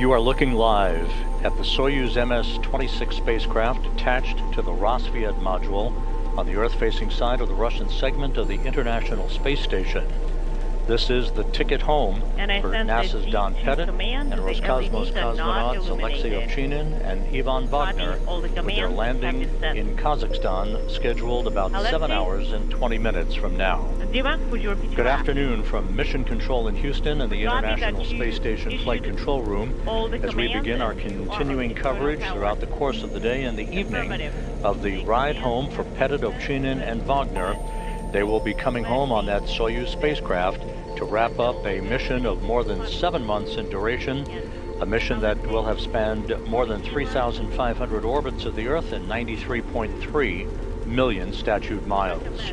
You are looking live at the Soyuz MS-26 spacecraft attached to the Rossviet module on the Earth-facing side of the Russian segment of the International Space Station. This is the ticket home for NASA's Don Pettit and Roscosmos cosmonauts Alexei Ovchinin and Ivan Wagner with their landing in Kazakhstan scheduled about 7 hours and 20 minutes from now. Good afternoon from Mission Control in Houston and the International Space Station Flight Control Room as we begin our continuing coverage throughout the course of the day and the evening of the ride home for Pettit, Ovchinin, and Wagner. They will be coming home on that Soyuz spacecraft to wrap up a mission of more than 7 months in duration, a mission that will have spanned more than 3,500 orbits of the Earth and 93.3 million statute miles.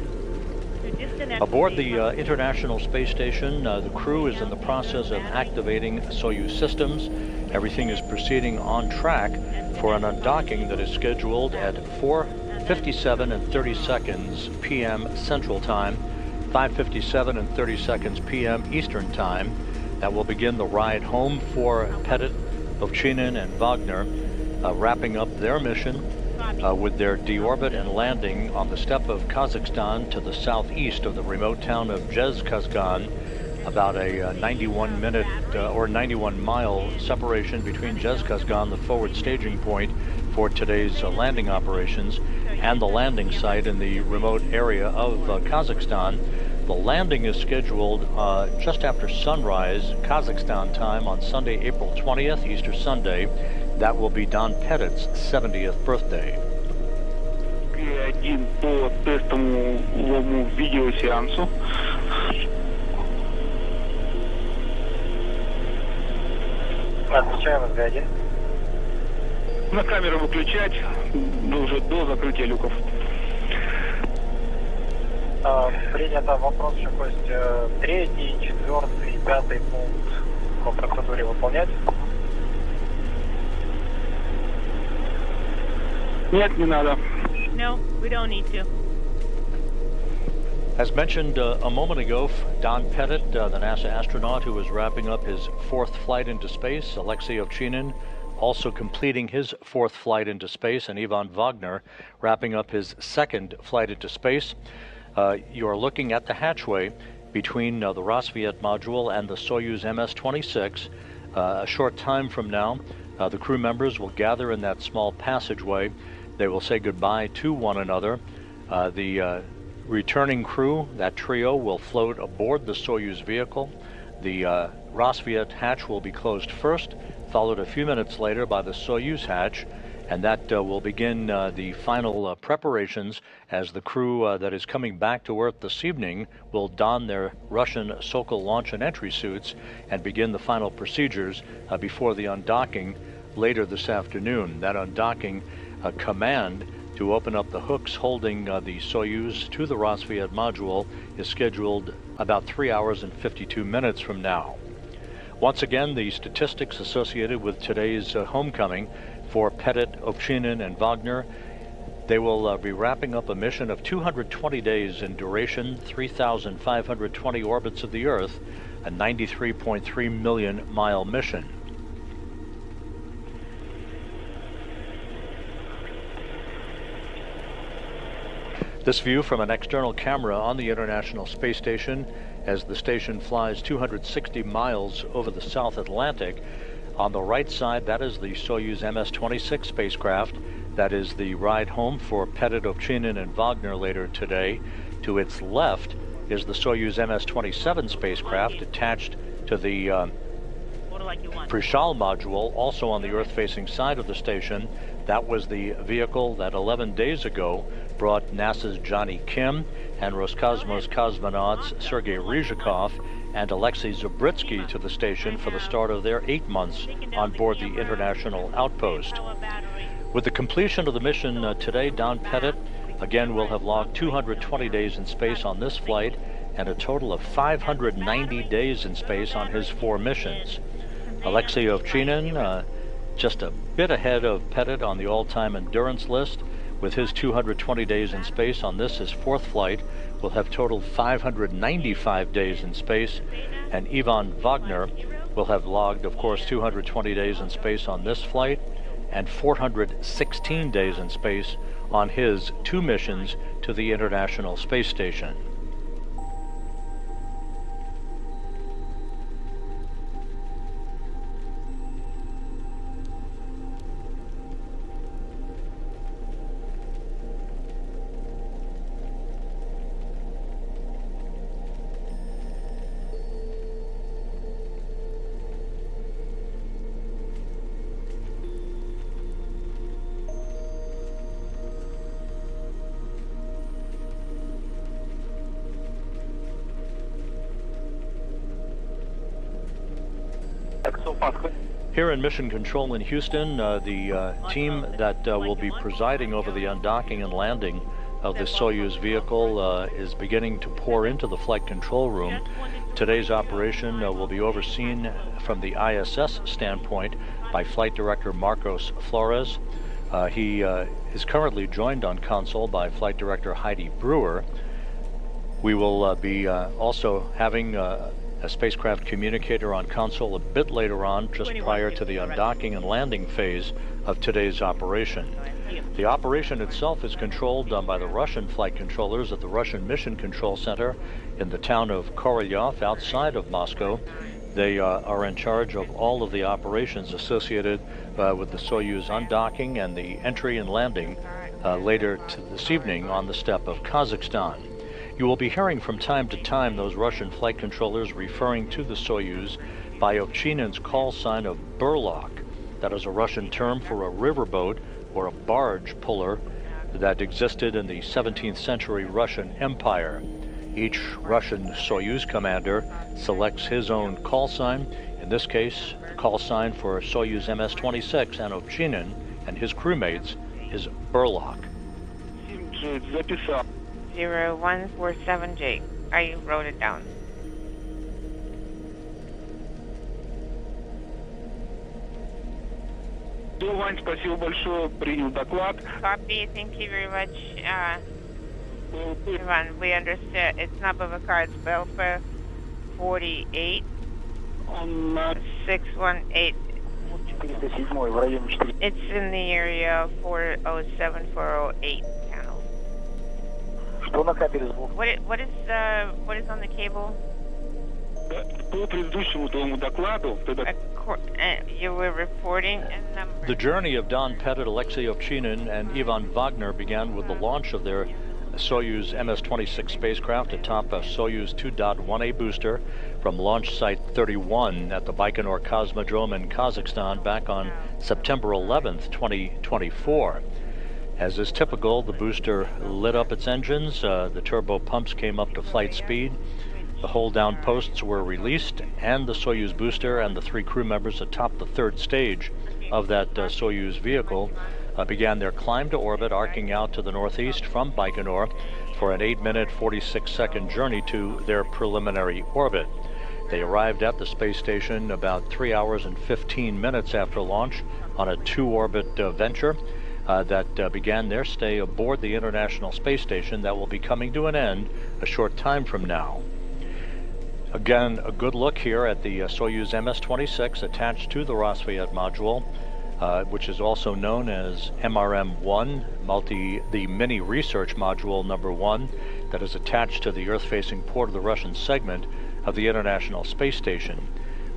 Aboard the International Space Station, the crew is in the process of activating Soyuz systems. Everything is proceeding on track for an undocking that is scheduled at 4:57 and 30 seconds p.m. Central Time, 5:57 and 30 seconds p.m. Eastern Time. That will begin the ride home for Pettit, Ovchinin, and Wagner, wrapping up their mission with their deorbit and landing on the steppe of Kazakhstan to the southeast of the remote town of Zhezkazgan, about a 91-minute or 91-mile separation between Zhezkazgan, the forward staging point for today's landing operations, and the landing site in the remote area of Kazakhstan. The landing is scheduled just after sunrise Kazakhstan time on Sunday, April 20th, Easter Sunday. That will be Don Pettit's 70th birthday. По тестовому видеосеансу. Отвечаем СГ-1. На камеру выключать уже до закрытия люков. Принято. Вопрос еще, Кость. 3-й, 4-й, 5-й пункт по процедуре выполнять? Нет, не надо. No, we don't need to. As mentioned a moment ago, Don Pettit, the NASA astronaut who is wrapping up his 4th flight into space, Alexei Ovchinin also completing his 4th flight into space, and Ivan Wagner wrapping up his 2nd flight into space. You are looking at the hatchway between the Rossviet module and the Soyuz MS-26. A short time from now, the crew members will gather in that small passageway. They will say goodbye to one another. The returning crew, that trio, will float aboard the Soyuz vehicle. The Rossviet hatch will be closed first, followed a few minutes later by the Soyuz hatch, and that will begin the final preparations as the crew that is coming back to Earth this evening will don their Russian Sokol launch and entry suits and begin the final procedures before the undocking later this afternoon. That undocking command to open up the hooks holding the Soyuz to the Rossviet module is scheduled about 3 hours and 52 minutes from now. Once again, the statistics associated with today's homecoming for Pettit, Ovchinin, and Wagner. They will be wrapping up a mission of 220 days in duration, 3,520 orbits of the Earth, a 93.3 million mile mission. This view from an external camera on the International Space Station as the station flies 260 miles over the South Atlantic. On the right side, that is the Soyuz MS-26 spacecraft. That is the ride home for Pettit, Ovchinin, and Wagner later today. To its left is the Soyuz MS-27 spacecraft attached to the Prishal module, also on the Earth-facing side of the station. That was the vehicle that 11 days ago brought NASA's Johnny Kim and Roscosmos cosmonauts Sergei Ryzhikov and Alexei Zabritsky to the station for the start of their 8 months on board the International Outpost. With the completion of the mission today, Don Pettit again will have logged 220 days in space on this flight and a total of 590 days in space on his 4 missions. Alexei Ovchinin just a bit ahead of Pettit on the all-time endurance list. With his 220 days in space on this, his 4th flight, will have totaled 595 days in space. And Ivan Wagner will have logged, of course, 220 days in space on this flight and 416 days in space on his 2 missions to the International Space Station. Here in Mission Control in Houston, the team that will be presiding over the undocking and landing of the Soyuz vehicle is beginning to pour into the flight control room. Today's operation will be overseen from the ISS standpoint by Flight Director Marcos Flores. He is currently joined on console by Flight Director Heidi Brewer. We will be also having a spacecraft communicator on console a bit later on, just prior to the undocking and landing phase of today's operation. The operation itself is controlled by the Russian flight controllers at the Russian Mission Control Center in the town of Korolyov outside of Moscow. They are in charge of all of the operations associated with the Soyuz undocking and the entry and landing later this evening on the steppe of Kazakhstan. You will be hearing from time to time those Russian flight controllers referring to the Soyuz by Ovchinin's call sign of Burlock. That is a Russian term for a riverboat or a barge puller that existed in the 17th century Russian Empire. Each Russian Soyuz commander selects his own call sign. In this case, the call sign for Soyuz MS-26 and Ovchinin and his crewmates is Burlock. 0147J. I wrote it down. Вань, спасибо большое, принял доклад. Copy, thank you very much. Ivan, we understand. It's not Bavakar, it's Belfer 48 618. It's in the area 407 408 channel. What is on the cable? По предыдущему твоему докладу, you were reporting a number. The journey of Don Pettit, Alexei Ovchinin, and Ivan Wagner began with the launch of their Soyuz MS-26 spacecraft atop a Soyuz 2.1A booster from launch site 31 at the Baikonur Cosmodrome in Kazakhstan back on September 11th, 2024. As is typical, the booster lit up its engines, the turbo pumps came up to flight speed, the hold-down posts were released, and the Soyuz booster and the 3 crew members atop the 3rd stage of that Soyuz vehicle began their climb to orbit, arcing out to the northeast from Baikonur for an 8-minute, 46-second journey to their preliminary orbit. They arrived at the space station about 3 hours and 15 minutes after launch on a 2-orbit venture that began their stay aboard the International Space Station that will be coming to an end a short time from now. Again, a good look here at the Soyuz MS-26 attached to the Rosviet module, which is also known as MRM-1, the Mini Research Module number 1, that is attached to the Earth-facing port of the Russian segment of the International Space Station.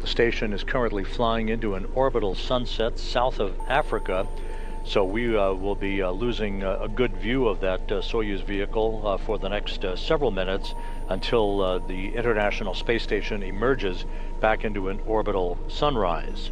The station is currently flying into an orbital sunset south of Africa, so we will be losing a good view of that Soyuz vehicle for the next several minutes until the International Space Station emerges back into an orbital sunrise.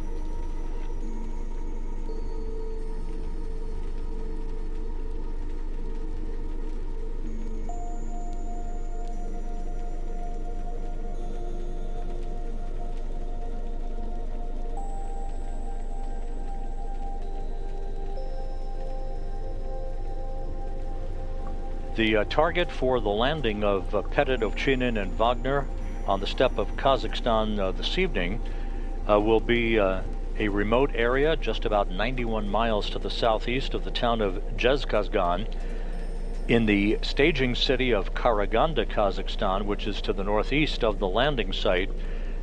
The target for the landing of Pettit, Ovchinin, and Wagner on the steppe of Kazakhstan this evening will be a remote area just about 91 miles to the southeast of the town of Zhezkazgan in the staging city of Karaganda, Kazakhstan, which is to the northeast of the landing site.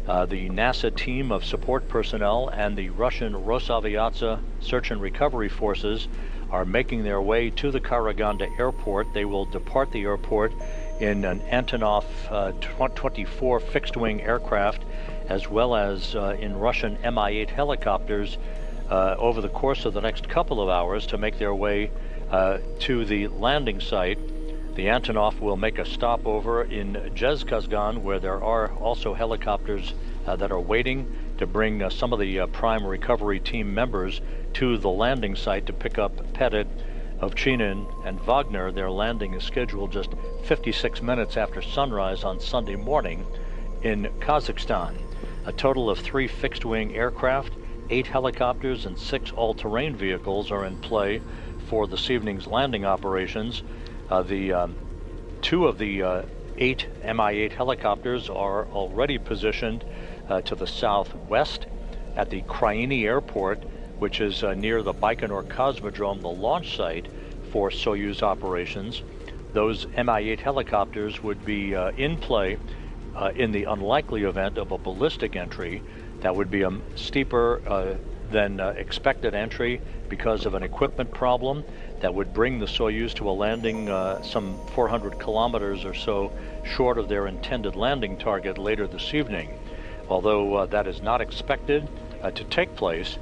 The NASA team of support personnel and the Russian Rosaviatsa search and recovery forces are making their way to the Karaganda airport. They will depart the airport in an Antonov 24 fixed-wing aircraft, as well as in Russian Mi-8 helicopters over the course of the next couple of hours to make their way to the landing site. The Antonov will make a stopover in Zhezkazgan, where there are also helicopters that are waiting to bring some of the prime recovery team members to the landing site to pick up Petit, Ovchinin, and Wagner. Their landing is scheduled just 56 minutes after sunrise on Sunday morning in Kazakhstan. A total of 3 fixed-wing aircraft, 8 helicopters, and 6 all-terrain vehicles are in play for this evening's landing operations. The 2 of the 8 Mi-8 helicopters are already positioned to the southwest at the Kraini Airport, which is near the Baikonur Cosmodrome, the launch site for Soyuz operations. Those Mi-8 helicopters would be in play in the unlikely event of a ballistic entry. That would be a steeper than expected entry because of an equipment problem that would bring the Soyuz to a landing some 400 kilometers or so short of their intended landing target later this evening. Although that is not expected to take place,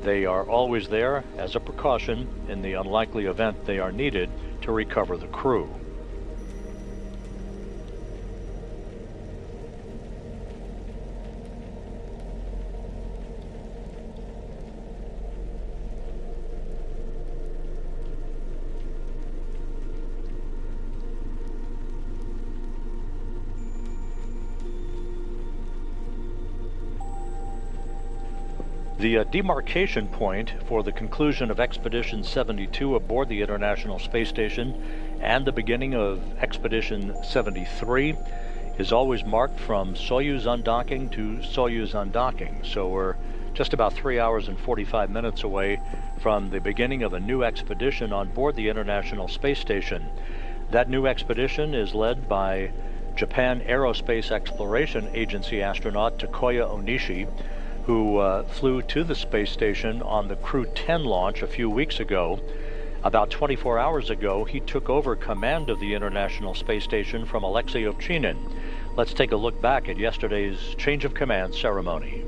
they are always there as a precaution in the unlikely event they are needed to recover the crew. The demarcation point for the conclusion of Expedition 72 aboard the International Space Station and the beginning of Expedition 73 is always marked from Soyuz undocking to Soyuz undocking. So we're just about 3 hours and 45 minutes away from the beginning of a new expedition on board the International Space Station. That new expedition is led by Japan Aerospace Exploration Agency astronaut Takuya Onishi, who flew to the space station on the Crew 10 launch a few weeks ago. About 24 hours ago, he took over command of the International Space Station from Alexei Ovchinin. Let's take a look back at yesterday's change of command ceremony.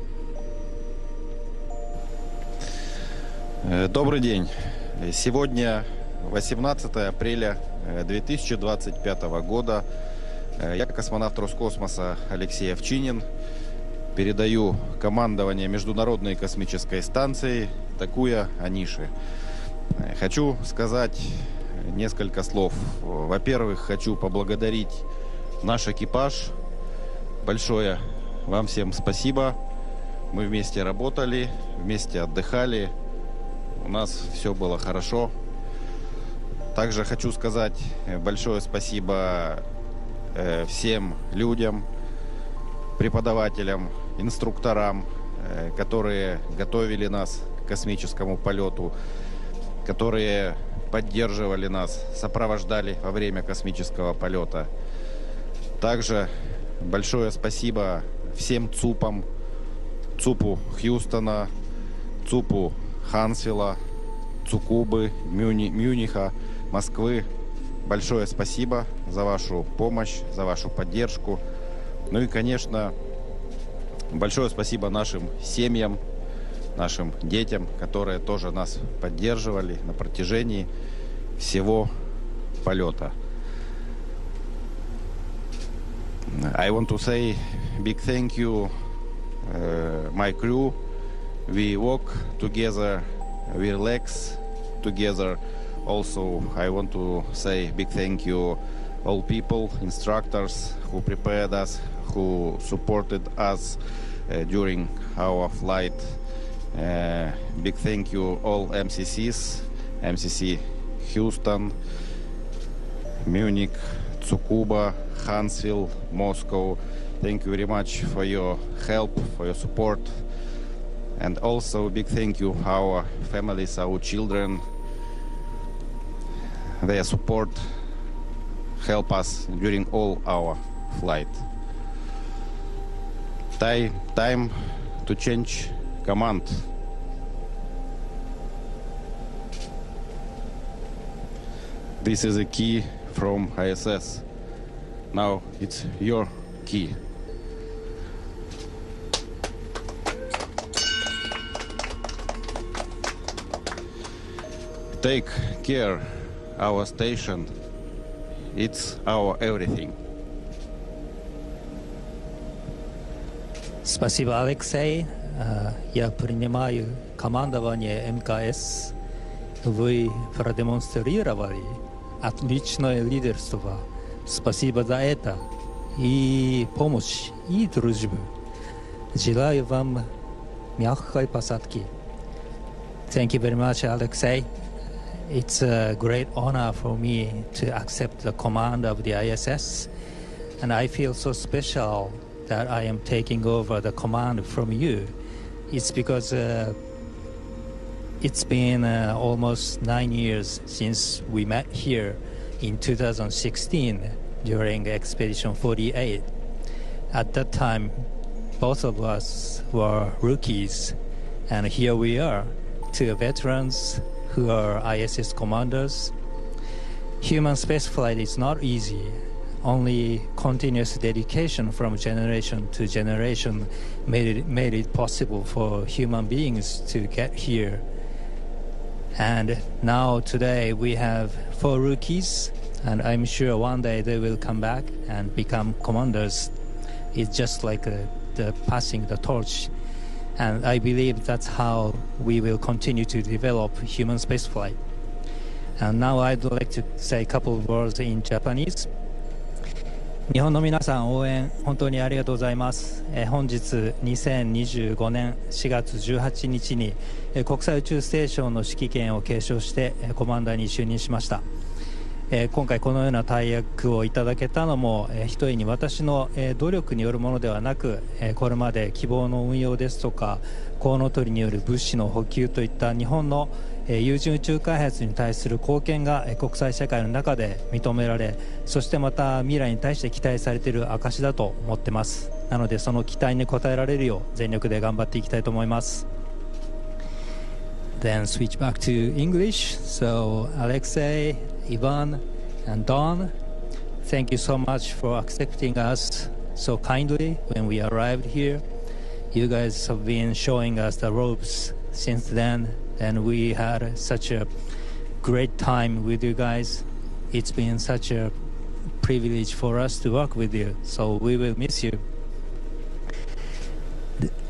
Добрый день. Сегодня 18 апреля 2025 года. Я, космонавт Роскосмоса Алексей Овчинин, передаю командование Международной космической станции Такуя Ониши. Хочу сказать несколько слов. Во-первых, хочу поблагодарить наш экипаж. Большое вам всем спасибо. Мы вместе работали, вместе отдыхали. У нас все было хорошо. Также хочу сказать большое спасибо всем людям, преподавателям, инструкторам, которые готовили нас к космическому полету, которые поддерживали нас, сопровождали во время космического полета. Также большое спасибо всем ЦУПам, ЦУПу Хьюстона, ЦУПу Хансвилла, Цукубы, Мюниха, Москвы. Большое спасибо за вашу помощь, за вашу поддержку. Ну и, конечно, большое спасибо нашим семьям, нашим детям, которые тоже нас поддерживали на протяжении всего полета. I want to say big thank you, my crew. We walk together, we relax together. Also, I want to say big thank you all people, instructors who prepared us, who supported us during our flight. Big thank you all MCCs, MCC Houston, Munich, Tsukuba, Huntsville, Moscow. Thank you very much for your help, for your support. And also big thank you our families, our children. Their support help us during all our flight. Time to change command. This is a key from ISS. Now it's your key. Take care, our station. It's our everything. Спасибо, Алексей. Я принимаю командование МКС. Вы продемонстрировали отличное лидерство. Спасибо за это. И помощь, и дружбу. Желаю вам мягкой посадки. Thank you very much, Alexei. It's a great honor for me to accept the command of the ISS. And I feel so special that I am taking over the command from you. It's because it's been almost 9 years since we met here in 2016 during Expedition 48. At that time, both of us were rookies, and here we are, two veterans who are ISS commanders. Human spaceflight is not easy. Only continuous dedication from generation to generation made it possible for human beings to get here. And now today we have 4 rookies, and I'm sure one day they will come back and become commanders. It's just like the passing the torch. And I believe that's how we will continue to develop human spaceflight. And now I'd like to say a couple of words in Japanese. 日本の皆さん応援本当にありがとうございます。本日2025年4月18日に国際宇宙ステーションの指揮権を継承してコマンダーに就任しました。今回このような大役をいただけたのもひとえに私の努力によるものではなく、これまで希望の運用ですとかコウノトリによる物資の補給といった日本の有人宇宙開発に対する貢献が国際社会の中で認められ、そしてまた未来に対して期待されている証だと思ってます。なのでその期待に応えられるよう全力で頑張っていきたいと思います。Then switch back to English. So Alexei, Ivan, and Don, thank you so much for accepting us so kindly when we arrived here. You guys have been showing us the ropes since then, and we had such a great time with you guys. It's been such a privilege for us to work with you, so we will miss you.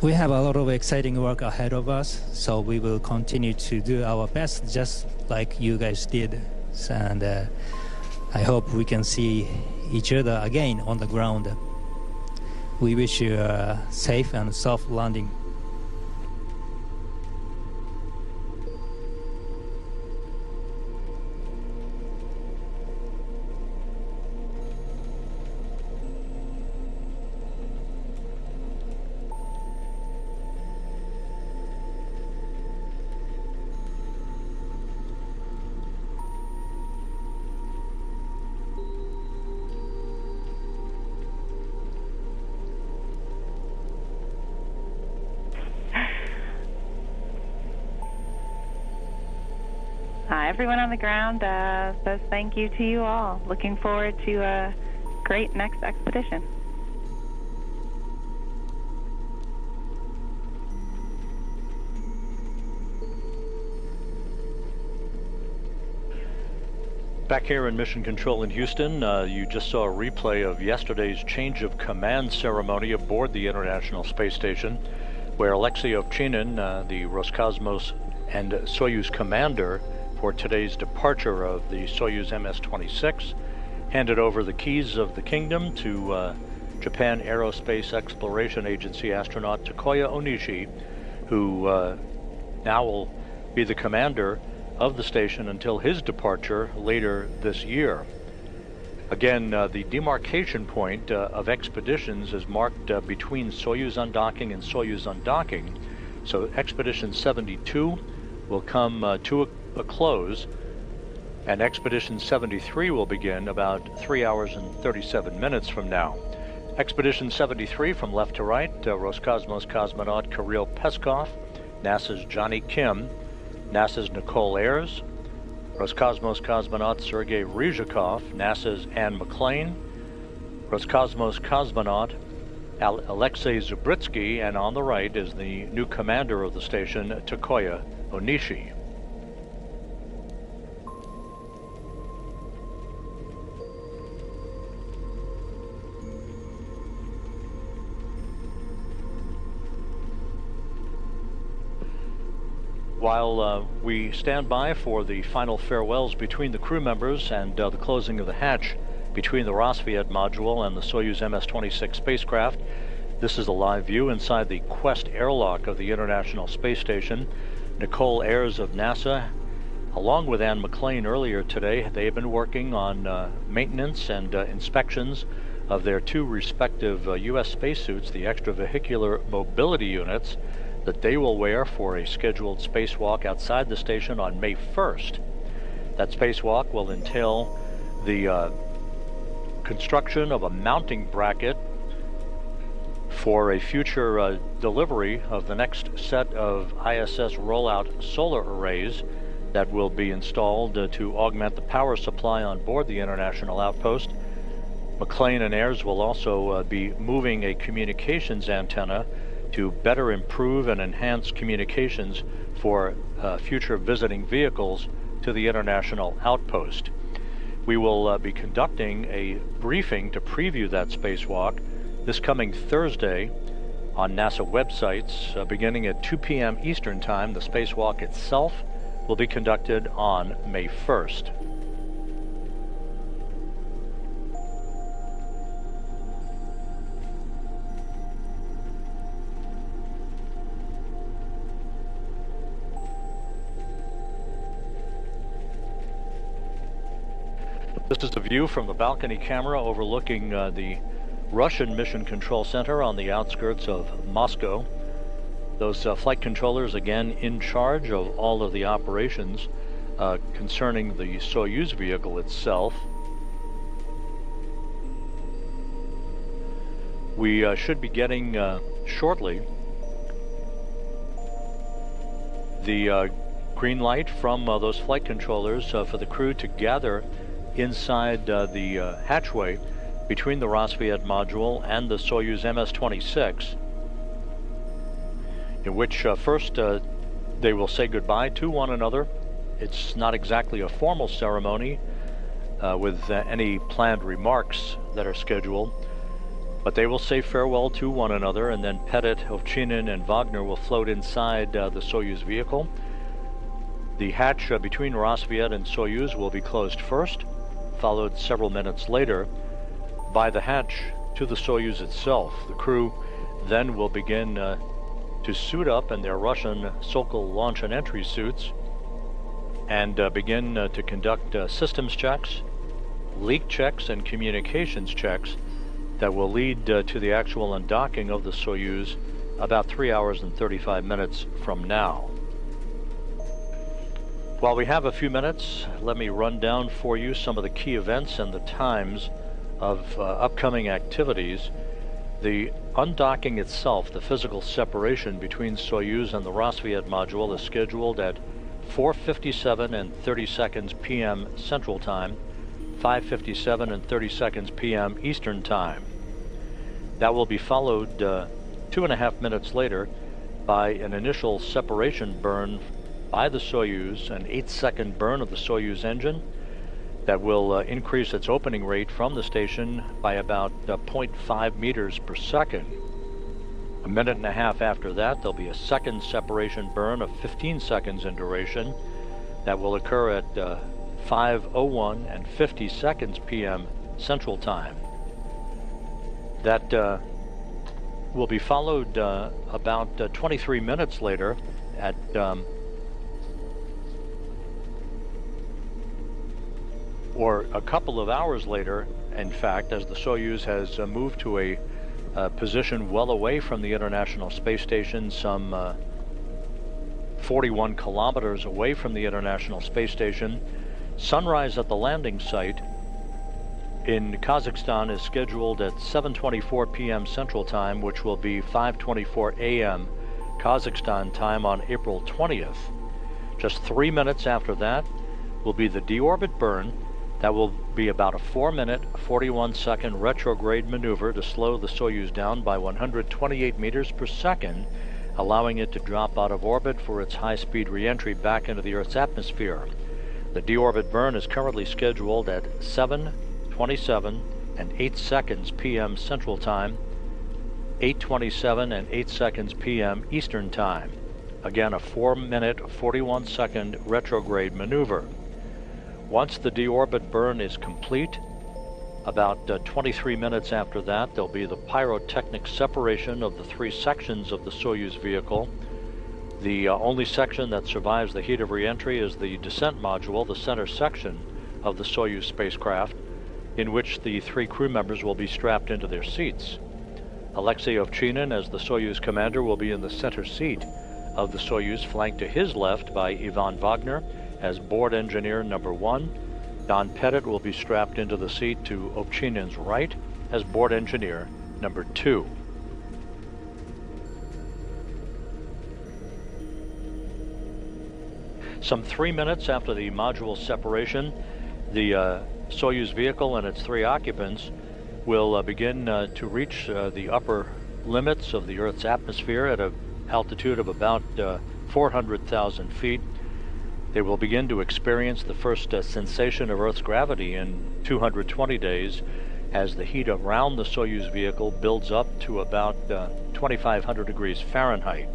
We have a lot of exciting work ahead of us, so we will continue to do our best just like you guys did. And I hope we can see each other again on the ground. We wish you a safe and soft landing. Everyone on the ground says thank you to you all. Looking forward to a great next expedition. Back here in Mission Control in Houston, you just saw a replay of yesterday's change of command ceremony aboard the International Space Station, where Alexei Ovchinin, the Roscosmos and Soyuz commander for today's departure of the Soyuz MS-26, handed over the keys of the kingdom to Japan Aerospace Exploration Agency astronaut Takuya Onishi, who now will be the commander of the station until his departure later this year. Again, the demarcation point of expeditions is marked between Soyuz undocking and Soyuz undocking. So Expedition 72 will come to a close, and Expedition 73 will begin about 3 hours and 37 minutes from now. Expedition 73 from left to right, Roscosmos cosmonaut Kirill Peskov, NASA's Johnny Kim, NASA's Nicole Ayers, Roscosmos cosmonaut Sergei Ryzhikov, NASA's Anne McClain, Roscosmos cosmonaut Alexei Zubritsky, and on the right is the new commander of the station, Takoya Onishi. While we stand by for the final farewells between the crew members and the closing of the hatch between the Rossviet module and the Soyuz MS-26 spacecraft, this is a live view inside the Quest airlock of the International Space Station. Nicole Ayers of NASA, along with Anne McClain earlier today, they have been working on maintenance and inspections of their two respective U.S. spacesuits, the extravehicular mobility units, that they will wear for a scheduled spacewalk outside the station on May 1st. That spacewalk will entail the construction of a mounting bracket for a future delivery of the next set of ISS rollout solar arrays that will be installed to augment the power supply on board the International Outpost. McClain and Ayers will also be moving a communications antenna to better improve and enhance communications for future visiting vehicles to the International Outpost. We will be conducting a briefing to preview that spacewalk this coming Thursday on NASA websites beginning at 2 p.m. Eastern Time. The spacewalk itself will be conducted on May 1st. This is a view from the balcony camera overlooking the Russian Mission Control Center on the outskirts of Moscow. Those flight controllers, again, in charge of all of the operations concerning the Soyuz vehicle itself. We should be getting shortly the green light from those flight controllers for the crew to gather inside the hatchway between the Rossviet module and the Soyuz MS-26, in which first they will say goodbye to one another. It's not exactly a formal ceremony with any planned remarks that are scheduled, but they will say farewell to one another, and then Pettit, Ovchinin, and Wagner will float inside the Soyuz vehicle. The hatch between Rossviet and Soyuz will be closed first, followed several minutes later by the hatch to the Soyuz itself. The crew then will begin to suit up in their Russian Sokol launch and entry suits and begin to conduct systems checks, leak checks, and communications checks that will lead to the actual undocking of the Soyuz about 3 hours and 35 minutes from now. While we have a few minutes, let me run down for you some of the key events and the times of upcoming activities. The undocking itself, the physical separation between Soyuz and the Rossviet module, is scheduled at 4:57 and 30 seconds p.m. Central Time, 5:57 and 30 seconds p.m. Eastern Time. That will be followed 2.5 minutes later by an initial separation burn by the Soyuz, an 8-second burn of the Soyuz engine that will increase its opening rate from the station by about 0.5 meters per second. A minute and a half after that, there'll be a second separation burn of 15 seconds in duration that will occur at 5:01 and 50 seconds p.m. Central Time. That will be followed about 23 minutes later at or a couple of hours later, in fact, as the Soyuz has moved to a position well away from the International Space Station, some 41 kilometers away from the International Space Station. Sunrise at the landing site in Kazakhstan is scheduled at 7:24 p.m. Central Time, which will be 5:24 a.m. Kazakhstan time on April 20th. Just 3 minutes after that will be the deorbit burn. That will be about a 4-minute, 41-second retrograde maneuver to slow the Soyuz down by 128 meters per second, allowing it to drop out of orbit for its high-speed re-entry back into the Earth's atmosphere. The deorbit burn is currently scheduled at 7:27 and 8 seconds p.m. Central Time, 8:27 and 8 seconds p.m. Eastern Time. Again, a 4-minute, 41-second retrograde maneuver. Once the deorbit burn is complete, about 23 minutes after that, there'll be the pyrotechnic separation of the 3 sections of the Soyuz vehicle. The only section that survives the heat of re-entry is the descent module, the center section of the Soyuz spacecraft, in which the 3 crew members will be strapped into their seats. Alexei Ovchinin, as the Soyuz commander, will be in the center seat of the Soyuz, flanked to his left by Ivan Wagner as board engineer number 1. Don Pettit will be strapped into the seat to Ovchinin's right as board engineer number 2. Some 3 minutes after the module separation, the Soyuz vehicle and its 3 occupants will begin to reach the upper limits of the Earth's atmosphere at an altitude of about 400,000 feet. They will begin to experience the first sensation of Earth's gravity in 220 days as the heat around the Soyuz vehicle builds up to about 2,500 degrees Fahrenheit.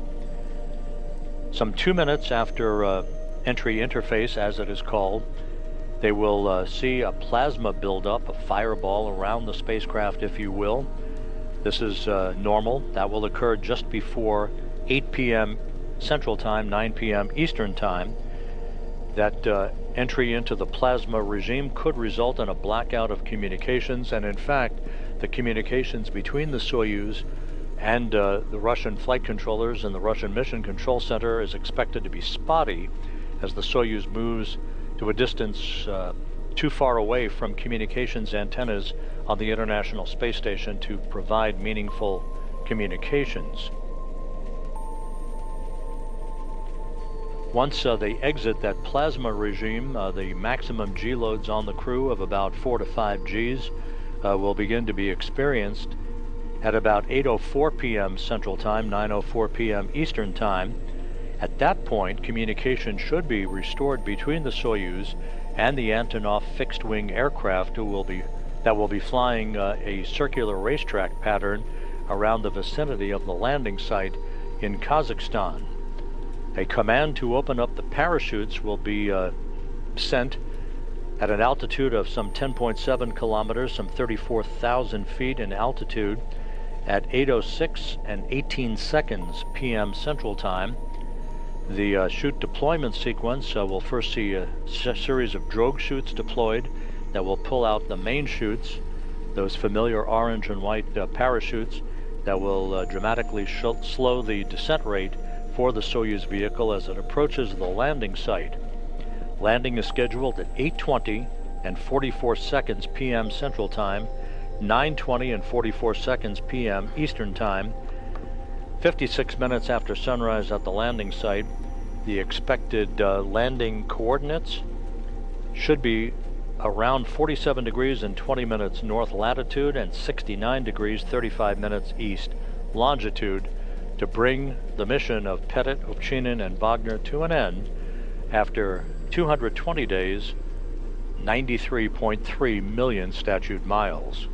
Some 2 minutes after entry interface, as it is called, they will see a plasma buildup, a fireball around the spacecraft, if you will. This is normal. That will occur just before 8 p.m. Central Time, 9 p.m. Eastern Time. That entry into the plasma regime could result in a blackout of communications, and in fact, the communications between the Soyuz and the Russian flight controllers and the Russian Mission Control Center is expected to be spotty as the Soyuz moves to a distance too far away from communications antennas on the International Space Station to provide meaningful communications. Once they exit that plasma regime, the maximum G loads on the crew of about 4 to 5 Gs will begin to be experienced at about 8:04 p.m. Central Time, 9:04 p.m. Eastern Time. At that point, communication should be restored between the Soyuz and the Antonov fixed-wing aircraft that will be flying a circular racetrack pattern around the vicinity of the landing site in Kazakhstan. A command to open up the parachutes will be sent at an altitude of some 10.7 kilometers, some 34,000 feet in altitude, at 8:06 and 18 seconds p.m. Central Time. The chute deployment sequence will first see a series of drogue chutes deployed that will pull out the main chutes, those familiar orange and white parachutes that will dramatically slow the descent rate for the Soyuz vehicle as it approaches the landing site. Landing is scheduled at 8:20 and 44 seconds p.m. Central Time, 9:20 and 44 seconds p.m. Eastern Time. 56 minutes after sunrise at the landing site, the expected landing coordinates should be around 47 degrees and 20 minutes north latitude and 69 degrees 35 minutes east longitude to bring the mission of Pettit, Ovchinin, and Wagner to an end after 220 days, 93.3 million statute miles.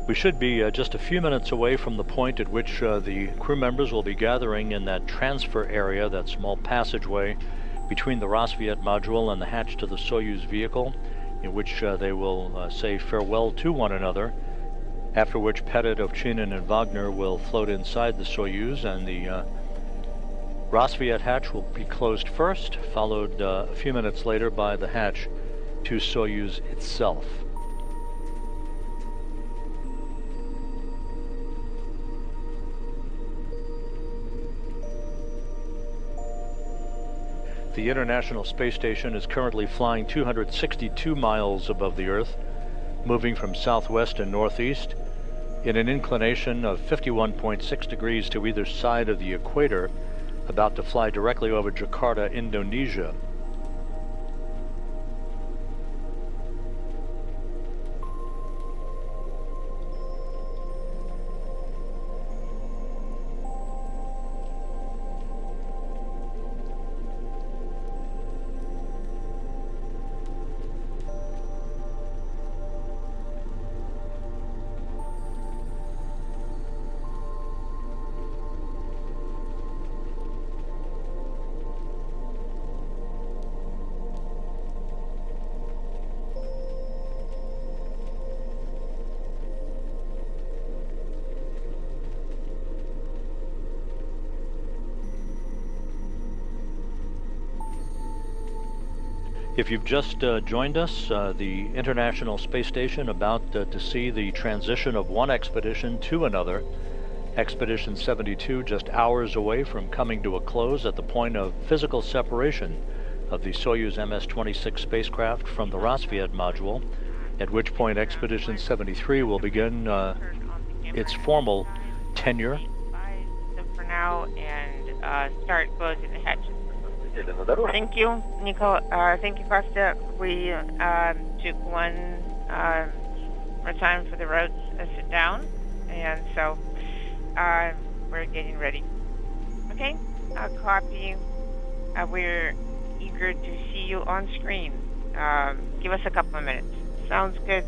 We should be just a few minutes away from the point at which the crew members will be gathering in that transfer area, that small passageway between the Rassvet module and the hatch to the Soyuz vehicle, in which they will say farewell to one another, after which Pettit, Ovchinin, and Wagner will float inside the Soyuz, and the Rassvet hatch will be closed first, followed a few minutes later by the hatch to Soyuz itself. The International Space Station is currently flying 262 miles above the Earth, moving from southwest and northeast in an inclination of 51.6 degrees to either side of the equator, about to fly directly over Jakarta, Indonesia. If you've just joined us, the International Space Station about to see the transition of one expedition to another. Expedition 72 just hours away from coming to a close at the point of physical separation of the Soyuz MS-26 spacecraft from the Rassvet module, at which point Expedition 73 will begin its formal tenure. So for now, and start closing the hatches. Thank you, Nico. Thank you, Costa. We took one more time for the roads to sit down, and so we're getting ready. Okay, copy. We're eager to see you on screen. Give us a couple of minutes. Sounds good.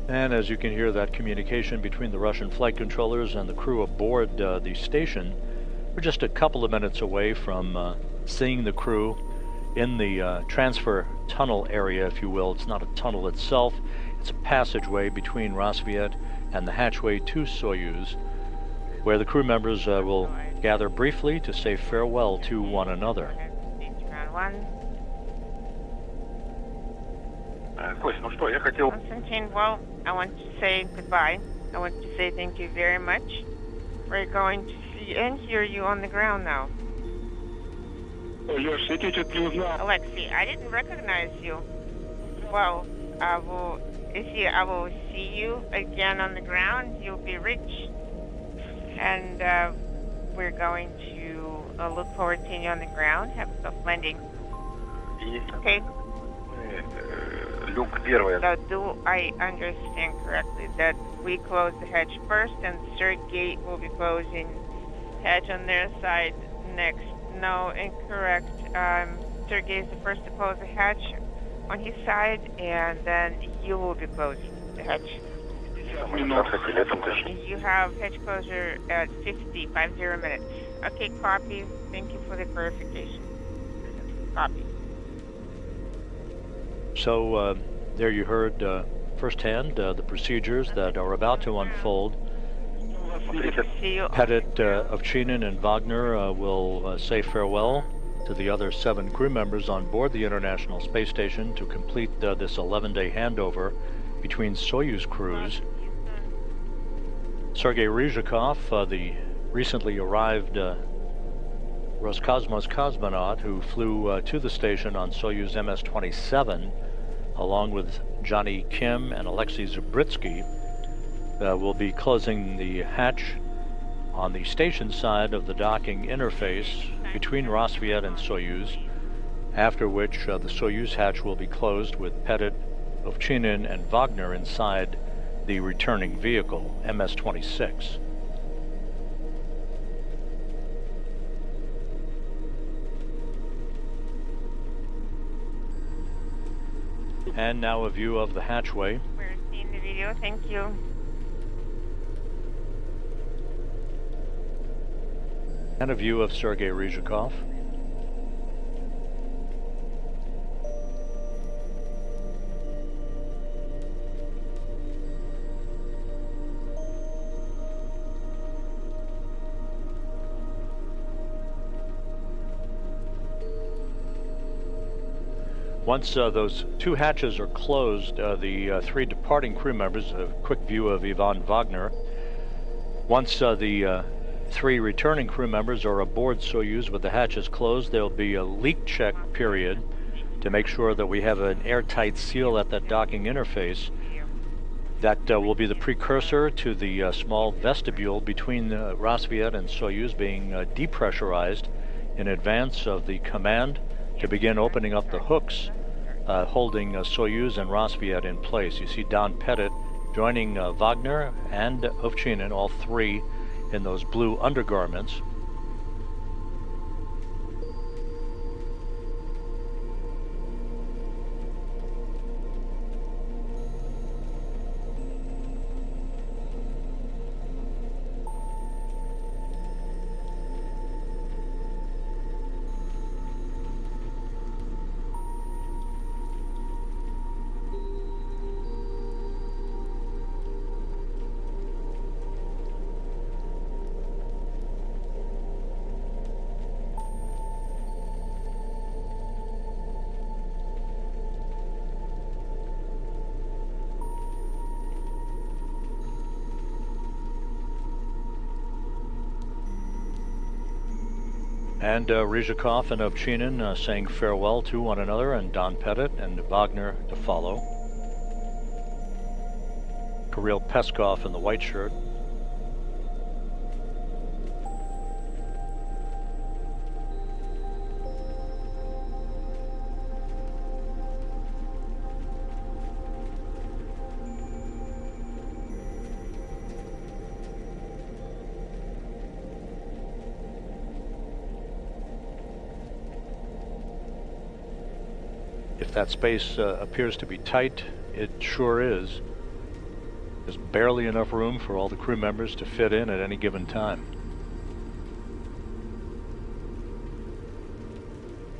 And as you can hear, that communication between the Russian flight controllers and the crew aboard the station, we're just a couple of minutes away from seeing the crew in the transfer tunnel area, if you will. It's not a tunnel itself, it's a passageway between Rassvet and the hatchway to Soyuz, where the crew members will gather briefly to say farewell to one another. Konstantin, well, I want to say goodbye. I want to say thank you very much. We're going to see and hear you on the ground now. Alexei, I didn't recognize you. Well, I will see you again on the ground. You'll be rich. And we're going to look forward to you on the ground. Have a soft landing. Okay. So do I understand correctly that we close the hatch first and Sergei will be closing hatch on their side next? No, incorrect. Sergei is the first to close the hatch on his side, and then you will be closing the hatch. You have hatch closure at 50 minutes. Okay, copy. Thank you for the clarification. Copy. So there you heard firsthand the procedures that are about to unfold. Pettit, Ovchinin, and Wagner will say farewell to the other 7 crew members on board the International Space Station to complete this 11-day handover between Soyuz crews. Sergei Ryzhikov, the recently arrived Roscosmos cosmonaut who flew to the station on Soyuz MS-27, along with Johnny Kim and Alexei Zabritsky, will be closing the hatch on the station side of the docking interface between Rassvet and Soyuz, after which the Soyuz hatch will be closed with Pettit, Ovchinin, and Wagner inside the returning vehicle, MS-26. And now a view of the hatchway seeing the video. Thank you. And a view of Sergei Ryzhikov. Once those two hatches are closed, the three departing crew members, a quick view of Ivan Wagner. Once the three returning crew members are aboard Soyuz with the hatches closed, there'll be a leak check period to make sure that we have an airtight seal at that docking interface. That will be the precursor to the small vestibule between Rassvet and Soyuz being depressurized in advance of the command to begin opening up the hooks holding Soyuz and Rassvet in place. You see Don Pettit joining Wagner and Ovchinin, all three in those blue undergarments. And Ryzhikov and Ovchinin saying farewell to one another, and Don Pettit and Wagner to follow. Kirill Peskov in the white shirt. If that space appears to be tight, it sure is. There's barely enough room for all the crew members to fit in at any given time.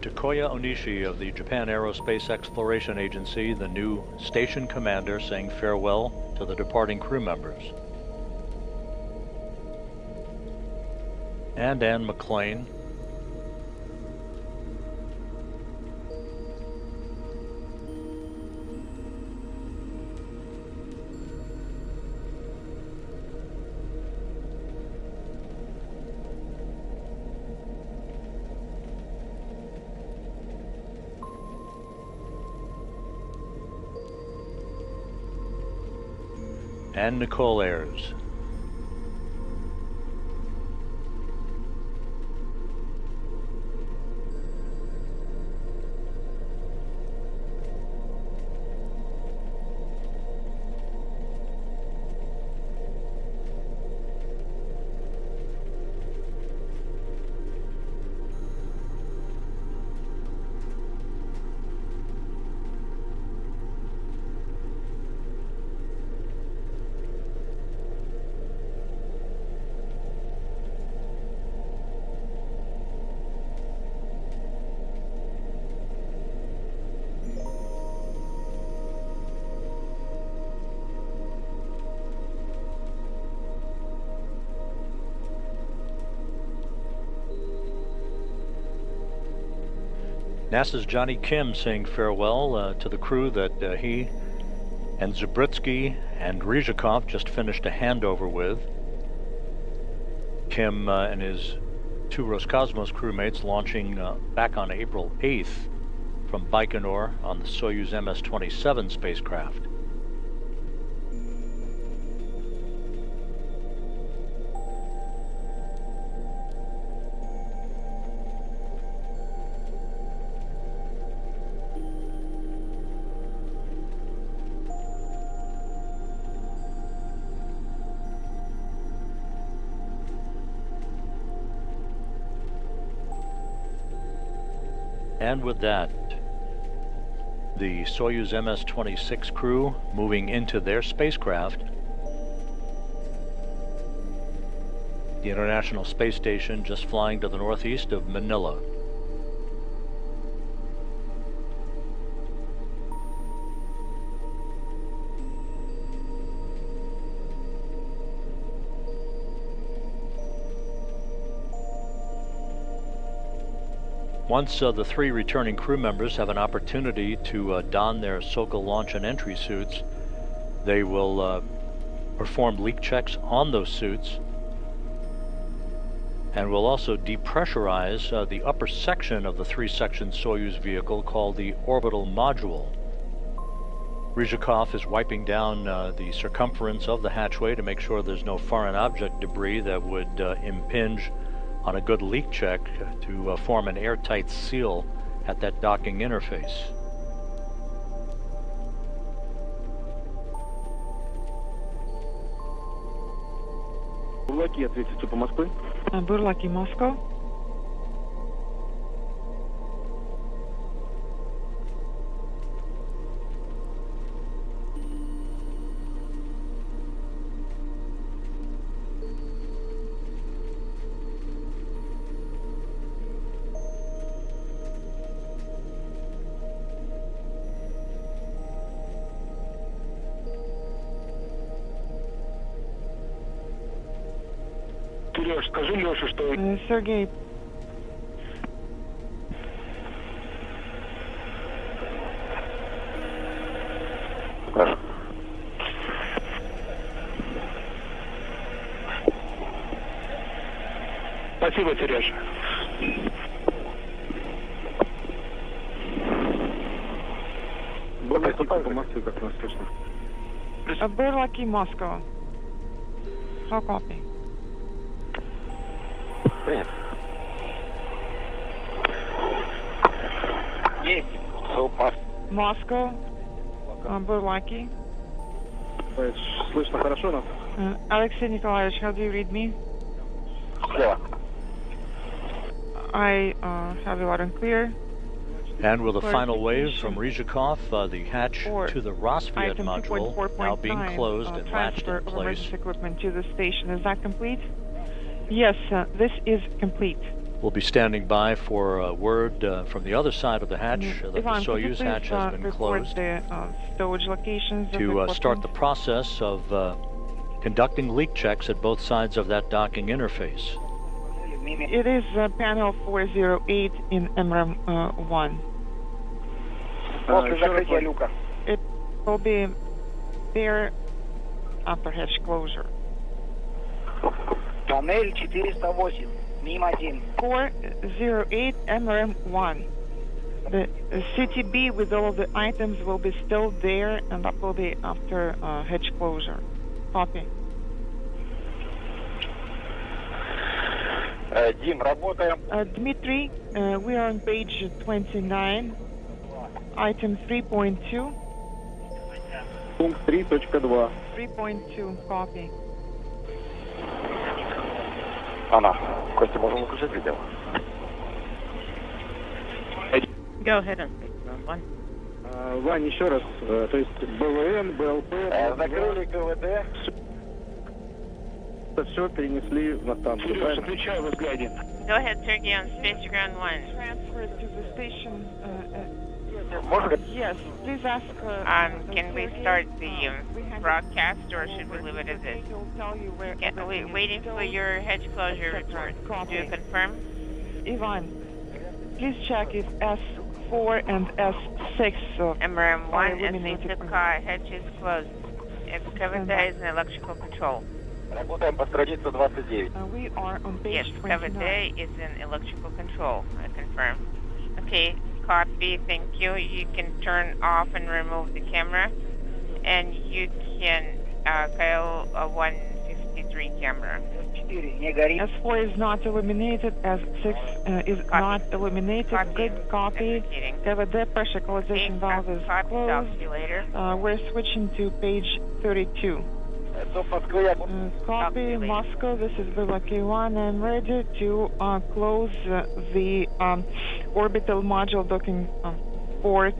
Takuya Onishi of the Japan Aerospace Exploration Agency, the new station commander, saying farewell to the departing crew members. And Anne McLean. And Nicole Ayers. NASA's Johnny Kim saying farewell to the crew that he and Zabritsky and Ryzhikov just finished a handover with. Kim and his two Roscosmos crewmates launching back on April 8th from Baikonur on the Soyuz MS-27 spacecraft. And with that, the Soyuz MS-26 crew moving into their spacecraft. The International Space Station just flying to the northeast of Manila. Once the three returning crew members have an opportunity to don their Sokol launch and entry suits, they will perform leak checks on those suits, and will also depressurize the upper section of the three-section Soyuz vehicle called the orbital module. Ryzhikov is wiping down the circumference of the hatchway to make sure there's no foreign object debris that would impinge on a good leak check to form an airtight seal at that docking interface. Бурлаки, ответите по Москве. Бурлаки, Moscow. Сереж, скажи Леше, что... Сергей, Спасибо, Сереж. Бурлаки по Москве, как нас слышно. Бурлаки, Moscow. How copy? Принято. Есть. Moscow. Бурлаки. Слышно хорошо нас? Alexei Nikolaevich, how do you read me? Слева. I have you loud and clear. And with a final wave from Ryzhikov, the hatch to the Rosviet Item module 2.4.9, now being closed and latched transfer in of place. emergency equipment to the station. Is that complete? Yes, this is complete. We'll be standing by for word from the other side of the hatch that the Ivan, could you Soyuz please, hatch has been report closed the stowage locations of to the start the equipment? process of conducting leak checks at both sides of that docking interface. It is panel 408 in MRAM 1. После закрытия люка. It will be there after hatch closure. Тоннель 408, мимо 1. 408 MRM 1. The CTB with all of the items will be still there, and that will be after hatch closure. Copy. Дим, работаем. Dmitry, we are on page 29, item 3.2. Пункт 3.2. 3.2, copy. Она. Костя, можем выключать видео? Go ahead and speak, one. Вань, еще раз. То есть БВН, БЛП... Закрыли КВД. Все перенесли на станцию. Сереж, отвечай во взгляде. Go ahead, Sergey, on Space Ground 1. Transfer to the station. Можно? Yes, please ask... Can we start the broadcast, or should we leave it as is? Waiting for your hedge closure report. Do you confirm? Ivan, please check if S4 and S6 MRM1, are S illuminated. hedge is closed. Excavator is in electrical control. Работаем по странице 29. We are on Yes, page Excavator 29. is in electrical control. I confirm. Okay, copy. Thank you. You can turn off and remove the camera, and you can call a 153 camera. S4 is not illuminated, S6 is not illuminated. Copy. Good copy. Executing. KVD pressure equalization valve is Copy. Talk closed. to you later. We're switching to page 32. Copy, Moscow, this is Vyomx 1. I'm ready to close the orbital module docking port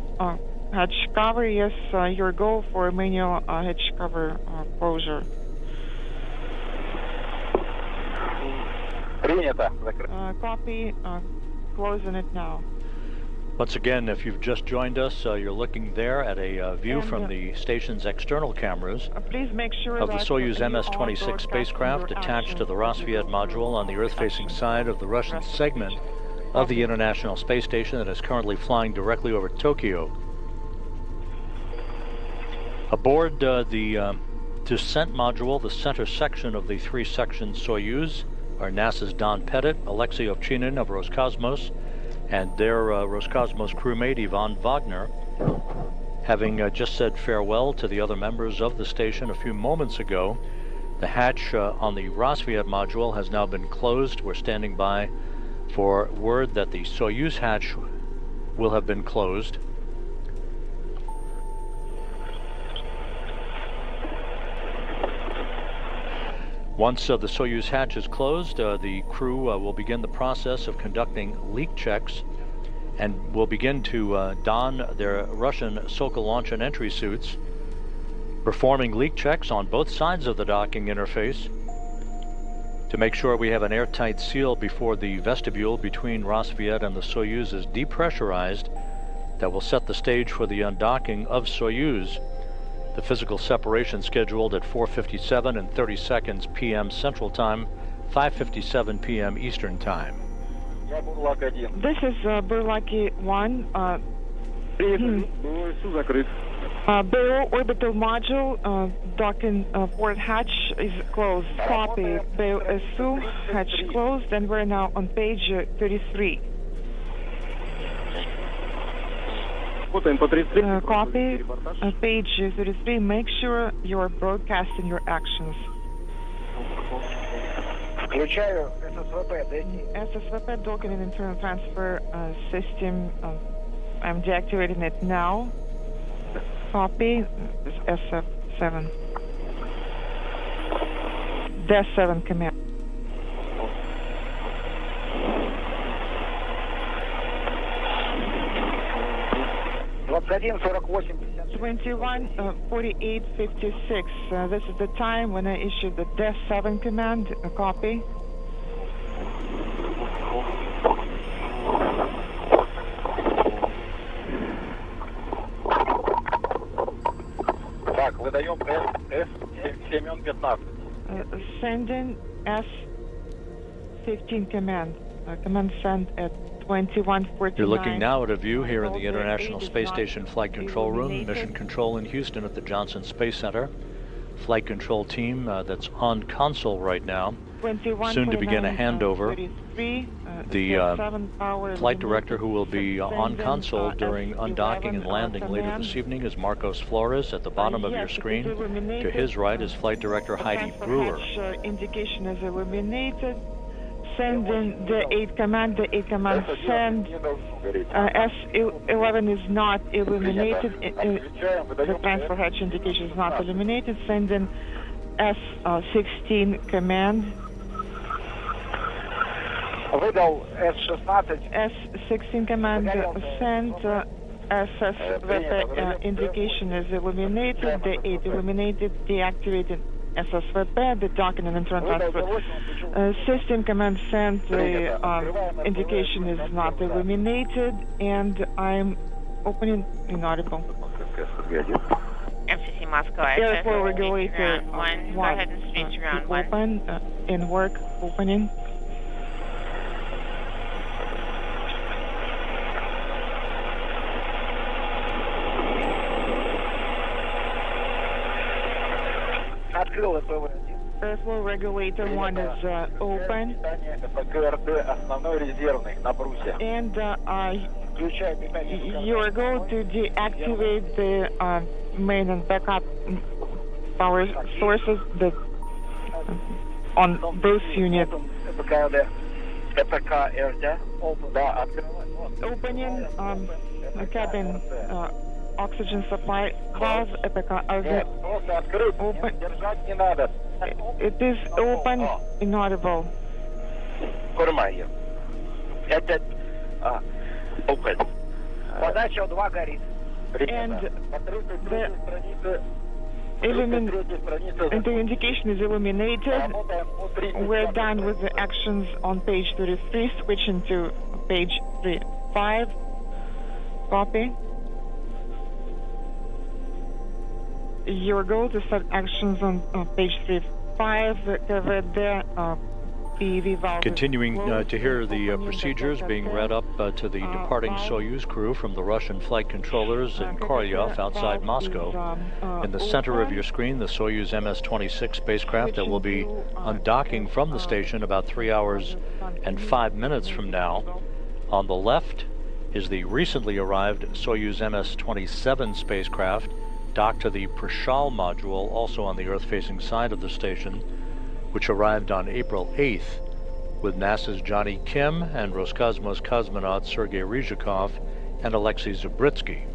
hatch cover. Yes, your go for manual hatch cover closure. Copy. Closing it now. Once again, if you've just joined us, you're looking there at a view from the station's external cameras please make sure of the that Soyuz you are MS-26 spacecraft broadcasting attached your to the actions Rossviet module on the Earth-facing side of the Russian segment of the International Space Station that is currently flying directly over Tokyo. Aboard the descent module, the center section of the three-section Soyuz, are NASA's Don Pettit, Alexei Ovchinin of Roscosmos, and their Roscosmos crewmate Ivan Wagner, having just said farewell to the other members of the station a few moments ago. The hatch on the Rossviet module has now been closed. We're standing by for word that the Soyuz hatch will have been closed. Once the Soyuz hatch is closed, the crew will begin the process of conducting leak checks and will begin to don their Russian Sokol launch and entry suits, performing leak checks on both sides of the docking interface to make sure we have an airtight seal before the vestibule between Rossviet and the Soyuz is depressurized. That will set the stage for the undocking of Soyuz. The physical separation scheduled at 4:57 and 30 seconds p.m. Central Time, 5:57 p.m. Eastern Time. This is Burlaki 1. BO orbital module docking port hatch is closed. Copy. BO SU hatch closed, and we're now on page 33. Copy. Page 33. Make sure you're broadcasting your actions. SSVP docking and internal transfer system. I'm deactivating it now. Copy. This SF7. DES7 command. $21:48:56. 21:48:56. This is the time when I issued the DES7 command. Copy. Так, выдаем С-715. Sending S-15 command. Command sent at 21:49. You're looking now at a view here in the International Space Station Flight Control Room, Mission Control in Houston at the Johnson Space Center. Flight Control team that's on console right now, soon to begin a handover. The flight director who will be on console during undocking and landing later this evening is Marcos Flores. At the bottom of your screen, to his right is Flight Director Heidi Brewer. Indication is illuminated. Sending the 8 command. The 8 command send. S11 is not illuminated. The transfer hatch indication is not illuminated. Sending S16 command. S16 command sent. SSVP indication is illuminated. The 8 illuminated. Deactivated. SSVP, the docking and internal transfer system command sent. The indication is not illuminated, and I'm opening inaudible. FCC Moscow, Airport regulator round 1. Go ahead and speak to round 1. Open, in work, opening. Airflow regulator 1 is open. And you're going to deactivate the main and backup power sources on those units. Opening cabin oxygen supply valve, open. It is open, inaudible. Open. Подача 2 горит. And the indication is illuminated. We're done with the actions on page 33, switching to page 35. Copy. Your goal to start actions on page 35. Continuing to hear the procedures being read up to the departing Soyuz crew from the Russian flight controllers in Korolyov outside Moscow. In the center of your screen, the Soyuz MS-26 spacecraft that will be undocking from the station about 3 hours and 5 minutes from now. On the left is the recently arrived Soyuz MS-27 spacecraft, docked to the Prishal module, also on the Earth-facing side of the station, which arrived on April 8th with NASA's Johnny Kim and Roscosmos cosmonauts Sergei Ryzhikov and Alexei Zabritsky.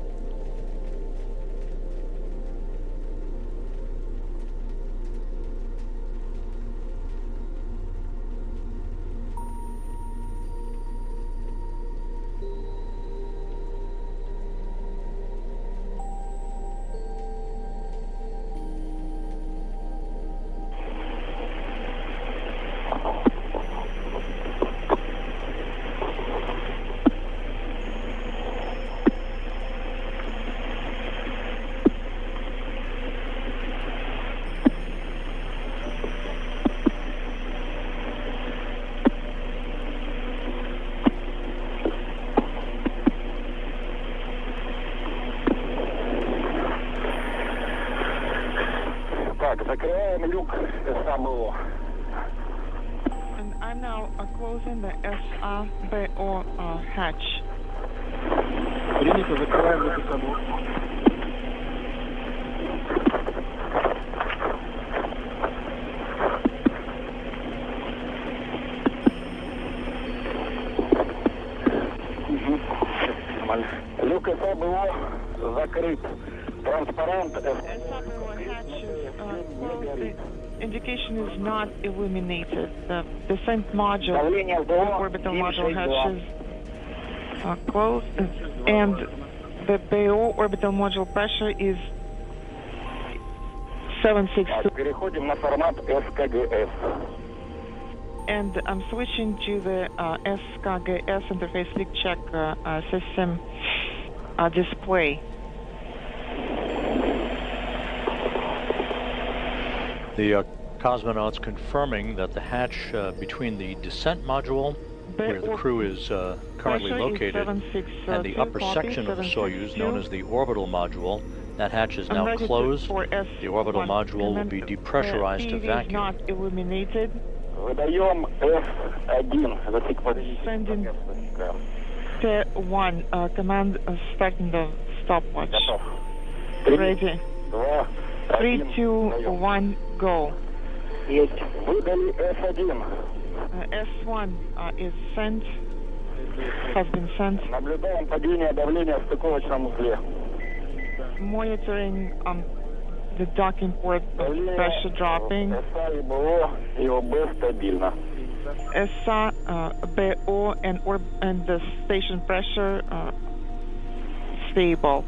And I'm now closing the SABO hatch. Люк САБО закрыт. Транспарант SABO hatch is closed. The indication is not illuminated. The descent module, orbital module hatches are closed, and the BO orbital module pressure is 762. Переходим на формат СКГС. And I'm switching to the SKGS interface leak check system display. The cosmonauts confirming that the hatch between the descent module, where the crew is currently located, and the upper section of the Soyuz, known as the orbital module, that hatch is now closed. The orbital module will be depressurized to vacuum. Not illuminated. Выдаем F1. Sending T1 command starting the stopwatch. Ready. 3, 2, 1, go. Выдали F1. S1 is sent, has been sent. Наблюдаем падение давления в стыковочном узле. Monitoring the docking port pressure dropping. СА и БО и ОБ стабильно. SA, BO, and the station pressure stable.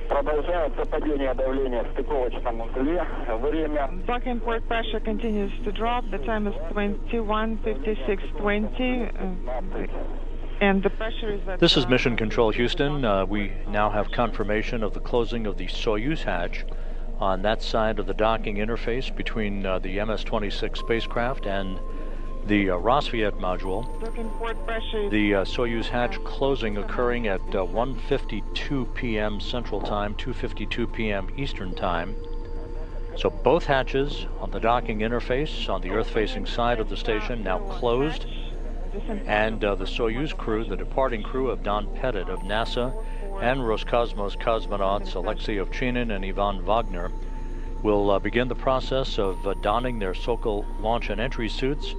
Продолжается падение давления в стыковочном узле. Время. Docking port pressure continues to drop. The time is 21:56:20. And the pressure is at... This is Mission Control Houston. We now have confirmation of the closing of the Soyuz hatch on that side of the docking interface between the MS-26 spacecraft and the Rosviet module. The Soyuz hatch closing occurring at 1:52 p.m. Central Time, 2:52 p.m. Eastern Time. So both hatches on the docking interface on the Earth-facing side of the station now closed, and the Soyuz crew, the departing crew of Don Pettit of NASA and Roscosmos cosmonauts Alexei Ovchinin and Ivan Wagner will begin the process of donning their Sokol launch and entry suits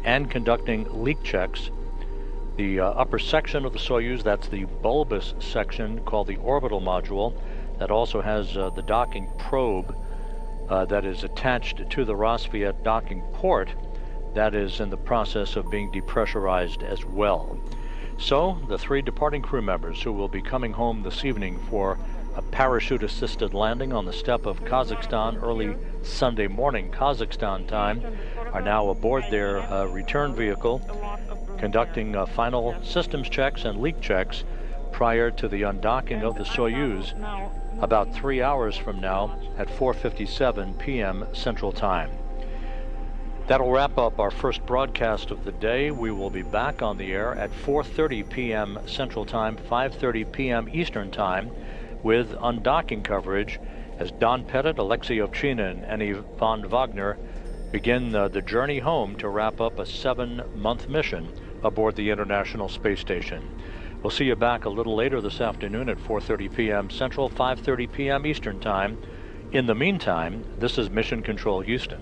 and conducting leak checks. The upper section of the Soyuz, that's the bulbous section called the orbital module, that also has the docking probe that is attached to the Rosviet docking port, that is in the process of being depressurized as well. So the three departing crew members who will be coming home this evening for a parachute-assisted landing on the steppe of Kazakhstan early Sunday morning Kazakhstan time are now aboard their return vehicle, conducting final systems checks and leak checks prior to the undocking of the Soyuz about 3 hours from now at 4:57 p.m. Central Time. That'll wrap up our first broadcast of the day. We will be back on the air at 4:30 p.m. Central Time, 5:30 p.m. Eastern Time, with undocking coverage as Don Pettit, Alexei Ovchinin, and Ivan Wagner begin the journey home to wrap up a 7-month mission aboard the International Space Station. We'll see you back a little later this afternoon at 4:30 p.m. Central, 5:30 p.m. Eastern Time. In the meantime, this is Mission Control Houston.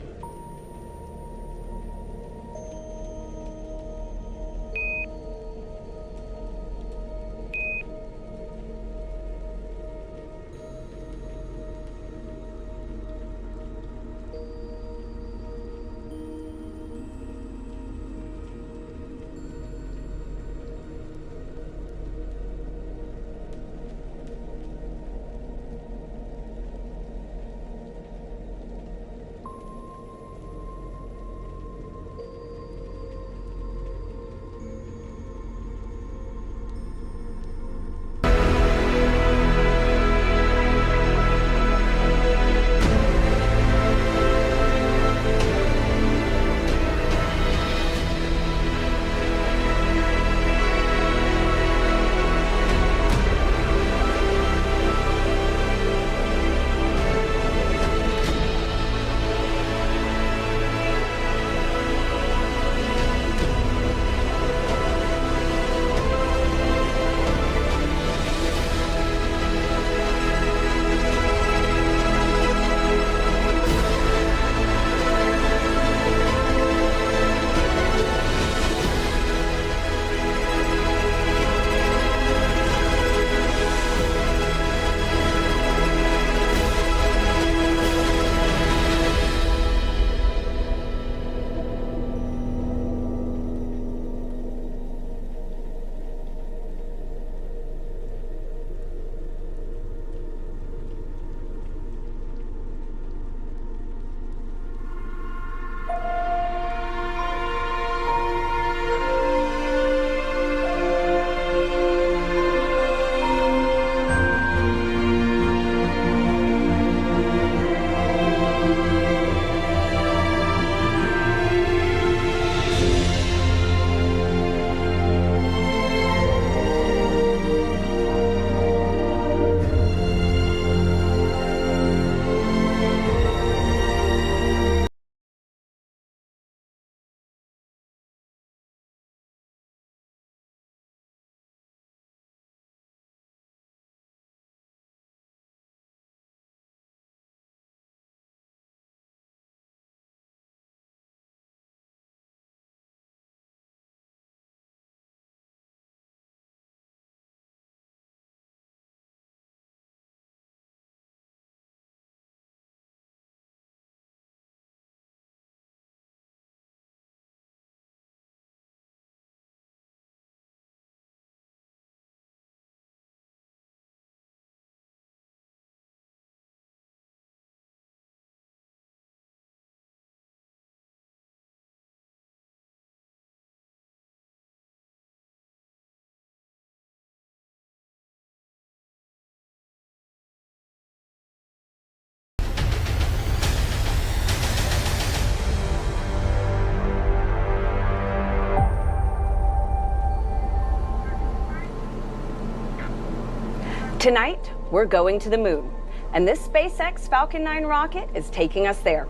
Tonight, we're going to the moon, and this SpaceX Falcon 9 rocket is taking us there.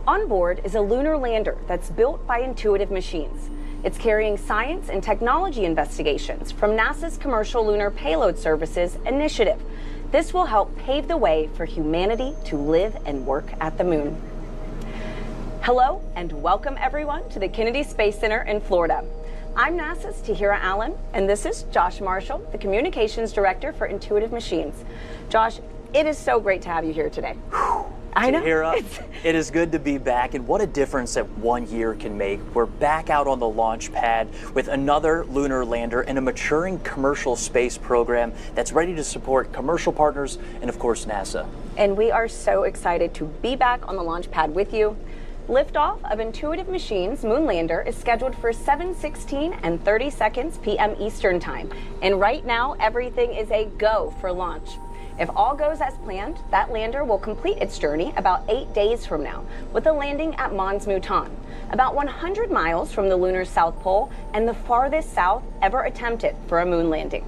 On board is a lunar lander that's built by Intuitive Machines. It's carrying science and technology investigations from NASA's Commercial Lunar Payload Services initiative. This will help pave the way for humanity to live and work at the moon. Hello and welcome everyone to the Kennedy Space Center in Florida. I'm NASA's Tahira Allen, and this is Josh Marshall, the Communications Director for Intuitive Machines. Josh, it is so great to have you here today. I know. Tahira, it is good to be back, and what a difference that 1 year can make. We're back out on the launch pad with another lunar lander and a maturing commercial space program that's ready to support commercial partners and, of course, NASA. And we are so excited to be back on the launch pad with you. Liftoff of Intuitive Machines moon lander is scheduled for 7:16 and 30 seconds p.m. Eastern Time. And right now, everything is a go for launch. If all goes as planned, that lander will complete its journey about 8 days from now, with a landing at Mons Mouton, about 100 miles from the lunar South Pole and the farthest south ever attempted for a moon landing.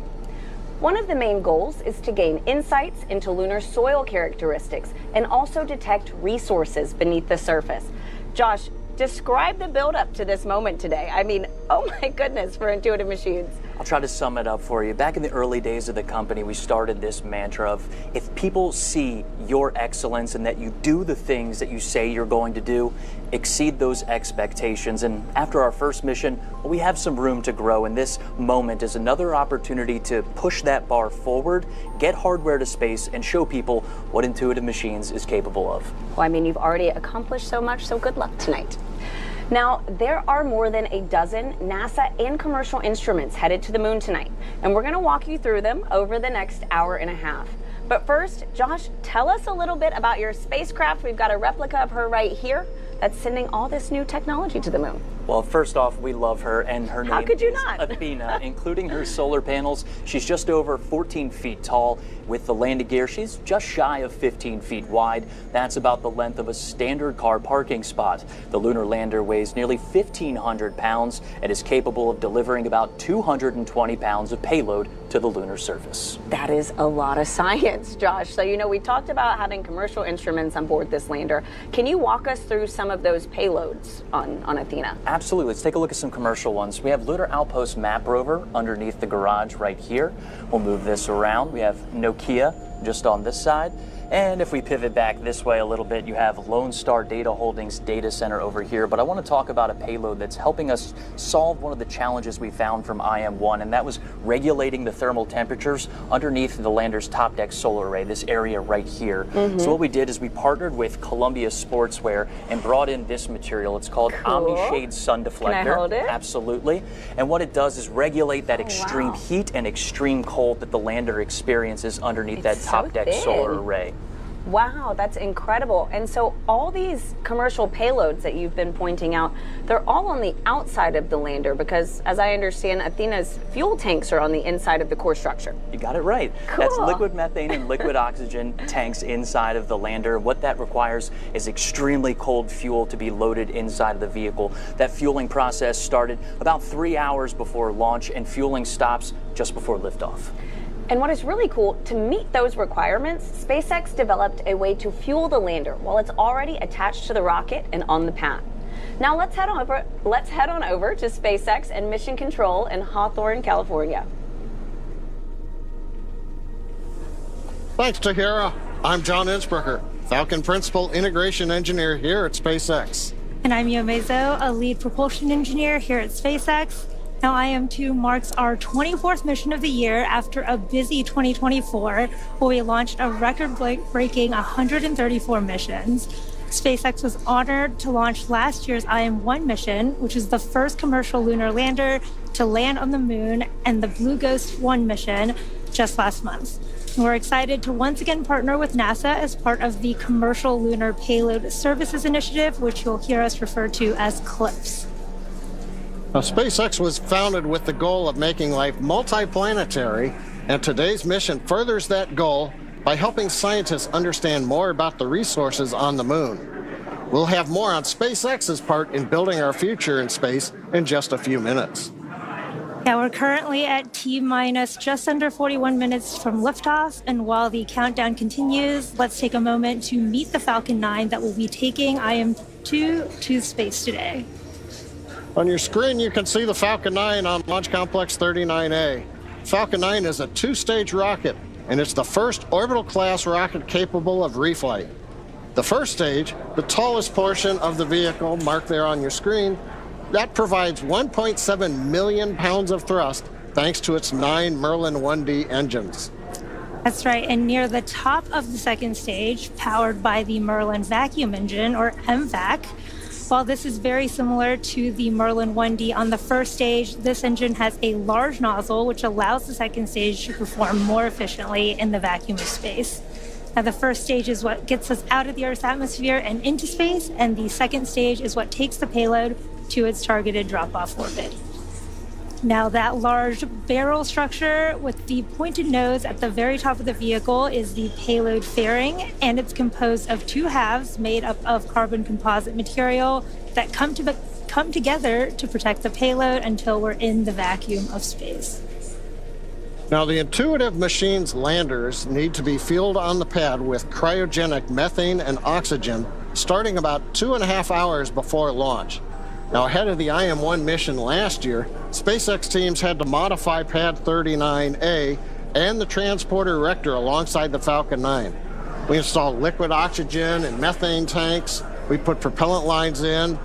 One of the main goals is to gain insights into lunar soil characteristics and also detect resources beneath the surface. Josh, describe the build-up to this moment today. I mean, oh my goodness, for Intuitive Machines. I'll try to sum it up for you. Back in the early days of the company, we started this mantra of, if people see your excellence and that you do the things that you say you're going to do, exceed those expectations. And after our first mission, we have some room to grow, and this moment is another opportunity to push that bar forward, get hardware to space, and show people what Intuitive Machines is capable of. Well, I mean, you've already accomplished so much, so good luck tonight. Now, there are more than a dozen NASA and commercial instruments headed to the moon tonight, and we're going to walk you through them over the next hour and a half. But first, Josh, tell us a little bit about your spacecraft. We've got a replica of her right here that's sending all this new technology to the moon. Well, first off, we love her, and her name is Athena, including her solar panels. She's just over 14 feet tall. With the landing gear, she's just shy of 15 feet wide. That's about the length of a standard car parking spot. The lunar lander weighs nearly 1,500 pounds and is capable of delivering about 220 pounds of payload to the lunar surface. That is a lot of science, Josh. So, you know, we talked about having commercial instruments on board this lander. Can you walk us through some of those payloads on Athena? Absolutely. Let's take a look at some commercial ones. We have Lunar Outpost Map Rover underneath the garage right here. We'll move this around. We have Nokia just on this side. And if we pivot back this way a little bit, you have Lone Star Data Holdings Data Center over here. But I want to talk about a payload that's helping us solve one of the challenges we found from IM-1, and that was regulating the thermal temperatures underneath the lander's top deck solar array, this area right here. So what we did is we partnered with Columbia Sportswear and brought in this material. It's called Omni-Shade Sun Deflector. Can I hold it? Absolutely. And what it does is regulate that extreme heat and extreme cold that the lander experiences underneath that top deck solar array. Wow, that's incredible. And so all these commercial payloads that you've been pointing out, they're all on the outside of the lander because, as I understand, Athena's fuel tanks are on the inside of the core structure. You got it right. Cool. That's liquid methane and liquid oxygen tanks inside of the lander. What that requires is extremely cold fuel to be loaded inside of the vehicle. That fueling process started about 3 hours before launch, and fueling stops just before liftoff. And what is really cool, to meet those requirements, SpaceX developed a way to fuel the lander while it's already attached to the rocket and on the path. Now let's head on over to SpaceX and Mission Control in Hawthorne, California. Thanks, Tahira. I'm John Innsbrucker, Falcon Principal Integration Engineer here at SpaceX. And I'm Yomezo, a Lead Propulsion Engineer here at SpaceX. Now, IM-2 marks our 24th mission of the year after a busy 2024, where we launched a record-breaking 134 missions. SpaceX was honored to launch last year's IM-1 mission, which is the first commercial lunar lander to land on the moon, and the Blue Ghost 1 mission just last month. We're excited to once again partner with NASA as part of the Commercial Lunar Payload Services Initiative, which you'll hear us refer to as CLIPS. Now, SpaceX was founded with the goal of making life multiplanetary, and today's mission furthers that goal by helping scientists understand more about the resources on the moon. We'll have more on SpaceX's part in building our future in space in just a few minutes. Yeah, we're currently at T-minus just under 41 minutes from liftoff, and while the countdown continues, let's take a moment to meet the Falcon 9 that will be taking IM-2 to space today. On your screen, you can see the Falcon 9 on Launch Complex 39A. Falcon 9 is a two-stage rocket, and it's the first orbital-class rocket capable of reflight. The first stage, the tallest portion of the vehicle, marked there on your screen, that provides 1.7 million pounds of thrust thanks to its 9 Merlin 1D engines. That's right, and near the top of the second stage, powered by the Merlin vacuum engine, or MVAC, while this is very similar to the Merlin 1D on the first stage, this engine has a large nozzle which allows the second stage to perform more efficiently in the vacuum of space. Now, the first stage is what gets us out of the Earth's atmosphere and into space, and the second stage is what takes the payload to its targeted drop-off orbit. Now, that large barrel structure with the pointed nose at the very top of the vehicle is the payload fairing, and it's composed of two halves made up of carbon composite material that come together to protect the payload until we're in the vacuum of space. Now, the Intuitive Machines landers need to be fueled on the pad with cryogenic methane and oxygen starting about 2.5 hours before launch. Now, ahead of the IM-1 mission last year, SpaceX teams had to modify Pad 39A and the transporter erector alongside the Falcon 9. We installed liquid oxygen and methane tanks, we put propellant lines in,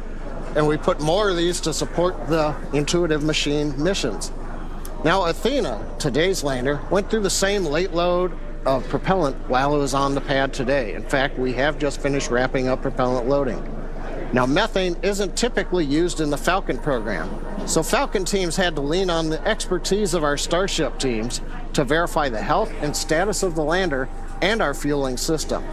and we put more of these to support the Intuitive Machine missions. Now, Athena, today's lander, went through the same late load of propellant while it was on the pad today. In fact, we have just finished wrapping up propellant loading. Now, methane isn't typically used in the Falcon program, so Falcon teams had to lean on the expertise of our Starship teams to verify the health and status of the lander and our fueling system.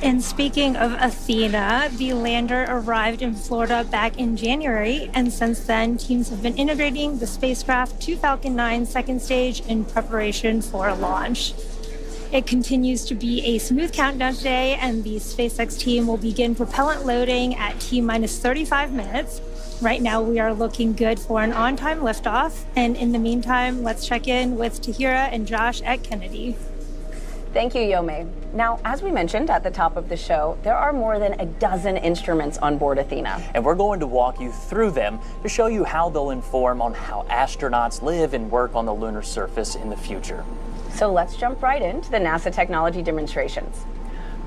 And speaking of Athena, the lander arrived in Florida back in January, and since then, teams have been integrating the spacecraft to Falcon 9's second stage in preparation for launch. It continues to be a smooth countdown today, and the SpaceX team will begin propellant loading at T-minus 35 minutes. Right now, we are looking good for an on-time liftoff, and in the meantime, let's check in with Tahira and Josh at Kennedy. Thank you, Yome. Now, as we mentioned at the top of the show, there are more than a dozen instruments on board Athena. And we're going to walk you through them to show you how they'll inform on how astronauts live and work on the lunar surface in the future. So let's jump right into the NASA technology demonstrations.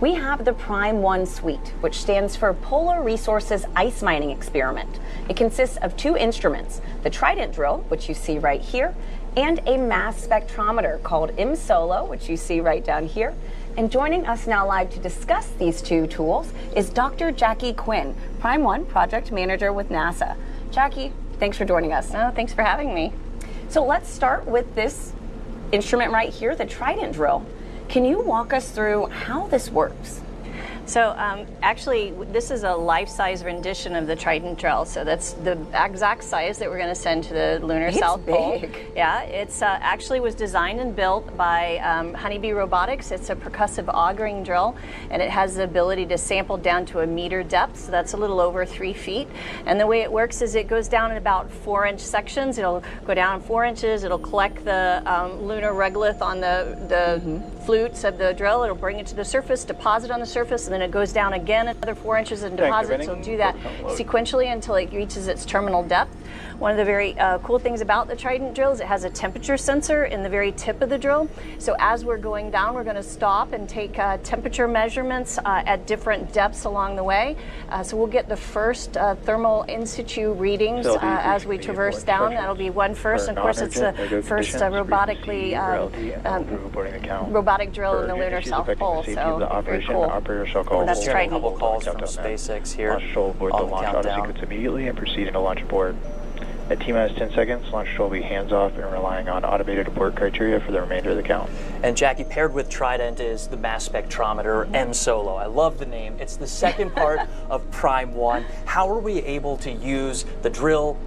We have the Prime 1 suite, which stands for Polar Resources Ice Mining Experiment. It consists of two instruments, the Trident drill, which you see right here, and a mass spectrometer called ImSolo, which you see right down here. And joining us now live to discuss these two tools is Dr. Jackie Quinn, Prime 1 Project Manager with NASA. Jackie, thanks for joining us. Oh, thanks for having me. So let's start with this instrument right here, the Trident drill. Can you walk us through how this works? So actually, this is a life-size rendition of the Trident drill. So that's the exact size that we're going to send to the lunar South Pole. Big. Yeah, it's actually was designed and built by Honeybee Robotics. It's a percussive augering drill, and it has the ability to sample down to a meter depth. So that's a little over 3 feet. And the way it works is it goes down in about 4-inch sections. It'll go down 4 inches. It'll collect the lunar regolith on the flutes of the drill. It'll bring it to the surface, deposit on the surface, and then it goes down again another 4 inches and deposits. It'll do that sequentially until it reaches its terminal depth. One of the very cool things about the Trident drill is it has a temperature sensor in the very tip of the drill. So as we're going down, we're going to stop and take temperature measurements at different depths along the way. So we'll get the first thermal in situ readings as we traverse down. That'll be one first. And of course, it's the first robotic drill in the lunar South Pole. So very cool. That's Trident. A couple calls from SpaceX here. Launch shuttle aboard the launch auto sequence immediately and proceeding to launch aboard. At T-minus 10 seconds, launch shuttle will be hands-off and relying on automated abort criteria for the remainder of the count. And Jackie, paired with Trident is the mass spectrometer ImSolo. I love the name. It's the second part of Prime 1. How are we able to use the drill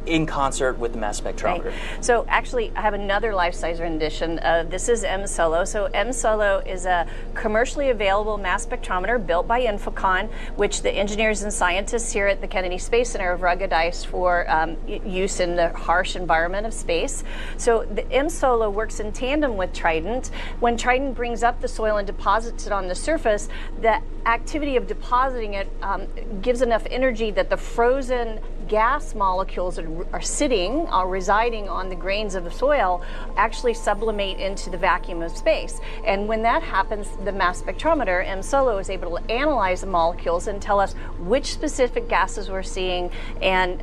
in concert with the mass spectrometer. Right. So actually, I have another life-size rendition. This is M-Solo. So M-Solo is a commercially available mass spectrometer built by Infocon, which the engineers and scientists here at the Kennedy Space Center have ruggedized for use in the harsh environment of space. So the M-Solo works in tandem with Trident. When Trident brings up the soil and deposits it on the surface, the activity of depositing it gives enough energy that the frozen gas molecules are residing on the grains of the soil actually sublimate into the vacuum of space. And when that happens, the mass spectrometer, M-Solo, is able to analyze the molecules and tell us which specific gases we're seeing and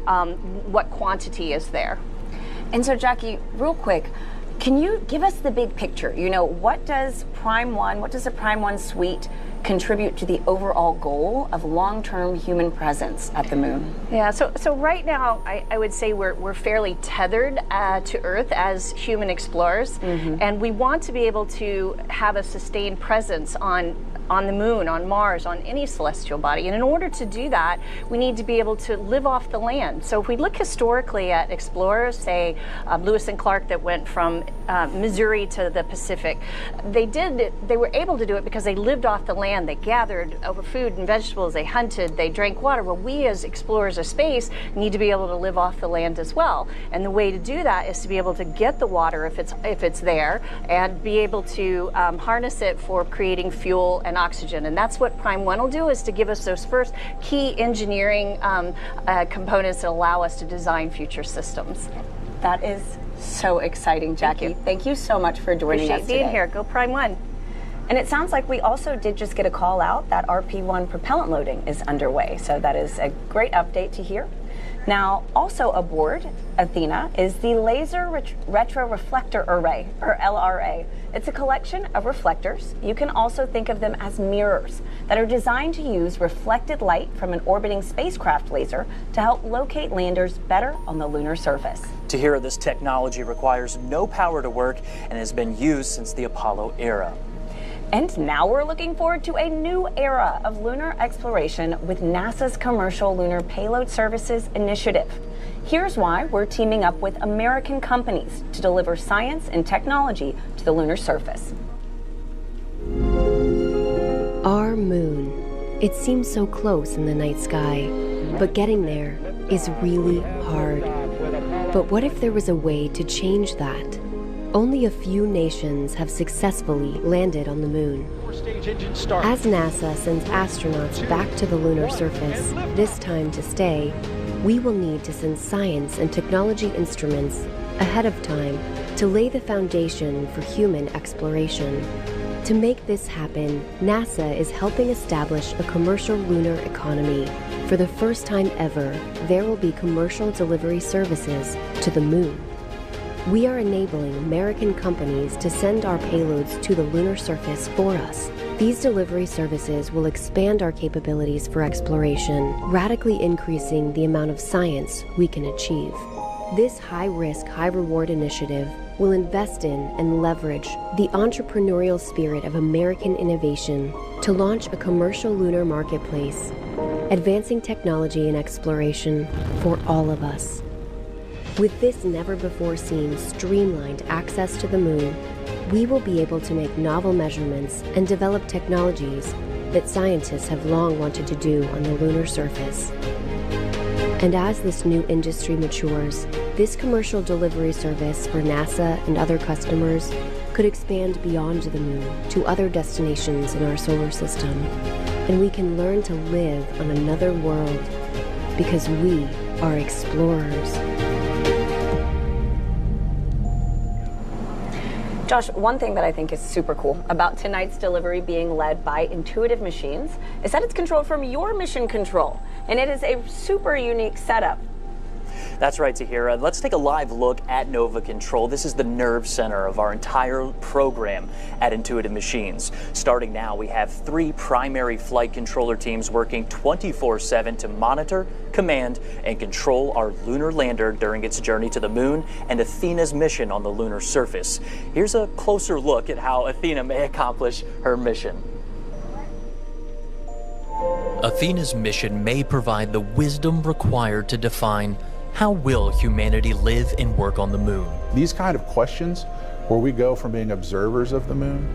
what quantity is there. And so, Jackie, real quick, can you give us the big picture? You know, what does the Prime 1 suite contribute to the overall goal of long-term human presence at the moon? Yeah, so right now, I would say we're fairly tethered to Earth as human explorers, and we want to be able to have a sustained presence on the moon, on Mars, on any celestial body. And in order to do that, we need to be able to live off the land. So if we look historically at explorers, say Lewis and Clark that went from Missouri to the Pacific, they were able to do it because they lived off the land. They gathered over food and vegetables, they hunted, they drank water. Well, we as explorers of space need to be able to live off the land as well. And the way to do that is to be able to get the water if it's there, and be able to harness it for creating fuel and oxygen. And that's what Prime 1 will do, is to give us those first key engineering components that allow us to design future systems. That is so exciting, Jackie. Thank you so much for joining us today. Being here. Go Prime 1. And it sounds like we also did just get a call out that RP1 propellant loading is underway. So that is a great update to hear. Now, also aboard Athena is the Laser Retroreflector Array, or LRA. It's a collection of reflectors. You can also think of them as mirrors that are designed to use reflected light from an orbiting spacecraft laser to help locate landers better on the lunar surface. Tahira, this technology requires no power to work and has been used since the Apollo era. And now we're looking forward to a new era of lunar exploration with NASA's Commercial Lunar Payload Services initiative. Here's why we're teaming up with American companies to deliver science and technology to the lunar surface. Our moon. It seems so close in the night sky, but getting there is really hard. But what if there was a way to change that? Only a few nations have successfully landed on the moon. As NASA sends astronauts back to the lunar surface, this time to stay, we will need to send science and technology instruments ahead of time to lay the foundation for human exploration. To make this happen, NASA is helping establish a commercial lunar economy. For the first time ever, there will be commercial delivery services to the moon. We are enabling American companies to send our payloads to the lunar surface for us. These delivery services will expand our capabilities for exploration, radically increasing the amount of science we can achieve. This high-risk, high-reward initiative will invest in and leverage the entrepreneurial spirit of American innovation to launch a commercial lunar marketplace, advancing technology and exploration for all of us. With this never-before-seen streamlined access to the moon, we will be able to make novel measurements and develop technologies that scientists have long wanted to do on the lunar surface. And as this new industry matures, this commercial delivery service for NASA and other customers could expand beyond the moon to other destinations in our solar system. And we can learn to live on another world because we are explorers. Josh, one thing that I think is super cool about tonight's delivery being led by Intuitive Machines is that it's controlled from your mission control, and it is a super unique setup. That's right, Tahira. Let's take a live look at Nova Control. This is the nerve center of our entire program at Intuitive Machines. Starting now, we have 3 primary flight controller teams working 24/7 to monitor, command, and control our lunar lander during its journey to the moon and Athena's mission on the lunar surface. Here's a closer look at how Athena may accomplish her mission. Athena's mission may provide the wisdom required to define How will humanity live and work on the moon? These kind of questions, where we go from being observers of the moon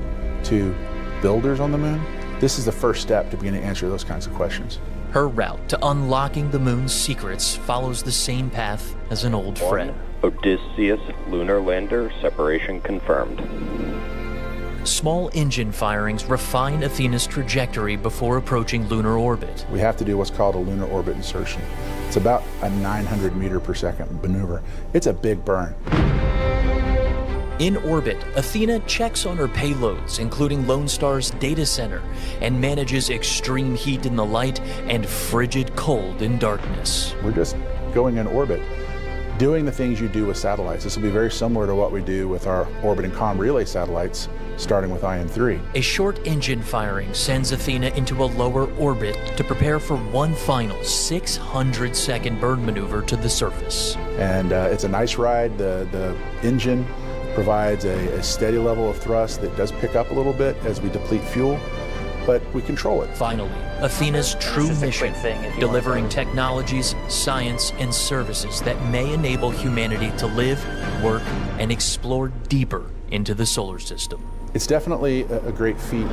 to builders on the moon, this is the first step to beginning to answer those kinds of questions. Her route to unlocking the moon's secrets follows the same path as an old friend. Odysseus lunar lander separation confirmed. Small engine firings refine Athena's trajectory before approaching lunar orbit. We have to do what's called a lunar orbit insertion. It's about a 900 meter per second maneuver. It's a big burn. In orbit, Athena checks on her payloads, including Lone Star's data center, and manages extreme heat in the light and frigid cold in darkness. We're just going in orbit, doing the things you do with satellites. This will be very similar to what we do with our orbit and comm relay satellites, starting with IM-3. A short engine firing sends Athena into a lower orbit to prepare for one final 600-second burn maneuver to the surface. And it's a nice ride. The engine provides a steady level of thrust that does pick up a little bit as we deplete fuel, but we control it. Finally, Athena's true mission, delivering technologies, science, and services that may enable humanity to live, work, and explore deeper into the solar system. It's definitely a great feat.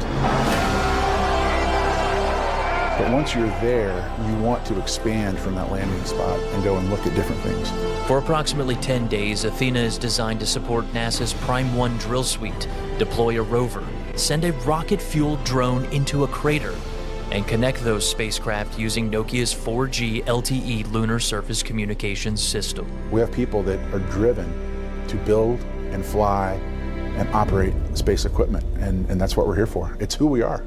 But once you're there, you want to expand from that landing spot and go and look at different things. For approximately 10 days, Athena is designed to support NASA's Prime 1 drill suite, deploy a rover, send a rocket-fueled drone into a crater, and connect those spacecraft using Nokia's 4G LTE lunar surface communications system. We have people that are driven to build and fly and operate space equipment, and that's what we're here for. It's who we are.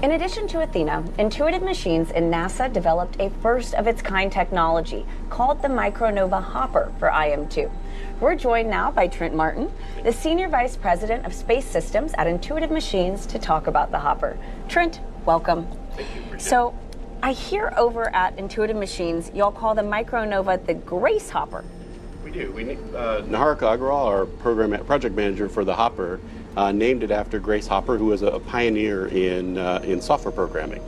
In addition to Athena, Intuitive Machines and NASA developed a first-of-its-kind technology called the Micronova Hopper for IM-2. We're joined now by Trent Martin, the Senior Vice President of Space Systems at Intuitive Machines, to talk about the Hopper. Trent, welcome. Thank you. So, I hear over at Intuitive Machines, y'all call the Micronova the Grace Hopper. We do. Naharika Agrawal, our project manager for the Hopper, named it after Grace Hopper, who was a pioneer in software programming.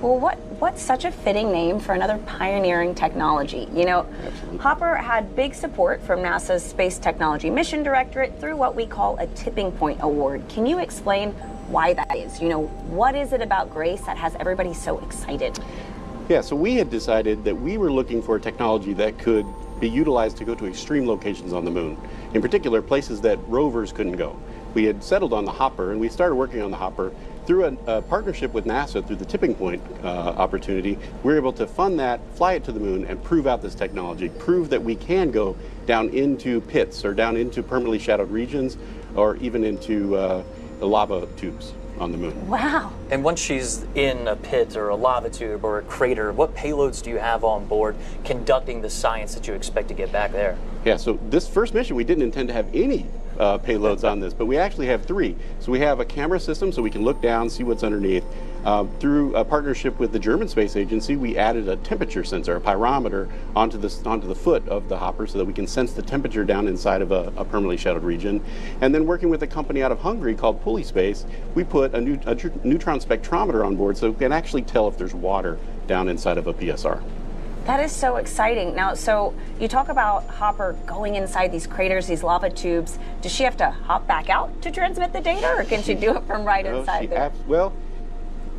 Well, what's such a fitting name for another pioneering technology? You know, Absolutely. Hopper had big support from NASA's Space Technology Mission Directorate through what we call a Tipping Point Award. Can you explain why that is? You know, what is it about Grace that has everybody so excited? Yeah, so we had decided that we were looking for a technology that could be utilized to go to extreme locations on the moon. In particular, places that rovers couldn't go. We had settled on the Hopper, and we started working on the Hopper through a partnership with NASA through the Tipping Point opportunity. We were able to fund that, fly it to the moon, and prove out this technology, prove that we can go down into pits or down into permanently shadowed regions or even into the lava tubes on the moon. Wow. And once she's in a pit or a lava tube or a crater, what payloads do you have on board conducting the science that you expect to get back there? Yeah, so this first mission, we didn't intend to have any payloads on this, but we actually have 3. So we have a camera system so we can look down, see what's underneath. Through a partnership with the German Space Agency, we added a temperature sensor, a pyrometer, onto the foot of the Hopper so that we can sense the temperature down inside of a permanently shadowed region. And then working with a company out of Hungary called Pulley Space, we put a neutron spectrometer on board so we can actually tell if there's water down inside of a PSR. That is so exciting. Now, so you talk about Hopper going inside these craters, these lava tubes. Does she have to hop back out to transmit the data, or can she do it from right inside there? Well,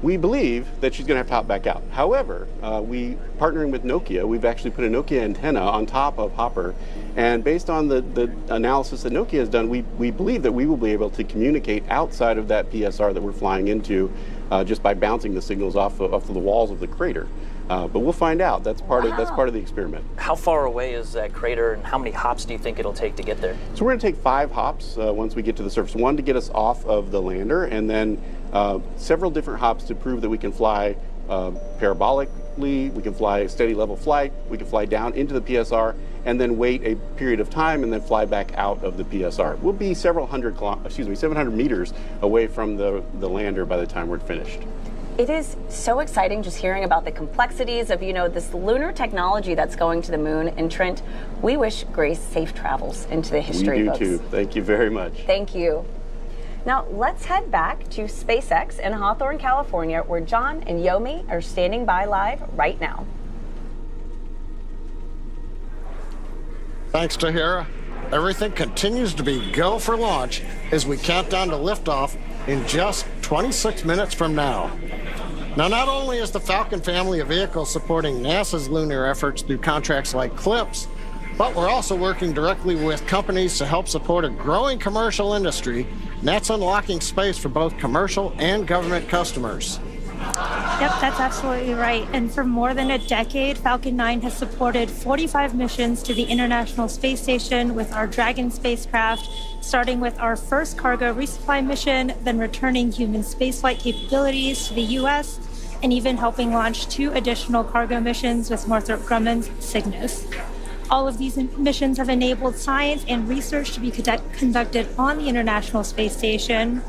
we believe that she's going to have to hop back out. However, partnering with Nokia, we've actually put a Nokia antenna on top of Hopper, and based on the analysis that Nokia has done, we believe that we will be able to communicate outside of that PSR that we're flying into just by bouncing the signals off of the walls of the crater. But we'll find out. That's part of the experiment. How far away is that crater, and how many hops do you think it'll take to get there? So we're going to take 5 hops once we get to the surface. 1 to get us off of the lander, and then several different hops to prove that we can fly parabolically, we can fly a steady level flight, we can fly down into the PSR, and then wait a period of time and then fly back out of the PSR. We'll be 700 meters away from the lander by the time we're finished. It is so exciting just hearing about the complexities of, you know, this lunar technology that's going to the moon. And Trent, we wish Grace safe travels into the history books. We do too. Thank you very much. Thank you. Now let's head back to SpaceX in Hawthorne, California, where John and Yomi are standing by live right now. Thanks, Tahira. Everything continues to be go for launch as we count down to liftoff in just 26 minutes from now. Now, not only is the Falcon family of vehicles supporting NASA's lunar efforts through contracts like CLIPS, but we're also working directly with companies to help support a growing commercial industry, and that's unlocking space for both commercial and government customers. Yep, that's absolutely right. And for more than a decade, Falcon 9 has supported 45 missions to the International Space Station with our Dragon spacecraft, starting with our first cargo resupply mission, then returning human spaceflight capabilities to the U.S., and even helping launch 2 additional cargo missions with Northrop Grumman's Cygnus. All of these missions have enabled science and research to be conducted on the International Space Station.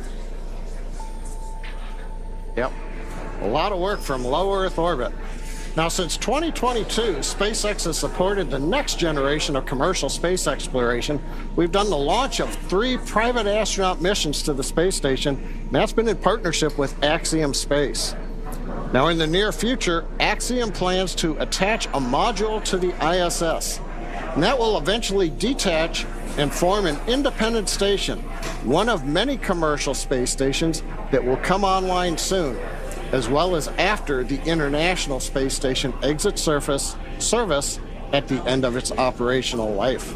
Yep. A lot of work from low Earth orbit. Now, since 2022, SpaceX has supported the next generation of commercial space exploration. We've done the launch of 3 private astronaut missions to the space station, and that's been in partnership with Axiom Space. Now, in the near future, Axiom plans to attach a module to the ISS, and that will eventually detach and form an independent station, one of many commercial space stations that will come online soon, as well as after the International Space Station exits service at the end of its operational life.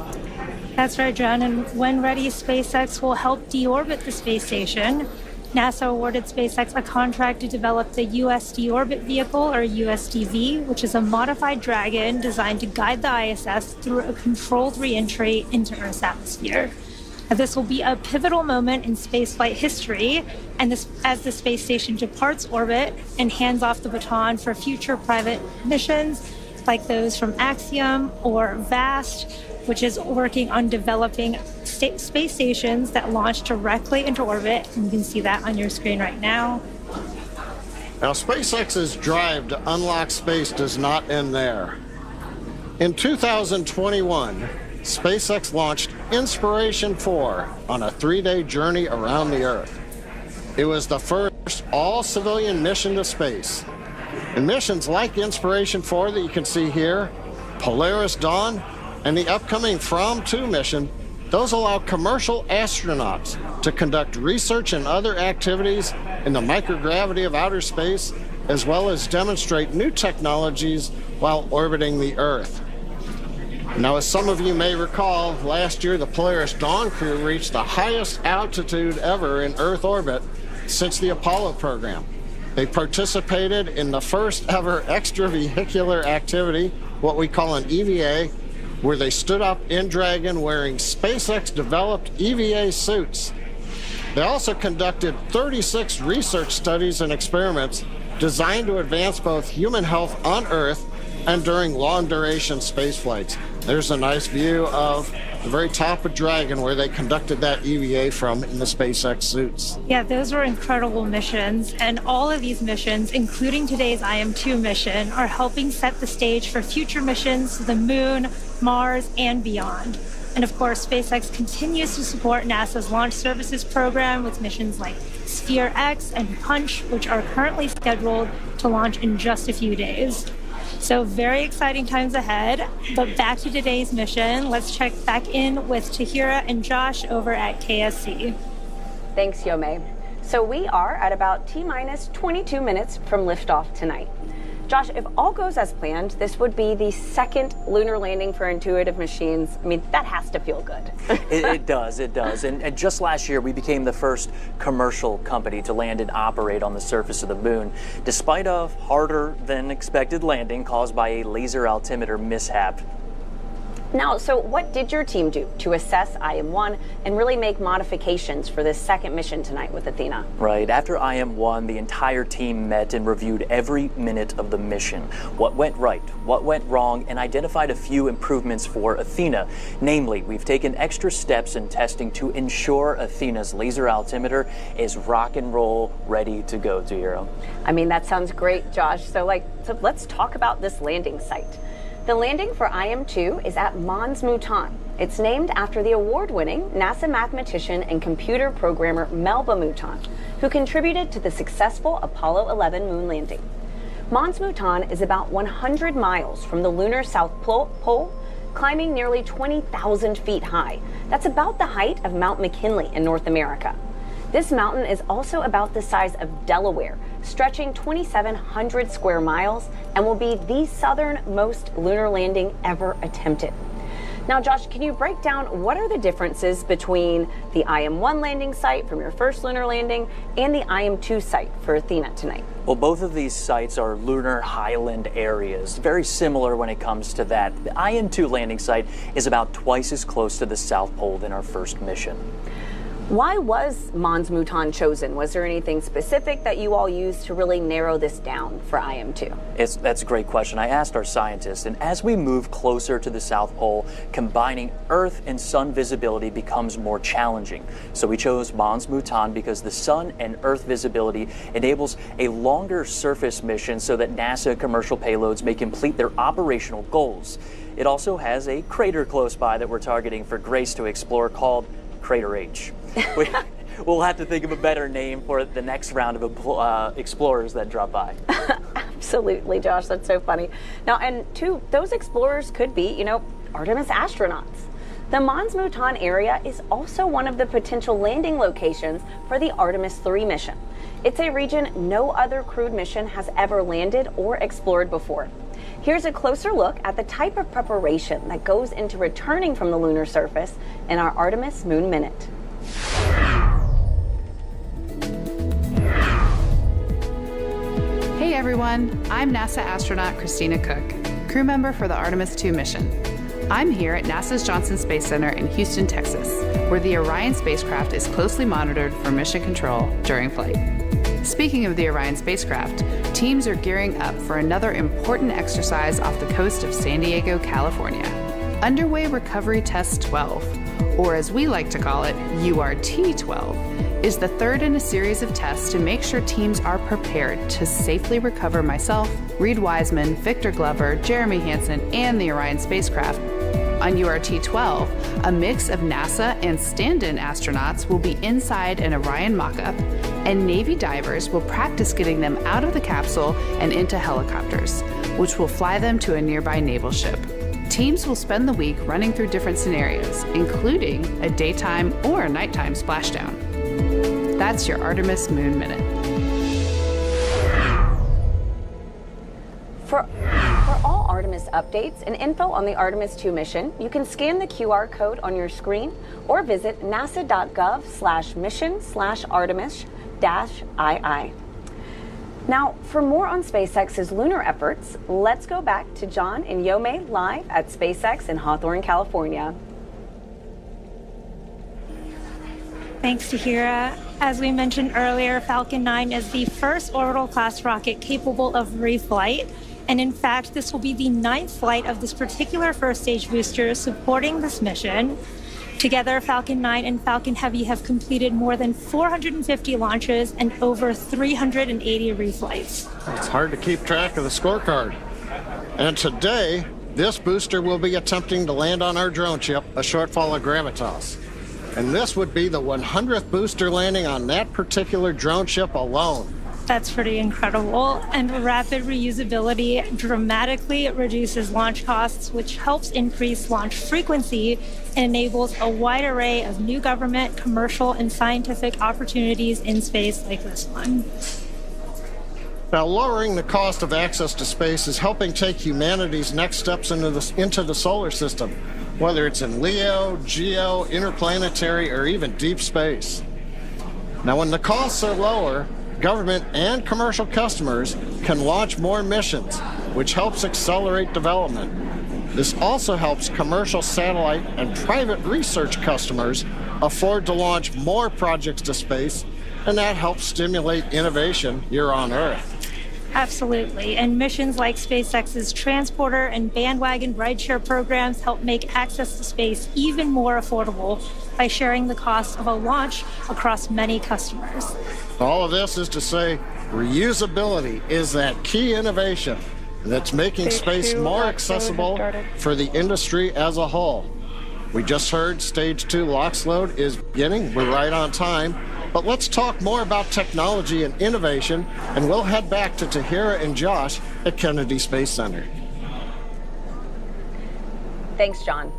That's right, John. And when ready, SpaceX will help deorbit the space station. NASA awarded SpaceX a contract to develop the US Deorbit Vehicle, or USDV, which is a modified Dragon designed to guide the ISS through a controlled re-entry into Earth's atmosphere. Now, this will be a pivotal moment in spaceflight history, and as the space station departs orbit and hands off the baton for future private missions like those from Axiom or VAST, which is working on developing space stations that launch directly into orbit. And you can see that on your screen right now. Now, SpaceX's drive to unlock space does not end there. In 2021, SpaceX launched Inspiration 4 on a 3-day journey around the Earth. It was the first all-civilian mission to space. And missions like Inspiration 4 that you can see here, Polaris Dawn, and the upcoming From 2 mission, those allow commercial astronauts to conduct research and other activities in the microgravity of outer space, as well as demonstrate new technologies while orbiting the Earth. Now, as some of you may recall, last year the Polaris Dawn crew reached the highest altitude ever in Earth orbit since the Apollo program. They participated in the first ever extravehicular activity, what we call an EVA, where they stood up in Dragon wearing SpaceX-developed EVA suits. They also conducted 36 research studies and experiments designed to advance both human health on Earth and during long-duration space flights. There's a nice view of the very top of Dragon where they conducted that EVA from in the SpaceX suits. Yeah, those were incredible missions, and all of these missions, including today's IM-2 mission, are helping set the stage for future missions to the Moon, Mars, and beyond. And of course, SpaceX continues to support NASA's Launch Services program with missions like Sphere X and Punch, which are currently scheduled to launch in just a few days. So very exciting times ahead. But back to today's mission. Let's check back in with Tahira and Josh over at KSC. Thanks, Yome. So we are at about T-minus 22 minutes from liftoff tonight. Josh, if all goes as planned, this would be the second lunar landing for Intuitive Machines. I mean, that has to feel good. It does. And just last year, we became the first commercial company to land and operate on the surface of the moon, despite a harder than expected landing caused by a laser altimeter mishap. Now, so what did your team do to assess IM-1 and really make modifications for this second mission tonight with Athena? Right. After IM-1, the entire team met and reviewed every minute of the mission. What went right, what went wrong, and identified a few improvements for Athena. Namely, we've taken extra steps in testing to ensure Athena's laser altimeter is rock and roll ready to go, Tahira. I mean, that sounds great, Josh. So let's talk about this landing site. The landing for IM-2 is at Mons Mouton. It's named after the award-winning NASA mathematician and computer programmer Melba Mouton, who contributed to the successful Apollo 11 moon landing. Mons Mouton is about 100 miles from the lunar South Pole, climbing nearly 20,000 feet high. That's about the height of Mount McKinley in North America. This mountain is also about the size of Delaware, stretching 2,700 square miles, and will be the southernmost lunar landing ever attempted. Now, Josh, can you break down what are the differences between the IM-1 landing site from your first lunar landing and the IM-2 site for Athena tonight? Well, both of these sites are lunar highland areas, very similar when it comes to that. The IM-2 landing site is about twice as close to the South Pole than our first mission. Why was Mons Mouton chosen? Was there anything specific that you all used to really narrow this down for IM-2? That's a great question. I asked our scientists, and as we move closer to the South Pole, combining Earth and Sun visibility becomes more challenging. So we chose Mons Mouton because the Sun and Earth visibility enables a longer surface mission so that NASA commercial payloads may complete their operational goals. It also has a crater close by that we're targeting for Grace to explore called Crater H. We'll have to think of a better name for the next round of explorers that drop by. Absolutely, Josh. That's so funny. Now, and those explorers could be, Artemis astronauts. The Mons Mouton area is also one of the potential landing locations for the Artemis 3 mission. It's a region no other crewed mission has ever landed or explored before. Here's a closer look at the type of preparation that goes into returning from the lunar surface in our Artemis Moon Minute. Hey everyone, I'm NASA astronaut Christina Cook, crew member for the Artemis 2 mission. I'm here at NASA's Johnson Space Center in Houston, Texas, where the Orion spacecraft is closely monitored for mission control during flight. Speaking of the Orion spacecraft, teams are gearing up for another important exercise off the coast of San Diego, California. Underway Recovery Test 12, or as we like to call it, URT-12, is the third in a series of tests to make sure teams are prepared to safely recover myself, Reed Wiseman, Victor Glover, Jeremy Hansen, and the Orion spacecraft. On URT-12, a mix of NASA and stand-in astronauts will be inside an Orion mock-up, and Navy divers will practice getting them out of the capsule and into helicopters, which will fly them to a nearby naval ship. Teams will spend the week running through different scenarios, including a daytime or a nighttime splashdown. That's your Artemis Moon Minute. For all Artemis updates and info on the Artemis 2 mission, you can scan the QR code on your screen or visit nasa.gov/mission/Artemis-II. Now, for more on SpaceX's lunar efforts, let's go back to John and Yome live at SpaceX in Hawthorne, California. Thanks, Tahira. As we mentioned earlier, Falcon 9 is the first orbital-class rocket capable of reflight. And in fact, this will be the 9th flight of this particular first-stage booster supporting this mission. Together, Falcon 9 and Falcon Heavy have completed more than 450 launches and over 380 reflights. It's hard to keep track of the scorecard. And today, this booster will be attempting to land on our drone ship, a Shortfall of Gravitas. And this would be the 100th booster landing on that particular drone ship alone. That's pretty incredible. And rapid reusability dramatically reduces launch costs, which helps increase launch frequency and enables a wide array of new government, commercial, and scientific opportunities in space like this one. Now, lowering the cost of access to space is helping take humanity's next steps into the solar system, whether it's in LEO, GEO, interplanetary, or even deep space. Now, when the costs are lower, government and commercial customers can launch more missions, which helps accelerate development. This also helps commercial satellite and private research customers afford to launch more projects to space, and that helps stimulate innovation here on Earth. Absolutely. And missions like SpaceX's Transporter and Bandwagon rideshare programs help make access to space even more affordable by sharing the cost of a launch across many customers. All of this is to say reusability is that key innovation that's making space more accessible for the industry as a whole. We just heard Stage 2 LOX load is beginning. We're right on time. But let's talk more about technology and innovation, and we'll head back to Tahira and Josh at Kennedy Space Center. Thanks, John.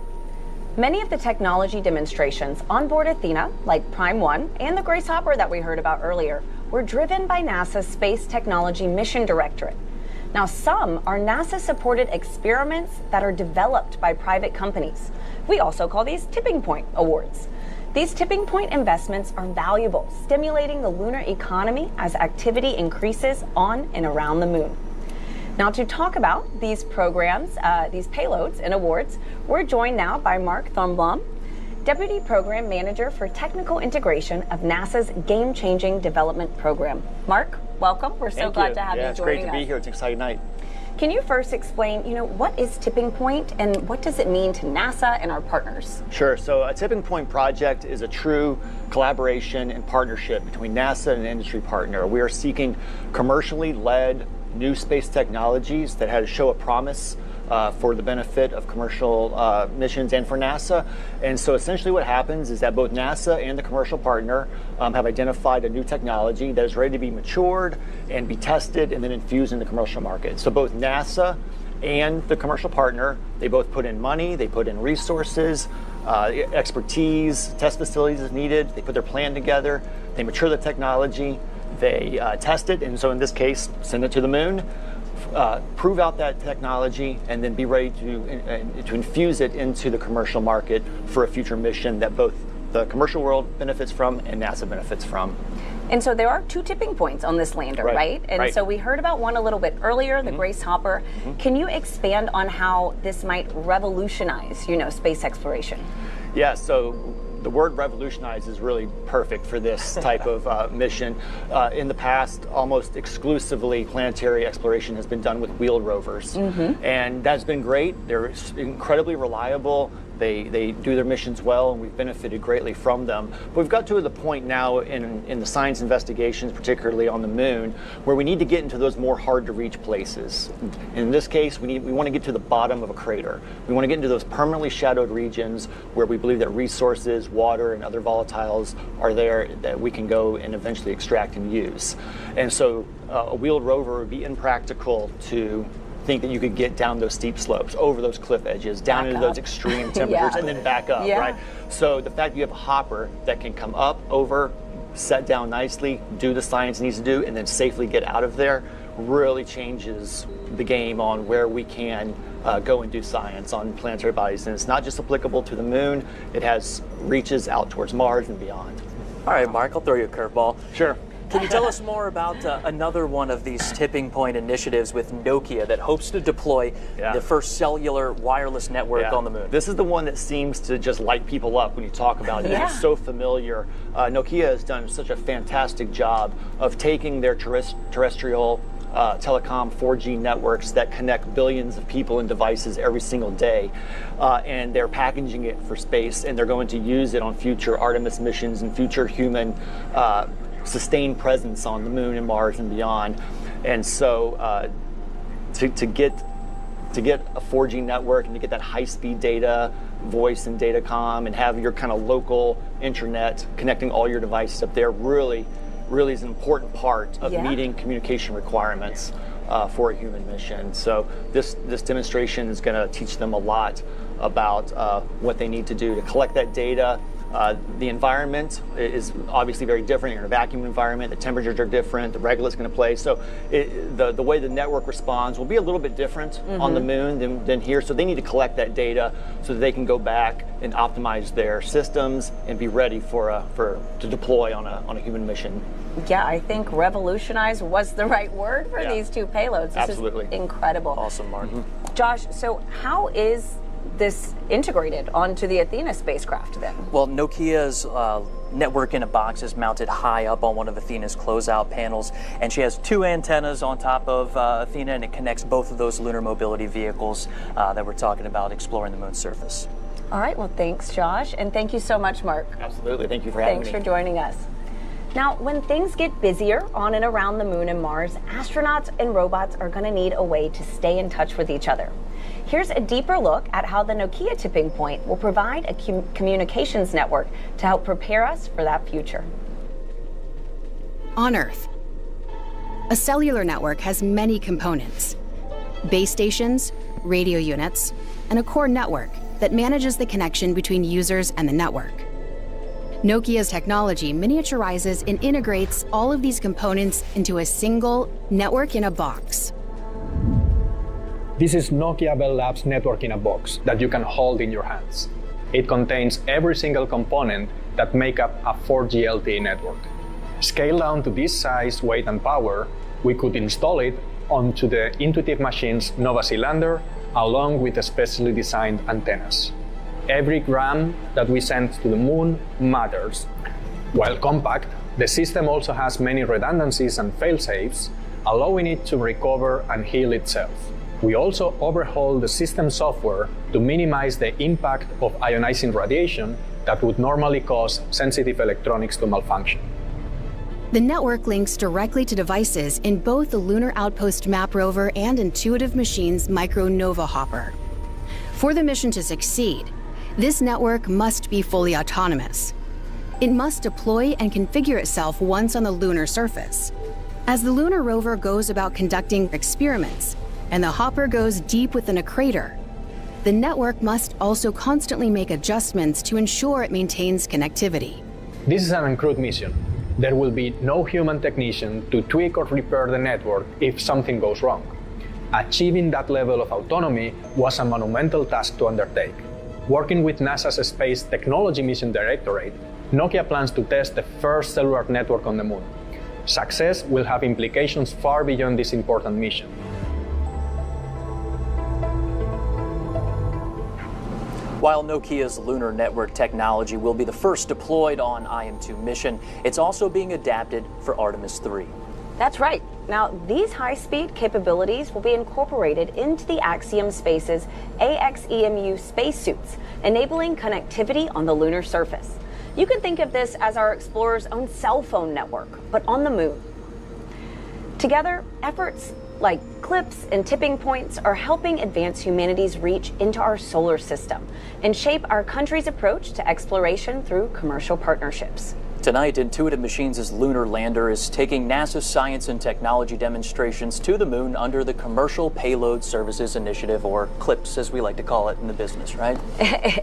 Many of the technology demonstrations on board Athena, like Prime 1 and the Grace Hopper that we heard about earlier, were driven by NASA's Space Technology Mission Directorate. Now, some are NASA-supported experiments that are developed by private companies. We also call these tipping point awards. These tipping point investments are valuable, stimulating the lunar economy as activity increases on and around the moon. Now, to talk about these programs, these payloads and awards, we're joined now by Mark Thornblom, Deputy Program Manager for Technical Integration of NASA's Game-Changing Development Program. Mark, welcome. We're so glad to have you joining us. Yeah, it's great to be here. It's an exciting night. Can you first explain, what is Tipping Point and what does it mean to NASA and our partners? Sure. So a Tipping Point project is a true collaboration and partnership between NASA and an industry partner. We are seeking commercially led new space technologies that show a promise for the benefit of commercial missions and for NASA. And so essentially what happens is that both NASA and the commercial partner have identified a new technology that is ready to be matured and be tested and then infused in the commercial market. So both NASA and the commercial partner, they both put in money, they put in resources, expertise, test facilities as needed, they put their plan together, they mature the technology, they test it, and so in this case, send it to the moon, prove out that technology, and then be ready to infuse it into the commercial market for a future mission that both the commercial world benefits from and NASA benefits from. And so there are two tipping points on this lander, right? And so we heard about one a little bit earlier, the Grace Hopper. Can you expand on how this might revolutionize, space exploration? Yeah, so the word revolutionize is really perfect for this type of mission. In the past, almost exclusively planetary exploration has been done with wheeled rovers. And that's been great. They're incredibly reliable. They do their missions well, and we've benefited greatly from them. But we've got to the point now in the science investigations, particularly on the moon, where we need to get into those more hard-to-reach places. In this case, we want to get to the bottom of a crater. We want to get into those permanently shadowed regions where we believe that resources, water, and other volatiles are there that we can go and eventually extract and use. And so a wheeled rover would be impractical to think that you could get down those steep slopes, over those cliff edges, down into those extreme temperatures, and then back up, right? So the fact that you have a hopper that can come up, over, set down nicely, do the science it needs to do, and then safely get out of there really changes the game on where we can go and do science on planetary bodies. And it's not just applicable to the moon, it has reaches out towards Mars and beyond. All right, Mark, I'll throw you a curveball. Sure. Can you tell us more about another one of these tipping point initiatives with Nokia that hopes to deploy the first cellular wireless network on the moon? This is the one that seems to just light people up when you talk about it. It's so familiar. Nokia has done such a fantastic job of taking their terrestrial telecom 4G networks that connect billions of people and devices every single day, and they're packaging it for space, and they're going to use it on future Artemis missions and future human sustained presence on the moon and Mars and beyond. And so to get a 4G network and to get that high-speed data, voice and datacom, and have your kind of local intranet connecting all your devices up there really is an important part of meeting communication requirements for a human mission. So this demonstration is going to teach them a lot about what they need to do to collect that data. The environment is obviously very different. You're in a vacuum environment, the temperatures are different, the regolith's going to play. So the way the network responds will be a little bit different on the moon than here. So they need to collect that data so that they can go back and optimize their systems and be ready to deploy on a human mission. Yeah, I think revolutionize was the right word for these two payloads. This is incredible. Awesome, Mark. Josh, so how is this integrated onto the Athena spacecraft then? Well, Nokia's network in a box is mounted high up on one of Athena's closeout panels, and she has two antennas on top of Athena, and it connects both of those lunar mobility vehicles that we're talking about exploring the moon's surface. All right, well, thanks, Josh, and thank you so much, Mark. Absolutely, thank you for having me. Thanks for joining us. Now, when things get busier on and around the moon and Mars, astronauts and robots are going to need a way to stay in touch with each other. Here's a deeper look at how the Nokia tipping point will provide a communications network to help prepare us for that future. On Earth, a cellular network has many components: base stations, radio units, and a core network that manages the connection between users and the network. Nokia's technology miniaturizes and integrates all of these components into a single network in a box. This is Nokia Bell Labs Network in a Box that you can hold in your hands. It contains every single component that make up a 4G LTE network. Scaled down to this size, weight, and power, we could install it onto the Intuitive Machines Nova Sea lander, along with specially designed antennas. Every gram that we send to the moon matters. While compact, the system also has many redundancies and fail-safes, allowing it to recover and heal itself. We also overhaul the system software to minimize the impact of ionizing radiation that would normally cause sensitive electronics to malfunction. The network links directly to devices in both the Lunar Outpost Map Rover and Intuitive Machines Micro Nova Hopper. For the mission to succeed, this network must be fully autonomous. It must deploy and configure itself once on the lunar surface. As the lunar rover goes about conducting experiments, and the hopper goes deep within a crater, the network must also constantly make adjustments to ensure it maintains connectivity. This is an uncrewed mission. There will be no human technician to tweak or repair the network if something goes wrong. Achieving that level of autonomy was a monumental task to undertake. Working with NASA's Space Technology Mission Directorate, Nokia plans to test the first cellular network on the moon. Success will have implications far beyond this important mission. While Nokia's lunar network technology will be the first deployed on IM-2 mission, it's also being adapted for Artemis 3. That's right. Now, these high-speed capabilities will be incorporated into the Axiom Space's AXEMU spacesuits, enabling connectivity on the lunar surface. You can think of this as our explorer's own cell phone network, but on the moon. Together, efforts like CLIPS and tipping points are helping advance humanity's reach into our solar system and shape our country's approach to exploration through commercial partnerships. Tonight, Intuitive Machines' lunar lander is taking NASA's science and technology demonstrations to the moon under the Commercial Payload Services Initiative, or CLIPS as we like to call it in the business, right?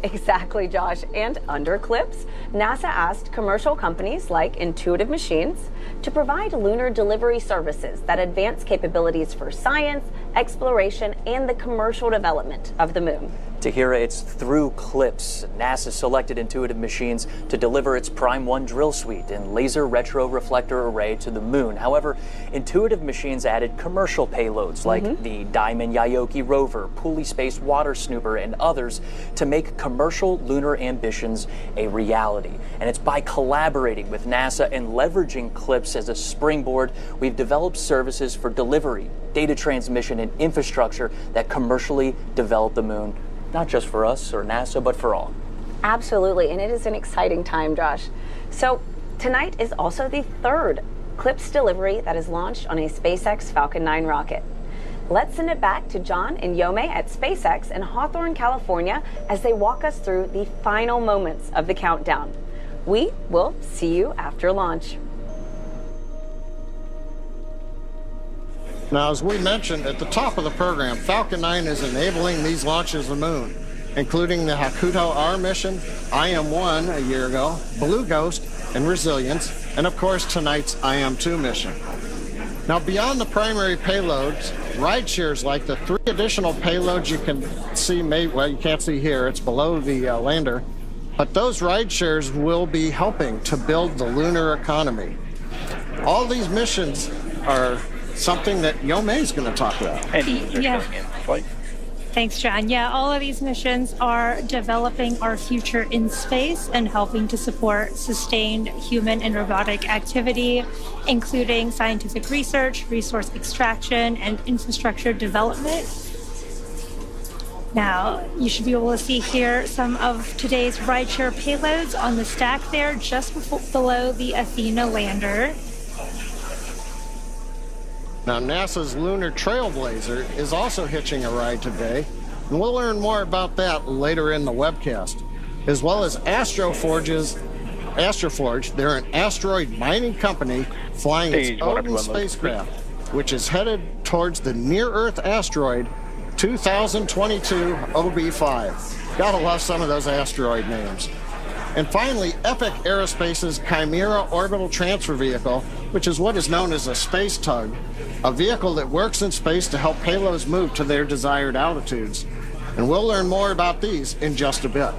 Exactly, Josh. And under CLIPS, NASA asked commercial companies like Intuitive Machines to provide lunar delivery services that advance capabilities for science, exploration, and the commercial development of the moon. Tahira, it's through CLIPS. NASA selected Intuitive Machines to deliver its Prime 1 drill suite and laser retro reflector array to the moon. However, Intuitive Machines added commercial payloads like the Diamond Yaoki rover, Pulley Space Water Snooper, and others to make commercial lunar ambitions a reality. And it's by collaborating with NASA and leveraging CLIPS as a springboard, we've developed services for delivery, data transmission, and infrastructure that commercially develop the moon. Not just for us or NASA, but for all. Absolutely, and it is an exciting time, Josh. So tonight is also the third CLIPS delivery that is launched on a SpaceX Falcon 9 rocket. Let's send it back to John and Yome at SpaceX in Hawthorne, California, as they walk us through the final moments of the countdown. We will see you after launch. Now, as we mentioned at the top of the program, Falcon 9 is enabling these launches of the moon, including the Hakuto R mission, IM-1 a year ago, Blue Ghost, and Resilience, and of course tonight's IM-2 mission. Now, beyond the primary payloads, ride shares like the 3 additional payloads you can see, well, you can't see here, it's below the lander, but those ride shares will be helping to build the lunar economy. All these missions are something that Yome is going to talk about. Yeah. Thanks, John. Yeah, all of these missions are developing our future in space and helping to support sustained human and robotic activity, including scientific research, resource extraction, and infrastructure development. Now, you should be able to see here some of today's rideshare payloads on the stack there, just below the Athena lander. Now, NASA's Lunar Trailblazer is also hitching a ride today, and we'll learn more about that later in the webcast, as well as Astroforge. They're an asteroid mining company flying its Odin spacecraft, which is headed towards the near-Earth asteroid 2022 OB5. Gotta love some of those asteroid names. And finally, Epic Aerospace's Chimera Orbital Transfer Vehicle, which is what is known as a space tug, a vehicle that works in space to help payloads move to their desired altitudes. And we'll learn more about these in just a bit.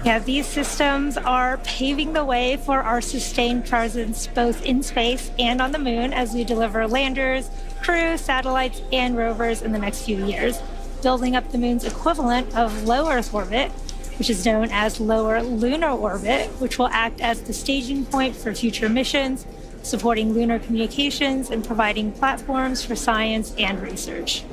Yeah, these systems are paving the way for our sustained presence both in space and on the moon as we deliver landers, crew, satellites, and rovers in the next few years, building up the moon's equivalent of low Earth orbit, which is known as lower lunar orbit, which will act as the staging point for future missions, supporting lunar communications and providing platforms for science and research.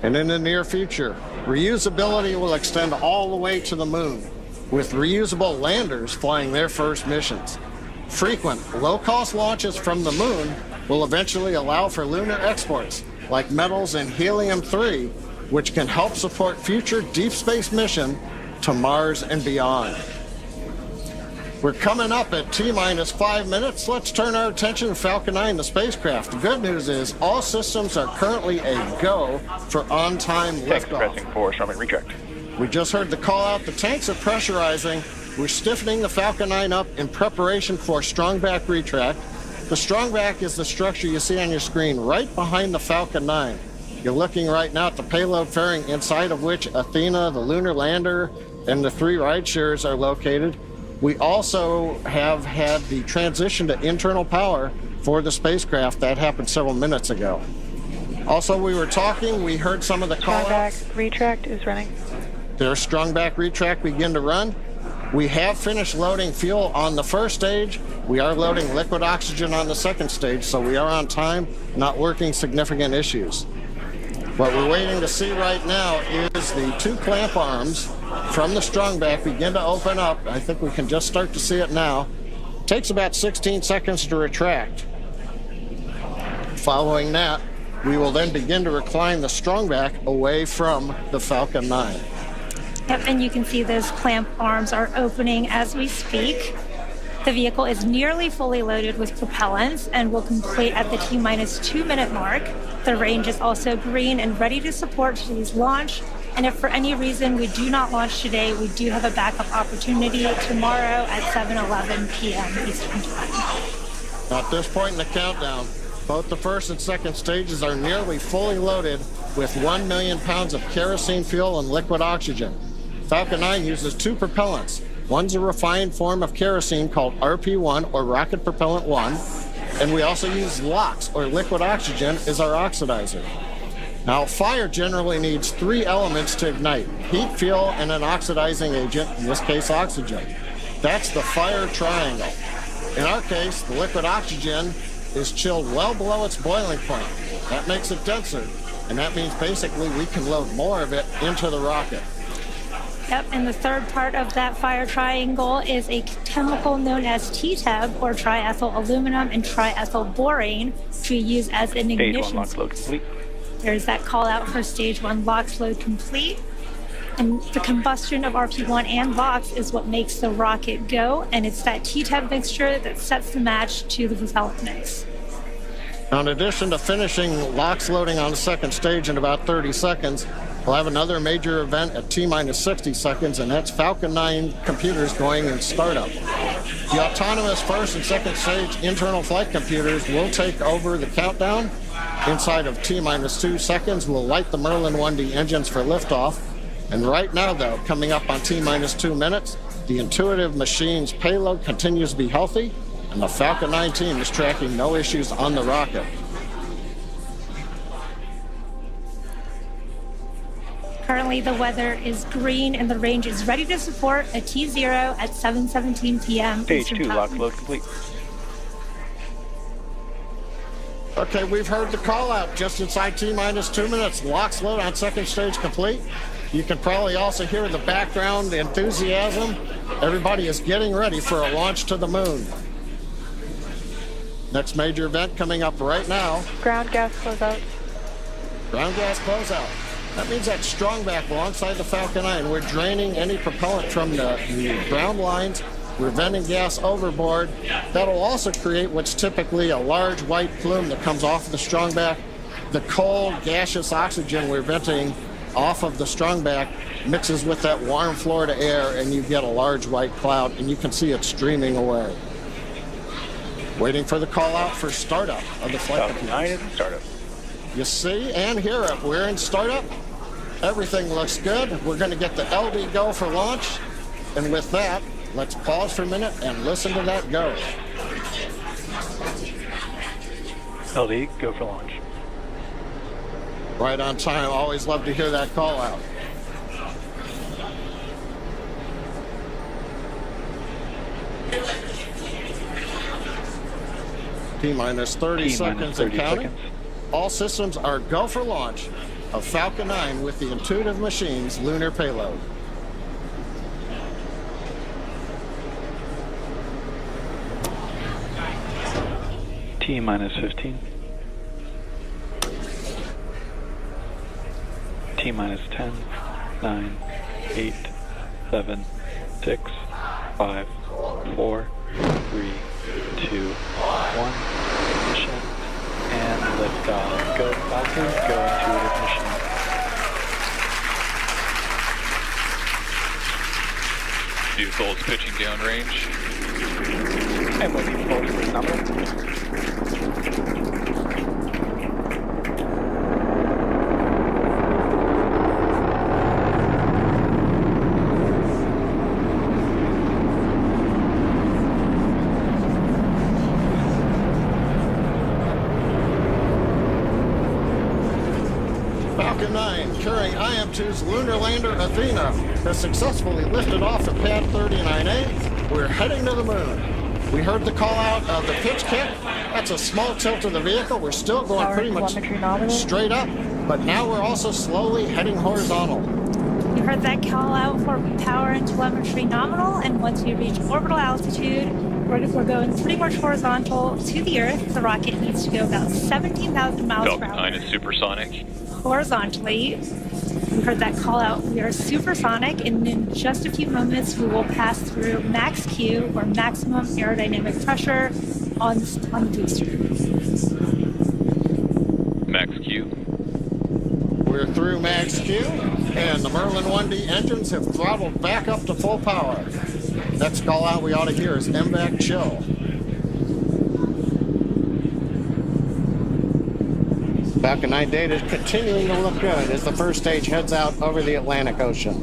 And in the near future, reusability will extend all the way to the moon, with reusable landers flying their first missions. Frequent, low-cost launches from the moon will eventually allow for lunar exports, like metals and helium-3, which can help support future deep space mission to Mars and beyond. We're coming up at T-minus 5 minutes. Let's turn our attention to Falcon 9, the spacecraft. The good news is all systems are currently a go for on-time liftoff. Pressing for Starman retract. We just heard the call out. The tanks are pressurizing. We're stiffening the Falcon 9 up in preparation for strongback retract. The strongback is the structure you see on your screen right behind the Falcon 9. You're looking right now at the payload fairing, inside of which Athena, the lunar lander, and the 3 rideshares are located. We also have had the transition to internal power for the spacecraft. That happened several minutes ago. Also, we heard some of the call-outs. Strongback retract is running. There's strongback retract begin to run. We have finished loading fuel on the first stage. We are loading liquid oxygen on the second stage, so we are on time, not working significant issues. What we're waiting to see right now is the 2 clamp arms from the strongback begin to open up. I think we can just start to see it now. It takes about 16 seconds to retract. Following that, we will then begin to recline the strongback away from the Falcon 9. Yep, and you can see those clamp arms are opening as we speak. The vehicle is nearly fully loaded with propellants and will complete at the T-minus 2 minute mark. The range is also green and ready to support today's launch. And if for any reason we do not launch today, we do have a backup opportunity tomorrow at 7:11 p.m. Eastern Time. At this point in the countdown, both the first and second stages are nearly fully loaded with 1 million pounds of kerosene fuel and liquid oxygen. Falcon 9 uses 2 propellants. One's a refined form of kerosene called RP1, or Rocket Propellant 1, and we also use LOX, or liquid oxygen, as our oxidizer. Now, fire generally needs 3 elements to ignite: heat, fuel, and an oxidizing agent, in this case oxygen. That's the fire triangle. In our case, the liquid oxygen is chilled well below its boiling point. That makes it denser, and that means basically we can load more of it into the rocket. Yep, and the third part of that fire triangle is a chemical known as TTEB, or triethyl aluminum and triethyl borane, which we use as an ignition. Stage 1 LOX load complete. There's that call out for stage 1 LOX load complete. And the combustion of RP1 and LOX is what makes the rocket go, and it's that TTEB mixture that sets the match to the propellant mix. Now, in addition to finishing LOX loading on the second stage in about 30 seconds, we'll have another major event at T-minus 60 seconds, and that's Falcon 9 computers going in startup. The autonomous first and second stage internal flight computers will take over the countdown. Inside of T-minus 2 seconds, we'll light the Merlin 1D engines for liftoff. And right now, though, coming up on T-minus 2 minutes, the Intuitive Machines payload continues to be healthy, and the Falcon 9 team is tracking no issues on the rocket. Currently, the weather is green and the range is ready to support a T0 at 7:17 p.m. Stage Eastern 2 Time. LOX load complete. Okay, we've heard the call out just inside T-minus 2 minutes. Locks load on second stage complete. You can probably also hear the background enthusiasm. Everybody is getting ready for a launch to the moon. Next major event coming up right now. Ground gas closeout. Ground gas closeout. That means that strong back alongside the Falcon 9. We're draining any propellant from the ground lines. We're venting gas overboard. That'll also create what's typically a large white plume that comes off of the strong back. The cold, gaseous oxygen we're venting off of the strong back mixes with that warm Florida air, and you get a large white cloud, and you can see it streaming away. Waiting for the call out for startup of the flight. Falcon 9 is in startup. You see and hear it. We're in startup. Everything looks good. We're going to get the LD go for launch. And with that, let's pause for a minute and listen to that go. LD, go for launch. Right on time. Always love to hear that call out. T-minus 30 seconds and counting. All systems are go for launch of Falcon 9 with the Intuitive Machines lunar payload. T-minus 15. T-minus 10, 9, 8, 7, 6, 5, 4, 3, 2, 1. Ignition and liftoff. Go Falcon, go Intuitive Machine. Vehicle is pitching downrange. And waiting for number. Falcon 9, carrying IM-2's lunar lander Athena, has successfully lifted off at pad 39A. We're heading to the moon. We heard the call out of the pitch kick. That's a small tilt of the vehicle. We're still going pretty much straight up, but now we're also slowly heading horizontal. You heard that call out for power and telemetry nominal, and once we reach orbital altitude, we're going pretty much horizontal to the Earth. The rocket needs to go about 17,000 miles per hour. Falcon 9 is supersonic. Horizontally. We heard that call out. We are supersonic, and in just a few moments we will pass through max Q, or maximum aerodynamic pressure, on the booster. Max Q. We're through max Q, and the Merlin 1D engines have throttled back up to full power. Next call out we ought to hear is MVAC chill. Falcon 9 data is continuing to look good as the first stage heads out over the Atlantic Ocean.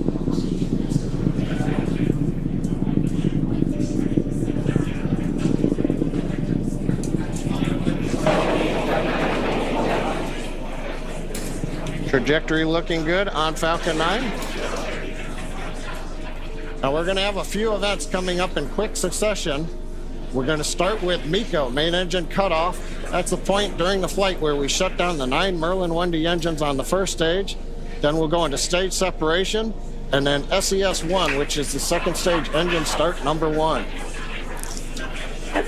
Trajectory looking good on Falcon 9. Now we're going to have a few events coming up in quick succession. We're going to start with MECO, main engine cutoff. That's the point during the flight where we shut down the 9 Merlin 1D engines on the first stage. Then we'll go into stage separation, and then SES-1, which is the second stage engine start number 1.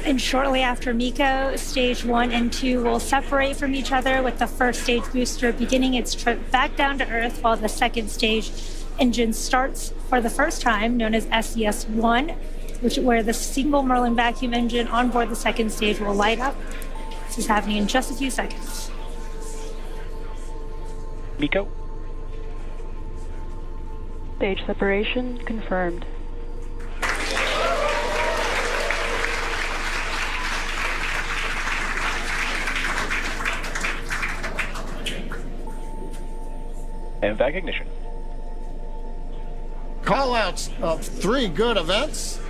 And shortly after MECO, stage 1 and 2 will separate from each other, with the first stage booster beginning its trip back down to Earth, while the second stage engine starts for the first time, known as SES-1, where the single Merlin vacuum engine on board the second stage will light up. This is happening in just a few seconds. MECO. Stage separation confirmed. And back ignition. Call-outs of 3 good events.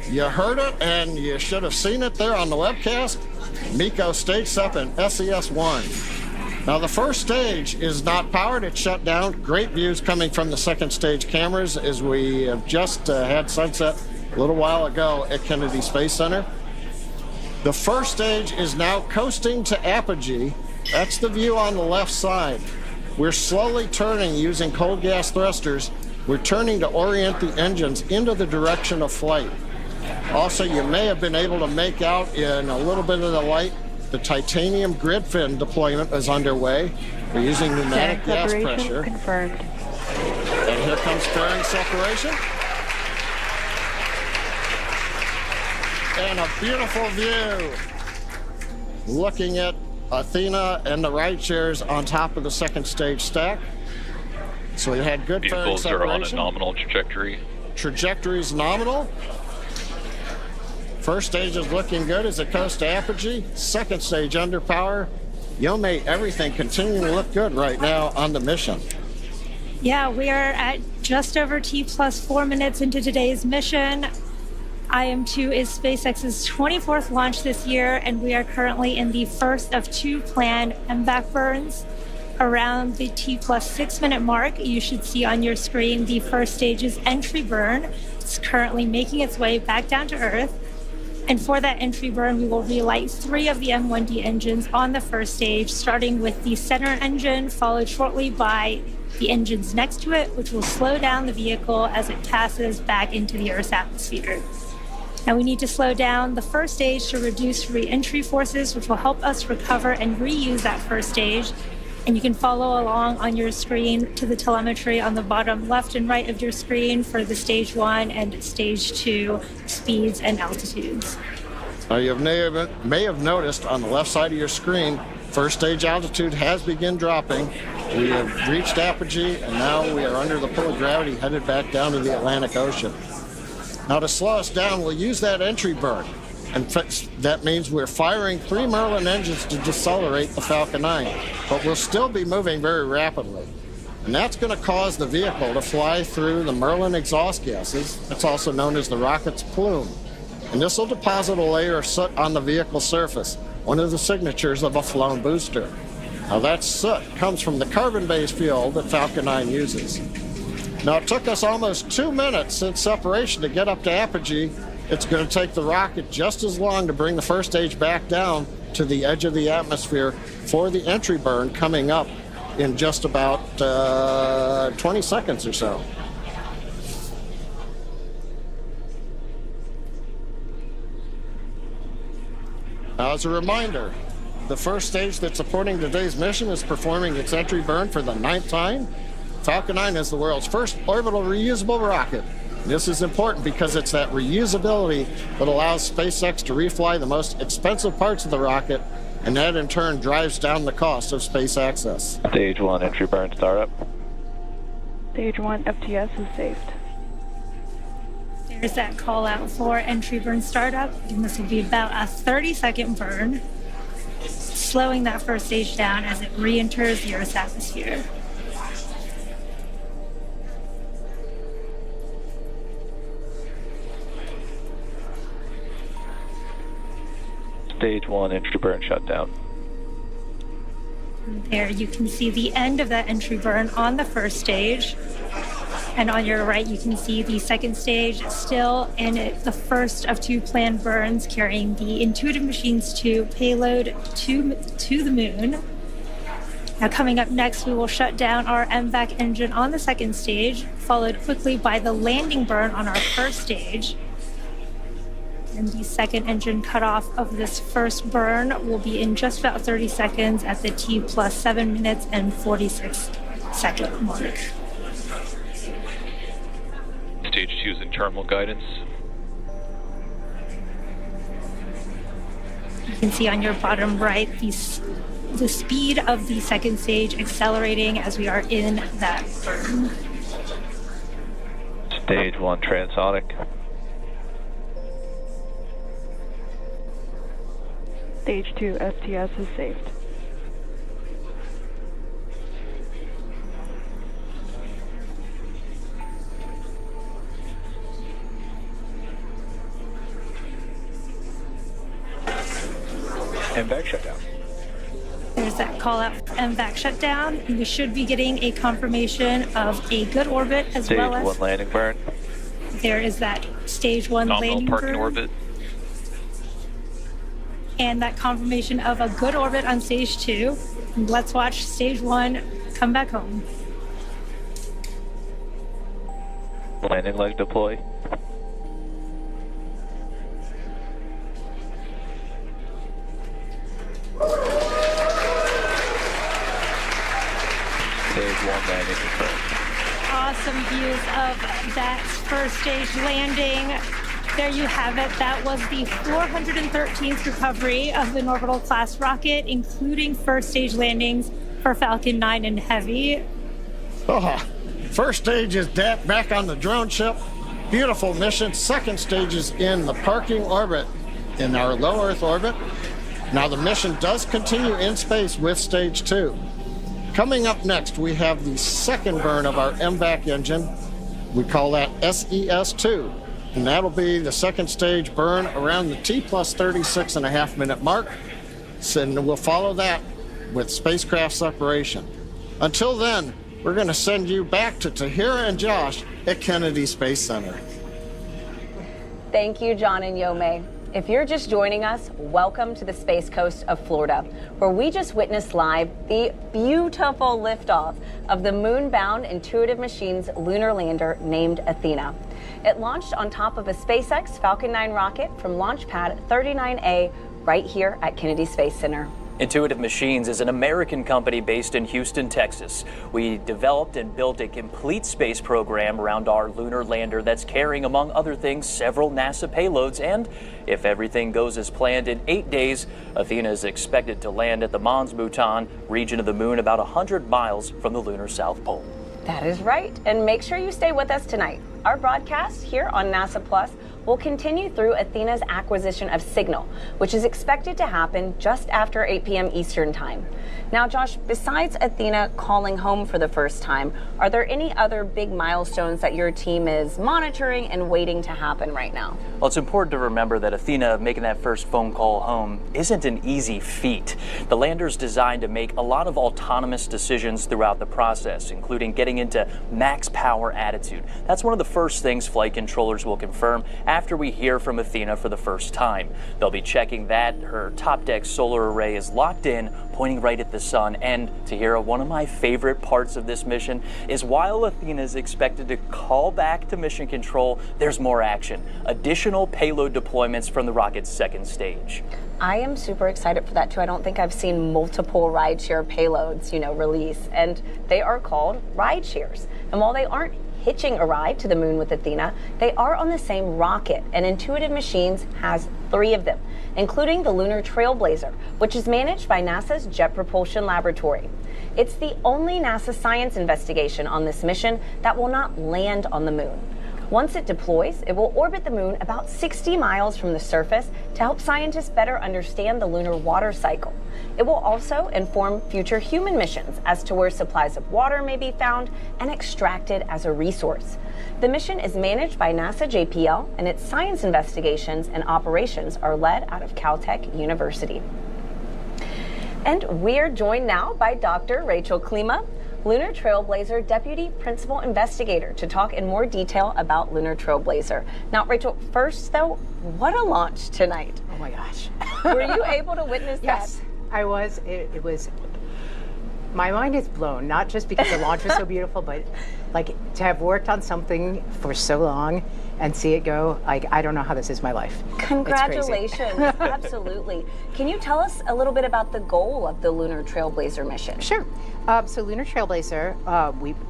You heard it, and you should have seen it there on the webcast. MECO Stage 7, SES-1. Now, the first stage is not powered. It's shut down. Great views coming from the second stage cameras as we have just had sunset a little while ago at Kennedy Space Center. The first stage is now coasting to apogee. That's the view on the left side. We're slowly turning using cold gas thrusters. We're turning to orient the engines into the direction of flight. Also, you may have been able to make out in a little bit of the light, the titanium grid fin deployment is underway. We're using pneumatic gas pressure. Confirmed. And here comes fairing separation. And a beautiful view. Looking at Athena and the ride shares on top of the second stage stack. So we had good fairing Vehicles are on a separation. nominal trajectory. Trajectory's nominal. First stage is looking good as it coasts to apogee. Second stage under power. Yome, everything continuing to look good right now on the mission. Yeah, we are at just over T plus 4 minutes into today's mission. IM-2 is SpaceX's 24th launch this year, and we are currently in the first of 2 planned MVAC burns. Around the T plus 6 minute mark, you should see on your screen the first stage's entry burn. It's currently making its way back down to Earth. And for that entry burn, we will relight 3 of the M1D engines on the first stage, starting with the center engine, followed shortly by the engines next to it, which will slow down the vehicle as it passes back into the Earth's atmosphere. Now we need to slow down the first stage to reduce re-entry forces, which will help us recover and reuse that first stage. And you can follow along on your screen to the telemetry on the bottom left and right of your screen for the stage 1 and stage 2 speeds and altitudes. Now you may have noticed on the left side of your screen, first stage altitude has begun dropping. We have reached apogee, and now we are under the pull of gravity, headed back down to the Atlantic Ocean. Now to slow us down, we'll use that entry burn. And that means we're firing 3 Merlin engines to decelerate the Falcon 9, but we'll still be moving very rapidly. And that's going to cause the vehicle to fly through the Merlin exhaust gases. That's also known as the rocket's plume. And this will deposit a layer of soot on the vehicle surface, one of the signatures of a flown booster. Now that soot comes from the carbon-based fuel that Falcon 9 uses. Now it took us almost 2 minutes since separation to get up to apogee. It's going to take the rocket just as long to bring the first stage back down to the edge of the atmosphere for the entry burn coming up in just about 20 seconds or so. Now, as a reminder, the first stage that's supporting today's mission is performing its entry burn for the 9th time. Falcon 9 is the world's first orbital reusable rocket. This is important because it's that reusability that allows SpaceX to refly the most expensive parts of the rocket, and that in turn drives down the cost of space access. Stage 1 entry burn startup. Stage 1 FTS is saved. There's that call out for entry burn startup, and this will be about a 30-second burn, slowing that first stage down as it re-enters the Earth's atmosphere. Stage 1 entry burn shutdown. There you can see the end of that entry burn on the first stage. And on your right, you can see the second stage still in the first of 2 planned burns, carrying the Intuitive Machines 2 payload to the moon. Now coming up next, we will shut down our MVAC engine on the second stage, followed quickly by the landing burn on our first stage. And the second engine cutoff of this first burn will be in just about 30 seconds at the T plus 7 minutes and 46 second mark. Stage 2 is in terminal guidance. You can see on your bottom right the speed of the second stage accelerating as we are in that burn. Stage 1 transonic. Stage 2 STS is saved. MVAC shutdown. There's that call out for MVAC shutdown, and we should be getting a confirmation of a good orbit as Stage well as 1 landing burn. there is that stage 1 Nominal landing parking burn. orbit. and that confirmation of a good orbit on stage 2. Let's watch stage 1 come back home. Landing leg deploy. Stage 1 landing confirmed. Awesome views of that first stage landing. There you have it. That was the 413th recovery of the Orbital class rocket, including first stage landings for Falcon 9 and Heavy. Oh, first stage is back on the drone ship. Beautiful mission. Second stage is in the parking orbit in our low Earth orbit. Now the mission does continue in space with stage 2. Coming up next, we have the second burn of our MVAC engine. We call that SES-2. And that'll be the second stage burn around the T plus 36.5 minute mark. And we'll follow that with spacecraft separation. Until then, we're going to send you back to Tahira and Josh at Kennedy Space Center. Thank you, John and Yome. If you're just joining us, welcome to the Space Coast of Florida, where we just witnessed live the beautiful liftoff of the moon-bound Intuitive Machines lunar lander named Athena. It launched on top of a SpaceX Falcon 9 rocket from Launch Pad 39A right here at Kennedy Space Center. Intuitive Machines is an American company based in Houston, Texas. We developed and built a complete space program around our lunar lander that's carrying, among other things, several NASA payloads. And if everything goes as planned, in 8 days, Athena is expected to land at the Mons Bhutan region of the moon, about 100 miles from the lunar South Pole. That is right. And make sure you stay with us tonight. Our broadcast here on NASA Plus will continue through Athena's acquisition of signal, which is expected to happen just after 8 p.m. Eastern Time. Now, Josh, besides Athena calling home for the first time, are there any other big milestones that your team is monitoring and waiting to happen right now? Well, it's important to remember that Athena making that first phone call home isn't an easy feat. The lander's designed to make a lot of autonomous decisions throughout the process, including getting into max power attitude. That's one of the first things flight controllers will confirm after we hear from Athena for the first time. They'll be checking that her top deck solar array is locked in, pointing right at the sun. And Tahira, one of my favorite parts of this mission is while Athena is expected to call back to mission control, there's more action. Additional payload deployments from the rocket's second stage. I am super excited for that too. I don't think I've seen multiple rideshare payloads, release, and they are called ride shares. And while they aren't hitching a ride to the moon with Athena, they are on the same rocket, and Intuitive Machines has 3 of them, including the Lunar Trailblazer, which is managed by NASA's Jet Propulsion Laboratory. It's the only NASA science investigation on this mission that will not land on the moon. Once it deploys, it will orbit the moon about 60 miles from the surface to help scientists better understand the lunar water cycle. It will also inform future human missions as to where supplies of water may be found and extracted as a resource. The mission is managed by NASA JPL, and its science investigations and operations are led out of Caltech University. And we're joined now by Dr. Rachel Klima, Lunar Trailblazer Deputy Principal Investigator, to talk in more detail about Lunar Trailblazer. Now, Rachel, first though, what a launch tonight. Oh my gosh. Were you able to witness that? Yes, I was. It was, my mind is blown, not just because the launch was so beautiful, but like to have worked on something for so long and see it go, I don't know how this is my life. Congratulations, absolutely. Can you tell us a little bit about the goal of the Lunar Trailblazer mission? Sure. So Lunar Trailblazer,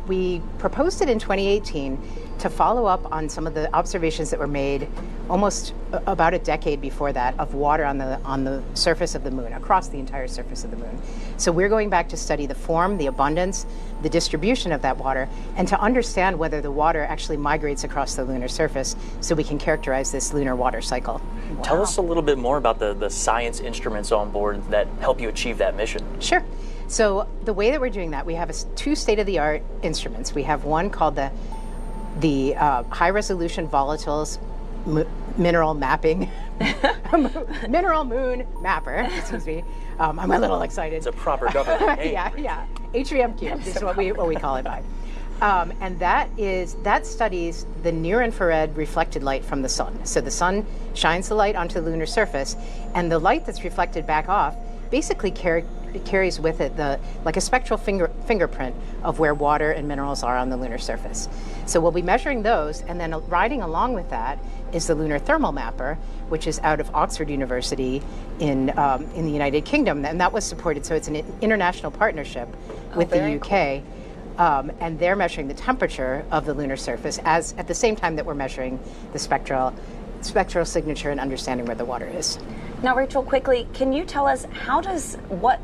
we proposed it in 2018 to follow up on some of the observations that were made almost about a decade before that of water on the surface of the moon, across the entire surface of the moon. So we're going back to study the form, the abundance, the distribution of that water, and to understand whether the water actually migrates across the lunar surface so we can characterize this lunar water cycle. Wow. Tell us a little bit more about the science instruments on board that help you achieve that mission. Sure. So the way that we're doing that, we have 2 state-of-the-art instruments. We have one called the high-resolution volatiles mineral mapping, mineral moon mapper, excuse me. I'm a little excited. It's a proper government name. Yeah. HVMQ is what we call it by. And that studies the near-infrared reflected light from the sun. So the sun shines the light onto the lunar surface, and the light that's reflected back off basically carries with it like a spectral fingerprint of where water and minerals are on the lunar surface. So we'll be measuring those, and then riding along with that is the Lunar Thermal Mapper, which is out of Oxford University in the United Kingdom, and that was supported. So it's an international partnership with the UK. Cool. And they're measuring the temperature of the lunar surface at the same time that we're measuring the spectral signature and understanding where the water is. Now, Rachel, quickly, can you tell us how does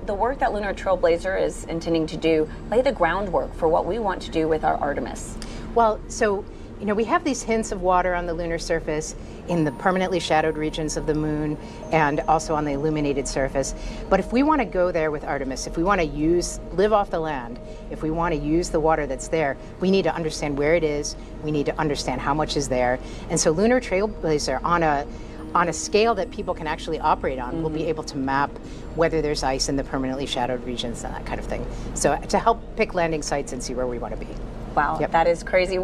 the work that Lunar Trailblazer is intending to do lay the groundwork for what we want to do with our Artemis? Well, so we have these hints of water on the lunar surface in the permanently shadowed regions of the moon and also on the illuminated surface. But if we want to go there with Artemis, if we want to live off the land, if we want to use the water that's there, we need to understand where it is. We need to understand how much is there. And so Lunar Trailblazer, on a scale that people can actually operate on, will be able to map whether there's ice in the permanently shadowed regions and that kind of thing. So to help pick landing sites and see where we want to be. Wow, that is crazy.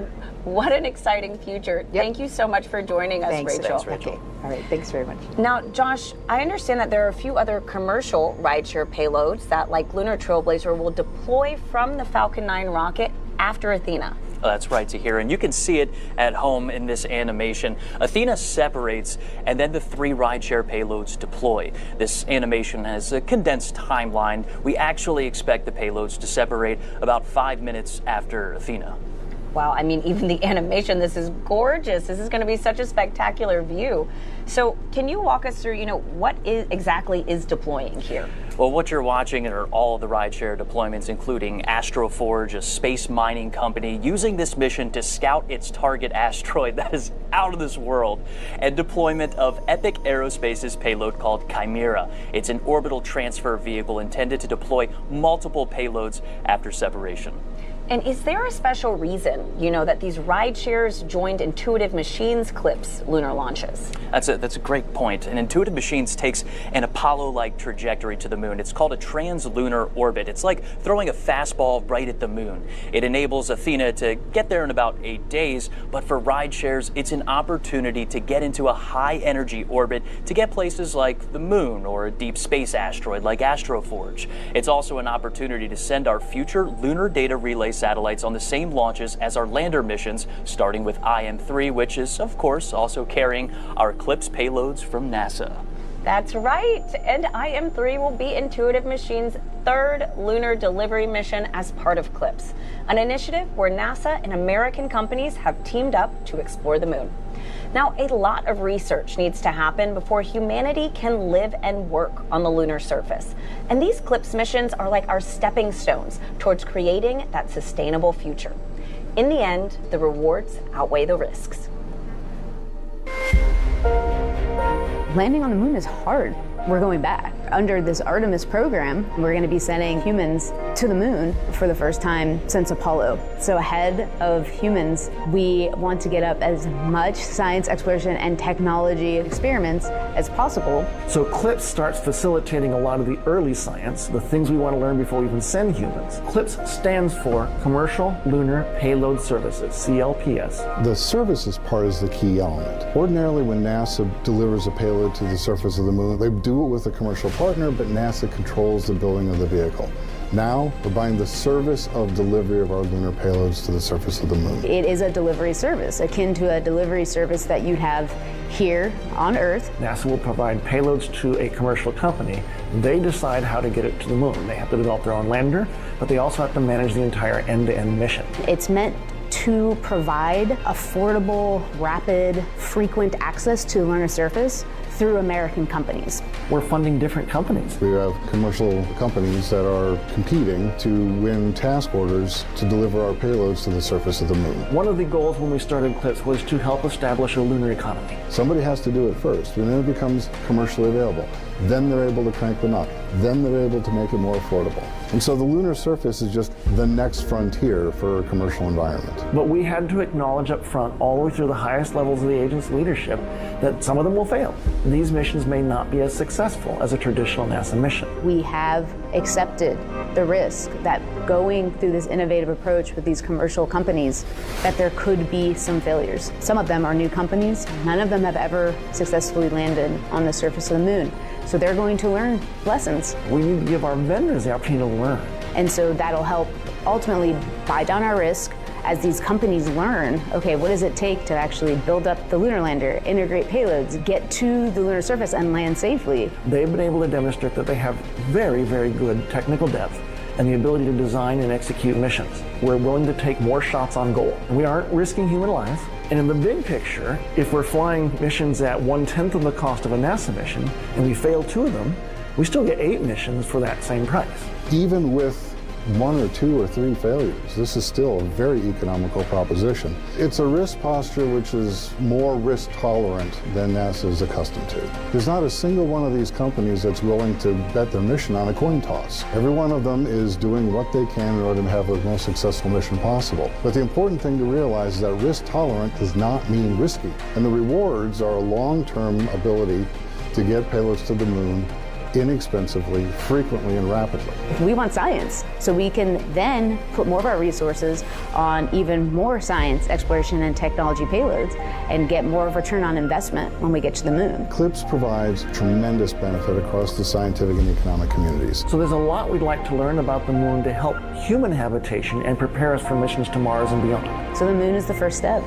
What an exciting future. Thank you so much for joining us, Rachel. Thanks, Rachel. Okay. All right, thanks very much. Now, Josh, I understand that there are a few other commercial rideshare payloads that, like Lunar Trailblazer, will deploy from the Falcon 9 rocket after Athena. Oh, that's right, Tahira, and you can see it at home in this animation. Athena separates, and then the 3 rideshare payloads deploy. This animation has a condensed timeline. We actually expect the payloads to separate about 5 minutes after Athena. Wow, I mean, even the animation, this is gorgeous. This is going to be such a spectacular view. So can you walk us through, what exactly is deploying here? Well, what you're watching are all the rideshare deployments, including Astroforge, a space mining company, using this mission to scout its target asteroid that is out of this world, and deployment of Epic Aerospace's payload called Chimera. It's an orbital transfer vehicle intended to deploy multiple payloads after separation. And is there a special reason, that these ride shares joined Intuitive Machines CLIPS lunar launches? That's a great point. And Intuitive Machines takes an Apollo-like trajectory to the moon. It's called a translunar orbit. It's like throwing a fastball right at the moon. It enables Athena to get there in about 8 days, but for ride shares, it's an opportunity to get into a high-energy orbit to get places like the moon or a deep space asteroid like Astroforge. It's also an opportunity to send our future lunar data relay satellites on the same launches as our lander missions, starting with IM-3, which is, of course, also carrying our CLIPS payloads from NASA. That's right, and IM-3 will be Intuitive Machines' 3rd lunar delivery mission as part of CLIPS, an initiative where NASA and American companies have teamed up to explore the moon. Now, a lot of research needs to happen before humanity can live and work on the lunar surface. And these CLIPS missions are like our stepping stones towards creating that sustainable future. In the end, the rewards outweigh the risks. Landing on the moon is hard. We're going back. Under this Artemis program, we're going to be sending humans to the moon for the first time since Apollo. So ahead of humans, we want to get up as much science exploration and technology experiments as possible. So CLIPS starts facilitating a lot of the early science, the things we want to learn before we even send humans. CLIPS stands for Commercial Lunar Payload Services, CLPS. The services part is the key element. Ordinarily, when NASA delivers a payload to the surface of the moon, they do it with a commercial partner, but NASA controls the building of the vehicle. Now, we're buying the service of delivery of our lunar payloads to the surface of the moon. It is a delivery service, akin to a delivery service that you'd have here on Earth. NASA will provide payloads to a commercial company. They decide how to get it to the moon. They have to develop their own lander, but they also have to manage the entire end-to-end mission. It's meant to provide affordable, rapid, frequent access to the lunar surface through American companies. We're funding different companies. We have commercial companies that are competing to win task orders to deliver our payloads to the surface of the moon. One of the goals when we started CLIPS was to help establish a lunar economy. Somebody has to do it first, and then it becomes commercially available. Then they're able to crank the nut. then they're able to make it more affordable. And so the lunar surface is just the next frontier for a commercial environment. But we had to acknowledge up front, all the way through the highest levels of the agency leadership, that some of them will fail. These missions may not be as successful as a traditional NASA mission. We have accepted the risk that going through this innovative approach with these commercial companies, that there could be some failures. Some of them are new companies. None of them have ever successfully landed on the surface of the moon. So they're going to learn lessons. We need to give our vendors the opportunity to learn. And so that'll help ultimately buy down our risk as these companies learn, okay, what does it take to actually build up the lunar lander, integrate payloads, get to the lunar surface and land safely. They've been able to demonstrate that they have very, very good technical depth and the ability to design and execute missions. We're willing to take more shots on goal. We aren't risking human life. And in the big picture, if we're flying missions at 1/10 of the cost of a NASA mission and we fail 2 of them, we still get 8 missions for that same price. Even with 1 or 2 or 3 failures, this is still a very economical proposition. It's a risk posture which is more risk tolerant than NASA is accustomed to. There's not a single one of these companies that's willing to bet their mission on a coin toss. Every one of them is doing what they can in order to have the most successful mission possible. But the important thing to realize is that risk tolerant does not mean risky. And the rewards are a long-term ability to get payloads to the moon inexpensively, frequently, and rapidly. We want science, so we can then put more of our resources on even more science, exploration, and technology payloads and get more of a return on investment when we get to the moon. CLIPS provides tremendous benefit across the scientific and economic communities. So there's a lot we'd like to learn about the moon to help human habitation and prepare us for missions to Mars and beyond. So the moon is the first step.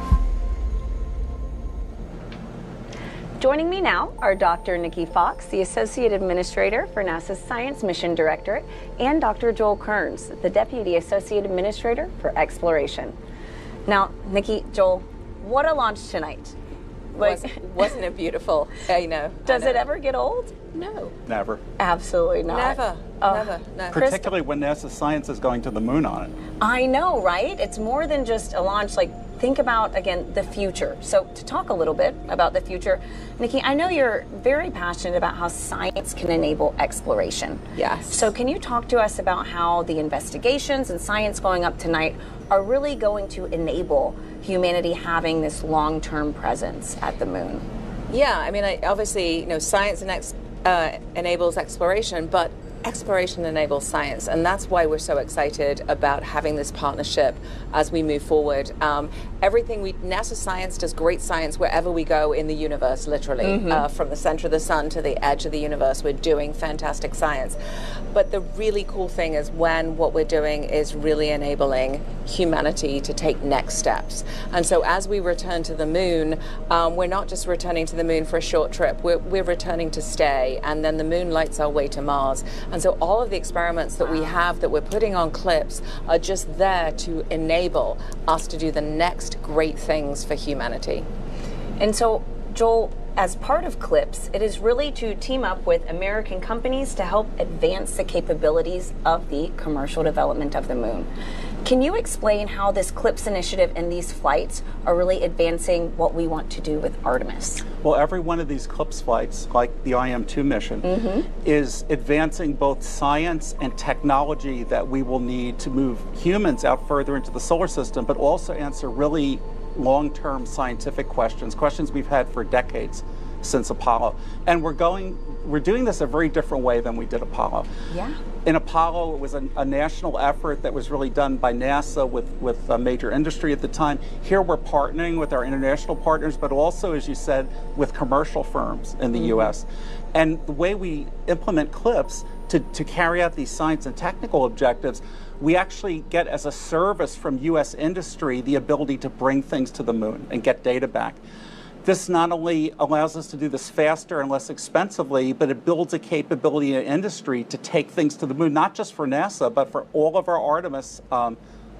Joining me now are Dr. Nikki Fox, the Associate Administrator for NASA's Science Mission Directorate, and Dr. Joel Kearns, the Deputy Associate Administrator for Exploration. Now, Nikki, Joel, what a launch tonight. Wasn't it beautiful? I know. Does it ever get old? No. Never. Absolutely not. Never. Never. No. Particularly when NASA science is going to the moon on it. I know, right? It's more than just a launch. Like, think about, again, the future. So to talk a little bit about the future, Nikki, I know you're very passionate about how science can enable exploration. Yes. So can you talk to us about how the investigations and science going up tonight are really going to enable humanity having this long-term presence at the moon? Yeah, I mean, obviously, science enables exploration, but exploration enables science, and that's why we're so excited about having this partnership as we move forward. NASA science does great science wherever we go in the universe, literally. From the center of the sun to the edge of the universe, we're doing fantastic science. But the really cool thing is when what we're doing is really enabling humanity to take next steps. And so as we return to the moon, we're not just returning to the moon for a short trip, we're returning to stay, and then the moon lights our way to Mars. And so all of the experiments that we have that we're putting on CLIPS are just there to enable us to do the next great things for humanity. And so, Joel, as part of CLIPS, it is really to team up with American companies to help advance the capabilities of the commercial development of the moon. Can you explain how this CLIPS initiative and these flights are really advancing what we want to do with Artemis? Well, every one of these CLIPS flights, like the IM-2 mission, is advancing both science and technology that we will need to move humans out further into the solar system, but also answer really long-term scientific questions we've had for decades since Apollo. And we're doing this a very different way than we did Apollo. Yeah. In Apollo, it was a national effort that was really done by NASA with major industry at the time. Here we're partnering with our international partners, but also, as you said, with commercial firms in the US. And the way we implement CLIPS to carry out these science and technical objectives, we actually get as a service from US industry the ability to bring things to the moon and get data back. This not only allows us to do this faster and less expensively, but it builds a capability in industry to take things to the moon, not just for NASA, but for all of our Artemis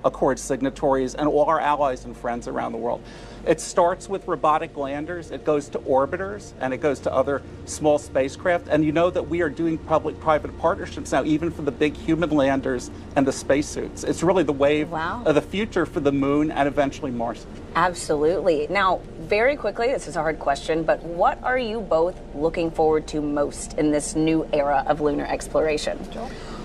Accord signatories and all our allies and friends around the world. It starts with robotic landers, it goes to orbiters, and it goes to other small spacecraft. And you know that we are doing public-private partnerships now, even for the big human landers and the spacesuits. It's really the wave of the future for the moon and eventually Mars. Absolutely. Now, very quickly, this is a hard question, but what are you both looking forward to most in this new era of lunar exploration?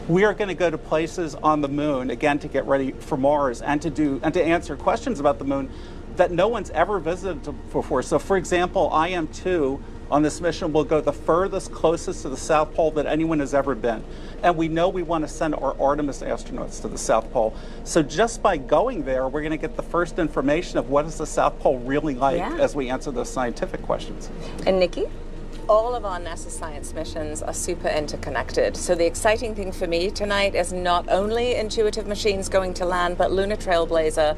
We are going to go to places on the moon, again, to get ready for Mars and to answer questions about the moon that no one's ever visited before. So, for example, IM-2 on this mission will go the furthest, closest to the South Pole that anyone has ever been. And we know we want to send our Artemis astronauts to the South Pole. So just by going there, we're going to get the first information of what is the South Pole really like as we answer those scientific questions. And Nikki? All of our NASA science missions are super interconnected. So the exciting thing for me tonight is not only Intuitive Machines going to land, but Lunar Trailblazer,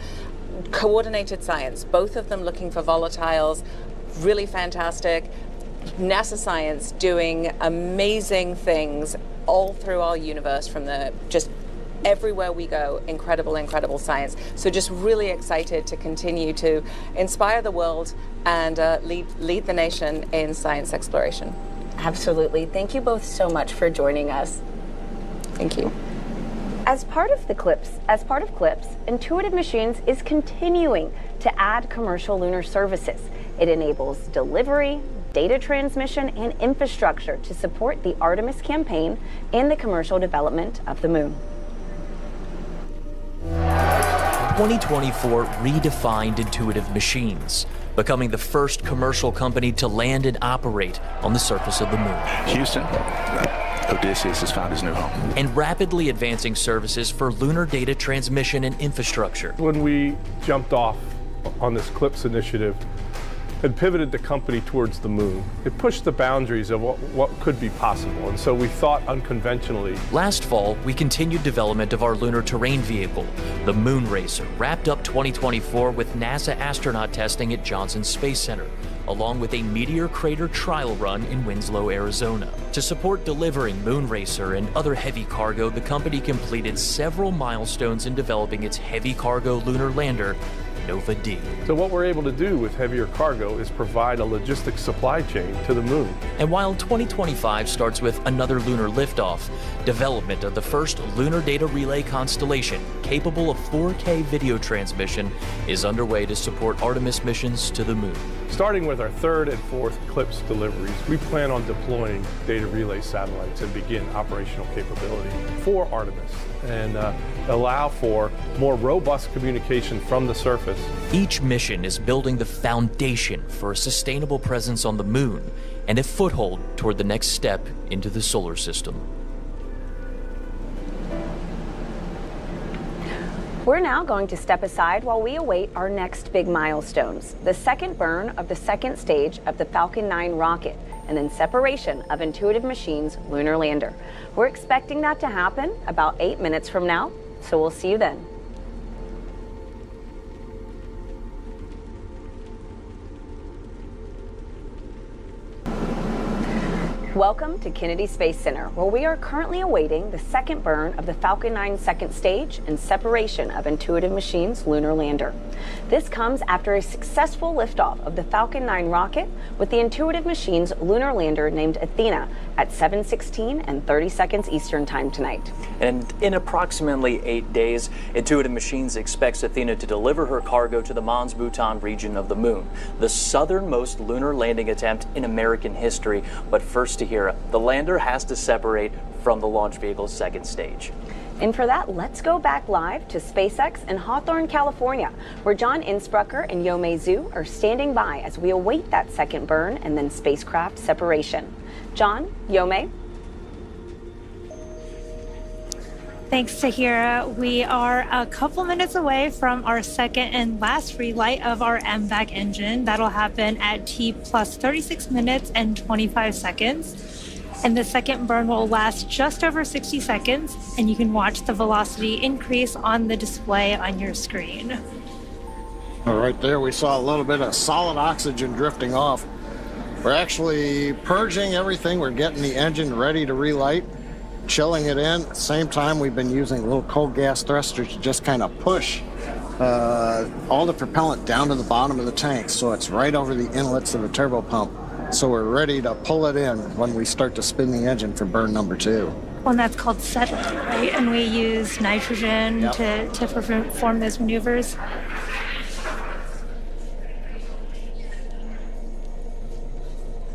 coordinated science, both of them looking for volatiles, really fantastic. NASA science doing amazing things all through our universe, from the just everywhere we go, incredible science. So just really excited to continue to inspire the world and lead the nation in science exploration. Absolutely. Thank you both so much for joining us. Thank you. As part of CLIPS, Intuitive Machines is continuing to add commercial lunar services. It enables delivery, data transmission, and infrastructure to support the Artemis campaign and the commercial development of the moon. 2024 redefined Intuitive Machines, becoming the first commercial company to land and operate on the surface of the moon. Houston, Odysseus has found his new home. And rapidly advancing services for lunar data transmission and infrastructure. When we jumped off on this CLIPS initiative and pivoted the company towards the moon, it pushed the boundaries of what could be possible. And so we thought unconventionally. Last fall, we continued development of our lunar terrain vehicle, the Moon Racer, wrapped up 2024 with NASA astronaut testing at Johnson Space Center, along with a meteor crater trial run in Winslow, Arizona. To support delivering Moon Racer and other heavy cargo, the company completed several milestones in developing its heavy cargo lunar lander, Nova D. So what we're able to do with heavier cargo is provide a logistics supply chain to the moon. And while 2025 starts with another lunar liftoff, development of the first lunar data relay constellation capable of 4K video transmission is underway to support Artemis missions to the moon. Starting with our third and fourth CLIPS deliveries, we plan on deploying data relay satellites and begin operational capability for Artemis and allow for more robust communication from the surface. Each mission is building the foundation for a sustainable presence on the moon and a foothold toward the next step into the solar system. We're now going to step aside while we await our next big milestones, the second burn of the second stage of the Falcon 9 rocket, and then separation of Intuitive Machines' lunar lander. We're expecting that to happen about 8 minutes from now, so we'll see you then. Welcome to Kennedy Space Center, where we are currently awaiting the second burn of the Falcon 9 second stage and separation of Intuitive Machines' lunar lander. This comes after a successful liftoff of the Falcon 9 rocket with the Intuitive Machines' lunar lander named Athena at 7:16 and 30 seconds Eastern Time tonight. And in approximately 8 days, Intuitive Machines expects Athena to deliver her cargo to the Mons Bhutan region of the moon, the southernmost lunar landing attempt in American history. But first to hear, the lander has to separate from the launch vehicle's second stage. And for that, let's go back live to SpaceX in Hawthorne, California, where John Innsbrucker and Vyomx Zhu are standing by as we await that second burn and then spacecraft separation. John, Vyomx. Thanks, Tahira. We are a couple minutes away from our second and last relight of our MVAC engine. That'll happen at T plus 36 minutes and 25 seconds. And the second burn will last just over 60 seconds, and you can watch the velocity increase on the display on your screen. All right, there we saw a little bit of solid oxygen drifting off. We're actually purging everything. We're getting the engine ready to relight. chilling it in. At the same time, we've been using little cold gas thrusters to just kind of push all the propellant down to the bottom of the tank, so it's right over the inlets of the turbo pump. So we're ready to pull it in when we start to spin the engine for burn number 2. Well, and that's called settling, right? And we use nitrogen to perform those maneuvers.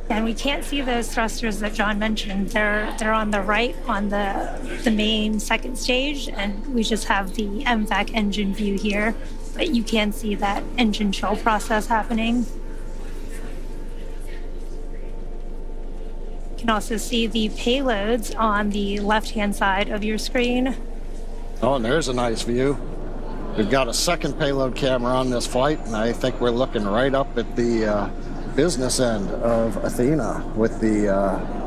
And we can't see those thrusters that John mentioned. They're on the right on the main second stage, and we just have the MVAC engine view here. But you can see that engine chill process happening. You can also see the payloads on the left-hand side of your screen. Oh, and there's a nice view. We've got a second payload camera on this flight, and I think we're looking right up at the business end of Athena with the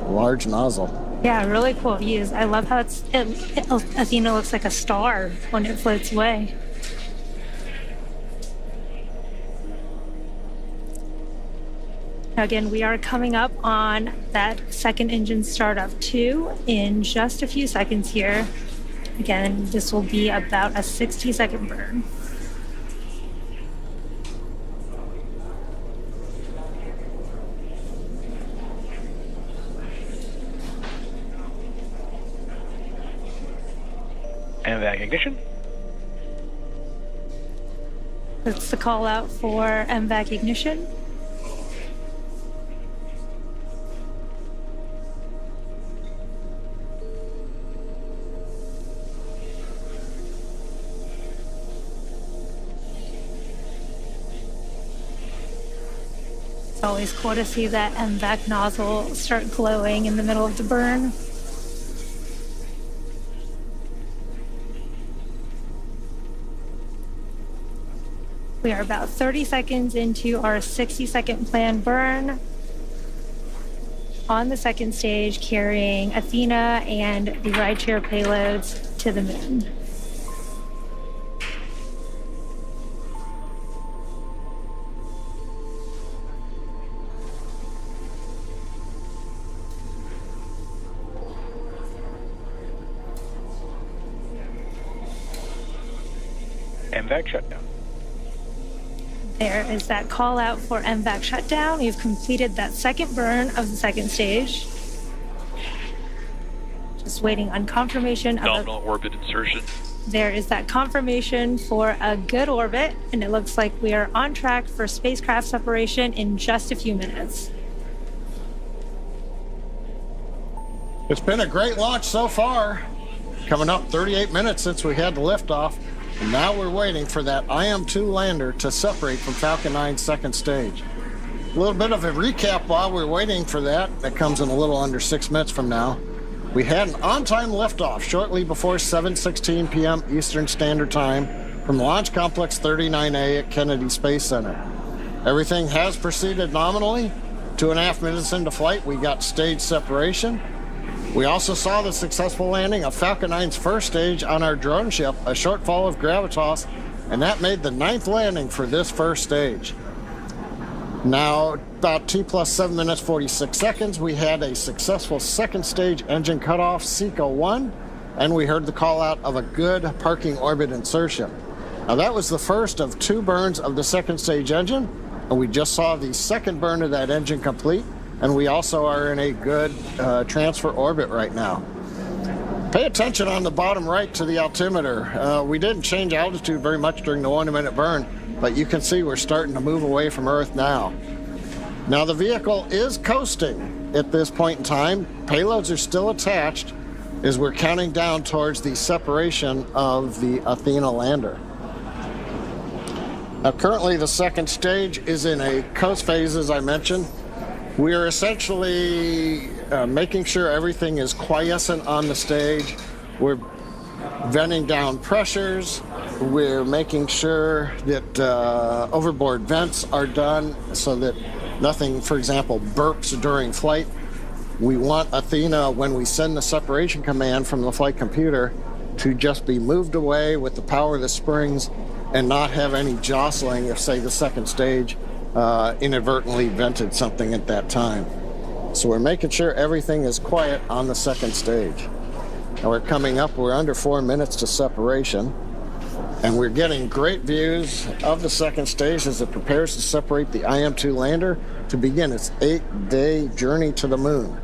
large nozzle. Yeah, really cool views. I love how Athena looks like a star when it floats away. Again, we are coming up on that second engine startup 2 in just a few seconds here. Again, this will be about a 60-second burn. MVAC ignition. That's the call out for MVAC ignition. It's always cool to see that MVAC nozzle start glowing in the middle of the burn. We are about 30 seconds into our 60-second planned burn on the second stage, carrying Athena and the rideshare payloads to the moon. MVAC shutdown. There is that call out for MVAC shutdown. We've completed that second burn of the second stage. Just waiting on confirmation. Nominal orbit insertion. There is that confirmation for a good orbit, and it looks like we are on track for spacecraft separation in just a few minutes. It's been a great launch so far. Coming up 38 minutes since we had the liftoff. And now we're waiting for that IM-2 lander to separate from Falcon 9's second stage. A little bit of a recap while we're waiting for that. That comes in a little under 6 minutes from now. We had an on-time liftoff shortly before 7:16 p.m. Eastern Standard Time from Launch Complex 39A at Kennedy Space Center. Everything has proceeded nominally. 2.5 minutes into flight, we got stage separation. We also saw the successful landing of Falcon 9's first stage on our drone ship, a short fall of gravitas, and that made the 9th landing for this first stage. Now, about 2 + 7 minutes 46 seconds, we had a successful second stage engine cutoff, SECO 1, and we heard the call out of a good parking orbit insertion. Now, that was the first of 2 burns of the second stage engine, and we just saw the second burn of that engine complete. And we also are in a good transfer orbit right now. Pay attention on the bottom right to the altimeter. We didn't change altitude very much during the 1-minute burn, but you can see we're starting to move away from Earth now. Now the vehicle is coasting at this point in time. Payloads are still attached as we're counting down towards the separation of the Athena lander. Now currently the second stage is in a coast phase, as I mentioned. We are essentially making sure everything is quiescent on the stage. We're venting down pressures. We're making sure that overboard vents are done so that nothing, for example, burps during flight. We want Athena, when we send the separation command from the flight computer, to just be moved away with the power of the springs and not have any jostling if, say, the second stage inadvertently vented something at that time. So we're making sure everything is quiet on the second stage. And we're coming up, we're under 4 minutes to separation. And we're getting great views of the second stage as it prepares to separate the IM-2 lander to begin its 8-day journey to the moon.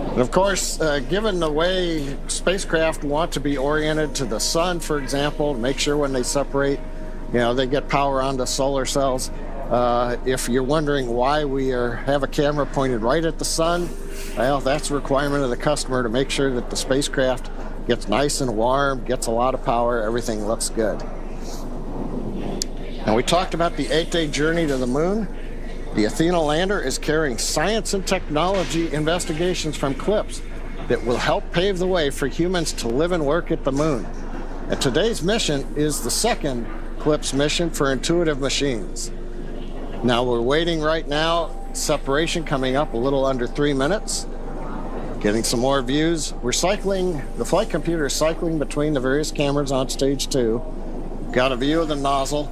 And of course, given the way spacecraft want to be oriented to the sun, for example, make sure when they separate, they get power onto solar cells. If you're wondering why we have a camera pointed right at the sun, well, that's a requirement of the customer to make sure that the spacecraft gets nice and warm, gets a lot of power, everything looks good. And we talked about the 8-day journey to the moon. The Athena lander is carrying science and technology investigations from CLIPS that will help pave the way for humans to live and work at the moon. And today's mission is the second CLIPS mission for Intuitive Machines. Now we're waiting right now, separation coming up a little under 3 minutes. Getting some more views. We're cycling, the flight computer is cycling between the various cameras on stage 2. Got a view of the nozzle.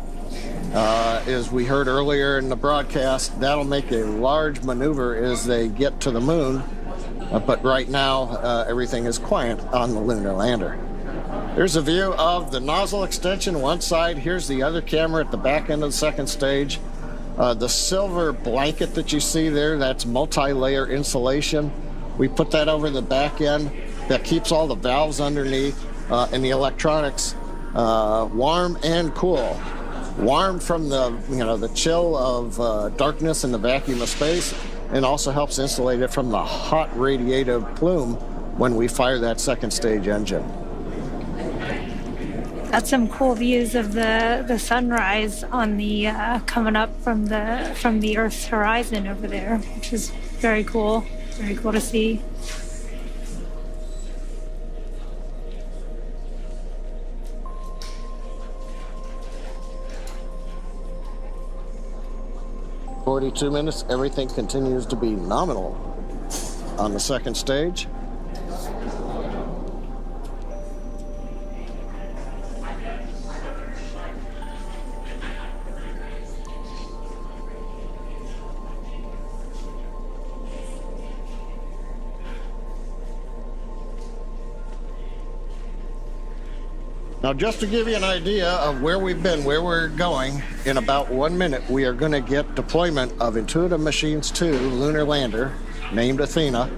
As we heard earlier in the broadcast, that'll make a large maneuver as they get to the moon. But right now, everything is quiet on the lunar lander. There's a view of the nozzle extension one side. Here's the other camera at the back end of the second stage. The silver blanket that you see there, that's multi-layer insulation. We put that over the back end. That keeps all the valves underneath and the electronics warm and cool. Warm from the chill of darkness and the vacuum of space, and also helps insulate it from the hot radiative plume when we fire that second stage engine. Got some cool views of the sunrise on the coming up from the Earth's horizon over there, which is very cool. Very cool to see. "42 minutes, everything continues to be nominal on the second stage. Now, just to give you an idea of where we've been, where we're going, in about 1 minute, we are going to get deployment of Intuitive Machines 2 lunar lander, named Athena.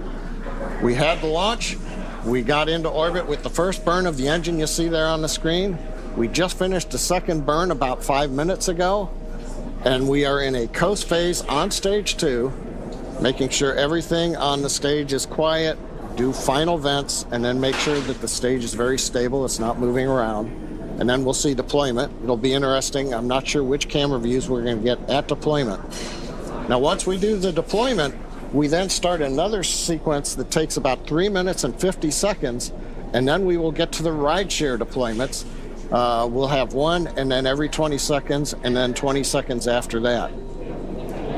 We had the launch. We got into orbit with the first burn of the engine you see there on the screen. We just finished the second burn about 5 minutes ago, and we are in a coast phase on stage 2, making sure everything on the stage is quiet, do final vents, and then make sure that the stage is very stable, it's not moving around. And then we'll see deployment. It'll be interesting. I'm not sure which camera views we're going to get at deployment. Now, once we do the deployment, we then start another sequence that takes about 3 minutes and 50 seconds, and then we will get to the rideshare deployments. We'll have one, and then every 20 seconds, and then 20 seconds after that.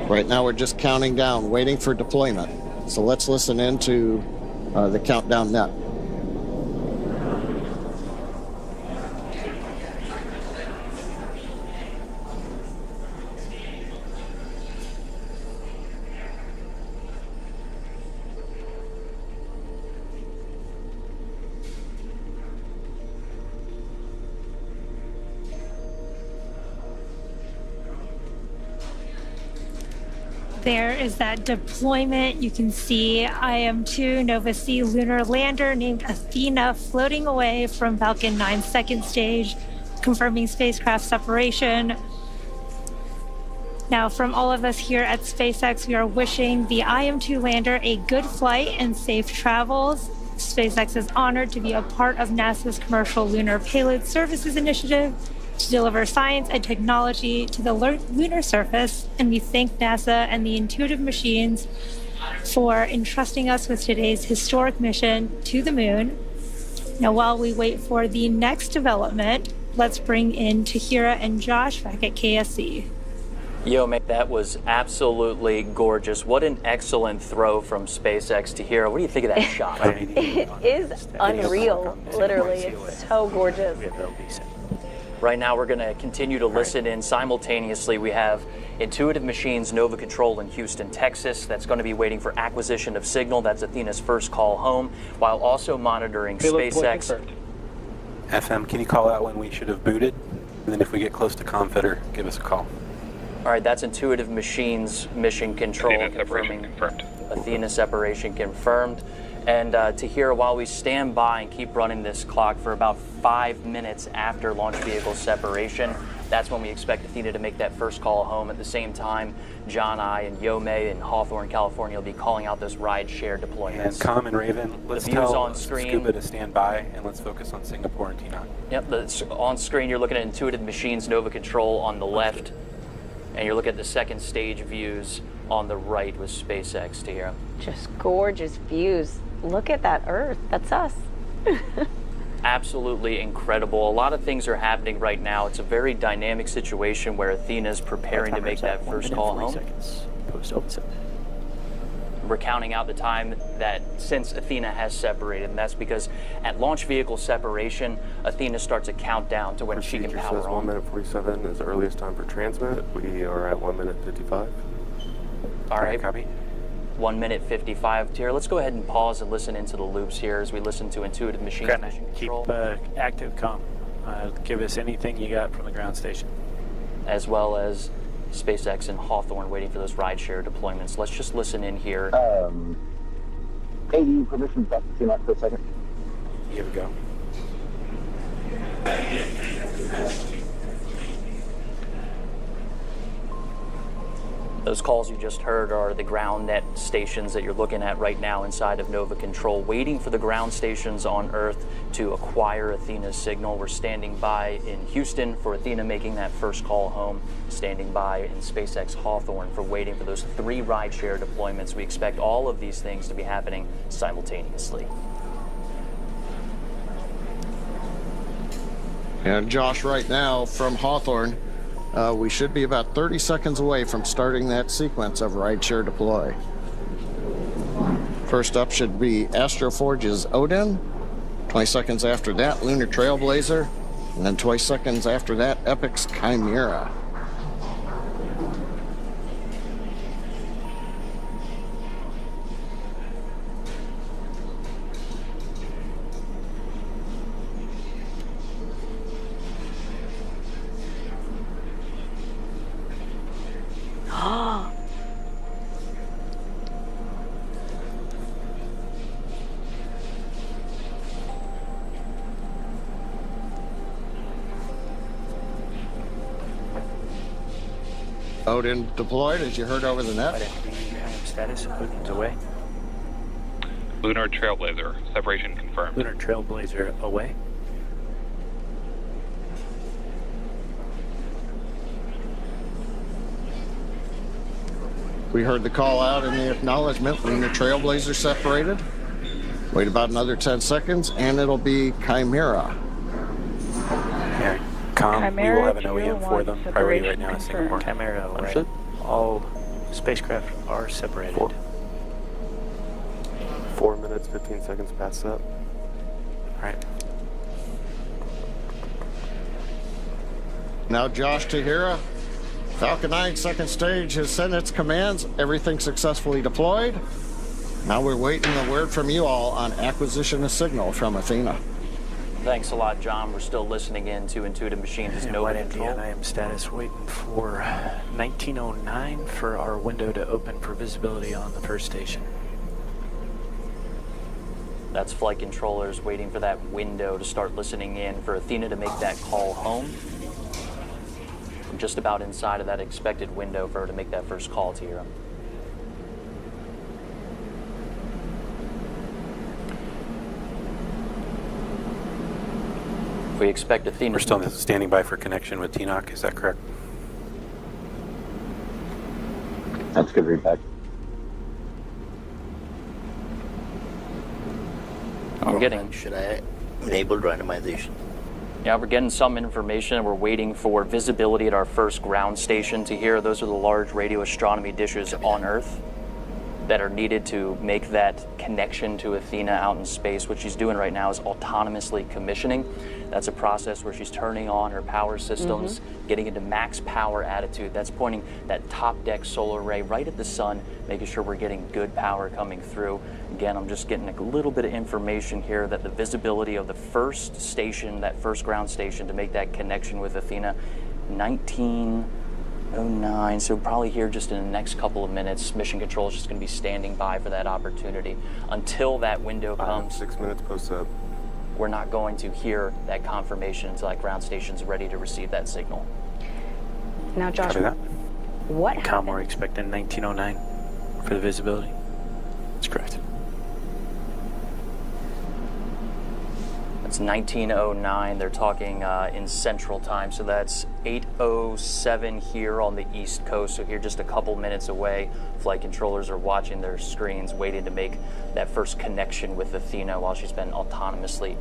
Right now, we're just counting down, waiting for deployment. So let's listen into the countdown net. There is that deployment. You can see IM-2 Nova C lunar lander named Athena floating away from Falcon 9's second stage, confirming spacecraft separation. Now, from all of us here at SpaceX, we are wishing the IM-2 lander a good flight and safe travels. SpaceX is honored to be a part of NASA's Commercial Lunar Payload Services Initiative to deliver science and technology to the lunar surface, and we thank NASA and the Intuitive Machines for entrusting us with today's historic mission to the moon. Now, while we wait for the next development, let's bring in Tahira and Josh back at KSC. Vyomx, that was absolutely gorgeous. What an excellent throw from SpaceX. Tahira, what do you think of that shot? It is unreal, literally. It's so gorgeous. Right now, we're going to continue to listen in simultaneously. We have Intuitive Machines Nova Control in Houston, Texas. That's going to be waiting for acquisition of signal. That's Athena's first call home, while also monitoring SpaceX. FM, can you call out when we should have booted? And then if we get close to Confeder, give us a call. All right, that's Intuitive Machines Mission Control confirming Athena separation confirmed. And Tahira, while we stand by and keep running this clock for about 5 minutes after launch vehicle separation, that's when we expect Athena to make that first call home. At the same time, John I and Vyomx in Hawthorne, California will be calling out those ride-share deployments. And Com and Raven, let's tell on screen. Scuba to stand by, and let's focus on Singapore and Tinoch. Yep, on screen you're looking at Intuitive Machines Nova Control on the left, and you're looking at the second stage views on the right with SpaceX, Tahira. Just gorgeous views. Look at that Earth. That's us. Absolutely incredible. A lot of things are happening right now. It's a very dynamic situation where Athena's preparing to make that first call home. We're counting out the time that since Athena has separated, and that's because at launch vehicle separation, Athena starts a countdown to when she can power says on. 1 minute 47 is the earliest time for transmit. We are at 1 minute 55. All right. Copy. 1 minute 55 here. Let's go ahead and pause and listen into the loops here as we listen to Intuitive Machines Mission Control. Keep active comm. Give us anything you got from the ground station. As well as SpaceX and Hawthorne waiting for those rideshare deployments. Let's just listen in here. AD permission back to Tinoch for a second. Here we go. Those calls you just heard are the ground net stations that you're looking at right now inside of Nova Control, waiting for the ground stations on Earth to acquire Athena's signal. We're standing by in Houston for Athena making that first call home, standing by in SpaceX Hawthorne for waiting for those 3 rideshare deployments. We expect all of these things to be happening simultaneously. And Josh, right now from Hawthorne, we should be about 30 seconds away from starting that sequence of rideshare deploy. First up should be Astroforge's Odin. 20 seconds after that, Lunar Trailblazer. And then 20 seconds after that, Epic's Chimera. Odin deployed, as you heard over the net. Status, Odin's away. Lunar Trailblazer, separation confirmed. Lunar Trailblazer away. We heard the call out in the acknowledgement. Lunar Trailblazer separated. Wait about another 10 seconds, and it'll be Chimera. Yeah, Com, we will have an OEM for them. Priority right now is Singapore. Chimera away. All spacecraft are separated. 4 minutes, 15 seconds past that. All right. Now Josh Tahira. Falcon 9 second stage has sent its commands. Everything successfully deployed. Now we're waiting a word from you all on acquisition of signal from Athena. Thanks a lot, John. We're still listening in to Intuitive Machines' Nova Control. I am status waiting for 1909 for our window to open for visibility on the first station. That's flight controllers waiting for that window to start listening in for Athena to make that call home. We're just about inside of that expected window for her to make that first call to you. We expect Athena. We're still standing by for connection with Tinoch, is that correct? That's good readback. We're getting. Should I enable randomization? Yeah, we're getting some information. We're waiting for visibility at our first ground station to hear. Those are the large radio astronomy dishes on Earth. that are needed to make that connection to Athena out in space. What she's doing right now is autonomously commissioning. That's a process where she's turning on her power systems, getting into max power attitude. That's pointing that top deck solar array right at the sun, making sure we're getting good power coming through. Again, I'm just getting a little bit of information here that the visibility of the first station, that first ground station, to make that connection with Athena, 1909, so probably here just in the next couple of minutes. Mission Control is just going to be standing by for that opportunity. Until that window comes, 6 minutes post-up. We're not going to hear that confirmation until that ground station's ready to receive that signal. Now, Josh, what happened? We're expecting 1909 for the visibility. That's correct. It's 1909. They're talking in Central Time, so that's 8:07 here on the East Coast. So here, just a couple minutes away, flight controllers are watching their screens, waiting to make that first connection with Athena while she's been autonomously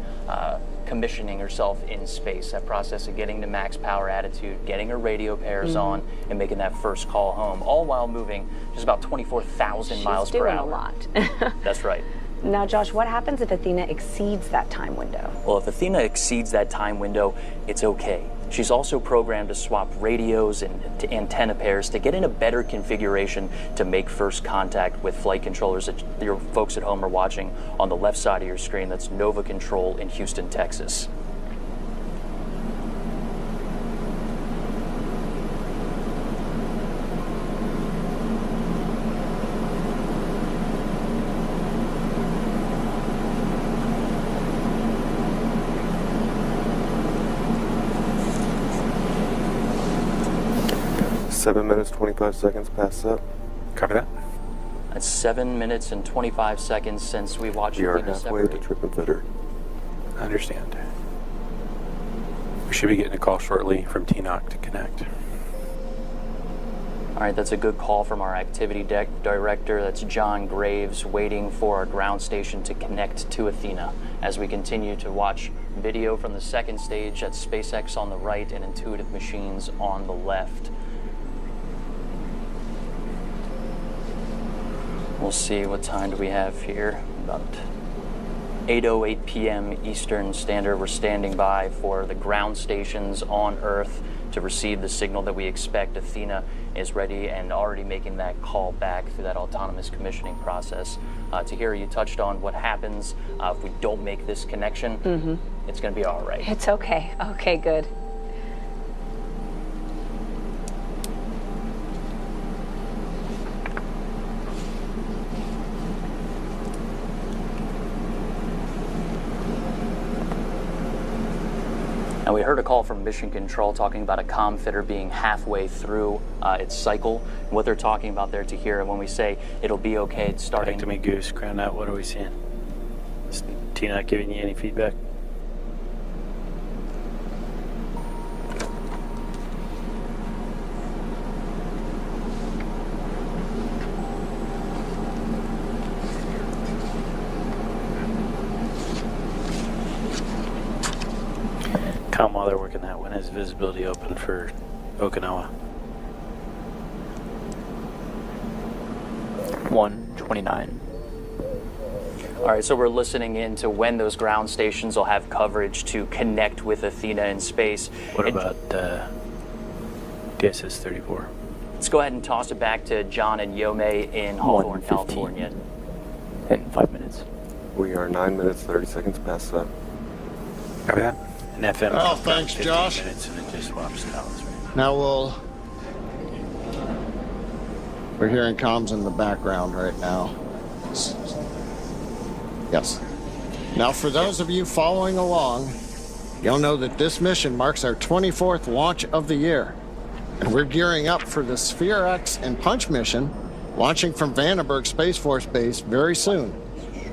commissioning herself in space. That process of getting to max power attitude, getting her radio pairs on, and making that first call home, all while moving just about 24,000 miles per hour. She's doing a lot. That's right. Now, Josh, what happens if Athena exceeds that time window? Well, if Athena exceeds that time window, it's okay. She's also programmed to swap radios and antenna pairs to get in a better configuration to make first contact with flight controllers that your folks at home are watching on the left side of your screen. That's Nova Control in Houston, Texas. Seven minutes, 25 seconds past up. Copy that. That's 7 minutes and 25 seconds since we watched You are Athena halfway separate. to trip and fitter. I understand. We should be getting a call shortly from TNOC to connect. All right, that's a good call from our activity deck director. That's John Graves, waiting for our ground station to connect to Athena as we continue to watch video from the second stage. That's SpaceX on the right and Intuitive Machines on the left. We'll see, what time do we have here? About 8:08 p.m. Eastern Standard. We're standing by for the ground stations on Earth to receive the signal that we expect. Athena is ready and already making that call back through that autonomous commissioning process. Tahira, you touched on what happens if we don't make this connection. It's going to be all right. It's okay. Okay, good. Now, we heard a call from Mission Control talking about a comm fitter being halfway through its cycle. And what they're talking about there, Tahira, when we say it'll be okay, it's starting. Back to me, Goose. Ground out. What are we seeing? Is Tina giving you any feedback? Calm while they're working that. When is visibility open for Okinawa? 1:29. All right, so we're listening in to when those ground stations will have coverage to connect with Athena in space. What about DSS 34? Let's go ahead and toss it back to John and Yome in Hawthorne, California. In 5 minutes. We are 9 minutes, 30 seconds past up. Copy that. And FM. Oh, thanks, Josh. Minutes and it just swaps towers. Now we're hearing comms in the background right now. Yes. Now, for those of you following along, you'll know that this mission marks our 24th launch of the year. And we're gearing up for the Sphere X and Punch mission, launching from Vandenberg Space Force Base very soon.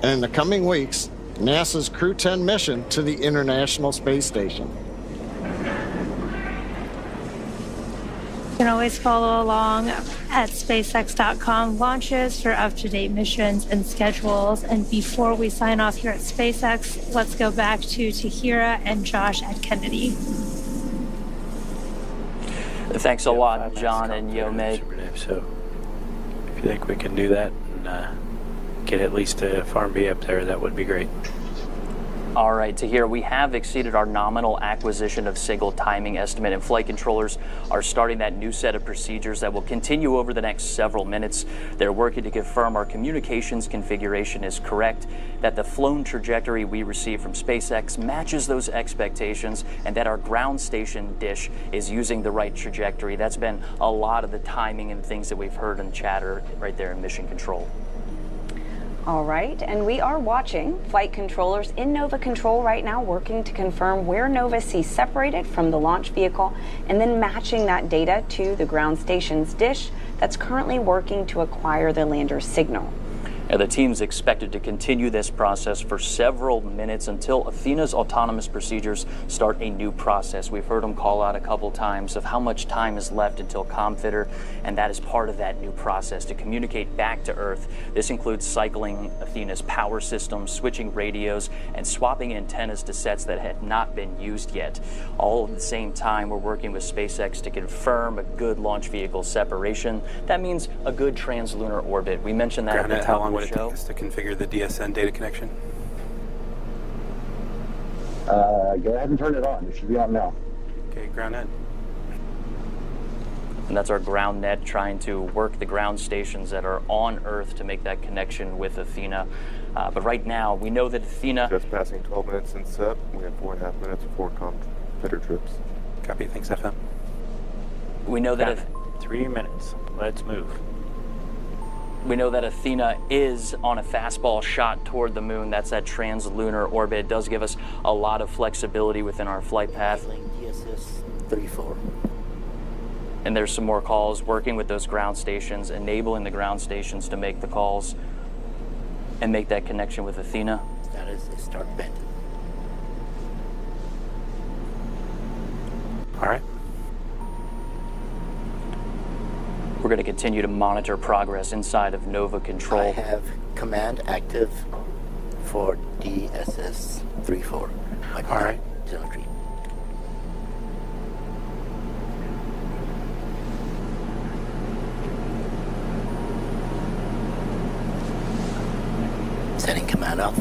And in the coming weeks, NASA's Crew 10 mission to the International Space Station. You can always follow along at SpaceX.com launches for up-to-date missions and schedules. And before we sign off here at SpaceX, let's go back to Tahira and Josh at Kennedy. Thanks a lot, John and Yome. So if you think we can do that, can get at least a Farm B up there, that would be great. All right, Tahir, we have exceeded our nominal acquisition of signal timing estimate, and flight controllers are starting that new set of procedures that will continue over the next several minutes. They're working to confirm our communications configuration is correct, that the flown trajectory we receive from SpaceX matches those expectations, and that our ground station dish is using the right trajectory. That's been a lot of the timing and things that we've heard in chatter right there in mission control. All right, and we are watching flight controllers in Nova Control right now, working to confirm where Nova sees separated from the launch vehicle, and then matching that data to the ground station's dish that's currently working to acquire the lander's signal. Now, the team's expected to continue this process for several minutes until Athena's autonomous procedures start a new process. We've heard them call out a couple times of how much time is left until ComFitter, and that is part of that new process to communicate back to Earth. This includes cycling Athena's power systems, switching radios, and swapping antennas to sets that had not been used yet. All at the same time, we're working with SpaceX to confirm a good launch vehicle separation. That means a good translunar orbit. We mentioned that at the top of the show. Would it take us to configure the DSN data connection? Go ahead and turn it on. It should be on now. Okay, ground net. And that's our ground net trying to work the ground stations that are on Earth to make that connection with Athena. But right now, we know that Athena... Just passing 12 minutes in set. We have 4.5 minutes before ComFitter trips. Copy. Thanks, FM. We know that... 3 minutes. Let's move. We know that Athena is on a fastball shot toward the moon. That's that translunar orbit. It does give us a lot of flexibility within our flight path. DSS 34. And there's some more calls working with those ground stations, enabling the ground stations to make the calls and make that connection with Athena. Status is start bent. All right. We're going to continue to monitor progress inside of Nova Control. I have command active for DSS 34. All right. Telemetry. Setting command off.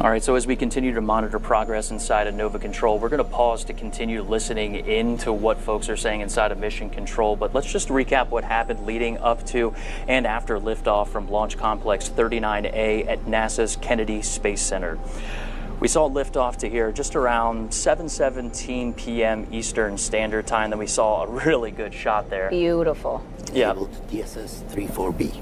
All right, so as we continue to monitor progress inside of Nova Control, we're going to pause to continue listening into what folks are saying inside of Mission Control. But let's just recap what happened leading up to and after liftoff from Launch Complex 39A at NASA's Kennedy Space Center. We saw liftoff to here just around 7:17 p.m. Eastern Standard Time. Then we saw a really good shot there. Beautiful. Yeah. DSS 34B.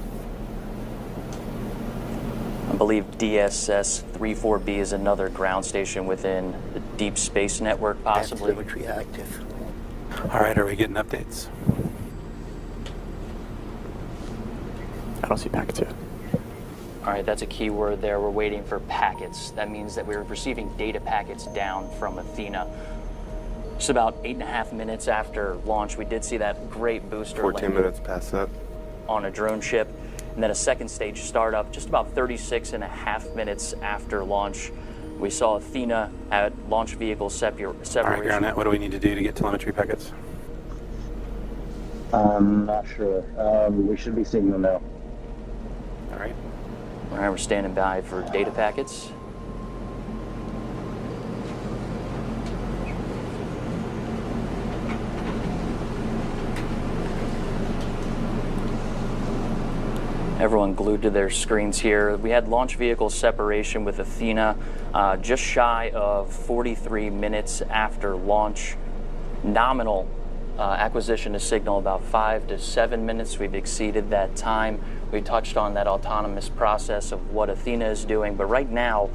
I believe DSS 34B is another ground station within the Deep Space Network, possibly. Telemetry active. All right, are we getting updates? I don't see packets yet. All right, that's a key word there. We're waiting for packets. That means that we're receiving data packets down from Athena. Just about 8.5 minutes after launch, we did see that great booster 14 minutes past that. On a drone ship. And then a second stage startup just about 36.5 minutes after launch. We saw Athena at launch vehicle separation. All right, ground net, what do we need to do to get telemetry packets? I'm not sure. We should be seeing them now. All right. All right, we're standing by for data packets. Everyone glued to their screens here. We had launch vehicle separation with Athena just shy of 43 minutes after launch. Nominal acquisition of signal about 5 to 7 minutes. We've exceeded that time. We touched on that autonomous process of what Athena is doing, but right now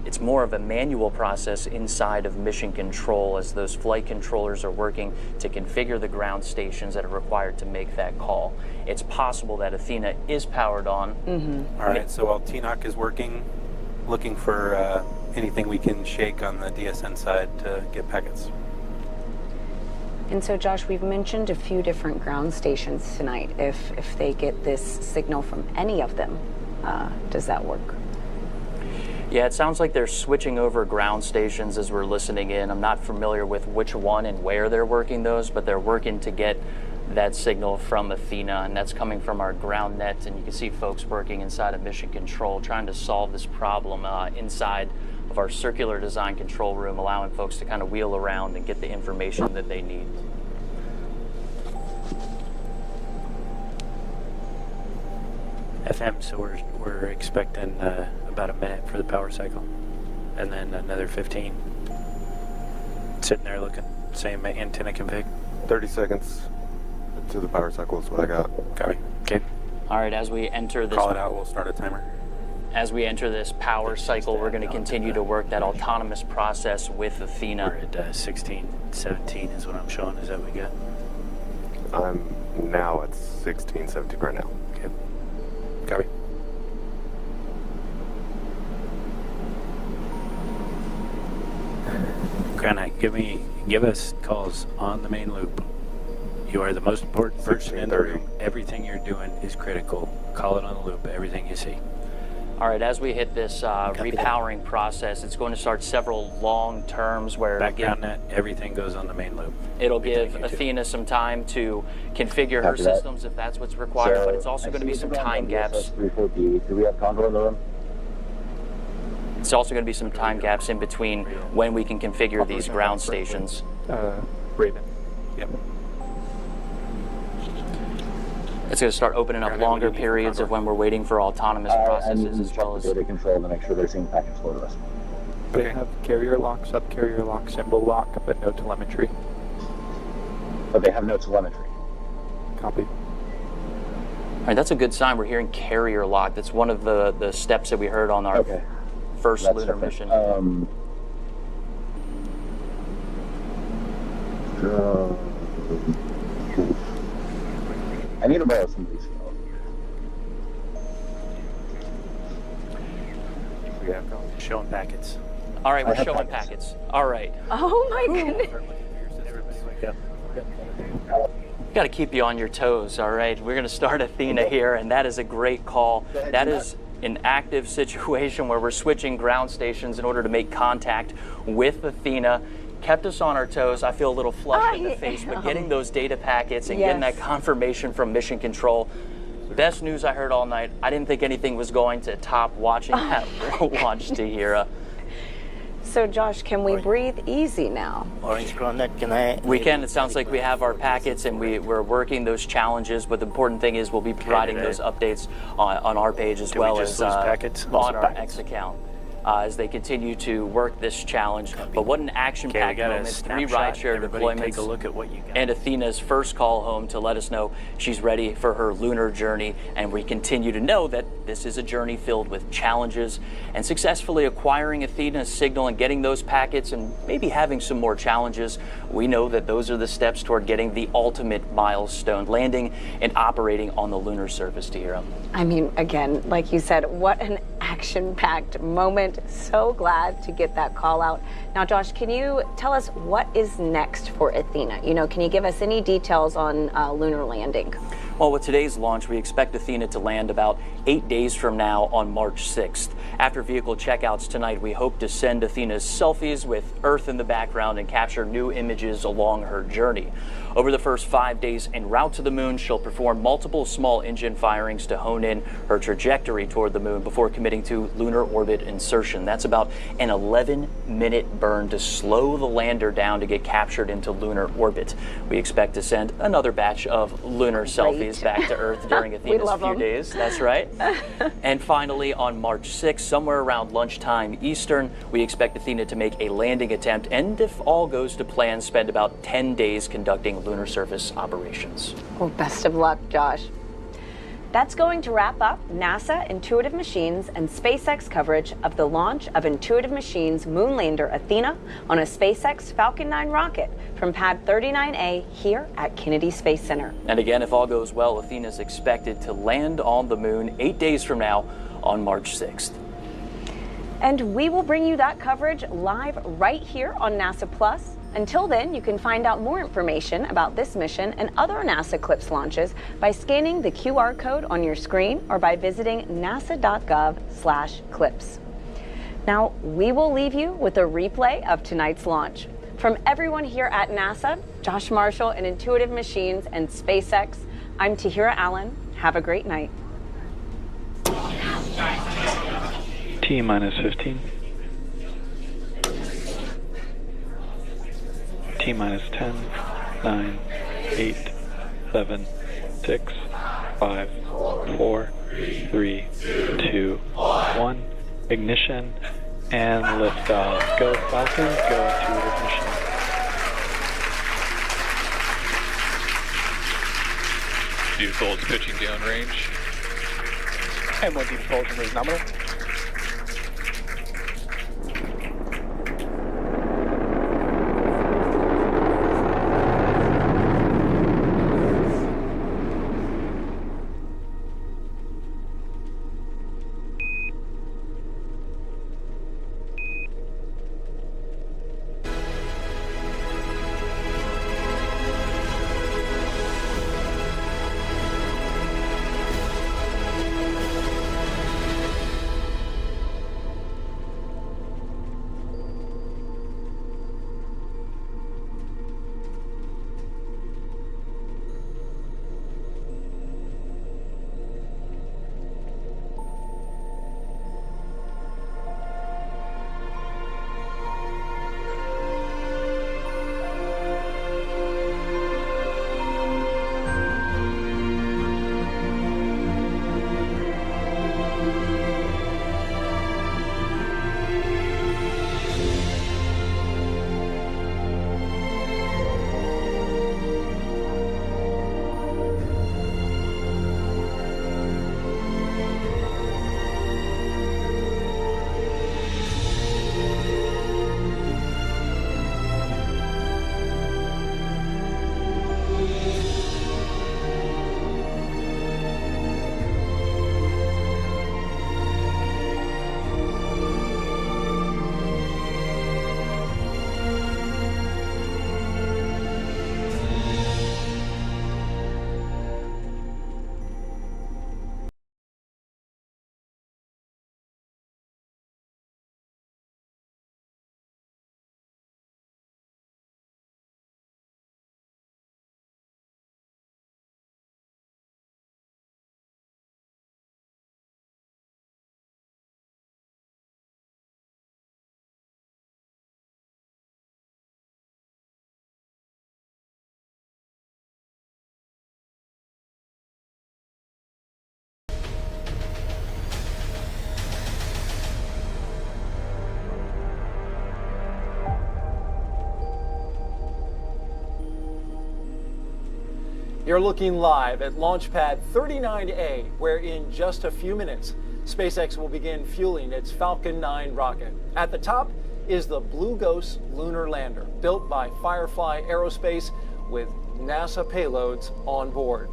it's more of a manual process inside of Mission Control as those flight controllers are working to configure the ground stations that are required to make that call. It's possible that Athena is powered on. Mm-hmm. All right, so while TNOC is working, looking for anything we can shake on the DSN side to get packets. And so, Josh, we've mentioned a few different ground stations tonight. If they get this signal from any of them, does that work? Yeah, it sounds like they're switching over ground stations as we're listening in. I'm not familiar with which one and where they're working those, but they're working to get that signal from Athena, and that's coming from our ground net. And you can see folks working inside of Mission Control trying to solve this problem inside of our circular design control room, allowing folks to kind of wheel around and get the information that they need. FM, so we're expecting about a minute for the power cycle, and then another 15. Sitting there looking, same antenna config. 30 seconds to the power cycle is what I got. Copy. Okay. All right, as we enter this... Call it out, we'll start a timer. As we enter this power cycle, we're going to continue to work that autonomous process with Athena. We're at 16, 17 is what I'm showing. Is that what we got? I'm now at 16, 17 right now. Okay. Copy. Granite, give us calls on the main loop. You are the most important person in the room. Everything you're doing is critical. Call it on the loop, everything you see. All right, as we hit this repowering process, it's going to start several long terms where... Background net, everything goes on the main loop. It'll give Athena some time to configure her systems if that's what's required, but it's also going to be some time gaps. Do we have control in the room? It's also going to be some time gaps in between when we can configure these ground stations. Raven. Yep. It's going to start opening up longer periods of when we're waiting for autonomous processes as well as... data control to make sure they're seeing package flow to us. They have carrier lock, sub-carrier lock, symbol lock, but no telemetry. But they have no telemetry. Copy. All right, that's a good sign. We're hearing carrier lock. That's one of the steps that we heard on our first lunar mission. I need to borrow somebody's phone. We have showing packets. All right, we're showing packets. All right. Oh my goodness. Got to keep you on your toes, all right? We're going to start Athena here, and that is a great call. That is an active situation where we're switching ground stations in order to make contact with Athena. Kept us on our toes. I feel a little flushed in the face, but getting those data packets and getting that confirmation from Mission Control, best news I heard all night. I didn't think anything was going to top watching that launch, Tahira. So Josh, can we breathe easy now? Orange Coronet, can I? We can. It sounds like we have our packets and we're working those challenges, but the important thing is we'll be providing those updates on our page as well as packets? On our X account. As they continue to work this challenge. But what an action-packed moment. 3 rideshare deployments. Take a look at what you got. And Athena's first call home to let us know she's ready for her lunar journey. And we continue to know that this is a journey filled with challenges. And successfully acquiring Athena's signal and getting those packets and maybe having some more challenges, we know that those are the steps toward getting the ultimate milestone, landing and operating on the lunar surface, Tahira. I mean, again, like you said, what an action-packed moment. So glad to get that call out. Now, Josh, can you tell us what is next for Athena? You know, can you give us any details on lunar landing? Well, with today's launch, we expect Athena to land about 8 days from now on March 6th. After vehicle checkouts tonight, we hope to send Athena's selfies with Earth in the background and capture new images along her journey. Over the first 5 days en route to the moon, she'll perform multiple small engine firings to hone in her trajectory toward the moon before committing to lunar orbit insertion. That's about an 11-minute burn to slow the lander down to get captured into lunar orbit. We expect to send another batch of lunar selfies back to Earth during Athena's few days. That's right. And finally, on March 6th, somewhere around lunchtime Eastern, we expect Athena to make a landing attempt and, if all goes to plan, spend about 10 days conducting lunar surface operations. Well, best of luck, Josh. That's going to wrap up NASA, Intuitive Machines, and SpaceX coverage of the launch of Intuitive Machines moonlander Athena on a SpaceX Falcon 9 rocket from Pad 39A here at Kennedy Space Center. And again, if all goes well, Athena is expected to land on the moon 8 days from now on March 6th. And we will bring you that coverage live right here on NASA Plus. Until then, you can find out more information about this mission and other NASA CLIPS launches by scanning the QR code on your screen or by visiting nasa.gov/CLIPS. Now, we will leave you with a replay of tonight's launch. From everyone here at NASA, Josh Marshall and Intuitive Machines and SpaceX, I'm Tahira Allen. Have a great night. T-minus 15. T-minus 10, 9, 8, 7, 6, 5, 4, 3, 2, 1. Ignition and liftoff. Go Falcon, go Intuitive Machine. Vehicle is pitching down range. And 1 propulsion is nominal. You're looking live at Launch Pad 39A, where in just a few minutes, SpaceX will begin fueling its Falcon 9 rocket. At the top is the Blue Ghost lunar lander, built by Firefly Aerospace with NASA payloads on board.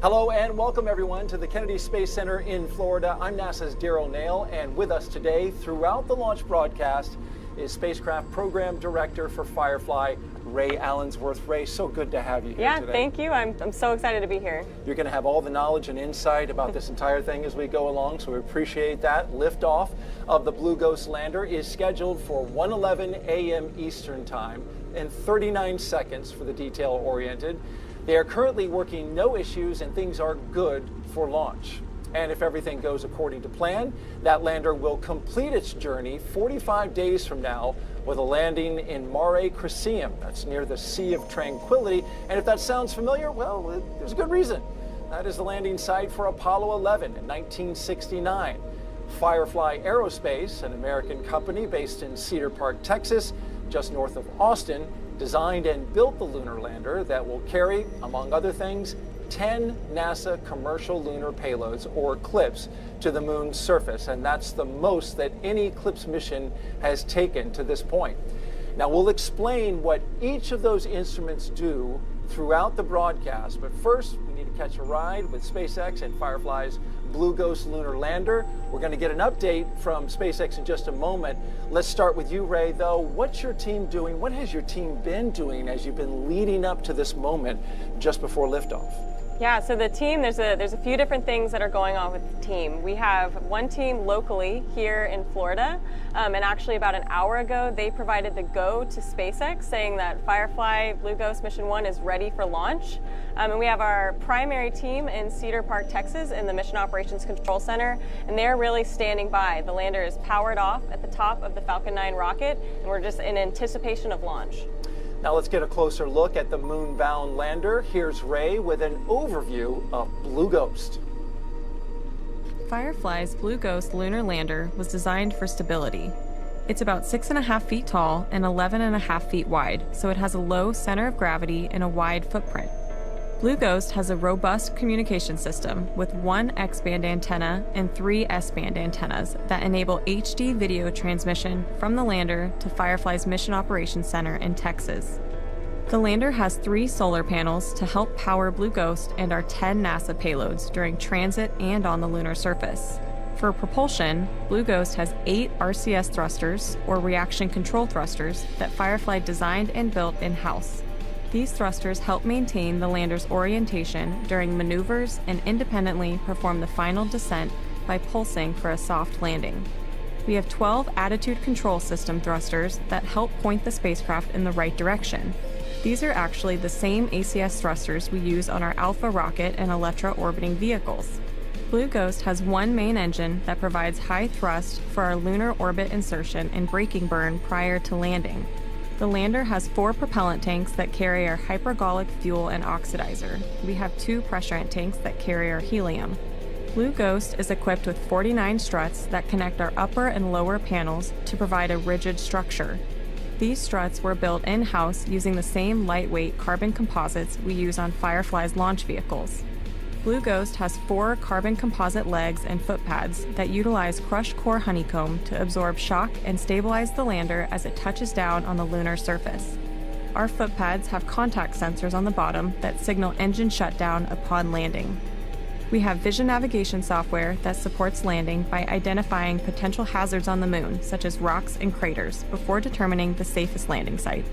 Hello and welcome everyone to the Kennedy Space Center in Florida. I'm NASA's Daryl Nail, and with us today throughout the launch broadcast is Spacecraft Program Director for Firefly, Ray Allensworth. Ray, so good to have you here today. Thank you. I'm so excited to be here. You're going to have all the knowledge and insight about this entire thing as we go along, so we appreciate that. Liftoff of the Blue Ghost lander is scheduled for 1:11 a.m. Eastern Time and 39 seconds for the detail-oriented. They are currently working no issues and things are good for launch. And if everything goes according to plan, that lander will complete its journey 45 days from now with a landing in Mare Crisium. That's near the Sea of Tranquility. And if that sounds familiar, well, there's a good reason. That is the landing site for Apollo 11 in 1969. Firefly Aerospace, an American company based in Cedar Park, Texas, just north of Austin, designed and built the lunar lander that will carry, among other things, 10 NASA commercial lunar payloads, or CLPS, to the moon's surface, and that's the most that any CLPS mission has taken to this point. Now, we'll explain what each of those instruments do throughout the broadcast, but first, we need to catch a ride with SpaceX and Firefly's Blue Ghost lunar lander. We're going to get an update from SpaceX in just a moment. Let's start with you, Ray, though. What's your team doing? What has your team been doing as you've been leading up to this moment just before liftoff? Yeah, so the team, there's a few different things that are going on with the team. We have one team locally here in Florida, and actually about an hour ago, they provided the go to SpaceX, saying that Firefly Blue Ghost Mission 1 is ready for launch. And we have our primary team in Cedar Park, Texas, in the Mission Operations Control Center, and they're really standing by. The lander is powered off at the top of the Falcon 9 rocket, and we're just in anticipation of launch. Now let's get a closer look at the moon-bound lander. Here's Ray with an overview of Blue Ghost. Firefly's Blue Ghost lunar lander was designed for stability. It's about 6.5 feet tall and 11.5 feet wide, so it has a low center of gravity and a wide footprint. Blue Ghost has a robust communication system with 1 X-band antenna and 3 S-band antennas that enable HD video transmission from the lander to Firefly's Mission Operations Center in Texas. The lander has 3 solar panels to help power Blue Ghost and our 10 NASA payloads during transit and on the lunar surface. For propulsion, Blue Ghost has 8 RCS thrusters, or reaction control thrusters, that Firefly designed and built in-house. These thrusters help maintain the lander's orientation during maneuvers and independently perform the final descent by pulsing for a soft landing. We have 12 attitude control system thrusters that help point the spacecraft in the right direction. These are actually the same ACS thrusters we use on our Alpha rocket and Electra orbiting vehicles. Blue Ghost has 1 main engine that provides high thrust for our lunar orbit insertion and braking burn prior to landing. The lander has 4 propellant tanks that carry our hypergolic fuel and oxidizer. We have 2 pressurant tanks that carry our helium. Blue Ghost is equipped with 49 struts that connect our upper and lower panels to provide a rigid structure. These struts were built in-house using the same lightweight carbon composites we use on Firefly's launch vehicles. Blue Ghost has 4 carbon composite legs and foot pads that utilize crushed core honeycomb to absorb shock and stabilize the lander as it touches down on the lunar surface. Our foot pads have contact sensors on the bottom that signal engine shutdown upon landing. We have vision navigation software that supports landing by identifying potential hazards on the moon, such as rocks and craters, before determining the safest landing site.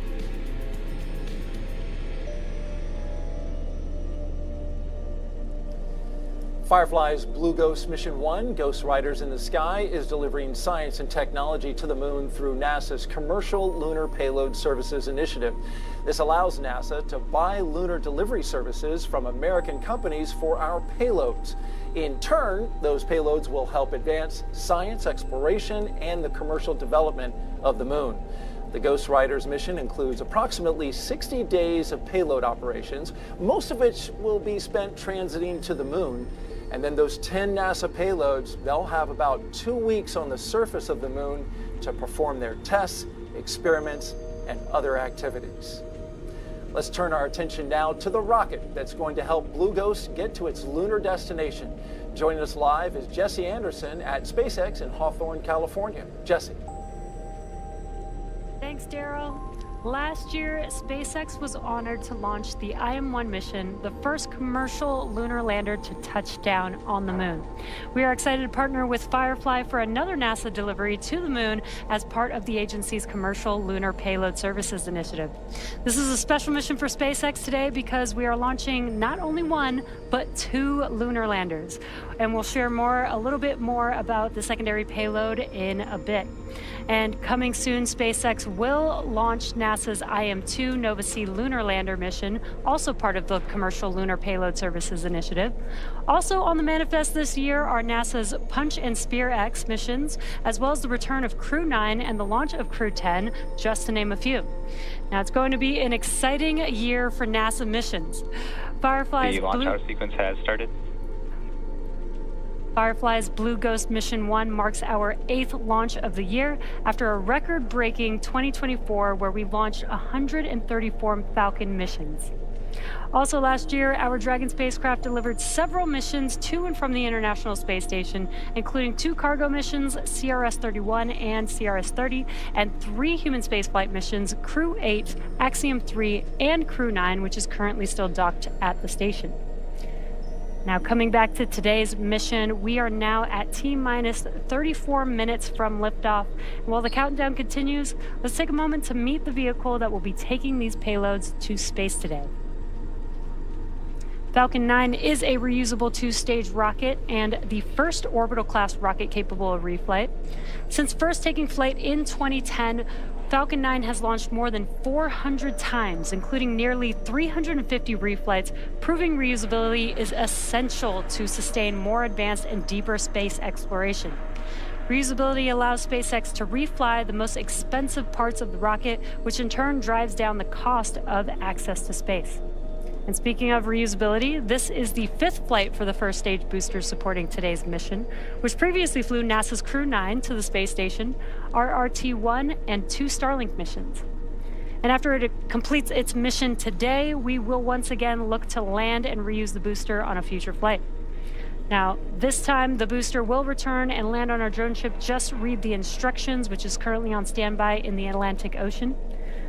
Firefly's Blue Ghost Mission 1, Ghost Riders in the Sky, is delivering science and technology to the moon through NASA's Commercial Lunar Payload Services Initiative. This allows NASA to buy lunar delivery services from American companies for our payloads. In turn, those payloads will help advance science exploration and the commercial development of the moon. The Ghost Riders mission includes approximately 60 days of payload operations, most of which will be spent transiting to the moon. And then those 10 NASA payloads, they'll have about 2 weeks on the surface of the moon to perform their tests, experiments, and other activities. Let's turn our attention now to the rocket that's going to help Blue Ghost get to its lunar destination. Joining us live is Jesse Anderson at SpaceX in Hawthorne, California. Jesse. Thanks, Daryl. Last year, SpaceX was honored to launch the IM-1 mission, the first commercial lunar lander to touch down on the moon. We are excited to partner with Firefly for another NASA delivery to the moon as part of the agency's Commercial Lunar Payload Services Initiative. This is a special mission for SpaceX today because we are launching not only 1, but 2 lunar landers. And we'll share a little bit more about the secondary payload in a bit. And coming soon, SpaceX will launch NASA's IM-2 Nova-C lunar lander mission, also part of the Commercial Lunar Payload Services Initiative. Also on the manifest this year are NASA's Punch and Spear X missions, as well as the return of Crew 9 and the launch of Crew 10, just to name a few. Now, it's going to be an exciting year for NASA missions. The launch hour sequence has started. Firefly's Blue Ghost Mission 1 marks our 8th launch of the year after a record-breaking 2024 where we launched 134 Falcon missions. Also last year, our Dragon spacecraft delivered several missions to and from the International Space Station, including 2 cargo missions, CRS-31 and CRS-30, and 3 human spaceflight missions, Crew 8, Axiom 3, and Crew 9, which is currently still docked at the station. Now, coming back to today's mission, we are now at T-minus 34 minutes from liftoff. And while the countdown continues, let's take a moment to meet the vehicle that will be taking these payloads to space today. Falcon 9 is a reusable two-stage rocket and the first orbital-class rocket capable of reflight. Since first taking flight in 2010, Falcon 9 has launched more than 400 times, including nearly 350 reflights, proving reusability is essential to sustain more advanced and deeper space exploration. Reusability allows SpaceX to refly the most expensive parts of the rocket, which in turn drives down the cost of access to space. And speaking of reusability, this is the 5th flight for the first stage booster supporting today's mission, which previously flew NASA's Crew 9 to the space station, RRT-1, and 2 Starlink missions. And after it completes its mission today, we will once again look to land and reuse the booster on a future flight. Now, this time the booster will return and land on our drone ship. Just read the instructions, which is currently on standby in the Atlantic Ocean.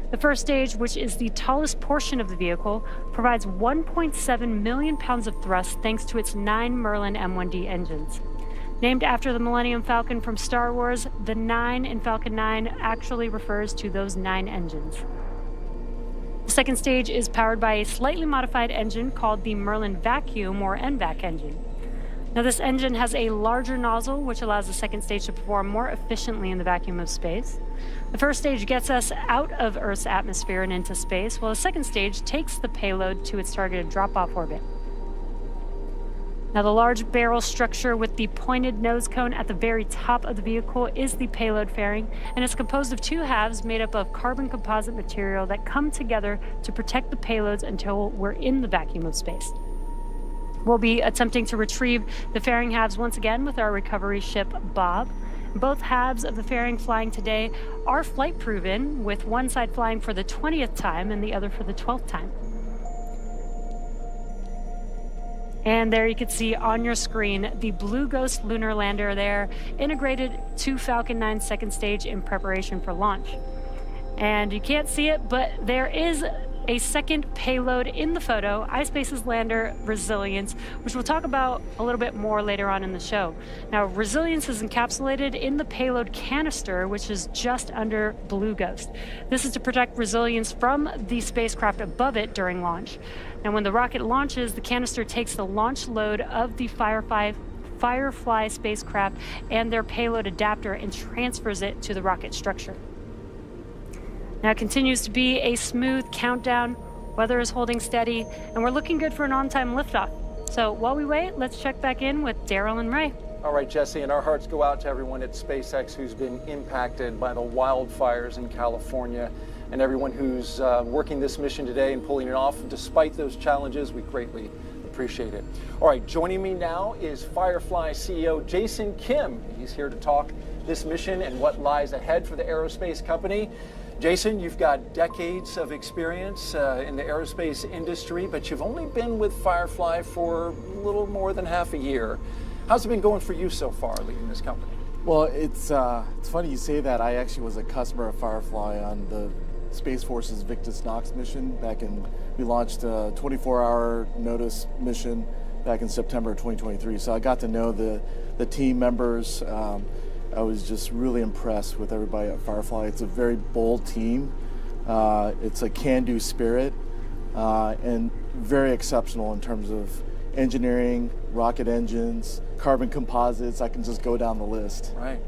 The first stage, which is the tallest portion of the vehicle, provides 1.7 million pounds of thrust thanks to its 9 Merlin M1D engines. Named after the Millennium Falcon from Star Wars, the 9 in Falcon 9 actually refers to those 9 engines. The second stage is powered by a slightly modified engine called the Merlin Vacuum or NVAC engine. Now, this engine has a larger nozzle, which allows the second stage to perform more efficiently in the vacuum of space. The first stage gets us out of Earth's atmosphere and into space, while the second stage takes the payload to its targeted drop-off orbit. Now, the large barrel structure with the pointed nose cone at the very top of the vehicle is the payload fairing, and it's composed of 2 halves made up of carbon composite material that come together to protect the payloads until we're in the vacuum of space. We'll be attempting to retrieve the fairing halves once again with our recovery ship, Bob. Both halves of the fairing flying today are flight proven, with one side flying for the 20th time and the other for the 12th time. And there you can see on your screen the Blue Ghost lunar lander there, integrated to Falcon 9's second stage in preparation for launch. And you can't see it, but there is a second payload in the photo, iSpace's lander Resilience, which we'll talk about a little bit more later on in the show. Now, Resilience is encapsulated in the payload canister, which is just under Blue Ghost. This is to protect Resilience from the spacecraft above it during launch. And when the rocket launches, the canister takes the launch load of the Firefly spacecraft and their payload adapter and transfers it to the rocket structure. Now it continues to be a smooth countdown, weather is holding steady, and we're looking good for an on-time liftoff. So while we wait, let's check back in with Daryl and Ray. All right, Jesse, and our hearts go out to everyone at SpaceX who's been impacted by the wildfires in California, and everyone who's working this mission today and pulling it off. Despite those challenges, we greatly appreciate it. All right, joining me now is Firefly CEO Jason Kim. He's here to talk this mission and what lies ahead for the aerospace company. Jason, you've got decades of experience in the aerospace industry, but you've only been with Firefly for a little more than half a year. How's it been going for you so far, leading this company? Well, it's funny you say that. I actually was a customer of Firefly on the Space Force's Victus Nox mission we launched a 24-hour notice mission back in September of 2023. So I got to know the team members. I was just really impressed with everybody at Firefly. It's a very bold team. It's a can-do spirit, and very exceptional in terms of engineering, rocket engines, carbon composites. I can just go down the list. Right.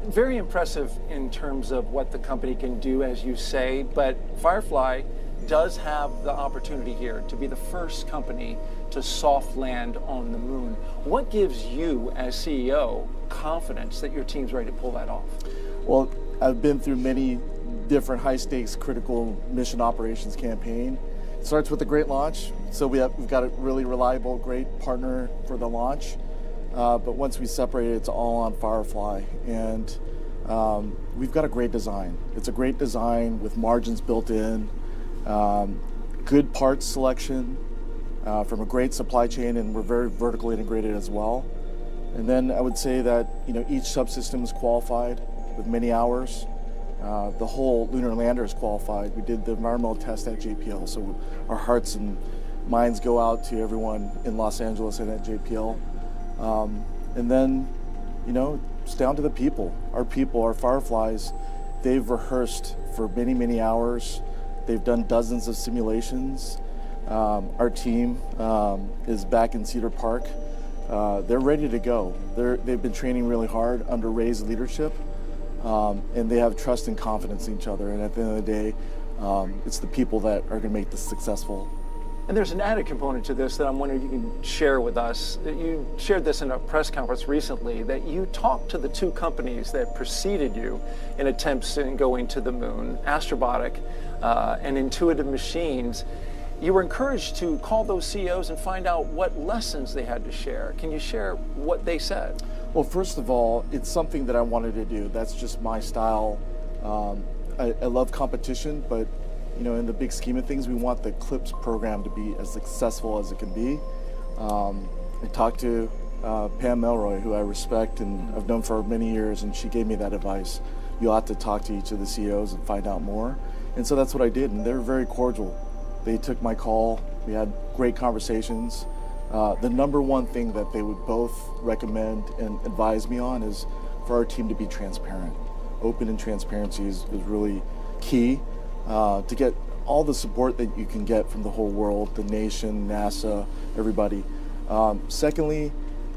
Very impressive in terms of what the company can do, as you say, but Firefly does have the opportunity here to be the first company to soft land on the moon. What gives you, as CEO, confidence that your team's ready to pull that off? Well, I've been through many different high-stakes critical mission operations campaign. It starts with a great launch, so we've got a really reliable, great partner for the launch. But once we separate it, it's all on Firefly, and we've got a great design. It's a great design with margins built in, good parts selection from a great supply chain, and we're very vertically integrated as well. And then I would say that each subsystem is qualified with many hours. The whole lunar lander is qualified. We did the environmental test at JPL, so our hearts and minds go out to everyone in Los Angeles and at JPL. And then, it's down to the people. Our people, our Fireflies, they've rehearsed for many, many hours. They've done dozens of simulations. Our team is back in Cedar Park. They're ready to go. They've been training really hard under Ray's leadership, and they have trust and confidence in each other. And at the end of the day, it's the people that are going to make this successful. And there's an added component to this that I'm wondering if you can share with us. You shared this in a press conference recently, that you talked to the two companies that preceded you in attempts in going to the moon, Astrobotic and Intuitive Machines. You were encouraged to call those CEOs and find out what lessons they had to share. Can you share what they said? Well, first of all, it's something that I wanted to do. That's just my style. I love competition, but you know, in the big scheme of things, we want the CLIPS program to be as successful as it can be. I talked to Pam Melroy, who I respect and I've known for many years, and she gave me that advice. You ought to talk to each of the CEOs and find out more. And so that's what I did, and they were very cordial. They took my call. We had great conversations. The number one thing that they would both recommend and advise me on is for our team to be transparent. Open and transparency is really key. To get all the support that you can get from the whole world, the nation, NASA, everybody. Secondly,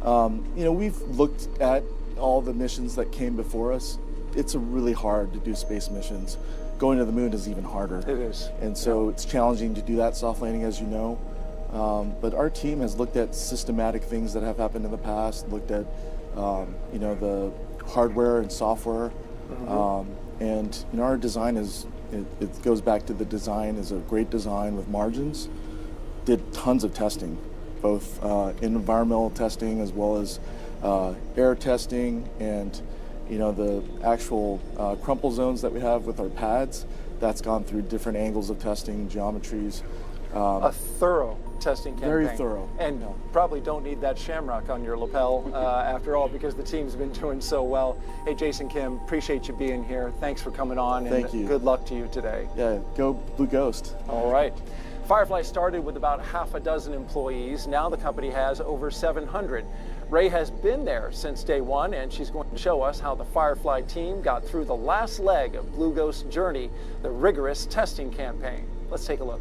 you know, we've looked at all the missions that came before us. It's really hard to do space missions. Going to the moon is even harder. It is. And so it's challenging to do that soft landing, as you know. But our team has looked at systematic things that have happened in the past, looked at, you know, the hardware and software. And you know, our design is, it goes back to the design is a great design with margins. Did tons of testing, both environmental testing as well as air testing, and you know, the actual crumple zones that we have with our pads, that's gone through different angles of testing, geometries. A thorough testing campaign. Very thorough. And probably don't need that shamrock on your lapel after all, because the team's been doing so well. Hey, Jason Kim, appreciate you being here. Thanks for coming on. Thank you. Good luck to you today. Yeah, go Blue Ghost. All right. Firefly started with about half a dozen employees. Now the company has over 700. Ray has been there since day one, and she's going to show us how the Firefly team got through the last leg of Blue Ghost's journey, the rigorous testing campaign. Let's take a look.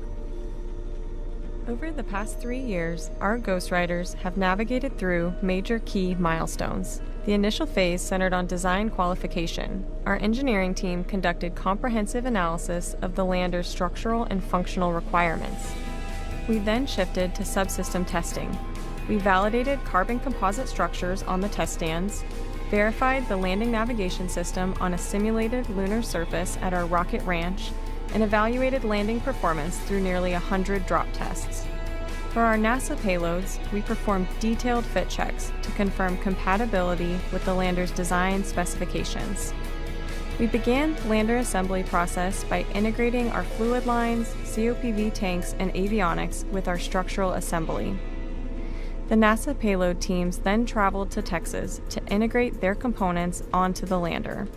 Over the past 3 years, our Ghost Riders have navigated through major key milestones. The initial phase centered on design qualification. Our engineering team conducted comprehensive analysis of the lander's structural and functional requirements. We then shifted to subsystem testing. We validated carbon composite structures on the test stands, verified the landing navigation system on a simulated lunar surface at our rocket ranch, and evaluated landing performance through nearly 100 drop tests. For our NASA payloads, we performed detailed fit checks to confirm compatibility with the lander's design specifications. We began the lander assembly process by integrating our fluid lines, COPV tanks, and avionics with our structural assembly. The NASA payload teams then traveled to Texas to integrate their components onto the lander.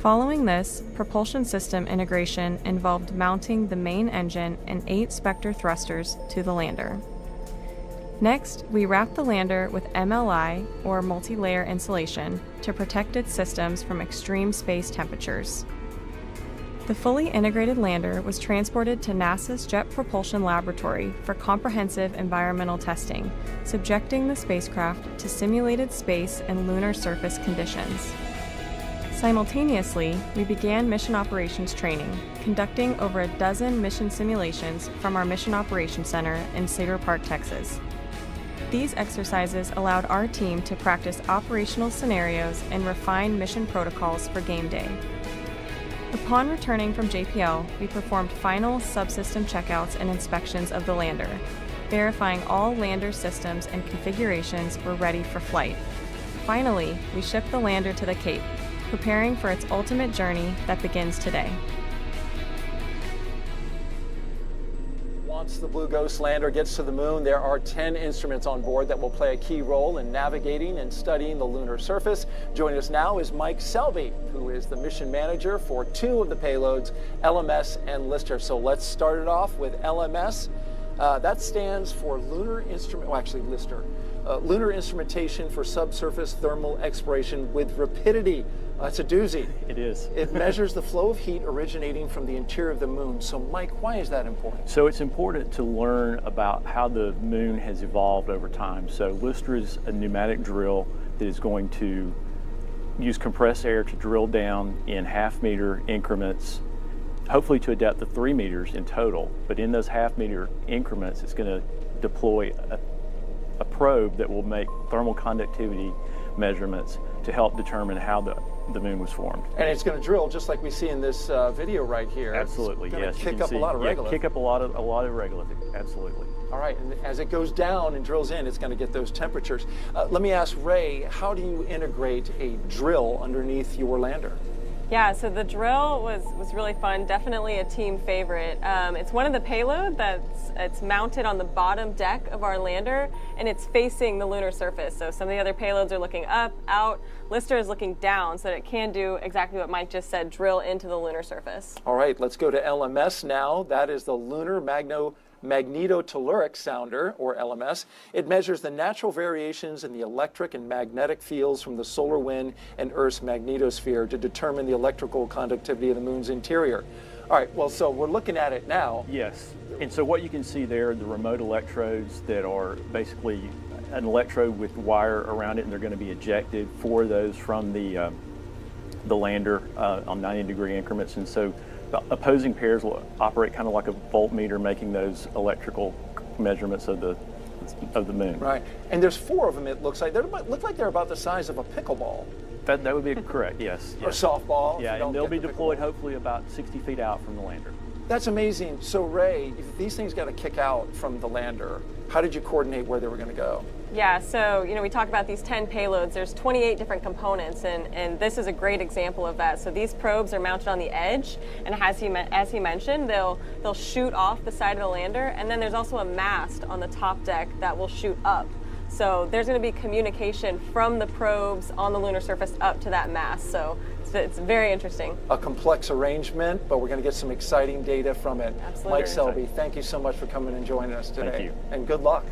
Following this, propulsion system integration involved mounting the main engine and 8 Spectre thrusters to the lander. Next, we wrapped the lander with MLI, or multi-layer insulation, to protect its systems from extreme space temperatures. The fully integrated lander was transported to NASA's Jet Propulsion Laboratory for comprehensive environmental testing, subjecting the spacecraft to simulated space and lunar surface conditions. Simultaneously, we began mission operations training, conducting over a dozen mission simulations from our Mission Operations Center in Cedar Park, Texas. These exercises allowed our team to practice operational scenarios and refine mission protocols for game day. Upon returning from JPL, we performed final subsystem checkouts and inspections of the lander, verifying all lander systems and configurations were ready for flight. Finally, we shipped the lander to the Cape, preparing for its ultimate journey that begins today. Once the Blue Ghost lander gets to the moon, there are 10 instruments on board that will play a key role in navigating and studying the lunar surface. Joining us now is Mike Selby, who is the mission manager for 2 of the payloads, LMS and Lister. So let's start it off with LMS. That stands for Lunar Instrument, well, actually Lister. Lunar Instrumentation for Subsurface Thermal Exploration with Rapidity. That's a doozy. It is. It measures the flow of heat originating from the interior of the moon. So, Mike, why is that important? So it's important to learn about how the moon has evolved over time. So Lister is a pneumatic drill that is going to use compressed air to drill down in half-meter increments, hopefully to a depth of 3 meters in total. But in those half-meter increments, it's going to deploy a probe that will make thermal conductivity measurements to help determine how the moon was formed. And it's going to drill just like we see in this video right here. Absolutely, it's yes. Kick up a lot of regolith. Yeah, kick up a lot of regolith. Absolutely. All right, and as it goes down and drills in, it's going to get those temperatures. Let me ask Ray, how do you integrate a drill underneath your lander? Yeah, so the drill was really fun, definitely a team favorite. It's one of the payload it's mounted on the bottom deck of our lander, and it's facing the lunar surface. So some of the other payloads are looking up, out. Lister is looking down, so that it can do exactly what Mike just said, drill into the lunar surface. All right, let's go to LMS now. That is the Lunar Magnetotelluric Sounder, or LMS. It measures the natural variations in the electric and magnetic fields from the solar wind and Earth's magnetosphere to determine the electrical conductivity of the moon's interior. All right, well, so we're looking at it now. Yes, and so what you can see there are the remote electrodes that are basically an electrode with wire around it, and they're going to be ejected, 4 of those from the lander on 90-degree increments. And so the opposing pairs will operate kind of like a voltmeter, making those electrical measurements of the moon. Right, and there's 4 of them. It looks like they look like they're about the size of a pickleball. That would be correct. Yes. Or softball. Yeah, and they'll be deployed hopefully about 60 feet out from the lander. That's amazing. So Ray, if these things got to kick out from the lander, how did you coordinate where they were going to go? Yeah, so we talk about these 10 payloads. There's 28 different components, and this is a great example of that. So these probes are mounted on the edge, and as he mentioned, they'll shoot off the side of the lander, and then there's also a mast on the top deck that will shoot up. So there's going to be communication from the probes on the lunar surface up to that mast. So it's very interesting. A complex arrangement, but we're going to get some exciting data from it. Absolutely. Mike Selby, thank you so much for coming and joining us today. Thank you. And good luck.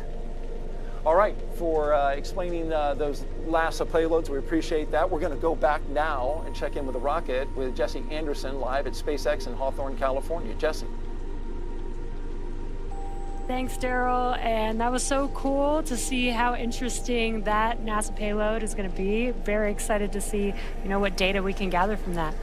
All right, for explaining those NASA payloads, we appreciate that. We're going to go back now and check in with the rocket with Jesse Anderson live at SpaceX in Hawthorne, California. Jesse. Thanks, Daryl, and that was so cool to see how interesting that NASA payload is going to be. Very excited to see, what data we can gather from that.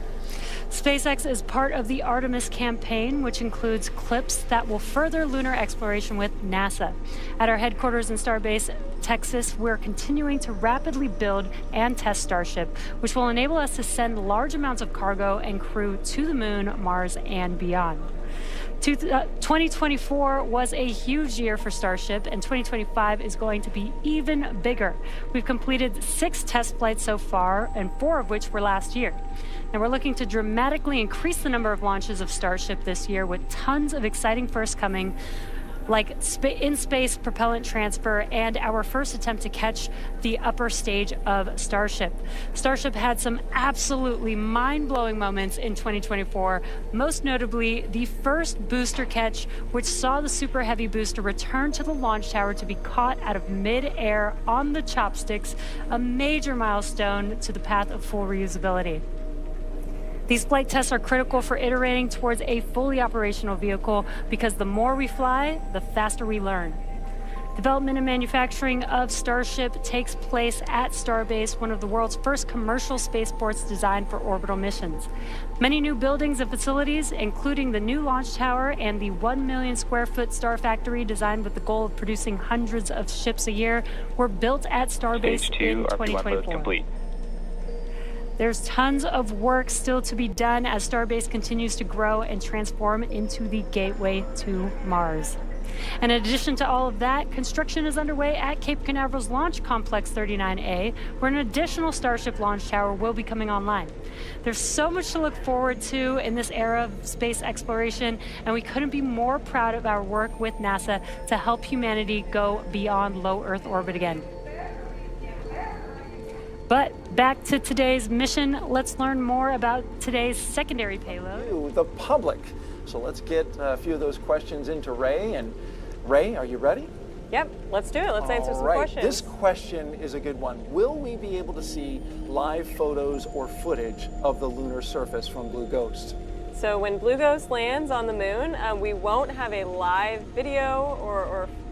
SpaceX is part of the Artemis campaign, which includes clips that will further lunar exploration with NASA. At our headquarters in Starbase, Texas, we're continuing to rapidly build and test Starship, which will enable us to send large amounts of cargo and crew to the Moon, Mars, and beyond. 2024 was a huge year for Starship, and 2025 is going to be even bigger. We've completed 6 test flights so far, and 4 of which were last year. And we're looking to dramatically increase the number of launches of Starship this year, with tons of exciting firsts coming, like in-space propellant transfer and our first attempt to catch the upper stage of Starship. Starship had some absolutely mind-blowing moments in 2024, most notably the first booster catch, which saw the Super Heavy booster return to the launch tower to be caught out of mid-air on the chopsticks, a major milestone to the path of full reusability. These flight tests are critical for iterating towards a fully operational vehicle, because the more we fly, the faster we learn. Development and manufacturing of Starship takes place at Starbase, one of the world's first commercial spaceports designed for orbital missions. Many new buildings and facilities, including the new launch tower and the 1 million square foot Star Factory designed with the goal of producing hundreds of ships a year, were built at Starbase in 2024. Complete. There's tons of work still to be done as Starbase continues to grow and transform into the gateway to Mars. And in addition to all of that, construction is underway at Cape Canaveral's Launch Complex 39A, where an additional Starship launch tower will be coming online. There's so much to look forward to in this era of space exploration, and we couldn't be more proud of our work with NASA to help humanity go beyond low Earth orbit again. But back to today's mission, let's learn more about today's secondary payload. The public. So let's get a few of those questions into Ray. And Ray, are you ready? Yep, let's do it. Let's answer some questions. This question is a good one. Will we be able to see live photos or footage of the lunar surface from Blue Ghost? So when Blue Ghost lands on the moon, we won't have a live video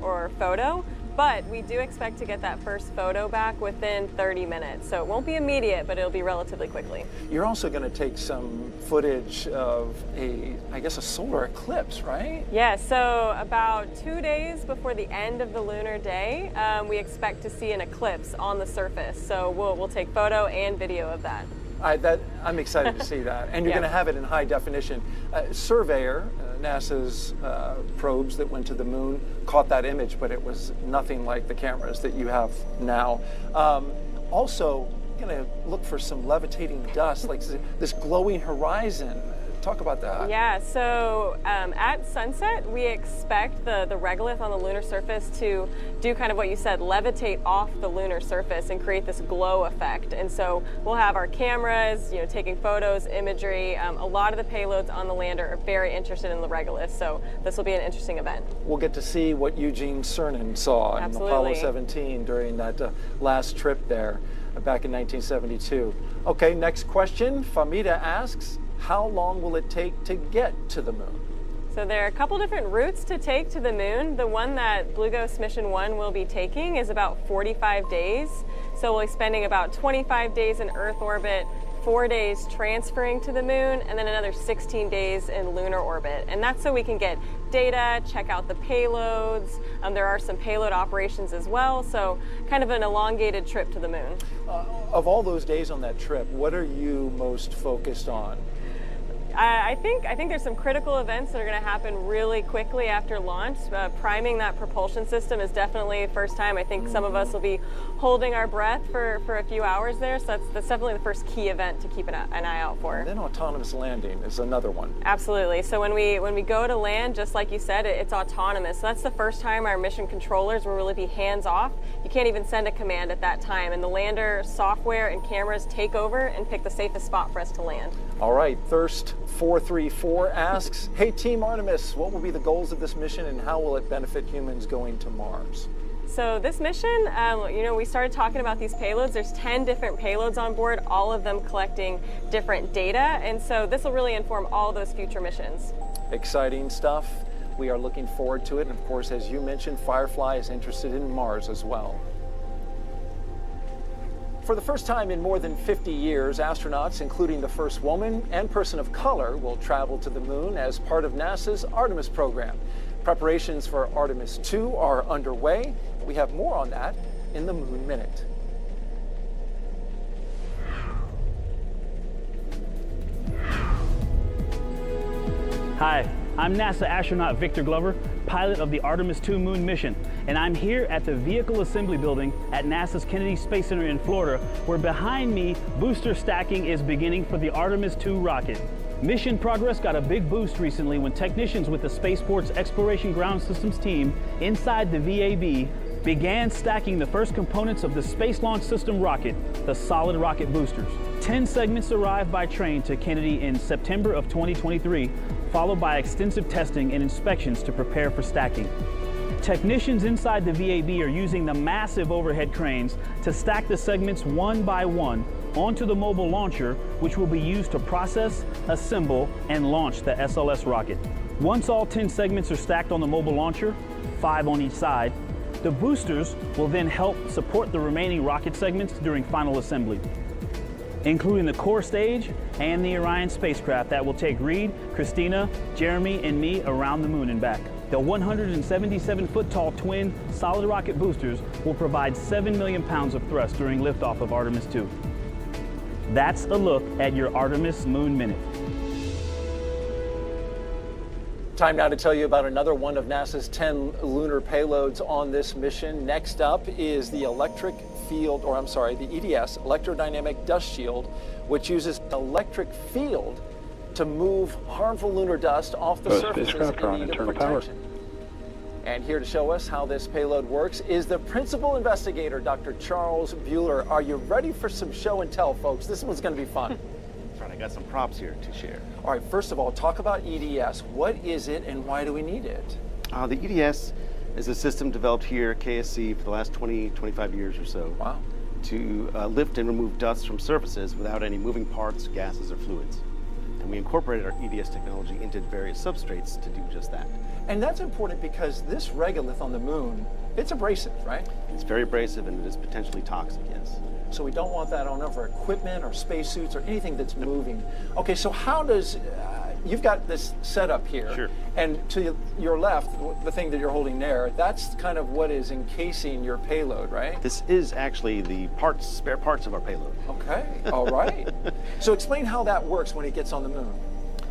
or photo, but we do expect to get that first photo back within 30 minutes. So it won't be immediate, but it'll be relatively quickly. You're also going to take some footage of I guess a solar eclipse, right? Yeah, so about 2 days before the end of the lunar day, we expect to see an eclipse on the surface. So we'll take photo and video of that. I'm excited to see that. And you're going to have it in high definition. Surveyor, NASA's probes that went to the moon, caught that image, but it was nothing like the cameras that you have now. Also, you're going to look for some levitating dust, like this glowing horizon. Talk about that. Yeah, so at sunset, we expect the regolith on the lunar surface to do kind of what you said, levitate off the lunar surface and create this glow effect. And so we'll have our cameras, taking photos, imagery. A lot of the payloads on the lander are very interested in the regolith, so this will be an interesting event. We'll get to see what Eugene Cernan saw in Apollo 17 during that last trip there back in 1972. Okay, next question. Famita asks, how long will it take to get to the moon? So there are a couple different routes to take to the moon. The one that Blue Ghost Mission 1 will be taking is about 45 days. So we'll be spending about 25 days in Earth orbit, 4 days transferring to the moon, and then another 16 days in lunar orbit. And that's so we can get data, check out the payloads. There are some payload operations as well, so kind of an elongated trip to the moon. Of all those days on that trip, what are you most focused on? I think there's some critical events that are going to happen really quickly after launch. Priming that propulsion system is definitely the first time. I think some of us will be holding our breath for a few hours there, so that's definitely the first key event to keep an eye out for. And then autonomous landing is another one. Absolutely. So when we go to land, just like you said, it's autonomous. So that's the first time our mission controllers will really be hands off. You can't even send a command at that time, and the lander software and cameras take over and pick the safest spot for us to land. All right, Thirst434 asks, hey Team Artemis, what will be the goals of this mission and how will it benefit humans going to Mars? So this mission, we started talking about these payloads. There's 10 different payloads on board, all of them collecting different data, and so this will really inform all those future missions. Exciting stuff. We are looking forward to it, and of course, as you mentioned, Firefly is interested in Mars as well. For the first time in more than 50 years, astronauts, including the first woman and person of color, will travel to the moon as part of NASA's Artemis program. Preparations for Artemis 2 are underway. We have more on that in the Moon Minute. Hi, I'm NASA astronaut Victor Glover, pilot of the Artemis 2 moon mission, and I'm here at the Vehicle Assembly Building at NASA's Kennedy Space Center in Florida, where behind me, booster stacking is beginning for the Artemis 2 rocket. Mission progress got a big boost recently when technicians with the Spaceport's Exploration Ground Systems team inside the VAB began stacking the first components of the Space Launch System rocket, the solid rocket boosters. 10 segments arrived by train to Kennedy in September of 2023, followed by extensive testing and inspections to prepare for stacking. Technicians inside the VAB are using the massive overhead cranes to stack the segments one by one onto the mobile launcher, which will be used to process, assemble, and launch the SLS rocket. Once all 10 segments are stacked on the mobile launcher, 5 on each side, the boosters will then help support the remaining rocket segments during final assembly, including the core stage and the Orion spacecraft that will take Reed, Christina, Jeremy, and me around the moon and back. The 177-foot-tall twin solid rocket boosters will provide 7 million pounds of thrust during liftoff of Artemis 2. That's a look at your Artemis Moon Minute. Time now to tell you about another one of NASA's 10 lunar payloads on this mission. Next up is the the EDS, Electrodynamic Dust Shield, which uses an electric field to move harmful lunar dust off the surfaces in need of protection. And here to show us how this payload works is the principal investigator, Dr. Charles Bueller. Are you ready for some show and tell, folks? This one's going to be fun. I got some props here to share. All right, first of all, talk about EDS. What is it and why do we need it? The EDS is a system developed here at KSC for the last 20, 25 years or so. Wow. To lift and remove dust from surfaces without any moving parts, gases, or fluids. And we incorporated our EDS technology into various substrates to do just that. And that's important because this regolith on the moon, it's abrasive, right? It's very abrasive and it is potentially toxic, yes. So we don't want that on our equipment or spacesuits or anything that's moving. Okay, so how does, you've got this setup here. Sure. And to your left, the thing that you're holding there, that's kind of what is encasing your payload, right? This is actually the parts, spare parts of our payload. Okay, all right. So explain how that works when it gets on the moon.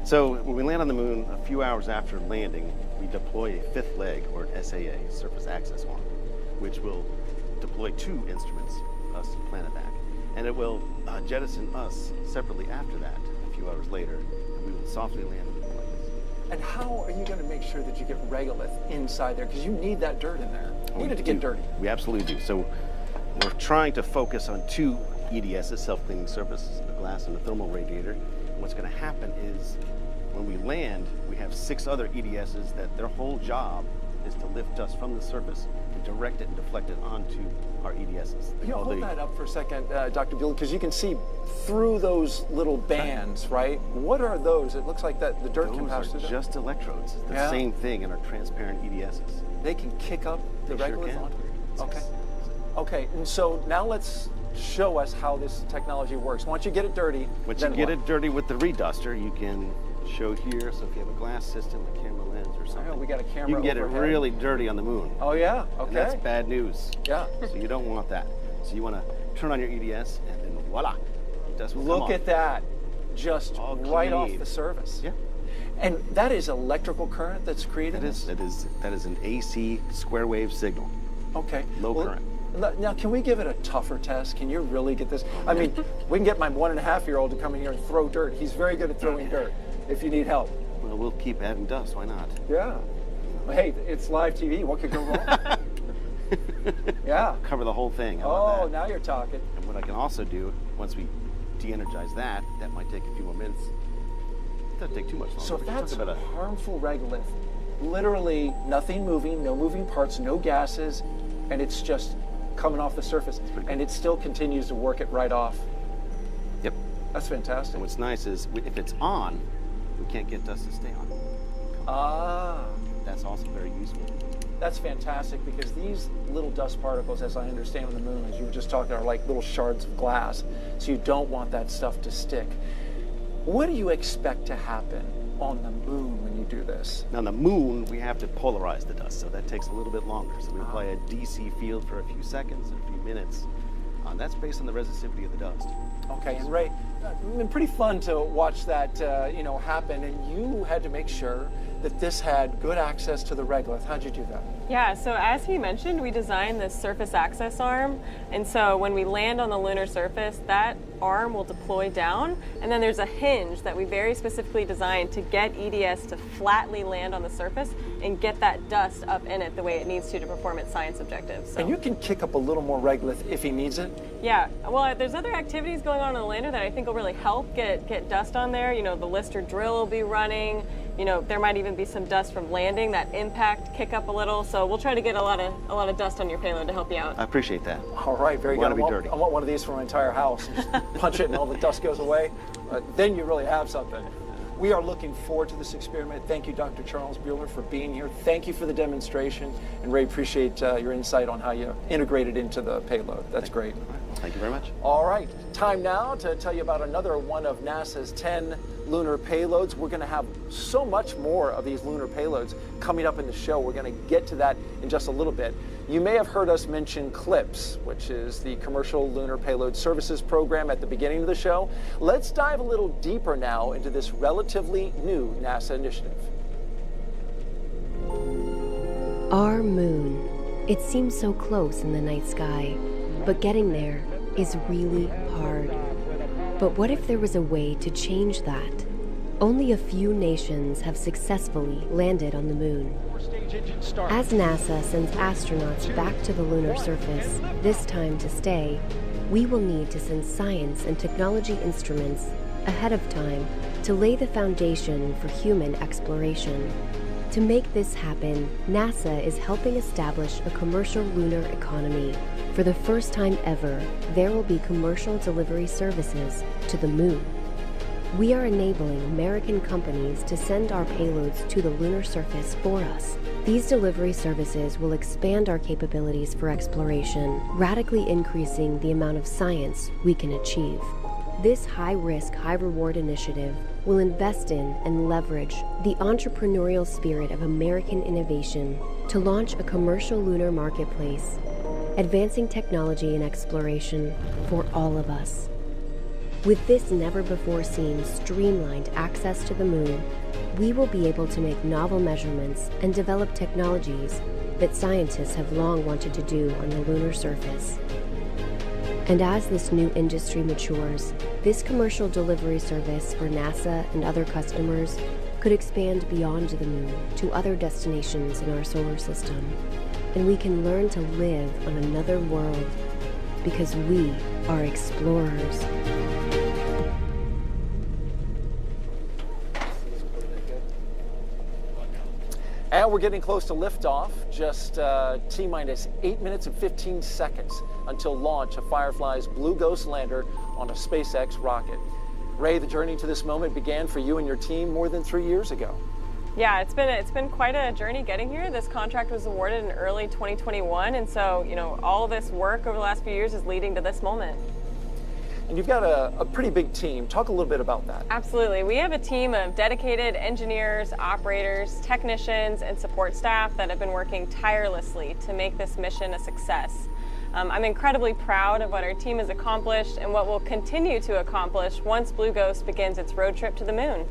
So when we land on the moon, a few hours after landing, we deploy a fifth leg, or an SAA, Surface Access Arm, which will deploy 2 instruments, us and Planetvac, and it will jettison us separately after that, a few hours later, and we will softly land on the moon like this. And how are you going to make sure that you get regolith inside there? Because you need that dirt in there. You need it to get dirty. We absolutely do. So we're trying to focus on 2 EDSs, self-cleaning surfaces, a glass and a thermal radiator. And what's going to happen is when we land, we have 6 other EDSs that their whole job is to lift dust from the surface and direct it and deflect it onto our EDSs. You know, hold that up for a second, Dr. Buell, because you can see through those little bands, right? What are those? It looks like that the dirt can pass through them. Just electrodes. The same thing in our transparent EDSs. They can kick up the regolith onto it. Okay. Yes. Okay, and so now let's show us how this technology works. Once you get it dirty, Once you get it dirty with the reduster, you can show here. So if you have a glass system, a camera lens or something, we got a camera you can get overhead. it really dirty on the moon. Oh yeah, okay. And that's bad news. Yeah. So you don't want that. So you want to turn on your EDS and then voila, dust will come Look off. at that, just All right off clean. the surface. Yeah. And that is electrical current that's created. That is an AC square wave signal. Okay. Low current. Now, can we give it a tougher test? Can you really get this? I mean, we can get my 1.5-year-old to come in here and throw dirt. He's very good at throwing dirt. If you need help. Well, we'll keep adding dust. Why not? Yeah. Well, hey, it's live TV. What could go wrong? Yeah. Cover the whole thing. How Oh, about that? now you're talking. And what I can also do, once we de-energize that, that might take a few more minutes. It doesn't take too much longer. So We're that's talking about harmful regolith. Literally nothing moving, no moving parts, no gases, and it's just coming off the surface. And it still continues to work it right off. Yep. That's fantastic. And what's nice is if it's on, we can't get dust to stay on. Ah. That's also very useful. That's fantastic because these little dust particles, as I understand on the moon, as you were just talking, are like little shards of glass. So you don't want that stuff to stick. What do you expect to happen on the moon when you do this? Now on the moon, we have to polarize the dust, so that takes a little bit longer. So we apply a DC field for a few seconds or a few minutes. That's based on the resistivity of the dust. Okay, and Ray, it's been pretty fun to watch that happen, and you had to make sure that this had good access to the regolith. How'd you do that? Yeah, so as he mentioned, we designed this surface access arm, and so when we land on the lunar surface, that arm will deploy down, and then there's a hinge that we very specifically designed to get EDS to flatly land on the surface and get that dust up in it the way it needs to perform its science objectives. So. And you can kick up a little more regolith if he needs it? Yeah, well, there's other activities going on the lander that I think will really help get dust on there. You know, the Lister drill will be running. You know, there might even be some dust from landing, that impact kick up a little. So we'll try to get a lot of dust on your payload to help you out. I appreciate that. All right, very good. I want one of these for my entire house. Just punch it and all the dust goes away. Then you really have something. We are looking forward to this experiment. Thank you, Dr. Charles Bueller, for being here. Thank you for the demonstration. And Ray, appreciate your insight on how you integrate it into the payload. That's great. Thank you very much. All right, time now to tell you about another one of NASA's 10 lunar payloads. We're going to have so much more of these lunar payloads coming up in the show. We're going to get to that in just a little bit. You may have heard us mention CLPS, which is the Commercial Lunar Payload Services Program at the beginning of the show. Let's dive a little deeper now into this relatively new NASA initiative. Our moon. It seems so close in the night sky, but getting there is really hard. But what if there was a way to change that? Only a few nations have successfully landed on the moon. As NASA sends astronauts back to the lunar surface, this time to stay, we will need to send science and technology instruments ahead of time to lay the foundation for human exploration. To make this happen, NASA is helping establish a commercial lunar economy. For the first time ever, there will be commercial delivery services to the moon. We are enabling American companies to send our payloads to the lunar surface for us. These delivery services will expand our capabilities for exploration, radically increasing the amount of science we can achieve. This high-risk, high-reward initiative will invest in and leverage the entrepreneurial spirit of American innovation to launch a commercial lunar marketplace, advancing technology and exploration for all of us. With this never-before-seen streamlined access to the moon, we will be able to make novel measurements and develop technologies that scientists have long wanted to do on the lunar surface. And as this new industry matures, this commercial delivery service for NASA and other customers could expand beyond the moon to other destinations in our solar system. And we can learn to live on another world because we are explorers. And we're getting close to liftoff, just T-minus 8 minutes and 15 seconds until launch of Firefly's Blue Ghost lander on a SpaceX rocket. Ray, the journey to this moment began for you and your team more than 3 years ago. Yeah, it's been quite a journey getting here. This contract was awarded in early 2021, and so, all of this work over the last few years is leading to this moment. And you've got a pretty big team. Talk a little bit about that. Absolutely. We have a team of dedicated engineers, operators, technicians, and support staff that have been working tirelessly to make this mission a success. I'm incredibly proud of what our team has accomplished and what we'll continue to accomplish once Blue Ghost begins its road trip to the moon.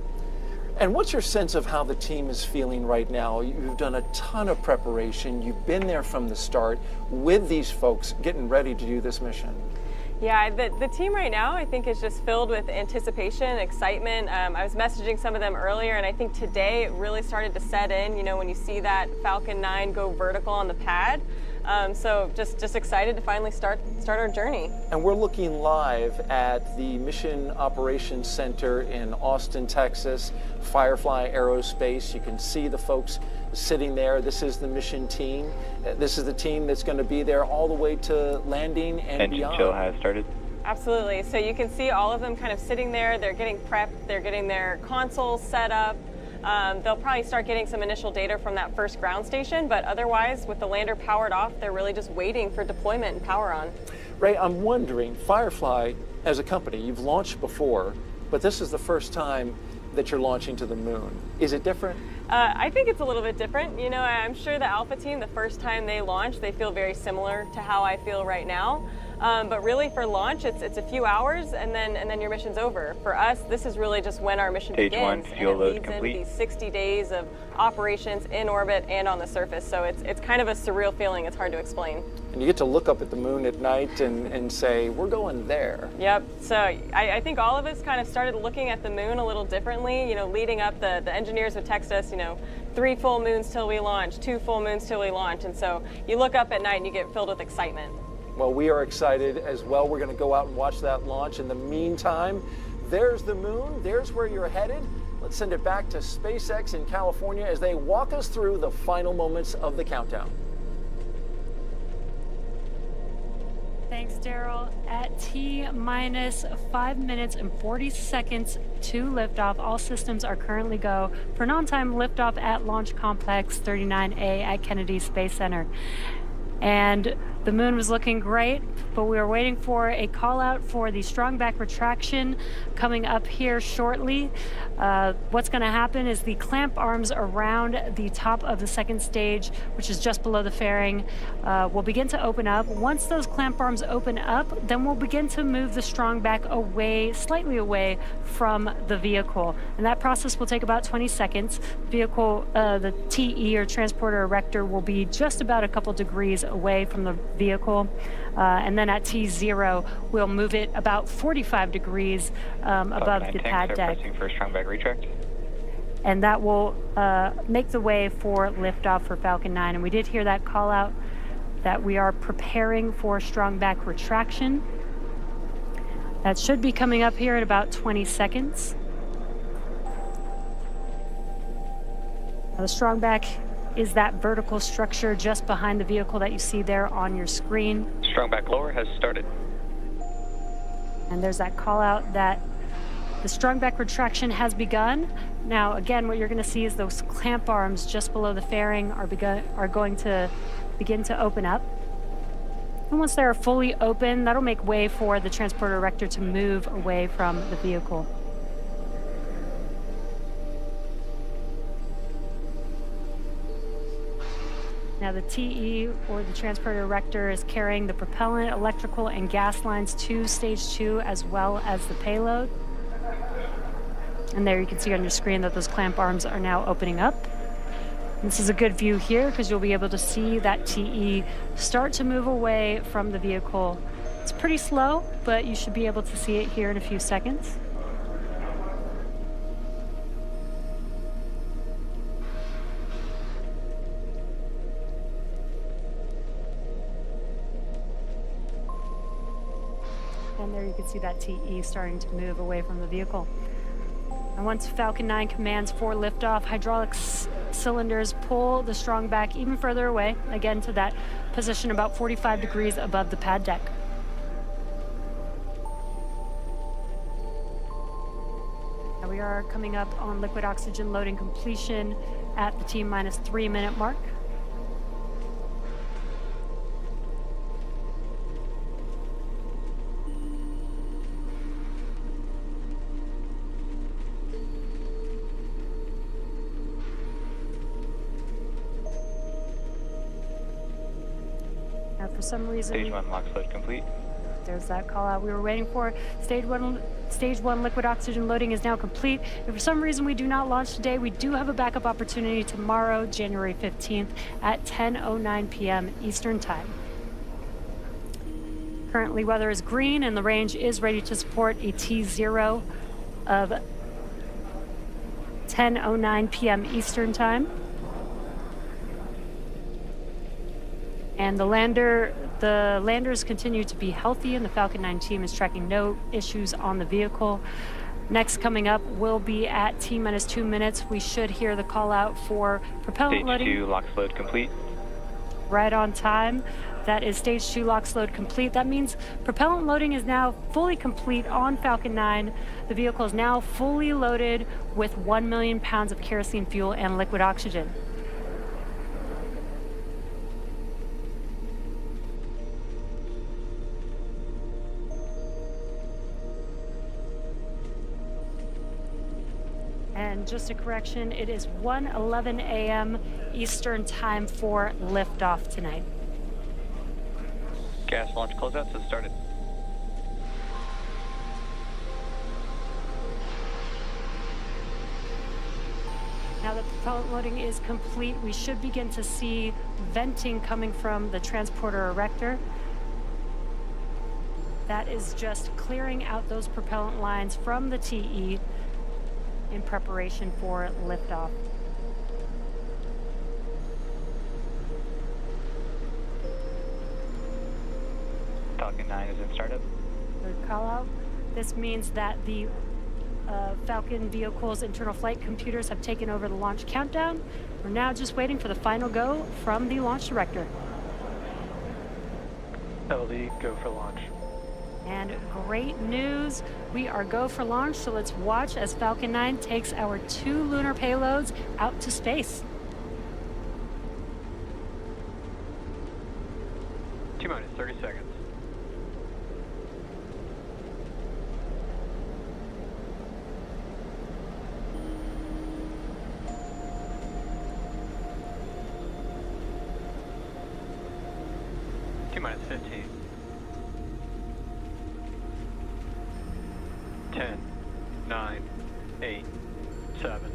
And what's your sense of how the team is feeling right now? You've done a ton of preparation. You've been there from the start with these folks getting ready to do this mission. Yeah, the team right now, I think, is just filled with anticipation, excitement. I was messaging some of them earlier, and I think today it really started to set in, when you see that Falcon 9 go vertical on the pad. So just excited to finally start our journey. And we're looking live at the Mission Operations Center in Austin, Texas, Firefly Aerospace. You can see the folks sitting there. This is the mission team. This is the team that's going to be there all the way to landing and beyond. Engine chill has started. Absolutely. So you can see all of them kind of sitting there. They're getting prepped. They're getting their consoles set up. They'll probably start getting some initial data from that first ground station, but otherwise, with the lander powered off, they're really just waiting for deployment and power on. Ray, I'm wondering, Firefly, as a company, you've launched before, but this is the first time that you're launching to the moon. Is it different? I think it's a little bit different. I'm sure the Alpha team, the first time they launch, they feel very similar to how I feel right now. But really for launch, it's a few hours and then your mission's over. For us, this is really just when our mission Stage begins. 1, fuel load and it leads complete. into these 60 days of operations in orbit and on the surface. So it's kind of a surreal feeling. It's hard to explain. And you get to look up at the moon at night and say, we're going there. Yep. So I think all of us kind of started looking at the moon a little differently. Leading up, the engineers would text us, 3 full moons till we launch, 2 full moons till we launch. And so you look up at night and you get filled with excitement. Well, we are excited as well. We're going to go out and watch that launch. In the meantime, there's the moon. There's where you're headed. Let's send it back to SpaceX in California as they walk us through the final moments of the countdown. Thanks, Daryl. At T-minus 5 minutes and 40 seconds to liftoff, all systems are currently go for an on-time liftoff at Launch Complex 39A at Kennedy Space Center. And the moon was looking great, but we were waiting for a call out for the strong back retraction coming up here shortly. What's going to happen is the clamp arms around the top of the second stage, which is just below the fairing, will begin to open up. Once those clamp arms open up, then we'll begin to move the strong back away, slightly away from the vehicle. And that process will take about 20 seconds. Vehicle, the TE or transporter erector will be just about a couple degrees away from the vehicle. And then at T0, we'll move it about 45 degrees above the pad deck. Pressing for strong back retract. And that will make the way for liftoff for Falcon 9. And we did hear that call out that we are preparing for strong back retraction. That should be coming up here in about 20 seconds. Now, the strongback is that vertical structure just behind the vehicle that you see there on your screen. Strongback lower has started. And there's that call out that the strongback retraction has begun. Now, again, what you're going to see is those clamp arms just below the fairing are going to begin to open up. And once they're fully open, that'll make way for the transporter erector to move away from the vehicle. Now the TE, or the transporter erector, is carrying the propellant, electrical, and gas lines to stage 2, as well as the payload. And there you can see on your screen that those clamp arms are now opening up. And this is a good view here because you'll be able to see that TE start to move away from the vehicle. It's pretty slow, but you should be able to see it here in a few seconds. And there you can see that TE starting to move away from the vehicle. And once Falcon 9 commands for liftoff, hydraulic cylinders pull the strongback even further away, again to that position about 45 degrees above the pad deck. Now we are coming up on liquid oxygen loading completion at the T-minus 3-minute mark. For some reason, Stage 1 LOX load complete. There's that call out we were waiting for. Stage one liquid oxygen loading is now complete. If for some reason we do not launch today, we do have a backup opportunity tomorrow, January 15th at 10:09 p.m. Eastern Time. Currently, weather is green and the range is ready to support a T0 of 10:09 p.m. Eastern Time. And the landers continue to be healthy, and the Falcon 9 team is tracking no issues on the vehicle. Next coming up will be at T-minus 2 minutes. We should hear the call out for propellant loading. Stage 2 LOX load complete. Right on time. That is stage 2 LOX load complete. That means propellant loading is now fully complete on Falcon 9. The vehicle is now fully loaded with 1 million pounds of kerosene fuel and liquid oxygen. And just a correction, it is 1:11 a.m. Eastern Time for liftoff tonight. Gas launch closeouts has started. Now that the propellant loading is complete, we should begin to see venting coming from the transporter erector. That is just clearing out those propellant lines from the TE in preparation for liftoff. Falcon 9 is in startup. Third call out. This means that the Falcon vehicle's internal flight computers have taken over the launch countdown. We're now just waiting for the final go from the launch director. LD, go for launch. And great news, we are go for launch, so let's watch as Falcon 9 takes our 2 lunar payloads out to space. T-minus 30 seconds. T-minus 15. 10, 9, 8, 7,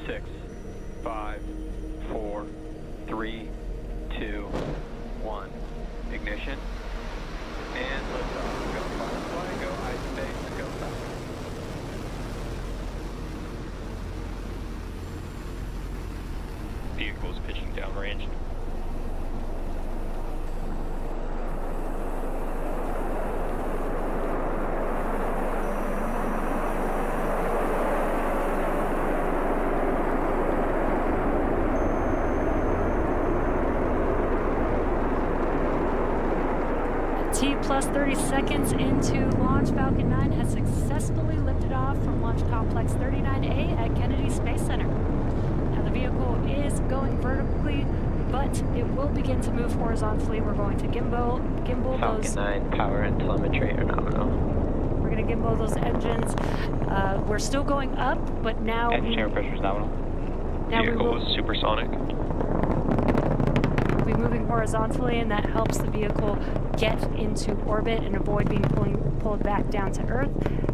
6, 5, 4, 3, 2, 1. Ignition. And liftoff. Go Firefly, go iSpace, go Falcon. Vehicles pitching downrange. plus 30 seconds into launch, Falcon 9 has successfully lifted off from Launch Complex 39A at Kennedy Space Center. Now the vehicle is going vertically, but it will begin to move horizontally. We're going to gimbal Falcon those. 9 power and telemetry are nominal. We're going to gimbal those engines. We're still going up, but now Engine air pressure is nominal. Now we Vehicle will is supersonic. be moving horizontally, and that helps the vehicle get into orbit and avoid being pulled back down to Earth.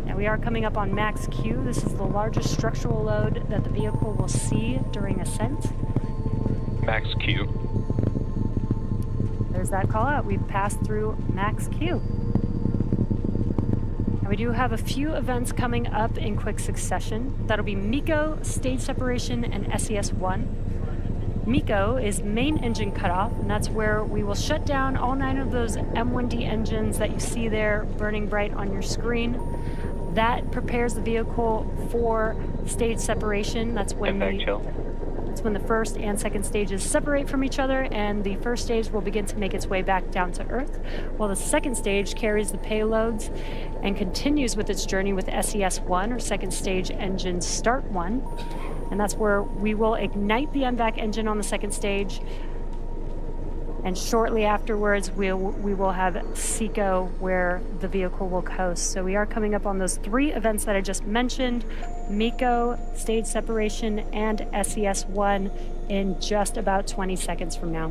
Now we are coming up on max Q. This is the largest structural load that the vehicle will see during ascent. Max Q. There's that call out. We've passed through max Q. And we do have a few events coming up in quick succession. That'll be MECO, stage separation, and SES-1. MECO is main engine cutoff, and that's where we will shut down all 9 of those M1D engines that you see there burning bright on your screen. That prepares the vehicle for stage separation. That's when the first and second stages separate from each other, and the first stage will begin to make its way back down to Earth, while the second stage carries the payloads and continues with its journey with SES-1, or second stage engine start 1. And that's where we will ignite the MVAC engine on the second stage, and shortly afterwards we will have SECO, where the vehicle will coast. So we are coming up on those 3 events that I just mentioned: MECO, stage separation, and SES-1 in just about 20 seconds from now.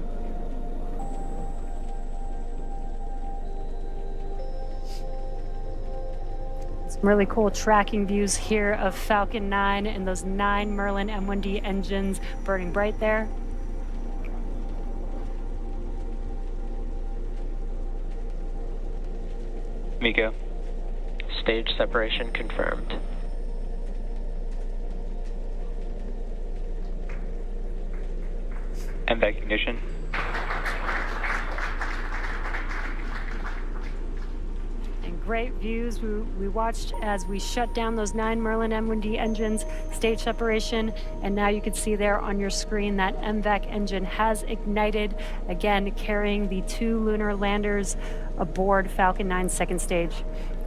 Some really cool tracking views here of Falcon 9 and those 9 Merlin M1D engines burning bright there. MECO. Stage separation confirmed. MVAC ignition. And great views. We watched as we shut down those 9 Merlin M1D engines, stage separation, and now you can see there on your screen that MVAC engine has ignited, again carrying the 2 lunar landers aboard Falcon 9's second stage.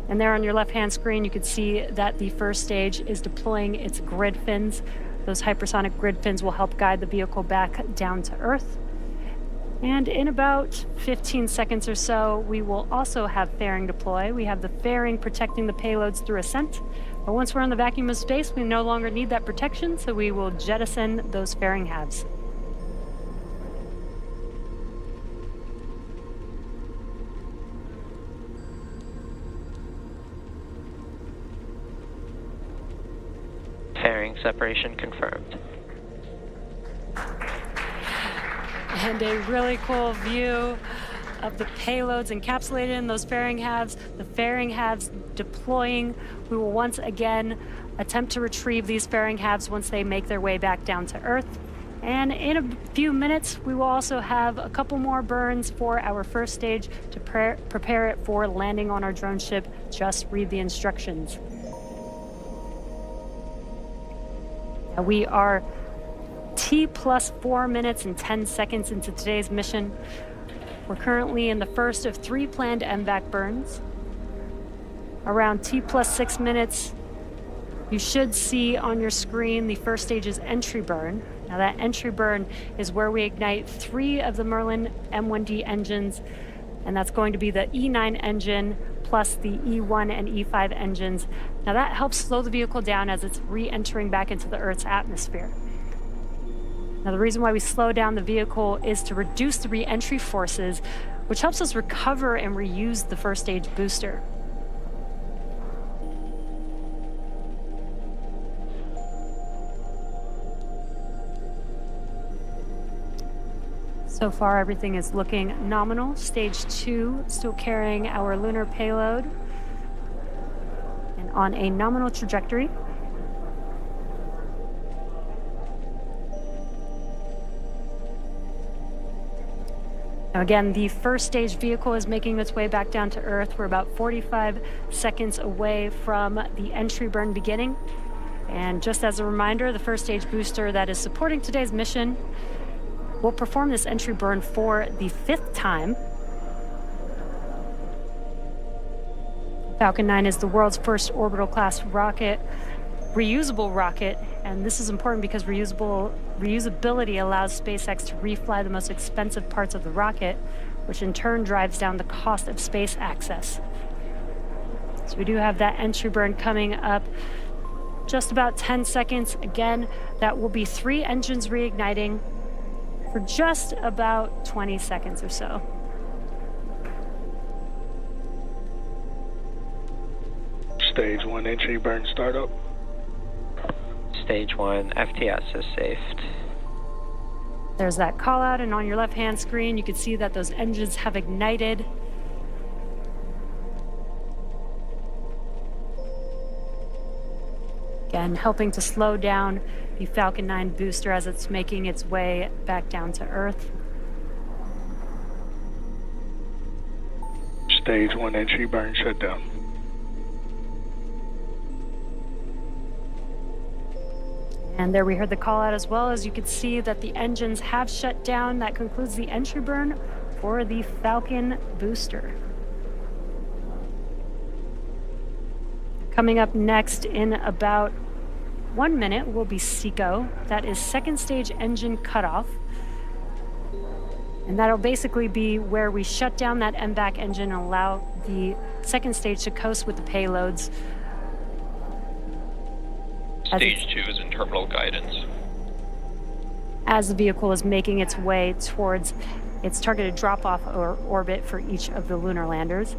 And there on your left-hand screen, you can see that the first stage is deploying its grid fins. Those hypersonic grid fins will help guide the vehicle back down to Earth. And in about 15 seconds or so, we will also have fairing deploy. We have the fairing protecting the payloads through ascent. But once we're in the vacuum of space, we no longer need that protection, so we will jettison those fairing halves. Fairing separation confirmed. And a really cool view of the payloads encapsulated in those fairing halves, the fairing halves deploying. We will once again attempt to retrieve these fairing halves once they make their way back down to Earth. And in a few minutes, we will also have a couple more burns for our first stage to prepare it for landing on our drone ship. Just read the instructions. Now we are T plus 4 minutes and 10 seconds into today's mission. We're currently in the first of 3 planned MVAC burns. Around T plus 6 minutes, you should see on your screen the first stage's entry burn. Now that entry burn is where we ignite 3 of the Merlin M1D engines, and that's going to be the E9 engine plus the E1 and E5 engines. Now that helps slow the vehicle down as it's re-entering back into the Earth's atmosphere. Now the reason why we slow down the vehicle is to reduce the re-entry forces, which helps us recover and reuse the first stage booster. So far, everything is looking nominal. Stage 2, still carrying our lunar payload and on a nominal trajectory. Now again, the first stage vehicle is making its way back down to Earth. We're about 45 seconds away from the entry burn beginning. And just as a reminder, the first stage booster that is supporting today's mission will perform this entry burn for the 5th time. Falcon 9 is the world's first orbital class rocket, reusable rocket, and this is important because reusability allows SpaceX to refly the most expensive parts of the rocket, which in turn drives down the cost of space access. So we do have that entry burn coming up just about 10 seconds. Again, that will be 3 engines reigniting for just about 20 seconds or so. Stage 1 entry burn startup. Stage 1 FTS is saved. There's that call out, and on your left-hand screen, you can see that those engines have ignited. Again, helping to slow down the Falcon 9 booster as it's making its way back down to Earth. Stage 1 entry burn shutdown. And there we heard the call out as well. As you can see that the engines have shut down. That concludes the entry burn for the Falcon booster. Coming up next in about 1 minute will be SECO. That is second stage engine cutoff. And that'll basically be where we shut down that MVAC engine and allow the second stage to coast with the payloads. Stage 2 is in terminal guidance. As the vehicle is making its way towards its targeted drop-off orbit for each of the lunar landers.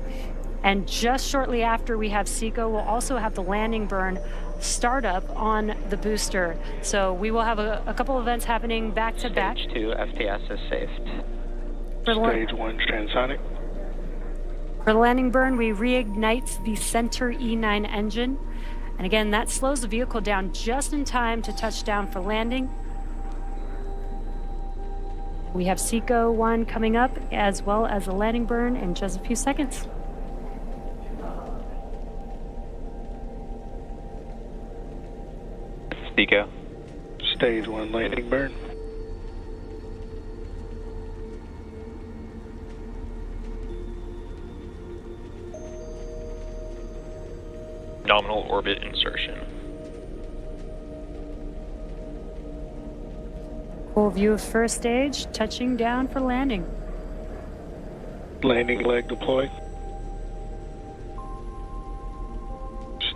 And just shortly after we have SECO, we'll also have the landing burn start up on the booster. So we will have a couple events happening back to back. Stage 2 FTS is saved. Stage 1 transonic. For the landing burn, we reignite the center E9 engine. And again, that slows the vehicle down just in time to touch down for landing. We have SECO 1 coming up, as well as a landing burn in just a few seconds. SECO. Stage 1 landing burn. Nominal orbit insertion. Full view of first stage, touching down for landing. Landing leg deployed.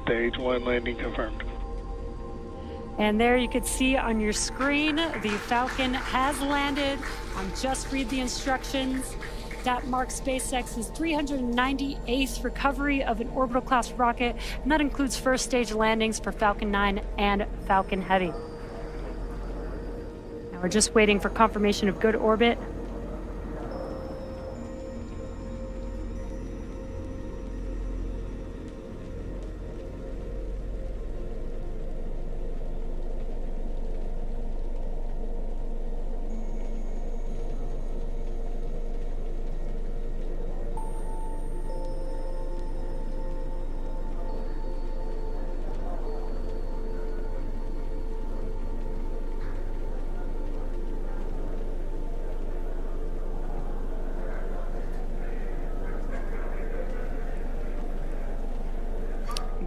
Stage 1 landing confirmed. And there you can see on your screen, the Falcon has landed on Just Read the Instructions. That marks SpaceX's 398th recovery of an orbital class rocket, and that includes first stage landings for Falcon 9 and Falcon Heavy. Now we're just waiting for confirmation of good orbit.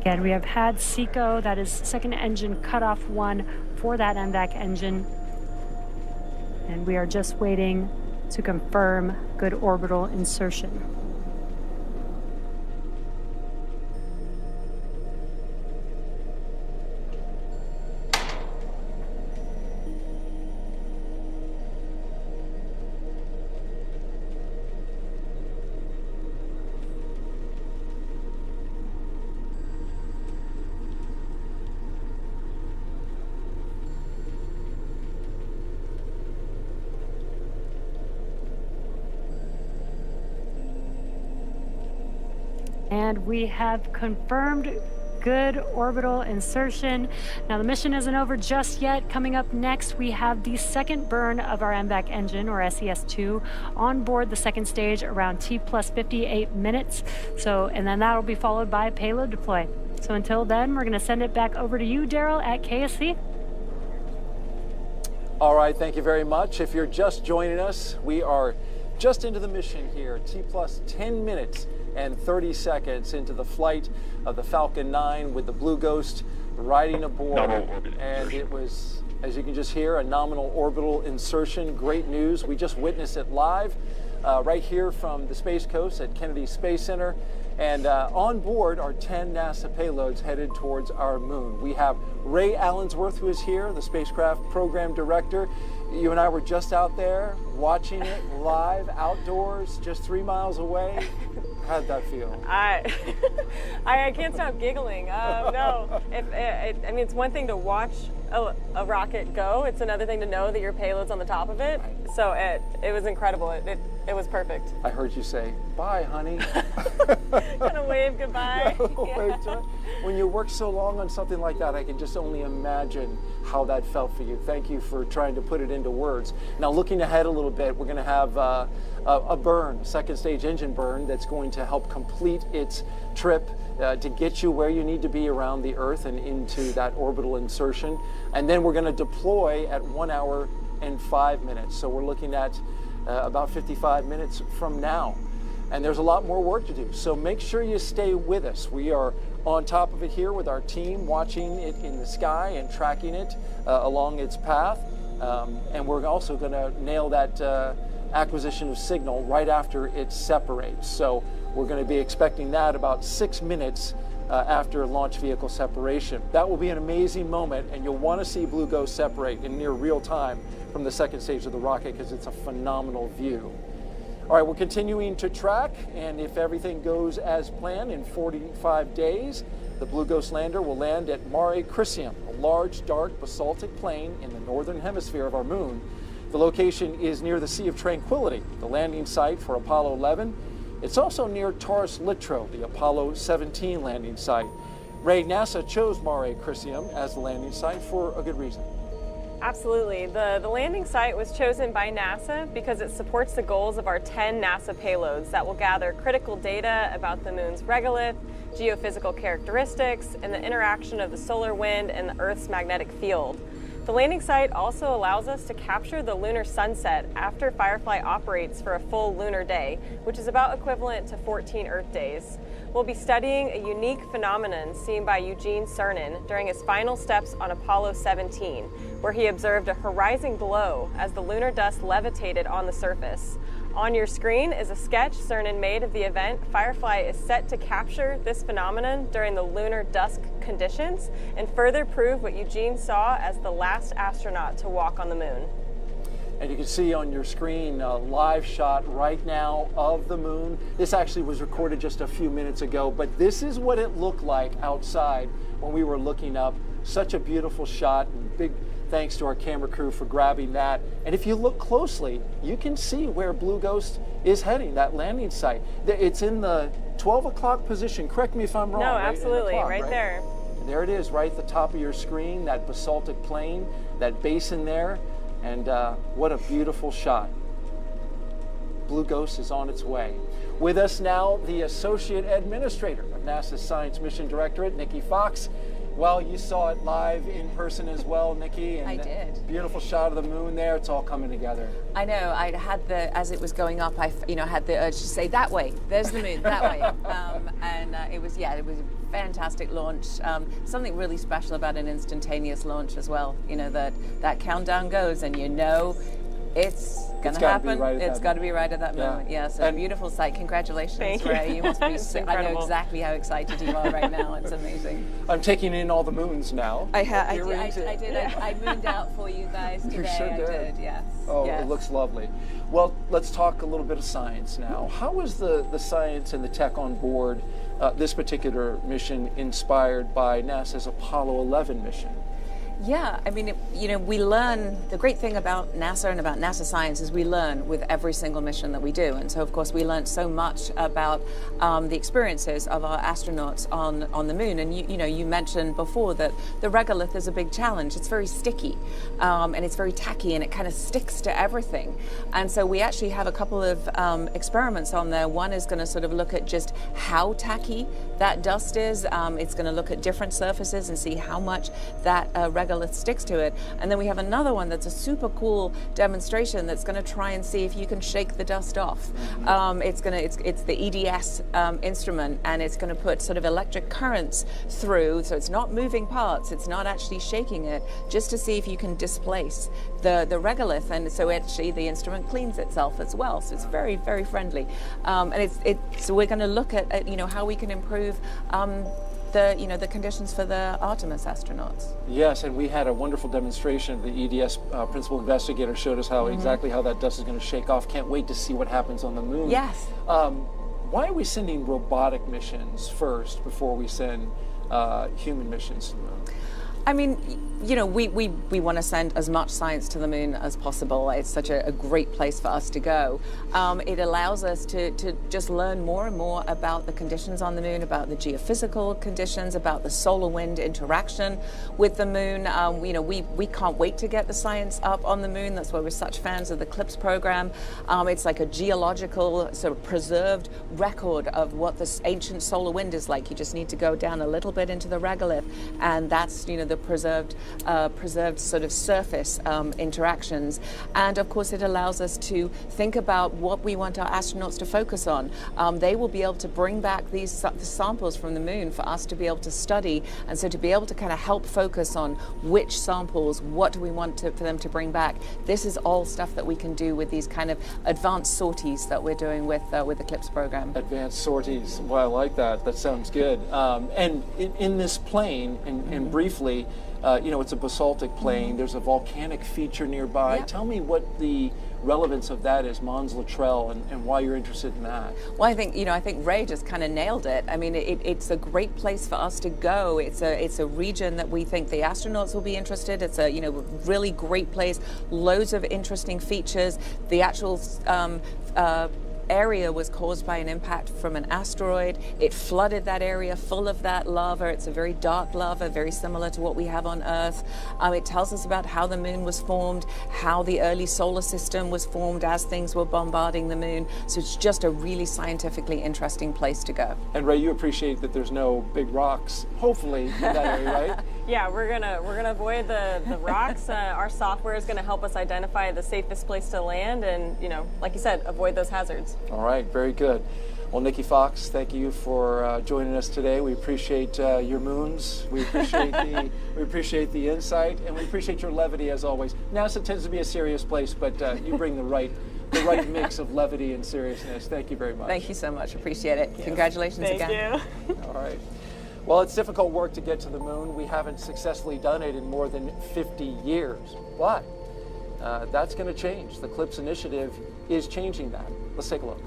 Again, we have had SECO, that is second engine cutoff 1 for that MVAC engine. And we are just waiting to confirm good orbital insertion. And we have confirmed good orbital insertion. Now the mission isn't over just yet. Coming up next, we have the second burn of our MVAC engine, or SES-2, on board the second stage around T+58 minutes. And then that'll be followed by a payload deploy. So until then, we're gonna send it back over to you, Daryl, at KSC. All right, thank you very much. If you're just joining us, we are just into the mission here, T plus 10 minutes and 30 seconds into the flight of the Falcon 9 with the Blue Ghost riding aboard. And it was, as you can just hear, a nominal orbital insertion. Great news. We just witnessed it live right here from the Space Coast at Kennedy Space Center. And on board are 10 NASA payloads headed towards our moon. We have Ray Allensworth, who is here, the spacecraft program director. You and I were just out there watching it live outdoors, just 3 miles away. How'd that feel? I can't stop giggling. No, I mean, it's one thing to watch a rocket go. It's another thing to know that your payload's on the top of it. So it was incredible. It was perfect. I heard you say, "Bye, honey." Kind of wave goodbye. Yeah. When you work so long on something like that, I can just only imagine how that felt for you. Thank you for trying to put it into words. Now, looking ahead a little bit, we're going to have a burn, a second stage engine burn that's going to help complete its trip to get you where you need to be around the Earth and into that orbital insertion. And then we're going to deploy at 1 hour and 5 minutes. So we're looking at about 55 minutes from now. And there's a lot more work to do. So make sure you stay with us. We are on top of it here with our team, watching it in the sky and tracking it along its path. And we're also going to nail that acquisition of signal right after it separates. So we're going to be expecting that about 6 minutes after launch vehicle separation. That will be an amazing moment, and you'll want to see Blue Ghost separate in near real time from the second stage of the rocket because it's a phenomenal view. All right, we're continuing to track, and if everything goes as planned, in 45 days, the Blue Ghost lander will land at Mare Crisium, a large, dark basaltic plain in the northern hemisphere of our moon. The location is near the Sea of Tranquility, the landing site for Apollo 11. It's also near Taurus Littrow, the Apollo 17 landing site. Ray, NASA chose Mare Crisium as the landing site for a good reason. Absolutely. The landing site was chosen by NASA because it supports the goals of our 10 NASA payloads that will gather critical data about the moon's regolith, geophysical characteristics, and the interaction of the solar wind and the Earth's magnetic field. The landing site also allows us to capture the lunar sunset after Firefly operates for a full lunar day, which is about equivalent to 14 Earth days. We'll be studying a unique phenomenon seen by Eugene Cernan during his final steps on Apollo 17, where he observed a horizon glow as the lunar dust levitated on the surface. On your screen is a sketch Cernan made of the event. Firefly is set to capture this phenomenon during the lunar dusk conditions and further prove what Eugene saw as the last astronaut to walk on the moon. And you can see on your screen a live shot right now of the moon. This actually was recorded just a few minutes ago, but this is what it looked like outside when we were looking up. Such a beautiful shot, and big thanks to our camera crew for grabbing that. And if you look closely, you can see where Blue Ghost is heading, that landing site. It's in the 12 o'clock position. Correct me if I'm wrong. No, absolutely, right there. And there it is, right at the top of your screen, that basaltic plain, that basin there. And what a beautiful shot. Blue Ghost is on its way. With us now, the Associate Administrator of NASA's Science Mission Directorate, Nikki Fox. Well, you saw it live in person as well, Nikki. And I did. Beautiful shot of the moon there. It's all coming together. I know. I had as it was going up, I had the urge to say, that way, there's the moon, that way. It was a fantastic launch. Something really special about an instantaneous launch as well. You know, that countdown goes and you know it's going to happen. It's got to be right at that moment. Yeah, so beautiful sight. Congratulations, Thank you. Ray. You must be I know exactly how excited you are right now. It's amazing. I'm taking in all the moons now. I did. I mooned out for you guys today. You sure did. I did, yes. Oh, yes. It looks lovely. Well, let's talk a little bit of science now. How was the science and the tech on board this particular mission inspired by NASA's Apollo 11 mission? Yeah, I mean, we learn, the great thing about NASA and about NASA science is we learn with every single mission that we do. And so, of course, we learned so much about the experiences of our astronauts on the moon. And, you mentioned before that the regolith is a big challenge. It's very sticky and it's very tacky and it kind of sticks to everything. And so we actually have a couple of experiments on there. One is going to sort of look at just how tacky that dust is. It's going to look at different surfaces and see how much that regolith regolith sticks to it. And then we have another one that's a super cool demonstration that's going to try and see if you can shake the dust off. It's the EDS instrument, and it's going to put sort of electric currents through, so it's not moving parts, it's not actually shaking it, just to see if you can displace the regolith, and so actually the instrument cleans itself as well. So it's very, very friendly, and so we're going to look at how we can improve the conditions for the Artemis astronauts. Yes, and we had a wonderful demonstration. The EDS principal investigator showed us how exactly how that dust is going to shake off. Can't wait to see what happens on the moon. Yes. Why are we sending robotic missions first before we send human missions to the moon? I mean, we want to send as much science to the moon as possible. It's such a great place for us to go. It allows us to just learn more and more about the conditions on the moon, about the geophysical conditions, about the solar wind interaction with the moon. We can't wait to get the science up on the moon. That's why we're such fans of the CLIPS program. It's like a geological sort of preserved record of what this ancient solar wind is like. You just need to go down a little bit into the regolith, and that's the preserved sort of surface interactions. And of course it allows us to think about what we want our astronauts to focus on. They will be able to bring back these samples from the moon for us to be able to study, and so to be able to kind of help focus on which samples, what do we want for them to bring back. This is all stuff that we can do with these kind of advanced sorties that we're doing with the CLIPS program. Advanced sorties, well, I like that. That sounds good. And in this plane, and briefly, it's a basaltic plain. There's a volcanic feature nearby. Yep. Tell me what the relevance of that is, Mons Luttrell, and why you're interested in that. Well, I think Ray just kind of nailed it. I mean, it's a great place for us to go. It's a region that we think the astronauts will be interested. It's a really great place. Loads of interesting features. The actual area was caused by an impact from an asteroid. It flooded that area full of that lava. It's a very dark lava, very similar to what we have on Earth. It tells us about how the moon was formed, how the early solar system was formed as things were bombarding the moon. So it's just a really scientifically interesting place to go. And Ray, you appreciate that there's no big rocks, hopefully, in that area, right? Yeah, we're gonna avoid the rocks. Our software is gonna help us identify the safest place to land, and like you said, avoid those hazards. All right, very good. Well, Nikki Fox, thank you for joining us today. We appreciate your moons. We appreciate the insight, and we appreciate your levity as always. NASA tends to be a serious place, but you bring the right mix of levity and seriousness. Thank you very much. Thank you so much. Appreciate it. Yeah. Congratulations again. Thank you. All right. Well, it's difficult work to get to the moon. We haven't successfully done it in more than 50 years, but that's going to change. The CLIPS initiative is changing that. Let's take a look.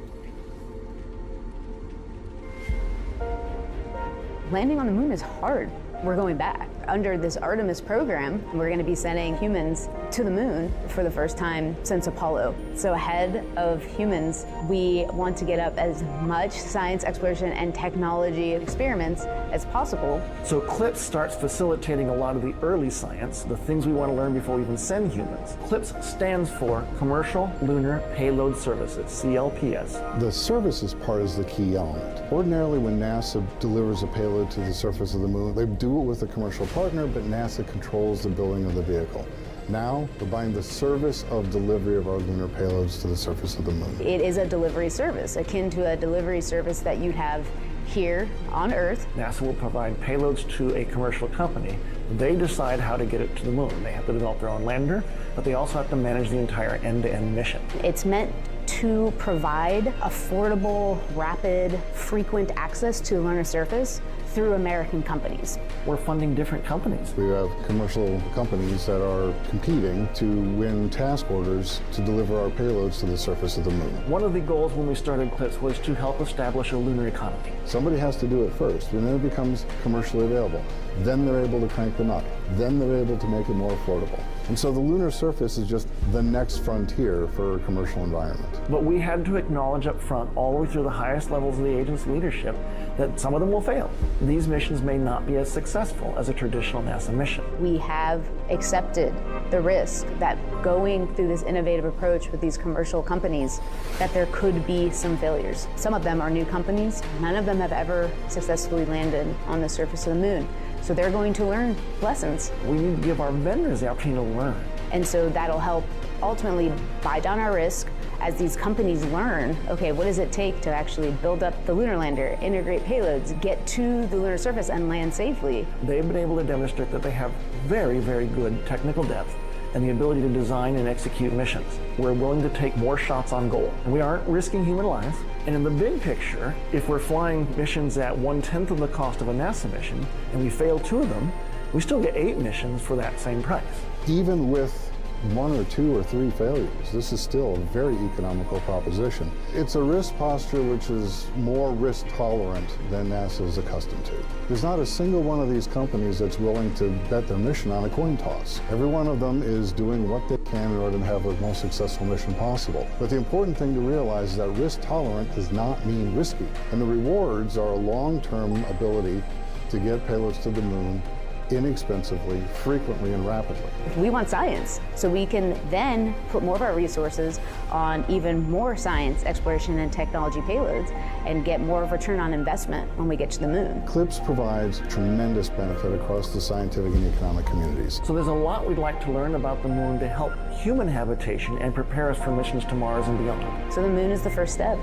Landing on the moon is hard. We're going back. Under this Artemis program, we're going to be sending humans to the moon for the first time since Apollo. So ahead of humans, we want to get up as much science exploration and technology experiments as possible. So CLIPS starts facilitating a lot of the early science, the things we want to learn before we even send humans. CLIPS stands for Commercial Lunar Payload Services, CLPS. The services part is the key element. Ordinarily, when NASA delivers a payload to the surface of the moon, they do it with a commercial partner, but NASA controls the building of the vehicle. Now, we're buying the service of delivery of our lunar payloads to the surface of the moon. It is a delivery service, akin to a delivery service that you'd have here on Earth. NASA will provide payloads to a commercial company. They decide how to get it to the moon. They have to develop their own lander, but they also have to manage the entire end-to-end mission. It's meant to provide affordable, rapid, frequent access to the lunar surface through American companies. We're funding different companies. We have commercial companies that are competing to win task orders to deliver our payloads to the surface of the moon. One of the goals when we started CLIPS was to help establish a lunar economy. Somebody has to do it first, and then it becomes commercially available. Then they're able to crank them up. Then they're able to make it more affordable. And so the lunar surface is just the next frontier for a commercial environment. But we had to acknowledge up front, all the way through the highest levels of the agency leadership, that some of them will fail. These missions may not be as successful as a traditional NASA mission. We have accepted the risk that going through this innovative approach with these commercial companies, that there could be some failures. Some of them are new companies. None of them have ever successfully landed on the surface of the moon. So they're going to learn lessons. We need to give our vendors the opportunity to learn. And so that'll help ultimately buy down our risk as these companies learn, okay, what does it take to actually build up the lunar lander, integrate payloads, get to the lunar surface and land safely? They've been able to demonstrate that they have very, very good technical depth and the ability to design and execute missions. We're willing to take more shots on goal. And we aren't risking human lives. And in the big picture, if we're flying missions at 1/10 of the cost of a NASA mission and we fail 2 of them, we still get 8 missions for that same price. Even with 1 or 2 or 3 failures, this is still a very economical proposition. It's a risk posture which is more risk tolerant than NASA is accustomed to. There's not a single one of these companies that's willing to bet their mission on a coin toss. Every one of them is doing what they can in order to have the most successful mission possible. But the important thing to realize is that risk tolerant does not mean risky. And the rewards are a long-term ability to get payloads to the moon inexpensively, frequently, and rapidly. We want science, so we can then put more of our resources on even more science, exploration, and technology payloads and get more of a return on investment when we get to the moon. CLIPS provides tremendous benefit across the scientific and economic communities. So there's a lot we'd like to learn about the moon to help human habitation and prepare us for missions to Mars and beyond. So the moon is the first step.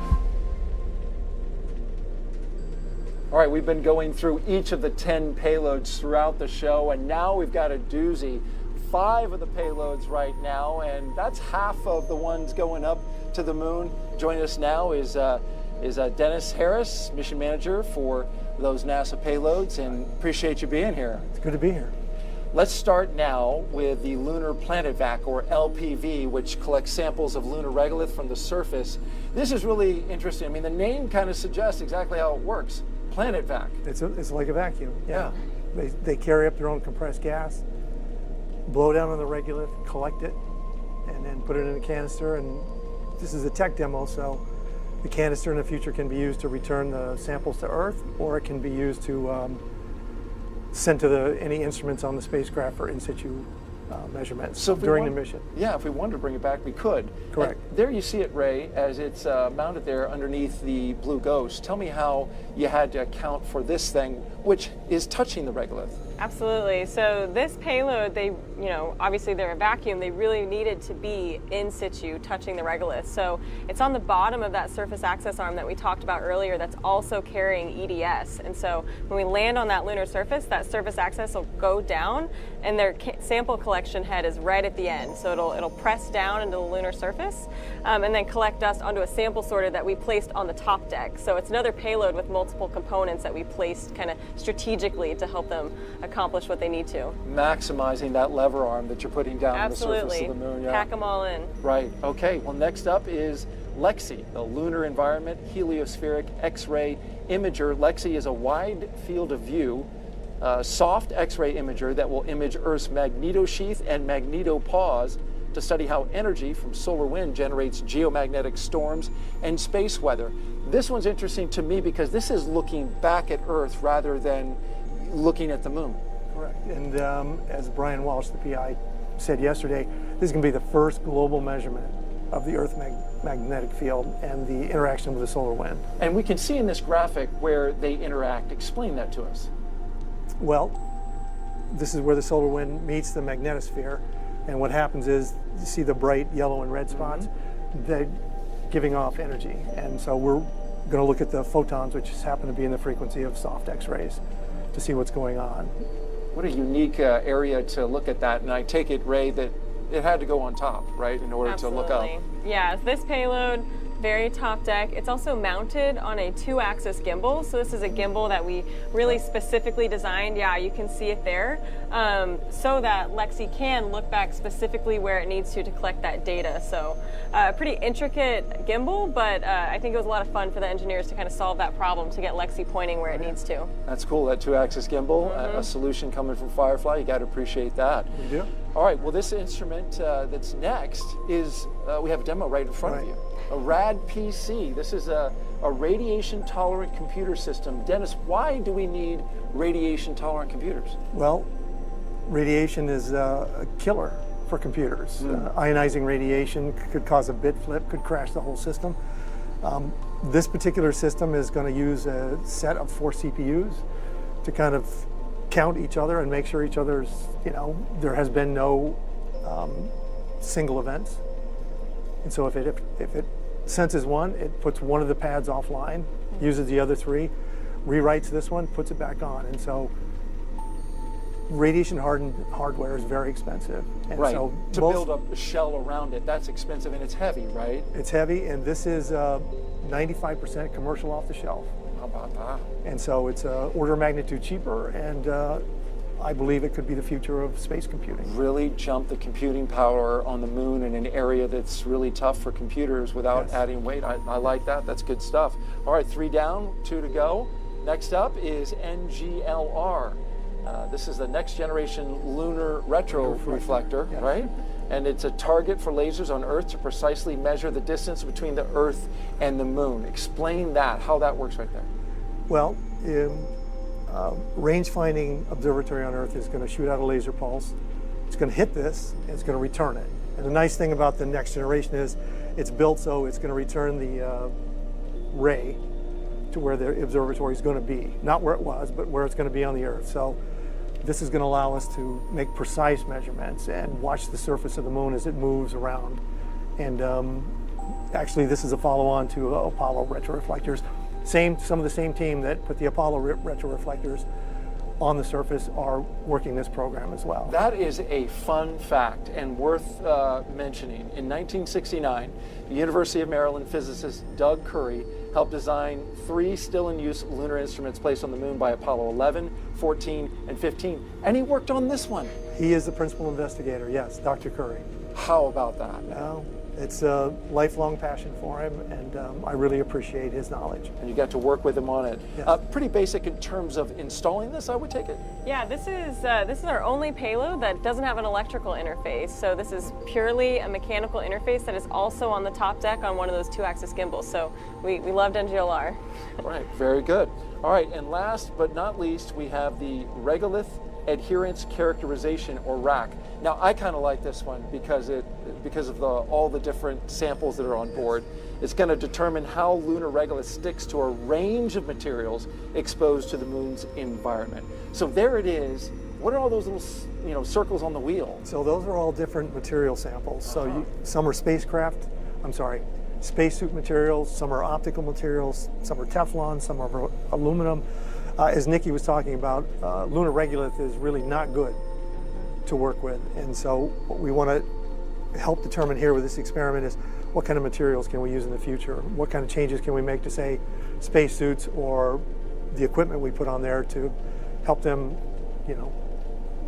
All right, we've been going through each of the 10 payloads throughout the show, and now we've got a doozy. 5 of the payloads right now, and that's half of the ones going up to the moon. Joining us now is Dennis Harris, mission manager for those NASA payloads, and appreciate you being here. It's good to be here. Let's start now with the Lunar Planet Vac, or LPV, which collects samples of lunar regolith from the surface. This is really interesting. I mean, the name kind of suggests exactly how it works. Planet Vac. It's like a vacuum. Yeah. They carry up their own compressed gas, blow down on the regolith, collect it, and then put it in a canister. And this is a tech demo, so the canister in the future can be used to return the samples to Earth, or it can be used to send to any instruments on the spacecraft for in situ measurements during the mission. Yeah, if we wanted to bring it back, we could. Correct. And there you see it, Ray, as it's mounted there underneath the Blue Ghost. Tell me how you had to account for this thing, which is touching the regolith. Absolutely. So this payload, obviously they're a vacuum, they really needed to be in situ touching the regolith. So it's on the bottom of that surface access arm that we talked about earlier that's also carrying EDS. And so when we land on that lunar surface, that surface access will go down and their sample collection head is right at the end. So it'll press down into the lunar surface and then collect dust onto a sample sorter that we placed on the top deck. So it's another payload with multiple components that we placed kind of strategically to help them accomplish what they need to. Maximizing that lever arm that you're putting down on the surface of the moon. Yeah. Pack them all in. Right. Okay. Well, next up is LEXI, the Lunar Environment Heliospheric X-ray Imager. LEXI is a wide field of view, soft X-ray imager that will image Earth's magnetosheath and magnetopause to study how energy from solar wind generates geomagnetic storms and space weather. This one's interesting to me because this is looking back at Earth rather than looking at the moon. Correct. And as Brian Walsh, the PI, said yesterday, this is going to be the first global measurement of the Earth magnetic field and the interaction with the solar wind. And we can see in this graphic where they interact. Explain that to us. Well, this is where the solar wind meets the magnetosphere, and what happens is you see the bright yellow and red spots, they're giving off energy. And so we're going to look at the photons, which happen to be in the frequency of soft X-rays, to see what's going on. What a unique area to look at that. And I take it, Ray, that it had to go on top, right, in order to look up. Yeah, this payload, very top deck. It's also mounted on a 2-axis gimbal. So this is a gimbal that we really specifically designed. Yeah, you can see it there. So that LEXI can look back specifically where it needs to collect that data. So pretty intricate gimbal, but I think it was a lot of fun for the engineers to kind of solve that problem to get LEXI pointing where it needs to. That's cool, that 2-axis gimbal, a solution coming from Firefly. You got to appreciate that. We do. All right, well, this instrument that's next is, we have a demo right in front of you. A RAD PC. This is a radiation-tolerant computer system. Dennis, why do we need radiation-tolerant computers? Well, radiation is a killer for computers. Ionizing radiation could cause a bit flip, could crash the whole system. This particular system is going to use a set of 4 CPUs to kind of count each other and make sure each other's, there has been no single events. And so if it senses one, it puts one of the pads offline, uses the other 3, rewrites this one, puts it back on. And so radiation hardened hardware is very expensive. And right. So to build up a shell around it, that's expensive, and it's heavy, right? It's heavy, and this is 95% commercial off the shelf. How about that? And so it's order of magnitude cheaper, and I believe it could be the future of space computing. Really jump the computing power on the moon in an area that's really tough for computers without adding weight. I like that. That's good stuff. All right, 3 down, 2 to go. Next up is NGLR. This is the next generation lunar retro reflector, right? And it's a target for lasers on Earth to precisely measure the distance between the Earth and the moon. Explain that, how that works right there. Well, range finding observatory on Earth is going to shoot out a laser pulse. It's going to hit this, and it's going to return it. And the nice thing about the next generation is it's built so it's going to return the ray to where the observatory is going to be. Not where it was, but where it's going to be on the Earth. So this is going to allow us to make precise measurements and watch the surface of the moon as it moves around. And actually, this is a follow-on to Apollo retroreflectors. Some of the same team that put the Apollo retroreflectors on the surface are working this program as well. That is a fun fact and worth mentioning. In 1969, the University of Maryland physicist Doug Curry helped design 3 still-in-use lunar instruments placed on the moon by Apollo 11, 14, and 15. And he worked on this one. He is the principal investigator, yes, Dr. Curry. How about that? Well, it's a lifelong passion for him, and I really appreciate his knowledge. And you got to work with him on it. Yes. Pretty basic in terms of installing this, I would take it? Yeah, this is our only payload that doesn't have an electrical interface. So this is purely a mechanical interface that is also on the top deck on one of those 2-axis gimbals. So we loved NGLR. Right, very good. All right, and last but not least, we have the regolith adherence characterization, or RAC. Now, I kind of like this one because of all the different samples that are on board. It's going to determine how lunar regolith sticks to a range of materials exposed to the moon's environment. So there it is. What are all those little, circles on the wheel? So those are all different material samples. So some are spacesuit materials, some are optical materials, some are Teflon, some are aluminum. As Nikki was talking about, lunar regolith is really not good to work with. And so what we want to help determine here with this experiment is what kind of materials can we use in the future? What kind of changes can we make to, say, spacesuits or the equipment we put on there to help them,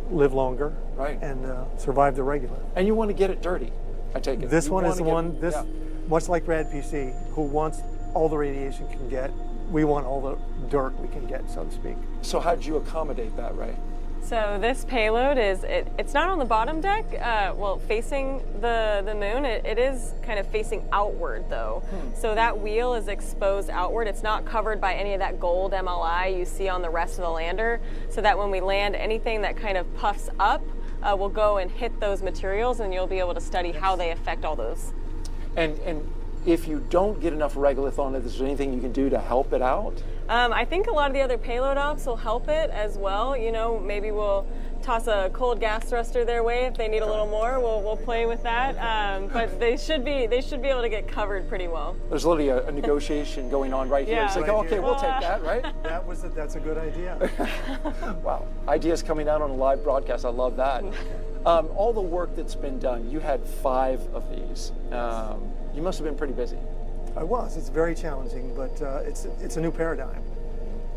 live longer, right, and survive the regolith. And you want to get it dirty, I take it. This one is the one, much like Rad PC, who wants all the radiation it can get. We want all the dirt we can get, so to speak. So how did you accommodate that, Ray? So this payload it's not on the bottom deck, facing the moon. It is kind of facing outward though. So that wheel is exposed outward. It's not covered by any of that gold MLI you see on the rest of the lander, so that when we land, anything that kind of puffs up will go and hit those materials, and you'll be able to study how they affect all those. And if you don't get enough regolith on it, is there anything you can do to help it out? I think a lot of the other payload ops will help it as well. Maybe we'll toss a cold gas thruster their way if they need a little more. We'll play with that. But they should be able to get covered pretty well. There's literally a negotiation going on right here. It's like, okay, we'll take that, right? That's a good idea. Wow, ideas coming out on a live broadcast. I love that. All the work that's been done. You had 5 of these. You must have been pretty busy. I was. It's very challenging, but it's a new paradigm.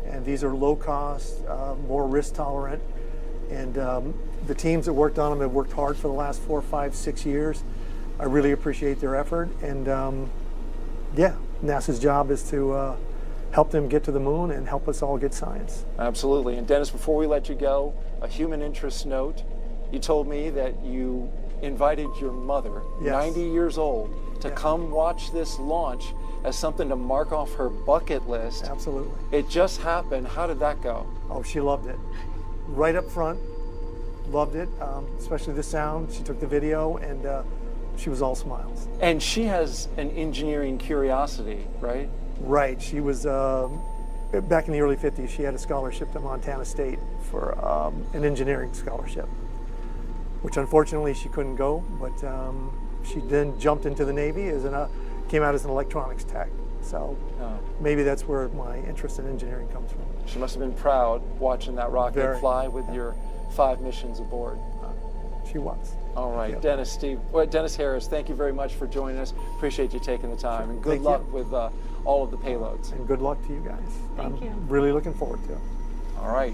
And these are low cost, more risk tolerant. And the teams that worked on them have worked hard for the last 4, 5, 6 years. I really appreciate their effort. And NASA's job is to help them get to the moon and help us all get science. Absolutely. And Dennis, before we let you go, a human interest note. You told me that you invited your mother, 90 years old, to come watch this launch as something to mark off her bucket list. Absolutely. It just happened. How did that go? Oh, she loved it. Right up front, loved it, especially the sound. She took the video, and she was all smiles. And she has an engineering curiosity, right? Right. She was back in the early 50s, she had a scholarship to Montana State for an engineering scholarship, which unfortunately she couldn't go, but she then jumped into the Navy came out as an electronics tech. So maybe that's where my interest in engineering comes from. She must have been proud watching that rocket fly with your 5 missions aboard. She was. All right, Yeah. Dennis Harris, thank you very much for joining us. Appreciate you taking the time, and good Thank luck you. with all of the payloads. And good luck to you guys. Thank you. I'm really looking forward to it. All right.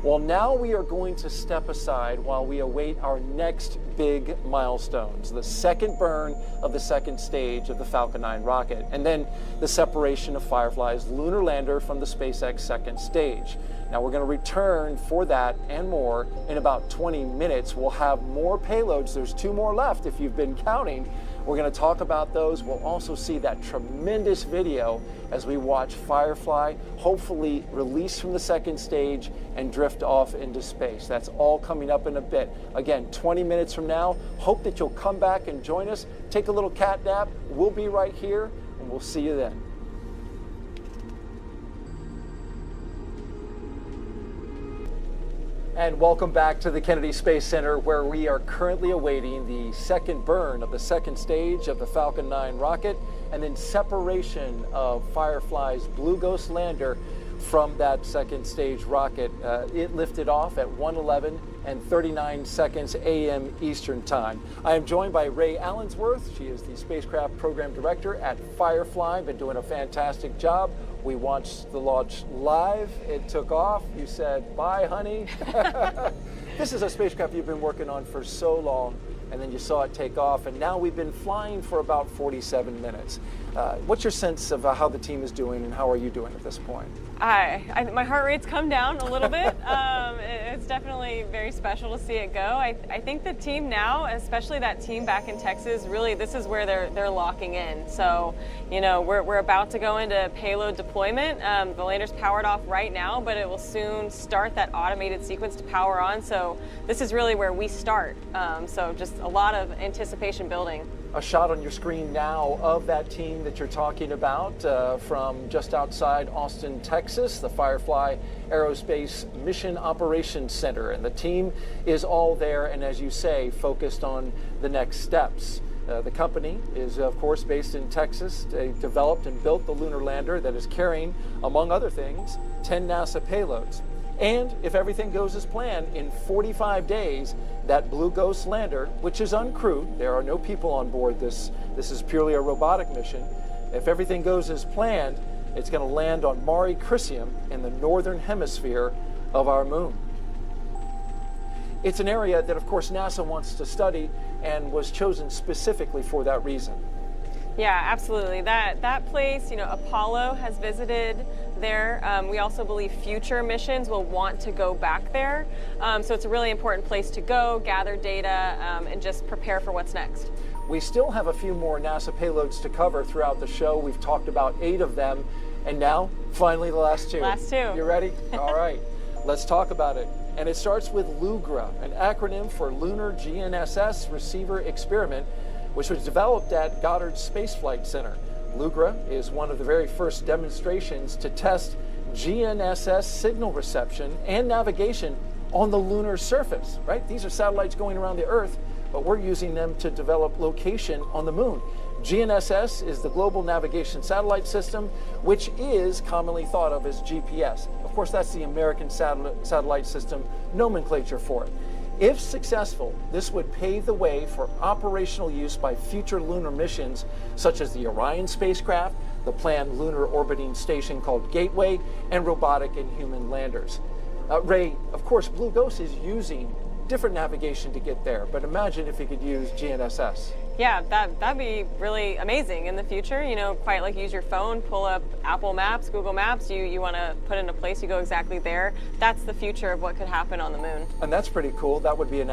Well, now we are going to step aside while we await our next big milestones, the second burn of the second stage of the Falcon 9 rocket, and then the separation of Firefly's lunar lander from the SpaceX second stage. Now we're going to return for that and more in about 20 minutes. We'll have more payloads. There's 2 more left if you've been counting. We're going to talk about those. We'll also see that tremendous video as we watch Firefly hopefully release from the second stage and drift off into space. That's all coming up in a bit. Again, 20 minutes from now. Hope that you'll come back and join us. Take a little cat nap. We'll be right here, and we'll see you then. And welcome back to the Kennedy Space Center, where we are currently awaiting the second burn of the second stage of the Falcon 9 rocket, and then separation of Firefly's Blue Ghost lander from that second stage rocket. It lifted off at 1:11 and 39 seconds a.m. Eastern Time. I am joined by Ray Allensworth. She is the spacecraft program director at Firefly. Been doing a fantastic job. We watched the launch live. It took off. You said, "Bye, honey." This is a spacecraft you've been working on for so long, and then you saw it take off, and now we've been flying for about 47 minutes. What's your sense of how the team is doing, and how are you doing at this point? My heart rate's come down a little bit. It's definitely very special to see it go. I think the team now, especially that team back in Texas, really this is where they're locking in. So, you know, we're about to go into payload deployment. The lander's powered off right now, but it will soon start that automated sequence to power on. So this is really where we start. So just a lot of anticipation building. A shot on your screen now of that team that you're talking about from just outside Austin, Texas, the Firefly Aerospace Mission Operations Center. And the team is all there, and as you say, focused on the next steps. The company is, of course, based in Texas. They developed and built the lunar lander that is carrying, among other things, 10 NASA payloads. And if everything goes as planned, in 45 days, that Blue Ghost lander, which is uncrewed, there are no people on board this is purely a robotic mission. If everything goes as planned, it's going to land on Mare Crisium in the northern hemisphere of our moon. It's an area that, of course, NASA wants to study and was chosen specifically for that reason. Yeah, absolutely. That place, you know, Apollo has visited there. We also believe future missions will want to go back there. So it's a really important place to go, gather data, and just prepare for what's next. We still have a few more NASA payloads to cover throughout the show. We've talked about 8 of them. And now, finally, the last 2. Last 2. You ready? All right. Let's talk about it. And it starts with LUGRA, an acronym for Lunar GNSS Receiver Experiment, which was developed at Goddard Space Flight Center. LUGRA is one of the very first demonstrations to test GNSS signal reception and navigation on the lunar surface, right? These are satellites going around the Earth, but we're using them to develop location on the moon. GNSS is the Global Navigation Satellite System, which is commonly thought of as GPS. Of course, that's the American Satellite System nomenclature for it. If successful, this would pave the way for operational use by future lunar missions, such as the Orion spacecraft, the planned lunar orbiting station called Gateway, and robotic and human landers. Ray, of course, Blue Ghost is using different navigation to get there, but imagine if you could use GNSS. Yeah, that'd be really amazing in the future. You know, quite like use your phone, pull up Apple Maps, Google Maps, you want to put in a place, you go exactly there. That's the future of what could happen on the moon. And that's pretty cool. That would be an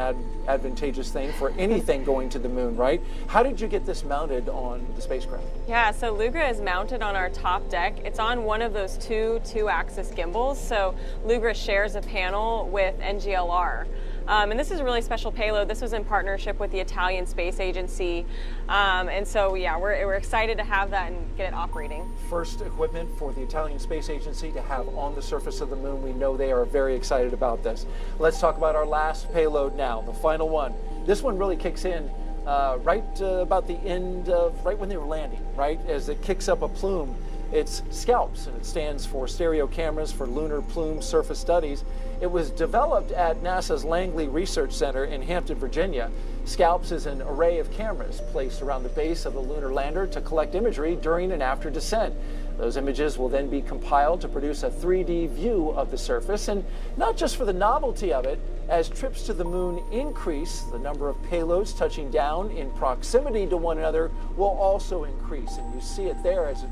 advantageous thing for anything going to the moon, right? How did you get this mounted on the spacecraft? Yeah, so LUGRA is mounted on our top deck. It's on one of those two-axis gimbals. So LUGRA shares a panel with NGLR. And this is a really special payload. This was in partnership with the Italian Space Agency. And so, yeah, we're excited to have that and get it operating. First equipment for the Italian Space Agency to have on the surface of the moon. We know they are very excited about this. Let's talk about our last payload now, the final one. This one really kicks in right about the end of, right when they were landing, right? As it kicks up a plume. It's SCALPS, and it stands for Stereo Cameras for Lunar Plume Surface Studies. It was developed at NASA's Langley Research Center in Hampton, Virginia. SCALPS is an array of cameras placed around the base of the lunar lander to collect imagery during and after descent. Those images will then be compiled to produce a 3D view of the surface, and not just for the novelty of it. As trips to the moon increase, the number of payloads touching down in proximity to one another will also increase, and you see it there as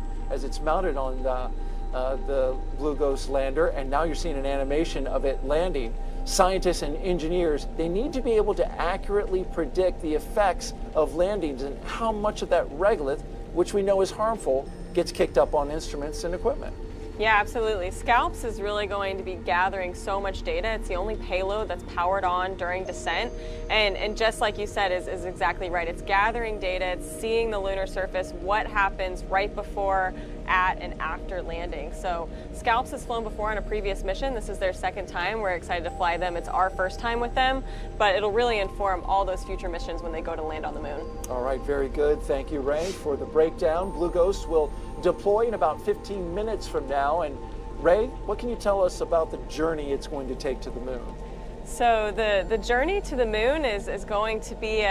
it's mounted on the Blue Ghost lander, and now you're seeing an animation of it landing. Scientists and engineers, they need to be able to accurately predict the effects of landings and how much of that regolith, which we know is harmful, gets kicked up on instruments and equipment. Yeah, absolutely. SCALPS is really going to be gathering so much data. It's the only payload that's powered on during descent. And just like you said, is exactly right. It's gathering data, it's seeing the lunar surface, what happens right before, at, and after landing. So SCALPS has flown before on a previous mission. This is their second time. We're excited to fly them. It's our first time with them, but it'll really inform all those future missions when they go to land on the moon. All right, very good. Thank you, Ray, for the breakdown. Blue Ghost will deploy in about 15 minutes from now. And Ray, what can you tell us about the journey it's going to take to the moon? So the journey to the moon is going to be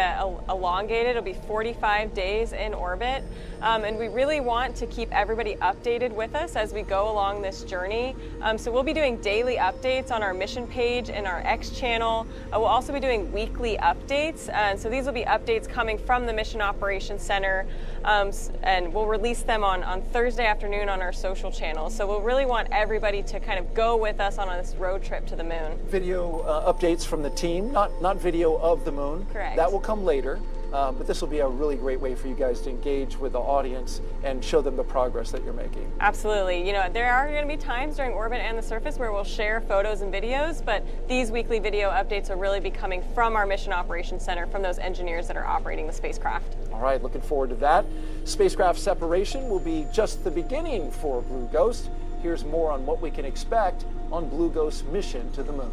elongated. It'll be 45 days in orbit. And we really want to keep everybody updated with us as we go along this journey. So we'll be doing daily updates on our mission page and our X channel. We'll also be doing weekly updates. So these will be updates coming from the Mission Operations Center. And we'll release them on Thursday afternoon on our social channels. So we'll really want everybody to kind of go with us on this road trip to the moon. Video updates from the team, not video of the moon. Correct. That will come later. But this will be a really great way for you guys to engage with the audience and show them the progress that you're making. Absolutely. You know, there are going to be times during orbit and the surface where we'll share photos and videos, but these weekly video updates will really be coming from our Mission Operations Center, from those engineers that are operating the spacecraft. All right, looking forward to that. Spacecraft separation will be just the beginning for Blue Ghost. Here's more on what we can expect on Blue Ghost's mission to the moon.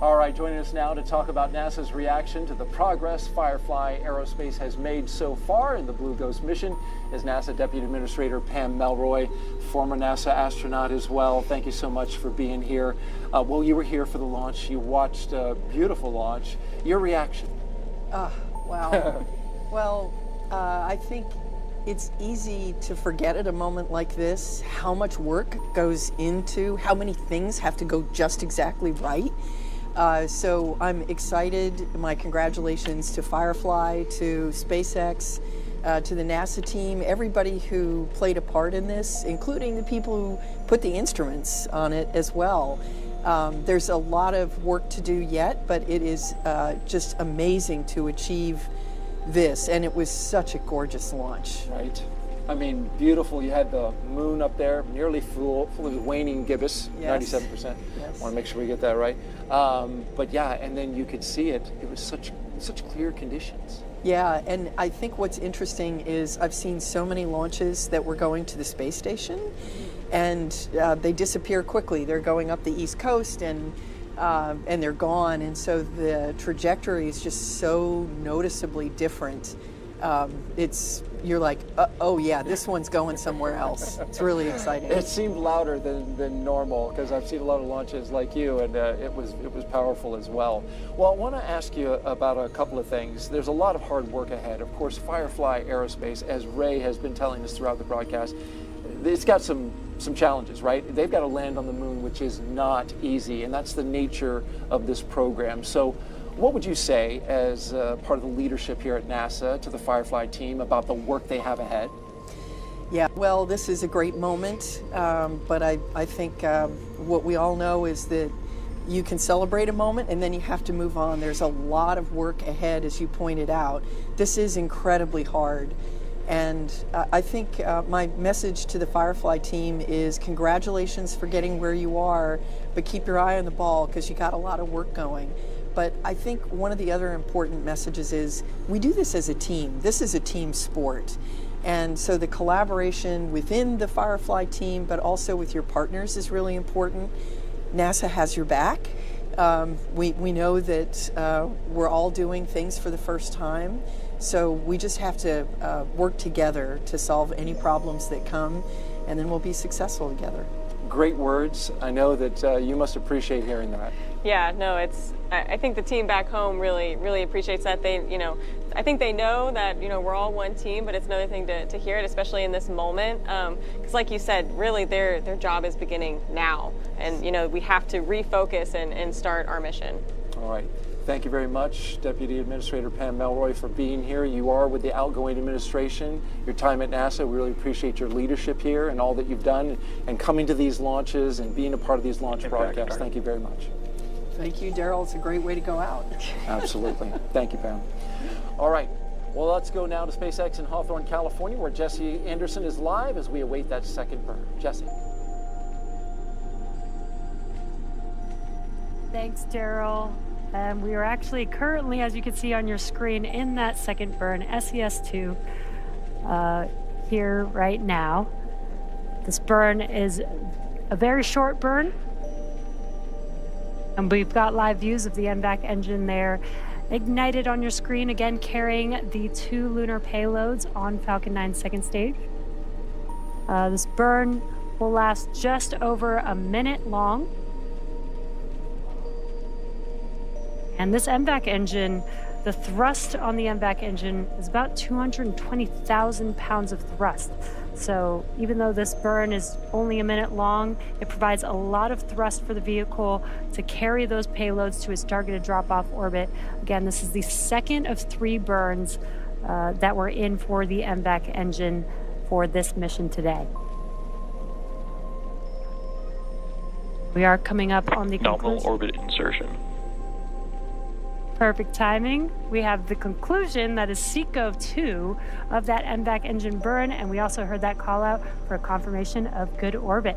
All right, joining us now to talk about NASA's reaction to the progress Firefly Aerospace has made so far in the Blue Ghost mission is NASA Deputy Administrator Pam Melroy, former NASA astronaut as well. Thank you so much for being here. Well, you were here for the launch. You watched a beautiful launch. Your reaction? Wow. Well, I think it's easy to forget at a moment like this how much work goes into, how many things have to go just exactly right. So I'm excited. My congratulations to Firefly, to SpaceX, to the NASA team, everybody who played a part in this, including the people who put the instruments on it as well. There's a lot of work to do yet, but it is just amazing to achieve this, and it was such a gorgeous launch. Right. I mean, beautiful. You had the moon up there, nearly full of waning gibbous, Yes. 97%. Yes. Want to make sure we get that right. But yeah, and then you could see it. It was such clear conditions. Yeah, and I think what's interesting is I've seen so many launches that were going to the space station, and they disappear quickly. They're going up the East Coast, and they're gone. And so the trajectory is just so noticeably different. You're like, oh yeah, this one's going somewhere else. It's really exciting. It seemed louder than normal, because I've seen a lot of launches like you, and it was powerful as well. Well, I want to ask you about a couple of things. There's a lot of hard work ahead. Of course, Firefly Aerospace, as Ray has been telling us throughout the broadcast, it's got some challenges, right? They've got to land on the moon, which is not easy, and that's the nature of this program. So what would you say as part of the leadership here at NASA to the Firefly team about the work they have ahead? Yeah, well, this is a great moment, but I think what we all know is that you can celebrate a moment and then you have to move on. There's a lot of work ahead, as you pointed out. This is incredibly hard. And I think my message to the Firefly team is congratulations for getting where you are, but keep your eye on the ball because you got a lot of work going. But I think one of the other important messages is we do this as a team. This is a team sport. And so the collaboration within the Firefly team, but also with your partners is really important. NASA has your back. We know that we're all doing things for the first time. So we just have to work together to solve any problems that come, and then we'll be successful together. Great words. I know that you must appreciate hearing that. Yeah, no, I think the team back home really appreciates that. I think they know that, we're all one team, but it's another thing to hear it, especially in this moment. Because like you said, really their job is beginning now. And, we have to refocus and start our mission. All right. Thank you very much, Deputy Administrator Pam Melroy, for being here. You are with the outgoing administration. Your time at NASA, we really appreciate your leadership here and all that you've done and coming to these launches and being a part of these launch broadcasts. Thank you very much. Thank you, Daryl. It's a great way to go out. Absolutely. Thank you, Pam. All right. Well, let's go now to SpaceX in Hawthorne, California, where Jesse Anderson is live as we await that second burn. Jesse. Thanks, Daryl. We are actually currently, as you can see on your screen, in that second burn, SES-2, here right now. This burn is a very short burn, and we've got live views of the MVAC engine there ignited on your screen, again carrying the 2 lunar payloads on Falcon 9's second stage. This burn will last just over a minute long. And this MVAC engine, the thrust on the MVAC engine is about 220,000 pounds of thrust. So even though this burn is only a minute long, it provides a lot of thrust for the vehicle to carry those payloads to its targeted drop-off orbit. Again, this is the second of 3 burns that were in for the MVAC engine for this mission today. We are coming up on the nominal orbit insertion. Perfect timing. We have the conclusion that is SECO-2 of that MVAC engine burn, and we also heard that call out for a confirmation of good orbit.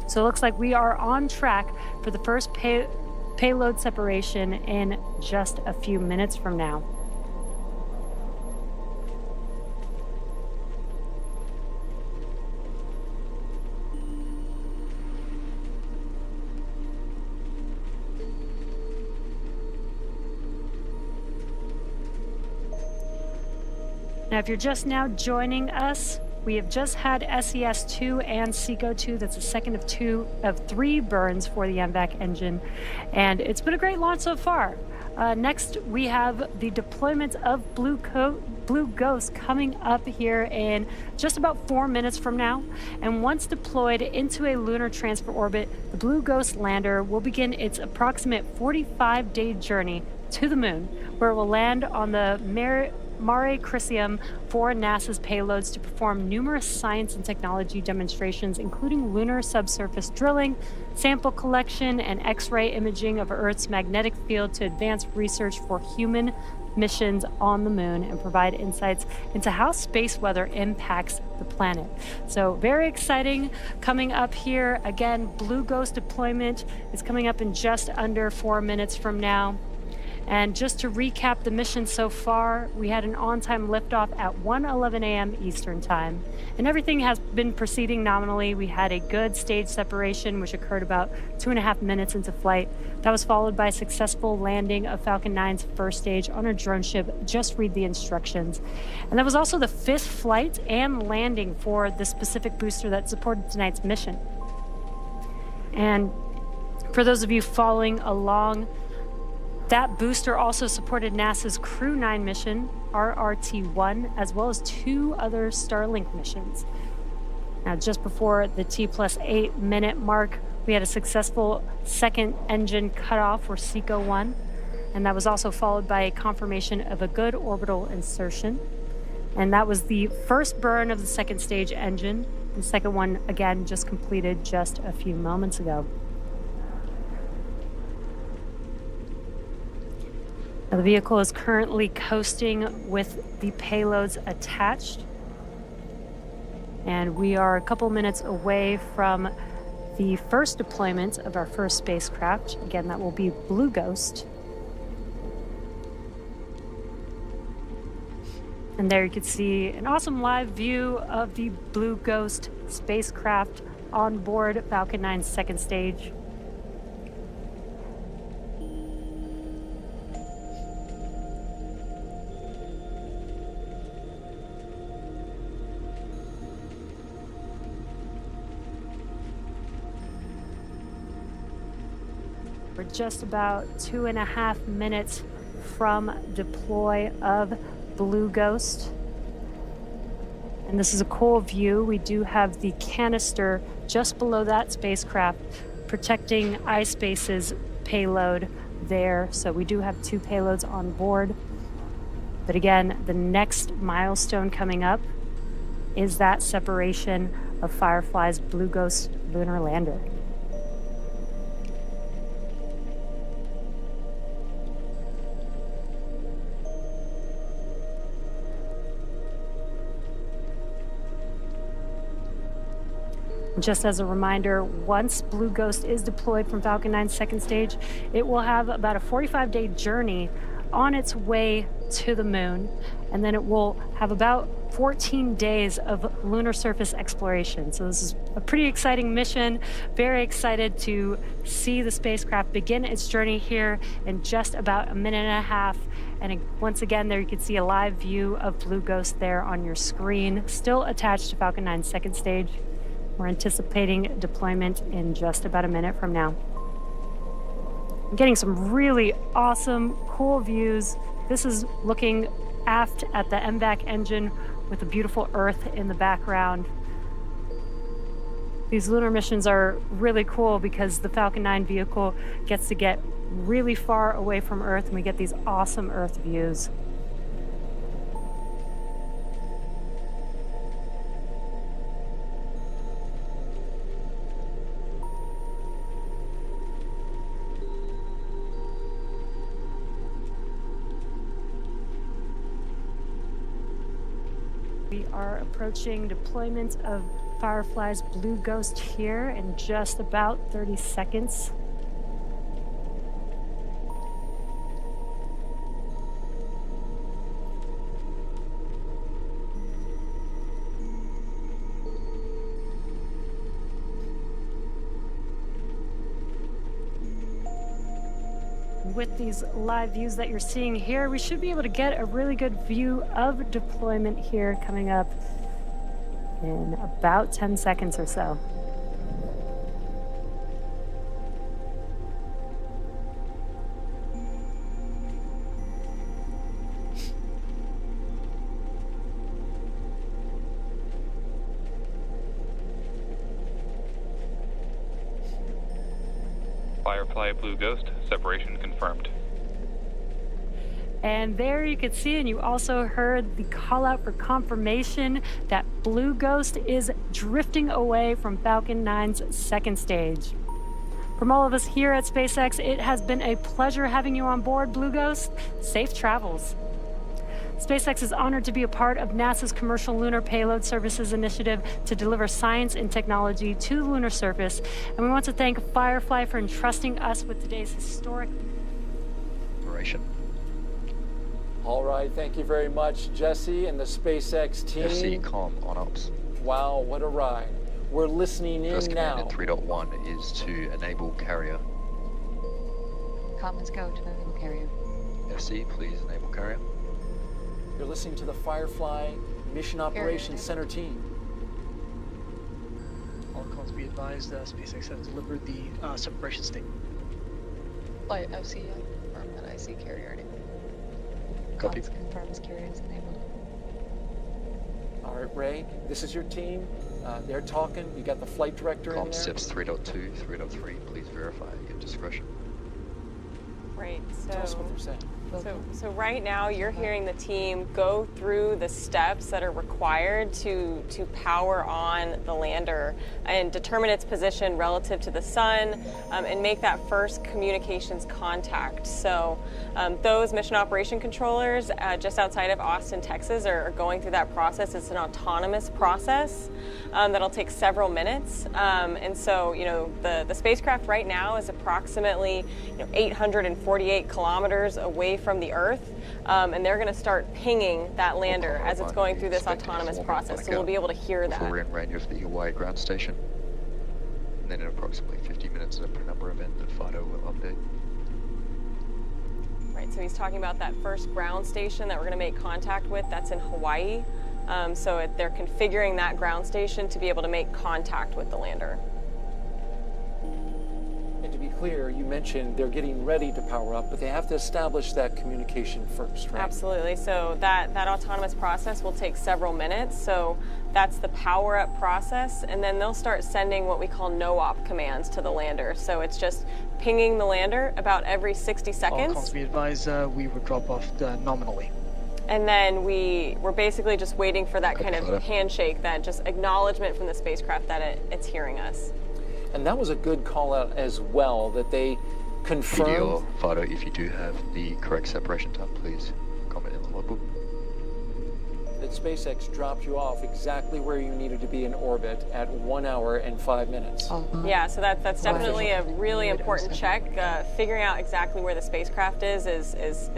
So it looks like we are on track for the first payload separation in just a few minutes from now. Now, if you're just now joining us, we have just had SES-2 and SECO-2. That's the second of 3 burns for the MVAC engine. And it's been a great launch so far. Next, we have the deployment of Blue Ghost coming up here in just about 4 minutes from now. And once deployed into a lunar transfer orbit, the Blue Ghost lander will begin its approximate 45-day journey to the moon, where it will land on the Mare Crisium for NASA's payloads to perform numerous science and technology demonstrations, including lunar subsurface drilling, sample collection, and X-ray imaging of Earth's magnetic field to advance research for human missions on the moon and provide insights into how space weather impacts the planet. So very exciting coming up here. Again, Blue Ghost deployment is coming up in just under 4 minutes from now. And just to recap the mission so far, we had an on-time liftoff at 1:11 a.m. Eastern Time. And everything has been proceeding nominally. We had a good stage separation, which occurred about 2.5 minutes into flight. That was followed by a successful landing of Falcon 9's first stage on our drone ship. Just read the instructions. And that was also the 5th flight and landing for the specific booster that supported tonight's mission. And for those of you following along, that booster also supported NASA's Crew 9 mission, RRT-1, as well as 2 other Starlink missions. Now, just before the T+8 minute mark, we had a successful second engine cutoff for SECO-1, and that was also followed by a confirmation of a good orbital insertion. And that was the first burn of the second stage engine. The second one, again, just completed just a few moments ago. Now, the vehicle is currently coasting with the payloads attached. And we are a couple minutes away from the first deployment of our first spacecraft. Again, that will be Blue Ghost. And there you can see an awesome live view of the Blue Ghost spacecraft on board Falcon 9's second stage. We're just about 2.5 minutes from deploy of Blue Ghost. And this is a cool view. We do have the canister just below that spacecraft protecting iSpace's payload there. So we do have 2 payloads on board. But again, the next milestone coming up is that separation of Firefly's Blue Ghost lunar lander. Just as a reminder, once Blue Ghost is deployed from Falcon 9's second stage, it will have about a 45-day journey on its way to the moon, and then it will have about 14 days of lunar surface exploration. So this is a pretty exciting mission. Very excited to see the spacecraft begin its journey here in just about 1.5 minutes. And once again, there you can see a live view of Blue Ghost there on your screen, still attached to Falcon 9's second stage. We're anticipating deployment in just about a minute from now. I'm getting some really awesome, cool views. This is looking aft at the MVAC engine with the beautiful Earth in the background. These lunar missions are really cool because the Falcon 9 vehicle gets to get really far away from Earth and we get these awesome Earth views. We are approaching deployment of Firefly's Blue Ghost here in just about 30 seconds. With these live views that you're seeing here, we should be able to get a really good view of deployment here coming up in about 10 seconds or so. Firefly Blue Ghost, separation confirmed. And there you could see, and you also heard the call out for confirmation that Blue Ghost is drifting away from Falcon 9's second stage. From all of us here at SpaceX, it has been a pleasure having you on board, Blue Ghost. Safe travels. SpaceX is honored to be a part of NASA's Commercial Lunar Payload Services initiative to deliver science and technology to the lunar surface. And we want to thank Firefly for entrusting us with today's historic operation. All right, thank you very much, Jesse and the SpaceX team. FC com on ops. Wow, what a ride. We're listening in First command now. in 3.1 is to enable carrier. Comments go to enable carrier. FC, please enable carrier. You're listening to the Firefly Mission Operations Center team. All calls be advised, SpaceX has delivered the separation statement. Flight FC, confirm that I see carrier enabled. Copy. Confirms carrier is enabled. All right, Ray, this is your team. They're talking. You got the flight director in there. Steps 3.2, 3.3, please verify your discretion. Right, Tell us what they're saying. So right now you're hearing the team go through the steps that are required to power on the lander and determine its position relative to the sun and make that first communications contact. So those mission operation controllers just outside of Austin, Texas are going through that process. It's an autonomous process that'll take several minutes. And so, the spacecraft right now is approximately 848 kilometers away from the Earth, and they're going to start pinging that lander as it's going through this autonomous process, so we'll be able to hear that. Before we're in range of the Hawaii ground station. And then in approximately 50 minutes, a penumbra event that Fido will update. Right, so he's talking about that first ground station that we're going to make contact with. That's in Hawaii. So they're configuring that ground station to be able to make contact with the lander. And to be clear, you mentioned they're getting ready to power up, but they have to establish that communication first, right? Absolutely. So that autonomous process will take several minutes. So that's the power up process. And then they'll start sending what we call no-op commands to the lander. So it's just pinging the lander about every 60 seconds. All calls be advised, we will drop off nominally. And then we're basically just waiting for that kind of handshake, that just acknowledgement from the spacecraft that it's hearing us. And that was a good call out as well, that they confirmed. PDO, Fido, if you do have the correct separation time, please comment in the logbook. That SpaceX dropped you off exactly where you needed to be in orbit at 1 hour and 5 minutes. Yeah, so that's definitely a really important check. Figuring out exactly where the spacecraft is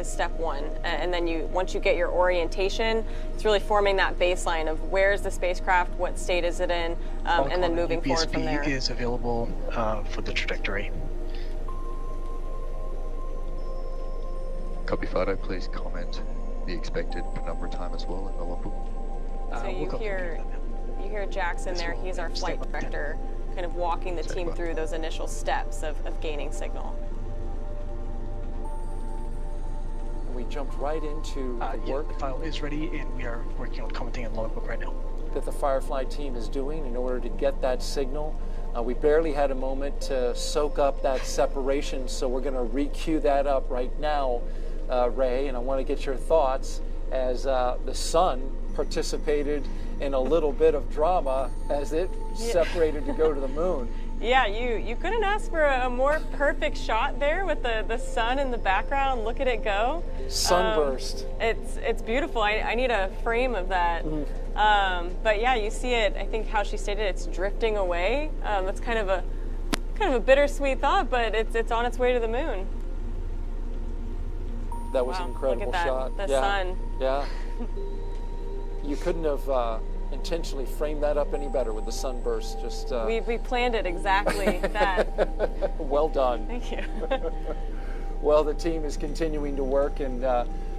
step one. And then once you get your orientation, it's really forming that baseline of where's the spacecraft, what state is it in, and then moving forward from there. is available for the trajectory. Copy, Fido, please comment the expected penumbra time as well in the logbook. So you hear Jackson there. He's our flight director, kind of walking the team through those initial steps of gaining signal. We jumped right into the work. The file is ready, and we are working on commenting in the logbook right now. That the Firefly team is doing in order to get that signal. We barely had a moment to soak up that separation, so we're going to re-cue that up right now, Ray, and I want to get your thoughts as the sun participated in a little bit of drama as it separated to go to the moon. Yeah, you couldn't ask for a more perfect shot there with the sun in the background. Look at it go. Sunburst. It's beautiful. I need a frame of that. But yeah, you see it. I think how she stated it's drifting away. That's kind of a bittersweet thought, but it's on its way to the moon. That was an incredible look at that, shot. The sun. Yeah. You couldn't have intentionally framed that up any better with the sunburst. Just we planned it exactly that. Well done. Thank you. Well, the team is continuing to work, and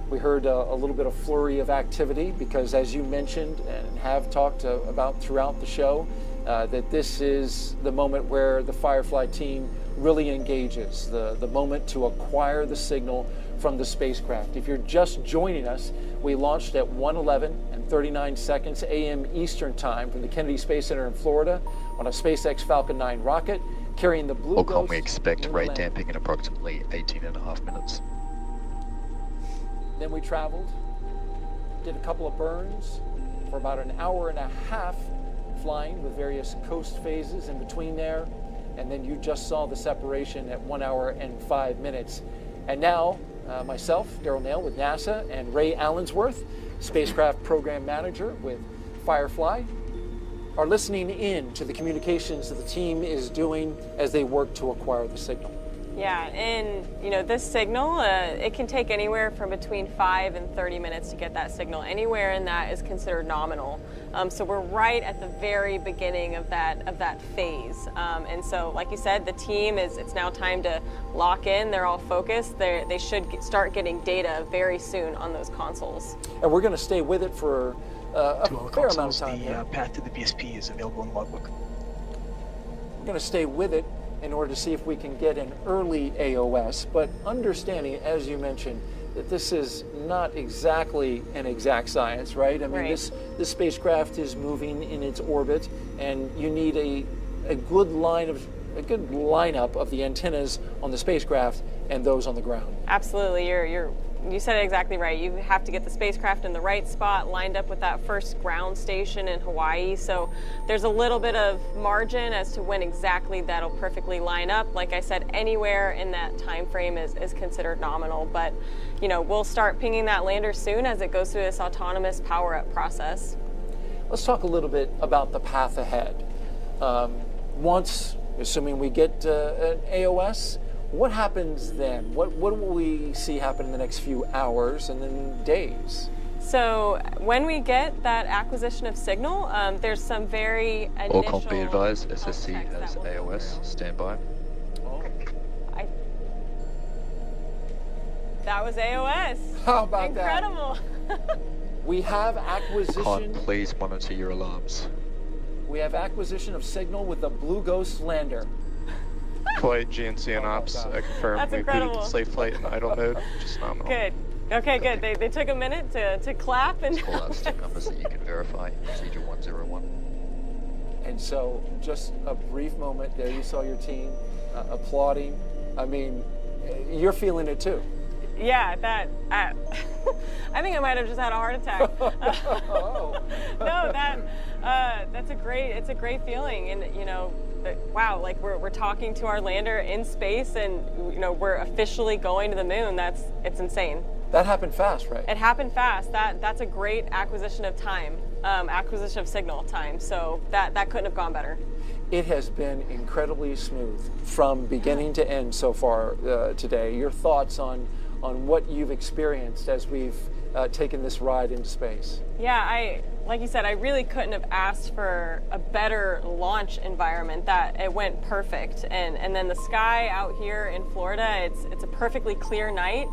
we heard a little bit of flurry of activity because, as you mentioned and have talked about throughout the show, that this is the moment where the Firefly team really engages, the moment to acquire the signal from the spacecraft. If you're just joining us, we launched at 1:11:39 a.m. Eastern Time from the Kennedy Space Center in Florida on a SpaceX Falcon 9 rocket. carrying the Blue Or can Ghost we expect lunar rate lander. damping in approximately 18.5 minutes? Then we traveled, did a couple of burns for about an hour and a half, flying with various coast phases in between there. And then you just saw the separation at 1 hour and 5 minutes. And now, myself, Daryl Nail with NASA, and Ray Allensworth, spacecraft program manager with Firefly, are listening in to the communications that the team is doing as they work to acquire the signal. Yeah, and this signal, it can take anywhere from between 5 and 30 minutes to get that signal. Anywhere in that is considered nominal. So we're right at the very beginning of that phase. And so, like you said, the team it's now time to lock in. They're all focused. They should start getting data very soon on those consoles. And we're going to stay with it for a fair amount of time. The path to the BSP is available in the logbook. We're going to stay with it in order to see if we can get an early AOS, but understanding, as you mentioned, that this is not exactly an exact science, right? I mean, this spacecraft is moving in its orbit, and you need a good lineup of the antennas on the spacecraft and those on the ground. Absolutely, you said it exactly right. You have to get the spacecraft in the right spot, lined up with that first ground station in Hawaii. So there's a little bit of margin as to when exactly that'll perfectly line up. Like I said, anywhere in that time frame is considered nominal. But we'll start pinging that lander soon as it goes through this autonomous power-up process. Let's talk a little bit about the path ahead. Once, assuming we get an AOS, what happens then? What will we see happen in the next few hours and then days? So when we get that acquisition of signal, there's some very initial... All comp be advised, SSC has AOS, stand by. That was AOS. How about Incredible. that? We have acquisition... Con, please monitor your alarms. We have acquisition of signal with the Blue Ghost lander. Flight GNC and Ops, I confirm That's we incredible. booted safe flight in idle mode, just nominal. Good. Okay, good. They took a minute to clap and... Call out stick numbers that you can verify, procedure 101. And so, just a brief moment there, you saw your team applauding. I mean, you're feeling it too. Yeah, I think I might have just had a heart attack. No, that's a great feeling, and wow, like we're talking to our lander in space, and we're officially going to the moon. It's insane. That happened fast, right? It happened fast. That's a great acquisition of time, acquisition of signal time. So that couldn't have gone better. It has been incredibly smooth from beginning to end so far today. Your thoughts on what you've experienced as we've taken this ride into space? Yeah, like you said, I really couldn't have asked for a better launch environment. That it went perfect, and then the sky out here in Florida, it's a perfectly clear night.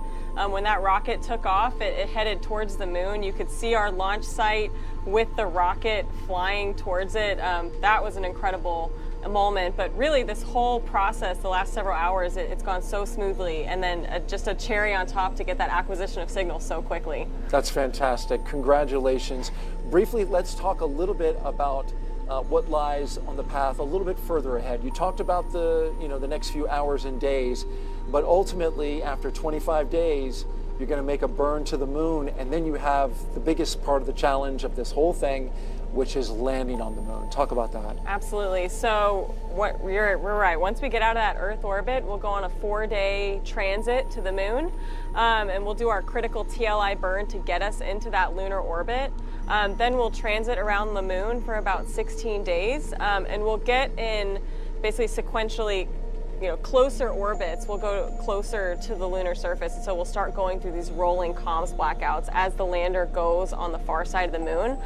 When that rocket took off, it headed towards the moon. You could see our launch site with the rocket flying towards it. That was an incredible moment, but really this whole process, the last several hours, it's gone so smoothly, and then just a cherry on top to get that acquisition of signal so quickly. That's fantastic. Congratulations. Briefly, let's talk a little bit about what lies on the path a little bit further ahead. You talked about the next few hours and days, but ultimately after 25 days, you're going to make a burn to the moon, and then you have the biggest part of the challenge of this whole thing, which is landing on the moon. Talk about that. Absolutely. So we're right. Once we get out of that Earth orbit, we'll go on a 4-day transit to the moon, and we'll do our critical TLI burn to get us into that lunar orbit. Then we'll transit around the moon for about 16 days, and we'll get in basically sequentially closer orbits. We'll go closer to the lunar surface, and so we'll start going through these rolling comms blackouts as the lander goes on the far side of the moon,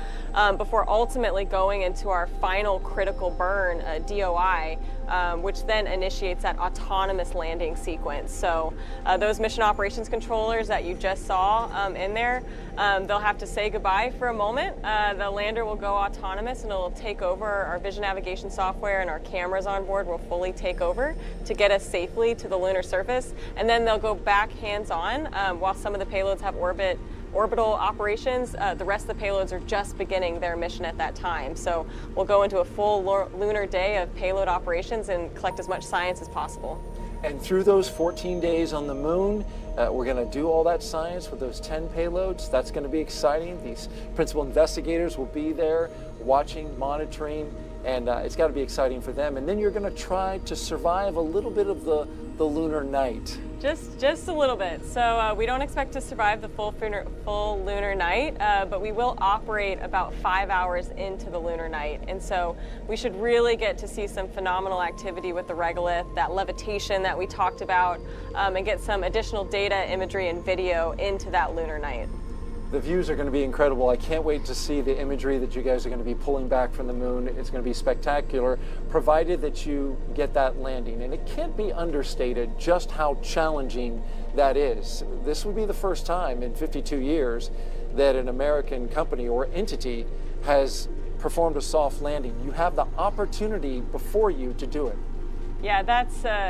before ultimately going into our final critical burn, DOI, which then initiates that autonomous landing sequence. So those mission operations controllers that you just saw in there, they'll have to say goodbye for a moment. The lander will go autonomous, and it'll take over. Our vision navigation software and our cameras on board will fully take over to get us safely to the lunar surface, and then they'll go back hands-on while some of the payloads have orbit orbital operations, the rest of the payloads are just beginning their mission at that time. So we'll go into a full lunar day of payload operations and collect as much science as possible. And through those 14 days on the moon, we're going to do all that science with those 10 payloads. That's going to be exciting. These principal investigators will be there watching, monitoring, and it's got to be exciting for them. And then you're going to try to survive a little bit of the lunar night. Just a little bit. So we don't expect to survive the full lunar night, but we will operate about 5 hours into the lunar night. And so we should really get to see some phenomenal activity with the regolith, that levitation that we talked about, and get some additional data, imagery, and video into that lunar night. The views are going to be incredible. I can't wait to see the imagery that you guys are going to be pulling back from the moon. It's going to be spectacular, provided that you get that landing. And it can't be understated just how challenging that is. This would be the first time in 52 years that an American company or entity has performed a soft landing. You have the opportunity before you to do it. Yeah,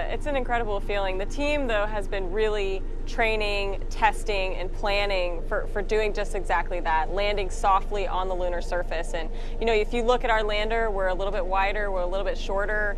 it's an incredible feeling. The team, though, has been really training, testing, and planning for doing just exactly that, landing softly on the lunar surface. And, you know, if you look at our lander, we're a little bit wider, we're a little bit shorter.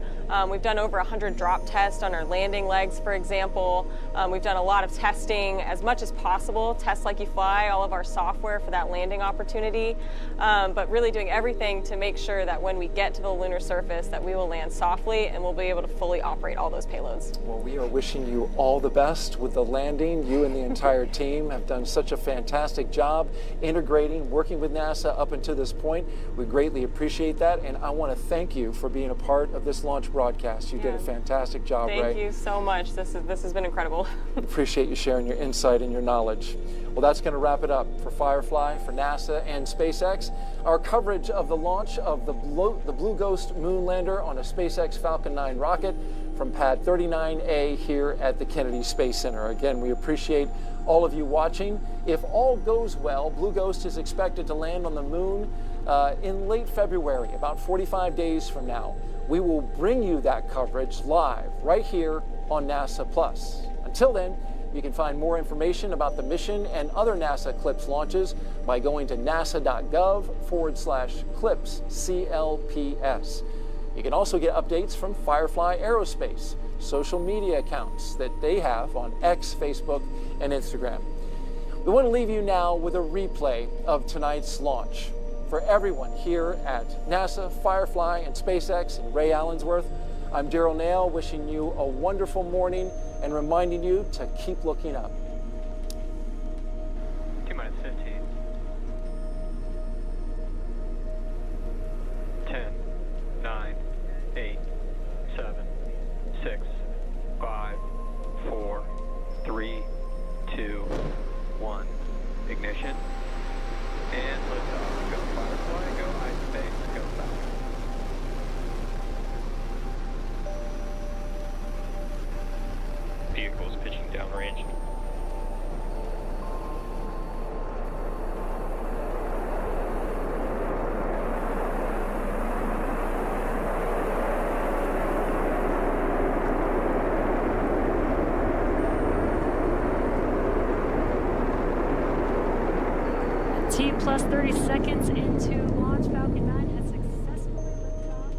We've done over 100 drop tests on our landing legs, for example. We've done a lot of testing as much as possible, test like you fly, all of our software for that landing opportunity, but really doing everything to make sure that when we get to the lunar surface that we will land softly and we'll be able to fully operate all those payloads. Well, we are wishing you all the best with the landing. You and the entire team have done such a fantastic job integrating, working with NASA up until this point. We greatly appreciate that, and I want to thank you for being a part of this launch broadcast. You did a fantastic job, Ray. Thank you so much. This has been incredible. Appreciate you sharing your insight and your knowledge. Well, that's going to wrap it up for Firefly, for NASA, and SpaceX. Our coverage of the launch of the Blue Ghost moon lander on a SpaceX Falcon 9 rocket from pad 39A here at the Kennedy Space Center. Again, we appreciate all of you watching. If all goes well, Blue Ghost is expected to land on the moon in late February, about 45 days from now. We will bring you that coverage live right here on NASA Plus. Until then, you can find more information about the mission and other NASA CLIPS launches by going to nasa.gov/CLIPS, CLPS. You can also get updates from Firefly Aerospace, social media accounts that they have on X, Facebook, and Instagram. We want to leave you now with a replay of tonight's launch. For everyone here at NASA, Firefly, and SpaceX in Ray Allensworth, I'm Daryl Nail, wishing you a wonderful morning and reminding you to keep looking up. T-minus 15. 10, 9, 8, 7, 6, 5, 4, 3, 2, 1. Ignition. And liftoff. Go Firefly, go iSpace, go Falcon. Vehicles pitching downrange. T plus 30 seconds into launch. Falcon 9 has successfully lifted off.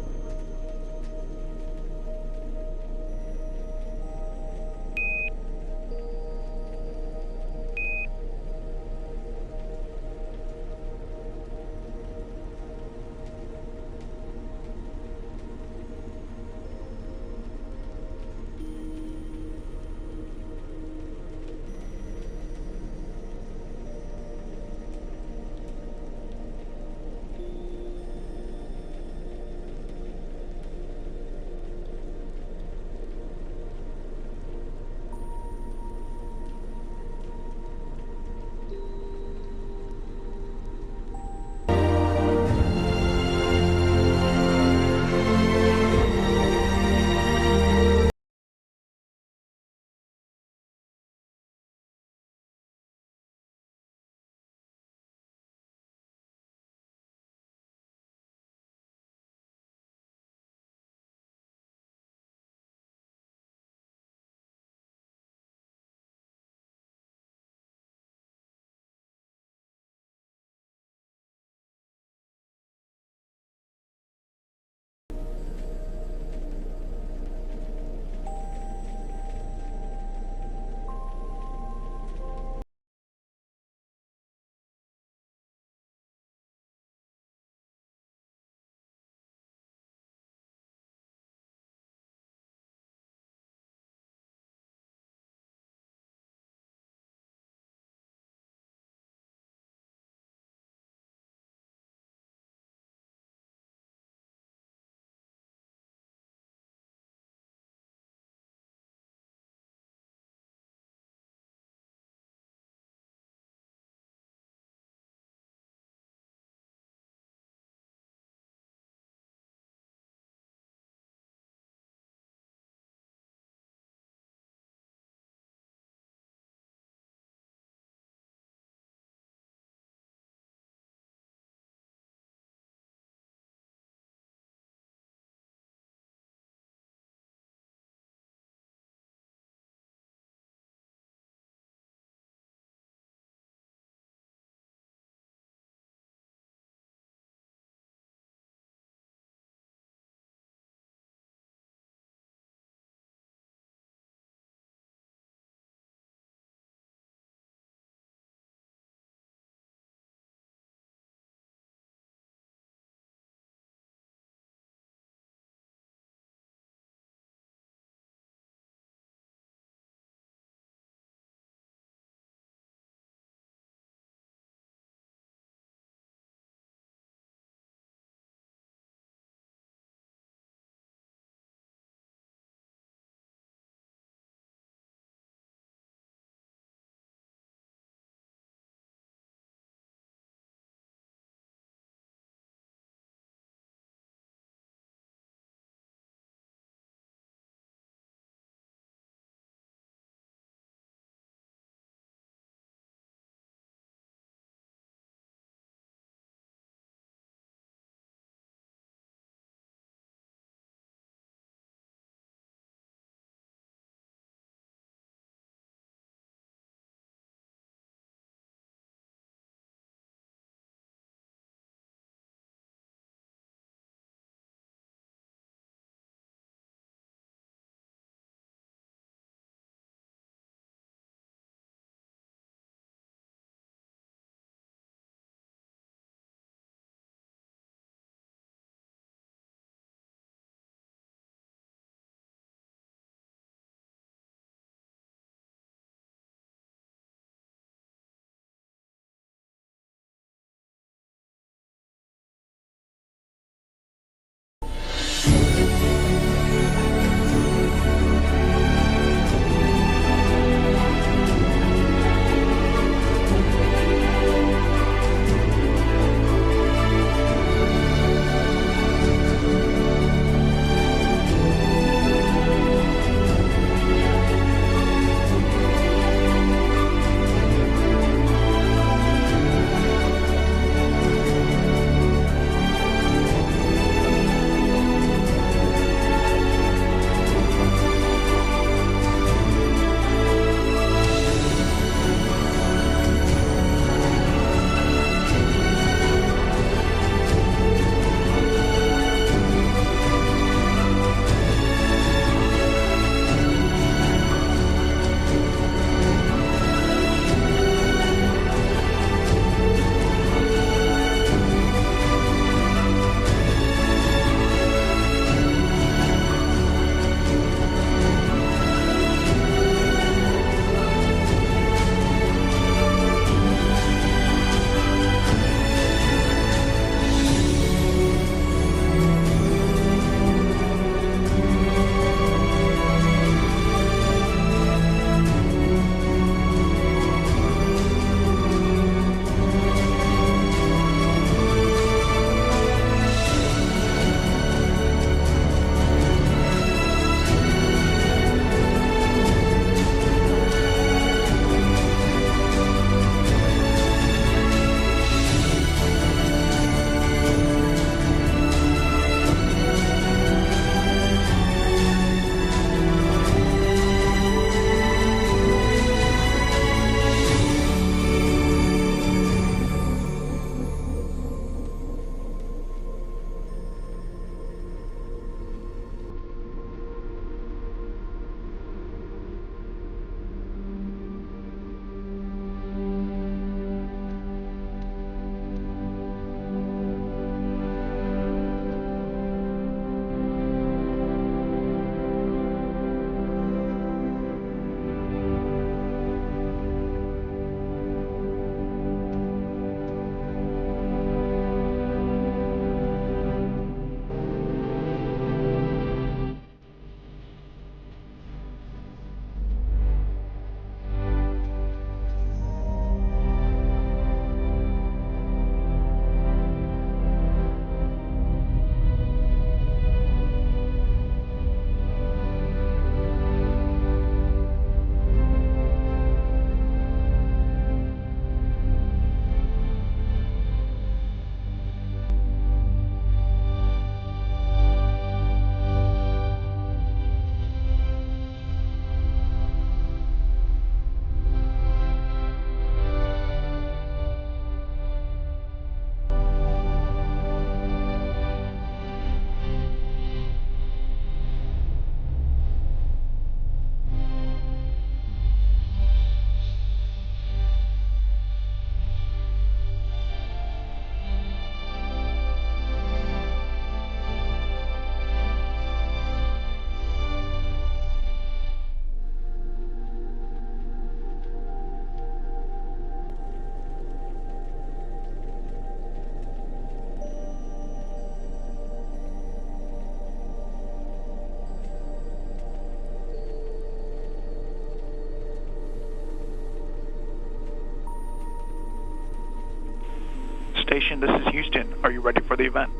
Station, this is Houston. Are you ready for the event?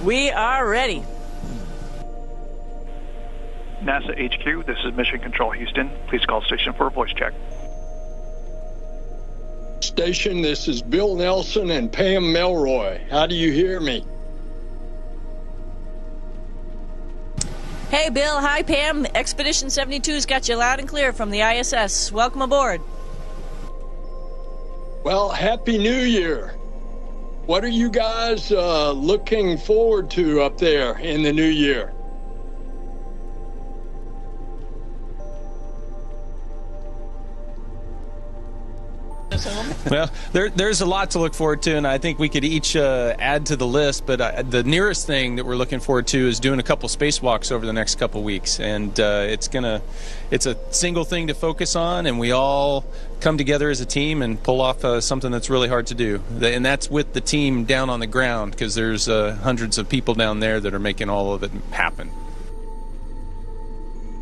We are ready. NASA HQ, this is Mission Control Houston. Please call station for a voice check. Station, this is Bill Nelson and Pam Melroy. How do you hear me? Hey, Bill. Hi, Pam. Expedition 72's got you loud and clear from the ISS. Welcome aboard. Well, Happy New Year. What are you guys looking forward to up there in the new year? Well, there's a lot to look forward to, and I think we could each add to the list, but the nearest thing that we're looking forward to is doing a couple spacewalks over the next couple weeks, and it's a single thing to focus on, and we all come together as a team and pull off something that's really hard to do, and that's with the team down on the ground, because there's hundreds of people down there that are making all of it happen.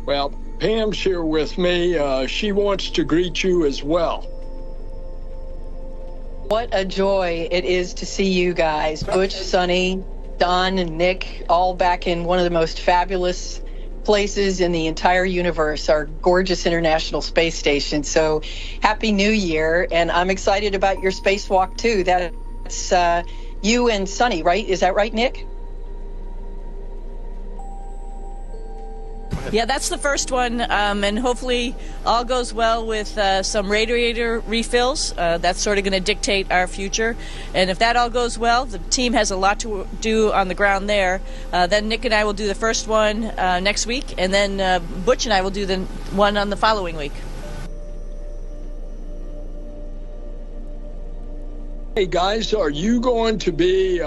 Well, Pam's here with me. She wants to greet you as well. What a joy it is to see you guys, Butch, Sonny, Don, and Nick, all back in one of the most fabulous places in the entire universe, our gorgeous International Space Station. So Happy New Year, and I'm excited about your spacewalk too. That's you and Sonny, right? Is that right, Nick? Yeah, that's the first one, and hopefully all goes well with some radiator refills. That's sort of going to dictate our future. And if that all goes well, the team has a lot to do on the ground there. Then Nick and I will do the first one next week, and then Butch and I will do the one on the following week. Hey guys, are you going to be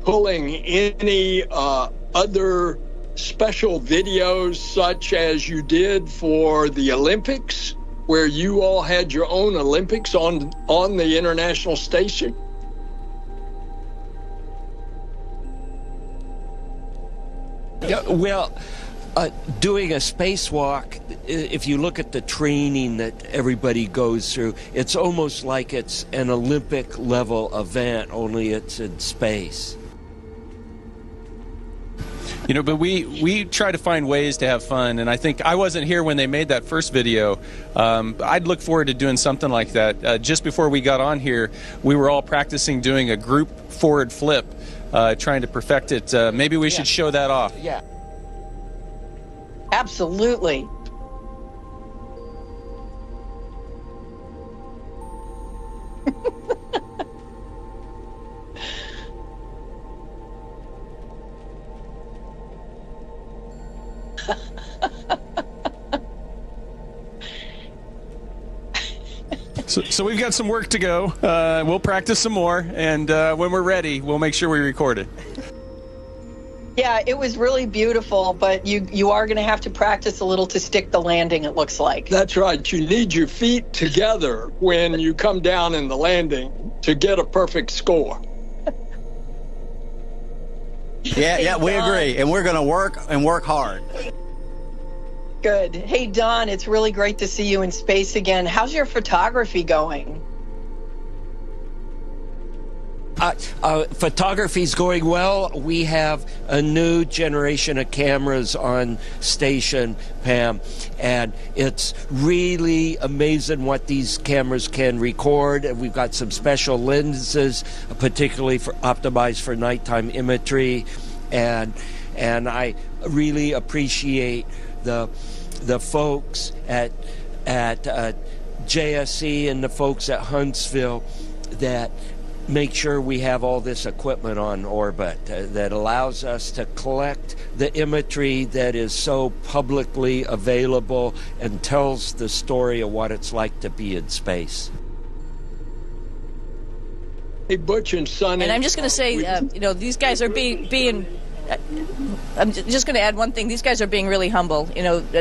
pulling any other special videos such as you did for the Olympics, where you all had your own Olympics on the International Station? Yeah, well, doing a spacewalk, if you look at the training that everybody goes through, it's almost like it's an Olympic level event, only it's in space. You know, but we try to find ways to have fun, and I think I wasn't here when they made that first video. I'd look forward to doing something like that. Just before we got on here, we were all practicing doing a group forward flip, trying to perfect it. Maybe we should show that off. Yeah. Absolutely. So we've got some work to go. We'll practice some more, and when we're ready, we'll make sure we record it. Yeah, it was really beautiful, but you are going to have to practice a little to stick the landing, it looks like. That's right. You need your feet together when you come down in the landing to get a perfect score. Yeah, we agree, and we're going to work hard. Good. Hey, Don, it's really great to see you in space again. How's your photography going? Photography's going well. We have a new generation of cameras on station, Pam, and it's really amazing what these cameras can record. And we've got some special lenses, particularly optimized for nighttime imagery, and I really appreciate the folks at JSC and the folks at Huntsville that make sure we have all this equipment on orbit that allows us to collect the imagery that is so publicly available and tells the story of what it's like to be in space. Hey, Butch and Sonny. And I'm just going to say, these guys are being I'm just going to add one thing. These guys are being really humble.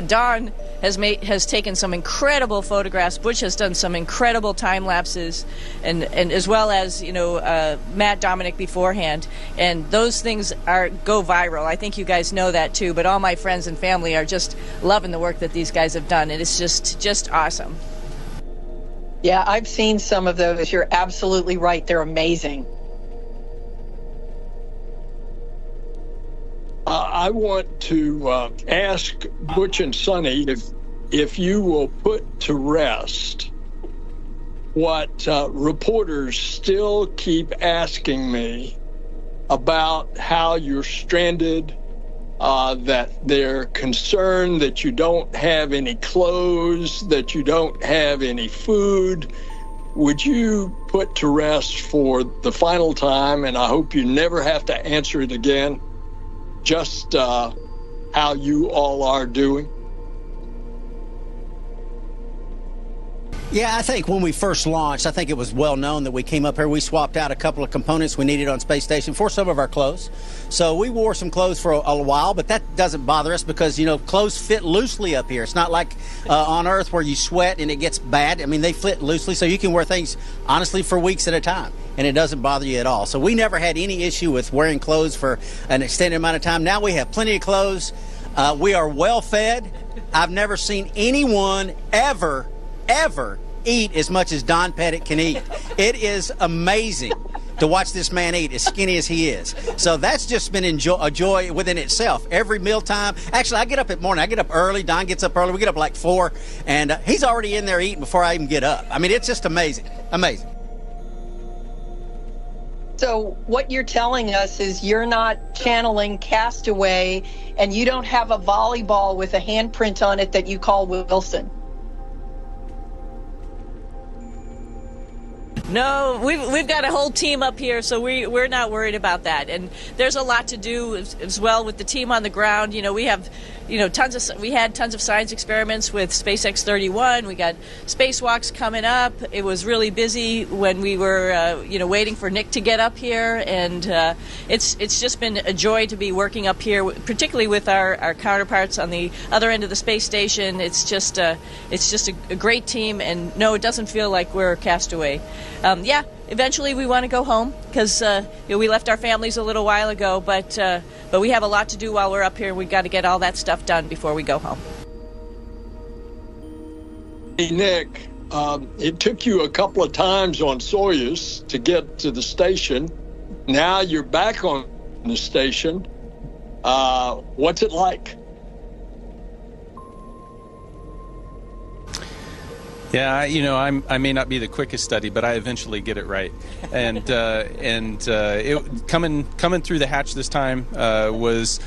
Don has taken some incredible photographs. Butch has done some incredible time lapses, and as well as Matt Dominic beforehand. And those things go viral. I think you guys know that too. But all my friends and family are just loving the work that these guys have done. And it's just awesome. Yeah, I've seen some of those. You're absolutely right. They're amazing. I want to ask Butch and Sonny if you will put to rest what reporters still keep asking me about how you're stranded, that they're concerned that you don't have any clothes, that you don't have any food. Would you put to rest for the final time, and I hope you never have to answer it again, just how you all are doing? Yeah, I think when we first launched, I think it was well known that we came up here. We swapped out a couple of components we needed on Space Station for some of our clothes. So we wore some clothes for a while, but that doesn't bother us because, you know, clothes fit loosely up here. It's not like on Earth where you sweat and it gets bad. I mean, they fit loosely, so you can wear things, honestly, for weeks at a time, and it doesn't bother you at all. So we never had any issue with wearing clothes for an extended amount of time. Now we have plenty of clothes. We are well fed. I've never seen anyone ever eat as much as Don Pettit can eat. It is amazing to watch this man eat, as skinny as he is. So that's just been a joy within itself. Every mealtime. Actually, I get up at morning. I get up early. Don gets up early. We get up like 4, and he's already in there eating before I even get up. I mean, it's just amazing. Amazing. So what you're telling us is you're not channeling Castaway, and you don't have a volleyball with a handprint on it that you call Wilson. No, we've got a whole team up here, so we're not worried about that. And there's a lot to do as well with the team on the ground. You know, we have, you know, we had tons of science experiments with SpaceX 31. We got spacewalks coming up. It was really busy when we were, you know, waiting for Nick to get up here, and it's just been a joy to be working up here, particularly with our counterparts on the other end of the space station. It's just a great team, and no, it doesn't feel like we're Castaway. Yeah, eventually we want to go home because you know, we left our families a little while ago, but we have a lot to do while we're up here. We've got to get all that stuff done before we go home. Hey, Nick, it took you a couple of times on Soyuz to get to the station. Now you're back on the station. What's it like? Yeah, you know, I may not be the quickest study, but I eventually get it right. And it coming through the hatch this time was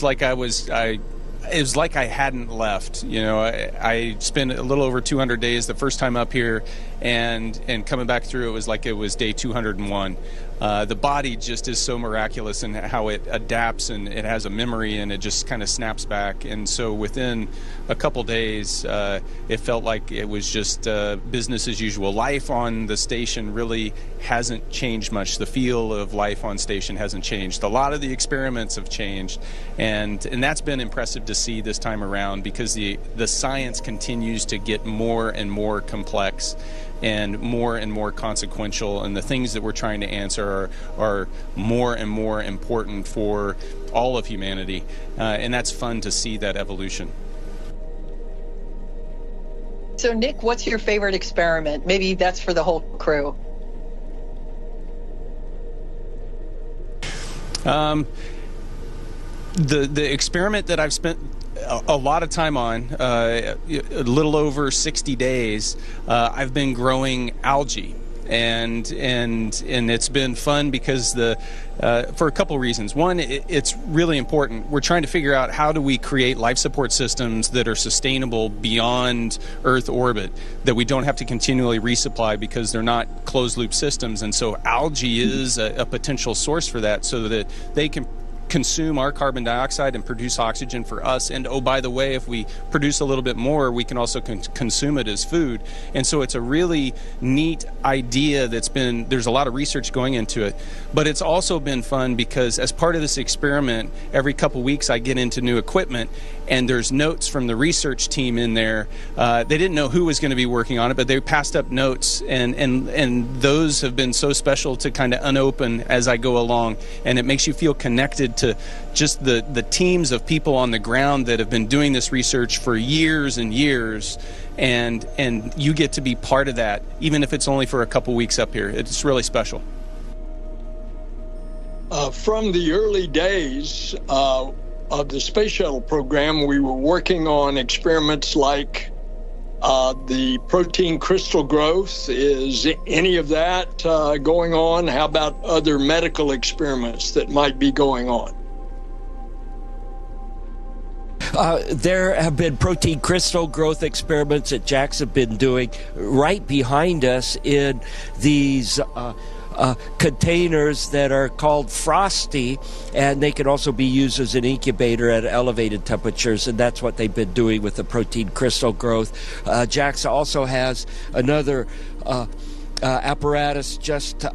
like it was like I hadn't left. You know, I spent a little over 200 days the first time up here, and coming back through, it was like it was day 201. The body just is so miraculous in how it adapts, and it has a memory, and it just kind of snaps back. And so within a couple days, it felt like it was just business as usual. Life on the station really hasn't changed much. The feel of life on station hasn't changed. A lot of the experiments have changed, and that's been impressive to see this time around, because the science continues to get more and more complex and more consequential, and the things that we're trying to answer are more and more important for all of humanity, and that's fun to see that evolution. So Nick, what's your favorite experiment? Maybe that's for the whole crew. The experiment that I've spent a lot of time on, a little over 60 days, I've been growing algae, and it's been fun because for a couple reasons. One, it's really important. We're trying to figure out how do we create life support systems that are sustainable beyond Earth orbit, that we don't have to continually resupply because they're not closed loop systems. And so algae is a potential source for that, so that they can consume our carbon dioxide and produce oxygen for us. And oh, by the way, if we produce a little bit more, we can also consume it as food. And so it's a really neat idea there's a lot of research going into it. But it's also been fun because as part of this experiment, every couple weeks I get into new equipment, and there's notes from the research team in there. They didn't know who was going to be working on it, but they passed up notes, and those have been so special to kind of unopen as I go along, and it makes you feel connected to just the teams of people on the ground that have been doing this research for years and years, and you get to be part of that, even if it's only for a couple weeks up here. It's really special. From the early days of the space shuttle program, we were working on experiments like the protein crystal growth. Is any of that going on? How about other medical experiments that might be going on? There have been protein crystal growth experiments that JAX have been doing right behind us in these containers that are called Frosty, and they can also be used as an incubator at elevated temperatures, and that's what they've been doing with the protein crystal growth. JAXA also has another apparatus just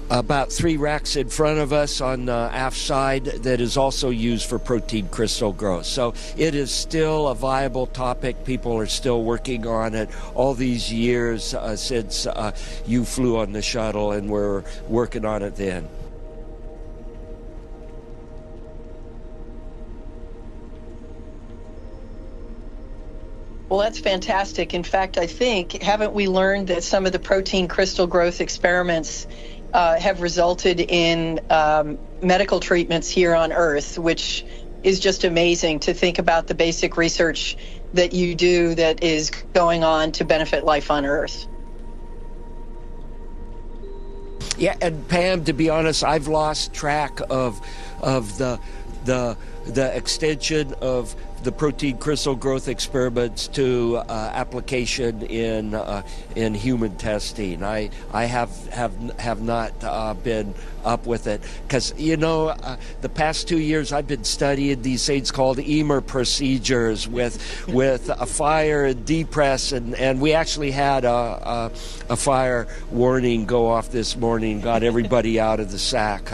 about 3 racks in front of us on the aft side that is also used for protein crystal growth. So it is still a viable topic. People are still working on it all these years since you flew on the shuttle, and we're working on it then. Well, that's fantastic. In fact, I think, haven't we learned that some of the protein crystal growth experiments have resulted in medical treatments here on Earth, which is just amazing to think about the basic research that you do that is going on to benefit life on Earth. Yeah, and Pam, to be honest, I've lost track of the extension of the protein crystal growth experiments to application in human testing. I have not been up with it, because the past 2 years I've been studying these things called EMER procedures with a fire and depress, and we actually had a fire warning go off this morning, got everybody out of the sack,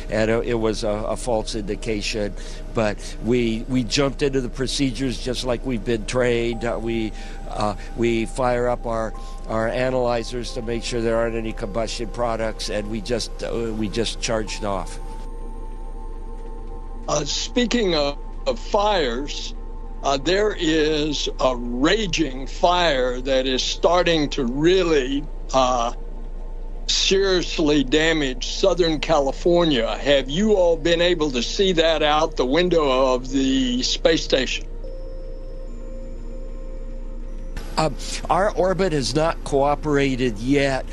and it was a false indication. But we jumped into the procedures just like we've been trained. We fire up our analyzers to make sure there aren't any combustion products, and we just charged off. Speaking of fires, there is a raging fire that is starting to really seriously damage Southern California. Have you all been able to see that out the window of the space station? Our orbit has not cooperated yet.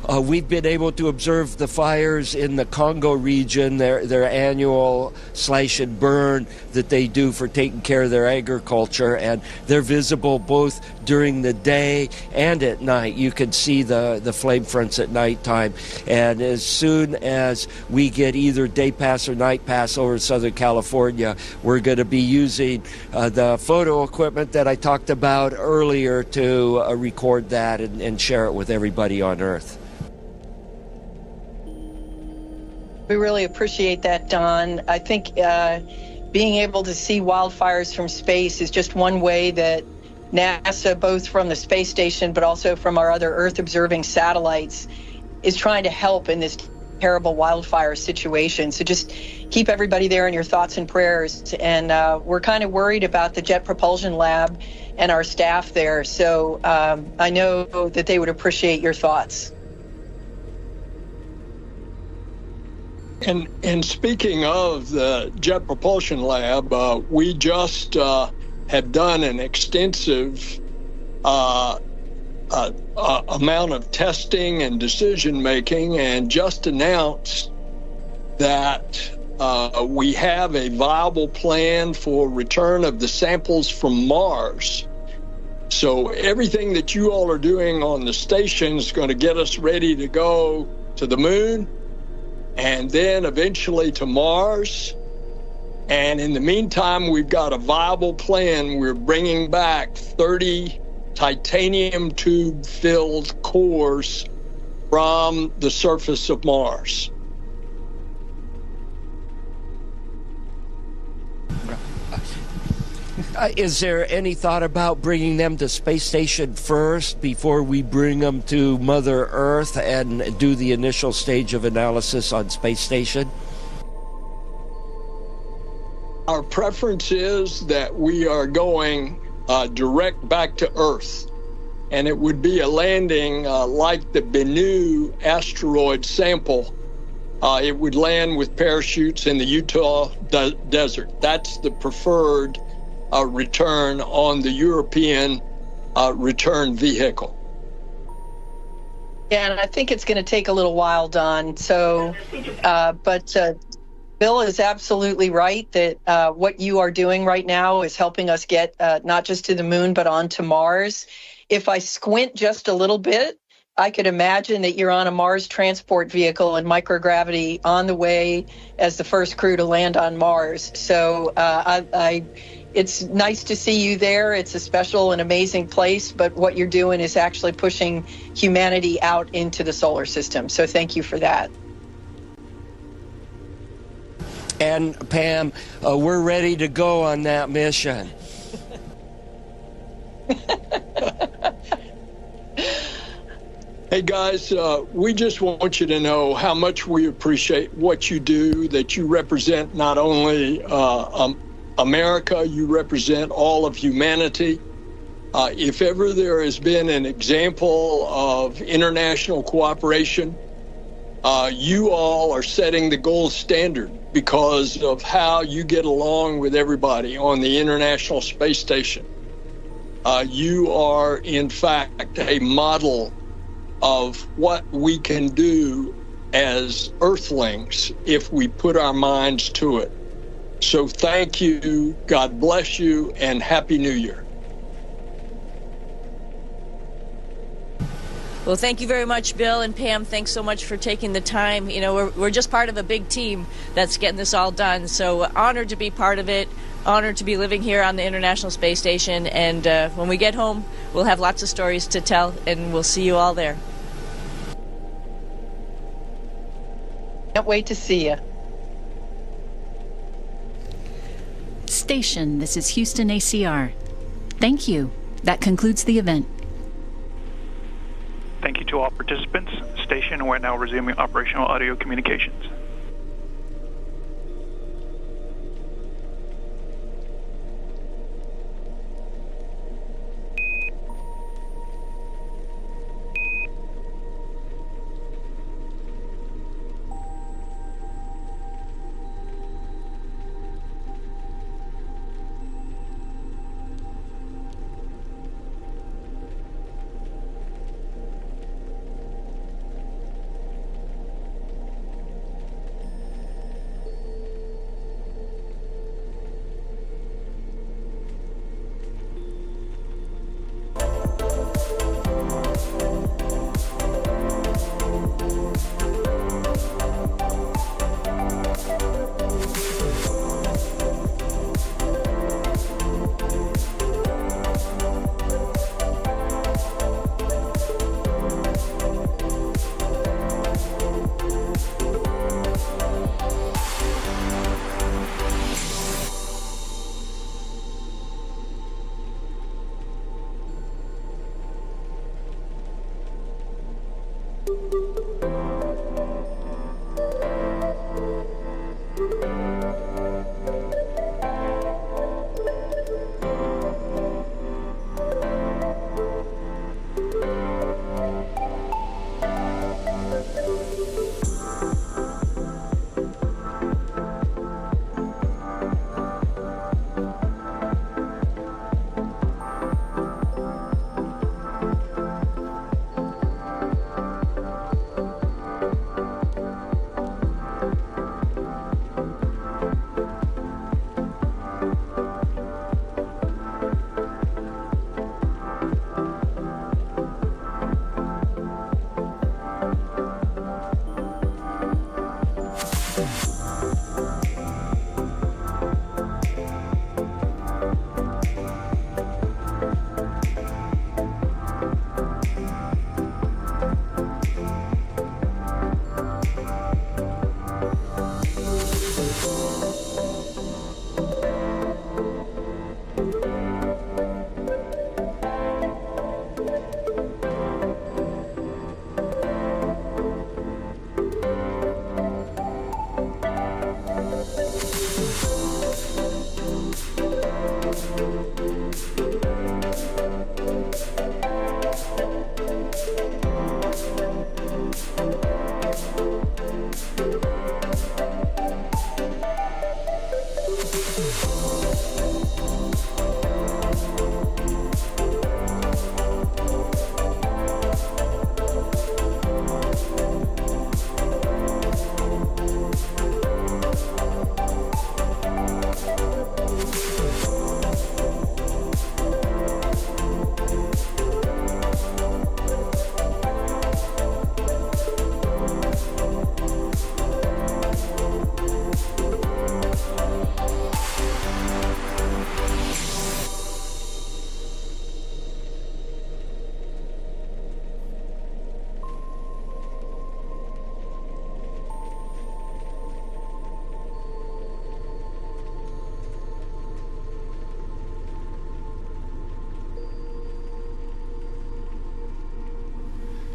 We've been able to observe the fires in the Congo region, their annual slash and burn that they do for taking care of their agriculture, and they're visible both during the day and at night. You can see the flame fronts at nighttime, and as soon as we get either day pass or night pass over Southern California, we're going to be using the photo equipment that I talked about earlier to record that and share it with everybody on Earth. We really appreciate that, Don. I think being able to see wildfires from space is just one way that NASA, both from the space station but also from our other Earth-observing satellites, is trying to help in this terrible wildfire situation. So just keep everybody there in your thoughts and prayers. And we're kind of worried about the Jet Propulsion Lab and our staff there. So I know that they would appreciate your thoughts. And speaking of the Jet Propulsion Lab, we just have done an extensive amount of testing and decision making, and just announced that we have a viable plan for return of the samples from Mars. So everything that you all are doing on the station is going to get us ready to go to the moon, and then eventually to Mars. And in the meantime, we've got a viable plan. We're bringing back 30 titanium tube-filled cores from the surface of Mars. Is there any thought about bringing them to space station first before we bring them to Mother Earth and do the initial stage of analysis on space station? Our preference is that we are going direct back to Earth, and it would be a landing like the Bennu asteroid sample. It would land with parachutes in the Utah desert. That's the preferred return on the European return vehicle. Yeah, and I think it's going to take a little while, Don. So, but Bill is absolutely right that what you are doing right now is helping us get not just to the moon, but onto Mars. If I squint just a little bit, I could imagine that you're on a Mars transport vehicle in microgravity on the way as the first crew to land on Mars. So it's nice to see you there. It's a special and amazing place, but what you're doing is actually pushing humanity out into the solar system. So thank you for that. And Pam, we're ready to go on that mission. Hey guys, we just want you to know how much we appreciate what you do, that you represent not only America, you represent all of humanity. If ever there has been an example of international cooperation, you all are setting the gold standard because of how you get along with everybody on the International Space Station. You are, in fact, a model of what we can do as Earthlings if we put our minds to it. So thank you, God bless you, and Happy New Year. Well, thank you very much, Bill and Pam. Thanks so much for taking the time. You know, we're just part of a big team that's getting this all done. So honored to be part of it. Honored to be living here on the International Space Station. And when we get home, we'll have lots of stories to tell, and we'll see you all there. Can't wait to see you. Station, this is Houston ACR. Thank you. That concludes the event. Thank you to all participants. Station, we're now resuming operational audio communications.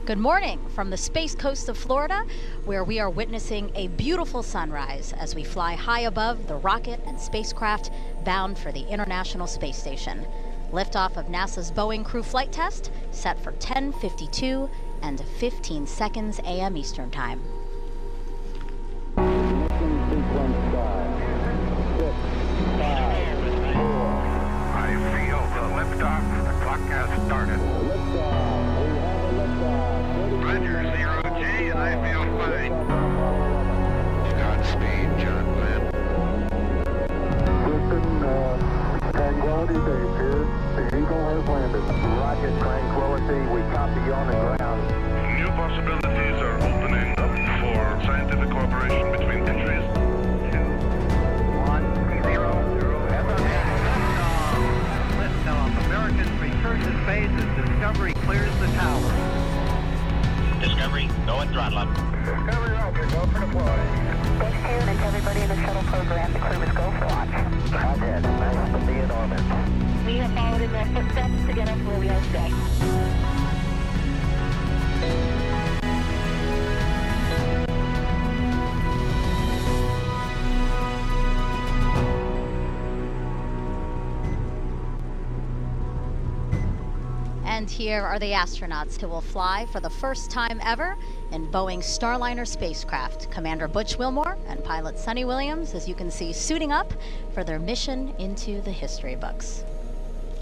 Good morning from the space coast of Florida, where we are witnessing a beautiful sunrise as we fly high above the rocket and spacecraft bound for the International Space Station. Liftoff of NASA's Boeing crew flight test set for 10:52 and 15 seconds a.m. Eastern Time. I feel the liftoff. The clock has started. Roger, 0G, and I feel fine. Godspeed, John Glenn. Houston, Tranquility Base here. The Eagle has landed. Roger, Tranquility. We copy you on the ground. New possibilities are opening up for scientific cooperation between countries. 2, 1, 0. Liftoff. Americans return to space as Discovery clears the tower. Discovery, go and throttle up. Discovery, Roger, go for deploy. Thanks to you and to everybody in the shuttle program. The crew is go for launch. Roger, nice to be in orbit. We have followed in their footsteps to get us where we are today. And here are the astronauts who will fly for the first time ever in Boeing's Starliner spacecraft. Commander Butch Wilmore and pilot Sunny Williams, as you can see, suiting up for their mission into the history books.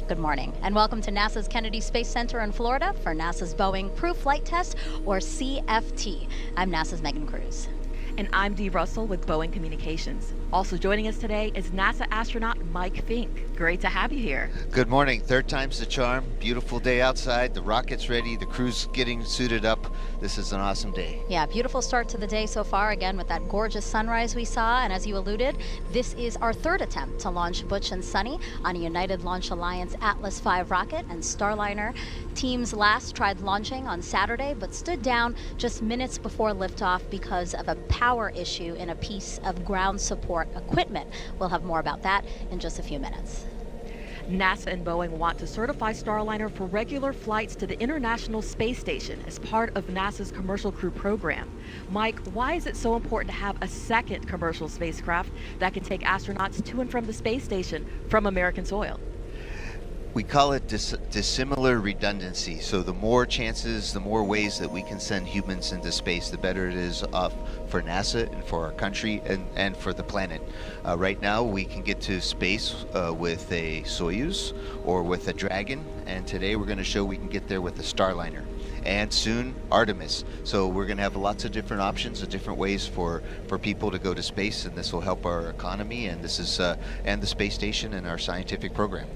Good morning, and welcome to NASA's Kennedy Space Center in Florida for NASA's Boeing Crew Flight Test, or CFT. I'm NASA's Megan Cruz. And I'm Dee Russell with Boeing Communications. Also joining us today is NASA astronaut Mike Fink. Great to have you here. Good morning. Third time's the charm. Beautiful day outside. The rocket's ready. The crew's getting suited up. This is an awesome day. Yeah, beautiful start to the day so far, again, with that gorgeous sunrise we saw. And as you alluded, this is our third attempt to launch Butch and Sunny on a United Launch Alliance Atlas V rocket and Starliner. Teams last tried launching on Saturday, but stood down just minutes before liftoff because of a power issue in a piece of ground support equipment. We'll have more about that in just a few minutes. NASA and Boeing want to certify Starliner for regular flights to the International Space Station as part of NASA's Commercial Crew program. Mike, why is it so important to have a second commercial spacecraft that can take astronauts to and from the space station from American soil? We call it dissimilar redundancy. So the more chances, the more ways that we can send humans into space, the better it is for NASA and for our country and for the planet. Right now, we can get to space with a Soyuz or with a Dragon, and today we're going to show we can get there with a Starliner. And soon, Artemis. So we're going to have lots of different options and different ways for people to go to space, and this will help our economy, and this is and the space station and our scientific program.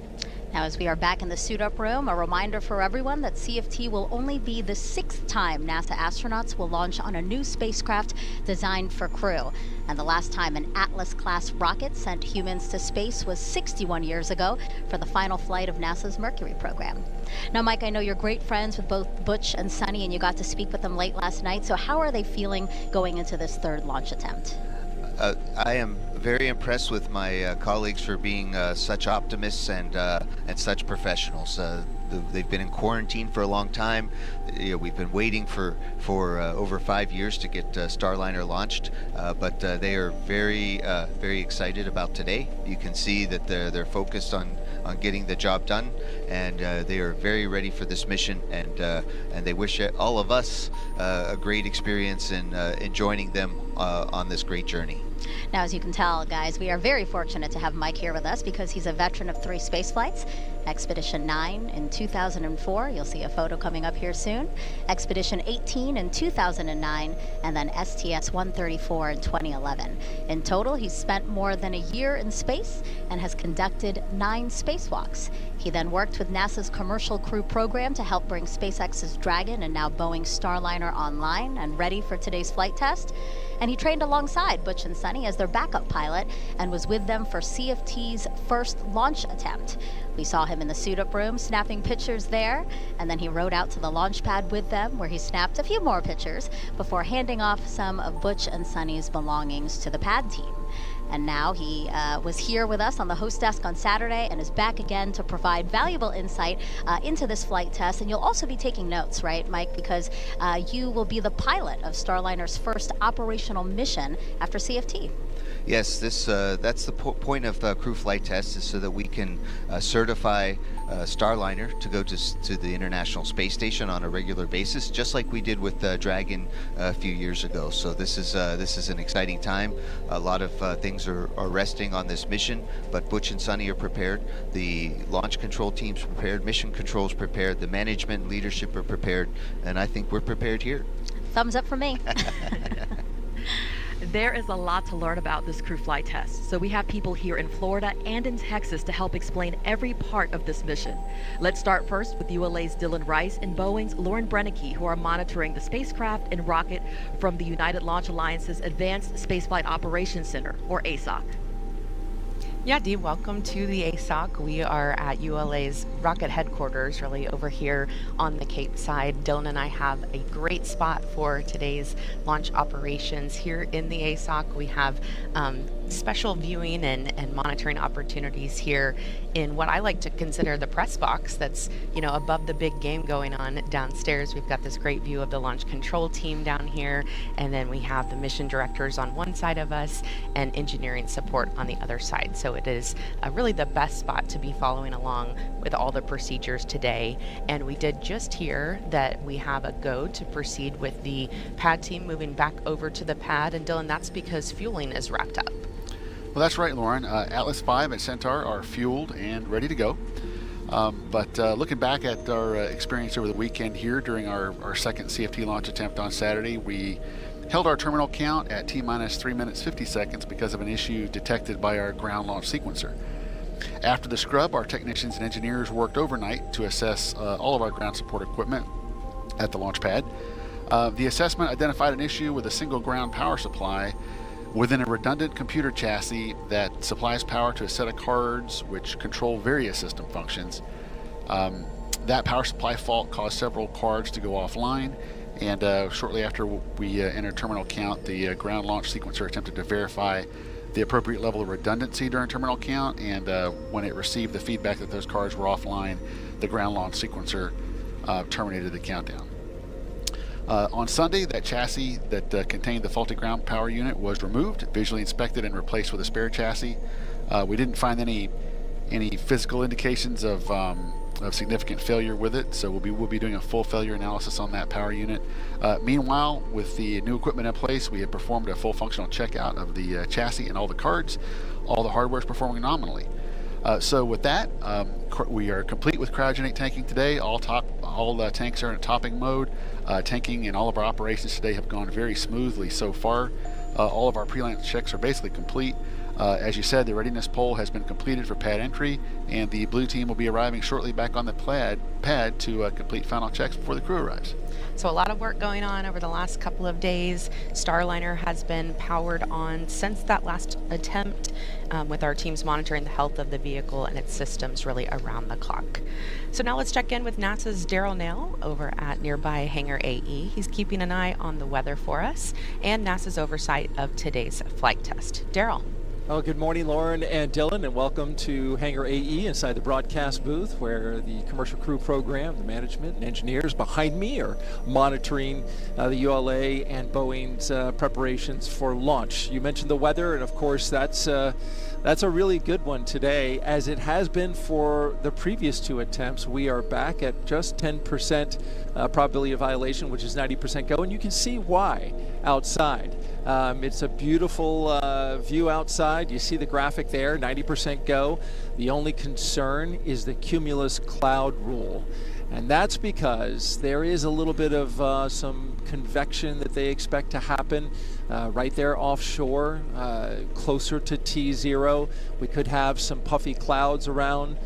Now, as we are back in the suit-up room, a reminder for everyone that CFT will only be the 6th time NASA astronauts will launch on a new spacecraft designed for crew. And the last time an Atlas-class rocket sent humans to space was 61 years ago for the final flight of NASA's Mercury program. Now, Mike, I know you're great friends with both Butch and Sunny, and you got to speak with them late last night. So how are they feeling going into this third launch attempt? I am very impressed with my colleagues for being such optimists and such professionals. They've been in quarantine for a long time. We've been waiting for over 5 years to get Starliner launched, but they are very excited about today. You can see that they're focused on getting the job done, and they are very ready for this mission, and they wish all of us a great experience in joining them on this great journey. Now, as you can tell, guys, we are very fortunate to have Mike here with us because he's a veteran of 3 space flights. Expedition 9 in 2004, you'll see a photo coming up here soon. Expedition 18 in 2009, and then STS-134 in 2011. In total, he's spent more than a year in space and has conducted 9 spacewalks. He then worked with NASA's Commercial Crew program to help bring SpaceX's Dragon and now Boeing's Starliner online and ready for today's flight test. And he trained alongside Butch and Sunny as their backup pilot and was with them for CFT's first launch attempt. We saw him in the suit-up room snapping pictures there, and then he rode out to the launch pad with them where he snapped a few more pictures before handing off some of Butch and Sunny's belongings to the pad team. And now he was here with us on the host desk on Saturday and is back again to provide valuable insight into this flight test. And you'll also be taking notes, right, Mike, because you will be the pilot of Starliner's first operational mission after CFT. Yes, that's the point of crew flight test, is so that we can certify Starliner to go to the International Space Station on a regular basis, just like we did with Dragon a few years ago. So this is an exciting time. A lot of things are resting on this mission, but Butch and Sunny are prepared. The launch control team's prepared. Mission control's prepared. The management and leadership are prepared, and I think we're prepared here. Thumbs up from me. There is a lot to learn about this crew flight test, so we have people here in Florida and in Texas to help explain every part of this mission. Let's start first with ULA's Dylan Rice and Boeing's Lauren Brennicke, who are monitoring the spacecraft and rocket from the United Launch Alliance's Advanced Spaceflight Operations Center, or ASOC. Yeah, Dee, welcome to the ASOC. We are at ULA's rocket headquarters, really over here on the Cape side. Dylan and I have a great spot for today's launch operations here in the ASOC. We have special viewing and monitoring opportunities here in what I like to consider the press box that's, you know, above the big game going on downstairs. We've got this great view of the launch control team down here, and then we have the mission directors on one side of us and engineering support on the other side. So it is really the best spot to be following along with all the procedures today. And we did just hear that we have a go to proceed with the pad team moving back over to the pad. And Dylan, that's because fueling is wrapped up. Well, that's right, Lauren. Atlas V and Centaur are fueled and ready to go. But looking back at our experience over the weekend here during our second CFT launch attempt on Saturday, we held our terminal count at T-minus 3 minutes 50 seconds because of an issue detected by our ground launch sequencer. After the scrub, our technicians and engineers worked overnight to assess all of our ground support equipment at the launch pad. The assessment identified an issue with a single ground power supply within a redundant computer chassis that supplies power to a set of cards which control various system functions. That power supply fault caused several cards to go offline, and shortly after we entered terminal count, the ground launch sequencer attempted to verify the appropriate level of redundancy during terminal count, and when it received the feedback that those cards were offline, the ground launch sequencer terminated the countdown. On Sunday, that chassis that contained the faulty ground power unit was removed, visually inspected, and replaced with a spare chassis. We didn't find any physical indications of significant failure with it, so we'll be doing a full failure analysis on that power unit. Meanwhile, with the new equipment in place, we have performed a full functional checkout of the chassis and all the cards. All the hardware is performing nominally. So with that, we are complete with cryogenic tanking today. All tanks are in topping mode. Tanking and all of our operations today have gone very smoothly so far. All of our pre-launch checks are basically complete. As you said, the readiness poll has been completed for pad entry, and the blue team will be arriving shortly back on the pad to complete final checks before the crew arrives. So a lot of work going on over the last couple of days. Starliner has been powered on since that last attempt, with our teams monitoring the health of the vehicle and its systems really around the clock. So now let's check in with NASA's Daryl Nail over at nearby Hangar AE. He's keeping an eye on the weather for us and NASA's oversight of today's flight test. Daryl. Well, good morning, Lauren and Dylan, and welcome to Hangar AE inside the broadcast booth where the commercial crew program, the management and engineers behind me are monitoring the ULA and Boeing's preparations for launch. You mentioned the weather, and of course that's a really good one today, as it has been for the previous two attempts. We are back at just 10% probability of violation, which is 90% go, and you can see why outside. It's a beautiful view outside. You see the graphic there, 90% go. The only concern is the cumulus cloud rule. And that's because there is a little bit of some convection that they expect to happen right there offshore, closer to T0. We could have some puffy clouds around,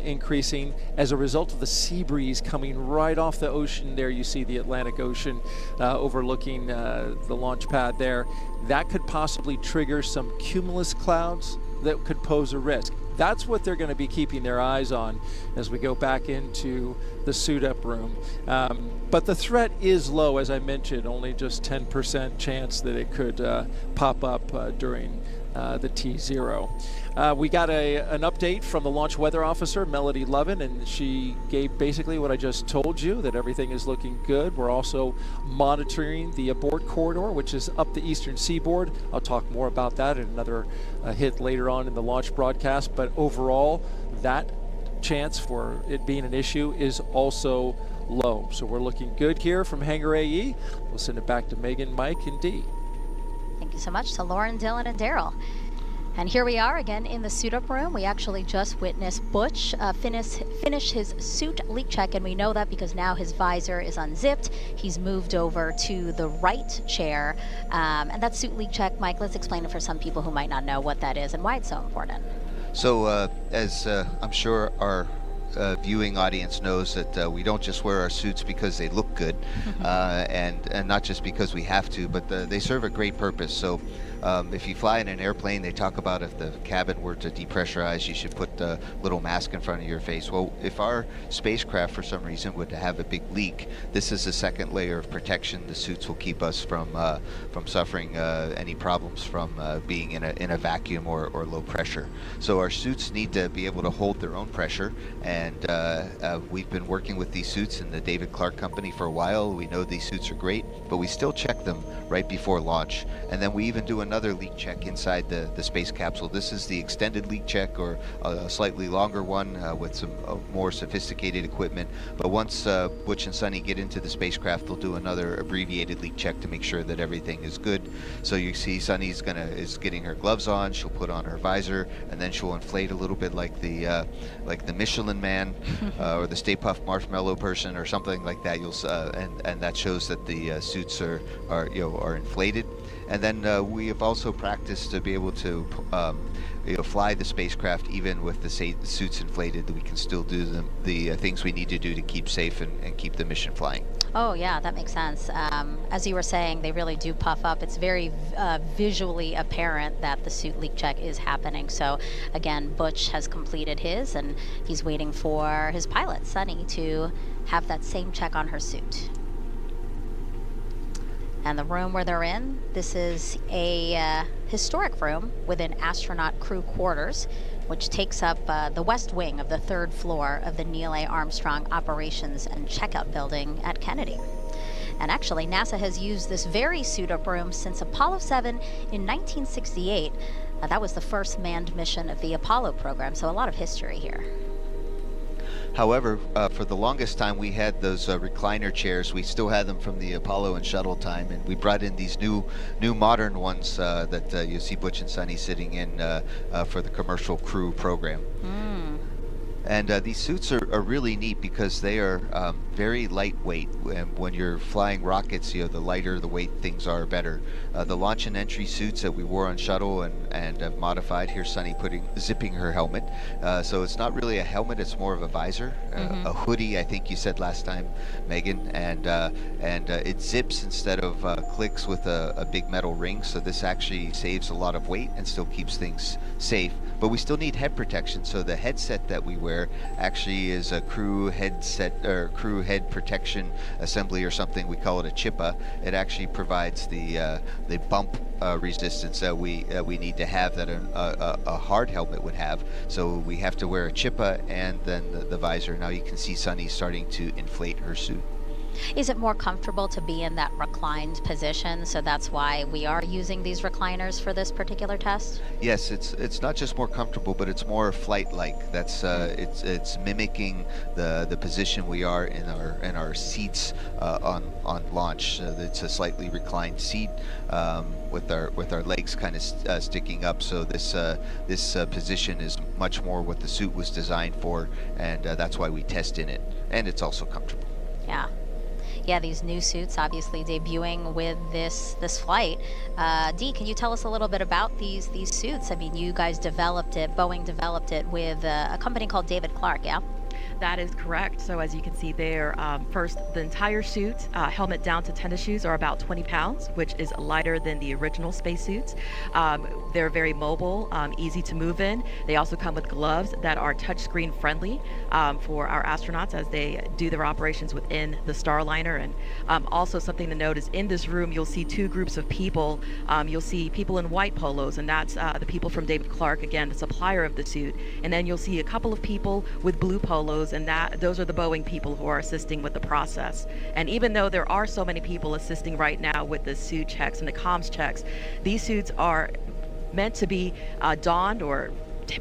increasing as a result of the sea breeze coming right off the ocean. There you see the Atlantic Ocean overlooking the launch pad there. That could possibly trigger some cumulus clouds that could pose a risk. That's what they're going to be keeping their eyes on as we go back into the suit-up room. But the threat is low, as I mentioned, only just 10% chance that it could pop up during the T0. We got an update from the launch weather officer, Melody Lovin, and she gave basically what I just told you, that everything is looking good. We're also monitoring the abort corridor, which is up the eastern seaboard. I'll talk more about that in another hit later on in the launch broadcast, but overall, that chance for it being an issue is also low. So we're looking good here from Hangar AE. We'll send it back to Megan, Mike, and Dee. Thank you so much to Lauren, Dylan, and Daryl. And here we are again in the suit-up room. We actually just witnessed Butch finish his suit leak check, and we know that because now his visor is unzipped. He's moved over to the right chair. And that suit leak check, Mike, let's explain it for some people who might not know what that is and why it's so important. So as I'm sure our viewing audience knows, that we don't just wear our suits because they look good, and not just because we have to, but they serve a great purpose. So if you fly in an airplane, they talk about if the cabin were to depressurize, you should put a little mask in front of your face. Well, if our spacecraft for some reason would have a big leak, this is a second layer of protection. The suits will keep us from suffering any problems from being in a vacuum or low pressure. So our suits need to be able to hold their own pressure, and we've been working with these suits in the David Clark Company for a while. We know these suits are great, but we still check them right before launch, and then we even do another leak check inside the space capsule. This is the extended leak check, or a slightly longer one with some more sophisticated equipment. But once Butch and Sunny get into the spacecraft, they'll do another abbreviated leak check to make sure that everything is good. So you see Sunny's is getting her gloves on, she'll put on her visor, and then she'll inflate a little bit like the Michelin Man or the Stay Puft Marshmallow Person or something like that. You'll and that shows that the suits are inflated. And then we have also practiced to be able to fly the spacecraft even with the suits inflated, that we can still do the things we need to do to keep safe and keep the mission flying. Oh yeah, that makes sense. As you were saying, they really do puff up. It's very visually apparent that the suit leak check is happening. So again, Butch has completed his, and he's waiting for his pilot, Sunny, to have that same check on her suit. And the room where they're in, this is a historic room within astronaut crew quarters, which takes up the west wing of the third floor of the Neil A. Armstrong Operations and Checkout Building at Kennedy. And actually, NASA has used this very suit-up room since Apollo 7 in 1968. That was the first manned mission of the Apollo program, so a lot of history here. However, for the longest time we had those recliner chairs. We still had them from the Apollo and shuttle time, and we brought in these new modern ones that you see Butch and Sunny sitting in for the commercial crew program. And these suits are really neat because they are very lightweight. When you're flying rockets, the lighter the weight things are, better. The launch and entry suits that we wore on shuttle and have modified, here's Sunny zipping her helmet. So it's not really a helmet, it's more of a visor, a hoodie, I think you said last time, Megan. And it zips instead of clicks with a big metal ring. So this actually saves a lot of weight and still keeps things safe. But we still need head protection, so the headset that we wear actually is a crew headset or crew head protection assembly or something. We call it a chippa. It actually provides the bump resistance that we need to have, that a hard helmet would have. So we have to wear a chippa and then the visor. Now you can see Sunny starting to inflate her suit. Is it more comfortable to be in that reclined position, so that's why we are using these recliners for this particular test? Yes, it's not just more comfortable, but it's more flight-like. That's it's mimicking the position we are in our seats on launch. It's a slightly reclined seat with our legs kind of sticking up. So this position is much more what the suit was designed for, and that's why we test in it. And it's also comfortable. Yeah. Yeah, these new suits obviously debuting with this flight. Dee, can you tell us a little bit about these suits? I mean, you guys developed it, Boeing developed it with a company called David Clark, yeah? That is correct. So as you can see there, first, the entire suit, helmet down to tennis shoes, are about 20 pounds, which is lighter than the original spacesuits. They're very mobile, easy to move in. They also come with gloves that are touchscreen friendly for our astronauts as they do their operations within the Starliner. And also something to note is in this room, you'll see two groups of people. You'll see people in white polos, and that's the people from David Clark, again, the supplier of the suit. And then you'll see a couple of people with blue polos, and those are the Boeing people who are assisting with the process. And even though there are so many people assisting right now with the suit checks and the comms checks, these suits are meant to be donned or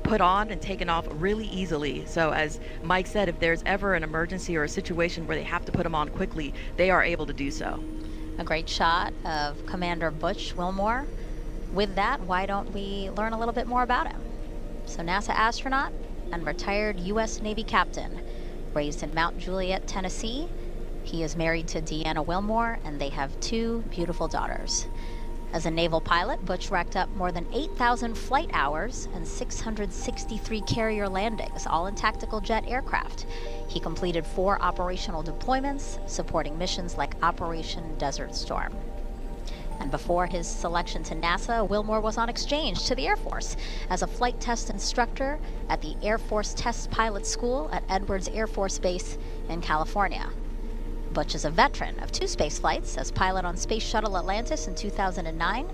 put on and taken off really easily. So as Mike said, if there's ever an emergency or a situation where they have to put them on quickly, they are able to do so. A great shot of Commander Butch Wilmore. With that, why don't we learn a little bit more about him? So NASA astronaut and retired U.S. Navy captain, raised in Mount Juliet, Tennessee. He is married to Deanna Wilmore, and they have two beautiful daughters. As a naval pilot, Butch racked up more than 8,000 flight hours and 663 carrier landings, all in tactical jet aircraft. He completed 4 operational deployments, supporting missions like Operation Desert Storm. And before his selection to NASA, Wilmore was on exchange to the Air Force as a flight test instructor at the Air Force Test Pilot School at Edwards Air Force Base in California. Butch is a veteran of 2 space flights as pilot on Space Shuttle Atlantis in 2009,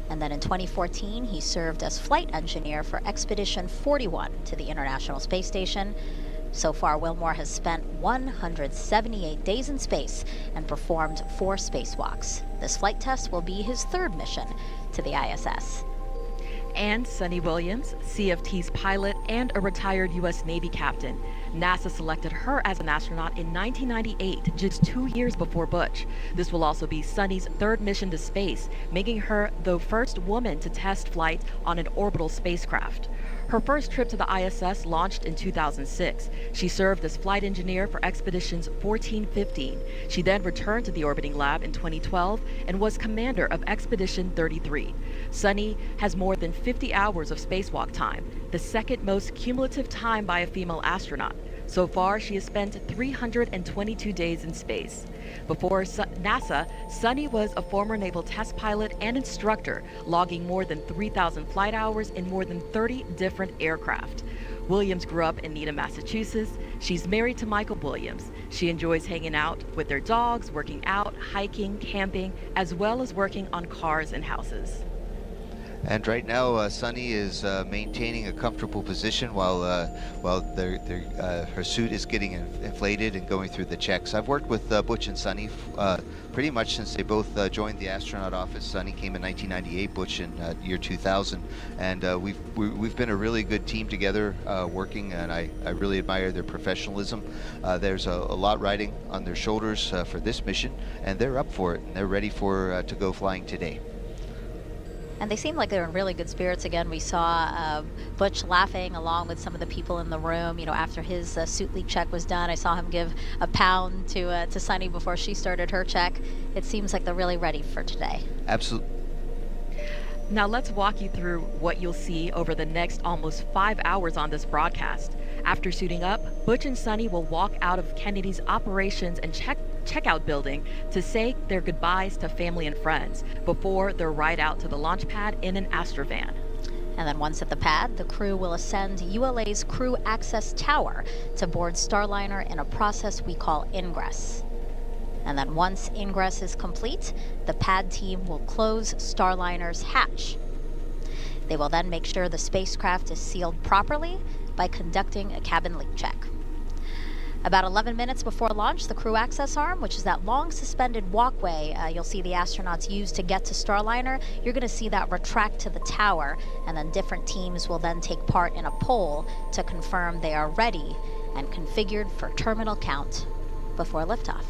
and then in 2014 he served as flight engineer for Expedition 41 to the International Space Station. So far, Wilmore has spent 178 days in space and performed 4 spacewalks. This flight test will be his 3rd mission to the ISS. And Sunny Williams, CFT's pilot and a retired U.S. Navy captain. NASA selected her as an astronaut in 1998, just 2 years before Butch. This will also be Sunny's 3rd mission to space, making her the first woman to test flight on an orbital spacecraft. Her first trip to the ISS launched in 2006. She served as flight engineer for Expeditions 14-15. She then returned to the orbiting lab in 2012 and was commander of Expedition 33. Sunny has more than 50 hours of spacewalk time, the 2nd most cumulative time by a female astronaut. So far, she has spent 322 days in space. Before NASA, Sunny was a former naval test pilot and instructor, logging more than 3,000 flight hours in more than 30 different aircraft. Williams grew up in Needham, Massachusetts. She's married to Michael Williams. She enjoys hanging out with their dogs, working out, hiking, camping, as well as working on cars and houses. And right now, Sunny is maintaining a comfortable position while her suit is getting inflated and going through the checks. I've worked with Butch and Sunny pretty much since they both joined the astronaut office. Sunny came in 1998, Butch in year 2000, and we've been a really good team together working, and I really admire their professionalism. There's a lot riding on their shoulders for this mission, and they're up for it, and they're ready to go flying today. And they seem like they're in really good spirits. Again, we saw Butch laughing along with some of the people in the room. You know, after his suit leak check was done, I saw him give a pound to Sunny before she started her check. It seems like they're really ready for today. Absolutely. Now let's walk you through what you'll see over the next almost 5 hours on this broadcast. After suiting up, Butch and Sunny will walk out of Kennedy's operations and checkout building to say their goodbyes to family and friends before their ride out to the launch pad in an Astrovan. And then once at the pad, the crew will ascend ULA's Crew Access Tower to board Starliner in a process we call ingress. And then once ingress is complete, the pad team will close Starliner's hatch. They will then make sure the spacecraft is sealed properly by conducting a cabin leak check. About 11 minutes before launch, the crew access arm, which is that long suspended walkway you'll see the astronauts use to get to Starliner, you're going to see that retract to the tower, and then different teams will then take part in a poll to confirm they are ready and configured for terminal count before liftoff.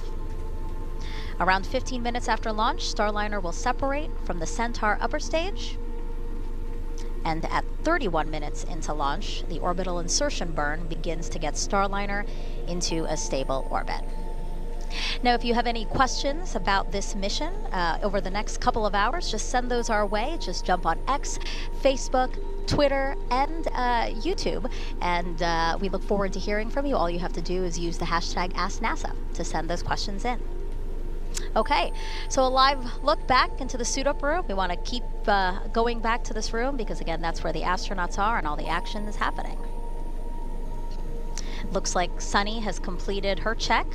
Around 15 minutes after launch, Starliner will separate from the Centaur upper stage. And at 31 minutes into launch, the orbital insertion burn begins to get Starliner into a stable orbit. Now, if you have any questions about this mission over the next couple of hours, just send those our way. Just jump on X, Facebook, Twitter, and YouTube, and we look forward to hearing from you. All you have to do is use the hashtag AskNASA to send those questions in. Okay, so a live look back into the suit-up room. We want to keep going back to this room because, again, that's where the astronauts are and all the action is happening. Looks like Sunny has completed her check.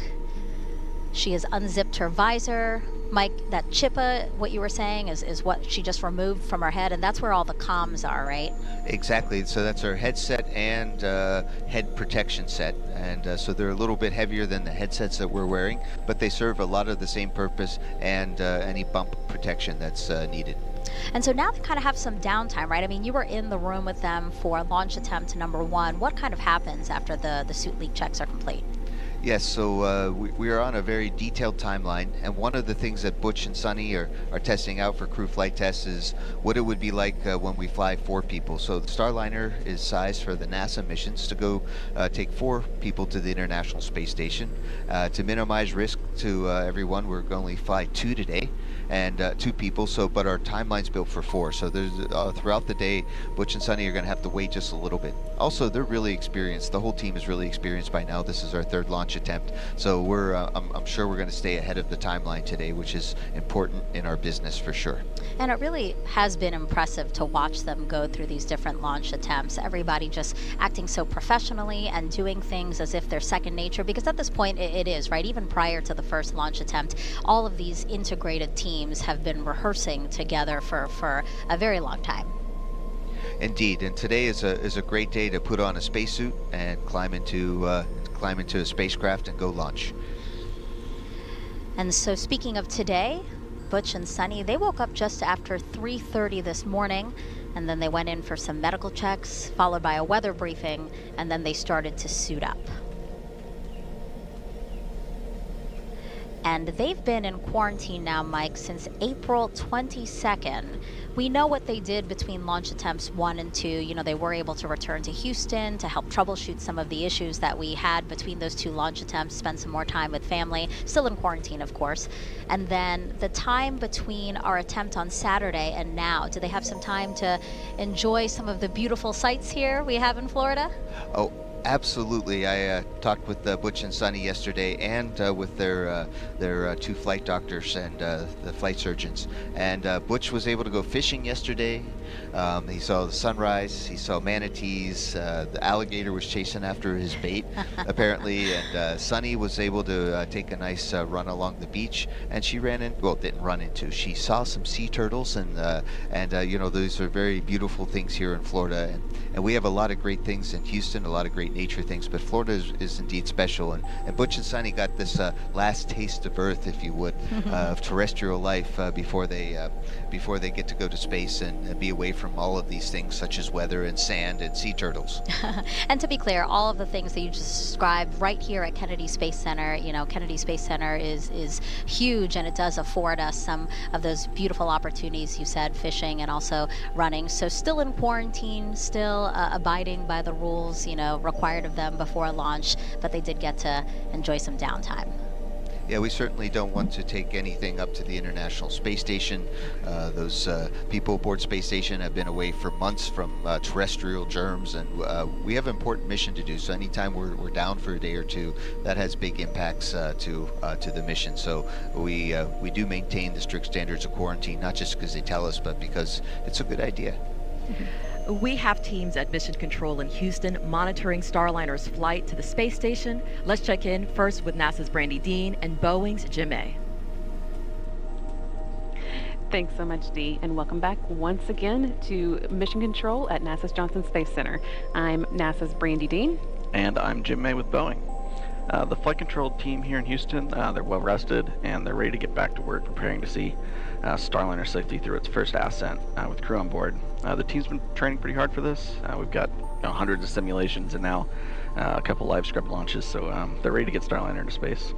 She has unzipped her visor. Mike, that chippa, what you were saying, is what she just removed from her head, and that's where all the comms are, right? Exactly. So that's our headset and head protection set. And so they're a little bit heavier than the headsets that we're wearing, but they serve a lot of the same purpose and any bump protection that's needed. And so now they kind of have some downtime, right? I mean, you were in the room with them for launch attempt number 1. What kind of happens after the suit leak checks are complete? Yes, so we are on a very detailed timeline, and one of the things that Butch and Sunny are testing out for crew flight tests is what it would be like when we fly 4 people. So the Starliner is sized for the NASA missions to go take 4 people to the International Space Station. To minimize risk to everyone, we're going to only fly 2 today, and 2 people, but our timeline's built for 4. So there's throughout the day, Butch and Sunny are going to have to wait just a little bit. Also, they're really experienced. The whole team is really experienced by now. This is our 3rd launch attempt, so we're I'm sure we're going to stay ahead of the timeline today, which is important in our business for sure. And it really has been impressive to watch them go through these different launch attempts. Everybody just acting so professionally and doing things as if they're second nature, because at this point it is, right? Even prior to the first launch attempt, all of these integrated teams have been rehearsing together for a very long time. Indeed, and today is a great day to put on a spacesuit and climb into a spacecraft and go launch. And so speaking of today, Butch and Sunny, they woke up just after 3:30 this morning, and then they went in for some medical checks, followed by a weather briefing, and then they started to suit up. And they've been in quarantine now, Mike, since April 22nd. We know what they did between launch attempts 1 and 2. You know, they were able to return to Houston to help troubleshoot some of the issues that we had between those 2 launch attempts, spend some more time with family, still in quarantine, of course. And then the time between our attempt on Saturday and now, do they have some time to enjoy some of the beautiful sights here we have in Florida? Oh, absolutely. I talked with Butch and Sunny yesterday, and with their 2 flight doctors and the flight surgeons. And Butch was able to go fishing yesterday. He saw the sunrise. He saw manatees. The alligator was chasing after his bait, apparently. And Sunny was able to take a nice run along the beach. And she didn't run into. She saw some sea turtles, and you know, those are very beautiful things here in Florida. And we have a lot of great things in Houston, a lot of great nature things, but Florida is indeed special. And Butch and Sunny got this last taste of Earth, if you would, of terrestrial life before they get to go to space and be away from all of these things such as weather and sand and sea turtles. And to be clear, all of the things that you just described right here at Kennedy Space Center, you know, Kennedy Space Center is huge, and it does afford us some of those beautiful opportunities you said, fishing and also running. So still in quarantine, still abiding by the rules, you know, required of them before launch, but they did get to enjoy some downtime. Yeah, we certainly don't want to take anything up to the International Space Station. Those people aboard Space Station have been away for months from terrestrial germs, and we have an important mission to do. So anytime we're down for a day or 2, that has big impacts to the mission. So we do maintain the strict standards of quarantine, not just because they tell us, but because it's a good idea. We have teams at Mission Control in Houston monitoring Starliner's flight to the space station. Let's check in first with NASA's Brandy Dean and Boeing's Jim May. Thanks so much, Dee, and welcome back once again to Mission Control at NASA's Johnson Space Center. I'm NASA's Brandy Dean. And I'm Jim May with Boeing. The flight control team here in Houston, they're well rested and they're ready to get back to work preparing to see Starliner safely through its first ascent with crew on board. The team's been training pretty hard for this. We've got hundreds of simulations and now a couple live scrub launches, so they're ready to get Starliner into space.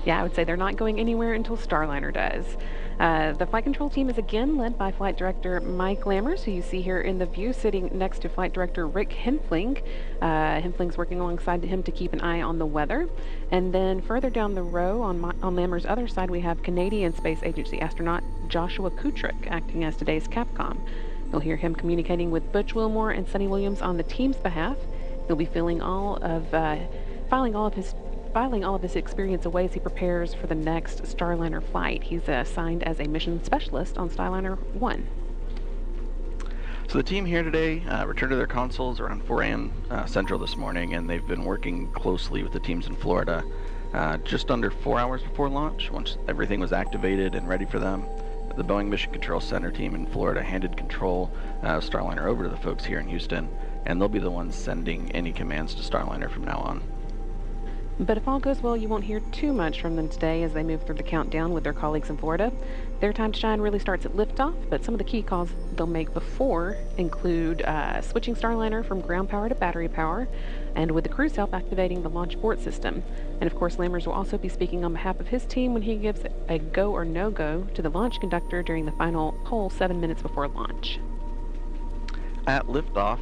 Yeah, I would say they're not going anywhere until Starliner does. The flight control team is again led by Flight Director Mike Lammers, who you see here in the view sitting next to Flight Director Rick Henfling. Henfling's working alongside him to keep an eye on the weather. And then further down the row on Lammers' other side, we have Canadian Space Agency astronaut Joshua Kutrick acting as today's Capcom. You'll hear him communicating with Butch Wilmore and Sonny Williams on the team's behalf. He'll be filing all of his experience away as he prepares for the next Starliner flight. He's assigned as a mission specialist on Starliner 1. So the team here today returned to their consoles around 4 a.m. Central this morning, and they've been working closely with the teams in Florida just under 4 hours before launch. Once everything was activated and ready for them, the Boeing Mission Control Center team in Florida handed control of Starliner over to the folks here in Houston, and they'll be the ones sending any commands to Starliner from now on. But if all goes well, you won't hear too much from them today as they move through the countdown with their colleagues in Florida. Their time to shine really starts at liftoff, but some of the key calls they'll make before include switching Starliner from ground power to battery power, and with the crew self-activating the launch abort system. And of course, Lammers will also be speaking on behalf of his team when he gives a go or no-go to the launch conductor during the final poll 7 minutes before launch. At liftoff,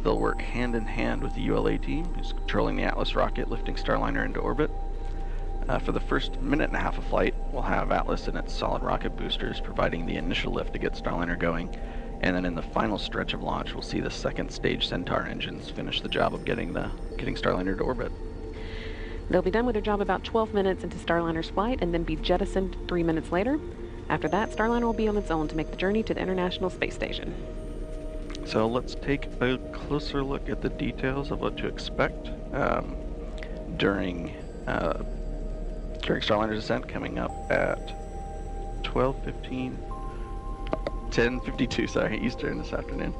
they'll work hand in hand with the ULA team, who's controlling the Atlas rocket, lifting Starliner into orbit. For the first minute and a half of flight, we'll have Atlas and its solid rocket boosters providing the initial lift to get Starliner going. And then in the final stretch of launch, we'll see the second stage Centaur engines finish the job of getting Starliner to orbit. They'll be done with their job about 12 minutes into Starliner's flight and then be jettisoned 3 minutes later. After that, Starliner will be on its own to make the journey to the International Space Station. So let's take a closer look at the details of what to expect during Starliner's descent, coming up at 10:52 Eastern this afternoon.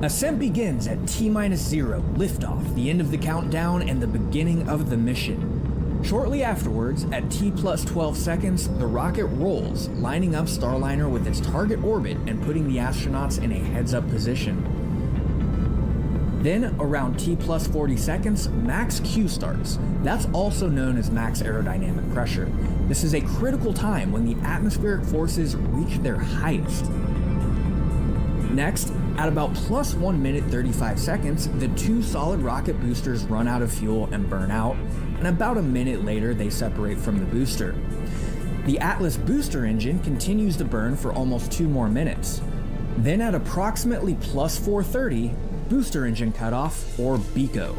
Ascent begins at T-0, liftoff, the end of the countdown and the beginning of the mission. Shortly afterwards, at T+12 seconds, the rocket rolls, lining up Starliner with its target orbit and putting the astronauts in a heads-up position. Then, around T+40 seconds, max Q starts. That's also known as max aerodynamic pressure. This is a critical time when the atmospheric forces reach their highest. Next, at about +1 minute 35 seconds, the two solid rocket boosters run out of fuel and burn out, and about a minute later they separate from the booster. The Atlas booster engine continues to burn for almost 2 more minutes. Then at approximately +4:30, booster engine cutoff, or BECO.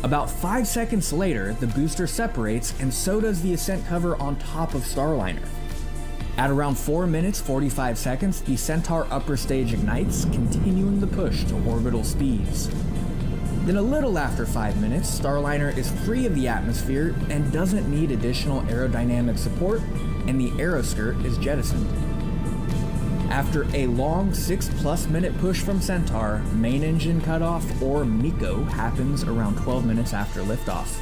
About 5 seconds later, the booster separates and so does the ascent cover on top of Starliner. At around 4 minutes 45 seconds, the Centaur upper stage ignites, continuing the push to orbital speeds. Then a little after 5 minutes, Starliner is free of the atmosphere and doesn't need additional aerodynamic support, and the aeroskirt is jettisoned. After a long 6+ minute push from Centaur, main engine cutoff, or MECO, happens around 12 minutes after liftoff.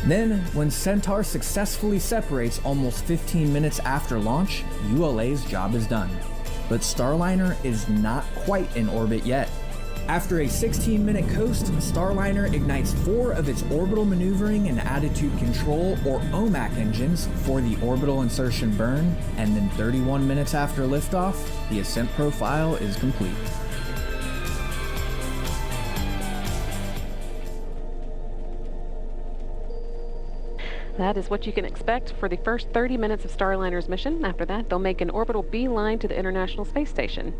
Then, when Centaur successfully separates almost 15 minutes after launch, ULA's job is done. But Starliner is not quite in orbit yet. After a 16-minute coast, Starliner ignites 4 of its orbital maneuvering and attitude control, or OMAC engines, for the orbital insertion burn, and then 31 minutes after liftoff, the ascent profile is complete. That is what you can expect for the first 30 minutes of Starliner's mission. After that, they'll make an orbital beeline to the International Space Station.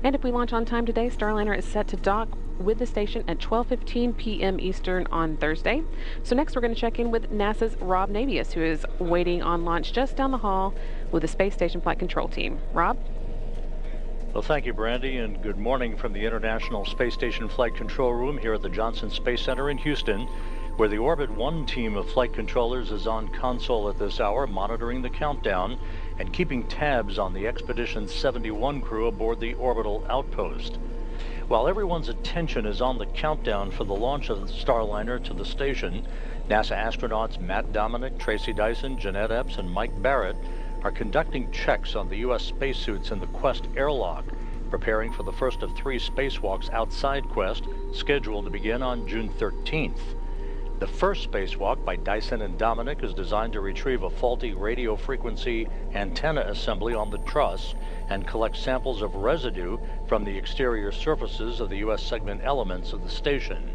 And if we launch on time today, Starliner is set to dock with the station at 12:15 p.m. Eastern on Thursday. So next we're going to check in with NASA's Rob Navius, who is waiting on launch just down the hall with the Space Station Flight Control Team. Rob? Well, thank you, Brandy, and good morning from the International Space Station Flight Control Room here at the Johnson Space Center in Houston. where the Orbit 1 team of flight controllers is on console at this hour, monitoring the countdown and keeping tabs on the Expedition 71 crew aboard the orbital outpost. While everyone's attention is on the countdown for the launch of the Starliner to the station, NASA astronauts Matt Dominic, Tracy Dyson, Jeanette Epps, and Mike Barrett are conducting checks on the U.S. spacesuits in the Quest airlock, preparing for the first of 3 spacewalks outside Quest, scheduled to begin on June 13th. The first spacewalk by Dyson and Dominic is designed to retrieve a faulty radio frequency antenna assembly on the truss and collect samples of residue from the exterior surfaces of the U.S. segment elements of the station.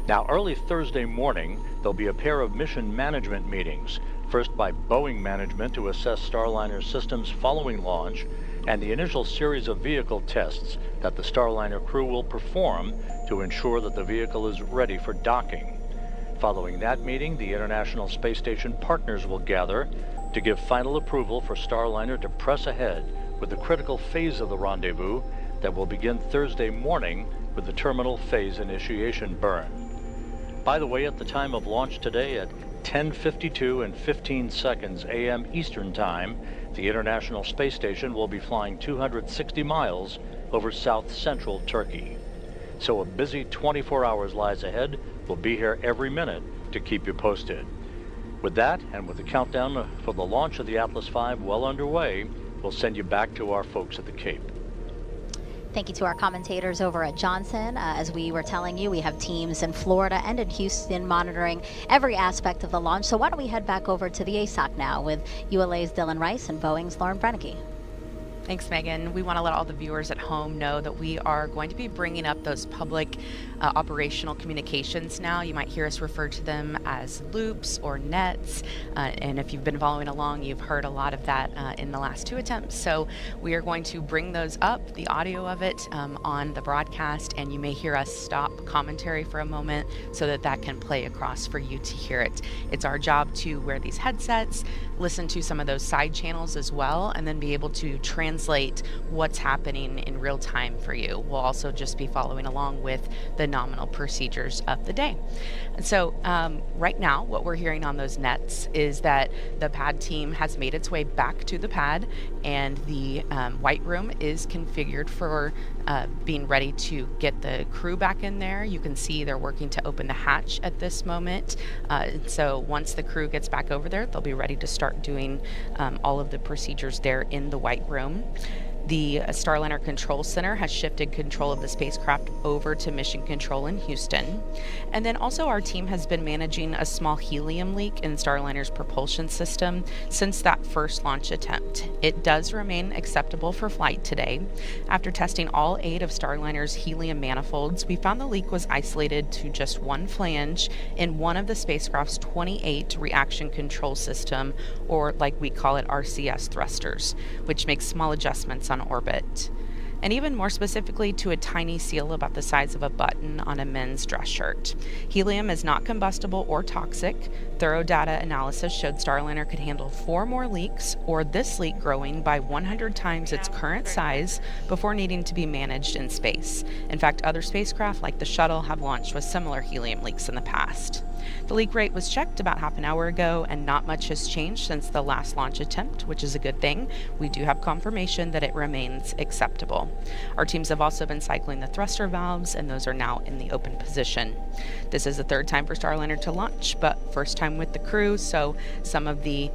Now, early Thursday morning, there'll be a pair of mission management meetings, first by Boeing management to assess Starliner systems following launch, and the initial series of vehicle tests that the Starliner crew will perform to ensure that the vehicle is ready for docking. Following that meeting, the International Space Station partners will gather to give final approval for Starliner to press ahead with the critical phase of the rendezvous that will begin Thursday morning with the terminal phase initiation burn. By the way, at the time of launch today at 10:52 and 15 seconds a.m. Eastern Time, the International Space Station will be flying 260 miles over south-central Turkey. So a busy 24 hours lies ahead. We'll be here every minute to keep you posted. With that, and with the countdown for the launch of the Atlas V well underway, we'll send you back to our folks at the Cape. Thank you to our commentators over at Johnson. As we were telling you, we have teams in Florida and in Houston monitoring every aspect of the launch. So why don't we head back over to the ASOC now with ULA's Dylan Rice and Boeing's Lauren Brennicke. Thanks, Megan. We want to let all the viewers at home know that we are going to be bringing up those public operational communications now. You might hear us refer to them as loops or nets. And if you've been following along, you've heard a lot of that in the last 2 attempts. So we are going to bring those up, the audio of it on the broadcast, and you may hear us stop commentary for a moment so that that can play across for you to hear it. It's our job to wear these headsets, listen to some of those side channels as well, and then be able to translate what's happening in real time for you. We'll also just be following along with the nominal procedures of the day. And so right now, what we're hearing on those nets is that the pad team has made its way back to the pad, and the white room is configured for being ready to get the crew back in there. You can see they're working to open the hatch at this moment. So once the crew gets back over there, they'll be ready to start doing all of the procedures there in the white room. The Starliner Control Center has shifted control of the spacecraft over to Mission Control in Houston. And then also our team has been managing a small helium leak in Starliner's propulsion system since that first launch attempt. It does remain acceptable for flight today. After testing all 8 of Starliner's helium manifolds, we found the leak was isolated to just one flange in one of the spacecraft's 28 reaction control system, or like we call it, RCS thrusters, which makes small adjustments on orbit, and even more specifically to a tiny seal about the size of a button on a men's dress shirt. Helium is not combustible or toxic. Thorough data analysis showed Starliner could handle 4 more leaks, or this leak growing by 100 times its current size before needing to be managed in space. In fact, other spacecraft like the shuttle have launched with similar helium leaks in the past. The leak rate was checked about half an hour ago, and not much has changed since the last launch attempt, which is a good thing. We do have confirmation that it remains acceptable. Our teams have also been cycling the thruster valves, and those are now in the open position. This is the 3rd time for Starliner to launch, but first time with the crew, so some of the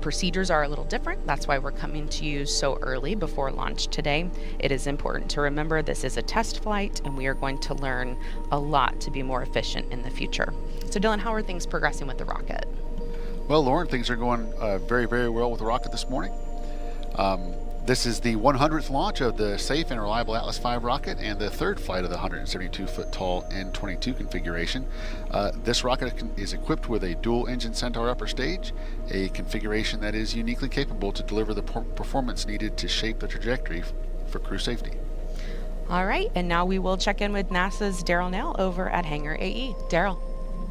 procedures are a little different. That's why we're coming to you so early before launch today. It is important to remember this is a test flight, and we are going to learn a lot to be more efficient in the future. So Dylan, how are things progressing with the rocket? Well, Lauren, things are going very, very well with the rocket this morning. This is the 100th launch of the safe and reliable Atlas V rocket, and the 3rd flight of the 172-foot tall N-22 configuration. This rocket is equipped with a dual-engine Centaur upper stage, a configuration that is uniquely capable to deliver the performance needed to shape the trajectory for crew safety. All right, and now we will check in with NASA's Daryl Nail over at Hangar AE. Daryl.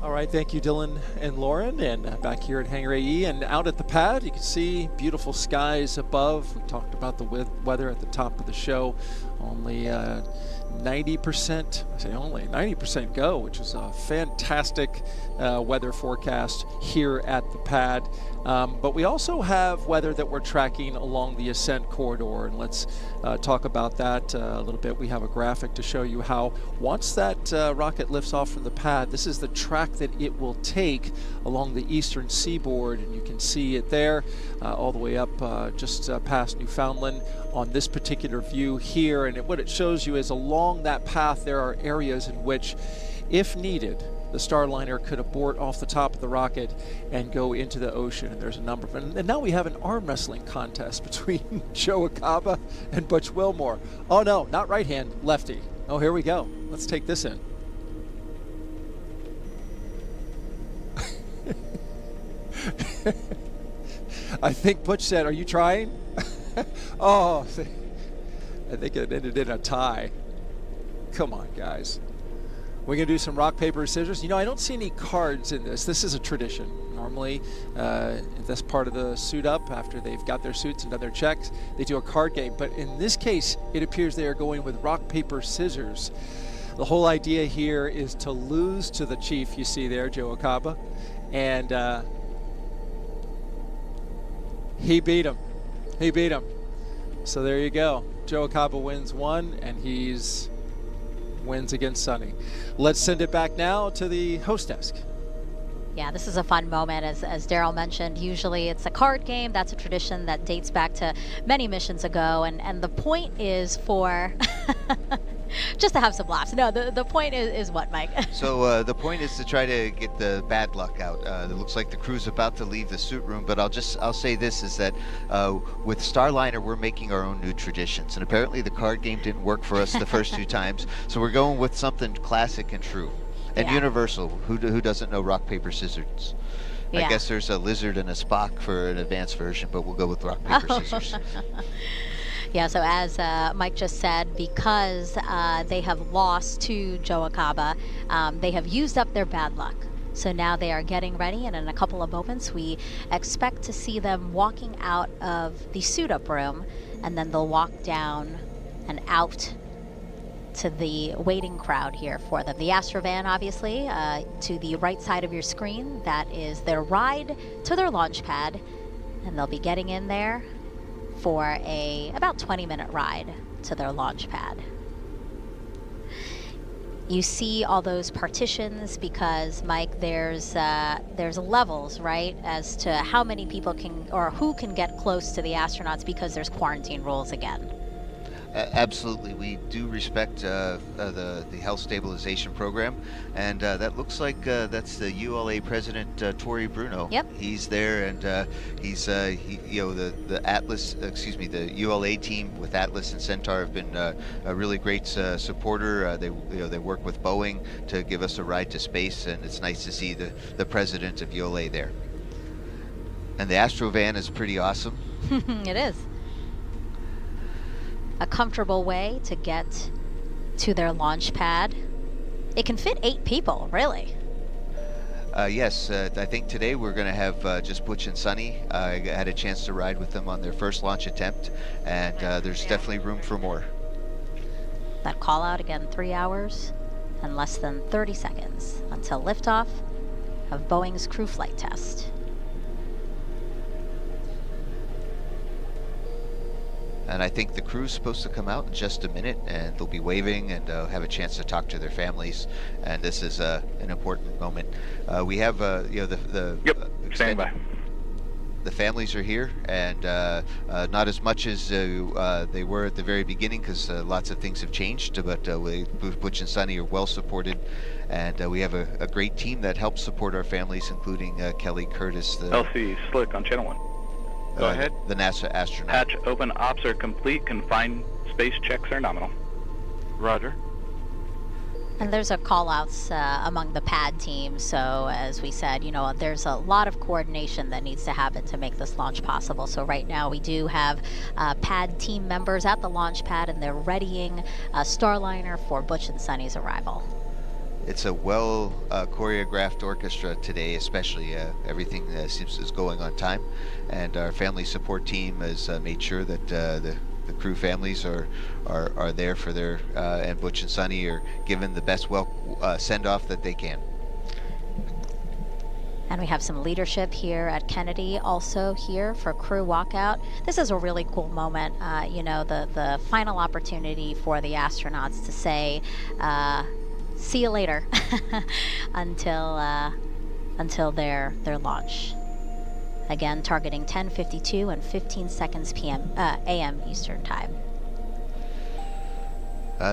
All right, thank you, Dylan and Lauren. And back here at Hangar AE and out at the pad, you can see beautiful skies above. We talked about the weather at the top of the show. Only 90%, I say only 90% go, which is a fantastic weather forecast here at the pad. But we also have weather that we're tracking along the ascent corridor, and let's talk about that a little bit. We have a graphic to show you how once that rocket lifts off from the pad, this is the track that it will take along the eastern seaboard, and you can see it there all the way up just past Newfoundland on this particular view here. And what it shows you is along that path there are areas in which, if needed, the Starliner could abort off the top of the rocket and go into the ocean. And there's a number of them. And now we have an arm wrestling contest between Joe Acaba and Butch Wilmore. Oh no, not right hand, lefty. Oh, here we go. Let's take this in. I think Butch said, "Are you trying?" Oh, I think it ended in a tie. Come on, guys. We're going to do some rock, paper, scissors. You know, I don't see any cards in this. This is a tradition. Normally, that's part of the suit up. After they've got their suits and done their checks, they do a card game. But in this case, it appears they are going with rock, paper, scissors. The whole idea here is to lose to the chief you see there, Joe Acaba. And he beat him. He beat him. So there you go. Joe Acaba wins one, and he's wins against Sunny. Let's send it back now to the host desk. Yeah, this is a fun moment. As Daryl mentioned, usually it's a card game. That's a tradition that dates back to many missions ago. And the point is for just to have some laughs. No, the point is what, Mike? So the point is to try to get the bad luck out. It looks like the crew's about to leave the suit room, but I'll say this, is that with Starliner, we're making our own new traditions. And apparently the card game didn't work for us the first two times. So we're going with something classic and true. And universal. Who doesn't know rock, paper, scissors? I guess there's a lizard and a Spock for an advanced version, but we'll go with rock, paper, scissors. Yeah, so as Mike just said, because they have lost to Joe Acaba, they have used up their bad luck. So now they are getting ready, and in a couple of moments we expect to see them walking out of the suit-up room, and then they'll walk down and out to the waiting crowd here for them. The Astrovan, obviously, to the right side of your screen, that is their ride to their launch pad, and they'll be getting in there for a about 20-minute ride to their launch pad. You see all those partitions because, Mike, there's levels, right, as to how many people can or who can get close to the astronauts because there's quarantine rules again. Absolutely, we do respect the health stabilization program, and that looks like that's the ULA president, Tory Bruno. Yep. He's there, and he's the Atlas, the ULA team with Atlas and Centaur have been a really great supporter. They work with Boeing to give us a ride to space, and it's nice to see the president of ULA there. And the Astrovan is pretty awesome. It is. A comfortable way to get to their launch pad. It can fit 8 people, really. Yes, I think today we're going to have just Butch and Sunny. I had a chance to ride with them on their first launch attempt, and there's definitely room for more. That call out again, 3 hours and less than 30 seconds until liftoff of Boeing's crew flight test. And I think the crew's supposed to come out in just a minute, and they'll be waving and have a chance to talk to their families. And this is an important moment. We have, standing by. The families are here, and not as much as they were at the very beginning, because lots of things have changed. But Butch and Sunny are well supported, and we have a great team that helps support our families, including Kelly Curtis. LC Slick on channel 1. Go ahead. The NASA astronaut. Hatch open, ops are complete, confined space checks are nominal. Roger. And there's a call-outs among the pad team, so as we said, there's a lot of coordination that needs to happen to make this launch possible. So right now we do have pad team members at the launch pad, and they're readying Starliner for Butch and Sunny's arrival. It's a well choreographed orchestra today, especially. Everything seems is going on time, and our family support team has made sure that the crew families are there for their and Butch and Sunny are given the best send off that they can. And we have some leadership here at Kennedy also here for crew walkout. This is a really cool moment, you know, the final opportunity for the astronauts to say, see you later until their launch. Again, targeting 10:52 and 15 seconds a.m. Eastern Time.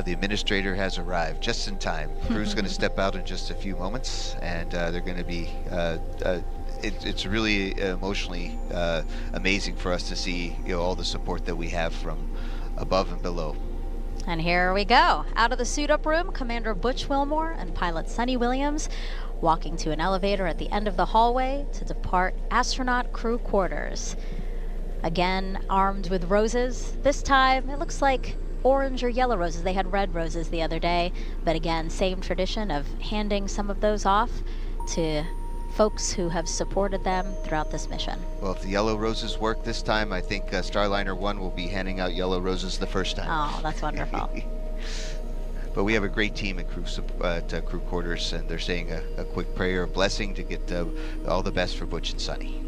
The administrator has arrived just in time. Crew's going to step out in just a few moments, and they're going to be. It's really emotionally amazing for us to see, you know, all the support that we have from above and below. And here we go. Out of the suit-up room, Commander Butch Wilmore and pilot Sunny Williams walking to an elevator at the end of the hallway to depart astronaut crew quarters. Again, armed with roses. This time, it looks like orange or yellow roses. They had red roses the other day, but again, same tradition of handing some of those off to folks who have supported them throughout this mission. Well, if the yellow roses work this time, I think Starliner 1 will be handing out yellow roses the first time. Oh, that's wonderful. But we have a great team at crew quarters, and they're saying a quick prayer of blessing to get all the best for Butch and Sunny.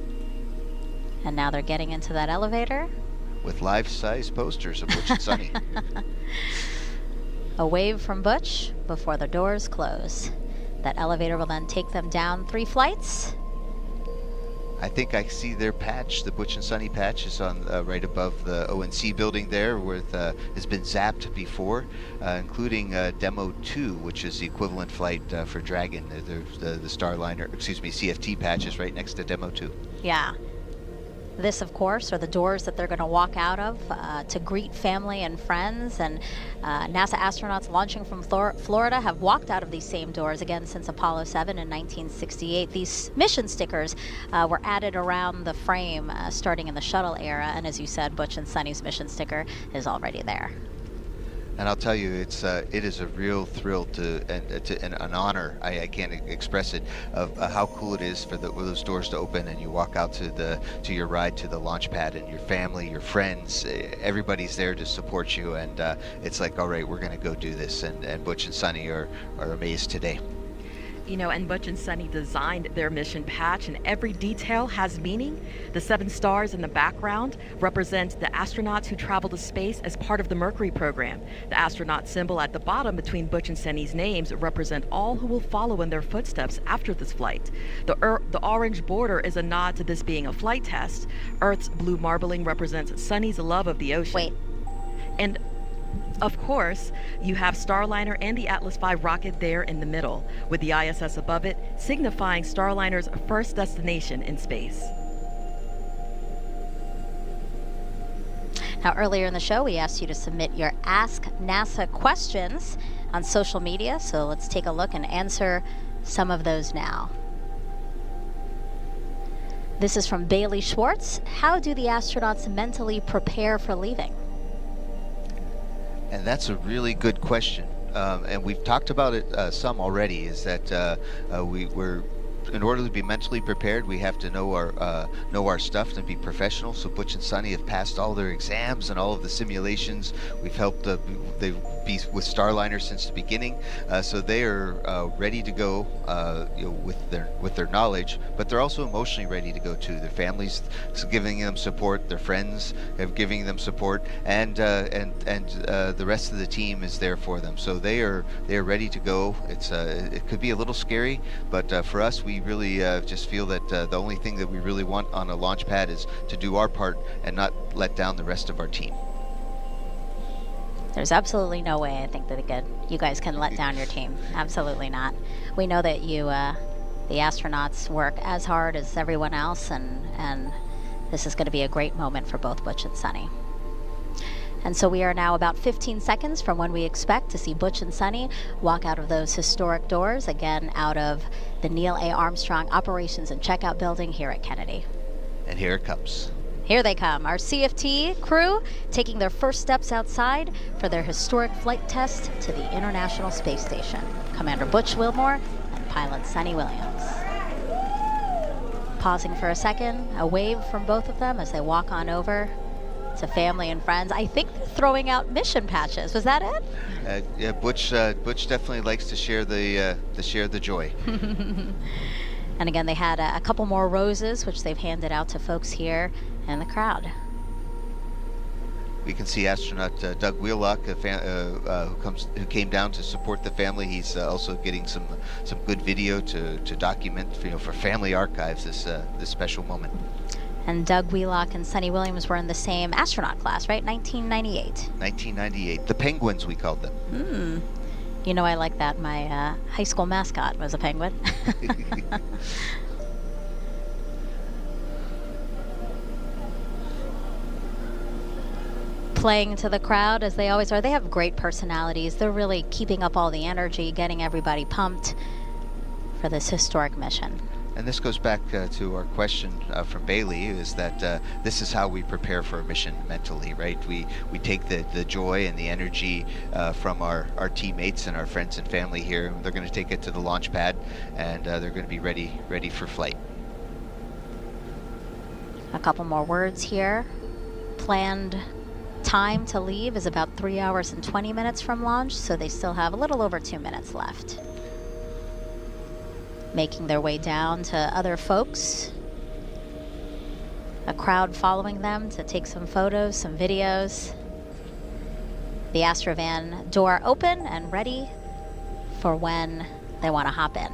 And now they're getting into that elevator. With life-size posters of Butch and Sunny. A wave from Butch before the doors close. That elevator will then take them down 3 flights. I think I see their patch. The Butch and Sunny patch is on right above the ONC building there, where it has been zapped before, including Demo 2, which is the equivalent flight for Dragon. The Starliner, excuse me, CFT patch is right next to Demo 2. Yeah. This, of course, are the doors that they're going to walk out of to greet family and friends. And NASA astronauts launching from Florida have walked out of these same doors again since Apollo 7 in 1968. These mission stickers were added around the frame starting in the shuttle era. And as you said, Butch and Sunny's mission sticker is already there. And I'll tell you, it is a real thrill and an honor. I can't express it of how cool it is for those doors to open and you walk out to your ride to the launch pad, and your family, your friends, everybody's there to support you, and it's like, all right, we're going to go do this. And Butch and Sunny are amazed today. You know, and Butch and Sunny designed their mission patch, and every detail has meaning. The 7 stars in the background represent the astronauts who travel to space as part of the Mercury program. The astronaut symbol at the bottom between Butch and Sunny's names represent all who will follow in their footsteps after this flight. The orange border is a nod to this being a flight test. Earth's blue marbling represents Sunny's love of the ocean. Wait. And of course, you have Starliner and the Atlas V rocket there in the middle, with the ISS above it, signifying Starliner's first destination in space. Now, earlier in the show, we asked you to submit your Ask NASA questions on social media, so let's take a look and answer some of those now. This is from Bailey Schwartz. How do the astronauts mentally prepare for leaving? And that's a really good question. And we've talked about it some already, is that we're in order to be mentally prepared, we have to know our stuff and be professional. So Butch and Sunny have passed all their exams and all of the simulations. We've helped they've been with Starliner since the beginning, so they are ready to go with their knowledge. But they're also emotionally ready to go too. Their families giving them support, their friends have giving them support, and the rest of the team is there for them. So they are ready to go. It could be a little scary, but for us, we really just feel that the only thing that we really want on a launch pad is to do our part and not let down the rest of our team. There's absolutely no way I think that you guys can let down your team. Absolutely not. We know that you, the astronauts, work as hard as everyone else, and this is going to be a great moment for both Butch and Sunny. And so we are now about 15 seconds from when we expect to see Butch and Sunny walk out of those historic doors, again out of the Neil A. Armstrong Operations and Checkout Building here at Kennedy. And here it comes. Here they come, our CFT crew taking their first steps outside for their historic flight test to the International Space Station. Commander Butch Wilmore and pilot Sunny Williams. Pausing for a second, a wave from both of them as they walk on over to family and friends. I think throwing out mission patches. Was that it? Yeah, Butch definitely likes to share the joy. And again, they had a couple more roses, which they've handed out to folks here in the crowd. We can see astronaut Doug Wheelock, who came down to support the family. He's also getting some good video to document, for family archives this special moment. And Doug Wheelock and Sonny Williams were in the same astronaut class, right? 1998. 1998. The Penguins, we called them. You know I like that. My high school mascot was a penguin. Playing to the crowd as they always are. They have great personalities. They're really keeping up all the energy, getting everybody pumped for this historic mission. And this goes back to our question from Bailey, is that this is how we prepare for a mission mentally, right? We take the joy and the energy from our teammates and our friends and family here. They're going to take it to the launch pad, and they're going to be ready for flight. A couple more words here. Planned time to leave is about 3 hours and 20 minutes from launch, so they still have a little over 2 minutes left. Making their way down to other folks. A crowd following them to take some photos, some videos. The Astrovan door open and ready for when they want to hop in.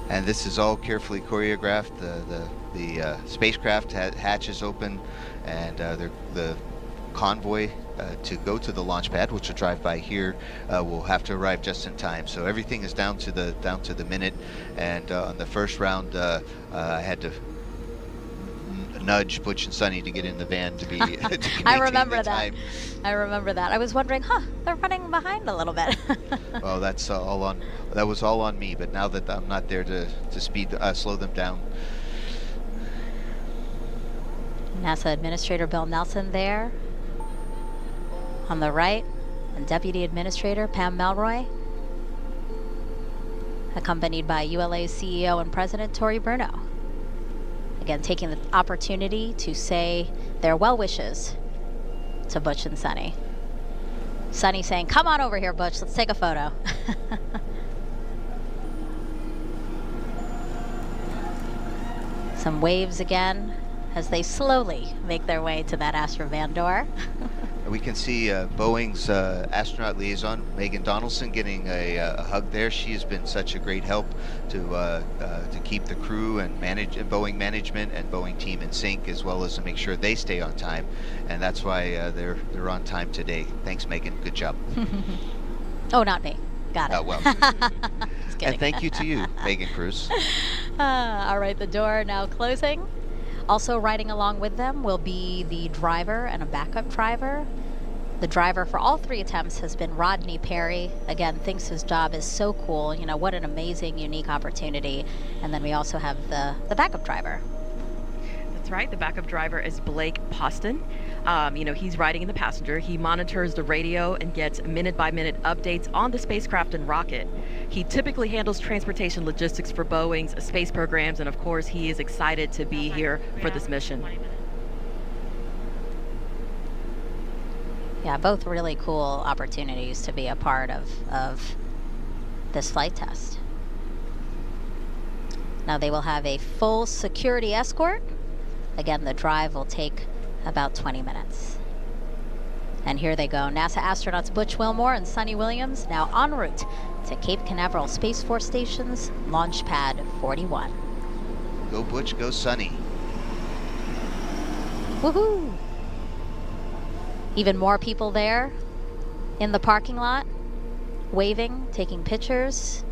And this is all carefully choreographed. The spacecraft hatch is open, and the convoy to go to the launch pad, which will drive by here, will have to arrive just in time. So everything is down to the minute. And on the first round, I had to nudge Butch and Sonny to get in the van to be. To I remember that. I remember that. I was wondering, they're running behind a little bit. Well, that's all on. That was all on me. But now that I'm not there to slow them down. NASA Administrator Bill Nelson there on the right, and Deputy Administrator Pam Melroy, accompanied by ULA's CEO and President Tori Bruno. Again, taking the opportunity to say their well wishes to Butch and Sonny. Sonny saying, "Come on over here, Butch, let's take a photo." Some waves again as they slowly make their way to that Astrovan door. We can see Boeing's astronaut liaison, Megan Donaldson, getting a hug there. She has been such a great help to keep the crew and Boeing management and Boeing team in sync, as well as to make sure they stay on time. And that's why they're on time today. Thanks, Megan. Good job. Oh, not me. Got it. Well. And thank you to you, Megan Cruz. All right, the door now closing. Also riding along with them will be the driver and a backup driver. The driver for all three attempts has been Rodney Perry. Again, thinks his job is so cool. You know, what an amazing, unique opportunity. And then we also have the backup driver. That's right. The backup driver is Blake Poston. He's riding in the passenger. He monitors the radio and gets minute-by-minute updates on the spacecraft and rocket. He typically handles transportation logistics for Boeing's space programs, and of course, he is excited to be here for this mission. Yeah, both really cool opportunities to be a part of this flight test. Now they will have a full security escort. Again, the drive will take about 20 minutes. And here they go. NASA astronauts Butch Wilmore and Sonny Williams now en route to Cape Canaveral Space Force Station's Launch Pad 41. Go Butch, go Sonny. Woohoo! Even more people there in the parking lot, waving, taking pictures,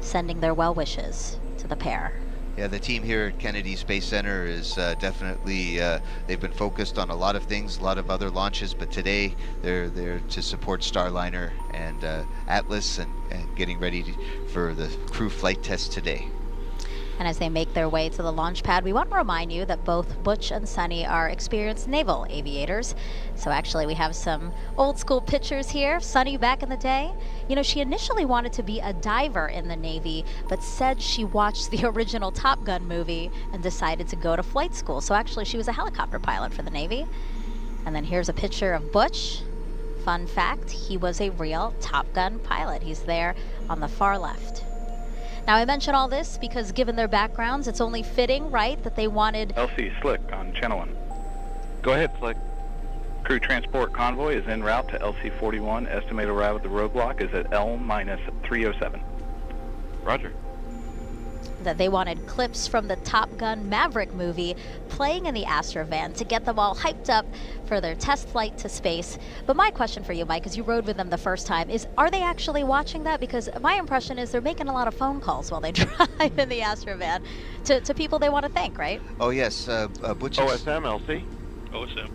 sending their well wishes to the pair. Yeah, the team here at Kennedy Space Center is definitely, they've been focused on a lot of things, a lot of other launches, but today they're there to support Starliner and Atlas and getting ready for the crew flight test today. And as they make their way to the launch pad, we want to remind you that both Butch and Sonny are experienced naval aviators. So actually we have some old school pictures here. Sonny back in the day. You know, she initially wanted to be a diver in the Navy, but said she watched the original Top Gun movie and decided to go to flight school. So actually she was a helicopter pilot for the Navy. And then here's a picture of Butch Fun fact, he was a real Top Gun pilot. He's there on the far left. Now, I mention all this because given their backgrounds, it's only fitting, right, that they wanted... LC Slick on Channel 1. Go ahead, Slick. Crew transport convoy is en route to LC-41. Estimated arrival at the roadblock is at L-307. Roger. That they wanted clips from the Top Gun Maverick movie playing in the Astrovan to get them all hyped up for their test flight to space. But my question for you, Mike, as you rode with them the first time, is are they actually watching that? Because my impression is they're making a lot of phone calls while they drive in the Astrovan to people they want to thank, right? Oh, yes. Butch. OSM, LC. OSM.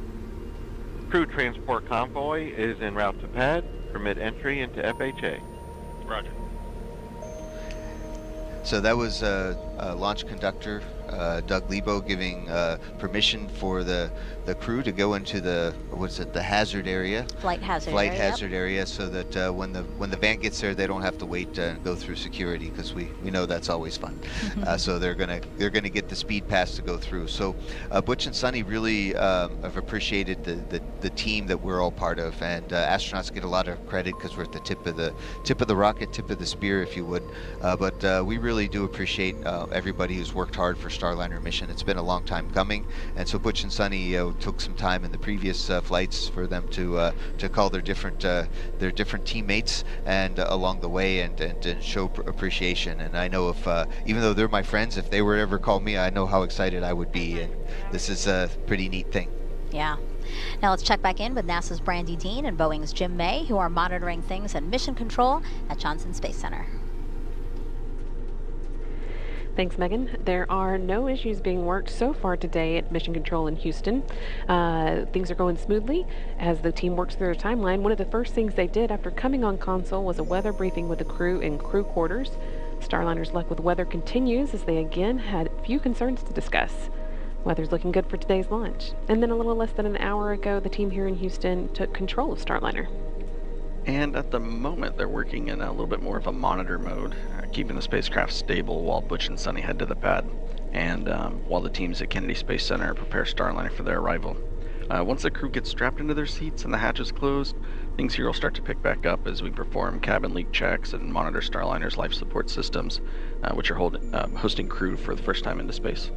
Crew transport convoy is en route to pad. Permit entry into FHA. Roger. So that was launch conductor Doug Lebo giving permission for the crew to go into the hazard area. Flight hazard area, so that when the van gets there, they don't have to wait and go through security, because we know that's always fun. So they're gonna get the speed pass to go through. So Butch and Sonny really have appreciated the team that we're all part of, and astronauts get a lot of credit because we're at the tip of the rocket, tip of the spear, if you would. But we really do appreciate everybody who's worked hard for Starliner mission. It's been a long time coming, and so Butch and Sonny took some time in the previous flights for them to call their different teammates and along the way and show appreciation. And I know if even though they're my friends, if they were ever call me, I know how excited I would be, and this is a pretty neat thing. Yeah. Now let's check back in with NASA's Brandy Dean and Boeing's Jim May, who are monitoring things in mission control at Johnson Space Center. Thanks, Megan. There are no issues being worked so far today at Mission Control in Houston. Things are going smoothly as the team works through their timeline. One of the first things they did after coming on console was a weather briefing with the crew in crew quarters. Starliner's luck with weather continues as they again had few concerns to discuss. Weather's looking good for today's launch. And then a little less than an hour ago, the team here in Houston took control of Starliner. And at the moment, they're working in a little bit more of a monitor mode, keeping the spacecraft stable while Butch and Sonny head to the pad, and while the teams at Kennedy Space Center prepare Starliner for their arrival. Once the crew gets strapped into their seats and the hatch is closed, things here will start to pick back up as we perform cabin leak checks and monitor Starliner's life support systems, which are hosting crew for the first time into space.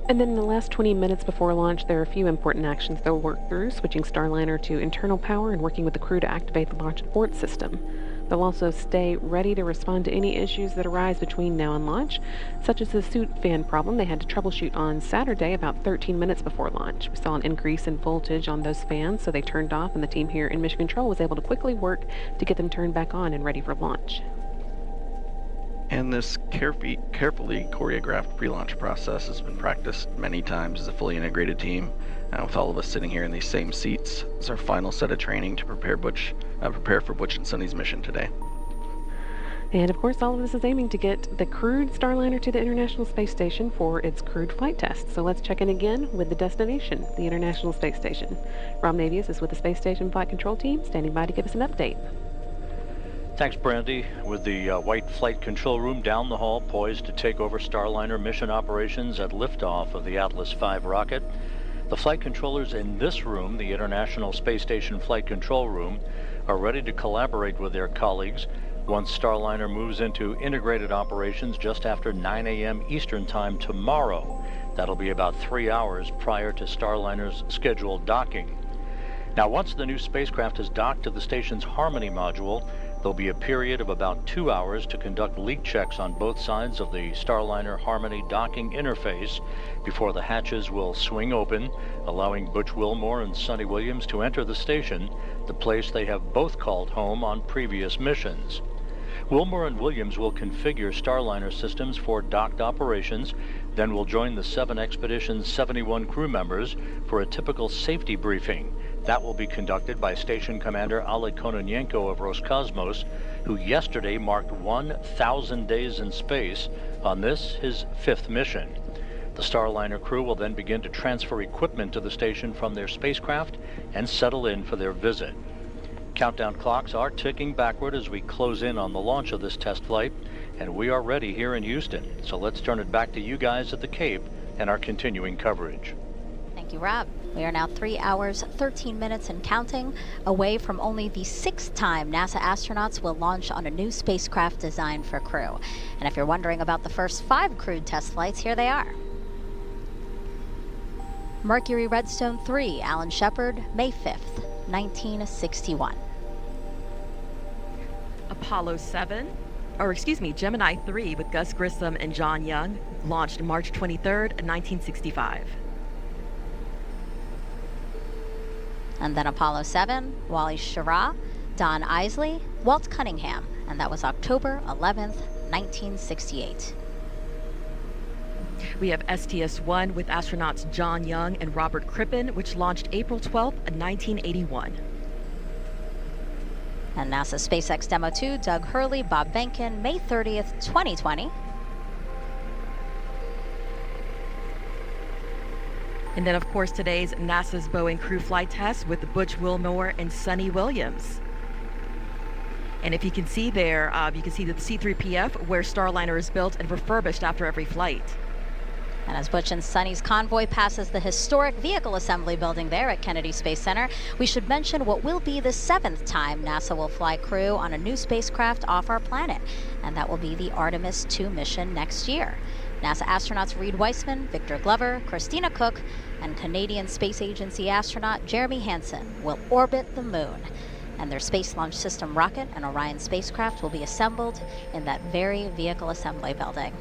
And then in the last 20 minutes before launch, there are a few important actions they'll work through, switching Starliner to internal power and working with the crew to activate the launch abort system. They'll also stay ready to respond to any issues that arise between now and launch, such as the suit fan problem they had to troubleshoot on Saturday about 13 minutes before launch. We saw an increase in voltage on those fans, so they turned off, and the team here in Mission Control was able to quickly work to get them turned back on and ready for launch. And this carefully choreographed pre-launch process has been practiced many times as a fully integrated team, with all of us sitting here in these same seats. It's our final set of training to prepare for Butch and Sonny's mission today. And of course, all of this is aiming to get the crewed Starliner to the International Space Station for its crewed flight test. So let's check in again with the destination, the International Space Station. Rob Navius is with the Space Station Flight Control Team, standing by to give us an update. Thanks, Brandy. With the white flight control room down the hall, poised to take over Starliner mission operations at liftoff of the Atlas V rocket, the flight controllers in this room, the International Space Station Flight Control Room, are ready to collaborate with their colleagues once Starliner moves into integrated operations just after 9 a.m. Eastern Time tomorrow. That'll be about 3 hours prior to Starliner's scheduled docking. Now, once the new spacecraft is docked to the station's Harmony module, there'll be a period of about 2 hours to conduct leak checks on both sides of the Starliner Harmony docking interface before the hatches will swing open, allowing Butch Wilmore and Sonny Williams to enter the station, the place they have both called home on previous missions. Wilmore and Williams will configure Starliner systems for docked operations, then will join the 7 Expedition's 71 crew members for a typical safety briefing. That will be conducted by Station Commander Oleg Kononenko of Roscosmos, who yesterday marked 1,000 days in space on this, his 5th mission. The Starliner crew will then begin to transfer equipment to the station from their spacecraft and settle in for their visit. Countdown clocks are ticking backward as we close in on the launch of this test flight, and we are ready here in Houston. So let's turn it back to you guys at the Cape and our continuing coverage. you, Rob. We are now 3 hours, 13 minutes and counting away from only the 6th time NASA astronauts will launch on a new spacecraft designed for crew. And if you're wondering about the first 5 crewed test flights, here they are. Mercury Redstone 3, Alan Shepard, May 5th, 1961. Apollo 7, or excuse me, Gemini 3 with Gus Grissom and John Young, launched March 23rd, 1965. And then Apollo 7, Wally Schirra, Don Isley, Walt Cunningham, and that was October 11th, 1968. We have STS-1 with astronauts John Young and Robert Crippen, which launched April 12th, 1981. And NASA SpaceX Demo 2, Doug Hurley, Bob Behnken, May 30th, 2020. And then, of course, today's NASA's Boeing crew flight test with Butch Wilmore and Sonny Williams. And if you can see there, you can see the C-3PF where Starliner is built and refurbished after every flight. And as Butch and Sonny's convoy passes the historic vehicle assembly building there at Kennedy Space Center, we should mention what will be the 7th time NASA will fly crew on a new spacecraft off our planet. And that will be the Artemis II mission next year. NASA astronauts Reed Weissman, Victor Glover, Christina Cook, and Canadian Space Agency astronaut Jeremy Hansen will orbit the moon. And their Space Launch System rocket and Orion spacecraft will be assembled in that very vehicle assembly building.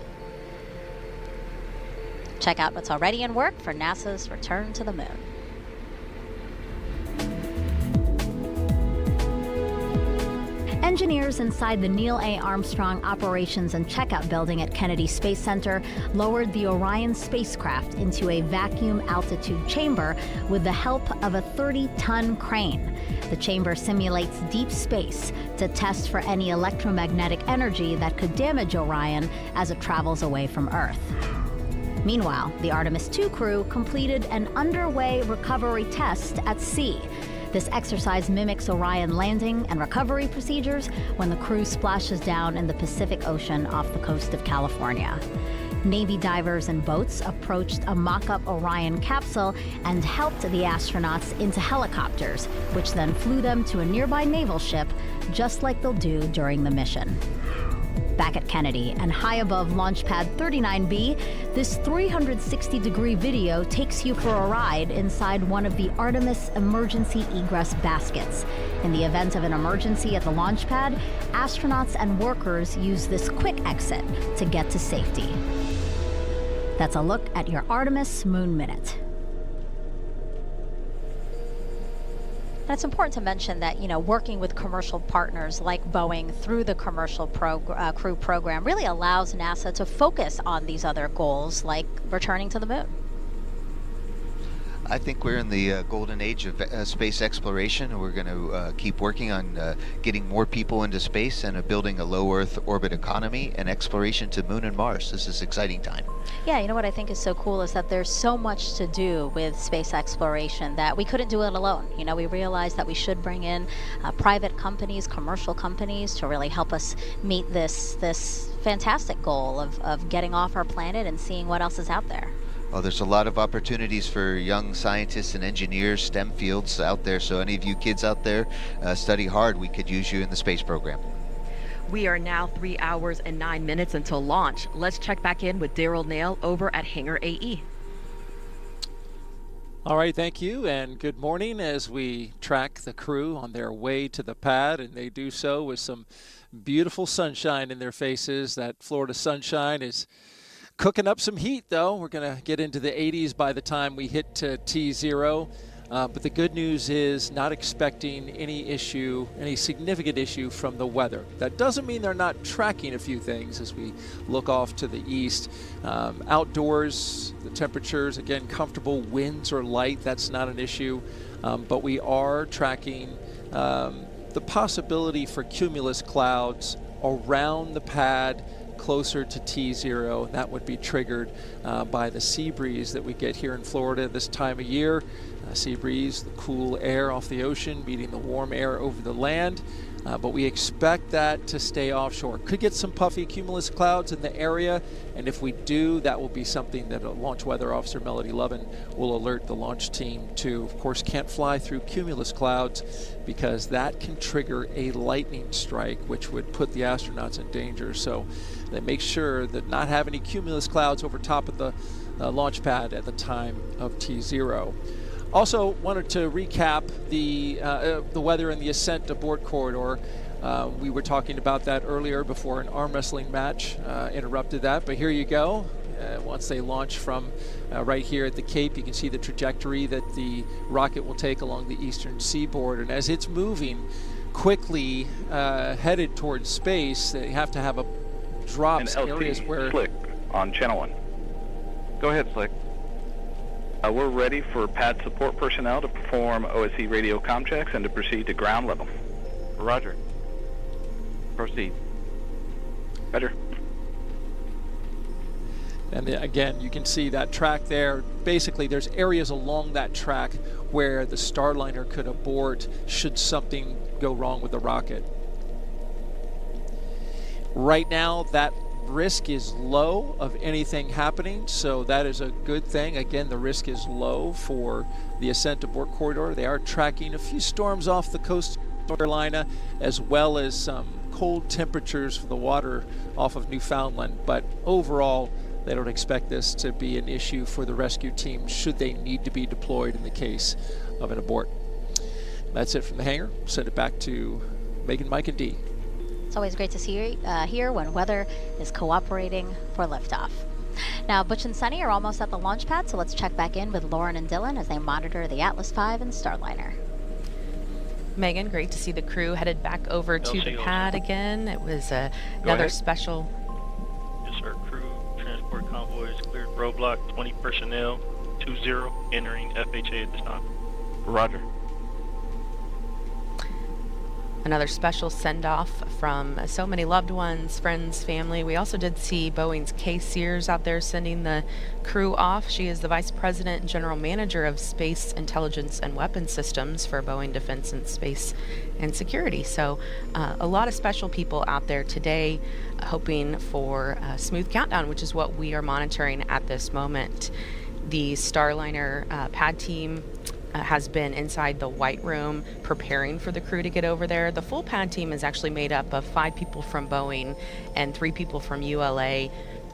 Check out what's already in work for NASA's return to the moon. Engineers inside the Neil A. Armstrong Operations and Checkout Building at Kennedy Space Center lowered the Orion spacecraft into a vacuum altitude chamber with the help of a 30-ton crane. The chamber simulates deep space to test for any electromagnetic energy that could damage Orion as it travels away from Earth. Meanwhile, the Artemis II crew completed an underway recovery test at sea. This exercise mimics Orion landing and recovery procedures when the crew splashes down in the Pacific Ocean off the coast of California. Navy divers and boats approached a mock-up Orion capsule and helped the astronauts into helicopters, which then flew them to a nearby naval ship, just like they'll do during the mission. Back at Kennedy and high above Launch Pad 39B, this 360-degree video takes you for a ride inside one of the Artemis emergency egress baskets. In the event of an emergency at the launch pad, astronauts and workers use this quick exit to get to safety. That's a look at your Artemis Moon Minute. And it's important to mention that, working with commercial partners like Boeing through the commercial crew program really allows NASA to focus on these other goals like returning to the moon. I think we're in the golden age of space exploration. We're going to keep working on getting more people into space and building a low Earth orbit economy and exploration to Moon and Mars. This is an exciting time. Yeah, what I think is so cool is that there's so much to do with space exploration that we couldn't do it alone. We realized that we should bring in private companies, commercial companies to really help us meet this fantastic goal of getting off our planet and seeing what else is out there. Well, there's a lot of opportunities for young scientists and engineers, STEM fields out there. So any of you kids out there, study hard. We could use you in the space program. We are now 3 hours and 9 minutes until launch. Let's check back in with Daryl Nail over at Hangar AE. All right, thank you, and good morning as we track the crew on their way to the pad, and they do so with some beautiful sunshine in their faces. That Florida sunshine is cooking up some heat, though. We're going to get into the 80s by the time we hit T0. But the good news is not expecting any significant issue from the weather. That doesn't mean they're not tracking a few things as we look off to the east. Outdoors, the temperatures, again, comfortable. Winds are light. That's not an issue. But we are tracking the possibility for cumulus clouds around the pad closer to T0, and that would be triggered by the sea breeze that we get here in Florida this time of year. Sea breeze, the cool air off the ocean meeting the warm air over the land. but we expect that to stay offshore. Could get some puffy cumulus clouds in the area, and if we do, that will be something that Launch Weather Officer Melody Lovin will alert the launch team to. Of course, can't fly through cumulus clouds because that can trigger a lightning strike, which would put the astronauts in danger. So they make sure that not have any cumulus clouds over top of the launch pad at the time of T0. Also wanted to recap the weather in the ascent abort corridor. We were talking about that earlier before an arm wrestling match interrupted that, but here you go. Once they launch from right here at the Cape, you can see the trajectory that the rocket will take along the eastern seaboard, and as it's moving quickly headed towards space, they have to have a drops areas where... Slick on channel 1. Go ahead, Slick. We're ready for pad support personnel to perform OSC radio comm checks and to proceed to ground level. Roger. Proceed. Roger. And again, you can see that track there. Basically, there's areas along that track where the Starliner could abort should something go wrong with the rocket. Right now, that risk is low of anything happening, so that is a good thing. Again, the risk is low for the ascent abort corridor. They are tracking a few storms off the coast of North Carolina, as well as some cold temperatures for the water off of Newfoundland, but overall they don't expect this to be an issue for the rescue team should they need to be deployed in the case of an abort. That's it from the hangar. Send it back to Megan, Mike, and Dee. It's always great to see here when weather is cooperating for liftoff. Now, Butch and Sunny are almost at the launch pad, so let's check back in with Lauren and Dylan as they monitor the Atlas V and Starliner. Megan, great to see the crew headed back over to the pad again. It was another special... Yes, sir. Crew transport convoys cleared roadblock, 20 personnel, 20 entering FHA at this time. Roger. Another special send-off from so many loved ones, friends, family. We also did see Boeing's Kay Sears out there sending the crew off. She is the Vice President and General Manager of Space Intelligence and Weapons Systems for Boeing Defense and Space and Security. So a lot of special people out there today hoping for a smooth countdown, which is what we are monitoring at this moment. The Starliner pad team has been inside the White Room preparing for the crew to get over there. The full pad team is actually made up of 5 people from Boeing and 3 people from ULA.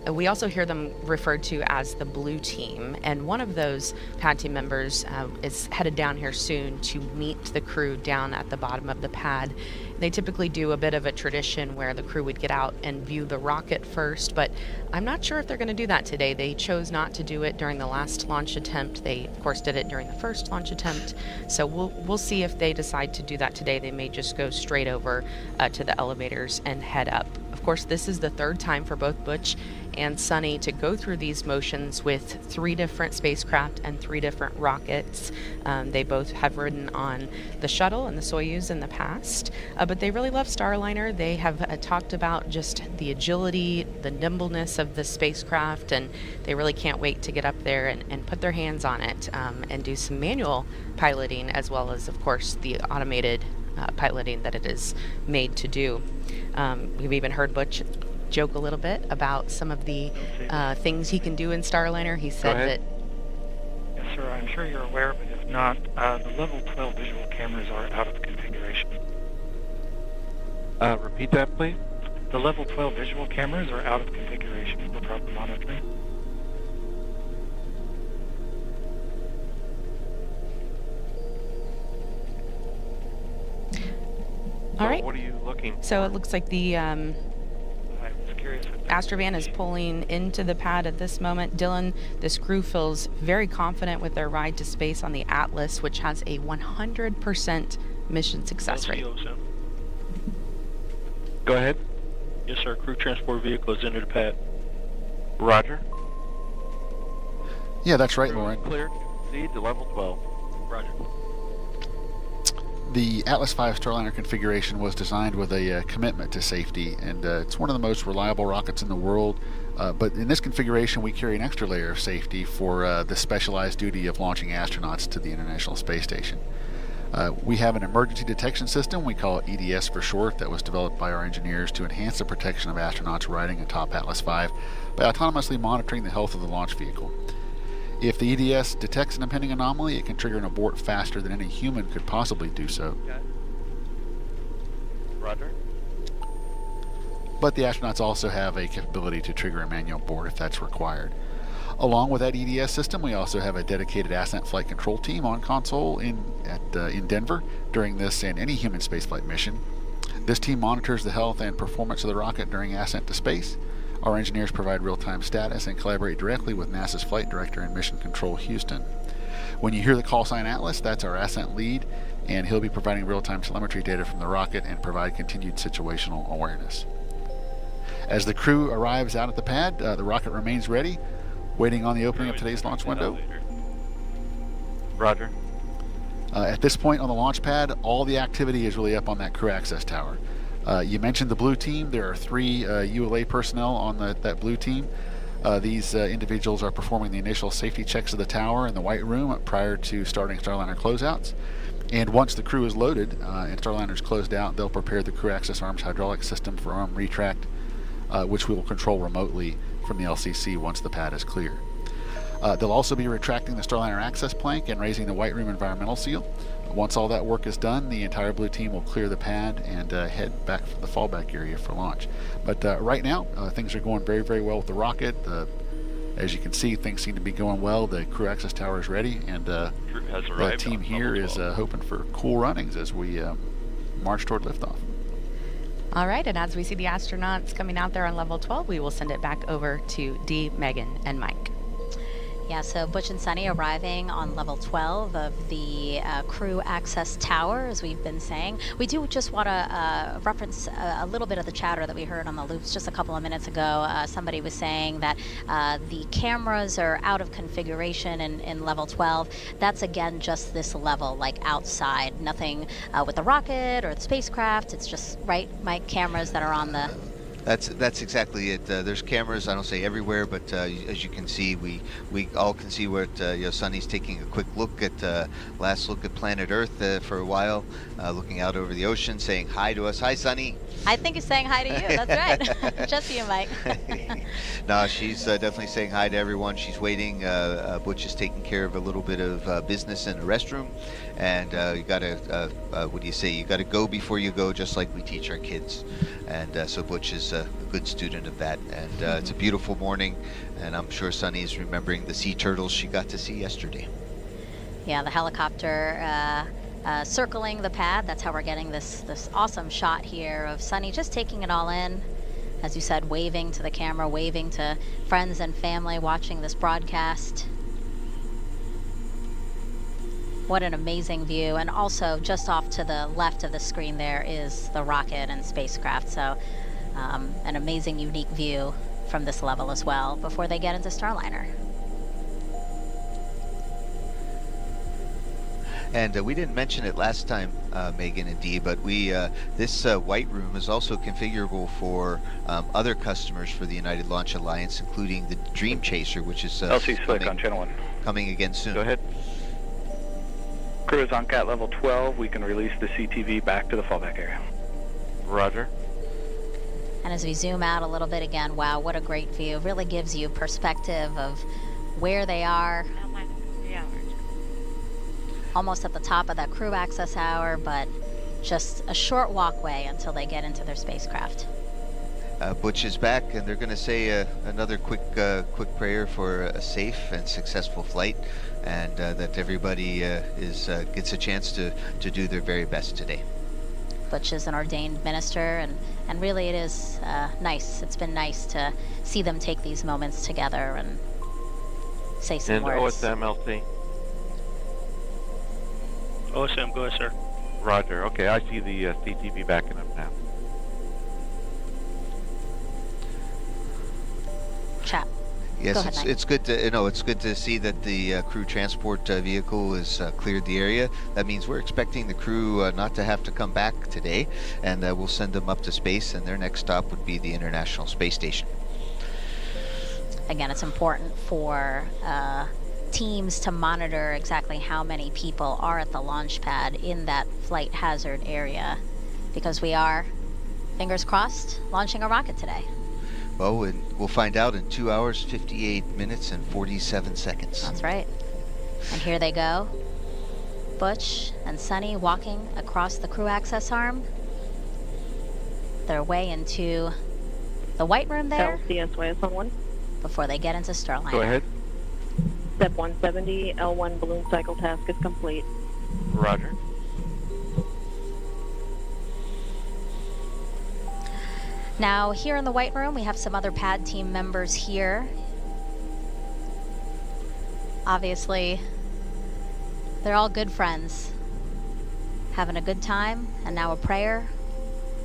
We also hear them referred to as the Blue Team, and one of those pad team members is headed down here soon to meet the crew down at the bottom of the pad. They typically do a bit of a tradition where the crew would get out and view the rocket first, but I'm not sure if they're going to do that today. They chose not to do it during the last launch attempt. They, of course, did it during the first launch attempt, so we'll see if they decide to do that today. They may just go straight over to the elevators and head up. Of course, this is the 3rd time for both Butch and Sunny to go through these motions with 3 different spacecraft and 3 different rockets. They both have ridden on the shuttle and the Soyuz in the past, but they really love Starliner. They have talked about just the agility, the nimbleness of the spacecraft, and they really can't wait to get up there and put their hands on it and do some manual piloting, as well as, of course, the automated piloting that it is made to do. We've even heard Butch joke a little bit about some of the things he can do in Starliner. He said that... Yes, sir. I'm sure you're aware, but if not, the level 12 visual cameras are out of configuration. Repeat that, please. The level 12 visual cameras are out of configuration for proper monitoring. All right. What are you looking for? So it looks like the Astrovan is pulling into the pad at this moment. Dylan, this crew feels very confident with their ride to space on the Atlas, which has a 100% mission success rate. Go ahead. Yes, sir. Crew transport vehicle is entered the pad. Roger. Yeah, that's right, Lauren. Clear. Proceed to level 12. Roger. The Atlas V Starliner configuration was designed with a commitment to safety, and it's one of the most reliable rockets in the world. But in this configuration, we carry an extra layer of safety for the specialized duty of launching astronauts to the International Space Station. We have an emergency detection system, we call it EDS for short, that was developed by our engineers to enhance the protection of astronauts riding atop Atlas V by autonomously monitoring the health of the launch vehicle. If the EDS detects an impending anomaly, it can trigger an abort faster than any human could possibly do so. Okay. Roger. But the astronauts also have a capability to trigger a manual abort if that's required. Along with that EDS system, we also have a dedicated ascent flight control team on console in Denver during this and any human spaceflight mission. This team monitors the health and performance of the rocket during ascent to space. Our engineers provide real-time status and collaborate directly with NASA's flight director and Mission Control Houston. When you hear the call sign Atlas, that's our ascent lead, and he'll be providing real-time telemetry data from the rocket and provide continued situational awareness. As the crew arrives out at the pad, the rocket remains ready, waiting on the opening of today's launch window. Roger. At this point on the launch pad, all the activity is really up on that crew access tower. You mentioned the blue team. There are 3 ULA personnel on that blue team. These individuals are performing the initial safety checks of the tower in the White Room prior to starting Starliner closeouts. And once the crew is loaded and Starliner is closed out, they'll prepare the crew access arms hydraulic system for arm retract, which we will control remotely from the LCC once the pad is clear. They'll also be retracting the Starliner access plank and raising the White Room environmental seal. Once all that work is done, the entire blue team will clear the pad and head back for the fallback area for launch. But right now, things are going very, very well with the rocket. As you can see, things seem to be going well. The crew access tower is ready, and the team here is hoping for cool runnings as we march toward liftoff. All right, and as we see the astronauts coming out there on level 12, we will send it back over to Dee, Megan, and Mike. Yeah, so Butch and Sunny arriving on level 12 of the crew access tower, as we've been saying. We do just want to reference a little bit of the chatter that we heard on the loops just a couple of minutes ago. Somebody was saying that the cameras are out of configuration in level 12. That's, again, just this level, like outside. Nothing with the rocket or the spacecraft. It's just, right, Mike, cameras that are on the... That's exactly it. There's cameras, I don't say everywhere, but as you can see, we all can see what Sunny's taking a quick look at, last look at planet Earth for a while, looking out over the ocean, saying hi to us. Hi, Sunny. I think he's saying hi to you. That's right. Just you, Mike. No, she's definitely saying hi to everyone. She's waiting. Butch is taking care of a little bit of business in the restroom, and you gotta, what do you say? You gotta go before you go, just like we teach our kids. And so Butch is a good student of that. And it's a beautiful morning, and I'm sure Sunny is remembering the sea turtles she got to see yesterday. Yeah, the helicopter circling the pad. That's how we're getting this awesome shot here of Sunny just taking it all in. As you said, waving to the camera, waving to friends and family watching this broadcast. What an amazing view. And also just off to the left of the screen there is the rocket and spacecraft. So an amazing, unique view from this level as well before they get into Starliner. And we didn't mention it last time, Megan and Dee, but this White Room is also configurable for other customers for the United Launch Alliance, including the Dream Chaser, which is LC Slick on Channel 1. Coming again soon. Go ahead. Crew is on CAT level 12. We can release the CTV back to the fallback area. Roger. And as we zoom out a little bit again, wow, what a great view. It really gives you perspective of where they are. Almost at the top of that crew access tower, but just a short walkway until they get into their spacecraft. Butch is back, and they're going to say another quick prayer for a safe and successful flight, and that everybody gets a chance to do their very best today. Butch is an ordained minister, and really it is nice. It's been nice to see them take these moments together and say some words. And OSM, LC. OSM, go ahead, sir. Roger. Okay, I see the CTV backing up now. Chat. Yes, it's good to it's good to see that the crew transport vehicle has cleared the area. That means we're expecting the crew not to have to come back today, and we'll send them up to space, and their next stop would be the International Space Station. Again, it's important for teams to monitor exactly how many people are at the launch pad in that flight hazard area, because we are, fingers crossed, launching a rocket today. Well, and we'll find out in 2 hours, 58 minutes, and 47 seconds. That's right. And here they go. Butch and Sunny walking across the crew access arm. Their way into the white room there. LCSYS on 1. Before they get into Starliner. Go ahead. Step 170, L1 balloon cycle task is complete. Roger. Now, here in the white room, we have some other pad team members here. Obviously, they're all good friends, having a good time, and now a prayer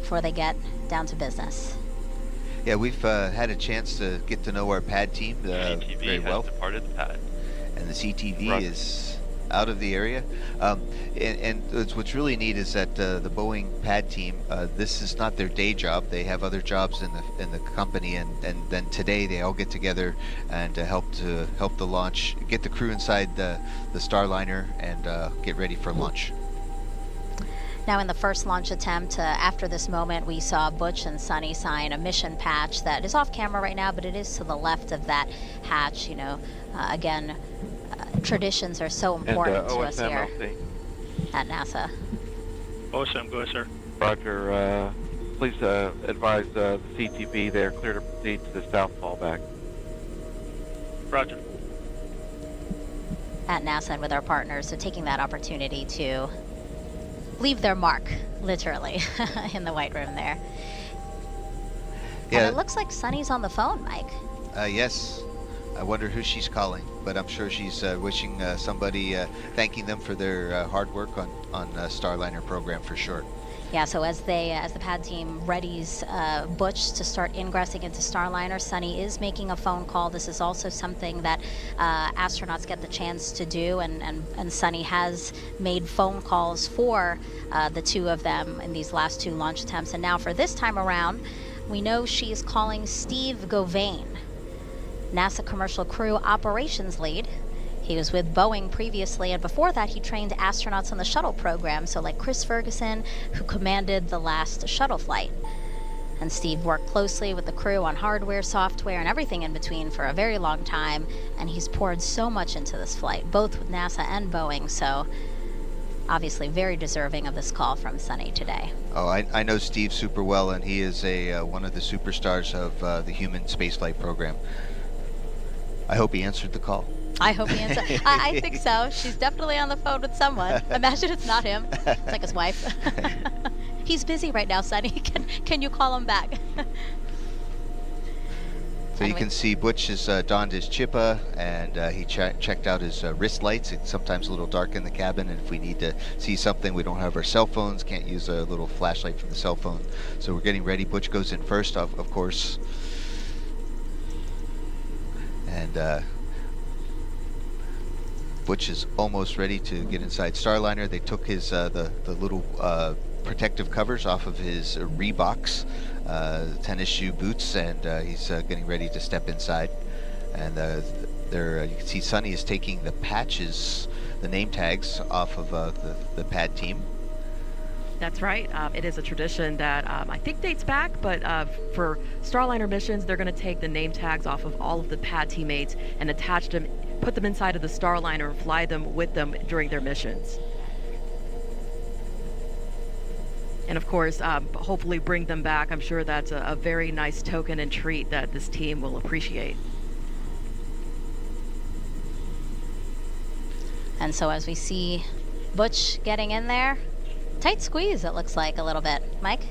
before they get down to business. Yeah, we've had a chance to get to know our pad team very well. Departed the pad. And the CTV is out of the area. And what's really neat is that the Boeing pad team, this is not their day job. They have other jobs in the company, and then today they all get together and help the launch, get the crew inside the Starliner, and get ready for launch. Now, in the first launch attempt, after this moment, we saw Butch and Sunny sign a mission patch that is off camera right now, but it is to the left of that hatch. You know, again, traditions are so important to us here at NASA. OSM, go ahead, sir. Roger. Please advise the CTV they're clear to proceed to the south fallback. Roger. At NASA and with our partners, so taking that opportunity to leave their mark, literally, in the white room there. Yeah. And it looks like Sunny's on the phone, Mike. Yes. I wonder who she's calling, but I'm sure she's wishing somebody, thanking them for their hard work on Starliner program for sure. Yeah, so as the pad team readies Butch to start ingressing into Starliner, Sunny is making a phone call. This is also something that astronauts get the chance to do, and Sunny has made phone calls for the two of them in these last two launch attempts. And now for this time around, we know she is calling Steve Govain, NASA Commercial Crew Operations Lead. He was with Boeing previously, and before that he trained astronauts on the shuttle program, so like Chris Ferguson, who commanded the last shuttle flight. And Steve worked closely with the crew on hardware, software, and everything in between for a very long time, and he's poured so much into this flight, both with NASA and Boeing, so obviously very deserving of this call from Sunny today. Oh, I know Steve super well, and he is one of the superstars of the human spaceflight program. I hope he answered the call. I hope he answers. I think so. She's definitely on the phone with someone. Imagine it's not him. It's like his wife. He's busy right now, Sunny. Can you call him back? So you can see Butch has donned his chippa, and he checked out his wrist lights. It's sometimes a little dark in the cabin, and if we need to see something, we don't have our cell phones, can't use a little flashlight from the cell phone. So we're getting ready. Butch goes in first, of course. And Butch is almost ready to get inside Starliner. They took his the little protective covers off of his Reeboks tennis shoe boots, and he's getting ready to step inside. And there you can see Sunny is taking the patches, the name tags, off of the pad team. That's right. It is a tradition that I think dates back, but for Starliner missions, they're going to take the name tags off of all of the pad teammates and attach them, put them inside of the Starliner and fly them with them during their missions. And of course, hopefully bring them back. I'm sure that's a very nice token and treat that this team will appreciate. And so as we see Butch getting in there, tight squeeze, it looks like a little bit. Mike?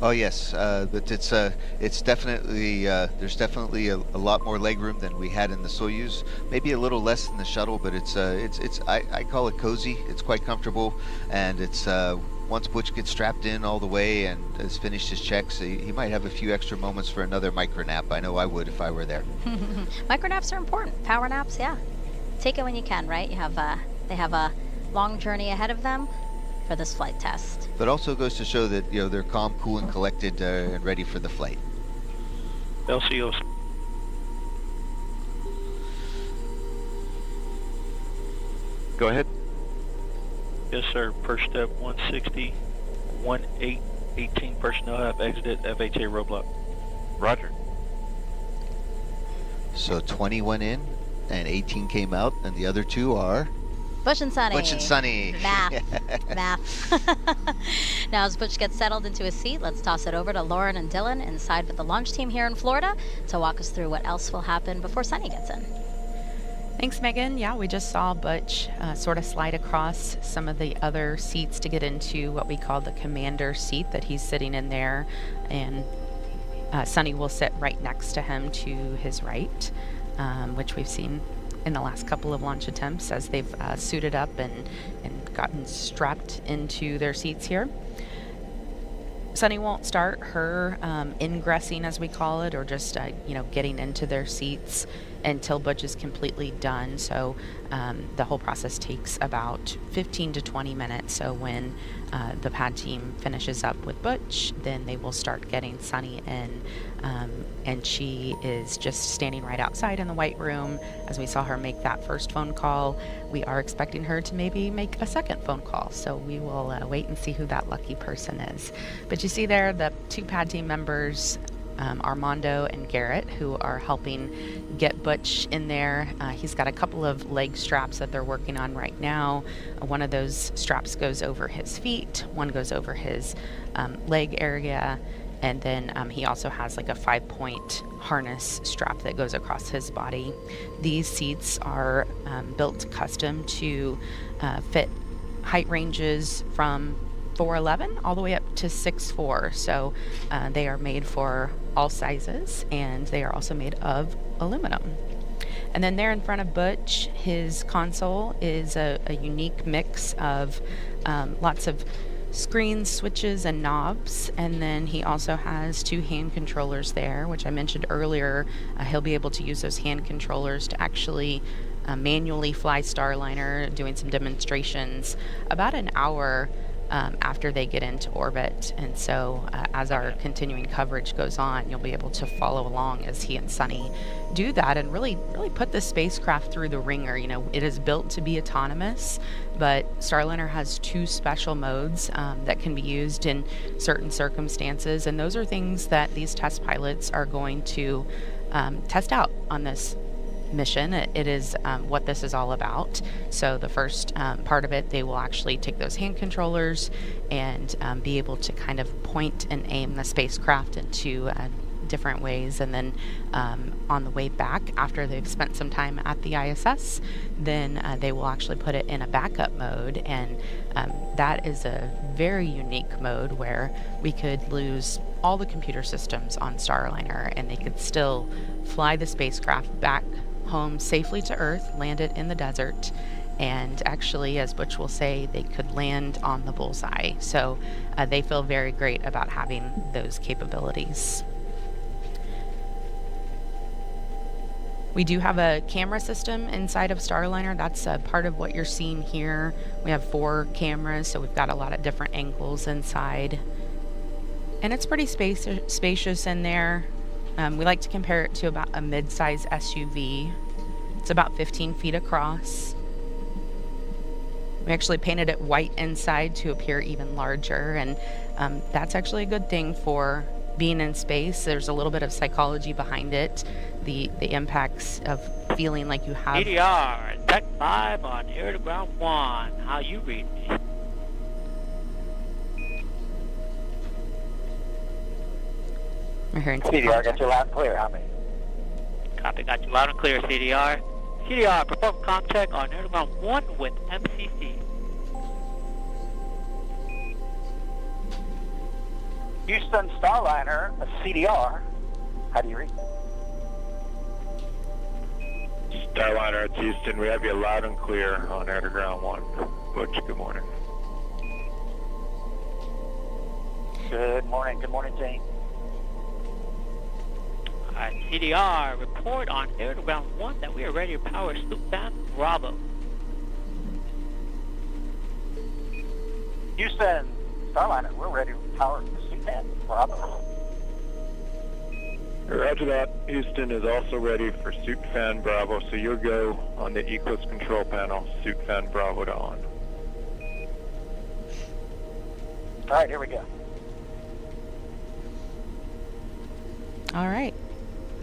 Oh yes, but it's definitely there's definitely a lot more leg room than we had in the Soyuz. Maybe a little less than the shuttle, but it's I call it cozy. It's quite comfortable, and it's once Butch gets strapped in all the way and has finished his checks, he might have a few extra moments for another micro nap. I know I would if I were there. Micro naps are important. Power naps, yeah. Take it when you can, right? They have a long journey ahead of them for this flight test. But also goes to show that they're calm, cool, and collected and ready for the flight. LCOs. Go ahead. Yes, sir. Per step 160, 18 personnel have exited FHA roadblock. Roger. So 20 went in and 18 came out, and the other 2 are? Butch and Sunny. Butch and Sunny. Math. Now, as Butch gets settled into his seat, let's toss it over to Lauren and Dylan inside with the launch team here in Florida to walk us through what else will happen before Sunny gets in. Thanks, Megan. Yeah, we just saw Butch sort of slide across some of the other seats to get into what we call the commander seat that he's sitting in there, and Sunny will sit right next to him to his right, which we've seen in the last couple of launch attempts as they've suited up and gotten strapped into their seats here. Sunny won't start her ingressing, as we call it, or just getting into their seats until Butch is completely done. So the whole process takes about 15 to 20 minutes. So when the pad team finishes up with Butch, then they will start getting Sunny in, and she is just standing right outside in the white room. As we saw her make that first phone call, we are expecting her to maybe make a second phone call, so we will wait and see who that lucky person is. But you see there the 2 pad team members, Armando and Garrett, who are helping get Butch in there. He's got a couple of leg straps that they're working on right now. One of those straps goes over his feet, one goes over his leg area, and then he also has like a 5-point harness strap that goes across his body. These seats are built custom to fit height ranges from 4'11" all the way up to 6'4", so they are made for all sizes, and they are also made of aluminum. And then there in front of Butch, his console is a unique mix of lots of screens, switches, and knobs, and then he also has 2 hand controllers there, which I mentioned earlier. He'll be able to use those hand controllers to actually manually fly Starliner, doing some demonstrations about an hour after they get into orbit. And so as our continuing coverage goes on, you'll be able to follow along as he and Sunny do that and really put the spacecraft through the ringer. You know, it is built to be autonomous, but Starliner has 2 special modes that can be used in certain circumstances, and those are things that these test pilots are going to test out on this mission. It is what this is all about. So the first part of it, they will actually take those hand controllers and be able to kind of point and aim the spacecraft into different ways, and then on the way back, after they've spent some time at the ISS, then they will actually put it in a backup mode, and that is a very unique mode where we could lose all the computer systems on Starliner and they could still fly the spacecraft back home safely to Earth, land it in the desert, and actually, as Butch will say, they could land on the bullseye. So they feel very great about having those capabilities. We do have a camera system inside of Starliner. That's part of what you're seeing here. We have 4 cameras, so we've got a lot of different angles inside. And it's pretty spacious in there. We like to compare it to about a mid-size SUV. It's about 15 feet across. We actually painted it white inside to appear even larger, and that's actually a good thing for being in space. There's a little bit of psychology behind it. The impacts of feeling like you have... CDR, Tech 5 on air to ground 1. How you read me? We're hearing CDR, got you loud and clear. How many? Copy, got you loud and clear, CDR. CDR, perform comm check on air to ground 1 with MCC. Houston Starliner, a CDR. How do you read? Starliner, it's Houston. We have you loud and clear on air to ground 1. Butch, good morning. Good morning. Good morning, Jane. CDR, report on air to ground 1 that we are ready to power Sloopband Bravo. Houston Starliner, we're ready to power Sloopband Bravo. Roger that. Houston is also ready for suit fan Bravo, so you'll go on the Eclipse control panel, suit fan Bravo to on. All right, here we go. All right.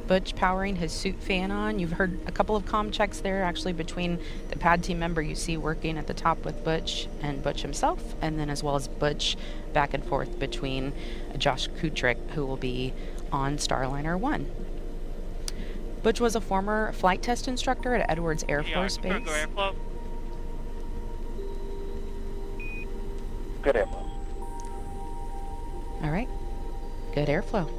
Butch powering his suit fan on. You've heard a couple of comm checks there, actually, between the pad team member you see working at the top with Butch and Butch himself, and then as well as Butch back and forth between Josh Kutrick, who will be on Starliner 1. Butch was a former flight test instructor at Edwards Air Force Base. Airflow. Good airflow. All right. Good airflow.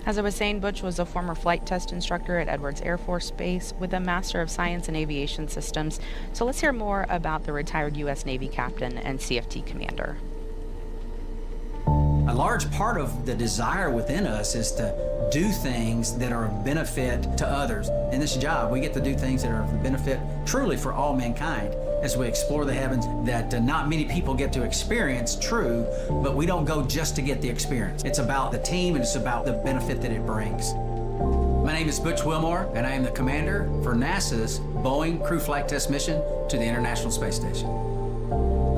As I was saying, Butch was a former flight test instructor at Edwards Air Force Base with a Master of Science in Aviation Systems. So let's hear more about the retired U.S. Navy captain and CFT commander. A large part of the desire within us is to do things that are of benefit to others. In this job, we get to do things that are of benefit truly for all mankind as we explore the heavens that not many people get to experience, true, but we don't go just to get the experience. It's about the team and it's about the benefit that it brings. My name is Butch Wilmore, and I am the commander for NASA's Boeing Crew Flight Test mission to the International Space Station.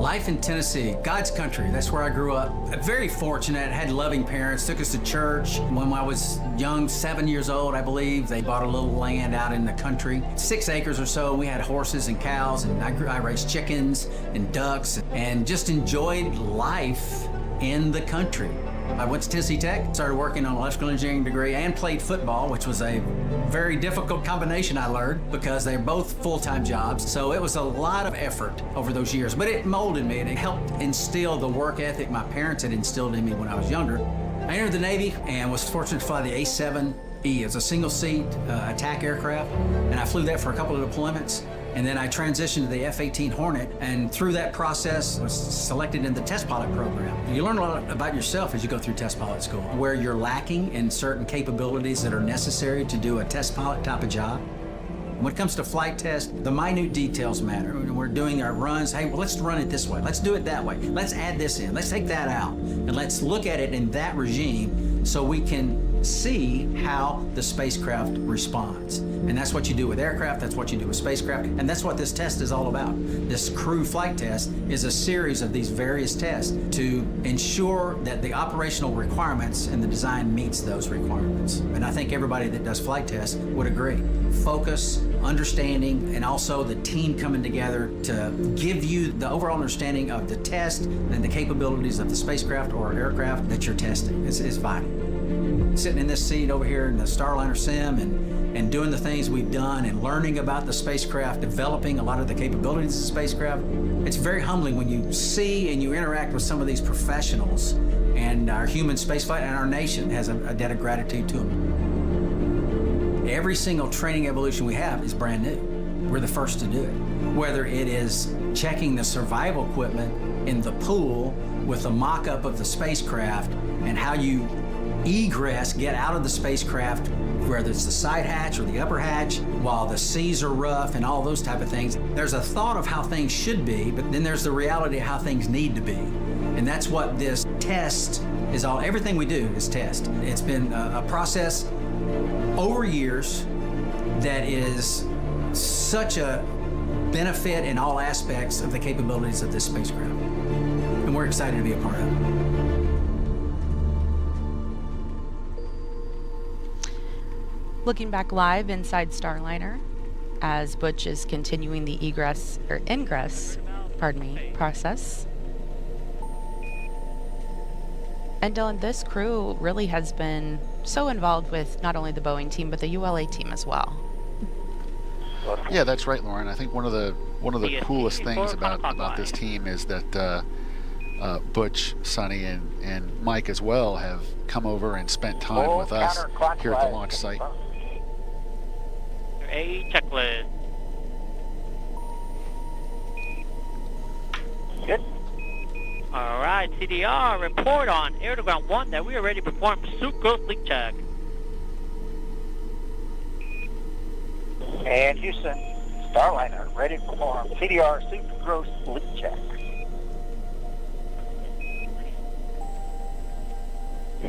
Life in Tennessee, God's country, that's where I grew up. Very fortunate, had loving parents, took us to church. When I was young, 7 years old, I believe, they bought a little land out in the country, 6 acres or so. We had horses and cows, and I raised chickens and ducks, and just enjoyed life in the country. I went to Tennessee Tech, started working on an electrical engineering degree, and played football, which was a very difficult combination, I learned, because they're both full-time jobs. So it was a lot of effort over those years, but it molded me and it helped instill the work ethic my parents had instilled in me when I was younger. I entered the Navy and was fortunate to fly the A-7E. It's a single-seat attack aircraft, and I flew that for a couple of deployments. And then I transitioned to the F-18 Hornet, and through that process was selected in the test pilot program. You learn a lot about yourself as you go through test pilot school, where you're lacking in certain capabilities that are necessary to do a test pilot type of job. When it comes to flight test, the minute details matter. When we're doing our runs, hey, well, let's run it this way. Let's do it that way. Let's add this in. Let's take that out. And let's look at it in that regime so we can see how the spacecraft responds. And that's what you do with aircraft, that's what you do with spacecraft, and that's what this test is all about. This crew flight test is a series of these various tests to ensure that the operational requirements and the design meets those requirements. And I think everybody that does flight tests would agree. Focus, understanding, and also the team coming together to give you the overall understanding of the test and the capabilities of the spacecraft or aircraft that you're testing is vital. Sitting in this seat over here in the Starliner sim and doing the things we've done and learning about the spacecraft, developing a lot of the capabilities of the spacecraft, it's very humbling when you see and you interact with some of these professionals, and our human spaceflight and our nation has a debt of gratitude to them. Every single training evolution we have is brand new. We're the first to do it. Whether it is checking the survival equipment in the pool with a mock-up of the spacecraft and how you egress, get out of the spacecraft, whether it's the side hatch or the upper hatch, while the seas are rough and all those type of things. There's a thought of how things should be, but then there's the reality of how things need to be. And that's what this test is all, everything we do is test. It's been a process over years that is such a benefit in all aspects of the capabilities of this spacecraft. And we're excited to be a part of it. Looking back live inside Starliner as Butch is continuing the ingress process. And Dylan, this crew really has been so involved with not only the Boeing team, but the ULA team as well. Yeah, that's right, Lauren. I think one of the coolest things about this team is that Butch, Sonny, and Mike as well have come over and spent time with us here at the launch site. A checklist. Good. All right, CDR, report on air to ground 1 that we are ready to perform suit growth leak check. And Houston, Starliner, ready to perform CDR suit growth leak check.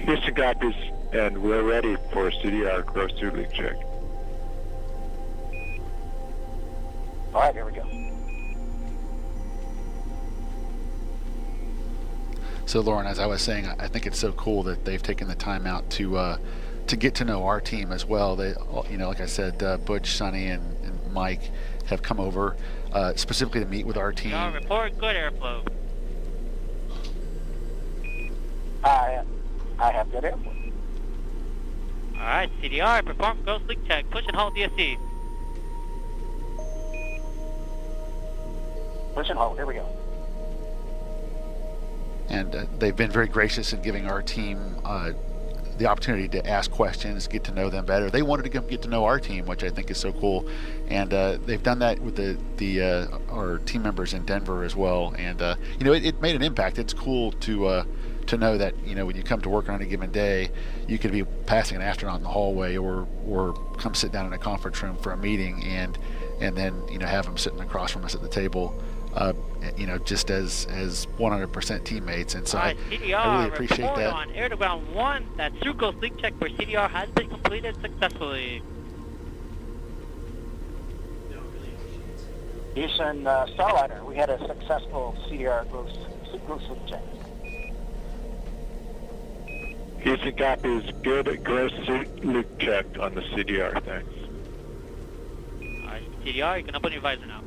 Houston copies, and we're ready for CDR gross suit leak check. All right, here we go. So, Lauren, as I was saying, I think it's so cool that they've taken the time out to get to know our team as well. They, like I said, Butch, Sonny, and Mike have come over specifically to meet with our team. Report good airflow. I have good airflow. All right, CDR, perform gross leak check. Push and hold DSC. Push and hold. Here we go. And they've been very gracious in giving our team the opportunity to ask questions, get to know them better. They wanted to come get to know our team, which I think is so cool. And they've done that with our team members in Denver as well. And it made an impact. It's cool to know that when you come to work on a given day, you could be passing an astronaut in the hallway or come sit down in a conference room for a meeting and then have them sitting across from us at the table. Just as 100% teammates, and so I really appreciate that. On air to ground 1, that through gross leak check for CDR has been completed successfully. Houston Starliner, we had a successful CDR gross leak check. Houston copies, good gross suit leak check on the CDR, thanks. All right, CDR, you can open your visor now.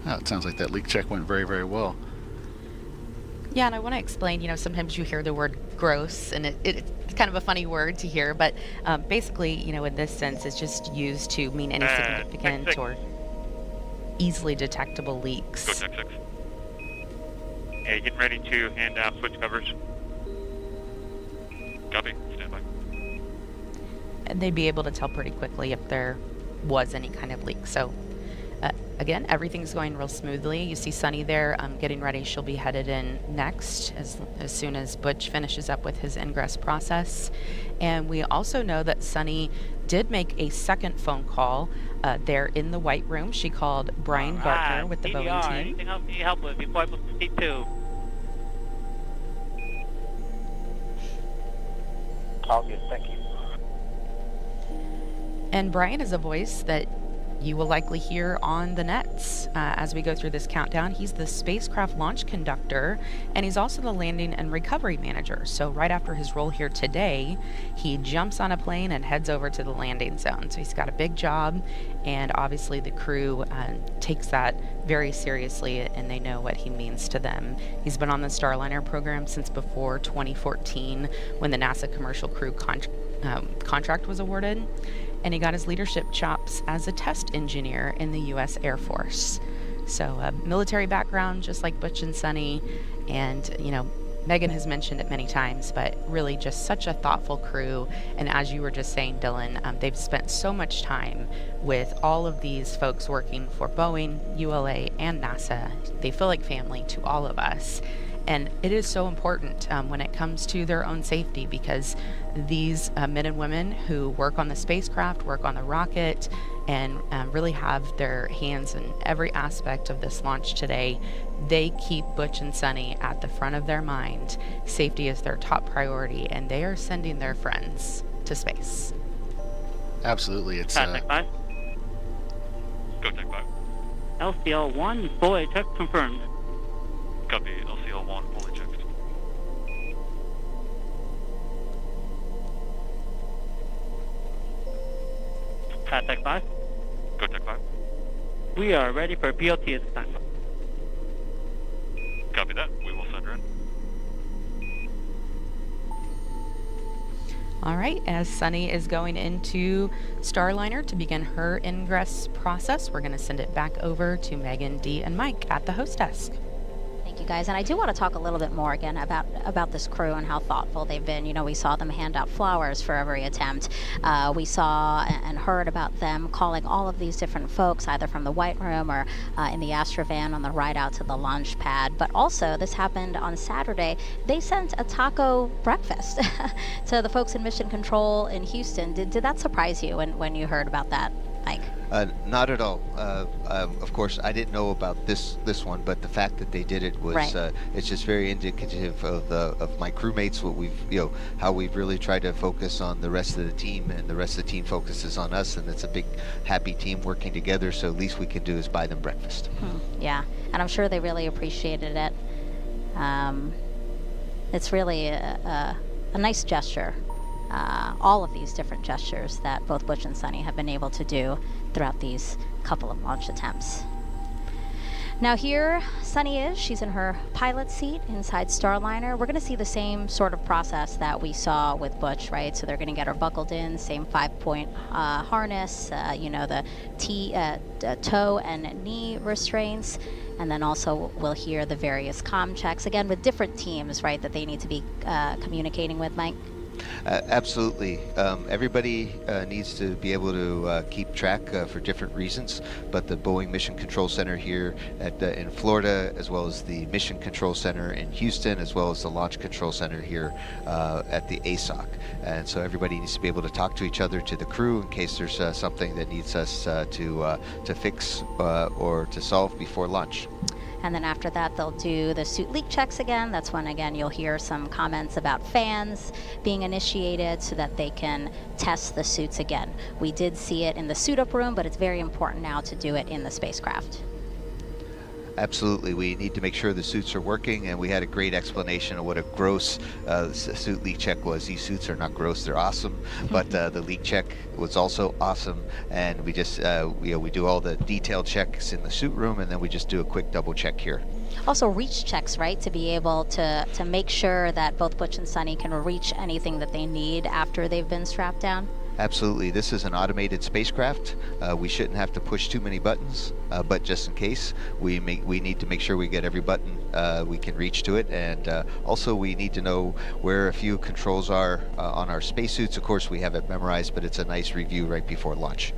Oh, it sounds like that leak check went very, very well. Yeah, and I want to explain, sometimes you hear the word gross, and it's kind of a funny word to hear, but basically, in this sense, it's just used to mean any significant or easily detectable leaks. Go check 6. Hey, getting ready to hand out switch covers. Copy, stand by. And they'd be able to tell pretty quickly if there was any kind of leak. So again, everything's going real smoothly. You see Sunny there getting ready. She'll be headed in next as soon as Butch finishes up with his ingress process. And we also know that Sunny did make a second phone call there in the White Room. She called Brian Gartner with the Boeing team. Anything else you need help with before I book the C2? All good, thank you. And Brian is a voice that you will likely hear on the nets as we go through this countdown. He's the spacecraft launch conductor, and he's also the landing and recovery manager. So right after his role here today, he jumps on a plane and heads over to the landing zone. So he's got a big job, and obviously the crew takes that very seriously, and they know what he means to them. He's been on the Starliner program since before 2014 when the NASA commercial crew contract was awarded. And he got his leadership chops as a test engineer in the U.S. Air Force. So military background, just like Butch and Sunny. And, Megan has mentioned it many times, but really just such a thoughtful crew. And as you were just saying, Dylan, they've spent so much time with all of these folks working for Boeing, ULA, and NASA. They feel like family to all of us. And it is so important when it comes to their own safety, because these men and women who work on the spacecraft, work on the rocket, and really have their hands in every aspect of this launch today, they keep Butch and Sunny at the front of their mind. Safety is their top priority, and they are sending their friends to space. Absolutely. It's Tech 5. Go Tech 5. LCL-1, fully check confirmed. Copy, LCL-1, fully checked. Tech 5. Go Tech 5. We are ready for PLT at this time. Copy that. We will send her in. All right, as Sunny is going into Starliner to begin her ingress process, we're going to send it back over to Megan, Dee, and Mike at the host desk. You guys, and I do want to talk a little bit more again about this crew and how thoughtful they've been. We saw them hand out flowers for every attempt. We saw and heard about them calling all of these different folks, either from the White Room or in the Astrovan on the ride out to the launch pad. But also, this happened on Saturday. They sent a taco breakfast to the folks in Mission Control in Houston. Did that surprise you when you heard about that, Mike? Not at all. Of course, I didn't know about this one, but the fact that they did it was Right. it's just very indicative of my crewmates. What we've how we've really tried to focus on the rest of the team, and the rest of the team focuses on us, and it's a big happy team working together. So least we can do is buy them breakfast. Yeah, and I'm sure they really appreciated it. It's really a nice gesture. All of these different gestures that both Butch and Sunny have been able to do throughout these couple of launch attempts. Now here, Sunny is. She's in her pilot seat inside Starliner. We're going to see the same sort of process that we saw with Butch, right? So they're going to get her buckled in, same 5-point harness, the toe and knee restraints. And then also we'll hear the various comm checks, again, with different teams, right, that they need to be communicating with, Mike? Absolutely. Everybody needs to be able to keep track for different reasons, but the Boeing Mission Control Center here in Florida, as well as the Mission Control Center in Houston, as well as the Launch Control Center here at the ASOC. And so everybody needs to be able to talk to each other, to the crew, in case there's something that needs us to fix or to solve before launch. And then after that, they'll do the suit leak checks again. That's when, again, you'll hear some comments about fans being initiated so that they can test the suits again. We did see it in the suit-up room, but it's very important now to do it in the spacecraft. Absolutely. We need to make sure the suits are working, and we had a great explanation of what a gross suit leak check was. These suits are not gross, they're awesome, but the leak check was also awesome, and we just, we do all the detailed checks in the suit room, and then we just do a quick double check here. Also reach checks, right, to be able to make sure that both Butch and Sunny can reach anything that they need after they've been strapped down. Absolutely. This is an automated spacecraft. We shouldn't have to push too many buttons, but just in case, we need to make sure we get every button we can reach to it, and also we need to know where a few controls are on our spacesuits. Of course, we have it memorized, but it's a nice review right before launch.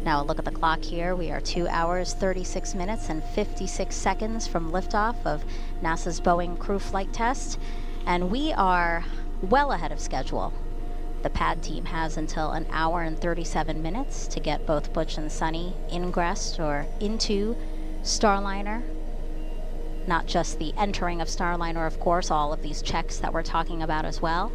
Now a look at the clock here. We are 2 hours, 36 minutes, and 56 seconds from liftoff of NASA's Boeing crew flight test, and we are well ahead of schedule. The pad team has until 1 hour and 37 minutes to get both Butch and Sunny ingressed or into Starliner. Not just the entering of Starliner, of course, all of these checks that we're talking about as well.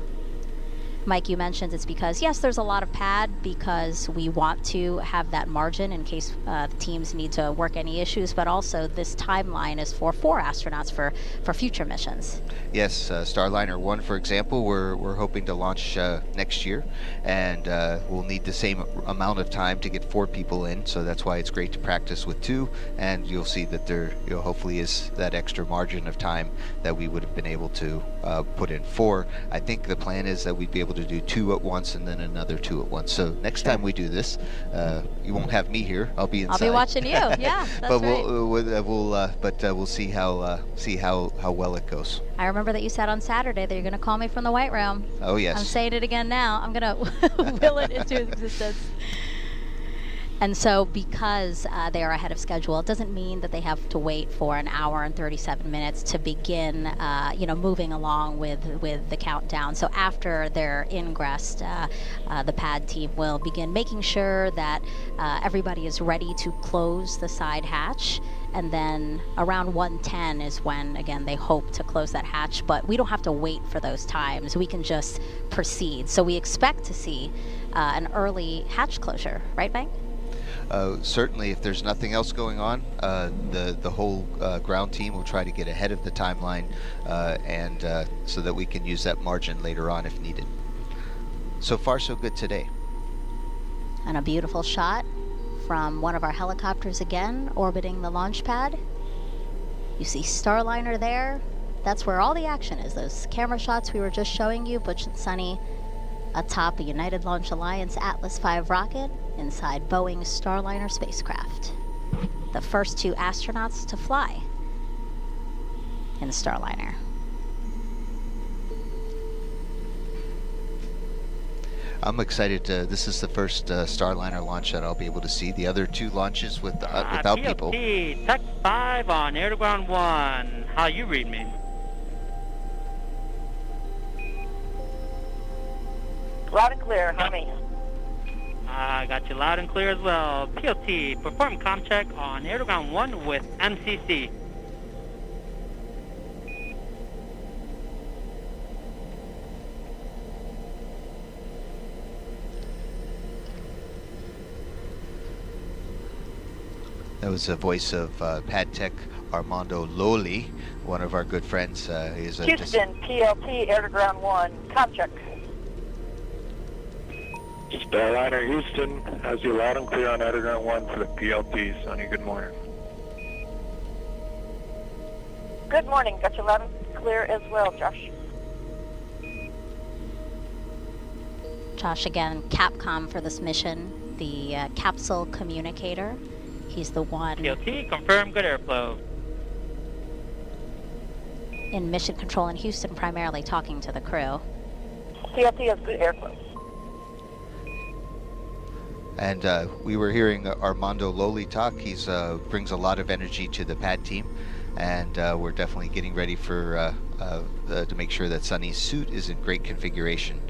Mike, you mentioned it's because, yes, there's a lot of pad because we want to have that margin in case the teams need to work any issues, but also this timeline is for 4 astronauts for future missions. Yes, Starliner 1, for example, we're hoping to launch next year, and we'll need the same amount of time to get 4 people in, so that's why it's great to practice with 2, and you'll see that there hopefully is that extra margin of time that we would have been able to put in 4. I think the plan is that we'd be able to do 2 at once and then another 2 at once. So next time we do this, you won't have me here. I'll be inside. I'll be watching you. Yeah, that's but right. We'll see how well it goes. I remember that you said on Saturday that you're going to call me from the White Room. Oh yes. I'm saying it again now. I'm going to will it into existence. And so because they are ahead of schedule, it doesn't mean that they have to wait for 1 hour and 37 minutes to begin, moving along with the countdown. So after they're ingressed, the pad team will begin making sure that everybody is ready to close the side hatch. And then around 1:10 is when, again, they hope to close that hatch. But we don't have to wait for those times. We can just proceed. So we expect to see an early hatch closure, right, Bank? Certainly, if there's nothing else going on, the whole ground team will try to get ahead of the timeline, and so that we can use that margin later on if needed. So far, so good today. And a beautiful shot from one of our helicopters again, orbiting the launch pad. You see Starliner there. That's where all the action is. Those camera shots we were just showing you, Butch and Sunny atop a United Launch Alliance Atlas V rocket inside Boeing's Starliner spacecraft. The first 2 astronauts to fly in the Starliner. I'm excited to, this is the first Starliner launch that I'll be able to see. The other 2 launches without people. Tech 5 on air to ground 1. How you read me? Loud and clear, how me? I got you loud and clear as well. PLT, perform comm check on air-to-ground 1 with MCC. That was the voice of Pad Tech Armando Loli, one of our good friends. He's a Houston, PLT, air-to-ground 1, comm check. Starliner Houston has you loud and clear on air-to-ground 1 for the PLT. Sonny, good morning. Good morning. Got you loud and clear as well, Josh. Josh, again, Capcom for this mission, the capsule communicator. He's the one PLT, confirm good airflow. in mission control in Houston, primarily talking to the crew. PLT has good airflow. And we were hearing Armando Loli talk. He's brings a lot of energy to the pad team, and we're definitely getting ready for to make sure that Sonny's suit is in great configuration.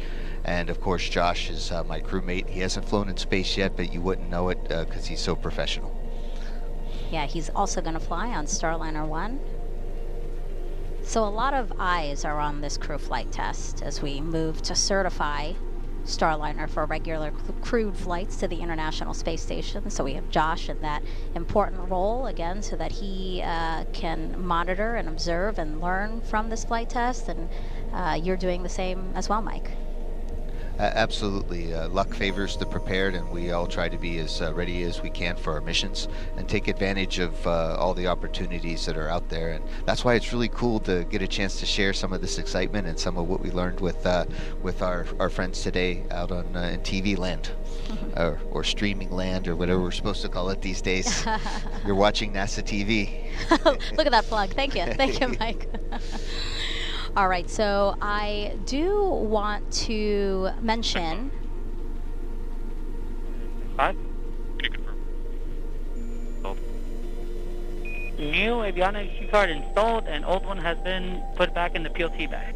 And of course, Josh is my crewmate. He hasn't flown in space yet, but you wouldn't know it because he's so professional. Yeah, he's also going to fly on Starliner 1. So a lot of eyes are on this crew flight test as we move to certify Starliner for regular crewed flights to the International Space Station. So we have Josh in that important role again so that he can monitor and observe and learn from this flight test, and you're doing the same as well, Mike. Absolutely. Luck favors the prepared, and we all try to be as ready as we can for our missions and take advantage of all the opportunities that are out there. And that's why it's really cool to get a chance to share some of this excitement and some of what we learned with our friends today out on in TV land or streaming land or whatever we're supposed to call it these days. You're watching NASA TV. Look at that plug. Thank you. Thank you, Mike. All right, so I do want to mention... Can you confirm? New avionics key card installed, and old one has been put back in the PLT bag.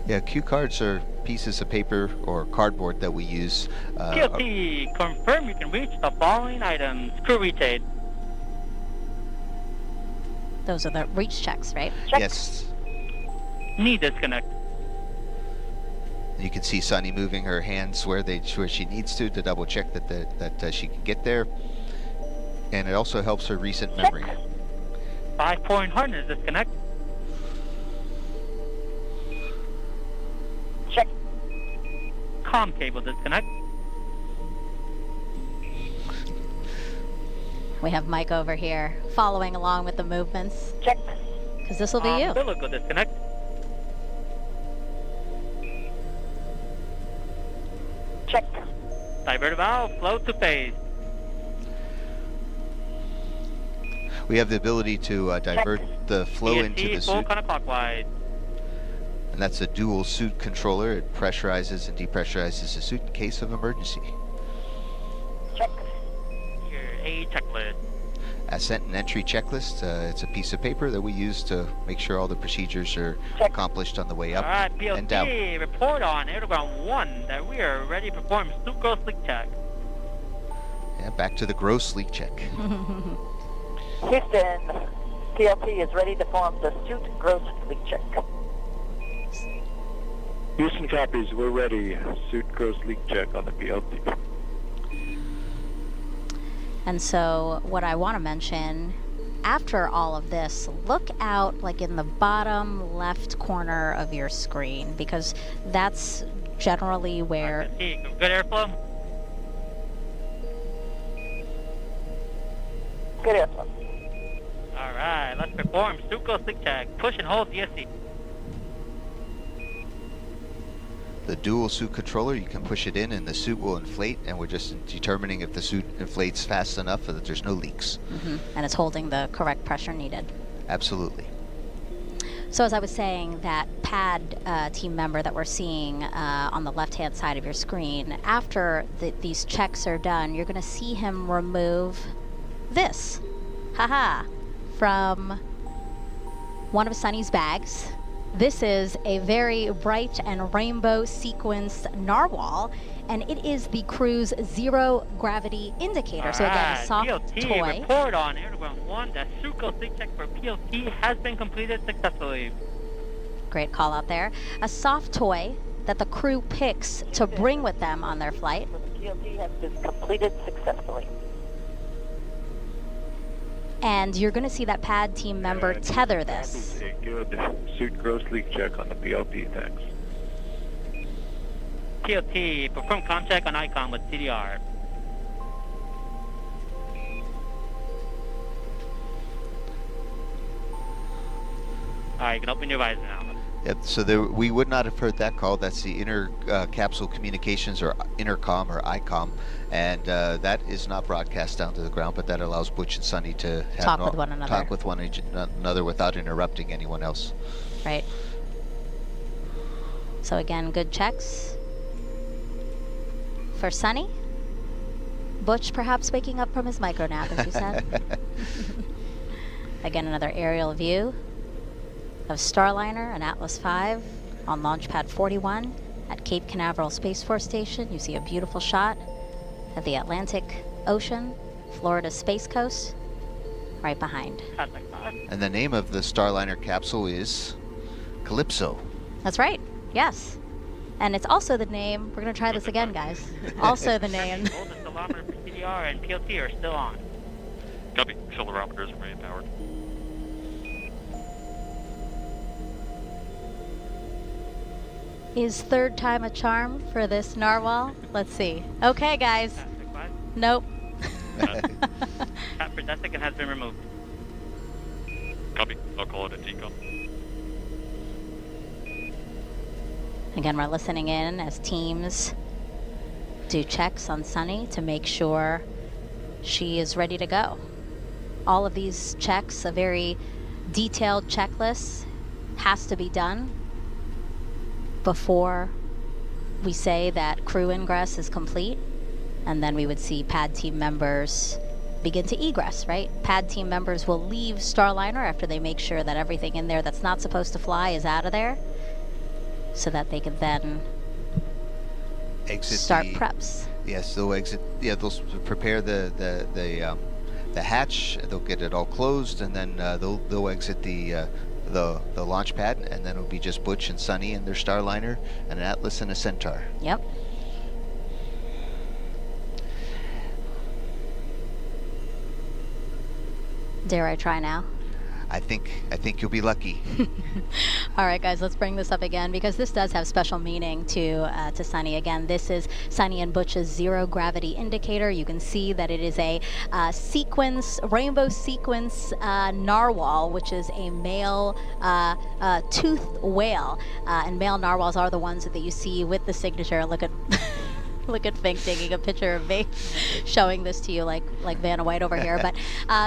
Yeah, cue cards are pieces of paper or cardboard that we use. PLT, confirm you can reach the following items. Crew reach aid. Those are the reach checks, right? Yes. Knee disconnect. You can see Sonny moving her hands where she needs to double check that she can get there, and it also helps her recent memory. 5-point harness disconnect. Check. Comm cable disconnect. We have Mike over here following along with the movements. Check. Because this will be you. Umbilical disconnect. Check. Divert valve, flow to phase. We have the ability to divert the flow ESC into the full suit, counterclockwise. and that's a dual suit controller. It pressurizes and depressurizes the suit in case of emergency. Check. Your A checklist. Ascent and entry checklist. It's a piece of paper that we use to make sure all the procedures are accomplished on the way up Alright, and down. PLT, report on air-to-ground 1 that we are ready to perform suit-gross leak check. Yeah, back to the gross leak check. Houston, PLT is ready to form the suit gross leak check. Houston copies, we're ready. Suit gross leak check on the PLT. And so what I want to mention, after all of this, look out like in the bottom left corner of your screen, because that's generally where... Good airflow? Good airflow. Alright, let's perform suit-gross leak check. Push and hold DSC. The dual suit controller, you can push it in and the suit will inflate, and we're just determining if the suit inflates fast enough so that there's no leaks. And it's holding the correct pressure needed. Absolutely. So as I was saying, that pad team member that we're seeing on the left-hand side of your screen, after these checks are done, you're going to see him remove this, from one of Sonny's bags. This is a very bright and rainbow sequenced narwhal, and it is the crew's zero gravity indicator. So again, a soft PLT, toy. report on Airground 1. The Suco sleep check for PLT has been completed successfully. Great call out there. A soft toy that the crew picks to bring with them on their flight. The PLT has been completed successfully. And you're going to see that pad team member tether this. A good suit gross leak check on the PLT, thanks. PLT, perform contact on icon with CDR. Alright, you can open your visor now. Yep, so we would not have heard that call. That's the inner capsule communications, or intercom, or ICOM, and that is not broadcast down to the ground, but that allows Butch and Sunny to have Talk with one another. Talk with one another without interrupting anyone else. Right. So again, good checks for Sunny. Butch perhaps waking up from his micro nap, as you said. Again, another aerial view of Starliner and Atlas V on Launch Pad 41 at Cape Canaveral Space Force Station. You see a beautiful shot of the Atlantic Ocean, Florida Space Coast, right behind. And the name of the Starliner capsule is Calypso. That's right, yes. And it's also the name, we're going to try this again, guys. Also the name. Both the accelerometer for CDR and PLT are still on. Copy. Accelerometers remain powered. Is third time a charm for this narwhal? Let's see. Okay, guys. Nope. Trap for Jessica has been removed. Copy. I'll call it a decom. Again, we're listening in as teams do checks on Sunny to make sure she is ready to go. All of these checks, a very detailed checklist, has to be done before we say that crew ingress is complete, and then we would see pad team members begin to egress, right? Pad team members will leave Starliner after they make sure that everything in there that's not supposed to fly is out of there, so that they can then start preps. Yes, they'll exit. Yeah, they'll prepare the hatch. They'll get it all closed, and then they'll exit the launch pad, and then it'll be just Butch and Sunny and their Starliner, and an Atlas and a Centaur. Yep. Dare I try now? I think you'll be lucky. All right, guys, let's bring this up again, because this does have special meaning to Sunny. Again, this is Sunny and Butch's zero gravity indicator. You can see that it is a rainbow sequence narwhal, which is a male toothed whale. And male narwhals are the ones that you see with the signature. Look at Look at Fink taking a picture of me, showing this to you like Vanna White over here. But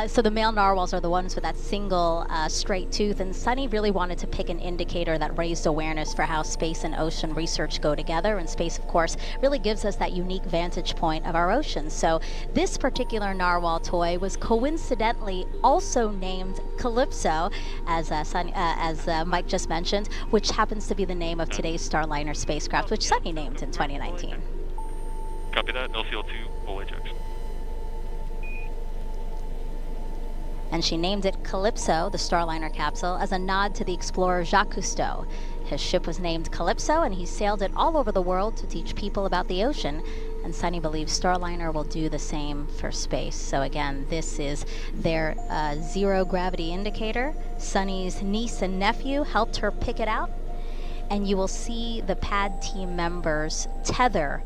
so the male narwhals are the ones with that single straight tooth, and Sunny really wanted to pick an indicator that raised awareness for how space and ocean research go together. And space, of course, really gives us that unique vantage point of our oceans. So this particular narwhal toy was coincidentally also named Calypso, as Mike just mentioned, which happens to be the name of today's Starliner spacecraft, which Sunny named in 2019. Copy that. LCL2, full Ajax. And she named it Calypso, the Starliner capsule, as a nod to the explorer Jacques Cousteau. His ship was named Calypso, and he sailed it all over the world to teach people about the ocean. And Sunny believes Starliner will do the same for space. So again, this is their zero gravity indicator. Sunny's niece and nephew helped her pick it out. And you will see the pad team members tether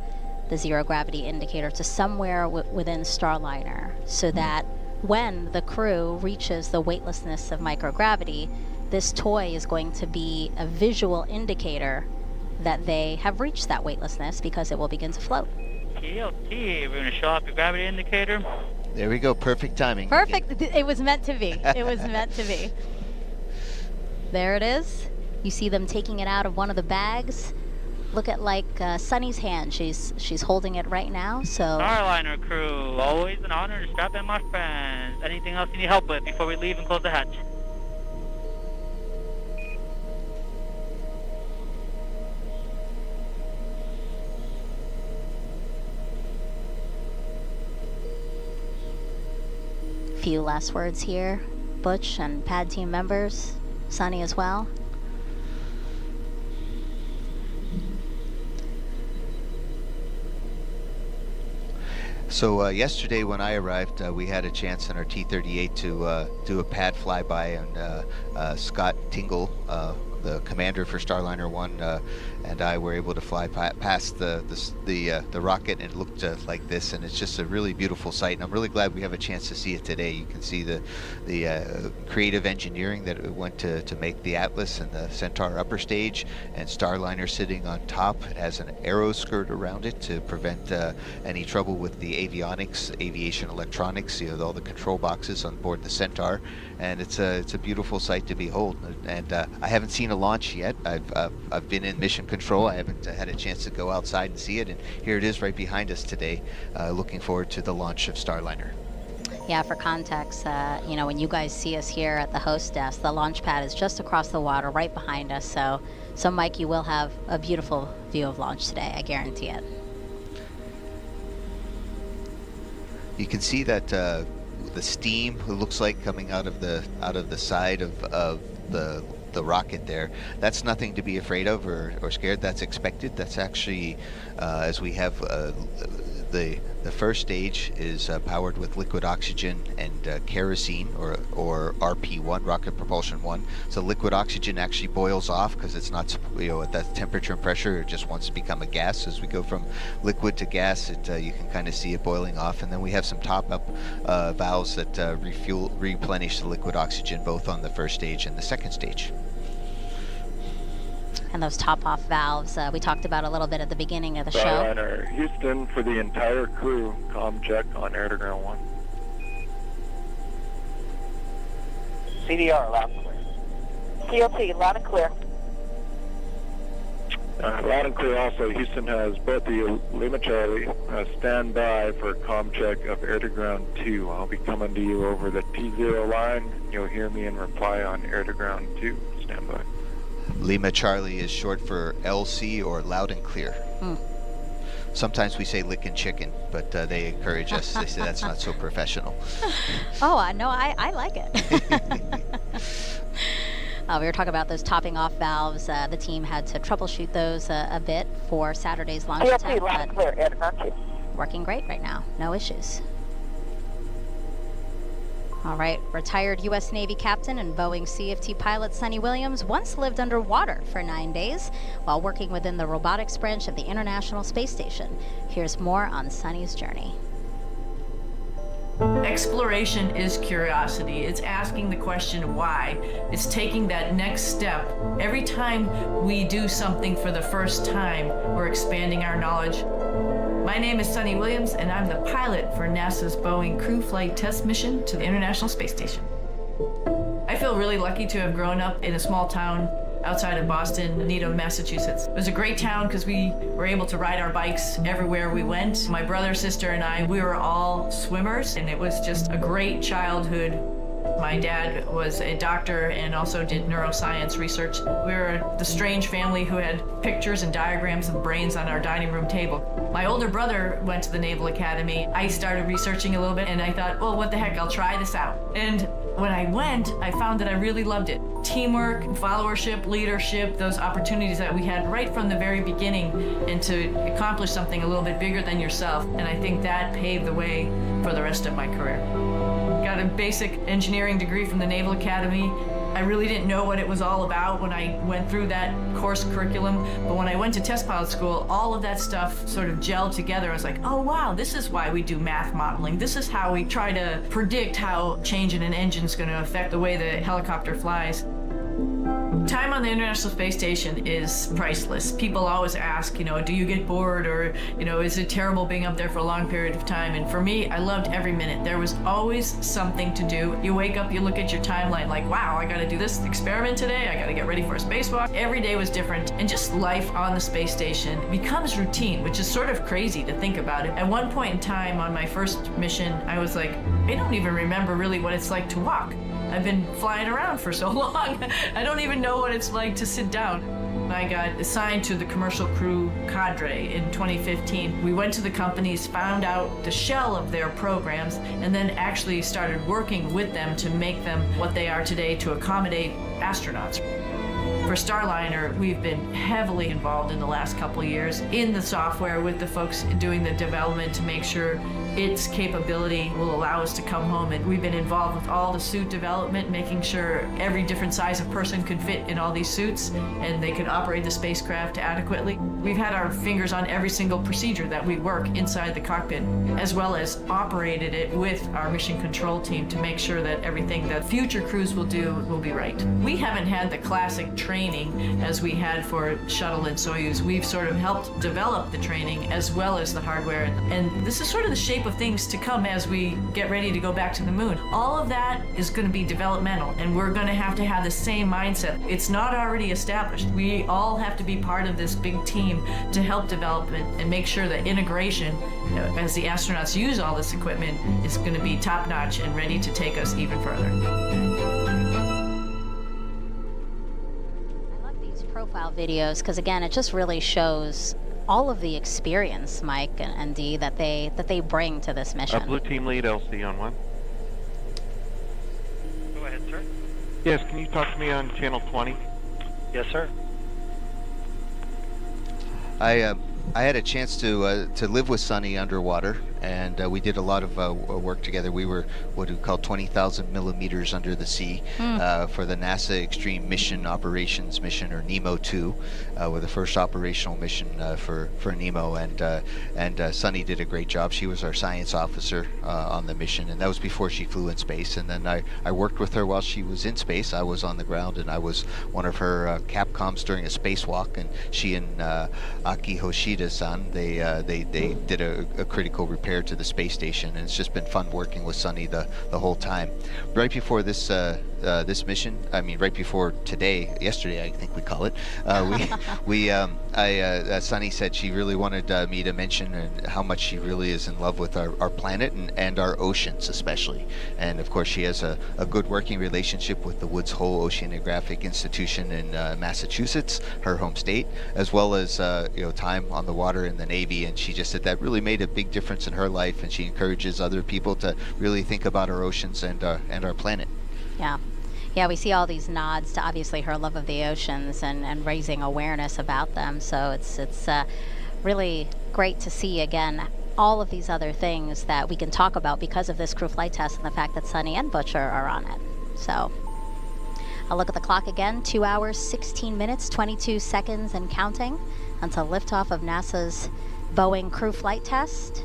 the zero gravity indicator to somewhere within Starliner, so that when the crew reaches the weightlessness of microgravity, this toy is going to be a visual indicator that they have reached that weightlessness, because it will begin to float. TLT, we're going to show up your gravity indicator. There we go, perfect timing. Perfect, it was meant to be. It was meant to be. There it is. You see them taking it out of one of the bags. Look at Sunny's hand. She's holding it right now. So Starliner crew, always an honor to strap in, my friends. Anything else you need help with before we leave and close the hatch? few last words here. Butch and pad team members, Sunny as well. So yesterday when I arrived, we had a chance in our T-38 to do a pad flyby, and Scott Tingle, the commander for Starliner 1, and I were able to fly past the rocket, and it looked like this, and it's just a really beautiful sight, and I'm really glad we have a chance to see it today. You can see the creative engineering that went to make the Atlas and the Centaur upper stage, and Starliner sitting on top. It has an aero skirt around it to prevent any trouble with the avionics, aviation electronics, all the control boxes on board the Centaur, and it's a beautiful sight to behold. And I haven't seen a launch yet. I've been in mission control. I haven't had a chance to go outside and see it, and here it is right behind us today. Looking forward to the launch of Starliner. Yeah, for context, when you guys see us here at the host desk, the launch pad is just across the water right behind us. So Mike, you will have a beautiful view of launch today. I guarantee it. You can see that the steam, it looks like, coming out of the side of the rocket there. That's nothing to be afraid of or scared. That's expected. That's actually, as we have the first stage is powered with liquid oxygen and kerosene, or RP1, rocket propulsion 1. So liquid oxygen actually boils off because it's not, at that temperature and pressure, it just wants to become a gas. As we go from liquid to gas, you can kind of see it boiling off. And then we have some top-up valves that replenish the liquid oxygen both on the first stage and the second stage. And those top-off valves, we talked about a little bit at the beginning of the show. Starliner Houston, for the entire crew, comm check on air to ground 1. CDR, loud and clear. CLT, loud and clear. Loud and clear also. Houston has both the Lima Charlie stand by for comm check of air to ground 2. I'll be coming to you over the T0 line. You'll hear me in reply on air to ground 2. Stand by. Lima Charlie is short for LC, or loud and clear. Sometimes we say lick and chicken, but they encourage us. They say that's not so professional. Oh, no, I like it. We were talking about those topping off valves. The team had to troubleshoot those a bit for Saturday's launch attempt. Loud and clear, air to ground 2. Working great right now. No issues. All right, retired U.S. Navy captain and Boeing CFT pilot Sunny Williams once lived underwater for 9 days while working within the robotics branch of the International Space Station. Here's more on Sunny's journey. Exploration is curiosity. It's asking the question why. It's taking that next step. Every time we do something for the first time, we're expanding our knowledge. My name is Sunny Williams, and I'm the pilot for NASA's Boeing Crew Flight Test Mission to the International Space Station. I feel really lucky to have grown up in a small town outside of Boston, Needham, Massachusetts. It was a great town because we were able to ride our bikes everywhere we went. My brother, sister, and I, we were all swimmers, and it was just a great childhood. My dad was a doctor and also did neuroscience research. We were the strange family who had pictures and diagrams of brains on our dining room table. My older brother went to the Naval Academy. I started researching a little bit, and I thought, well, what the heck, I'll try this out. And when I went, I found that I really loved it. Teamwork, followership, leadership, those opportunities that we had right from the very beginning, and to accomplish something a little bit bigger than yourself. And I think that paved the way for the rest of my career. Got a basic engineering degree from the Naval Academy. I really didn't know what it was all about when I went through that course curriculum, but when I went to test pilot school, all of that stuff sort of gelled together. I was like, oh wow, this is why we do math modeling. This is how we try to predict how change in an engine is going to affect the way the helicopter flies. Time on the International Space Station is priceless. People always ask, do you get bored, or, is it terrible being up there for a long period of time? And for me, I loved every minute. There was always something to do. You wake up, you look at your timeline like, wow, I gotta do this experiment today, I gotta get ready for a spacewalk. Every day was different, and just life on the space station becomes routine, which is sort of crazy to think about it. At one point in time on my first mission, I was like, I don't even remember really what it's like to walk. I've been flying around for so long, I don't even know what it's like to sit down. I got assigned to the commercial crew cadre in 2015. We went to the companies, found out the shell of their programs, and then actually started working with them to make them what they are today to accommodate astronauts. For Starliner, we've been heavily involved in the last couple of years in the software with the folks doing the development to make sure its capability will allow us to come home. And we've been involved with all the suit development, making sure every different size of person could fit in all these suits and they could operate the spacecraft adequately. We've had our fingers on every single procedure that we work inside the cockpit, as well as operated it with our mission control team to make sure that everything that future crews will do will be right. We haven't had the classic training as we had for Shuttle and Soyuz. We've sort of helped develop the training as well as the hardware. And this is sort of the shape of things to come as we get ready to go back to the moon. All of that is going to be developmental, and we're going to have the same mindset. It's not already established. We all have to be part of this big team to help develop it and make sure that integration, as the astronauts use all this equipment, is going to be top-notch and ready to take us even further. Profile videos, because again, it just really shows all of the experience, Mike and Dee, that they bring to this mission. Blue team lead LC on 1. Go ahead, sir. Yes, can you talk to me on channel 20? Yes, sir. I had a chance to live with Sunny underwater, and we did a lot of work together. We were what we call 20,000 millimeters under the sea for the NASA Extreme Mission Operations Mission, or NEMO 2, with the first operational mission for NEMO, and Sunny did a great job. She was our science officer on the mission, and that was before she flew in space. And then I worked with her while she was in space. I was on the ground, and I was one of her capcoms during a spacewalk, and she and Aki Hoshida-san, they did a critical repair to the space station, and it's just been fun working with Sunny the whole time. Right before this this mission, I mean right before yesterday I think we call it, Sunny said she really wanted me to mention how much she really is in love with our planet and our oceans especially. And of course she has a good working relationship with the Woods Hole Oceanographic Institution in Massachusetts, her home state, as well as time on the water in the Navy. And she just said that really made a big difference in her life, and she encourages other people to really think about our oceans and our planet. Yeah, we see all these nods to obviously her love of the oceans and raising awareness about them. So it's really great to see again all of these other things that we can talk about because of this crew flight test and the fact that Sunny and Butcher are on it. So I'll look at the clock again. 2 hours, 16 minutes, 22 seconds and counting until liftoff of NASA's Boeing crew flight test.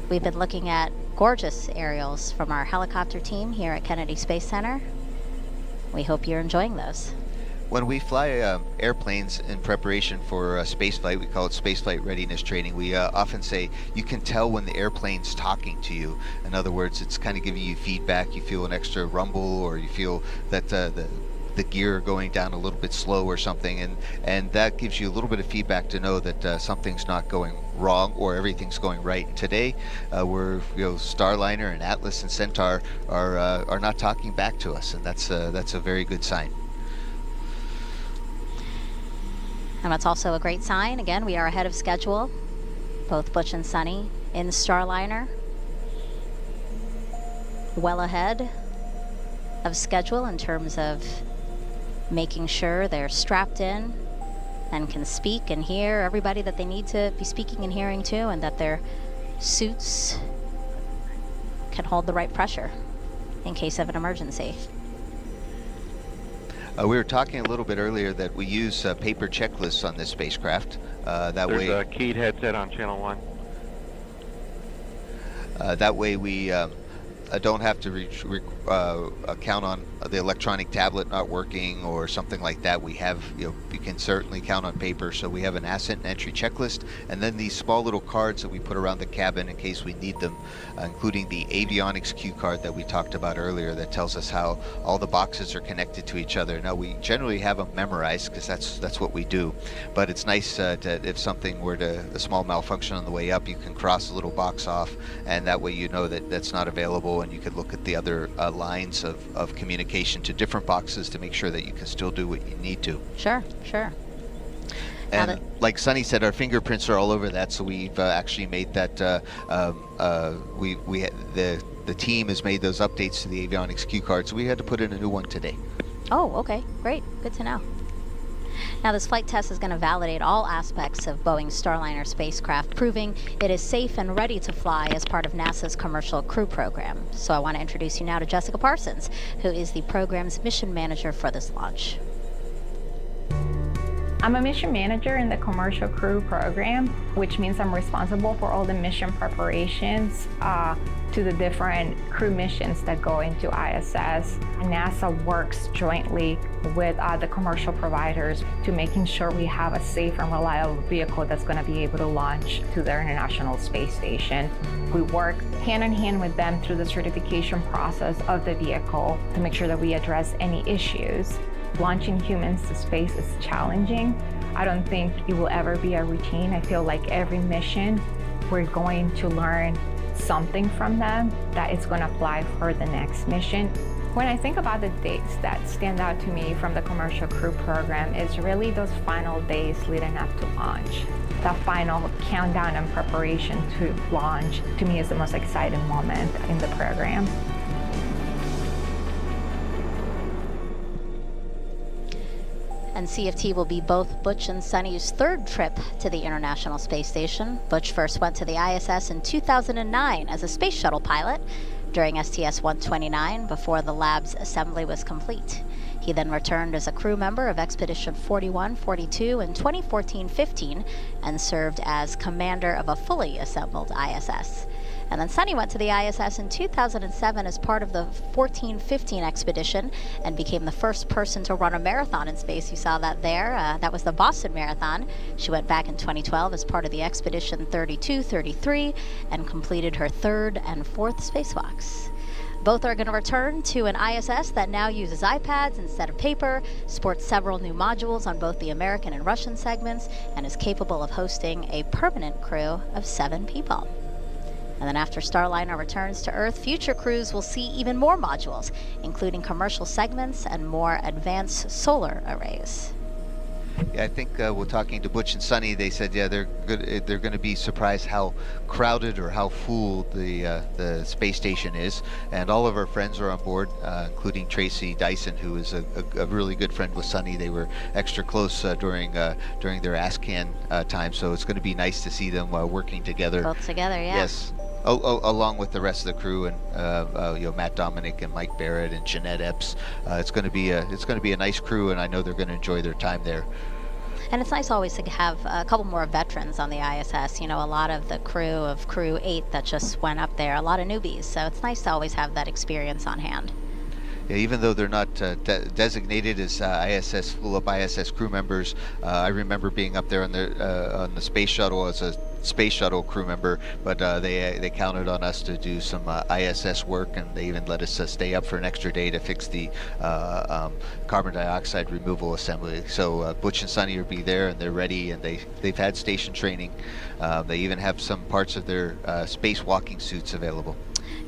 We've been looking at gorgeous aerials from our helicopter team here at Kennedy Space Center. We hope you're enjoying those. When we fly airplanes in preparation for spaceflight, we call it spaceflight readiness training. We often say you can tell when the airplane's talking to you. In other words, it's kind of giving you feedback. You feel an extra rumble, or you feel that the gear going down a little bit slow or something, and that gives you a little bit of feedback to know that something's not going wrong or everything's going right. And today we're Starliner and Atlas and Centaur are not talking back to us, and that's a very good sign. And that's also a great sign. Again, we are ahead of schedule, both Butch and Sunny in Starliner, well ahead of schedule in terms of making sure they're strapped in and can speak and hear everybody that they need to be speaking and hearing to, and that their suits can hold the right pressure in case of an emergency. We were talking a little bit earlier that we use paper checklists on this spacecraft. There's a keyed headset on channel 1. That way we don't have to count on the electronic tablet not working or something like that. We have, you can certainly count on paper. So we have an ascent and entry checklist, and then these small little cards that we put around the cabin in case we need them, including the Vyomx cue card that we talked about earlier that tells us how all the boxes are connected to each other. Now we generally have them memorized because that's what we do, but it's nice that if something were a small malfunction on the way up, you can cross a little box off, and that way you know that that's not available, vehicle, and you could look at the other lines of communication to different boxes to make sure that you can still do what you need to. Sure. And like Sunny said, our fingerprints are all over that, so we've actually made that. The team has made those updates to the Vyomx Q card, so we had to put in a new one today. Oh, okay, great, good to know. Now, this flight test is going to validate all aspects of Boeing's Starliner spacecraft, proving it is safe and ready to fly as part of NASA's Commercial Crew Program. So I want to introduce you now to Jessica Parsons, who is the program's mission manager for this launch. I'm a mission manager in the Commercial Crew Program, which means I'm responsible for all the mission preparations to the different crew missions that go into ISS. NASA works jointly with the commercial providers to making sure we have a safe and reliable vehicle that's going to be able to launch to the International Space Station. We work hand in hand with them through the certification process of the vehicle to make sure that we address any issues. Launching humans to space is challenging. I don't think it will ever be a routine. I feel like every mission, we're going to learn something from them that is going to apply for the next mission. When I think about the dates that stand out to me from the Commercial Crew Program, it's really those final days leading up to launch. That final countdown and preparation to launch, to me, is the most exciting moment in the program. And CFT will be both Butch and Sunny's third trip to the International Space Station. Butch first went to the ISS in 2009 as a space shuttle pilot during STS-129 before the lab's assembly was complete. He then returned as a crew member of Expedition 41, 42, and 2014-15 and served as commander of a fully assembled ISS. And then Sunny went to the ISS in 2007 as part of the 14-15 expedition and became the first person to run a marathon in space. You saw that there. That was the Boston Marathon. She went back in 2012 as part of the Expedition 32-33 and completed her third and fourth spacewalks. Both are going to return to an ISS that now uses iPads instead of paper, sports several new modules on both the American and Russian segments, and is capable of hosting a permanent crew of 7 people. And then after Starliner returns to Earth, future crews will see even more modules, including commercial segments and more advanced solar arrays. Yeah, I think we're talking to Butch and Sunny. They said, yeah, they're going to be surprised how crowded or how full the space station is. And all of our friends are on board, including Tracy Dyson, who is a really good friend with Sunny. They were extra close during their ASCAN time, so it's going to be nice to see them working together. Both together, yeah. Yes. Along with the rest of the crew and Matt Dominic and Mike Barrett and Jeanette Epps, it's going to be a nice crew, and I know they're going to enjoy their time there. And it's nice always to have a couple more veterans on the ISS. You know, a lot of the crew of Crew 8 that just went up there, a lot of newbies. So it's nice to always have that experience on hand. Yeah, even though they're not designated as full-up ISS crew members, I remember being up there on the space shuttle as a space shuttle crew member, but they counted on us to do some ISS work, and they even let us stay up for an extra day to fix the carbon dioxide removal assembly. So Butch and Sunny will be there, and they're ready, and they've had station training. They even have some parts of their spacewalking suits available.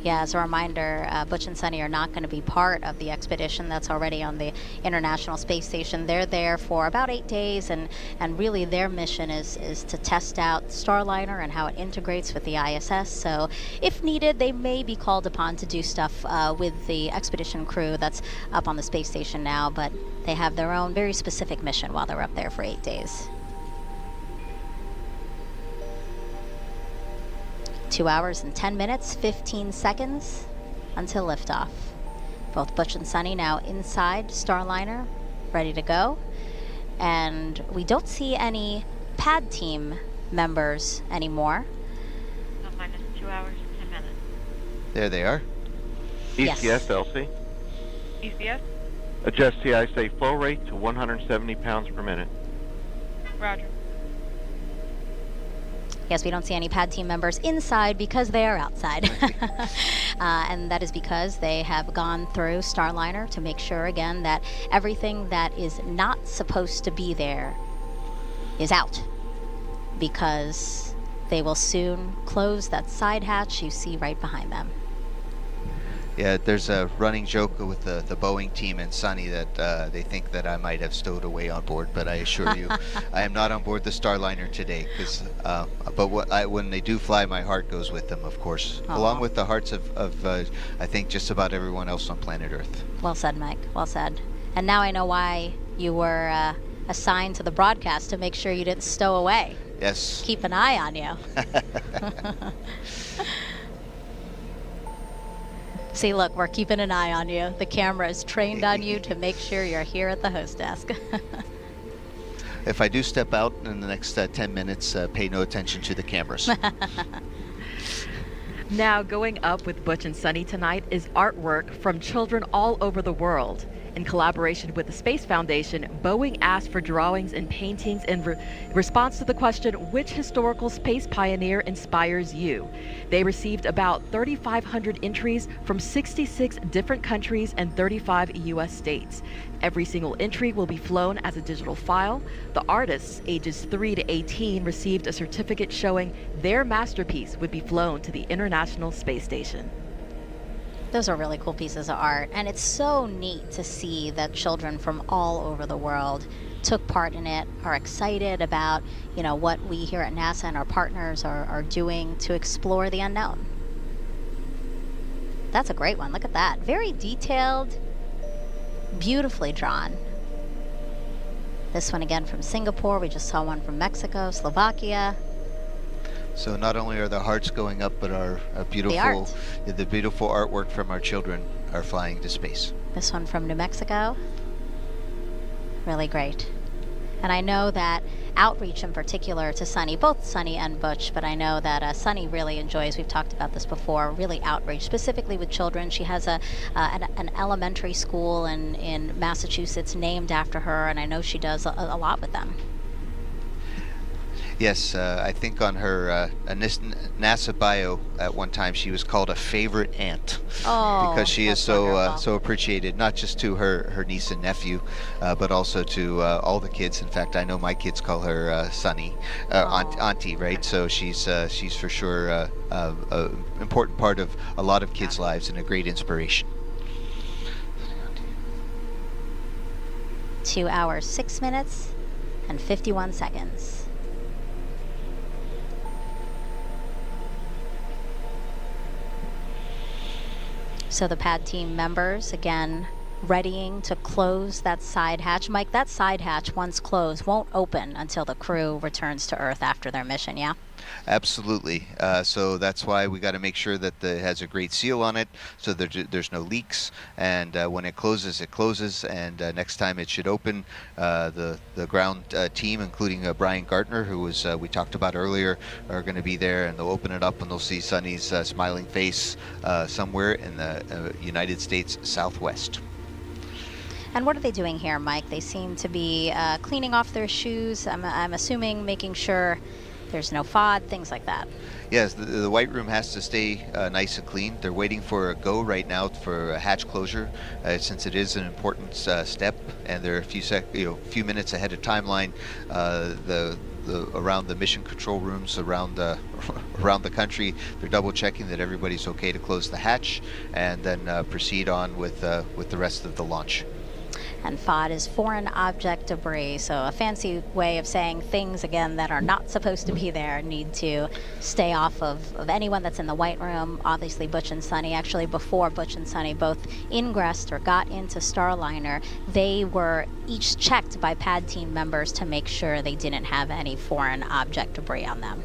Yeah, as a reminder, Butch and Sunny are not going to be part of the expedition that's already on the International Space Station. They're there for about 8 days, and really their mission is to test out Starliner and how it integrates with the ISS. So if needed, they may be called upon to do stuff with the expedition crew that's up on the space station now, but they have their own very specific mission while they're up there for 8 days. 2 hours and 10 minutes, 15 seconds until liftoff. Both Butch and Sunny now inside Starliner, ready to go. And we don't see any pad team members anymore. Minus 2 hours and 10 minutes. There they are. ECS, Yes. Elsie. ECS? Adjust TI safe flow rate to 170 pounds per minute. Roger. Yes, we don't see any pad team members inside because they are outside. And that is because they have gone through Starliner to make sure, again, that everything that is not supposed to be there is out, because they will soon close that side hatch you see right behind them. Yeah, there's a running joke with the Boeing team and Sunny that they think that I might have stowed away on board, but I assure you, I am not on board the Starliner today. When they do fly, my heart goes with them, of course, along with the hearts of I think just about everyone else on planet Earth. Well said, Mike. Well said. And now I know why you were assigned to the broadcast, to make sure you didn't stow away. Yes. Keep an eye on you. See, look, we're keeping an eye on you. The camera is trained on you to make sure you're here at the host desk. If I do step out in the next 10 minutes, pay no attention to the cameras. Now, going up with Butch and Sunny tonight is artwork from children all over the world. In collaboration with the Space Foundation, Boeing asked for drawings and paintings in response to the question, which historical space pioneer inspires you? They received about 3,500 entries from 66 different countries and 35 U.S. states. Every single entry will be flown as a digital file. The artists, ages 3 to 18, received a certificate showing their masterpiece would be flown to the International Space Station. Those are really cool pieces of art, and it's so neat to see that children from all over the world took part in it, are excited about, you know, what we here at NASA and our partners are doing to explore the unknown. That's a great one. Look at that. Very detailed, beautifully drawn. This one again from Singapore. We just saw one from Mexico, Slovakia. So not only are the hearts going up, but our beautiful, the beautiful artwork from our children are flying to space. This one from New Mexico. Really great. And I know that outreach in particular to Sunny, both Sunny and Butch, but I know that Sunny really enjoys, we've talked about this before, really outreach, specifically with children. She has an elementary school in Massachusetts named after her, and I know she does a lot with them. Yes, I think on her NASA bio at one time she was called a favorite aunt, because she is so appreciated, not just to her niece and nephew, but also to all the kids. In fact, I know my kids call her Sunny, auntie, right? So she's for sure an important part of a lot of kids' lives and a great inspiration. 2 hours, 6 minutes, and 51 seconds. So the pad team members, again, readying to close that side hatch. Mike, that side hatch, once closed, won't open until the crew returns to Earth after their mission, yeah? Absolutely. So that's why we got to make sure that it has a great seal on it, so there's no leaks. And when it closes, it closes. And next time it should open, the ground team, including Brian Gartner, who was we talked about earlier, are going to be there, and they'll open it up and they'll see Sunny's smiling face somewhere in the United States Southwest. And what are they doing here, Mike? They seem to be cleaning off their shoes. I'm assuming making sure there's no FOD, things like that. Yes, the white room has to stay nice and clean. They're waiting for a go right now for a hatch closure, since it is an important step, and they're a few minutes ahead of timeline. Around the mission control rooms around the country, they're double checking that everybody's okay to close the hatch, and then proceed on with the rest of the launch. And FOD is foreign object debris, so a fancy way of saying things, again, that are not supposed to be there need to stay off of anyone that's in the white room. Obviously, Butch and Sunny, actually before Butch and Sunny both ingressed or got into Starliner, they were each checked by pad team members to make sure they didn't have any foreign object debris on them.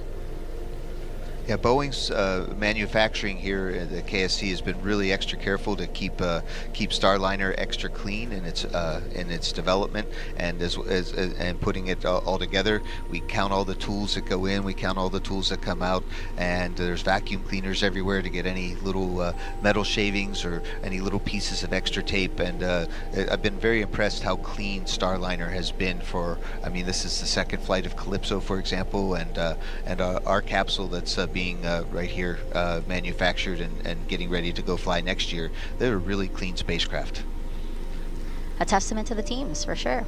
Yeah, Boeing's manufacturing here at the KSC has been really extra careful to keep Starliner extra clean in its development, and and putting it all together. We count all the tools that go in, we count all the tools that come out, and there's vacuum cleaners everywhere to get any little metal shavings or any little pieces of extra tape. And I've been very impressed how clean Starliner has been for. I mean, this is the second flight of Calypso, for example, and our capsule that's being right here manufactured and getting ready to go fly next year. They're a really clean spacecraft. A testament to the teams, for sure.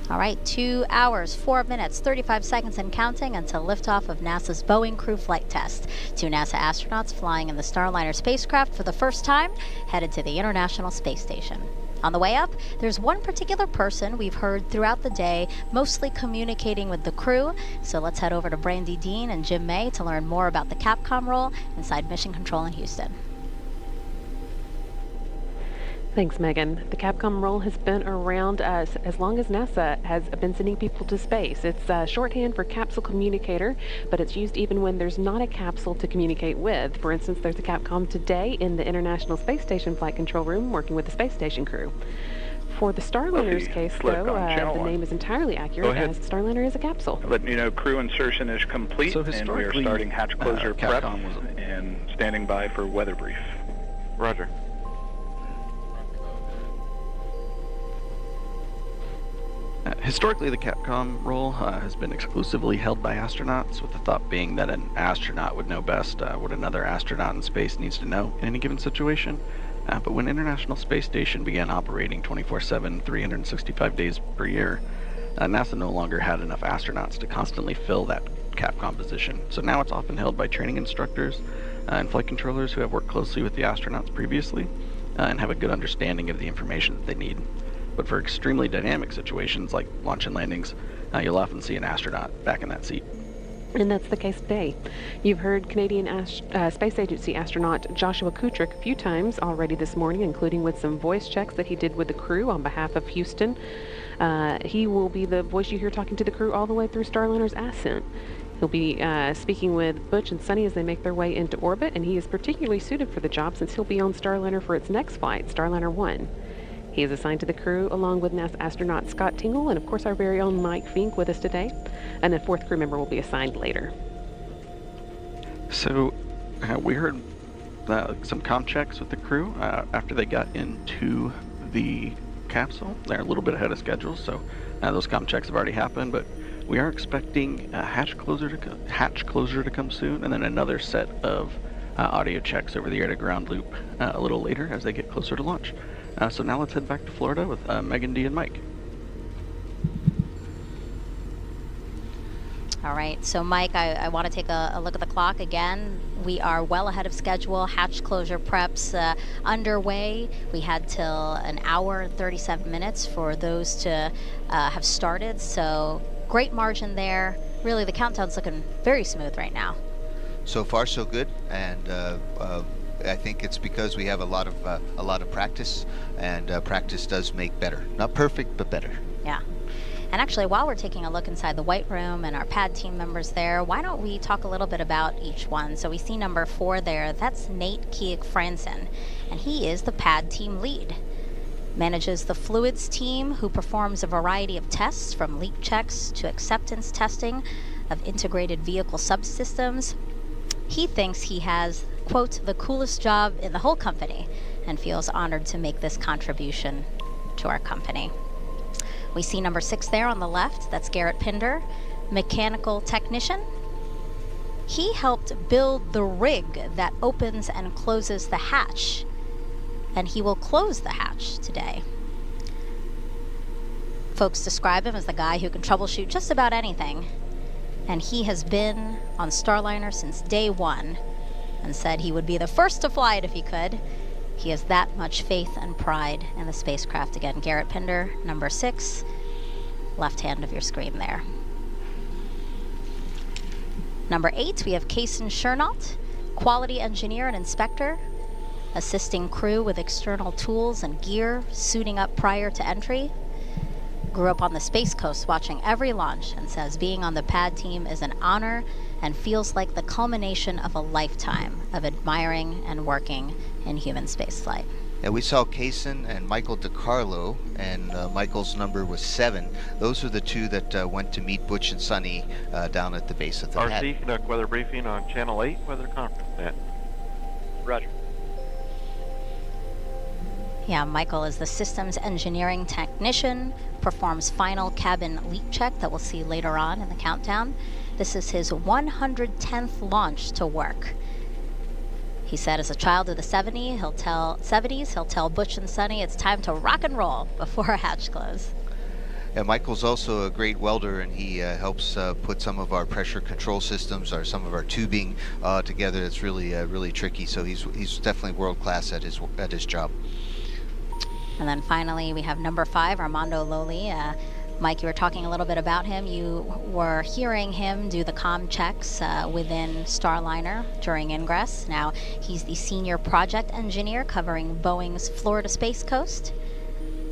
All right, 2 hours, 4 minutes, 35 seconds and counting until liftoff of NASA's Boeing crew flight test. 2 NASA astronauts flying in the Starliner spacecraft for the first time, headed to the International Space Station. On the way up, there's one particular person we've heard throughout the day, mostly communicating with the crew. So let's head over to Brandy Dean and Jim May to learn more about the Capcom role inside Mission Control in Houston. Thanks, Megan. The Capcom role has been around as long as NASA has been sending people to space. It's shorthand for capsule communicator, but it's used even when there's not a capsule to communicate with. For instance, there's a Capcom today in the International Space Station Flight Control Room working with the space station crew. For the Starliner's case, though, the name is entirely accurate as Starliner is a capsule. Letting you know crew insertion is complete, and we are starting hatch closure prep and standing by for weather brief. Roger. Historically, the Capcom role has been exclusively held by astronauts, with the thought being that an astronaut would know best what another astronaut in space needs to know in any given situation. But when International Space Station began operating 24/7, 365 days per year, NASA no longer had enough astronauts to constantly fill that Capcom position. So now it's often held by training instructors and flight controllers who have worked closely with the astronauts previously and have a good understanding of the information that they need. But for extremely dynamic situations like launch and landings, you'll often see an astronaut back in that seat. And that's the case today. You've heard Canadian Space Agency astronaut Joshua Kutrick a few times already this morning, including with some voice checks that he did with the crew on behalf of Houston. He will be the voice you hear talking to the crew all the way through Starliner's ascent. He'll be speaking with Butch and Sunny as they make their way into orbit, and he is particularly suited for the job since he'll be on Starliner for its next flight, Starliner 1. He is assigned to the crew along with NASA astronaut Scott Tingle and, of course, our very own Mike Fink with us today. And a fourth crew member will be assigned later. So we heard some comm checks with the crew after they got into the capsule. They're a little bit ahead of schedule, so those comm checks have already happened, but we are expecting a hatch closure to come soon, and then another set of audio checks over the air-to-ground loop a little later as they get closer to launch. So now let's head back to Florida with Megan D and Mike. All right, so Mike, I want to take a look at the clock again. We are well ahead of schedule. Hatch closure preps underway. We had till an hour and 37 minutes for those to have started, so great margin there. Really, the countdown's looking very smooth right now. So far, so good, and I think it's because we have a lot of practice, and practice does make better. Not perfect, but better. Yeah. And actually, while we're taking a look inside the White Room and our pad team members there, why don't we talk a little bit about each one? So we see number 4 there. That's Nate Kiek-Franson, and he is the pad team lead. Manages the fluids team, who performs a variety of tests from leak checks to acceptance testing of integrated vehicle subsystems. He thinks he has, quote, the coolest job in the whole company, and feels honored to make this contribution to our company. We see number 6 there on the left. That's Garrett Pinder, mechanical technician. He helped build the rig that opens and closes the hatch, and he will close the hatch today. Folks describe him as the guy who can troubleshoot just about anything, and he has been on Starliner since day 1 and said he would be the first to fly it if he could. He has that much faith and pride in the spacecraft. Again, Garrett Pinder, number 6, left hand of your screen there. Number 8, we have Kaysen Chernault, quality engineer and inspector, assisting crew with external tools and gear, suiting up prior to entry. Grew up on the Space Coast watching every launch and says being on the pad team is an honor and feels like the culmination of a lifetime of admiring and working in human spaceflight. Yeah, we saw Kaysen and Michael DiCarlo, and Michael's number was 7. Those are the two that went to meet Butch and Sunny down at the base of the pad. RC, conduct weather briefing on Channel 8 Weather Conference Net. Roger. Yeah, Michael is the systems engineering technician, performs final cabin leak check that we'll see later on in the countdown. This is his 110th launch to work. He said as a child of the 70s, he'll tell Butch and Sunny it's time to rock and roll before a hatch close. Yeah, Michael's also a great welder, and he helps put some of our pressure control systems or some of our tubing together. It's really really tricky. So he's definitely world class at his job. And then finally, we have number 5, Armando Loli. Mike, you were talking a little bit about him. You were hearing him do the comm checks within Starliner during ingress. Now, he's the senior project engineer covering Boeing's Florida Space Coast.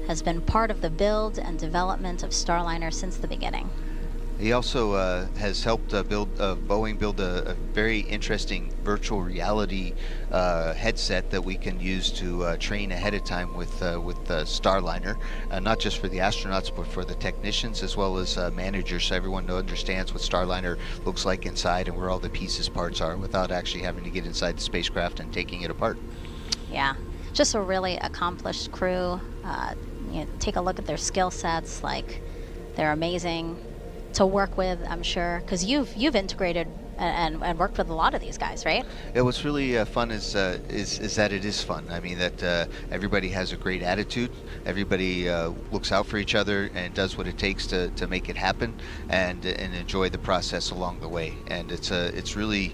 Has been part of the build and development of Starliner since the beginning. He also has helped Boeing build a very interesting virtual reality headset that we can use to train ahead of time with Starliner, not just for the astronauts but for the technicians as well as managers, so everyone understands what Starliner looks like inside and where all the pieces, parts are, without actually having to get inside the spacecraft and taking it apart. Yeah, just a really accomplished crew. Take a look at their skill sets. Like, they're amazing to work with, I'm sure, because you've integrated and worked with a lot of these guys, right? Yeah, what's really fun is that it is fun. I mean, that everybody has a great attitude. Everybody looks out for each other and does what it takes to make it happen, and enjoy the process along the way. And it's really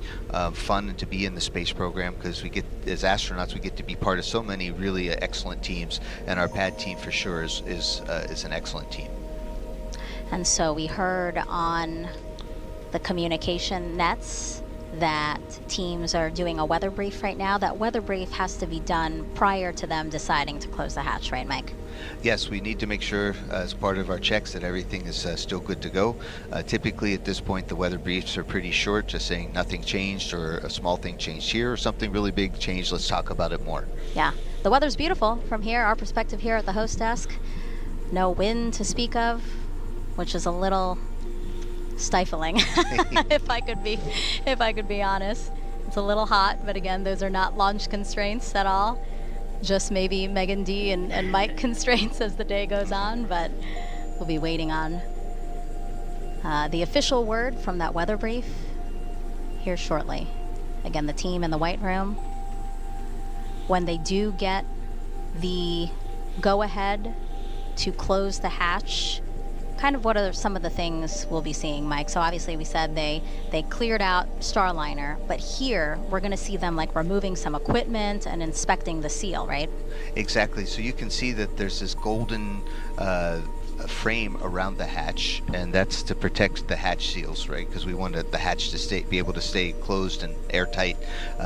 fun to be in the space program, because we get, as astronauts, we get to be part of so many really excellent teams, and our PAD team for sure is an excellent team. And so we heard on the communication nets that teams are doing a weather brief right now. That weather brief has to be done prior to them deciding to close the hatch, right, Mike? Yes, we need to make sure as part of our checks that everything is still good to go. Typically at this point the weather briefs are pretty short, just saying nothing changed, or a small thing changed here, or something really big changed, let's talk about it more. Yeah, the weather's beautiful from here, our perspective here at the host desk. No wind to speak of, which is a little stifling, if I could be honest. It's a little hot, but again, those are not launch constraints at all. Just maybe Megan D and Mike constraints as the day goes on, but we'll be waiting on the official word from that weather brief here shortly. Again, the team in the White Room, when they do get the go-ahead to close the hatch, kind of what are some of the things we'll be seeing, Mike? So obviously we said they cleared out Starliner, but here we're going to see them like removing some equipment and inspecting the seal, right? Exactly. So you can see that there's this golden frame around the hatch, and that's to protect the hatch seals, right? Because we want the hatch to be able to stay closed and airtight.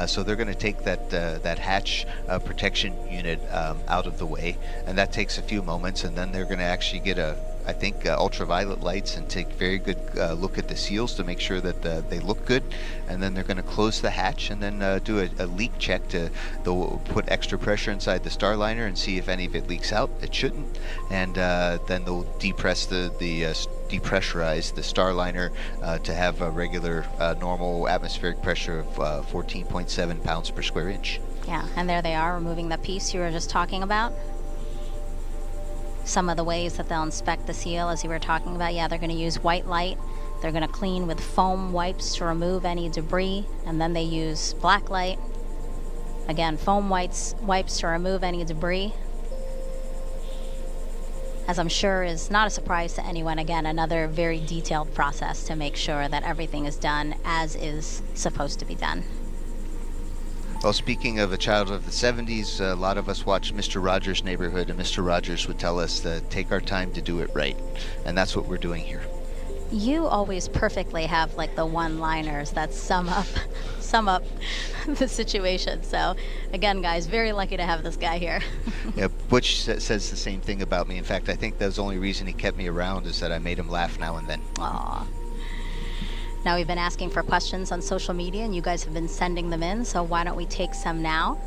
So they're going to take that hatch protection unit out of the way, and that takes a few moments, and then they're going to actually get I think ultraviolet lights and take very good look at the seals to make sure that they look good, and then they're going to close the hatch and then do a leak check. They'll put extra pressure inside the Starliner and see if any of it leaks out. It shouldn't, and then they'll depress depressurize the Starliner to have a regular normal atmospheric pressure of 14.7 pounds per square inch. Yeah, and there they are removing the piece you were just talking about. Some of the ways that they'll inspect the seal, as you were talking about, yeah, they're going to use white light. They're going to clean with foam wipes to remove any debris, and then they use black light. Again, foam wipes to remove any debris. As I'm sure is not a surprise to anyone, again, another very detailed process to make sure that everything is done as is supposed to be done. Well, speaking of a child of the 70s, a lot of us watched Mr. Rogers' Neighborhood, and Mr. Rogers would tell us to take our time to do it right. And that's what we're doing here. You always perfectly have like the one-liners that sum up the situation. So again, guys, very lucky to have this guy here. Yeah, Butch says the same thing about me. In fact, I think that's the only reason he kept me around, is that I made him laugh now and then. Aww. Now, we've been asking for questions on social media, and you guys have been sending them in, so why don't we take some now?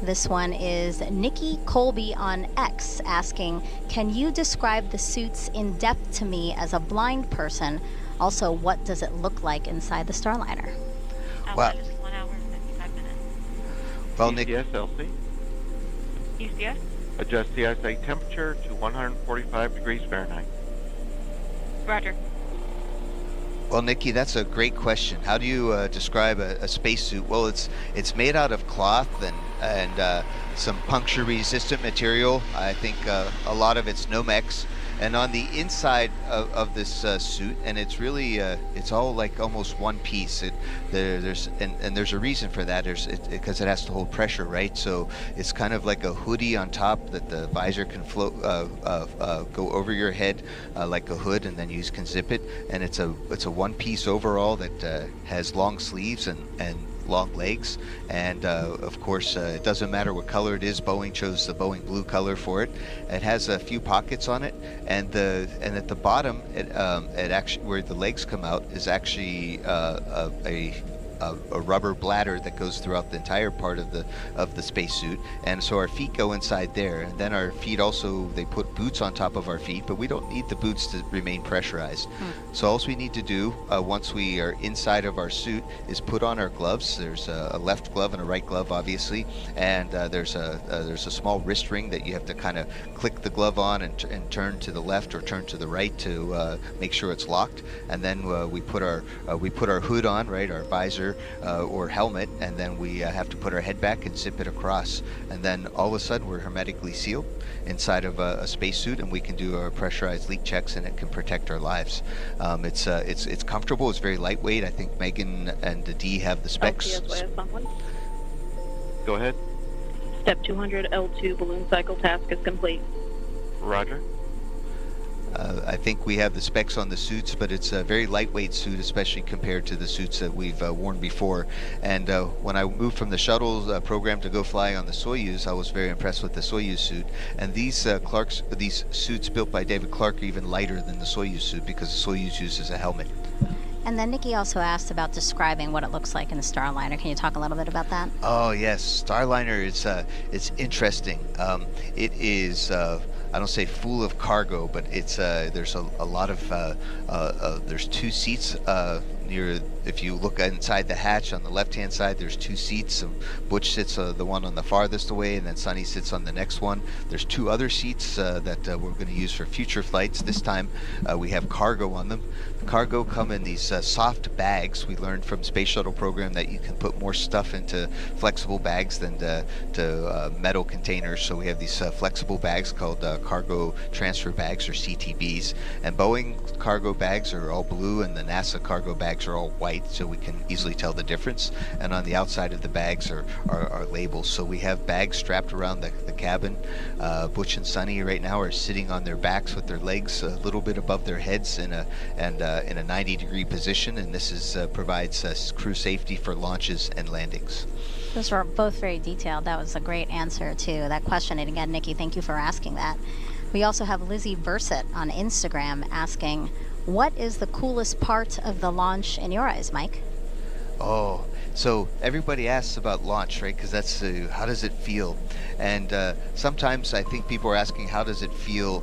This one is Nikki Colby on X asking, can you describe the suits in depth to me as a blind person? Also, what does it look like inside the Starliner? Wow. 1 hour and 55 minutes. Well, Nick. ECS, LC. ECS? Adjust the ISA temperature to 145 degrees Fahrenheit. Roger. Well, Nikki, that's a great question. How do you describe a spacesuit? Well, it's made out of cloth and some puncture-resistant material. I think a lot of it's Nomex, And on the inside of this suit, and it's really it's all like almost one piece. There's a reason for that. Because it has to hold pressure, right? So it's kind of like a hoodie on top that the visor can float go over your head like a hood, and then you can zip it. And it's a one-piece overall that has long sleeves and long legs, and of course it doesn't matter what color it is. Boeing chose the Boeing blue color for it. It has a few pockets on it, and at the bottom, it actually, where the legs come out, is actually a rubber bladder that goes throughout the entire part of the spacesuit, and so our feet go inside there. And then our feet also, they put boots on top of our feet, but we don't need the boots to remain pressurized. So all we need to do once we are inside of our suit is put on our gloves. There's a left glove and a right glove, obviously, and there's a small wrist ring that you have to kind of click the glove on and turn to the left or turn to the right to make sure it's locked. And then we put our hood on, right, our visor or helmet, and then we have to put our head back and zip it across, and then all of a sudden we're hermetically sealed inside of a spacesuit, and we can do our pressurized leak checks, and it can protect our lives. It's comfortable. It's very lightweight. I think Megan and Dee have the specs. Go ahead. Step 200 L2 balloon cycle task is complete. Roger. I think we have the specs on the suits, but it's a very lightweight suit, especially compared to the suits that we've worn before. And when I moved from the shuttle program to go fly on the Soyuz, I was very impressed with the Soyuz suit. And these suits built by David Clark are even lighter than the Soyuz suit, because the Soyuz uses a helmet. And then Nikki also asked about describing what it looks like in the Starliner. Can you talk a little bit about that? Oh yes, Starliner is it's interesting. It is I don't say full of cargo, but it's there's a lot of there's two seats near. If you look inside the hatch on the left-hand side, there's two seats. Butch sits the one on the farthest away, and then Sonny sits on the next one. There's two other seats that we're going to use for future flights. This time we have cargo on them. The cargo come in these soft bags. We learned from Space Shuttle program that you can put more stuff into flexible bags than to metal containers. So we have these flexible bags called cargo transfer bags, or CTBs. And Boeing cargo bags are all blue, and the NASA cargo bags are all white, so we can easily tell the difference. And on the outside of the bags are labels. So we have bags strapped around the cabin. Butch and Sonny right now are sitting on their backs with their legs a little bit above their heads in a 90-degree position, and this provides crew safety for launches and landings. Those were both very detailed. That was a great answer to that question. And again, Nikki, thank you for asking that. We also have Lizzie Bursett on Instagram asking, what is the coolest part of the launch in your eyes, Mike? Oh, so everybody asks about launch, right? Because that's how does it feel? And sometimes I think people are asking, how does it feel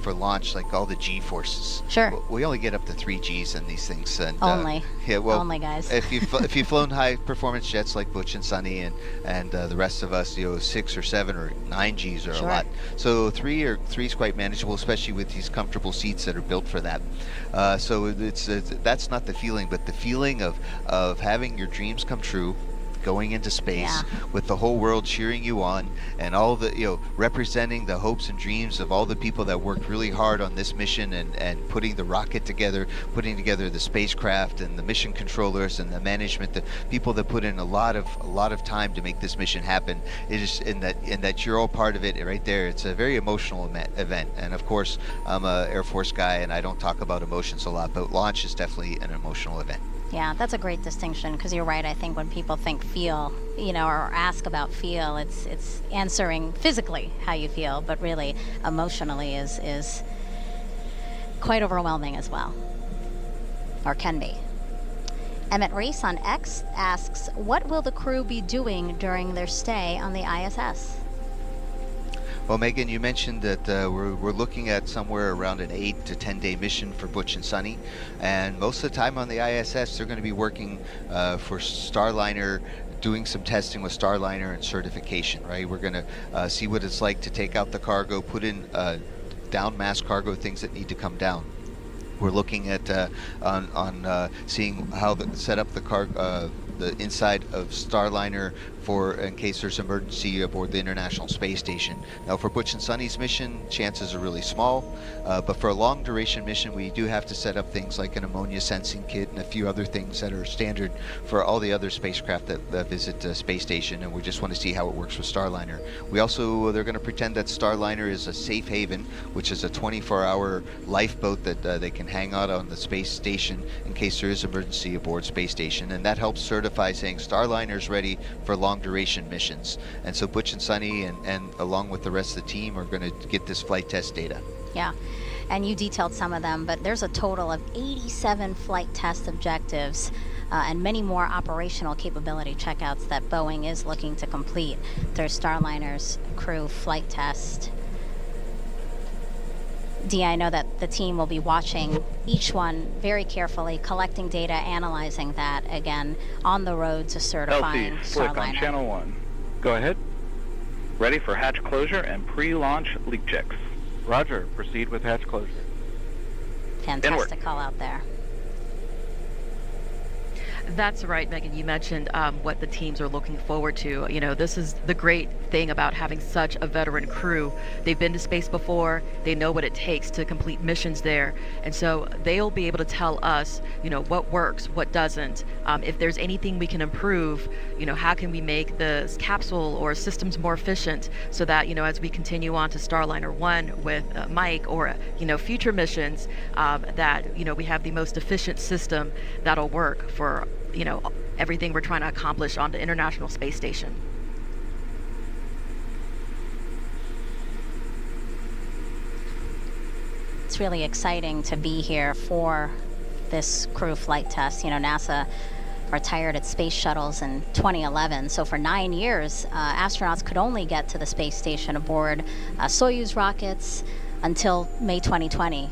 for launch, like all the G forces? Sure. Well, we only get up to 3 Gs in these things. And, only. Yeah, well, only, guys. if you've flown high performance jets like Butch and Sonny and the rest of us, 6 or 7 or 9 Gs are Sure. a lot. So 3 is quite manageable, especially with these comfortable seats that are built for that. So that's not the feeling, but the feeling of having your dreams come true, going into space with the whole world cheering you on, and all the representing the hopes and dreams of all the people that worked really hard on this mission and putting the rocket together, putting together the spacecraft and the mission controllers and the management, the people that put in a lot of time to make this mission happen. It is in that you're all part of it right there. It's a very emotional event, and of course I'm a Air Force guy and I don't talk about emotions a lot, but launch is definitely an emotional event. Yeah, that's a great distinction, because you're right. I think when people think feel, or ask about feel, it's answering physically how you feel, but really emotionally is quite overwhelming as well, or can be. Emmett Reese on X asks, what will the crew be doing during their stay on the ISS? Well, Megan, you mentioned that we're looking at somewhere around an 8 to 10 day mission for Butch and Sonny, and most of the time on the ISS they're going to be working for Starliner, doing some testing with Starliner and certification, right? We're going to see what it's like to take out the cargo, put in down mass cargo, things that need to come down. We're looking at seeing how set up the inside of Starliner in case there's emergency aboard the International Space Station. Now, for Butch and Sonny's mission, chances are really small, but for a long duration mission, we do have to set up things like an ammonia sensing kit and a few other things that are standard for all the other spacecraft that visit the space station, and we just want to see how it works with Starliner. They're going to pretend that Starliner is a safe haven, which is a 24-hour lifeboat that they can hang out on the space station in case there is emergency aboard space station, and that helps certify saying Starliner's ready for long duration missions. And so Butch and Sonny and along with the rest of the team are going to get this flight test data. Yeah, and you detailed some of them, but there's a total of 87 flight test objectives and many more operational capability checkouts that Boeing is looking to complete through Starliner's crew flight test. Dee, I know that the team will be watching each one very carefully, collecting data, analyzing that, again, on the road to certifying LC, Slick on Starliner. channel 1. Go ahead. Ready for hatch closure and pre-launch leak checks. Roger. Proceed with hatch closure. Fantastic call out there. That's right, Megan. You mentioned what the teams are looking forward to. You know, this is the great thing about having such a veteran crew. They've been to space before. They know what it takes to complete missions there. And so they'll be able to tell us, you know, what works, what doesn't. If there's anything we can improve, you know, how can we make the capsule or systems more efficient so that, you know, as we continue on to Starliner 1 with Mike or, you know, future missions, that, you know, we have the most efficient system that'll work for, you know, everything we're trying to accomplish on the International Space Station. It's really exciting to be here for this crew flight test. You know, NASA retired its space shuttles in 2011, so for 9 years, astronauts could only get to the space station aboard Soyuz rockets until May 2020,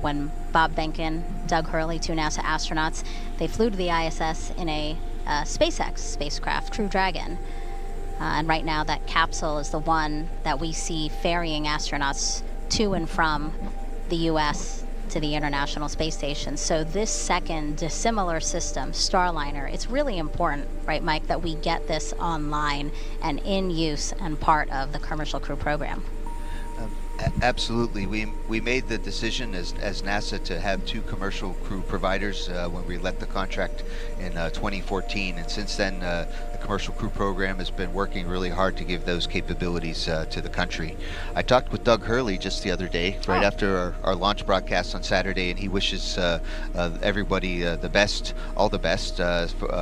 when Bob Behnken, Doug Hurley, two NASA astronauts, they flew to the ISS in a SpaceX spacecraft, Crew Dragon. And right now that capsule is the one that we see ferrying astronauts to and from the US to the International Space Station. So this second dissimilar system, Starliner, it's really important, right, Mike, that we get this online and in use and part of the Commercial Crew Program. Absolutely. We made the decision as NASA to have two commercial crew providers when we let the contract in 2014, and since then the commercial crew program has been working really hard to give those capabilities to the country. I talked with Doug Hurley just the other day, right after our launch broadcast on Saturday, and he wishes everybody all the best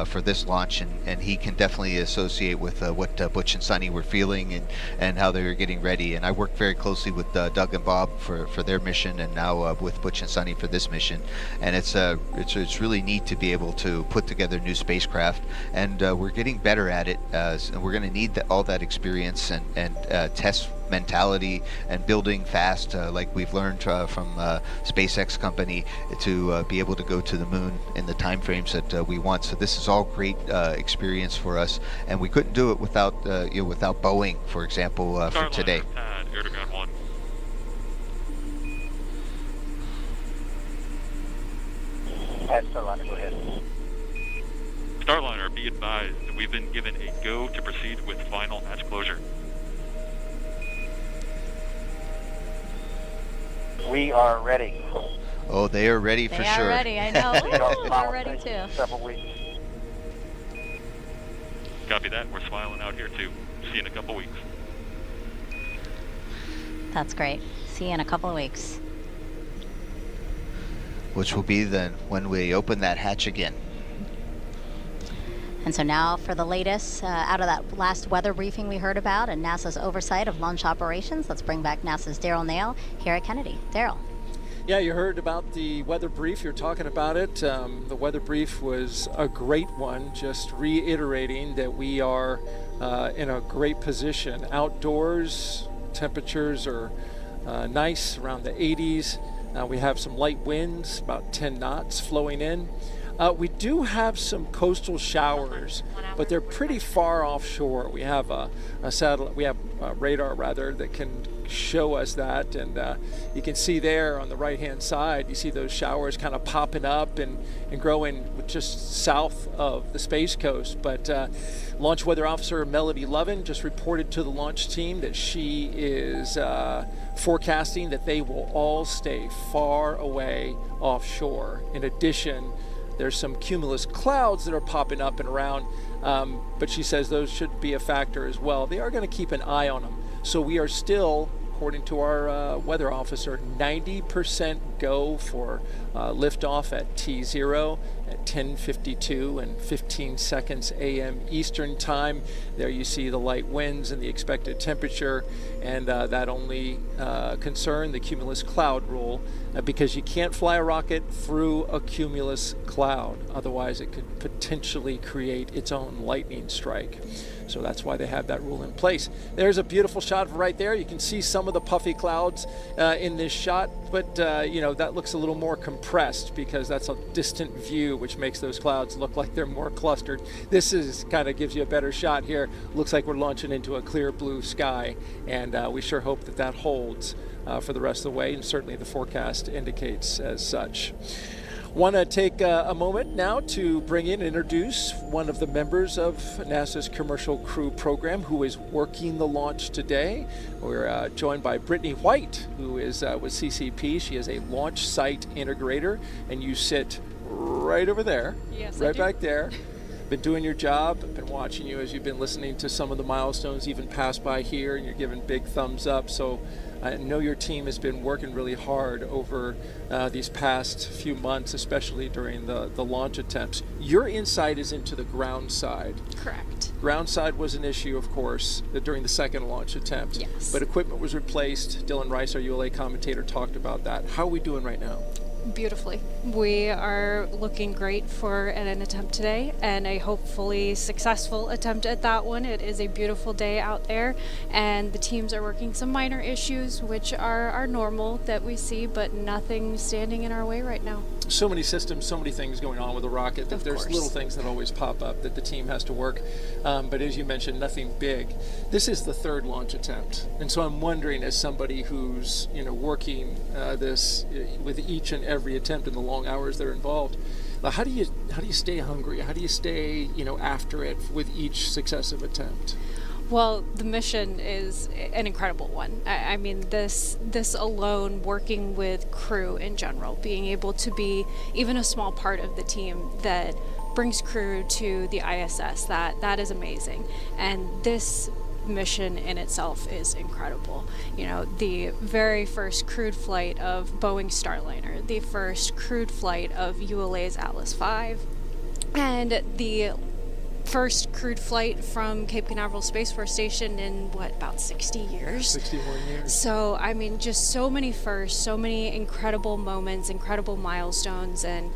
for this launch, and he can definitely associate with what Butch and Sonny were feeling and how they were getting ready. And I worked very closely with Doug and Bob for their mission, and now with Butch and Sonny for this mission. And it's really neat to be able to put together new spacecraft, and we're getting better at it, and we're going to need all that experience and test mentality and building fast, like we've learned from SpaceX company, to be able to go to the moon in the time frames that we want. So this is all great experience for us, and we couldn't do it without without Boeing, for example, for today. Erdogan 1. Starliner, go ahead. Starliner, be advised, we've been given a go to proceed with final hatch closure. We are ready. Oh, they are ready for They sure. are ready, I know. We're ready too. Several weeks. Copy that. We're smiling out here too. See you in a couple weeks. That's great. See you in a couple of weeks. Which will be then when we open that hatch again. And so now for the latest out of that last weather briefing we heard about and NASA's oversight of launch operations, let's bring back NASA's Daryl Nail here at Kennedy. Daryl. Yeah, you heard about the weather brief. You're talking about it. The weather brief was a great one, just reiterating that we are in a great position. Outdoors, temperatures are nice, around the 80s. We have some light winds, about 10 knots flowing in. We do have some coastal showers, but they're pretty far offshore. We have a satellite, we have radar rather, that can show us that. And you can see there on the right-hand side, you see those showers kind of popping up and growing just south of the Space Coast. But Launch Weather Officer Melody Lovin just reported to the launch team that she is forecasting that they will all stay far away offshore. In addition, there's some cumulus clouds that are popping up and around, but she says those should be a factor as well. They are going to keep an eye on them. So we are still, according to our weather officer, 90% go for liftoff at T0 at 10:52 and 15 seconds a.m. Eastern Time. There you see the light winds and the expected temperature, and that only concern the cumulus cloud rule, because you can't fly a rocket through a cumulus cloud. Otherwise, it could potentially create its own lightning strike. So that's why they have that rule in place. There's a beautiful shot right there. You can see some of the puffy clouds in this shot, but you know, that looks a little more compressed because that's a distant view, which makes those clouds look like they're more clustered. This is kind of gives you a better shot here. Looks like we're launching into a clear blue sky, and we sure hope that that holds for the rest of the way, and certainly the forecast indicates as such. Want to take a moment now to bring in and introduce one of the members of NASA's Commercial Crew Program who is working the launch today. We're joined by Brittany White, who is with CCP. She is a launch site integrator, and you sit right over there, yes, right back there. Been doing your job. I've been watching you as you've been listening to some of the milestones even pass by here, and you're giving big thumbs up. So I know your team has been working really hard over these past few months, especially during the launch attempts. Your insight is into the ground side. Correct. Ground side was an issue, of course, during the second launch attempt. Yes. But equipment was replaced. Dylan Rice, our ULA commentator, talked about that. How are we doing right now? Beautifully. We are looking great for an attempt today, and a hopefully successful attempt at that one. It is a beautiful day out there, and the teams are working some minor issues, which are normal that we see, but nothing standing in our way right now. So many systems, so many things going on with a rocket that there's little things that always pop up that the team has to work. But as you mentioned, nothing big. This is the third launch attempt, and so I'm wondering, as somebody who's working this with each and every attempt in the long hours that are involved, how do you stay hungry? How do you stay after it with each successive attempt? Well, the mission is an incredible one. I mean, this alone, working with crew in general, being able to be even a small part of the team that brings crew to the ISS, that is amazing. And this mission in itself is incredible. The very first crewed flight of Boeing Starliner, the first crewed flight of ULA's Atlas V, and the first crewed flight from Cape Canaveral Space Force Station in about 60 years? 61 years. So, I mean, just so many firsts, so many incredible moments, incredible milestones, and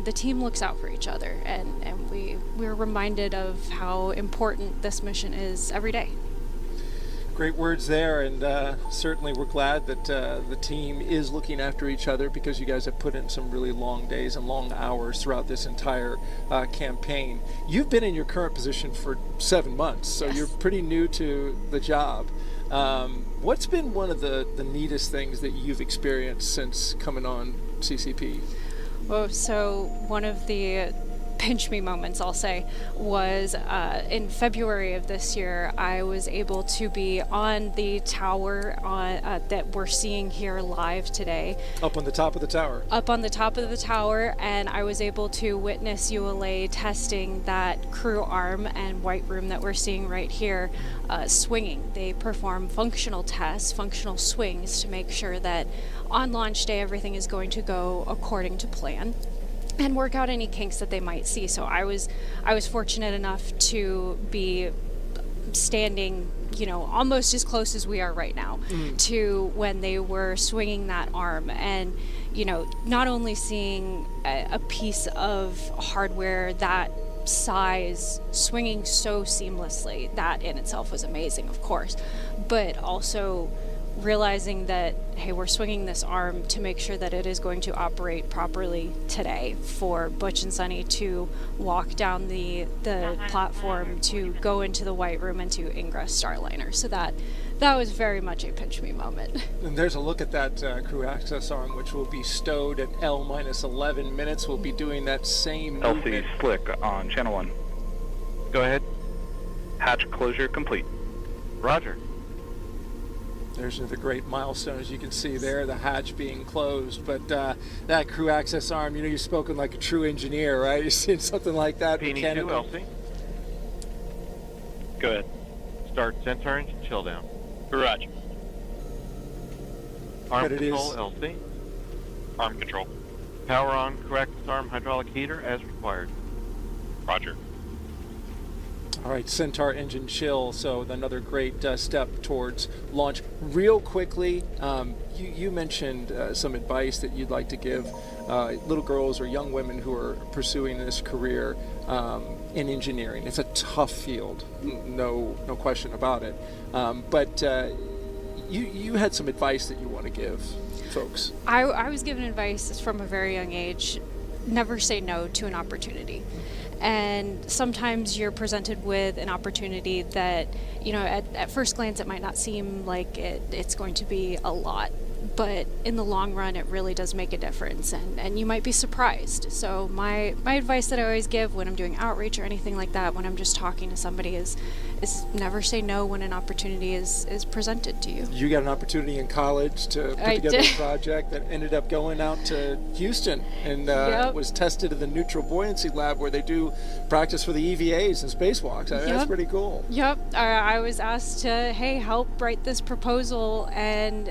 the team looks out for each other, and we're reminded of how important this mission is every day. Great words there, and certainly we're glad that the team is looking after each other, because you guys have put in some really long days and long hours throughout this entire campaign. You've been in your current position for 7 months, so yes. You're pretty new to the job. What's been one of the neatest things that you've experienced since coming on CCP? Well, so one of the pinch me moments, I'll say, was in February of this year. I was able to be on the tower that we're seeing here live today. Up on the top of the tower. Up on the top of the tower, and I was able to witness ULA testing that crew arm and white room that we're seeing right here swinging. They perform functional tests, functional swings, to make sure that on launch day everything is going to go according to plan, and work out any kinks that they might see. So I was fortunate enough to be standing, almost as close as we are right now to when they were swinging that arm, and not only seeing a piece of hardware that size swinging so seamlessly, that in itself was amazing, of course, but also realizing that, hey, we're swinging this arm to make sure that it is going to operate properly today for Butch and Sunny to walk down the platform, to go into the white room, and to ingress Starliner. So that that was very much a pinch me moment. And there's a look at that crew access arm, which will be stowed at L-11 minutes. We'll be doing that same movement. LC Slick on channel 1. Go ahead. Hatch closure complete. Roger. There's the great milestone, as you can see there, the hatch being closed. But that crew access arm, you've spoken like a true engineer, right? You've seen something like that. P2, LC. Go ahead. Start Centaur engine chill down. Roger. Arm But it control, is- LC. Arm control. Power on correct arm hydraulic heater as required. Roger. All right, Centaur engine chill, so another great step towards launch. Real quickly, you mentioned some advice that you'd like to give little girls or young women who are pursuing this career in engineering. It's a tough field, no question about it. But you had some advice that you want to give folks. I was given advice from a very young age, never say no to an opportunity. And sometimes you're presented with an opportunity that, at first glance it might not seem like it's going to be a lot, but in the long run it really does make a difference, and you might be surprised. So my advice that I always give when I'm doing outreach or anything like that, when I'm just talking to somebody, is never say no when an opportunity is presented to you. You got an opportunity in college to put together a project that ended up going out to Houston and was tested in the neutral buoyancy lab, where they do practice for the EVAs and spacewalks. That's pretty cool. Yep. I was asked to, help write this proposal, and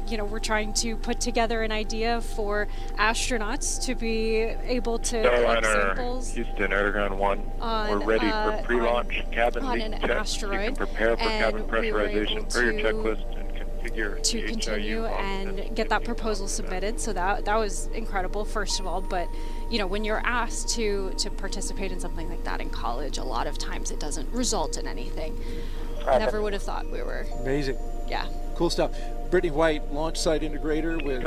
we're trying to put together an idea for astronauts to be able to collect samples. Houston, Underground 1. We're ready for pre-launch cabin leak check. You can prepare for cabin pressurization per your checklist and configure to continue and get that proposal submitted. So that was incredible, first of all. But when you're asked to participate in something like that in college, a lot of times it doesn't result in anything. Never would have thought we were. Amazing. Yeah. Cool stuff. Brittany White, launch site integrator with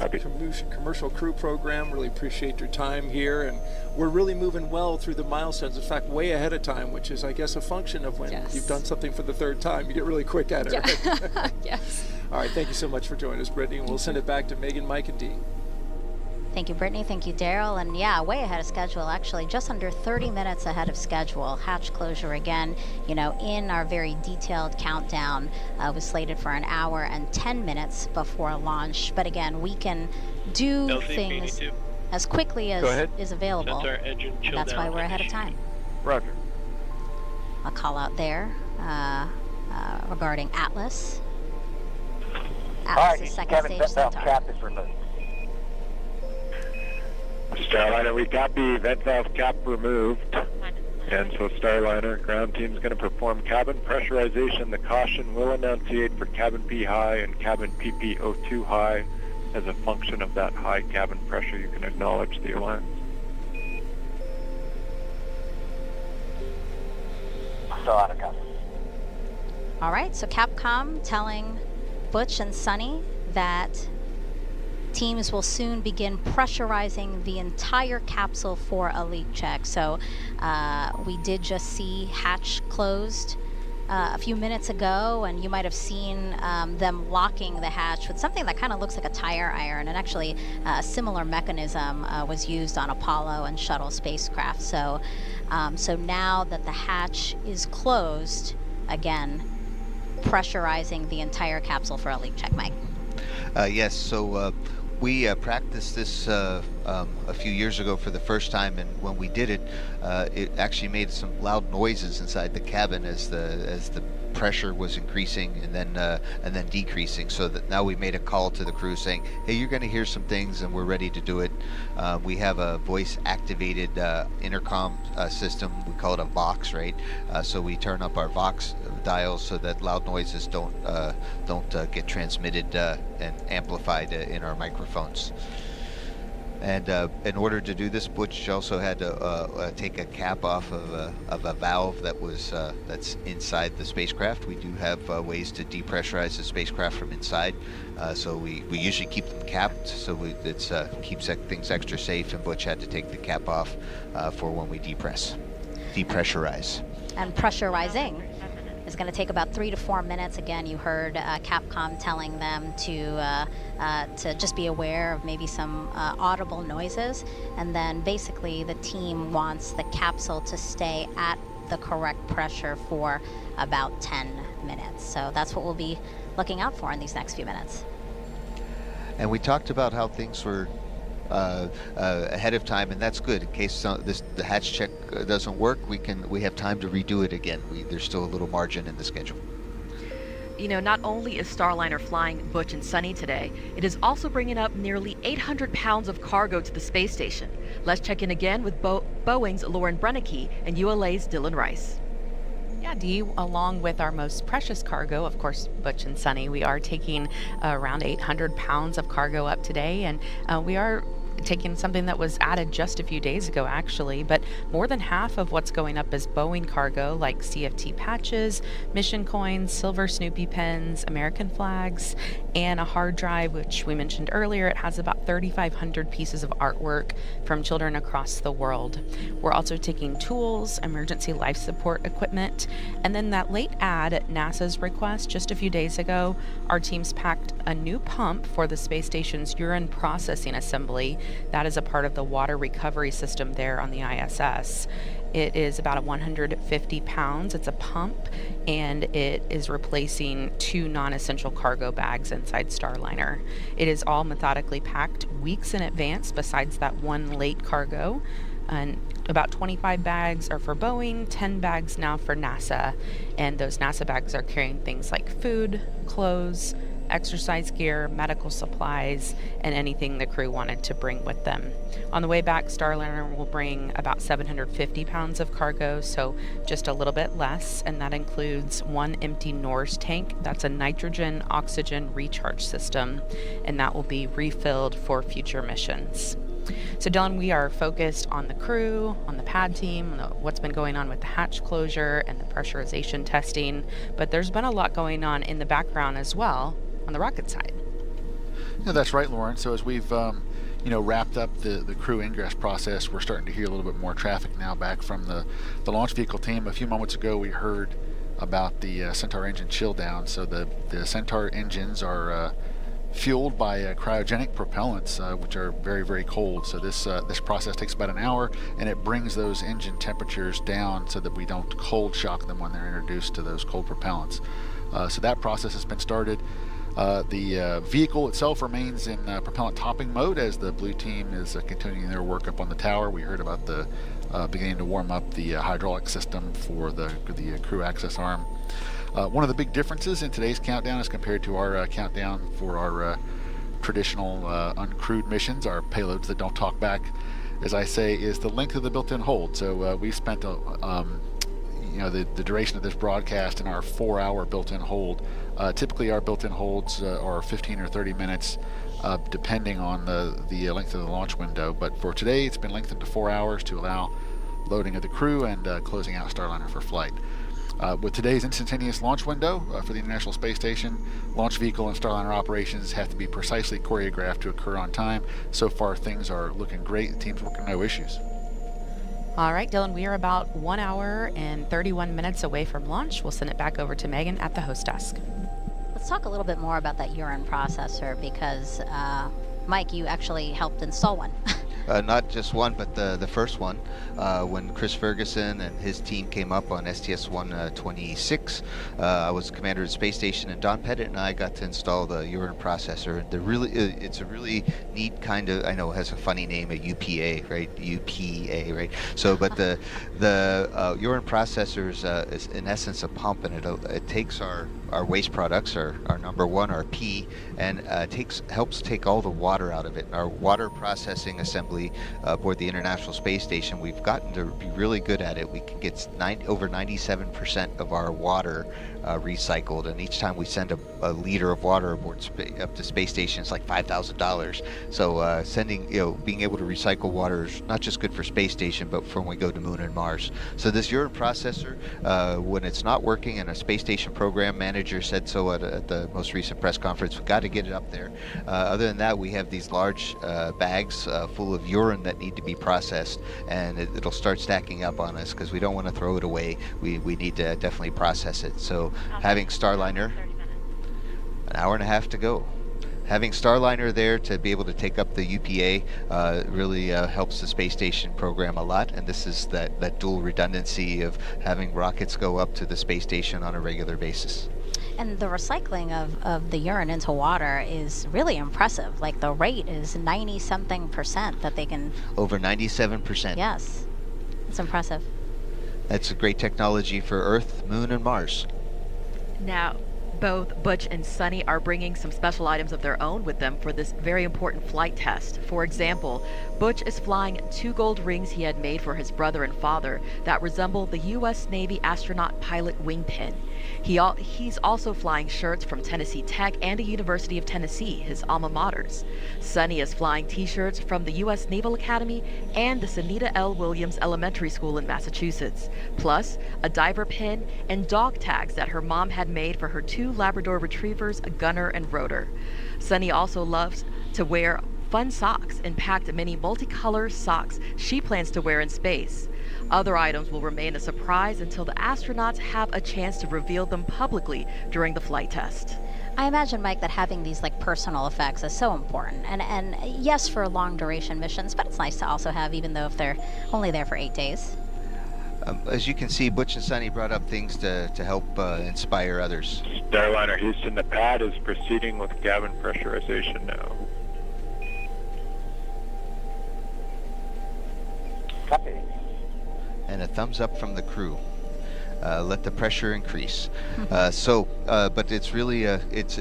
Commercial Crew Program. Really appreciate your time here, and we're really moving well through the milestones. In fact, way ahead of time, which is, I guess, a function of when you've done something for the third time. You get really quick at it. Yeah. Right? Yes. All right. Thank you so much for joining us, Brittany, and we'll send it back to Megan, Mike, and Dee. Thank you, Brittany. Thank you, Daryl. And yeah, way ahead of schedule, actually, just under 30 minutes ahead of schedule. Hatch closure again, in our very detailed countdown, was slated for an hour and 10 minutes before launch. But again, we can do things as quickly as is available. That's why we're ahead of time. Roger. A call out there regarding Atlas. Atlas's second stage Centaur. Cap is removed. Starliner, we got the vent valve cap removed, and so Starliner ground team is going to perform cabin pressurization. The caution will enunciate for cabin P high and cabin PPO2 high. As a function of that high cabin pressure, you can acknowledge the alliance. Starliner cap. All right, so Capcom telling Butch and Sunny that teams will soon begin pressurizing the entire capsule for a leak check. So we did just see hatch closed a few minutes ago, and you might have seen them locking the hatch with something that kind of looks like a tire iron, and actually a similar mechanism was used on Apollo and shuttle spacecraft. So, so now that the hatch is closed, again, pressurizing the entire capsule for a leak check, Mike. Yes, so we practiced this a few years ago for the first time, and when we did it, it actually made some loud noises inside the cabin as the pressure was increasing and then decreasing. So that now we made a call to the crew saying, "Hey, you're going to hear some things, and we're ready to do it." We have a voice-activated intercom system. We call it a Vox, right? So we turn up our Vox dials so that loud noises don't get transmitted and amplified in our microphones. And in order to do this, Butch also had to take a cap off of a valve that was that's inside the spacecraft. We do have ways to depressurize the spacecraft from inside, so we usually keep them capped, so it keeps things extra safe. And Butch had to take the cap off for when we depressurize. And pressurizing It's going to take about 3 to 4 minutes. Again, you heard Capcom telling them to just be aware of maybe some audible noises. And then basically the team wants the capsule to stay at the correct pressure for about 10 minutes. So that's what we'll be looking out for in these next few minutes. And we talked about how things were ahead of time, and that's good. In case the hatch check doesn't work, we have time to redo it again. There's still a little margin in the schedule. You know, not only is Starliner flying Butch and Sunny today, it is also bringing up nearly 800 pounds of cargo to the space station. Let's check in again with Boeing's Lauren Brennicke and ULA's Dylan Rice. Yeah, Dee, along with our most precious cargo, of course, Butch and Sunny, we are taking around 800 pounds of cargo up today, and we are taking something that was added just a few days ago, actually, but more than half of what's going up is Boeing cargo, like CFT patches, mission coins, silver Snoopy pens, American flags, and a hard drive, which we mentioned earlier. It has about 3,500 pieces of artwork from children across the world. We're also taking tools, emergency life support equipment, and then that late add at NASA's request just a few days ago, our teams packed a new pump for the space station's urine processing assembly. That is a part of the water recovery system there on the ISS. It is about 150 pounds. It's a pump, and it is replacing 2 non-essential cargo bags inside Starliner. It is all methodically packed weeks in advance, besides that one late cargo. And about 25 bags are for Boeing, 10 bags now for NASA. And those NASA bags are carrying things like food, clothes, exercise gear, medical supplies, and anything the crew wanted to bring with them. On the way back, Starliner will bring about 750 pounds of cargo, so just a little bit less, and that includes 1 empty NORS tank. That's a nitrogen oxygen recharge system, and that will be refilled for future missions. So Dylan, we are focused on the crew, on the pad team, on what's been going on with the hatch closure and the pressurization testing, but there's been a lot going on in the background as well on the rocket side. Yeah, that's right, Lauren. So as we've wrapped up the crew ingress process, we're starting to hear a little bit more traffic now back from the launch vehicle team. A few moments ago we heard about the Centaur engine chill down. So the Centaur engines are fueled by cryogenic propellants, which are very, very cold. So this process takes about an hour, and it brings those engine temperatures down so that we don't cold shock them when they're introduced to those cold propellants. So that process has been started. The vehicle itself remains in propellant topping mode as the blue team is continuing their work up on the tower. We heard about the beginning to warm up the hydraulic system for the crew access arm. One of the big differences in today's countdown as compared to our countdown for our traditional uncrewed missions, our payloads that don't talk back, as I say, is the length of the built-in hold. So we've spent the duration of this broadcast in our 4-hour built-in hold. Typically our built-in holds are 15 or 30 minutes depending on the length of the launch window, but for today it's been lengthened to 4 hours to allow loading of the crew and closing out Starliner for flight. With today's instantaneous launch window for the International Space Station, launch vehicle and Starliner operations have to be precisely choreographed to occur on time. So far things are looking great. The team's working no issues. All right, Dylan, we are about 1 hour and 31 minutes away from launch. We'll send it back over to Megan at the host desk. Let's talk a little bit more about that urine processor because, Mike, you actually helped install one. Not just one, but the first one. When Chris Ferguson and his team came up on STS-126, I was commander of the space station, and Don Pettit and I got to install the urine processor. It's a really neat kind of, I know it has a funny name, a UPA, right? UPA, right? So, but the urine processor is in essence a pump, and it takes our waste products, our number one, our pee, and helps take all the water out of it. Our water processing assembly aboard the International Space Station, we've gotten to be really good at it. We can get over 97% of our water recycled, and each time we send a liter of water aboard up to space station, it's like $5,000. So being able to recycle water is not just good for space station, but for when we go to Moon and Mars. So this urine processor, when it's not working and a space station program manager manager said so at the most recent press conference. We've got to get it up there. Other than that, we have these large bags full of urine that need to be processed, and it'll start stacking up on us because we don't want to throw it away. We need to definitely process it. So having Starliner, an hour and a half to go. Having Starliner there to be able to take up the UPA really helps the space station program a lot, and this is that dual redundancy of having rockets go up to the space station on a regular basis. And the recycling of the urine into water is really impressive. Like the rate is 90-something% that they can... Over 97%. Yes, it's impressive. That's a great technology for Earth, Moon, and Mars. Now, both Butch and Sunny are bringing some special items of their own with them for this very important flight test. For example, Butch is flying 2 gold rings he had made for his brother and father that resemble the U.S. Navy astronaut pilot wing pin. He's also flying shirts from Tennessee Tech and the University of Tennessee, his alma maters. Sunny is flying t-shirts from the U.S. Naval Academy and the Sunita L. Williams Elementary School in Massachusetts, plus a diver pin and dog tags that her mom had made for her 2 Labrador retrievers, Gunner and Rotor. Sunny also loves to wear fun socks and packed many multicolor socks she plans to wear in space. Other items will remain a surprise until the astronauts have a chance to reveal them publicly during the flight test. I imagine, Mike, that having these like personal effects is so important. And yes, for long duration missions, but it's nice to also have, even though if they're only there for 8 days. As you can see, Butch and Sunny brought up things to help inspire others. Starliner Houston, the pad is proceeding with cabin pressurization now. Copy. And a thumbs up from the crew. Let the pressure increase. But it's really it's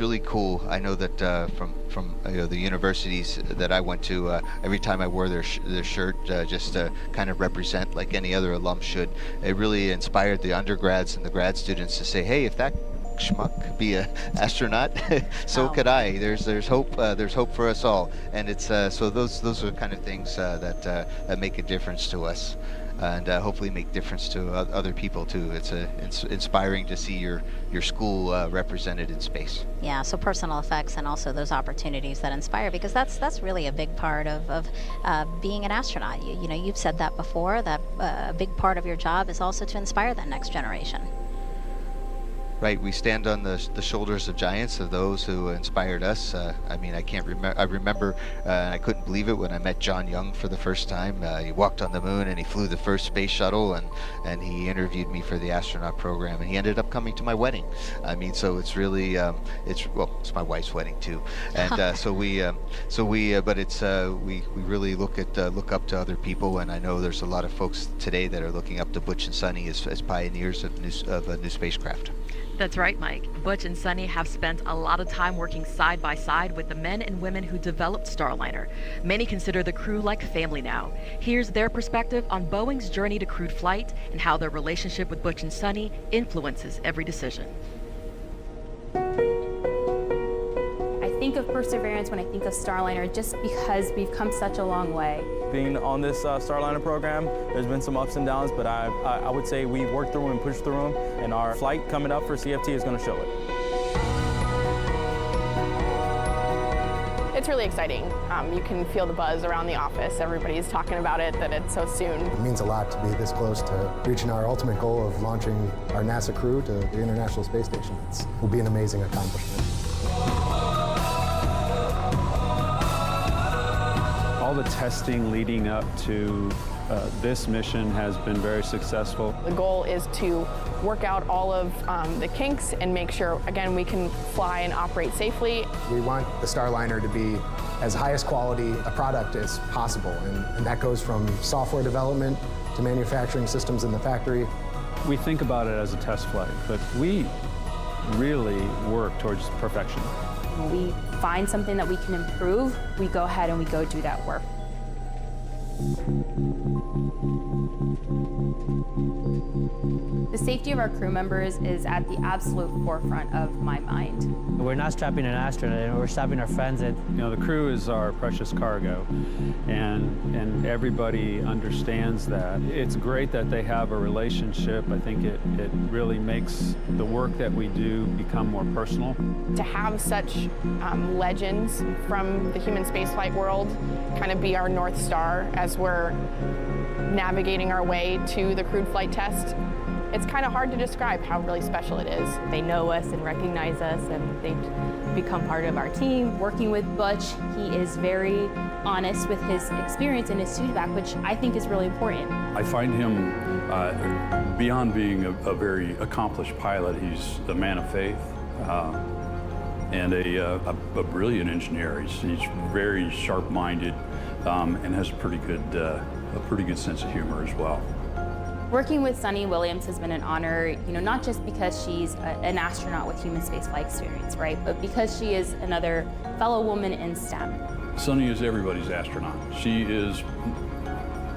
really cool. I know that from the universities that I went to, every time I wore their shirt, just to kind of represent like any other alum should, it really inspired the undergrads and the grad students to say, hey, if that schmuck could be an astronaut, so could I. There's hope. There's hope for us all. And it's so those are kind of things that make a difference to us. And hopefully make difference to other people too. It's inspiring to see your school represented in space. Yeah, so personal effects and also those opportunities that inspire, because that's really a big part of being an astronaut. You know, you've said that before, that a big part of your job is also to inspire that next generation. Right, we stand on the shoulders of giants, of those who inspired us. I mean, I remember, I couldn't believe it when I met John Young for the first time. He walked on the moon and he flew the first space shuttle, and he interviewed me for the astronaut program, and he ended up coming to my wedding. I mean, so it's really, it's my wife's wedding too, and we really look up to other people, and I know there's a lot of folks today that are looking up to Butch and Sunny as pioneers of a new spacecraft. That's right, Mike. Butch and Sunny have spent a lot of time working side by side with the men and women who developed Starliner. Many consider the crew like family now. Here's their perspective on Boeing's journey to crewed flight and how their relationship with Butch and Sunny influences every decision. I think of Perseverance when I think of Starliner just because we've come such a long way. Being on this Starliner program, there's been some ups and downs, but I would say we worked through them and pushed through them, and our flight coming up for CFT is going to show it. It's really exciting. You can feel the buzz around the office. Everybody's talking about it, that it's so soon. It means a lot to be this close to reaching our ultimate goal of launching our NASA crew to the International Space Station. It will be an amazing accomplishment. All the testing leading up to this mission has been very successful. The goal is to work out all of the kinks and make sure, again, we can fly and operate safely. We want the Starliner to be as highest quality a product as possible, and that goes from software development to manufacturing systems in the factory. We think about it as a test flight, but we really work towards perfection. When we find something that we can improve, we go ahead and we go do that work. The safety of our crew members is at the absolute forefront of my mind. We're not strapping an astronaut, we're strapping our friends in. You know, the crew is our precious cargo, and everybody understands that. It's great that they have a relationship. I think it really makes the work that we do become more personal. To have such legends from the human spaceflight world kind of be our North Star as we're navigating our way to the crewed flight test, it's kind of hard to describe how really special it is. They know us and recognize us, and they become part of our team. Working with Butch, he is very honest with his experience and his feedback, which I think is really important. I find him, beyond being a very accomplished pilot, he's a man of faith and a brilliant engineer. He's very sharp-minded and has a pretty good sense of humor as well. Working with Sunny Williams has been an honor, not just because she's an astronaut with human spaceflight experience, right? But because she is another fellow woman in STEM. Sunny is everybody's astronaut. She is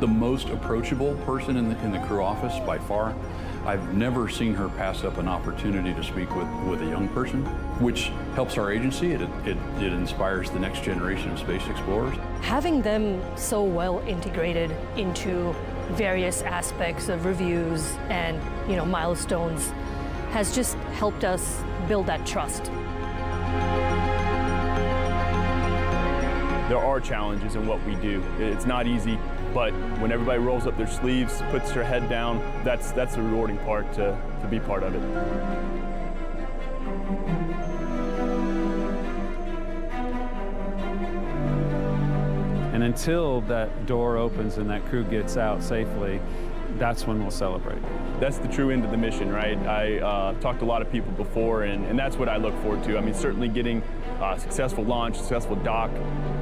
the most approachable person in the crew office by far. I've never seen her pass up an opportunity to speak with a young person, which helps our agency. It inspires the next generation of space explorers. Having them so well integrated into various aspects of reviews and milestones has just helped us build that trust. There are challenges in what we do. It's not easy, but when everybody rolls up their sleeves, puts their head down, that's the rewarding part to be part of it. And until that door opens and that crew gets out safely, that's when we'll celebrate. That's the true end of the mission, right? I talked to a lot of people before, and that's what I look forward to. I mean, certainly getting a successful launch, successful dock,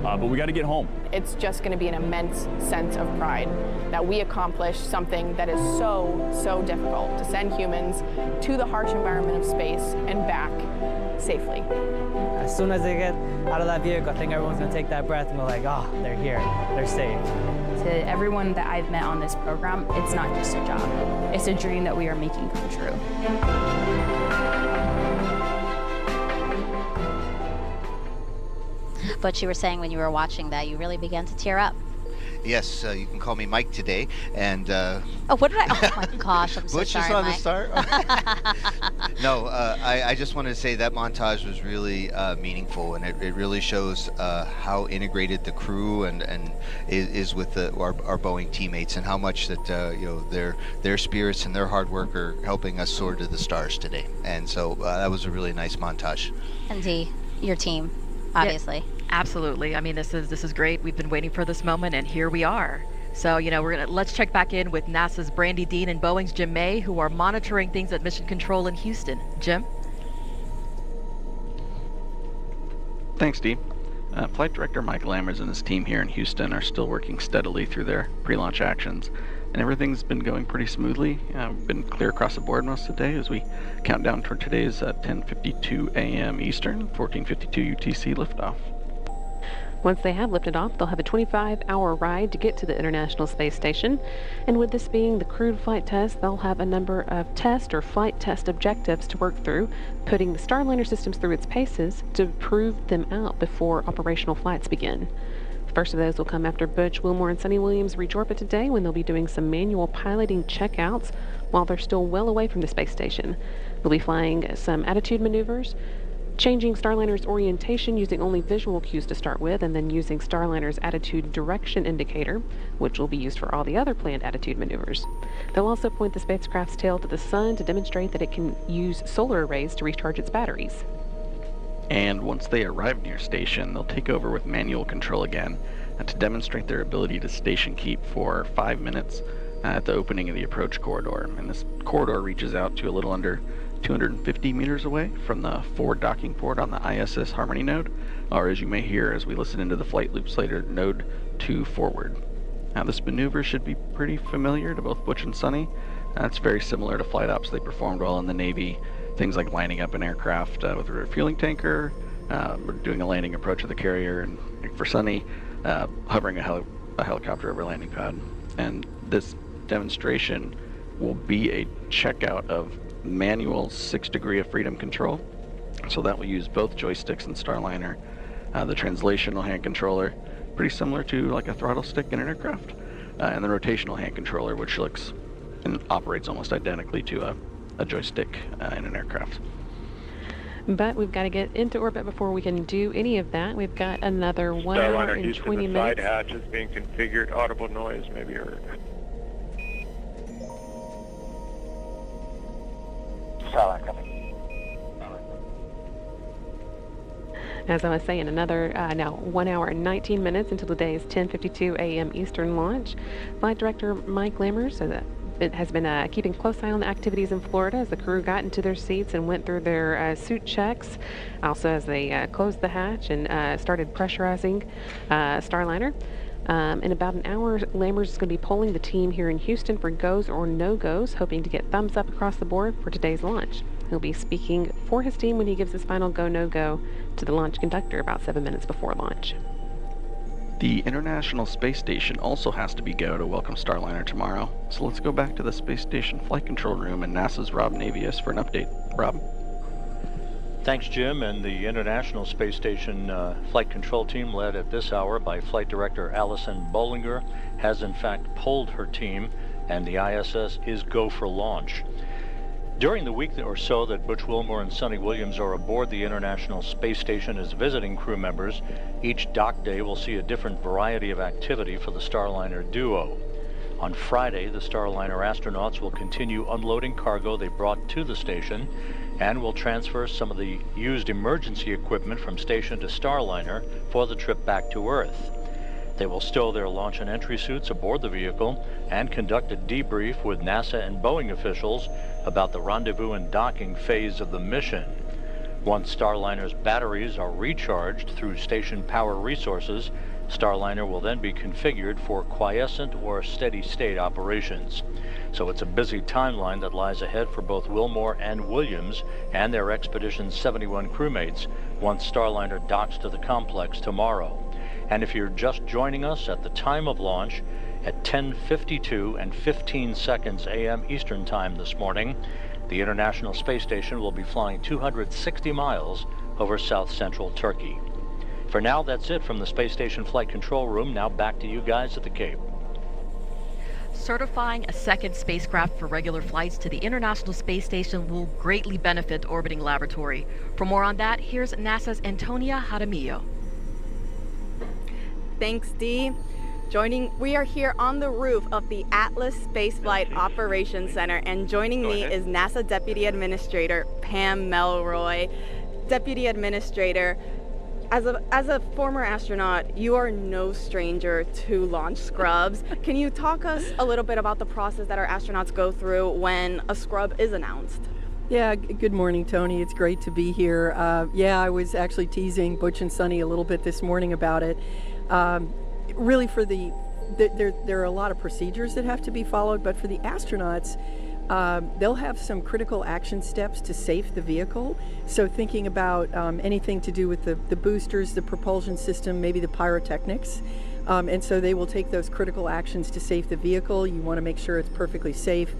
but we got to get home. It's just going to be an immense sense of pride that we accomplished something that is so difficult, to send humans to the harsh environment of space and back safely. As soon as they get out of that vehicle, I think everyone's going to take that breath and go like, oh, they're here, they're safe. To everyone that I've met on this program, it's not just a job. It's a dream that we are making come true. But you were saying when you were watching that, you really began to tear up. Yes, you can call me Mike today. And oh, what did I? Oh my gosh, I'm so Butch sorry, is on Mike. the start. No, I just wanted to say that montage was really meaningful, and it really shows how integrated the crew and is with our Boeing teammates, and how much that their spirits and their hard work are helping us soar to the stars today. And so that was a really nice montage. And Dee, your team, obviously. Yeah. Absolutely. I mean, this is great. We've been waiting for this moment, and here we are. So, let's check back in with NASA's Brandy Dean and Boeing's Jim May, who are monitoring things at Mission Control in Houston. Jim? Thanks, Dee. Flight Director Mike Lammers and his team here in Houston are still working steadily through their pre-launch actions, and everything's been going pretty smoothly. We've been clear across the board most of the day as we count down toward today's 10:52 a.m. Eastern, 14:52 UTC liftoff. Once they have lifted off, they'll have a 25-hour ride to get to the International Space Station. And with this being the crewed flight test, they'll have a number of test or flight test objectives to work through, putting the Starliner systems through its paces to prove them out before operational flights begin. The first of those will come after Butch Wilmore and Sunny Williams reach orbit today, when they'll be doing some manual piloting checkouts while they're still well away from the space station. They'll be flying some attitude maneuvers, changing Starliner's orientation using only visual cues to start with, and then using Starliner's attitude direction indicator, which will be used for all the other planned attitude maneuvers. They'll also point the spacecraft's tail to the sun to demonstrate that it can use solar arrays to recharge its batteries. And once they arrive near station, they'll take over with manual control again to demonstrate their ability to station keep for 5 minutes at the opening of the approach corridor. And this corridor reaches out to a little under 250 meters away from the forward docking port on the ISS Harmony node, or as you may hear as we listen into the flight loops later, node 2 forward. Now this maneuver should be pretty familiar to both Butch and Sunny. It's very similar to flight ops they performed while in the Navy, things like lining up an aircraft with a refueling tanker, doing a landing approach of the carrier, and for Sunny, hovering a a helicopter over landing pad. And this demonstration will be a checkout of manual 6-degree of freedom control. So that will use both joysticks and Starliner. The translational hand controller, pretty similar to like a throttle stick in an aircraft. And the rotational hand controller, which looks and operates almost identically to a joystick in an aircraft. But we've got to get into orbit before we can do any of that. We've got another 1 hour Starliner and Houston, 20 the minutes. side hatch is being configured. Audible noise may be heard. Starliner coming. As I was saying, another now 1 hour and 19 minutes until today's 10:52 a.m. Eastern launch. Flight Director Mike Lammers has been keeping close eye on the activities in Florida as the crew got into their seats and went through their suit checks. Also, as they closed the hatch and started pressurizing Starliner. In about an hour, Lammers is going to be polling the team here in Houston for goes or no-goes, hoping to get thumbs up across the board for today's launch. He'll be speaking for his team when he gives his final go-no-go to the launch conductor about 7 minutes before launch. The International Space Station also has to be go to welcome Starliner tomorrow. So let's go back to the Space Station Flight Control Room and NASA's Rob Navius for an update. Rob? Thanks, Jim. And the International Space Station Flight Control Team, led at this hour by Flight Director Alison Bollinger, has in fact polled her team, and the ISS is go for launch. During the week or so that Butch Wilmore and Sonny Williams are aboard the International Space Station as visiting crew members, each dock day will see a different variety of activity for the Starliner duo. On Friday, the Starliner astronauts will continue unloading cargo they brought to the station and will transfer some of the used emergency equipment from station to Starliner for the trip back to Earth. They will stow their launch and entry suits aboard the vehicle and conduct a debrief with NASA and Boeing officials about the rendezvous and docking phase of the mission. Once Starliner's batteries are recharged through station power resources, Starliner will then be configured for quiescent or steady-state operations. So it's a busy timeline that lies ahead for both Wilmore and Williams and their Expedition 71 crewmates once Starliner docks to the complex tomorrow. And if you're just joining us at the time of launch, at 10:52 and 15 seconds a.m. Eastern Time this morning, the International Space Station will be flying 260 miles over south-central Turkey. For now, that's it from the Space Station Flight Control Room. Now back to you guys at the Cape. Certifying a second spacecraft for regular flights to the International Space Station will greatly benefit the orbiting laboratory. For more on that, here's NASA's Antonia Jaramillo. Thanks, Dee. We are here on the roof of the Atlas Spaceflight Operations Center, and joining me is NASA Deputy Administrator Pam Melroy. Deputy Administrator, as a former astronaut, you are no stranger to launch scrubs. Can you talk us a little bit about the process that our astronauts go through when a scrub is announced? Yeah, good morning, Tony. It's great to be here. I was actually teasing Butch and Sonny a little bit this morning about it. Really, there are a lot of procedures that have to be followed, but for the astronauts, they'll have some critical action steps to safe the vehicle. So thinking about anything to do with the boosters, the propulsion system, maybe the pyrotechnics. And so they will take those critical actions to safe the vehicle. You want to make sure it's perfectly safe.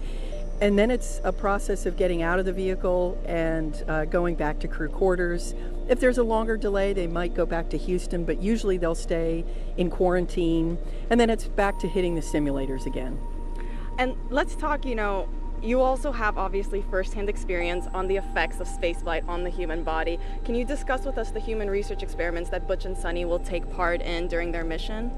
And then it's a process of getting out of the vehicle and going back to crew quarters. If there's a longer delay, they might go back to Houston, but usually they'll stay in quarantine. And then it's back to hitting the simulators again. And let's talk, you also have obviously firsthand experience on the effects of spaceflight on the human body. Can you discuss with us the human research experiments that Butch and Sonny will take part in during their mission?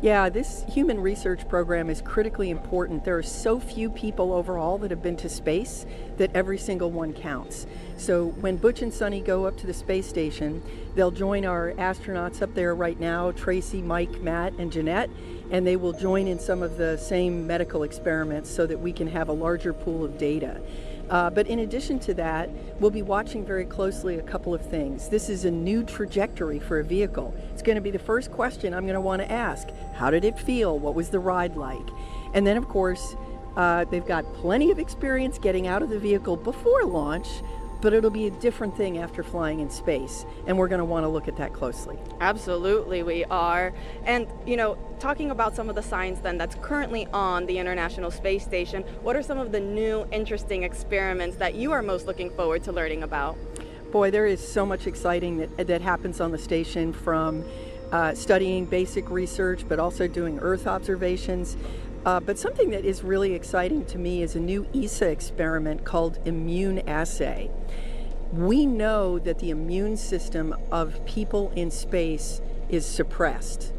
Yeah, this human research program is critically important. There are so few people overall that have been to space that every single one counts. So when Butch and Sonny go up to the space station, they'll join our astronauts up there right now, Tracy, Mike, Matt, and Jeanette, and they will join in some of the same medical experiments so that we can have a larger pool of data. But in addition to that, we'll be watching very closely a couple of things. This is a new trajectory for a vehicle. It's going to be the first question I'm going to want to ask. How did it feel? What was the ride like? And then, of course, they've got plenty of experience getting out of the vehicle before launch, but it'll be a different thing after flying in space, and we're going to want to look at that closely. Absolutely, we are. And, you know, talking about some of the science then that's currently on the International Space Station, what are some of the new interesting experiments that you are most looking forward to learning about? Boy, there is so much exciting that happens on the station, from studying basic research, but also doing Earth observations. But something that is really exciting to me is a new ESA experiment called immune assay. We know that the immune system of people in space is suppressed,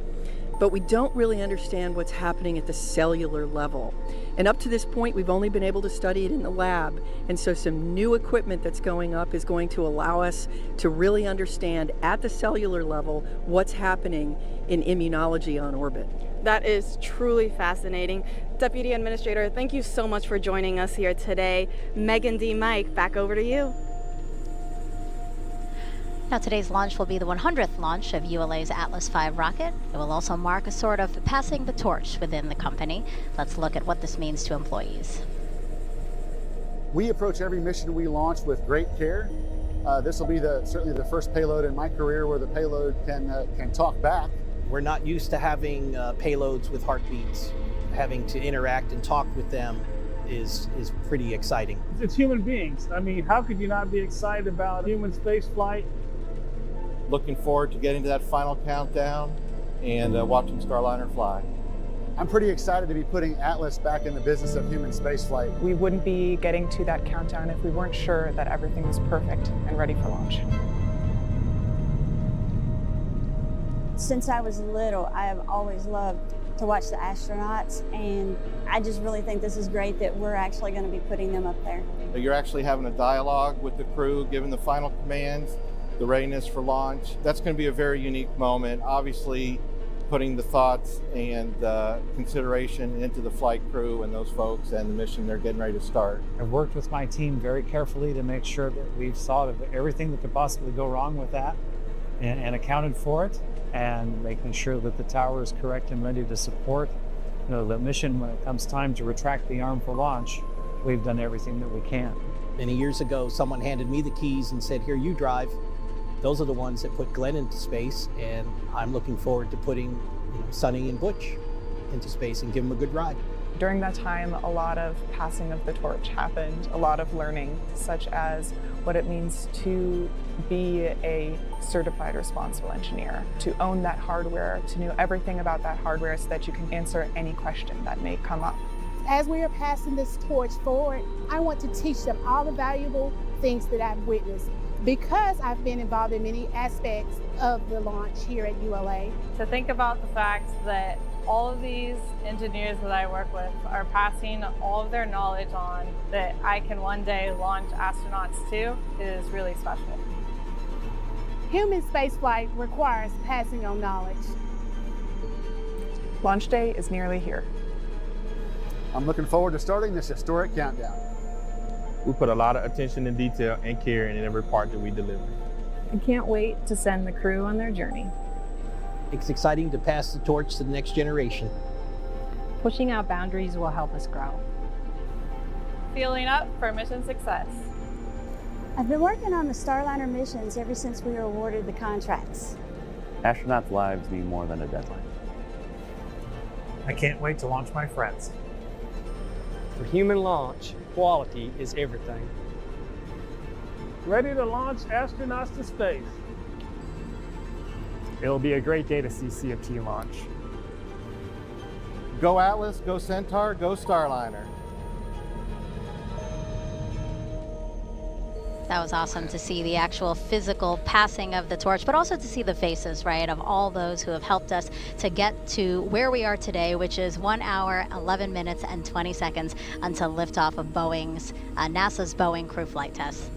but we don't really understand what's happening at the cellular level. And up to this point, we've only been able to study it in the lab. And so some new equipment that's going up is going to allow us to really understand at the cellular level what's happening in immunology on orbit. That is truly fascinating. Deputy Administrator, thank you so much for joining us here today. Megan D. Mike, back over to you. Now, today's launch will be the 100th launch of ULA's Atlas V rocket. It will also mark a sort of passing the torch within the company. Let's look at what this means to employees. We approach every mission we launch with great care. This will be certainly the first payload in my career where the payload can talk back. We're not used to having payloads with heartbeats. Having to interact and talk with them is pretty exciting. It's human beings. I mean, how could you not be excited about human space flight? Looking forward to getting to that final countdown and watching Starliner fly. I'm pretty excited to be putting Atlas back in the business of human spaceflight. We wouldn't be getting to that countdown if we weren't sure that everything was perfect and ready for launch. Since I was little, I have always loved to watch the astronauts, and I just really think this is great that we're actually going to be putting them up there. You're actually having a dialogue with the crew, giving the final commands, the readiness for launch. That's going to be a very unique moment. Obviously, putting the thoughts and consideration into the flight crew and those folks and the mission they're getting ready to start. I've worked with my team very carefully to make sure that we've thought of everything that could possibly go wrong with that and accounted for it, and making sure that the tower is correct and ready to support the mission when it comes time to retract the arm for launch. We've done everything that we can. Many years ago, someone handed me the keys and said, "Here, you drive." Those are the ones that put Glenn into space, and I'm looking forward to putting Sonny and Butch into space and give them a good ride. During that time, a lot of passing of the torch happened, a lot of learning, such as what it means to be a certified responsible engineer, to own that hardware, to know everything about that hardware so that you can answer any question that may come up. As we are passing this torch forward, I want to teach them all the valuable things that I've witnessed, because I've been involved in many aspects of the launch here at ULA. To think about the fact that all of these engineers that I work with are passing all of their knowledge on that I can one day launch astronauts to is really special. Human spaceflight requires passing on knowledge. Launch day is nearly here. I'm looking forward to starting this historic countdown. We put a lot of attention and detail and care in every part that we deliver. I can't wait to send the crew on their journey. It's exciting to pass the torch to the next generation. Pushing out boundaries will help us grow. Fueling up for mission success. I've been working on the Starliner missions ever since we were awarded the contracts. Astronauts' lives mean more than a deadline. I can't wait to launch my friends. For human launch, quality is everything. Ready to launch astronauts to space. It'll be a great day to see CFT launch. Go Atlas, go Centaur, go Starliner. That was awesome to see the actual physical passing of the torch, but also to see the faces, right, of all those who have helped us to get to where we are today, which is 1 hour, 11 minutes, and 20 seconds until liftoff of NASA's Boeing crew flight test.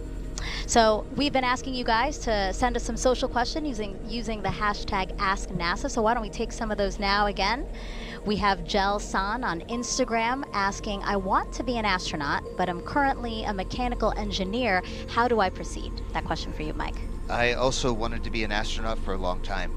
So we've been asking you guys to send us some social questions using the hashtag AskNASA. So why don't we take some of those now again? We have Jel San on Instagram asking, I want to be an astronaut, but I'm currently a mechanical engineer. How do I proceed? That question for you, Mike. I also wanted to be an astronaut for a long time.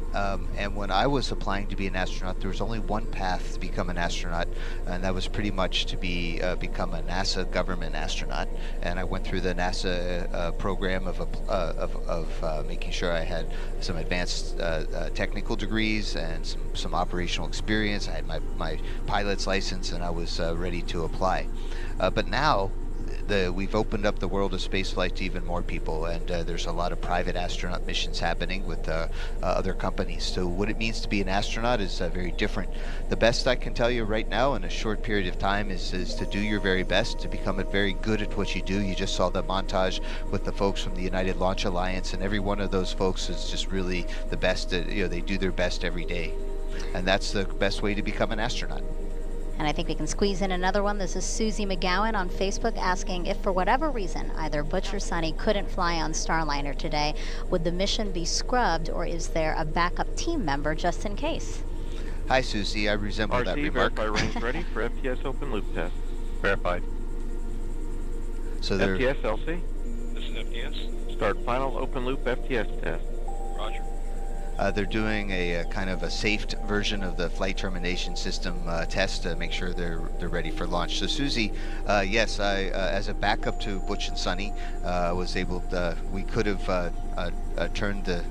And when I was applying to be an astronaut, there was only one path to become an astronaut, and that was pretty much to become a NASA government astronaut. And I went through the NASA program of making sure I had some advanced technical degrees and some operational experience. I had my pilot's license, and I was ready to apply. But now, we've opened up the world of spaceflight to even more people, and there's a lot of private astronaut missions happening with other companies. So what it means to be an astronaut is very different. The best I can tell you right now in a short period of time is to do your very best, to become very good at what you do. You just saw the montage with the folks from the United Launch Alliance, and every one of those folks is just really the best. They do their best every day, and that's the best way to become an astronaut. And I think we can squeeze in another one. This is Susie McGowan on Facebook asking if for whatever reason either Butch or Sonny couldn't fly on Starliner today, would the mission be scrubbed, or is there a backup team member just in case? Hi Susie, I resemble that remark. Verify range ready for FTS open loop test. Verified. So they're... FTS LC. This is FTS. Start final open loop FTS test. Roger. They're doing a kind of a safe version of the flight termination system test to make sure they're ready for launch. So Susie, yes, I as a backup to Butch and Sonny, was able to, we could have turned the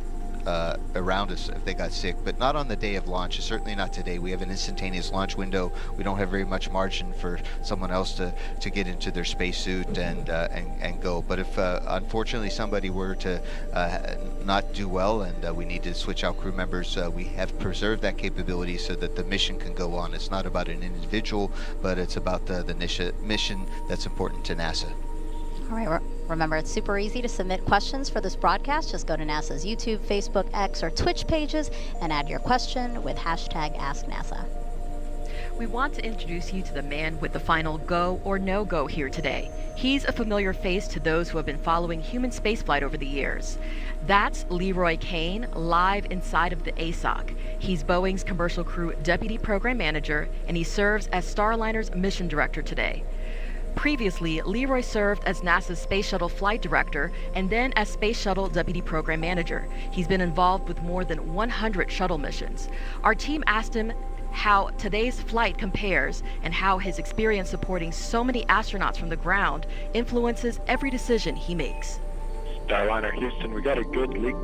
around us if they got sick, but not on the day of launch. Certainly not today. We have an instantaneous launch window. We don't have very much margin for someone else to get into their spacesuit and go. But if unfortunately somebody were to not do well and we need to switch out crew members, we have preserved that capability so that the mission can go on. It's not about an individual, but it's about the mission that's important to NASA. All right, remember, it's super easy to submit questions for this broadcast. Just go to NASA's YouTube, Facebook, X, or Twitch pages and add your question with hashtag AskNASA. We want to introduce you to the man with the final go or no-go here today. He's a familiar face to those who have been following human spaceflight over the years. That's Leroy Kane, live inside of the ASOC. He's Boeing's Commercial Crew Deputy Program Manager, and he serves as Starliner's Mission Director today. Previously, Leroy served as NASA's Space Shuttle Flight Director and then as Space Shuttle Deputy Program Manager. He's been involved with more than 100 shuttle missions. Our team asked him how today's flight compares and how his experience supporting so many astronauts from the ground influences every decision he makes. Starliner Houston, we got a good leak.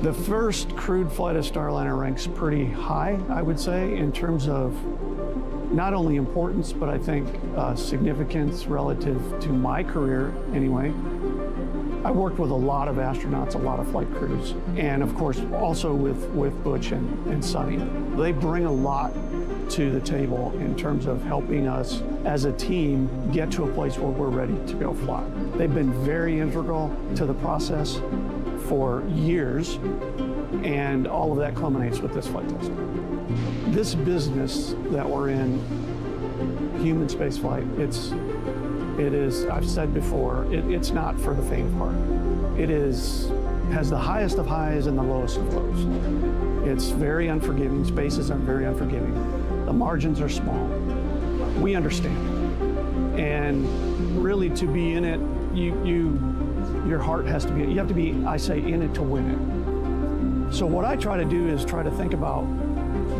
The first crewed flight of Starliner ranks pretty high, I would say, in terms of not only importance, but I think significance relative to my career anyway. I worked with a lot of astronauts, a lot of flight crews, and of course also with Butch and Sonny. They bring a lot to the table in terms of helping us as a team get to a place where we're ready to go fly. They've been very integral to the process for years, and all of that culminates with this flight test. This business that we're in, human spaceflight, it is, I've said before, it's not for the faint of heart. It has the highest of highs and the lowest of lows. It's very unforgiving. Spaces are very unforgiving. The margins are small. We understand. And really to be in it, your heart has to be, you have to be, I say, in it to win it. So what I try to do is try to think about,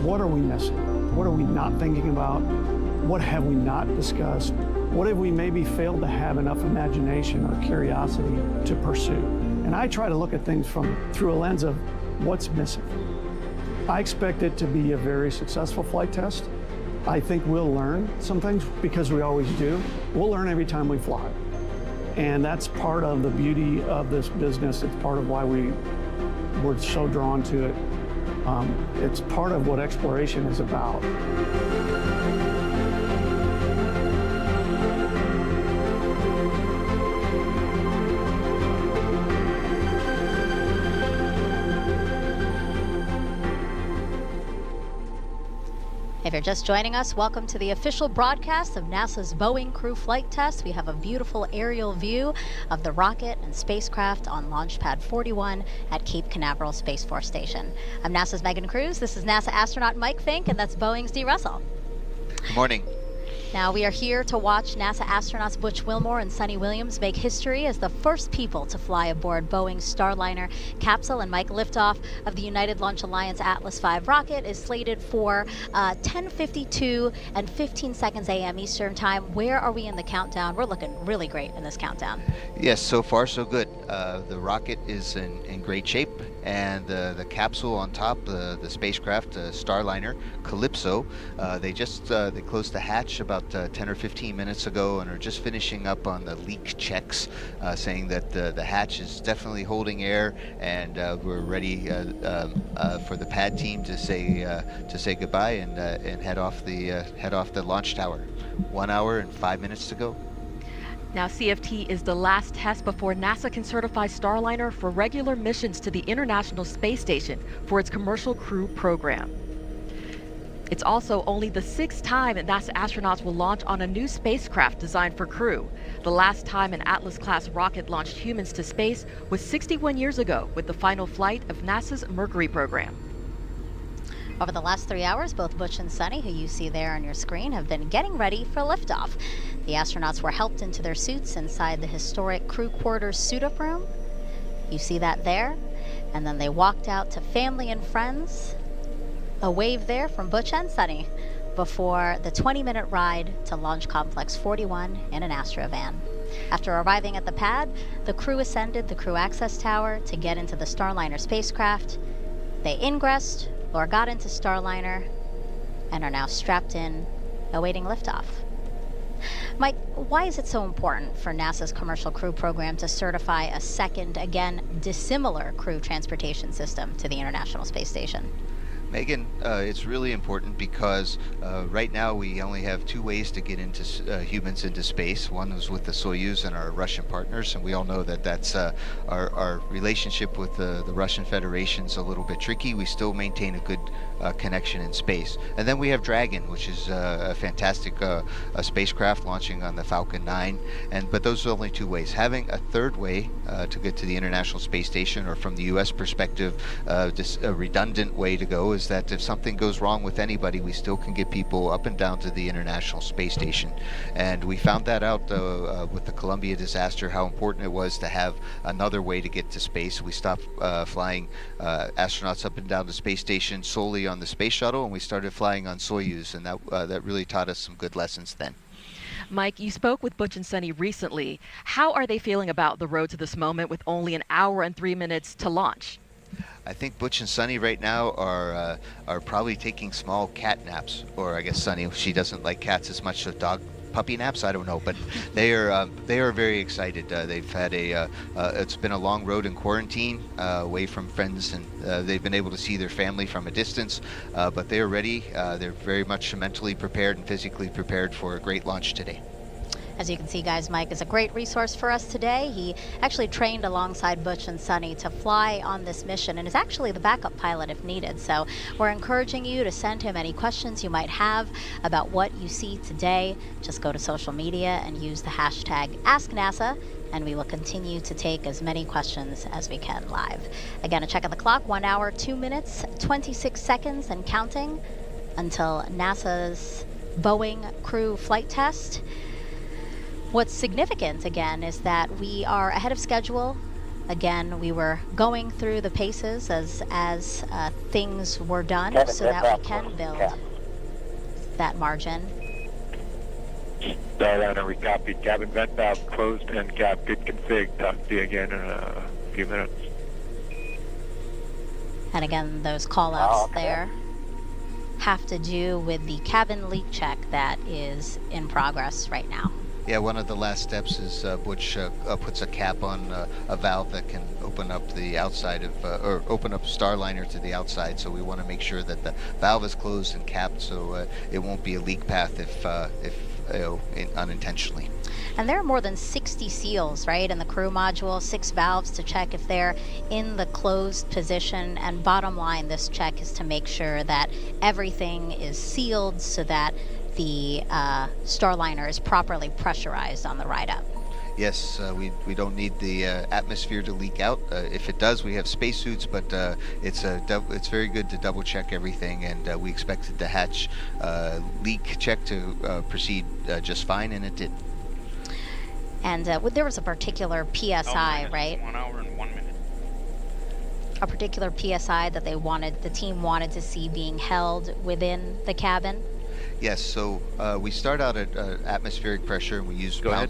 what are we missing? What are we not thinking about? What have we not discussed? What have we maybe failed to have enough imagination or curiosity to pursue? And I try to look at things through a lens of what's missing. I expect it to be a very successful flight test. I think we'll learn some things because we always do. We'll learn every time we fly. And that's part of the beauty of this business. It's part of why we're so drawn to it. It's part of what exploration is about. If you're just joining us, welcome to the official broadcast of NASA's Boeing Crew Flight Test. We have a beautiful aerial view of the rocket and spacecraft on Launch Pad 41 at Cape Canaveral Space Force Station. I'm NASA's Megan Cruz. This is NASA astronaut Mike Fink, and that's Boeing's Dee Russell. Good morning. Now we are here to watch NASA astronauts Butch Wilmore and Sunny Williams make history as the first people to fly aboard Boeing's Starliner capsule. And Mike, liftoff of the United Launch Alliance Atlas V rocket is slated for 10:52 and 15 seconds a.m. Eastern Time. Where are we in the countdown? We're looking really great in this countdown. Yes, so far so good. The rocket is in great shape, and the capsule on top, the spacecraft, Starliner Calypso, they closed the hatch about 10 or 15 minutes ago and are just finishing up on the leak checks, saying that the hatch is definitely holding air, and we're ready for the pad team to say goodbye and head off the launch tower. 1 hour and 5 minutes to go. Now, CFT is the last test before NASA can certify Starliner for regular missions to the International Space Station for its commercial crew program. It's also only the 6th time that NASA astronauts will launch on a new spacecraft designed for crew. The last time an Atlas-class rocket launched humans to space was 61 years ago with the final flight of NASA's Mercury program. Over the last 3 hours, both Butch and Sunny, who you see there on your screen, have been getting ready for liftoff. The astronauts were helped into their suits inside the historic crew quarters suit-up room. You see that there. And then they walked out to family and friends. A wave there from Butch and Sunny before the 20-minute ride to Launch Complex 41 in an Astrovan. After arriving at the pad, the crew ascended the crew access tower to get into the Starliner spacecraft. They ingressed or got into Starliner and are now strapped in, awaiting liftoff. Mike, why is it so important for NASA's commercial crew program to certify a second, again, dissimilar crew transportation system to the International Space Station? Megan, it's really important because right now we only have 2 ways to get into humans into space. One is with the Soyuz and our Russian partners, and we all know that that's our relationship with the Russian Federation's a little bit tricky. We still maintain a good connection in space. And then we have Dragon, which is a fantastic spacecraft launching on the Falcon 9. But those are only 2 ways. Having a third way to get to the International Space Station, or from the U.S. perspective, just a redundant way to go, is that if something goes wrong with anybody, we still can get people up and down to the International Space Station. And we found that out with the Columbia disaster, how important it was to have another way to get to space. We stopped flying astronauts up and down the space station solely on the space shuttle, and we started flying on Soyuz, and that really taught us some good lessons then. Mike, you spoke with Butch and Sunny recently. How are they feeling about the road to this moment with only 1 hour and 3 minutes to launch? I think Butch and Sunny right now are probably taking small cat naps, or I guess Sunny, she doesn't like cats as much as puppy naps, I don't know, but they are very excited. They've had it's been a long road in quarantine, away from friends, and they've been able to see their family from a distance, but they are ready. They're very much mentally prepared and physically prepared for a great launch today. As you can see, guys, Mike is a great resource for us today. He actually trained alongside Butch and Sunny to fly on this mission and is actually the backup pilot if needed. So we're encouraging you to send him any questions you might have about what you see today. Just go to social media and use the hashtag AskNASA, and we will continue to take as many questions as we can live. Again, a check of the clock, 1 hour, 2 minutes, 26 seconds and counting until NASA's Boeing crew flight test. What's significant, again, is that we are ahead of schedule. Again, we were going through the paces as things were done so that we can build that margin. Starliner, we copied. Cabin vent valve closed and cap good config. Talk to you again in a few minutes. And again, those call-outs there have to do with the cabin leak check that is in progress right now. Yeah, one of the last steps is Butch puts a cap on a valve that can open up the outside of, or open up Starliner to the outside. So we want to make sure that the valve is closed and capped, so it won't be a leak path if unintentionally. And there are more than 60 seals, right, in the crew module, 6 valves to check if they're in the closed position. And bottom line, this check is to make sure that everything is sealed so that the Starliner is properly pressurized on the ride up. Yes, we don't need the atmosphere to leak out. If it does, we have spacesuits, but it's very good to double check everything, and we expect it to hatch leak check to proceed just fine, and it did. And there was a particular PSI, right? 1 hour and 1 minute. A particular PSI that the team wanted to see being held within the cabin. Yes, so we start out at atmospheric pressure, and we use Go ahead.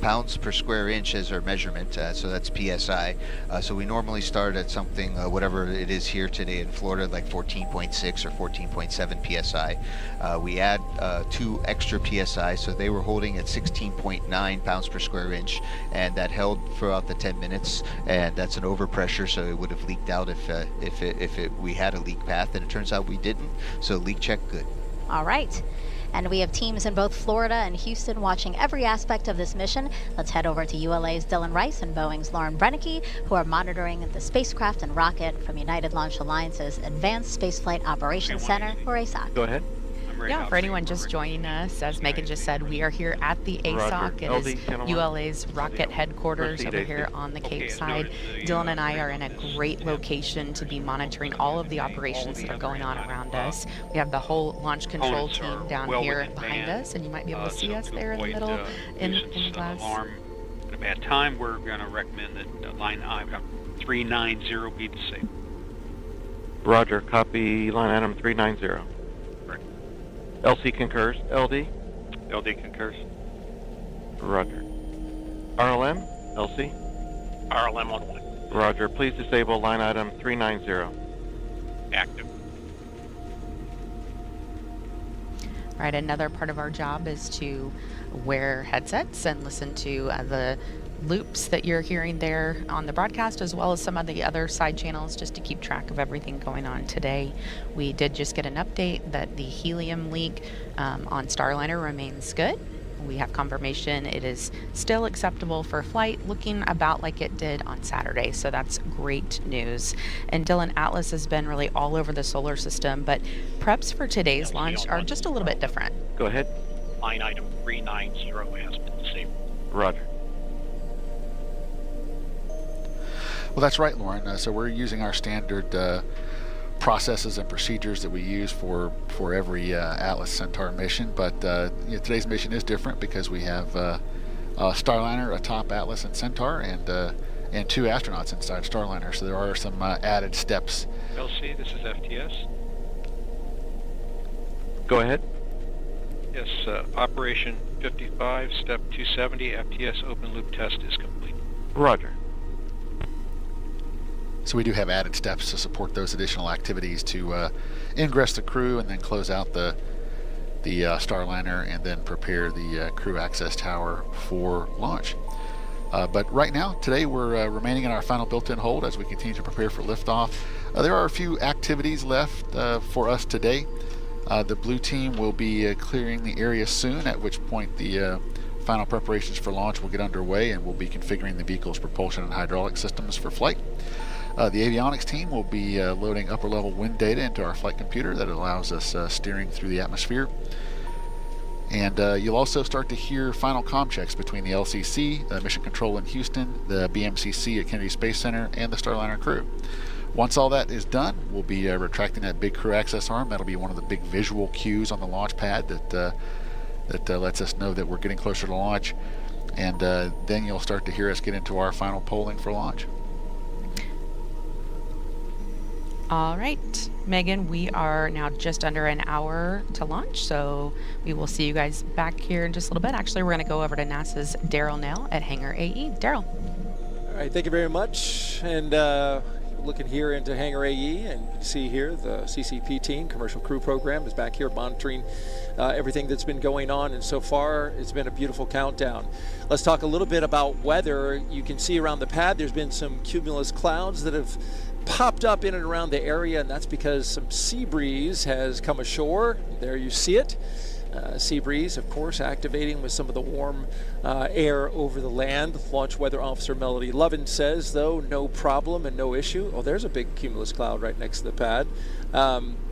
pounds per square inch as our measurement, so that's PSI. So we normally start at something, whatever it is here today in Florida, like 14.6 or 14.7 PSI. We add 2 extra PSI, so they were holding at 16.9 pounds per square inch, and that held throughout the 10 minutes, and that's an overpressure, so it would have leaked out if we had a leak path, and it turns out we didn't, so leak check good. All right. And we have teams in both Florida and Houston watching every aspect of this mission. Let's head over to ULA's Dylan Rice and Boeing's Lauren Brennicke, who are monitoring the spacecraft and rocket from United Launch Alliance's Advanced Spaceflight Operations Center, or ASOC. Go ahead. Yeah, for anyone just joining us, as Megan just said, we are here at the ASOC. It is ULA's rocket headquarters over here on the Cape side. Dylan and I are in a great location to be monitoring all of the operations that are going on around us. We have the whole launch control team down here behind us, and you might be able to see us there in the middle in glass. Alarm at a bad time, we're going to recommend that line item 390 be safe. Roger, copy line item 390. LC concurs. LD? LD concurs. Roger. RLM? LC? RLM on 1. Roger, please disable line item 390. Active. All right, another part of our job is to wear headsets and listen to the loops that you're hearing there on the broadcast, as well as some of the other side channels, just to keep track of everything going on today. We did just get an update that the helium leak on Starliner remains good. We have confirmation it is still acceptable for flight, looking about like it did on Saturday, so that's great news. And Dylan, Atlas has been really all over the solar system, but preps for today's launch are just a little bit different. Go ahead. Line item 390 has been disabled. Roger. Well, that's right, Lauren. So we're using our standard processes and procedures that we use for every Atlas Centaur mission, but today's mission is different because we have a Starliner atop Atlas and Centaur, and 2 astronauts inside Starliner. So there are some added steps. LC, this is FTS. Go ahead. Yes, Operation 55, Step 270, FTS open loop test is complete. Roger. So we do have added steps to support those additional activities to ingress the crew and then close out the Starliner and then prepare the crew access tower for launch. But right now, today, we're remaining in our final built-in hold as we continue to prepare for liftoff. There are a few activities left for us today. The blue team will be clearing the area soon, at which point the final preparations for launch will get underway, and we'll be configuring the vehicle's propulsion and hydraulic systems for flight. The avionics team will be loading upper level wind data into our flight computer that allows us steering through the atmosphere. And you'll also start to hear final comm checks between the LCC, Mission Control in Houston, the BMCC at Kennedy Space Center, and the Starliner crew. Once all that is done, we'll be retracting that big crew access arm. That'll be one of the big visual cues on the launch pad that lets us know that we're getting closer to launch. And then you'll start to hear us get into our final polling for launch. All right, Megan, we are now just under an hour to launch, so we will see you guys back here in just a little bit. Actually, we're going to go over to NASA's Daryl Nell at Hangar AE. Daryl. All right, thank you very much. And looking here into Hangar AE, and you can see here the CCP team, Commercial Crew Program, is back here monitoring everything that's been going on. And so far, it's been a beautiful countdown. Let's talk a little bit about weather. You can see around the pad, there's been some cumulus clouds that have popped up in and around the area, and that's because some sea breeze has come ashore. There you see it. Sea breeze, of course, activating with some of the warm air over the land. Launch Weather Officer Melody Lovin says, though, no problem and no issue. Oh, there's a big cumulus cloud right next to the pad.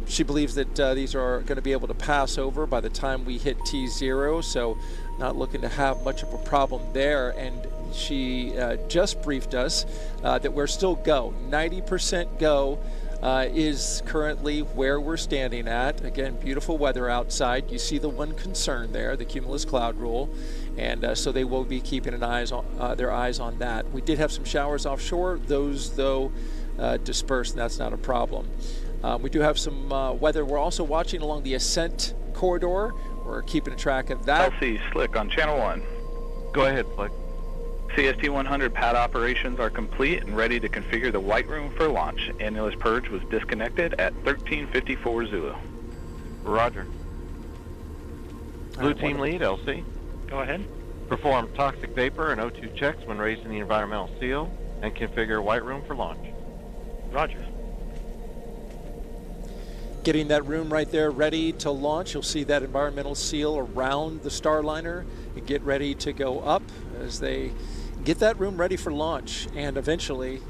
She believes that these are going to be able to pass over by the time we hit T0, so not looking to have much of a problem there. And she just briefed us that we're still go. 90% go is currently where we're standing at. Again, beautiful weather outside. You see the one concern there, the cumulus cloud rule. And so they will be keeping their eyes on that. We did have some showers offshore. Those, though, dispersed, and that's not a problem. We do have some weather. We're also watching along the ascent corridor. We're keeping track of that. LC, Slick on Channel 1. Go ahead, Slick. CST 100 pad operations are complete and ready to configure the white room for launch. Annulus purge was disconnected at 13:54 Zulu. Roger. Blue team lead, LC. Go ahead. Perform toxic vapor and O2 checks when raising the environmental seal and configure white room for launch. Roger. Getting that room right there ready to launch. You'll see that environmental seal around the Starliner and get ready to go up as they get that room ready for launch, and eventually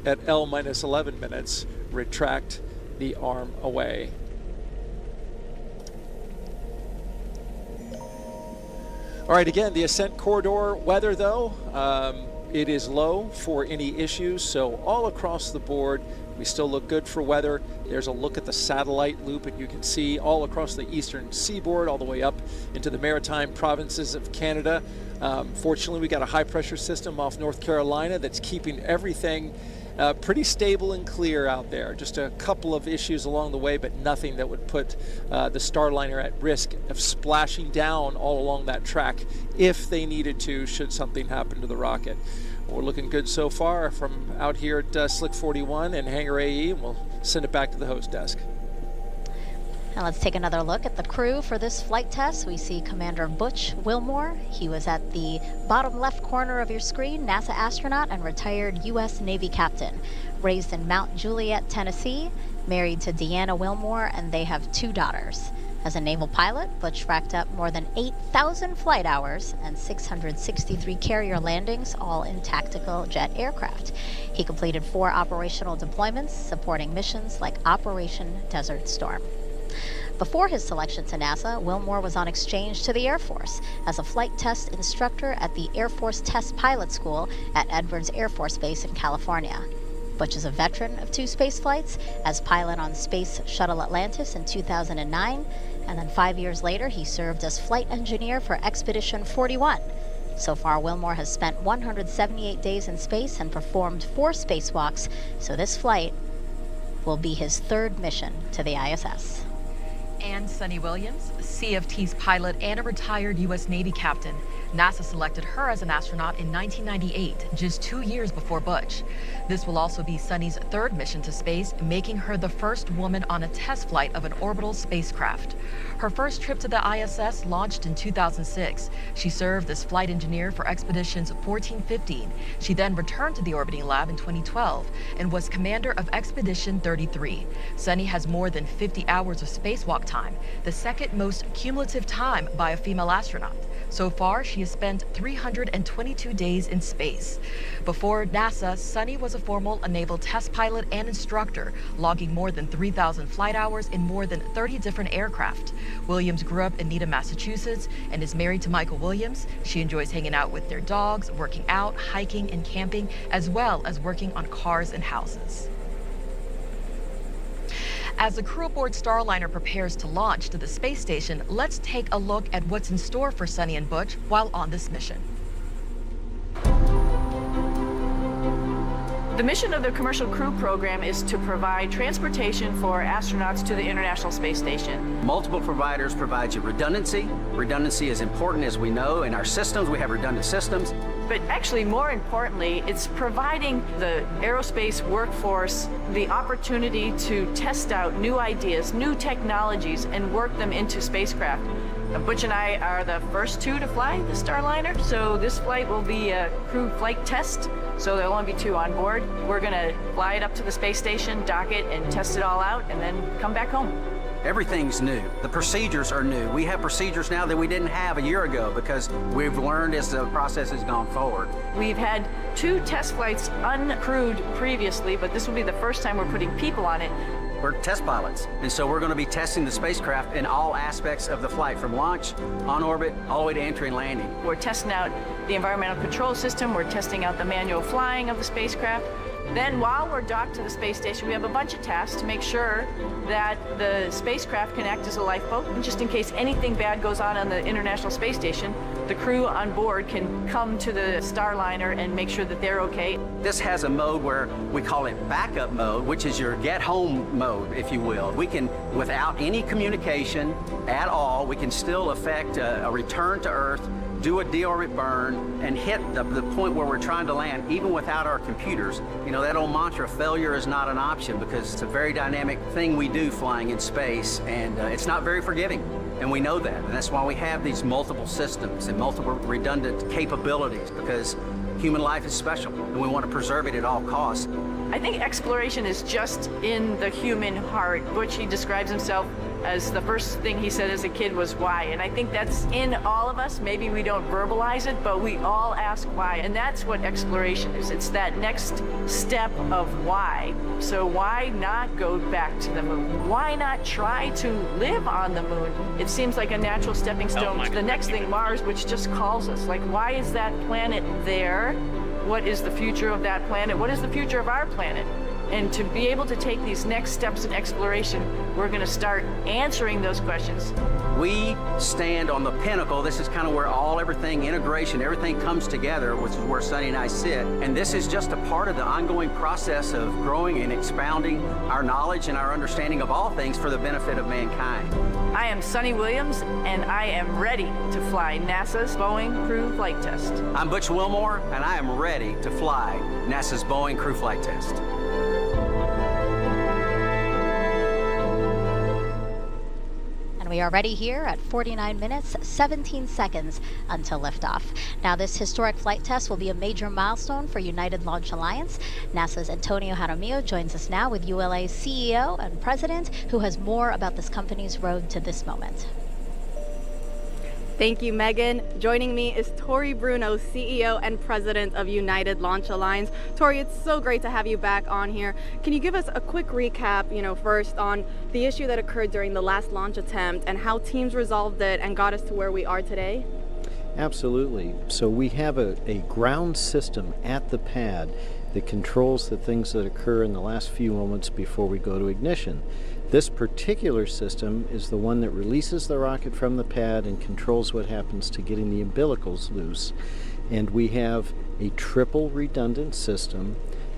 at L-11 minutes retract the arm away. All right, again, the ascent corridor weather, though, it is low for any issues, so all across the board we still look good for weather. There's a look at the satellite loop, and you can see all across the eastern seaboard, all the way up into the maritime provinces of Canada. Fortunately, we got a high pressure system off North Carolina that's keeping everything pretty stable and clear out there. Just a couple of issues along the way, but nothing that would put the Starliner at risk of splashing down all along that track if they needed to, should something happen to the rocket. We're looking good so far from out here at Slick 41 and Hangar AE, and we'll send it back to the host desk. Now let's take another look at the crew for this flight test. We see Commander Butch Wilmore. He was at the bottom left corner of your screen, NASA astronaut and retired U.S. Navy captain. Raised in Mount Juliet, Tennessee, married to Deanna Wilmore, and they have 2 daughters. As a naval pilot, Butch racked up more than 8,000 flight hours and 663 carrier landings, all in tactical jet aircraft. He completed 4 operational deployments, supporting missions like Operation Desert Storm. Before his selection to NASA, Wilmore was on exchange to the Air Force as a flight test instructor at the Air Force Test Pilot School at Edwards Air Force Base in California. Butch is a veteran of 2 space flights as pilot on Space Shuttle Atlantis in 2009, and then 5 years later he served as flight engineer for Expedition 41. So far, Wilmore has spent 178 days in space and performed 4 spacewalks, so this flight will be his 3rd mission to the ISS. And Sunny Williams, CFT's pilot and a retired U.S. Navy captain. NASA selected her as an astronaut in 1998, just 2 years before Butch. This will also be Sunny's 3rd mission to space, making her the first woman on a test flight of an orbital spacecraft. Her first trip to the ISS launched in 2006. She served as flight engineer for Expeditions 14-15. She then returned to the orbiting lab in 2012 and was commander of Expedition 33. Sunny has more than 50 hours of spacewalk time, the 2nd most cumulative time by a female astronaut. So far, she has spent 322 days in space. Before NASA, Sunny was a former naval test pilot and instructor, logging more than 3,000 flight hours in more than 30 different aircraft. Williams grew up in Needham, Massachusetts, and is married to Michael Williams. She enjoys hanging out with their dogs, working out, hiking, and camping, as well as working on cars and houses. As the crew aboard Starliner prepares to launch to the space station, let's take a look at what's in store for Sunny and Butch while on this mission. The mission of the Commercial Crew Program is to provide transportation for astronauts to the International Space Station. Multiple providers provide you redundancy. Redundancy is important, as we know. In our systems, we have redundant systems. But actually, more importantly, it's providing the aerospace workforce the opportunity to test out new ideas, new technologies, and work them into spacecraft. Butch and I are the first 2 to fly the Starliner, so this flight will be a crew flight test, so there'll only be 2 on board. We're going to fly it up to the space station, dock it, and test it all out, and then come back home. Everything's new. The procedures are new. We have procedures now that we didn't have a year ago because we've learned as the process has gone forward. We've had 2 test flights uncrewed previously, but this will be the first time we're putting people on it. We're test pilots, and so we're going to be testing the spacecraft in all aspects of the flight, from launch, on orbit, all the way to entry and landing. We're testing out the environmental control system, we're testing out the manual flying of the spacecraft. Then while we're docked to the space station, we have a bunch of tasks to make sure that the spacecraft can act as a lifeboat. And just in case anything bad goes on the International Space Station, the crew on board can come to the Starliner and make sure that they're okay. This has a mode where we call it backup mode, which is your get home mode, if you will. We can, without any communication at all, we can still effect a return to Earth, do a deorbit burn, and hit the point where we're trying to land, even without our computers. You know, that old mantra, failure is not an option, because it's a very dynamic thing we do flying in space, and it's not very forgiving. And we know that, and that's why we have these multiple systems and multiple redundant capabilities, because human life is special, and we want to preserve it at all costs. I think exploration is just in the human heart. Butch, he describes himself as the first thing he said as a kid was why. And I think that's in all of us. Maybe we don't verbalize it, but we all ask why. And that's what exploration is. It's that next step of why. So why not go back to the moon? Why not try to live on the moon? It seems like a natural stepping stone to the next thing, Mars, which just calls us. Like, why is that planet there? What is the future of that planet? What is the future of our planet? And to be able to take these next steps in exploration, we're going to start answering those questions. We stand on the pinnacle. This is kind of where everything, integration, everything comes together, which is where Sonny and I sit. And this is just a part of the ongoing process of growing and expounding our knowledge and our understanding of all things for the benefit of mankind. I am Sonny Williams, and I am ready to fly NASA's Boeing Crew Flight Test. I'm Butch Wilmore, and I am ready to fly NASA's Boeing Crew Flight Test. And we are ready here at 49 minutes, 17 seconds until liftoff. Now, this historic flight test will be a major milestone for United Launch Alliance. NASA's Antonio Jaramillo joins us now with ULA's CEO and president, who has more about this company's road to this moment. Thank you, Megan. Joining me is Tori Bruno, CEO and President of United Launch Alliance. Tori, it's so great to have you back on here. Can you give us a quick recap, first on the issue that occurred during the last launch attempt and how teams resolved it and got us to where we are today? Absolutely. So we have a ground system at the pad that controls the things that occur in the last few moments before we go to ignition. This particular system is the one that releases the rocket from the pad and controls what happens to getting the umbilicals loose. And we have a triple redundant system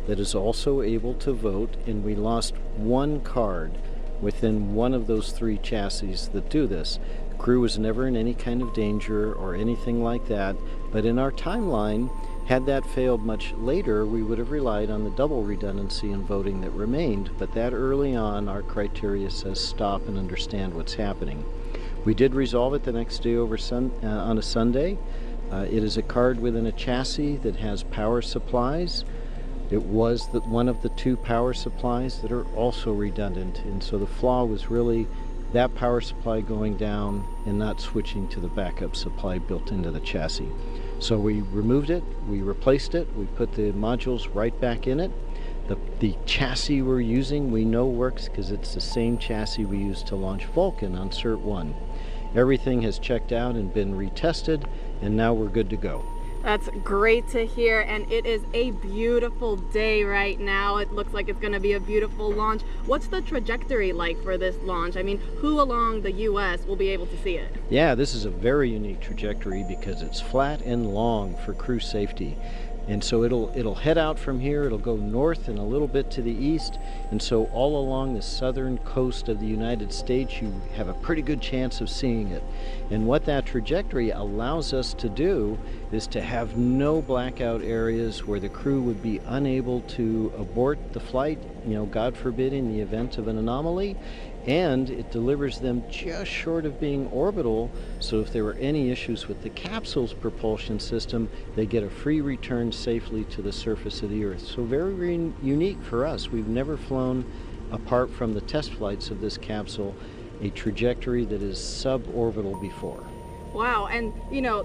that is also able to vote, and we lost one card within one of those 3 chassis that do this. The crew was never in any kind of danger or anything like that, but in our timeline, had that failed much later, we would have relied on the double redundancy and voting that remained, but that early on, our criteria says stop and understand what's happening. We did resolve it the next day on a Sunday. It is a card within a chassis that has power supplies. It was one of the 2 power supplies that are also redundant, and so the flaw was really that power supply going down and not switching to the backup supply built into the chassis. So we removed it, we replaced it, we put the modules right back in it. The chassis we're using we know works because it's the same chassis we used to launch Vulcan on Cert 1. Everything has checked out and been retested, and now we're good to go. That's great to hear, and it is a beautiful day right now. It looks like it's going to be a beautiful launch. What's the trajectory like for this launch? I mean, who along the U.S. will be able to see it? Yeah, this is a very unique trajectory because it's flat and long for crew safety. And so it'll head out from here, it'll go north and a little bit to the east, and so all along the southern coast of the United States you have a pretty good chance of seeing it. And what that trajectory allows us to do is to have no blackout areas where the crew would be unable to abort the flight, God forbid, in the event of an anomaly. And it delivers them just short of being orbital, so if there were any issues with the capsule's propulsion system, they get a free return safely to the surface of the Earth. So very unique for us. We've never flown apart from the test flights of this capsule a trajectory that is suborbital before. Wow, and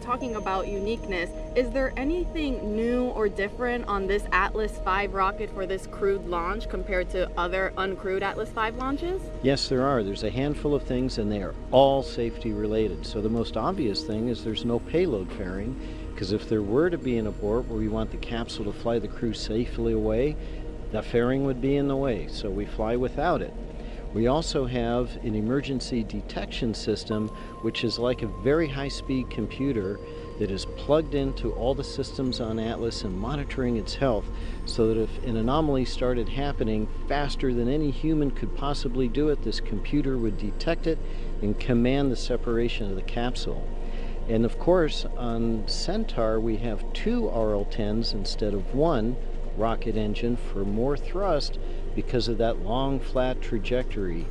talking about uniqueness, is there anything new or different on this Atlas V rocket for this crewed launch compared to other uncrewed Atlas V launches? Yes, there are. There's a handful of things, and they are all safety related. So the most obvious thing is there's no payload fairing, because if there were to be an abort where we want the capsule to fly the crew safely away, the fairing would be in the way, so we fly without it. We also have an emergency detection system, which is like a very high-speed computer that is plugged into all the systems on Atlas and monitoring its health, so that if an anomaly started happening faster than any human could possibly do it, this computer would detect it and command the separation of the capsule. And of course, on Centaur, we have 2 RL-10s instead of 1 rocket engine for more thrust because of that long, flat trajectory.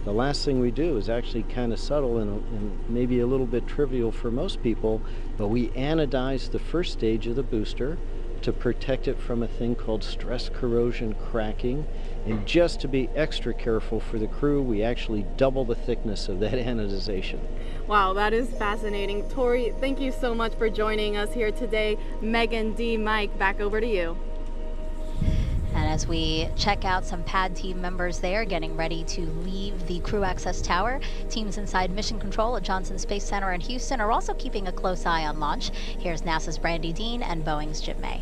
The last thing we do is actually kind of subtle and maybe a little bit trivial for most people, but we anodize the first stage of the booster to protect it from a thing called stress corrosion cracking. And just to be extra careful for the crew, we actually double the thickness of that anodization. Wow, that is fascinating. Tori, thank you so much for joining us here today. Megan, Dee, Mike, back over to you. And as we check out some pad team members there getting ready to leave the crew access tower, teams inside Mission Control at Johnson Space Center in Houston are also keeping a close eye on launch. Here's NASA's Brandy Dean and Boeing's Jim May.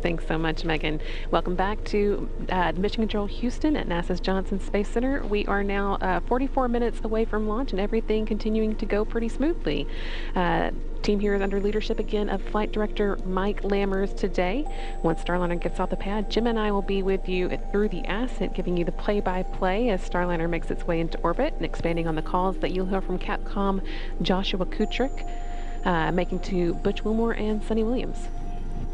Thanks so much, Megan. Welcome back to Mission Control Houston at NASA's Johnson Space Center. We are now 44 minutes away from launch and everything continuing to go pretty smoothly. Team here is under leadership again of Flight Director Mike Lammers today. Once Starliner gets off the pad, Jim and I will be with you through the ascent, giving you the play-by-play as Starliner makes its way into orbit and expanding on the calls that you'll hear from Capcom Joshua Kutrick, making to Butch Wilmore and Sonny Williams.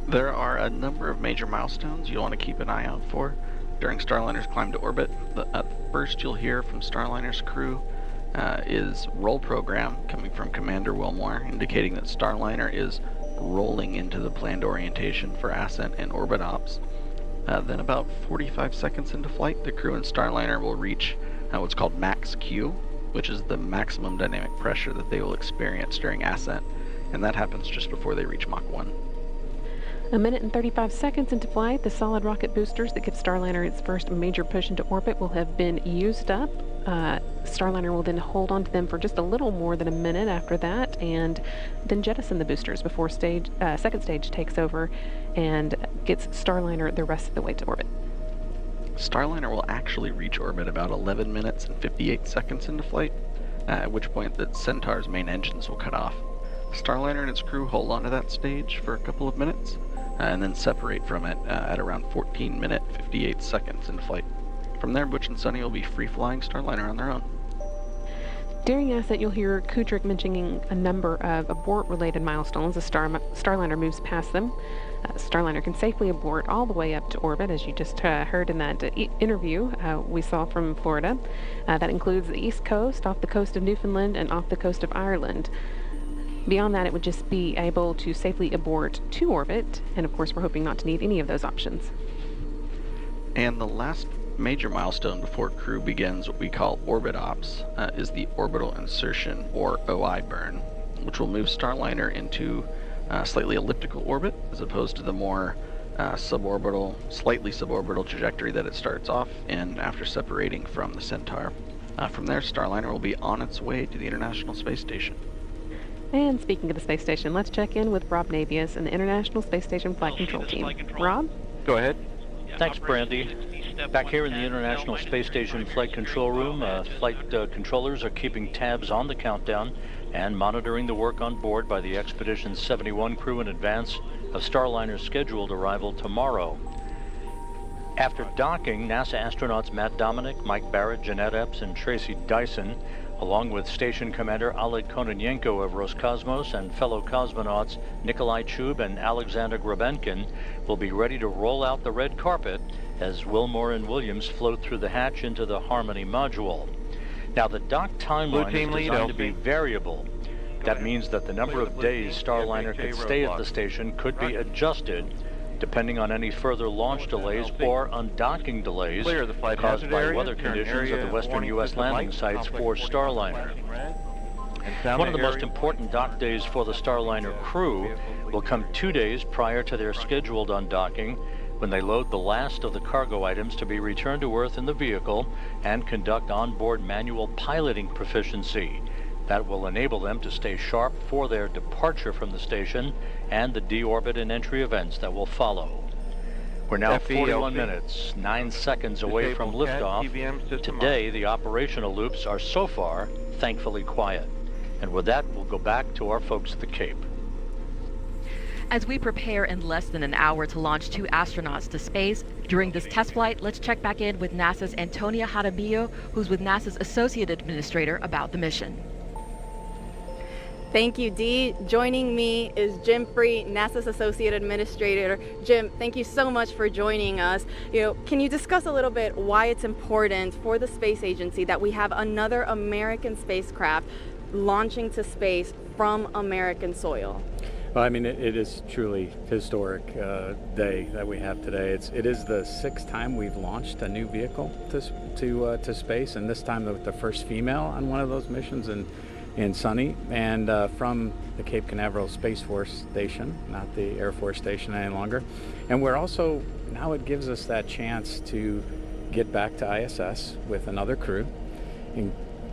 There are a number of major milestones you'll want to keep an eye out for during Starliner's climb to orbit. The first you'll hear from Starliner's crew is roll program coming from Commander Wilmore, indicating that Starliner is rolling into the planned orientation for ascent and orbit ops. Then about 45 seconds into flight, the crew and Starliner will reach what's called max Q, which is the maximum dynamic pressure that they will experience during ascent, and that happens just before they reach Mach 1. A minute and 35 seconds into flight, the solid rocket boosters that give Starliner its first major push into orbit will have been used up. Starliner will then hold on to them for just a little more than a minute after that, and then jettison the boosters before second stage takes over and gets Starliner the rest of the way to orbit. Starliner will actually reach orbit about 11 minutes and 58 seconds into flight, at which point the Centaur's main engines will cut off. Starliner and its crew hold on to that stage for a couple of minutes, and then separate from it at around 14 minutes 58 seconds into flight. From there, Butch and Sonny will be free-flying Starliner on their own. During ascent, you'll hear Kutrick mentioning a number of abort-related milestones as Starliner moves past them. Starliner can safely abort all the way up to orbit, as you just heard in that interview we saw from Florida. That includes the East Coast, off the coast of Newfoundland, and off the coast of Ireland. Beyond that, it would just be able to safely abort to orbit, and of course we're hoping not to need any of those options. And the last major milestone before crew begins what we call orbit ops is the orbital insertion, or OI burn, which will move Starliner into slightly elliptical orbit as opposed to the more slightly suborbital trajectory that it starts off in after separating from the Centaur. From there, Starliner will be on its way to the International Space Station. And speaking of the space station, let's check in with Rob Navius and the International Space Station Flight Control Team. Rob? Go ahead. Thanks, Brandy. Back here in the International Space Station Flight Control Room, flight controllers are keeping tabs on the countdown and monitoring the work on board by the Expedition 71 crew in advance of Starliner's scheduled arrival tomorrow. After docking, NASA astronauts Matt Dominic, Mike Barrett, Jeanette Epps, and Tracy Dyson, along with Station Commander Oleg Kononenko of Roscosmos and fellow cosmonauts Nikolai Chub and Alexander Grabenkin, will be ready to roll out the red carpet as Wilmore and Williams float through the hatch into the Harmony module. Now, the dock timeline is designed to be variable. That means that the number of days Starliner could stay at the station could be adjusted Depending on any further launch delays or undocking delays Clear the flight caused hazard by area. weather You're in conditions of area the western warning U.S. system landing light, sites conflict for 45 Starliner. flashing red. And sound One of the most area. important dock days for the Starliner crew will come 2 days prior to their scheduled undocking, when they load the last of the cargo items to be returned to Earth in the vehicle and conduct onboard manual piloting proficiency. That will enable them to stay sharp for their departure from the station and the deorbit and entry events that will follow. We're now 41 minutes, 9 seconds away from liftoff. Today, the operational loops are so far, thankfully, quiet. And with that, we'll go back to our folks at the Cape. As we prepare in less than an hour to launch 2 astronauts to space, during this test flight, let's check back in with NASA's Antonia Jaramillo, who's with NASA's Associate Administrator, about the mission. Thank you, Dee. Joining me is Jim Free, NASA's Associate Administrator. Jim, thank you so much for joining us. Can you discuss a little bit why it's important for the space agency that we have another American spacecraft launching to space from American soil? Well, I mean, it is truly historic day that we have today. It is the 6th time we've launched a new vehicle to space, and this time the first female on one of those missions in Sunny, and from the Cape Canaveral Space Force Station, not the Air Force Station any longer. And we're also, now it gives us that chance to get back to ISS with another crew. And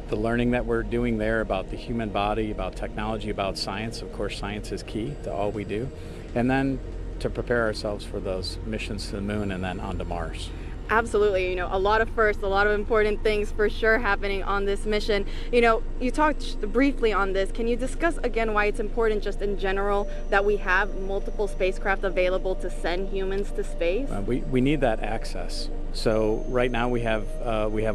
the learning that we're doing there about the human body, about technology, about science, of course science is key to all we do, and then to prepare ourselves for those missions to the moon and then on to Mars. Absolutely. A lot of firsts, a lot of important things for sure happening on this mission. You talked briefly on this. Can you discuss again why it's important just in general that we have multiple spacecraft available to send humans to space? We need that access. So right now we have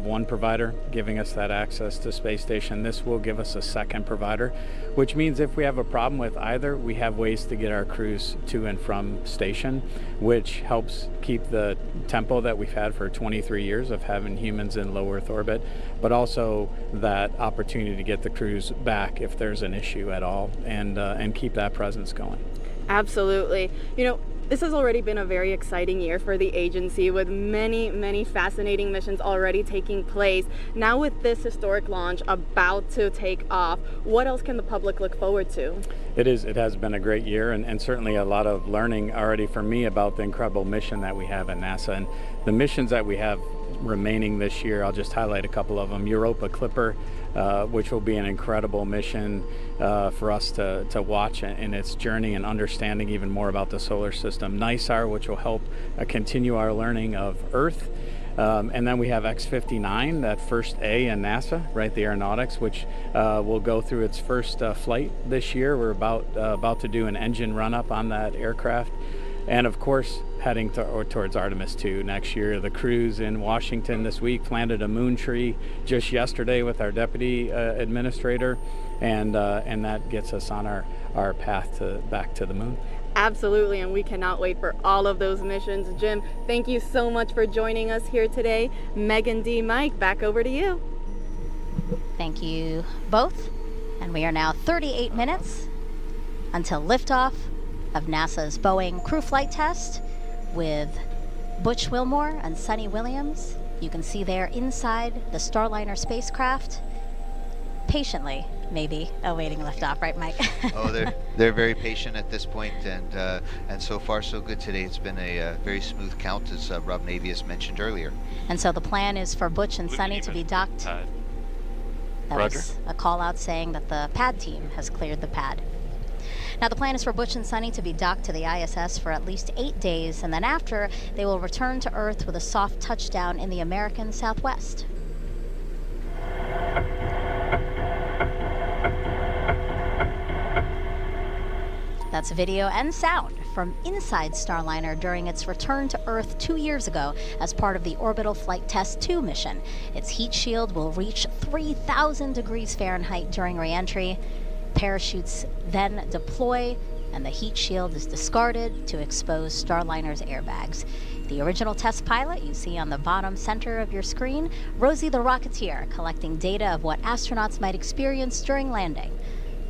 one provider giving us that access to space station. This will give us a second provider, which means if we have a problem with either, we have ways to get our crews to and from station, which helps keep the tempo that we've had for 23 years of having humans in low Earth orbit, but also that opportunity to get the crews back if there's an issue at all, and keep that presence going. Absolutely. This has already been a very exciting year for the agency, with many, many fascinating missions already taking place. Now with this historic launch about to take off, what else can the public look forward to? It has been a great year, and certainly a lot of learning already for me about the incredible mission that we have at NASA. And the missions that we have remaining this year, I'll just highlight a couple of them. Europa Clipper, which will be an incredible mission for us to watch in its journey and understanding even more about the solar system. NISAR, which will help continue our learning of Earth. And then we have X-59, that first A in NASA, right, the aeronautics, which will go through its first flight this year. We're about to do an engine run-up on that aircraft. And of course, heading towards Artemis 2 next year. The crews in Washington this week planted a moon tree just yesterday with our deputy administrator, and that gets us on our path back to the moon. Absolutely, and we cannot wait for all of those missions. Jim, thank you so much for joining us here today. Megan, D, Mike, back over to you. Thank you both. And we are now 38 minutes until liftoff of NASA's Boeing crew flight test with Butch Wilmore and Sunny Williams. You can see there inside the Starliner spacecraft, patiently, maybe, awaiting liftoff, right, Mike? Oh, they're very patient at this point, and so far so good today. It's been a very smooth count, as Rob Navius mentioned earlier. And so the plan is for Butch and Sunny to be docked. That Roger. was a call out saying that the pad team has cleared the pad. Now the plan is for Butch and Sunny to be docked to the ISS for at least 8 days, and then after, they will return to Earth with a soft touchdown in the American Southwest. That's video and sound from inside Starliner during its return to Earth 2 years ago as part of the Orbital Flight Test 2 mission. Its heat shield will reach 3,000 degrees Fahrenheit during re-entry. Parachutes then deploy, and the heat shield is discarded to expose Starliner's airbags. The original test pilot you see on the bottom center of your screen, Rosie the Rocketeer, collecting data of what astronauts might experience during landing.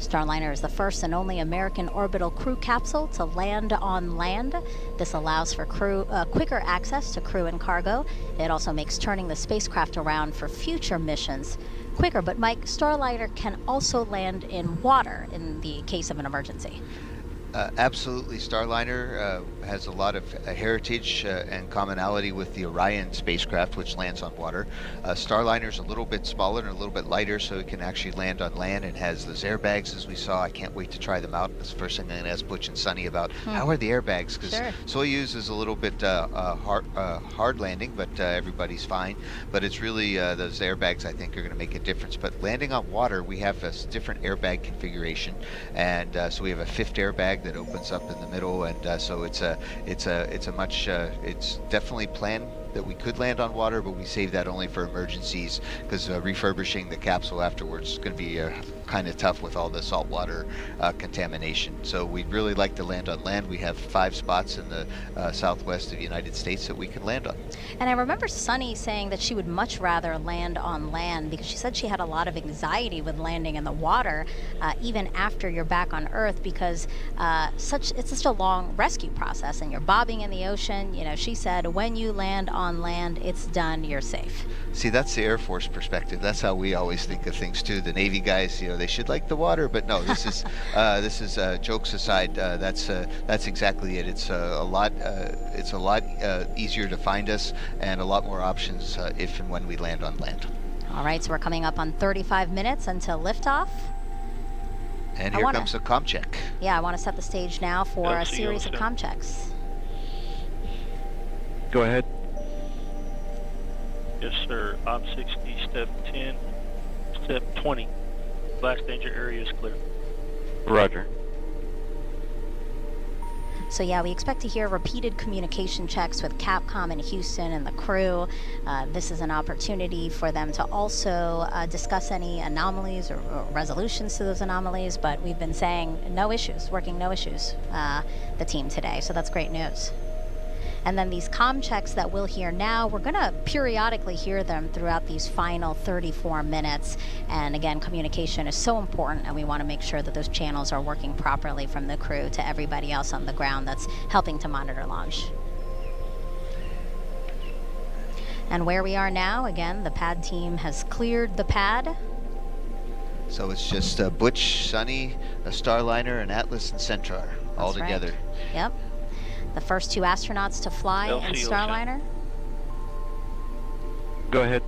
Starliner is the first and only American orbital crew capsule to land on land. This allows for quicker access to crew and cargo. It also makes turning the spacecraft around for future missions quicker. But Mike, Starliner can also land in water in the case of an emergency. Absolutely. Starliner has a lot of heritage and commonality with the Orion spacecraft, which lands on water. Starliner is a little bit smaller and a little bit lighter, so it can actually land on land and has those airbags, as we saw. I can't wait to try them out. That's the first thing I'm going to ask Butch and Sunny about. How are the airbags? Because Soyuz is a little bit hard landing, but everybody's fine. But it's really those airbags, I think, are going to make a difference. But landing on water, we have a different airbag configuration, and so we have a fifth airbag that opens up in the middle, and so it's definitely planned that we could land on water, but we save that only for emergencies, because refurbishing the capsule afterwards is going to be kind of tough with all the saltwater contamination. So we'd really like to land on land. We have 5 spots in the southwest of the United States that we can land on. And I remember Sunny saying that she would much rather land on land because she said she had a lot of anxiety with landing in the water, even after you're back on Earth, because it's such a long rescue process and you're bobbing in the ocean. You know, she said when you land on land, it's done, you're safe. See, that's the Air Force perspective. That's how we always think of things too. The Navy guys, you know, they should like the water, but no, this is jokes aside. That's exactly it. It's a lot easier to find us and a lot more options if and when we land on land. All right, so we're coming up on 35 minutes until liftoff. And here comes the comm check. Yeah, I want to set the stage now for a series of comm checks. Go ahead. Yes, sir. Op 60, step 10, step 20. Blast danger area is clear. Roger. So yeah, we expect to hear repeated communication checks with Capcom in Houston and the crew. This is an opportunity for them to also discuss any anomalies or resolutions to those anomalies, but we've been saying no issues, the team today, so that's great news. And then these comm checks that we'll hear now, we're going to periodically hear them throughout these final 34 minutes. And again, communication is so important, and we want to make sure that those channels are working properly from the crew to everybody else on the ground that's helping to monitor launch. And where we are now, again, the pad team has cleared the pad. So it's just Butch, Sunny, a Starliner, and Atlas and Centaur all together. Right. Yep. The first 2 astronauts to fly in Starliner. Go ahead.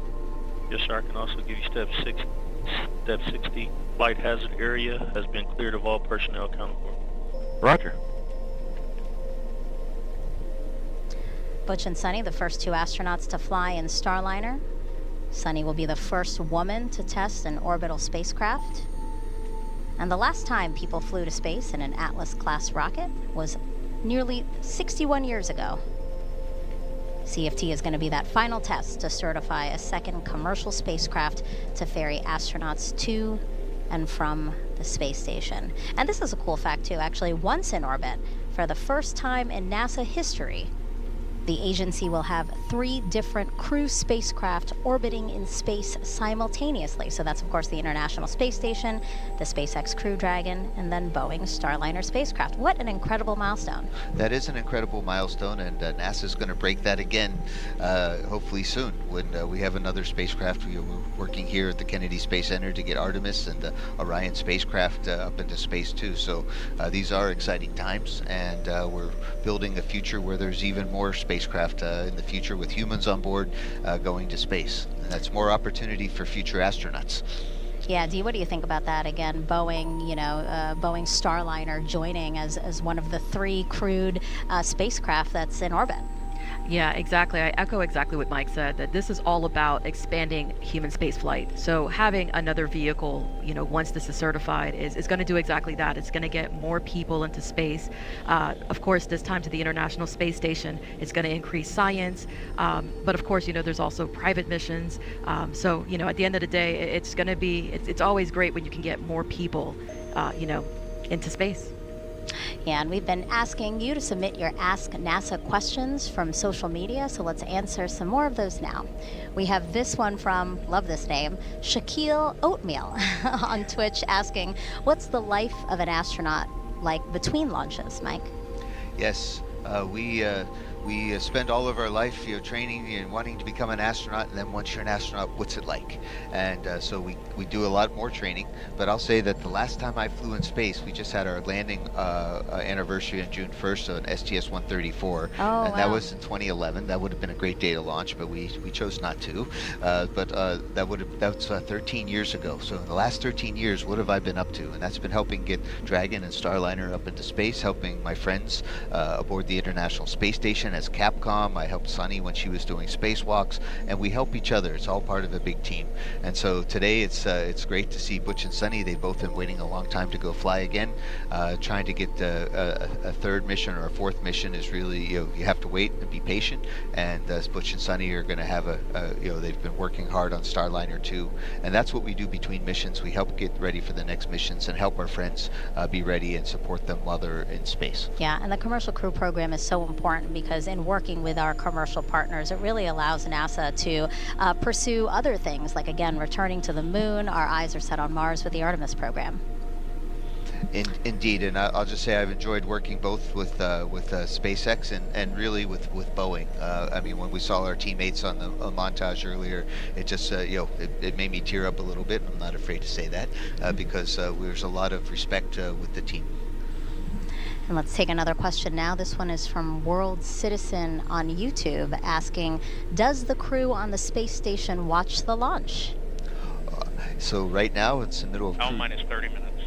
Yes, sir. I can also give you step 60. Flight hazard area has been cleared of all personnel accounted for. Roger. Butch and Sunny, the first 2 astronauts to fly in Starliner. Sunny will be the first woman to test an orbital spacecraft. And the last time people flew to space in an Atlas-class rocket was nearly 61 years ago. CFT is going to be that final test to certify a second commercial spacecraft to ferry astronauts to and from the space station. And this is a cool fact too, actually. Once in orbit, for the first time in NASA history, the agency will have 3 different crew spacecraft orbiting in space simultaneously. So that's, of course, the International Space Station, the SpaceX Crew Dragon, and then Boeing's Starliner spacecraft. What an incredible milestone. That is an incredible milestone, and NASA's going to break that again, hopefully soon, when we have another spacecraft. We're working here at the Kennedy Space Center to get Artemis and the Orion spacecraft up into space, too. So these are exciting times, and we're building a future where there's even more spacecraft in the future with humans on board going to space. And that's more opportunity for future astronauts. Yeah, Dee, what do you think about that? Again, Boeing, Boeing Starliner joining as one of the 3 crewed spacecraft that's in orbit. Yeah, exactly. I echo exactly what Mike said, that this is all about expanding human space flight. So having another vehicle, once this is certified, is going to do exactly that. It's going to get more people into space. Of course, this time to the International Space Station, it's going to increase science. But of course, there's also private missions. So, at the end of the day, it's going to be, it's always great when you can get more people, into space. Yeah, and we've been asking you to submit your Ask NASA questions from social media, so let's answer some more of those now. We have this one from, love this name, Shaquille Oatmeal on Twitch asking, what's the life of an astronaut like between launches, Mike? Yes, we spend all of our life, training and wanting to become an astronaut, and then once you're an astronaut, what's it like? And so we do a lot more training. But I'll say that the last time I flew in space, we just had our landing anniversary on June 1st on STS-134, and that was in 2011. That would have been a great day to launch, but we chose not to. That's 13 years ago. So in the last 13 years, what have I been up to? And that's been helping get Dragon and Starliner up into space, helping my friends aboard the International Space Station as Capcom. I helped Sunny when she was doing spacewalks, and we help each other. It's all part of a big team. And so today it's great to see Butch and Sunny. They've both been waiting a long time to go fly again. Trying to get a third mission or a fourth mission is really, you have to wait and be patient. And Butch and Sunny are going to have they've been working hard on Starliner too. And that's what we do between missions. We help get ready for the next missions and help our friends be ready and support them while they're in space. Yeah, and the Commercial Crew Program is so important because in working with our commercial partners, it really allows NASA to pursue other things, like, again, returning to the moon. Our eyes are set on Mars with the Artemis program. Indeed, and I'll just say I've enjoyed working both with SpaceX and really with Boeing. I mean, when we saw our teammates on the montage earlier, it just it made me tear up a little bit. I'm not afraid to say that because there's a lot of respect with the team. And let's take another question now. This one is from World Citizen on YouTube asking, does the crew on the space station watch the launch? So right now it's the middle of... minus 30 minutes.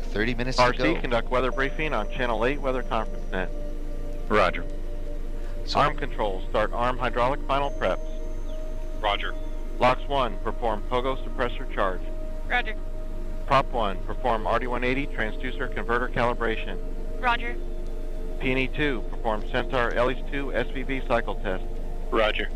30 minutes to go. RC, conduct weather briefing on Channel 8 Weather Conference Net. Roger. Arm controls, start arm hydraulic final preps. Roger. LOX 1, perform pogo suppressor charge. Roger. Prop 1, perform RD-180 transducer converter calibration. Roger. Peony 2, perform Centaur LH2 SVB cycle test. Roger.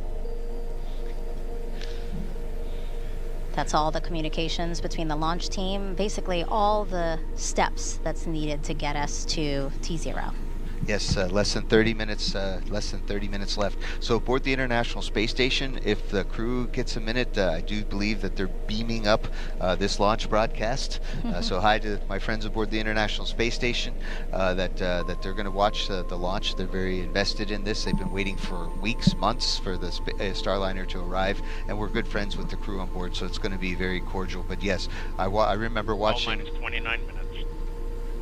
That's all the communications between the launch team, basically all the steps that's needed to get us to T0. Yes, less than 30 minutes left. So aboard the International Space Station, if the crew gets a minute, I do believe that they're beaming up this launch broadcast. So hi to my friends aboard the International Space Station that they're going to watch the launch. They're very invested in this. They've been waiting for weeks, months for the Starliner to arrive, and we're good friends with the crew on board, so it's going to be very cordial. But yes, I remember watching minus 29 minutes.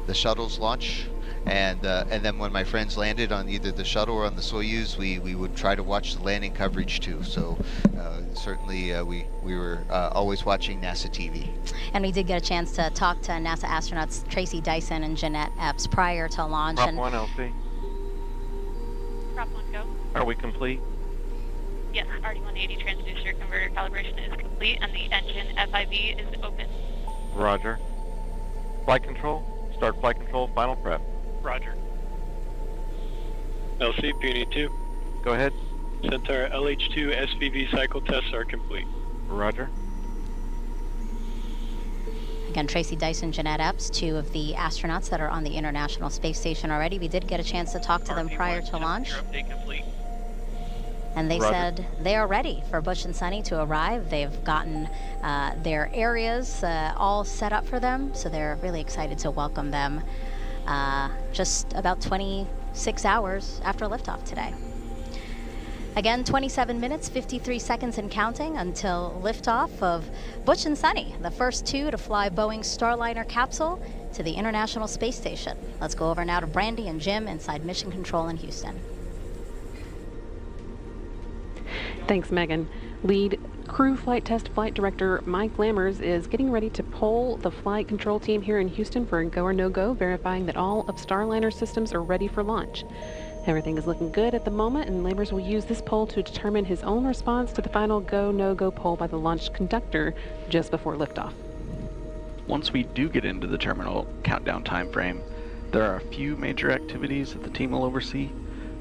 The shuttle's launch. And then when my friends landed on either the shuttle or on the Soyuz, we would try to watch the landing coverage too. So certainly we were always watching NASA TV. And we did get a chance to talk to NASA astronauts Tracy Dyson and Jeanette Epps prior to launch. Prop 1 LC. Prop 1 go. Are we complete? Yes, RD-180 transducer converter calibration is complete and the engine FIV is open. Roger. Flight control, start flight control final prep. Roger. LC, Peony 2. Go ahead. Centaur LH2 SVB cycle tests are complete. Roger. Again, Tracy Dyson, Jeanette Epps, two of the astronauts that are on the International Space Station already. We did get a chance to talk to them prior to launch. And they said they are ready for Butch and Sunny to arrive. They've gotten their areas all set up for them, so they're really excited to welcome them just about 26 hours after liftoff today. Again, 27 minutes, 53 seconds and counting until liftoff of Butch and Sunny, the first two to fly Boeing's Starliner capsule to the International Space Station. Let's go over now to Brandy and Jim inside Mission Control in Houston. Thanks, Megan. Lead Crew Flight Test Flight Director Mike Lammers is getting ready to poll the flight control team here in Houston for a go or no-go, verifying that all of Starliner systems are ready for launch. Everything is looking good at the moment, and Lammers will use this poll to determine his own response to the final go, no-go poll by the launch conductor just before liftoff. Once we do get into the terminal countdown time frame, there are a few major activities that the team will oversee.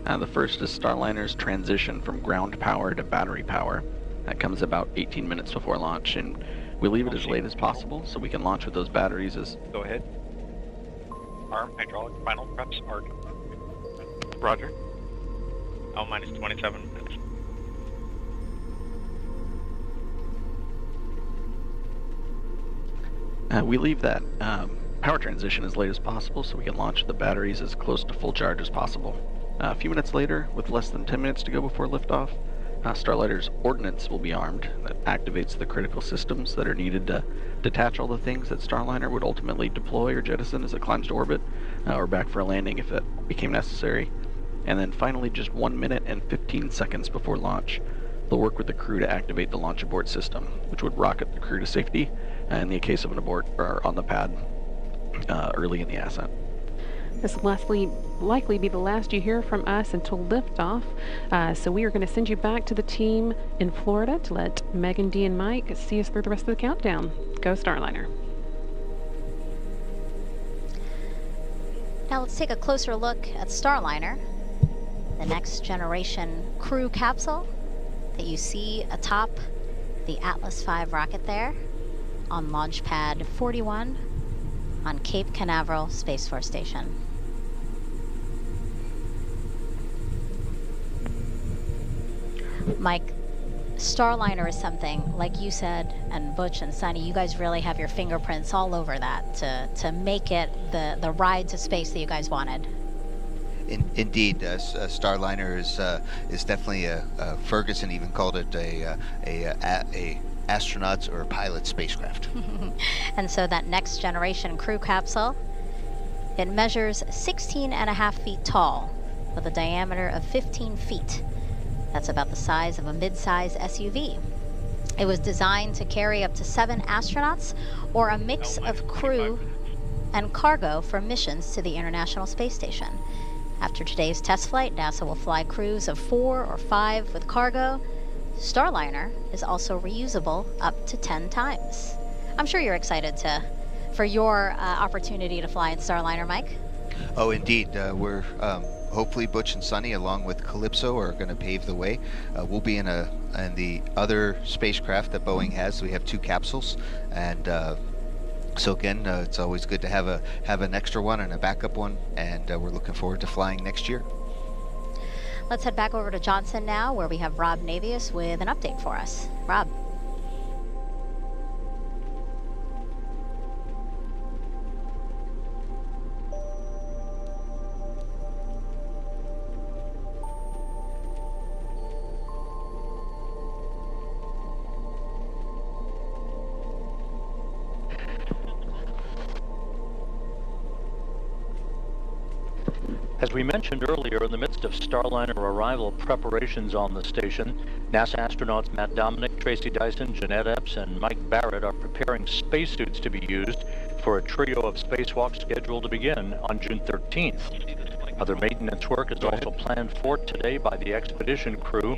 The first is Starliner's transition from ground power to battery power. That comes about 18 minutes before launch, and we leave it as late as possible so we can launch with those batteries as... Go ahead. Arm hydraulic final preps are Roger. L minus 27 minutes. We leave that power transition as late as possible so we can launch the batteries as close to full charge as possible. A few minutes later, with less than 10 minutes to go before liftoff, Starlighter's ordnance will be armed. That activates the critical systems that are needed to detach all the things that Starliner would ultimately deploy or jettison as it climbs to orbit, or back for a landing if it became necessary. And then finally, just 1 minute and 15 seconds before launch, they'll work with the crew to activate the launch abort system, which would rocket the crew to safety in the case of an abort or on the pad early in the ascent. This will likely be the last you hear from us until liftoff. So we are going to send you back to the team in Florida to let Megan, Dee, and Mike see us through the rest of the countdown. Go Starliner. Now let's take a closer look at Starliner, the next generation crew capsule that you see atop the Atlas V rocket there on Launch Pad 41 on Cape Canaveral Space Force Station. Mike, Starliner is something, like you said, and Butch and Sunny, you guys really have your fingerprints all over that to make it the ride to space that you guys wanted. Indeed, Starliner is definitely Ferguson even called it a astronauts or pilot spacecraft. And so that next generation crew capsule, it measures 16.5 feet tall with a diameter of 15 feet. That's about the size of a mid-size SUV. It was designed to carry up to 7 astronauts or a mix of crew and cargo for missions to the International Space Station. After today's test flight, NASA will fly crews of 4 or 5 with cargo. Starliner is also reusable up to 10 times. I'm sure you're excited for your opportunity to fly in Starliner, Mike. Oh, indeed. We're hopefully Butch and Sunny, along with Calypso, are going to pave the way. We'll be in the other spacecraft that Boeing has. We have 2 capsules, and so again, it's always good to have an extra one and a backup one, and we're looking forward to flying next year. Let's head back over to Johnson now, where we have Rob Navius with an update for us. Rob. As we mentioned earlier, in the midst of Starliner arrival preparations on the station, NASA astronauts Matt Dominic, Tracy Dyson, Jeanette Epps, and Mike Barrett are preparing spacesuits to be used for a trio of spacewalks scheduled to begin on June 13th. Other maintenance work is also planned for today by the expedition crew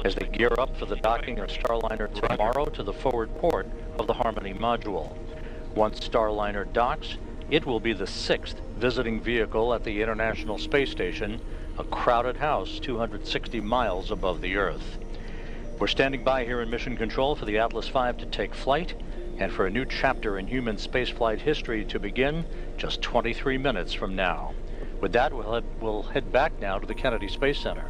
as they gear up for the docking of Starliner tomorrow to the forward port of the Harmony module. Once Starliner docks, it will be the 6th visiting vehicle at the International Space Station, a crowded house 260 miles above the Earth. We're standing by here in Mission Control for the Atlas V to take flight and for a new chapter in human spaceflight history to begin just 23 minutes from now. With that, we'll head back now to the Kennedy Space Center.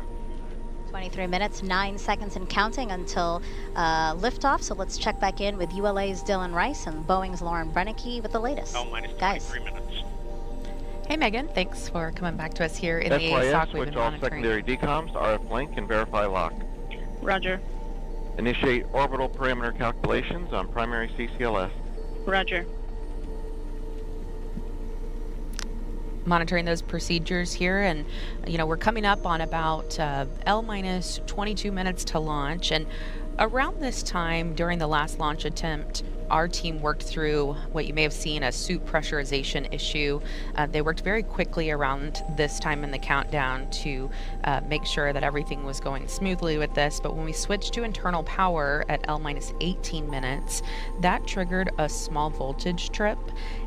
23 minutes, 9 seconds and counting until liftoff. So let's check back in with ULA's Dylan Rice and Boeing's Lauren Brennicky with the latest. Guys. Minutes. Hey Megan, thanks for coming back to us here in the FYS, ASOC. We've switch been all monitoring. secondary decoms, RF link, and verify lock. Roger. Initiate orbital parameter calculations on primary CCLS. Roger. Monitoring those procedures here, and we're coming up on about L minus 22 minutes to launch, and around this time during the last launch attempt, our team worked through what you may have seen, a suit pressurization issue. They worked very quickly around this time in the countdown to make sure that everything was going smoothly with this. But when we switched to internal power at L minus 18 minutes, that triggered a small voltage trip,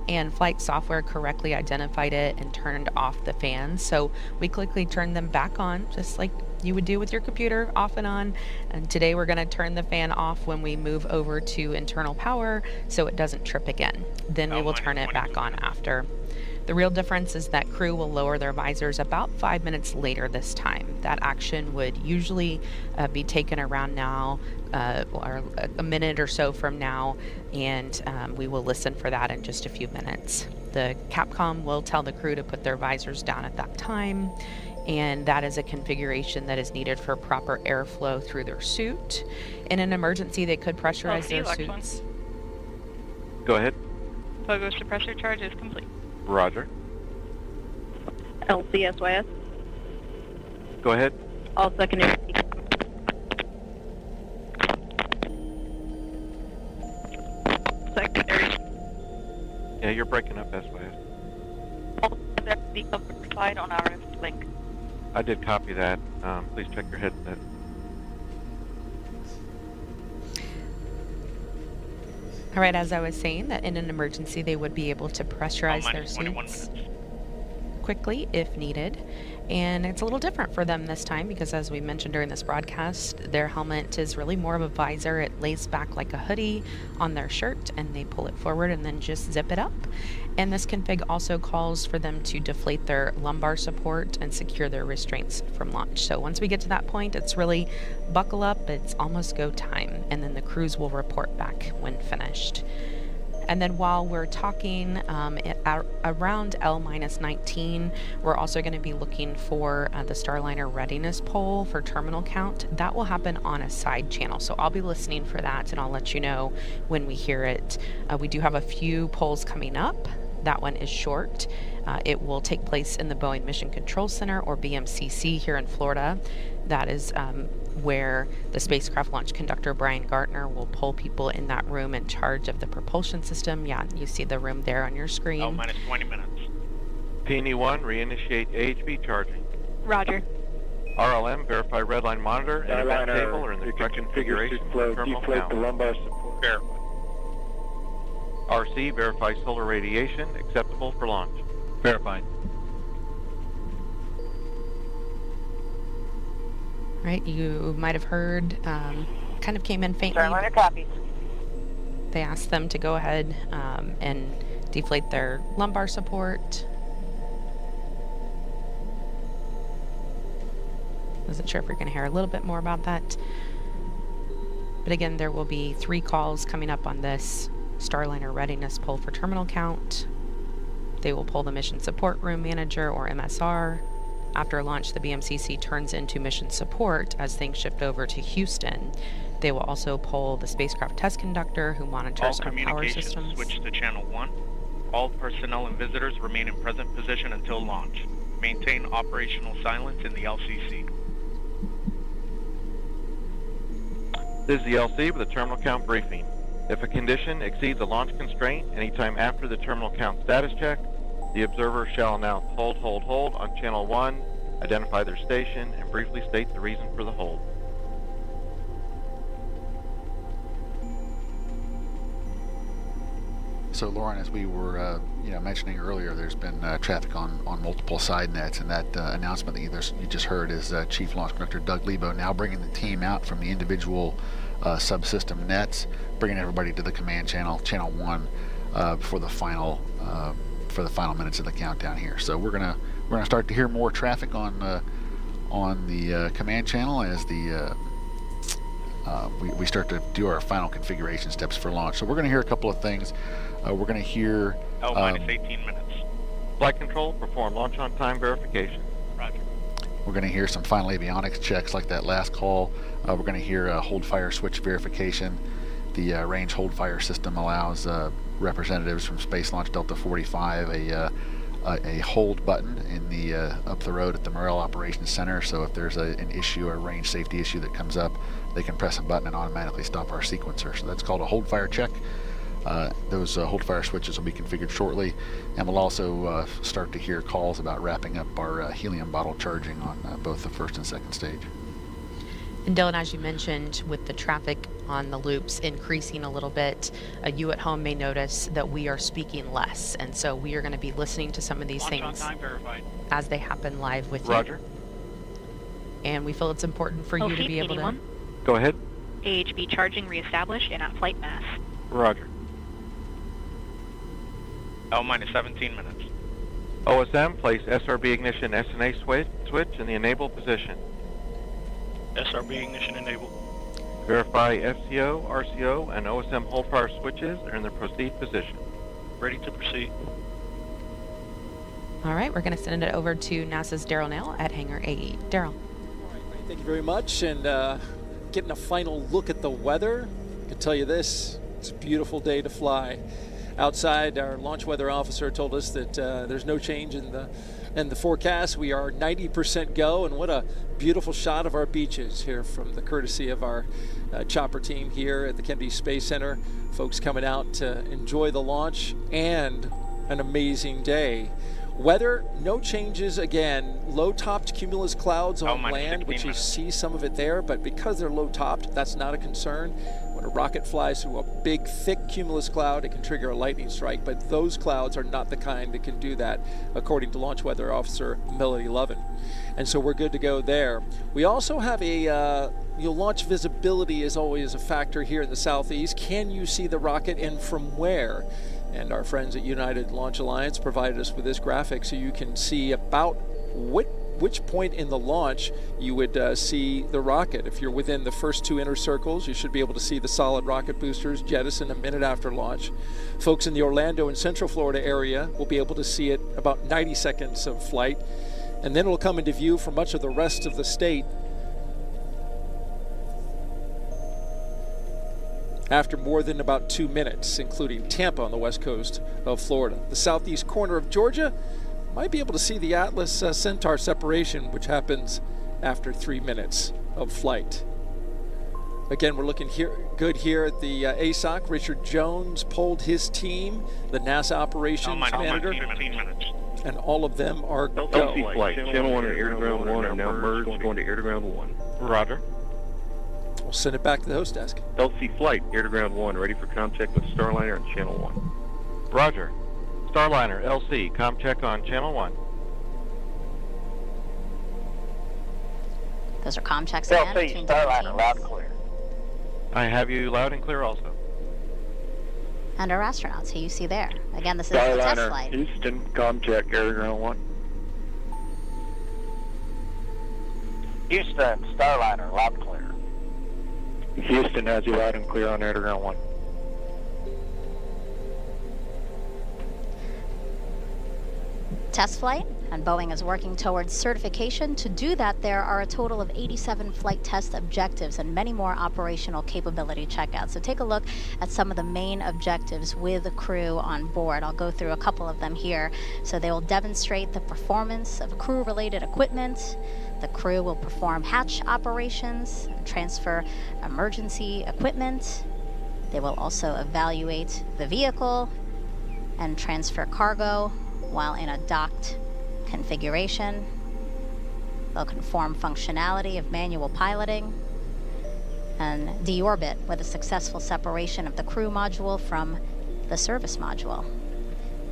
and flight software correctly identified it and turned off the fans. So we quickly turned them back on, just like you would do with your computer, off and on. And today we're going to turn the fan off when we move over to internal power so it doesn't trip again. Then we will turn it back on after. The real difference is that crew will lower their visors about 5 minutes later this time. That action would usually be taken around now, or a minute or so from now, and we will listen for that in just a few minutes. The Capcom will tell the crew to put their visors down at that time, and that is a configuration that is needed for proper airflow through their suit. In an emergency, they could pressurize their suits. Go ahead. Pogo suppressor charge is complete. Roger. LCSYS. Go ahead. All secondary. Secondary. Yeah, you're breaking up, SYS. All secondary slide on our link. I did copy that. Please check your headset. All right, as I was saying, that in an emergency, they would be able to pressurize their suits quickly if needed. And it's a little different for them this time because, as we mentioned during this broadcast, their helmet is really more of a visor. It lays back like a hoodie on their shirt, and they pull it forward and then just zip it up. And this config also calls for them to deflate their lumbar support and secure their restraints from launch. So once we get to that point, it's really buckle up, it's almost go time, and then the crews will report back when finished. And then while we're talking around L-19, we're also going to be looking for the Starliner readiness poll for terminal count. That will happen on a side channel, so I'll be listening for that, and I'll let you know when we hear it. We do have a few polls coming up. That one is short. It will take place in the Boeing Mission Control Center, or BMCC, here in Florida. That is where the spacecraft launch conductor, Brian Gartner, will pull people in that room in charge of the propulsion system. Yeah, you see the room there on your screen. Oh, minus 20 minutes. P&E-1, reinitiate AHB charging. Roger. RLM, verify redline monitor and event table are in the correct configuration for terminal count. The lumbar support. Verify. RC, verify solar radiation, acceptable for launch. Verified. Right, you might have heard, kind of came in faintly. Starliner copies. They asked them to go ahead and deflate their lumbar support. Wasn't sure if you're going to hear a little bit more about that. But again, there will be 3 calls coming up on this Starliner readiness poll for terminal count. They will pull the mission support room manager, or MSR. After launch, the BMCC turns into mission support as things shift over to Houston. They will also poll the spacecraft test conductor, who monitors our power systems. Switch to channel 1. All personnel and visitors remain in present position until launch. Maintain operational silence in the LCC. This is the LC with a terminal count briefing. If a condition exceeds a launch constraint anytime after the terminal count status check, the observer shall announce hold, hold, hold on channel 1, identify their station, and briefly state the reason for the hold. So, Lauren, as we were mentioning earlier, there's been traffic on multiple side nets, and that announcement that you just heard is Chief Launch Conductor Doug Lebo now bringing the team out from the individual subsystem nets, bringing everybody to the command channel, channel 1, for the final minutes of the countdown here. So we're gonna start to hear more traffic on the command channel as we start to do our final configuration steps for launch. So we're going to hear a couple of things. We're going to hear... minus 18 minutes. Flight control, perform launch on time verification. Roger. We're going to hear some final avionics checks like that last call. We're going to hear hold fire switch verification. The range hold fire system allows representatives from Space Launch Delta 45 a hold button in the up the road at the Morrell Operations Center. So if there's an issue, a range safety issue that comes up, they can press a button and automatically stop our sequencer. So that's called a hold fire check. Those hold fire switches will be configured shortly, and we'll also start to hear calls about wrapping up our helium bottle charging on both the first and second stage. And Dylan, as you mentioned, with the traffic on the loops increasing a little bit, you at home may notice that we are speaking less, and so we are going to be listening to some of these things as they happen live with you. Roger. And we feel it's important for you to be able to... Go ahead. AHB charging reestablished and at flight mass. Roger. minus 17 minutes. OSM, place SRB ignition SNA switch in the enable position. SRB ignition enabled. Verify FCO, RCO, and OSM hold fire switches are in the proceed position. Ready to proceed. All right, we're going to send it over to NASA's Daryl Nail at Hangar AE. Daryl. Thank you very much. And getting a final look at the weather, I can tell you this, it's a beautiful day to fly. Outside, our launch weather officer told us that there's no change in the forecast. We are 90% go, and what a beautiful shot of our beaches here from the courtesy of our chopper team here at the Kennedy Space Center. Folks coming out to enjoy the launch and an amazing day. Weather, no changes again. Low-topped cumulus clouds on land, which you see some of it there, but because they're low-topped, that's not a concern. When a rocket flies through a big, thick cumulus cloud, it can trigger a lightning strike, but those clouds are not the kind that can do that, according to Launch Weather Officer Melody Lovin. And so we're good to go there. We also have a launch visibility is always a factor here in the southeast. Can you see the rocket and from where? And our friends at United Launch Alliance provided us with this graphic so you can see about which point in the launch you would see the rocket. If you're within the first two inner circles, you should be able to see the solid rocket boosters jettison a minute after launch. Folks in the Orlando and Central Florida area will be able to see it about 90 seconds of flight, and then it will come into view for much of the rest of the state after more than about 2 minutes, including Tampa on the west coast of Florida. The southeast corner of Georgia might be able to see the Atlas Centaur separation, which happens after 3 minutes of flight. Again, we're looking good here at the ASOC. Richard Jones polled his team, the NASA operations manager, and all of them are go. LC flight, channel 1 and air to ground 1 are now merged, going to air to ground 1. Roger. We'll send it back to the host desk. LC flight, air to ground 1, ready for contact with Starliner on channel 1. Roger. Starliner, LC, ComTech on channel 1. Those are comm checks again. LC, Starliner, loud and clear. I have you loud and clear also. And our astronauts, who you see there. Again, this is the test flight. Houston, ComTech, air to ground 1. Houston, Starliner, loud and clear. Houston has you loud and clear on air to ground 1. Test flight, and Boeing is working towards certification. To do that, there are a total of 87 flight test objectives and many more operational capability checkouts. So take a look at some of the main objectives with the crew on board. I'll go through a couple of them here. So they will demonstrate the performance of crew-related equipment. The crew will perform hatch operations, transfer emergency equipment. They will also evaluate the vehicle and transfer cargo while in a docked configuration. They'll conform functionality of manual piloting and deorbit with a successful separation of the crew module from the service module.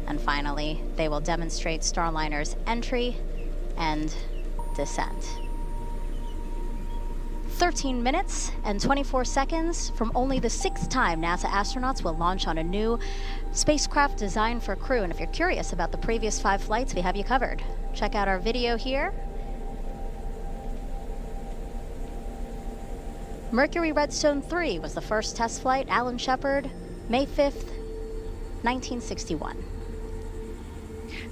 And finally, they will demonstrate Starliner's entry and descent. 13 minutes and 24 seconds from only the 6th time NASA astronauts will launch on a new spacecraft designed for crew. And if you're curious about the previous 5 flights, we have you covered. Check out our video here. Mercury Redstone 3 was the first test flight. Alan Shepard, May 5th, 1961.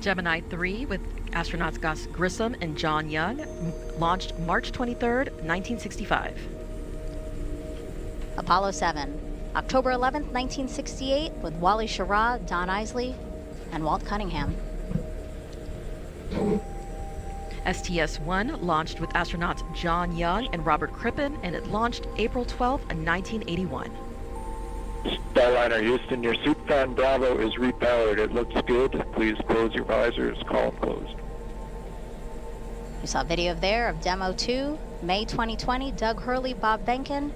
Gemini 3 with astronauts Gus Grissom and John Young launched March 23rd, 1965. Apollo 7, October 11th, 1968 with Wally Schirra, Don Isley, and Walt Cunningham. STS-1 launched with astronauts John Young and Robert Crippen, and it launched April 12th, 1981. Starliner Houston, your suit fan Bravo is repowered. It looks good. Please close your visors. Column closed. You saw video there of Demo 2, May 2020, Doug Hurley, Bob Benkin.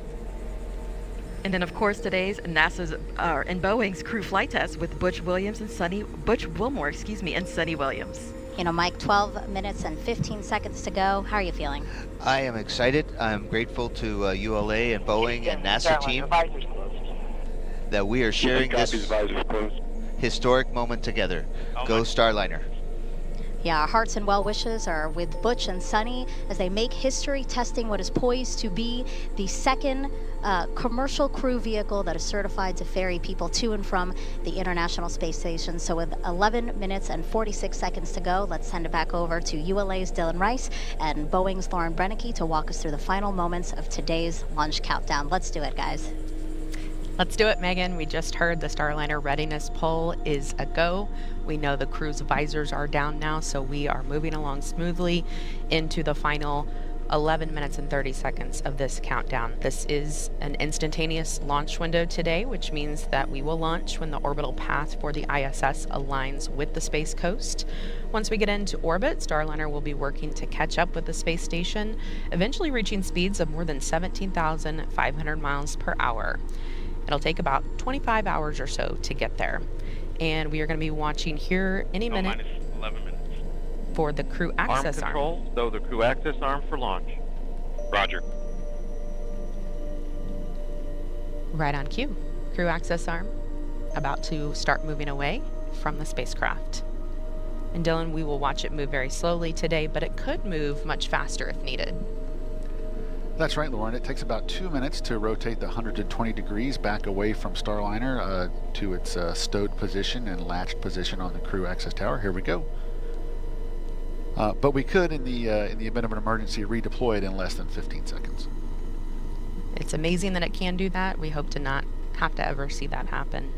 And then, of course, today's NASA's and Boeing's crew flight test with Butch Wilmore, and Sonny Williams. You know, Mike, 12 minutes and 15 seconds to go. How are you feeling? I am excited. I'm grateful to ULA and Boeing and NASA team that we are sharing this historic moment together. Go Starliner. Yeah, our hearts and well wishes are with Butch and Sunny as they make history testing what is poised to be the second commercial crew vehicle that is certified to ferry people to and from the International Space Station. So with 11 minutes and 46 seconds to go, let's send it back over to ULA's Dylan Rice and Boeing's Lauren Brennicke to walk us through the final moments of today's launch countdown. Let's do it, guys. Let's do it, Megan. We just heard the Starliner readiness poll is a go. We know the crew's visors are down now, so we are moving along smoothly into the final 11 minutes and 30 seconds of this countdown. This is an instantaneous launch window today, which means that we will launch when the orbital path for the ISS aligns with the Space Coast. Once we get into orbit, Starliner will be working to catch up with the space station, eventually reaching speeds of more than 17,500 miles per hour. It'll take about 25 hours or so to get there. And we are going to be watching here any minute minus 11 minutes. For the crew access arm. Arm control, so the crew access arm for launch. Roger. Right on cue. Crew access arm about to start moving away from the spacecraft. And Dylan, we will watch it move very slowly today, but it could move much faster if needed. That's right, Lauren. It takes about 2 minutes to rotate the 120 degrees back away from Starliner to its stowed position and latched position on the crew access tower. Here we go. But we could, in the event of an emergency, redeploy it in less than 15 seconds. It's amazing that it can do that. We hope to not have to ever see that happen.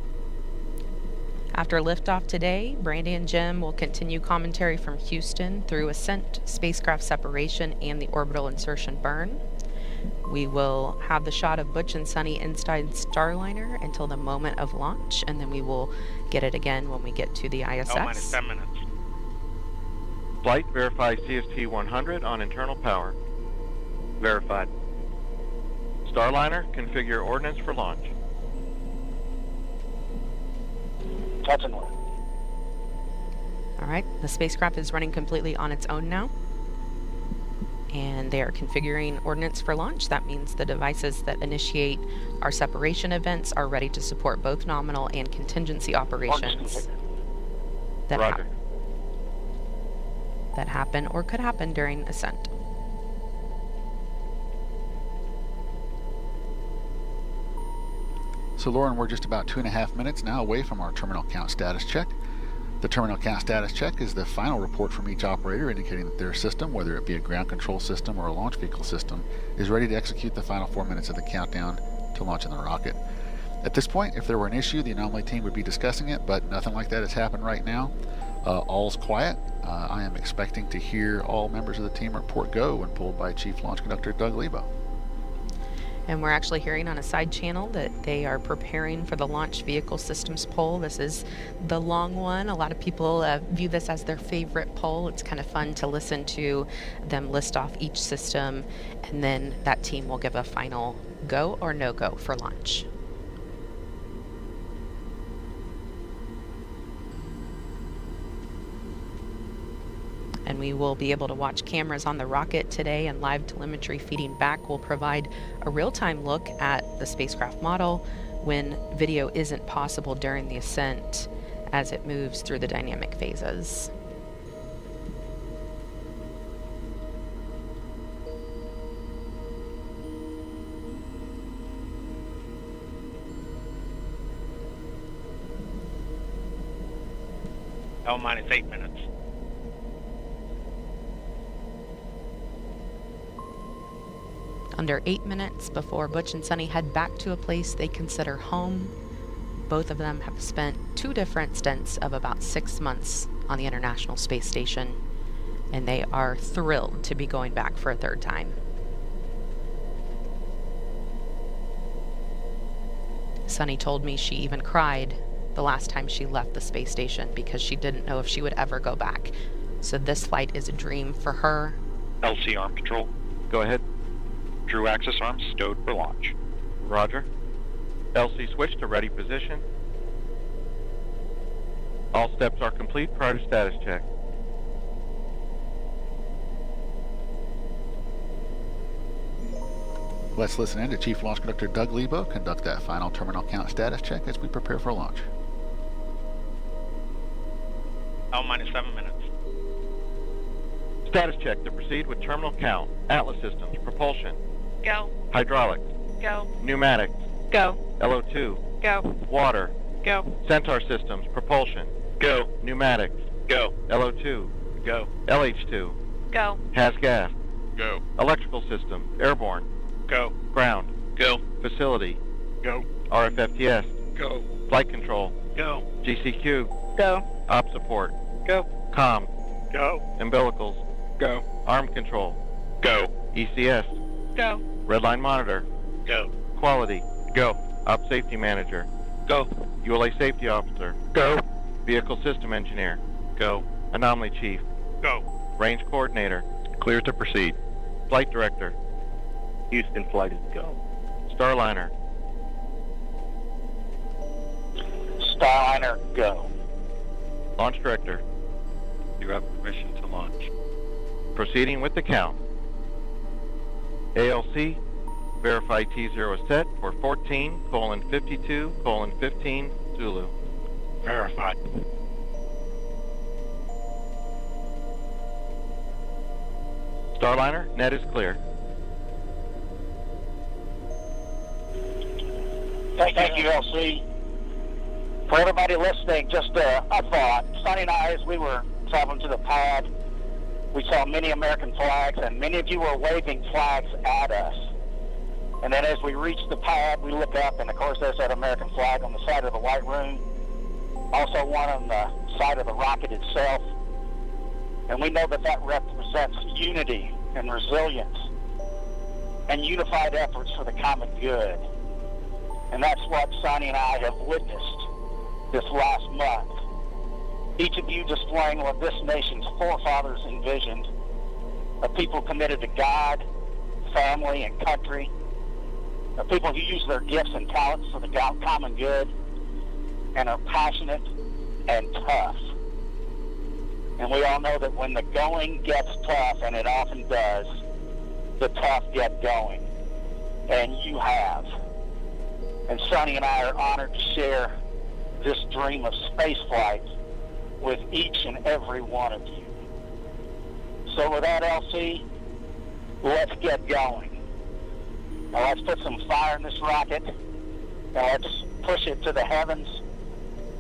After liftoff today, Brandy and Jim will continue commentary from Houston through ascent, spacecraft separation, and the orbital insertion burn. We will have the shot of Butch and Sunny inside Starliner until the moment of launch, and then we will get it again when we get to the ISS. minus 10 minutes. Flight verify CST 100 on internal power. Verified. Starliner, configure ordnance for launch. Touch and work. All right, the spacecraft is running completely on its own now. And they are configuring ordnance for launch. That means the devices that initiate our separation events are ready to support both nominal and contingency operations that happen or could happen during ascent. So Lauren, we're just about 2.5 minutes now away from our terminal count status check. The terminal count status check is the final report from each operator indicating that their system, whether it be a ground control system or a launch vehicle system, is ready to execute the final 4 minutes of the countdown to launching the rocket. At this point, if there were an issue, the anomaly team would be discussing it, but nothing like that has happened right now. All's quiet. I am expecting to hear all members of the team report go when pulled by Chief Launch Conductor Doug Lebo. And we're actually hearing on a side channel that they are preparing for the launch vehicle systems poll. This is the long one. A lot of people view this as their favorite poll. It's kind of fun to listen to them list off each system, and then that team will give a final go or no go for launch. And we will be able to watch cameras on the rocket today, and live telemetry feeding back will provide a real-time look at the spacecraft model when video isn't possible during the ascent as it moves through the dynamic phases. minus 8 minutes. Under 8 minutes before Butch and Sunny head back to a place they consider home. Both of them have spent 2 different stints of about 6 months on the International Space Station, and they are thrilled to be going back for a 3rd time. Sunny told me she even cried the last time she left the space station because she didn't know if she would ever go back. So this flight is a dream for her. LC arm control. Go ahead. Crew access arms stowed for launch. Roger. LC switch to ready position. All steps are complete prior to status check. Let's listen in to Chief Launch Conductor Doug Lebo conduct that final terminal count status check as we prepare for launch. minus 7 minutes. Status check to proceed with terminal count. Atlas systems, propulsion. Go. Hydraulics. Go. Pneumatics. Go. LO2. Go. Water. Go. Centaur systems, propulsion. Go. Pneumatics. Go. LO2. Go. LH2. Go. Has gas. Go. Electrical system, airborne. Go. Ground. Go. Facility. Go. RFFTS. Go. Flight control. Go. GCQ. Go. Op support. Go. Comms. Go. Umbilicals. Go. Arm control. Go. ECS. Go. Redline monitor. Go. Quality. Go. Op safety manager. Go. ULA safety officer. Go. Vehicle system engineer. Go. Anomaly chief. Go. Range coordinator. Clear to proceed. Flight director. Houston flight is go. Starliner. Starliner, go. Launch director. You have permission to launch. Proceeding with the count. ALC. Verify T0 is set for 14:52:15 Zulu. Verified. Starliner, net is clear. Thank you, LC. For everybody listening, just a thought. Sonny and I, as we were traveling to the pad, we saw many American flags, and many of you were waving flags at us. And then as we reached the pad, we look up, and of course there's that American flag on the side of the White Room. Also one on the side of the rocket itself. And we know that that represents unity and resilience and unified efforts for the common good. And that's what Sonny and I have witnessed this last month. Each of you displaying what this nation's forefathers envisioned, a people committed to God, family, and country, a people who use their gifts and talents for the common good, and are passionate and tough. And we all know that when the going gets tough, and it often does, the tough get going. And you have. And Sonny and I are honored to share this dream of spaceflight with each and every one of you. So with that, LC, let's get going. Now let's put some fire in this rocket, and let's push it to the heavens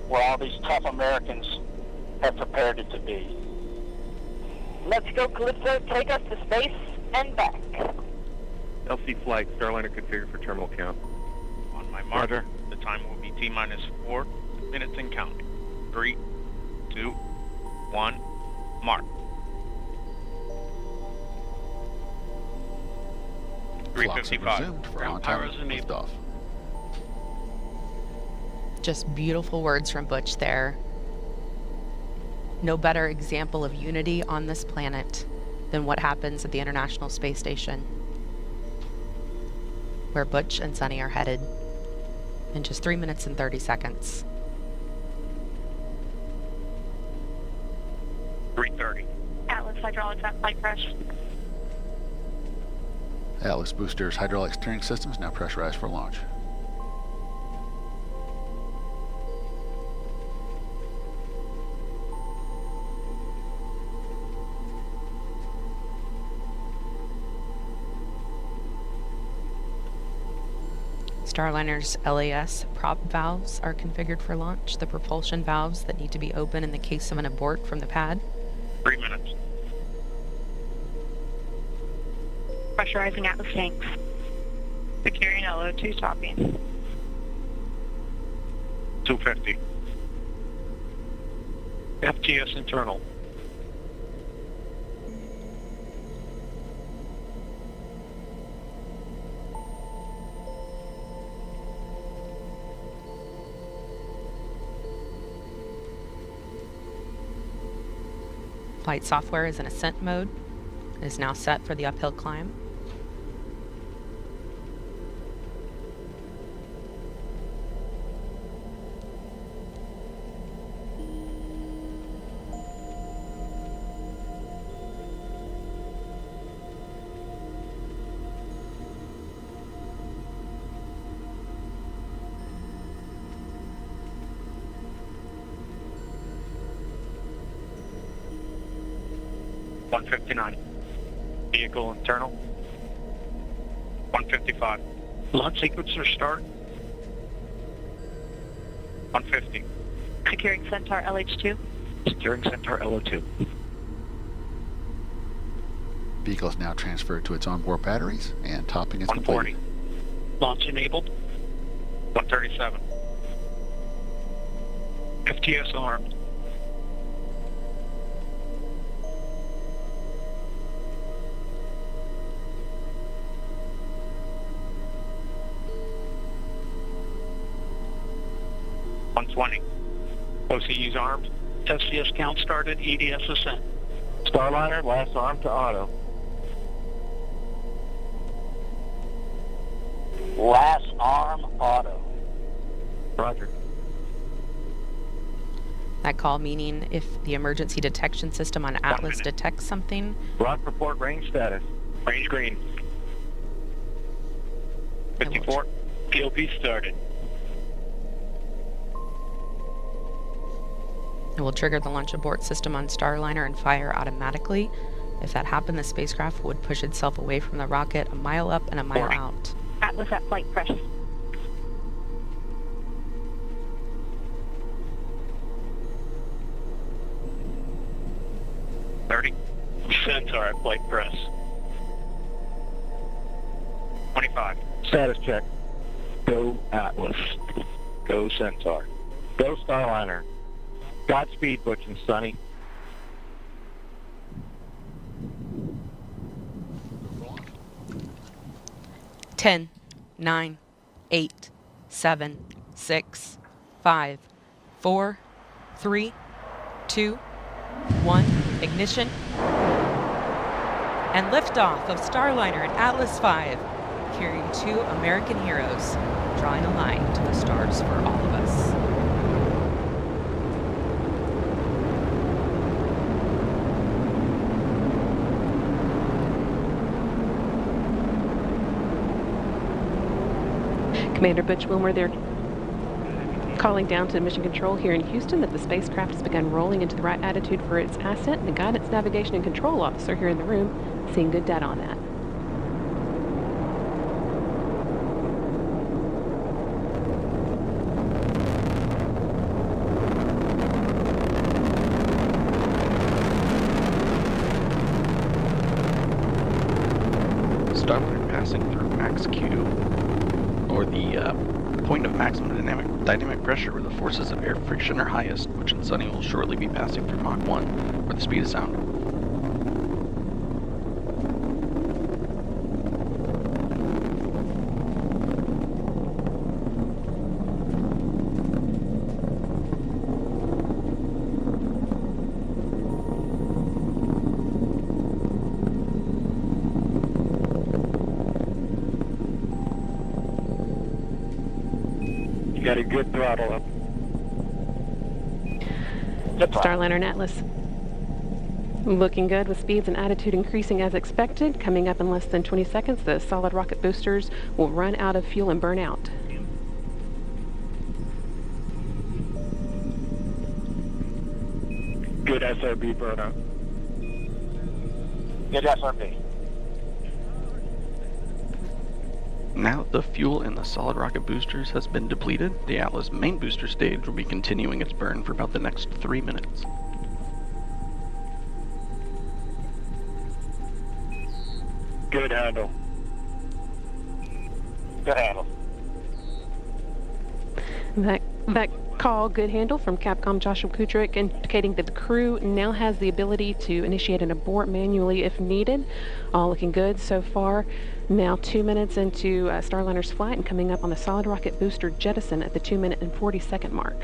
where all these tough Americans have prepared it to be. Let's go, Calypso. Take us to space and back. LC flight, Starliner configured for terminal count. On my marker, the time will be T-minus 4 minutes and counting. 3, 2, 1, mark. 3:55. Ground power is enabled. Just beautiful words from Butch there. No better example of unity on this planet than what happens at the International Space Station, where Butch and Sonny are headed in just 3 minutes and 30 seconds. 3:30. Atlas hydraulics at flight crash. Atlas boosters, hydraulic steering systems now pressurized for launch. Starliner's LAS prop valves are configured for launch, the propulsion valves that need to be open in the case of an abort from the pad. 3 minutes. Pressurizing Atlas tanks. Securing LO2 topping. 250. FTS internal. Flight software is in ascent mode. It is now set for the uphill climb. 159. Vehicle internal. 155. Launch sequencer start. 150. Securing Centaur LH2. Securing Centaur LO2. Vehicle is now transferred to its onboard batteries, and topping is 140. complete. Launch enabled. 137. FTS armed. OCU's armed. SCS count started. EDS ascent. Starliner, last arm to auto. Last arm auto. Roger. That call meaning if the emergency detection system on Atlas detects something. Rock report range status. Range green. 54. POP started. It will trigger the launch abort system on Starliner and fire automatically. If that happened, the spacecraft would push itself away from the rocket a mile up and a mile out. Atlas at flight press. Centaur at flight press. 25. Status check. Go Atlas. Go Centaur. Go Starliner. Godspeed, Butch and Sonny. Ten, 9, 8, 7, 6, 5, 4, 3, 2, 1. Ignition. And liftoff of Starliner and Atlas V, carrying 2 American heroes, drawing a line to the stars for all of us. Commander Butch Wilmer there, calling down to Mission Control here in Houston that the spacecraft has begun rolling into the right attitude for its ascent, and the Guidance, Navigation, and Control Officer here in the room seeing good data on that. Starliner passing through max Q, or the point of maximum dynamic pressure where the forces of air friction are highest, which in Sunny will shortly be passing through Mach 1, where the speed of sound. Got a good throttle up. Starliner and Atlas looking good with speeds and attitude increasing as expected. Coming up in less than 20 seconds, the solid rocket boosters will run out of fuel and burn out. Good SRB burnout. Good SRB. Now that the fuel in the solid rocket boosters has been depleted, the Atlas main booster stage will be continuing its burn for about the next 3 minutes. Good handle. Good handle. That call, good handle, from Capcom Joshua Kudrick, indicating that the crew now has the ability to initiate an abort manually if needed. All looking good so far. Now 2 minutes into Starliner's flight and coming up on the solid rocket booster jettison at the 2 minute and 40 second mark.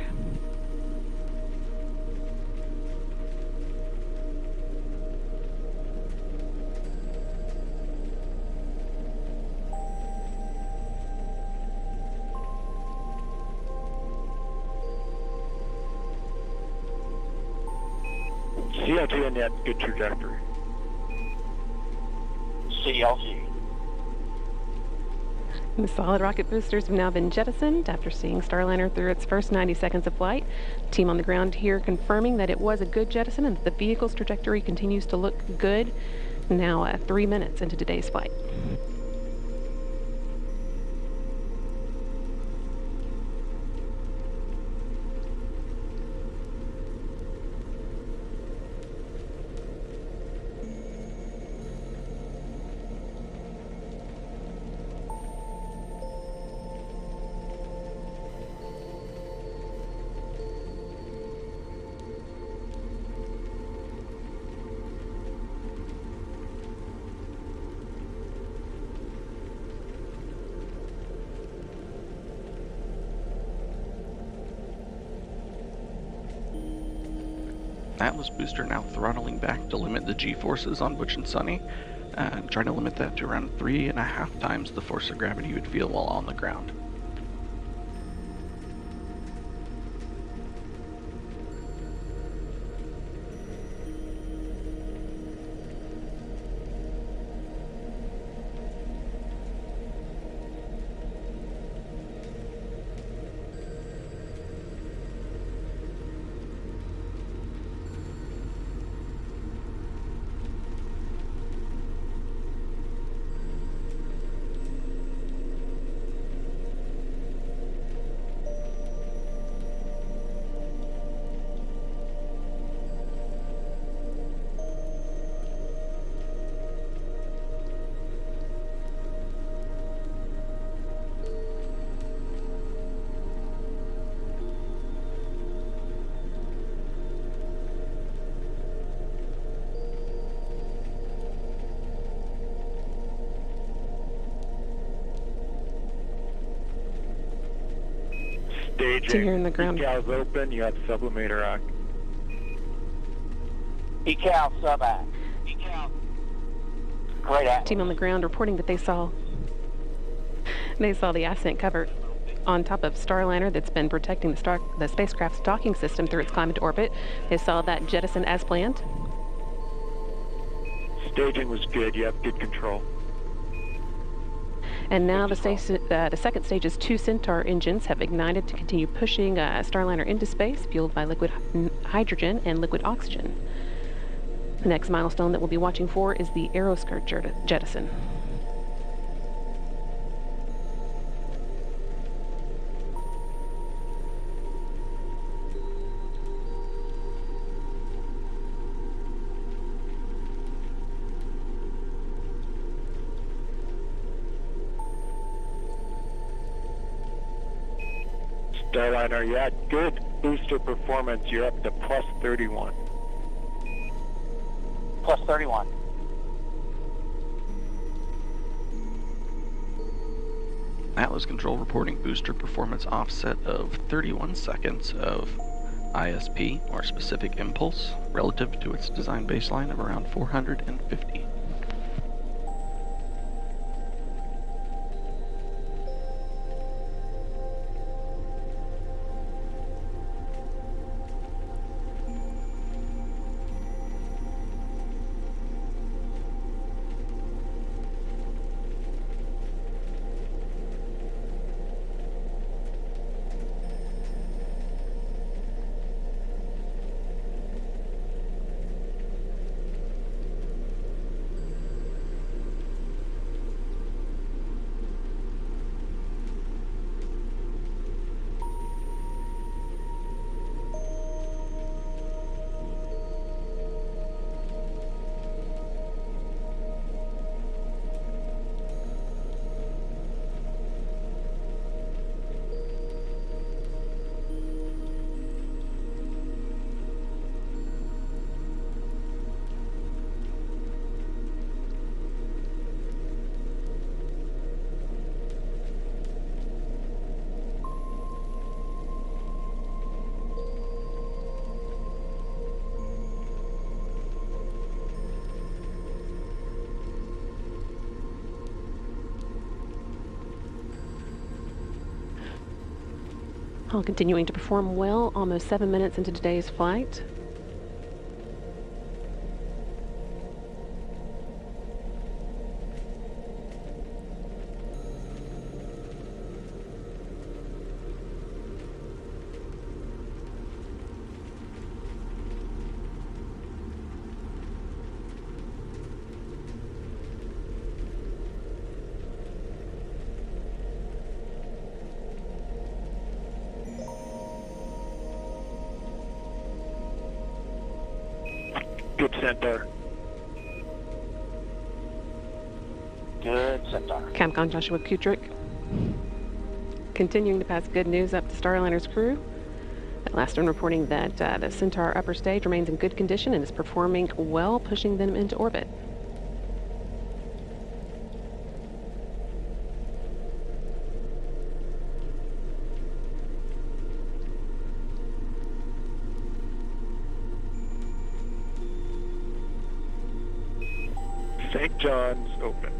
CLT in that good trajectory. CLT. The solid rocket boosters have now been jettisoned after seeing Starliner through its first 90 seconds of flight. Team on the ground here confirming that it was a good jettison and that the vehicle's trajectory continues to look good. Now 3 minutes into today's flight. Atlas booster now throttling back to limit the G-forces on Butch and Sunny, trying to limit that to around 3.5 times the force of gravity you would feel while on the ground. Staging. Here in the ground. Decals open. You have sublimator act. Decal sub-act. Great act. Team on the ground reporting that they saw the ascent cover on top of Starliner that's been protecting the spacecraft's docking system through its climb into orbit. They saw that jettison as planned. Staging was good. You have good control. And now the second stage's 2 Centaur engines have ignited to continue pushing Starliner into space, fueled by liquid hydrogen and liquid oxygen. The next milestone that we'll be watching for is the aeroskirt jettison. Starliner, you had good booster performance. You're up to plus 31. Plus 31. Atlas Control reporting booster performance offset of 31 seconds of ISP, or specific impulse, relative to its design baseline of around 450. All continuing to perform well, almost 7 minutes into today's flight. Good Centaur. Good Centaur. Capcom Joshua Kutrick. Continuing to pass good news up to Starliner's crew. Last one reporting that the Centaur upper stage remains in good condition and is performing well, pushing them into orbit. St. John's open.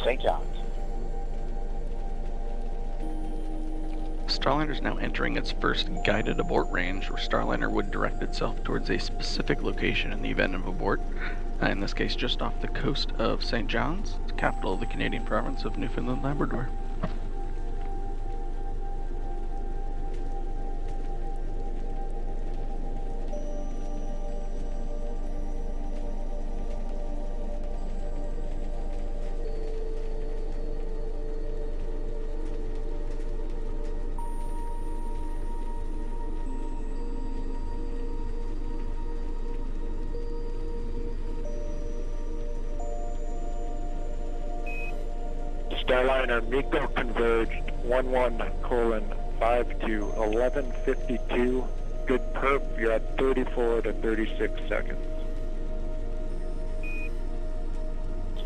St. John's. Starliner is now entering its first guided abort range, where Starliner would direct itself towards a specific location in the event of abort. In this case, just off the coast of St. John's, the capital of the Canadian province of Newfoundland Labrador. Starliner MECO converged 11:5 to 11:52. Good perp, you're at 34 to 36 seconds.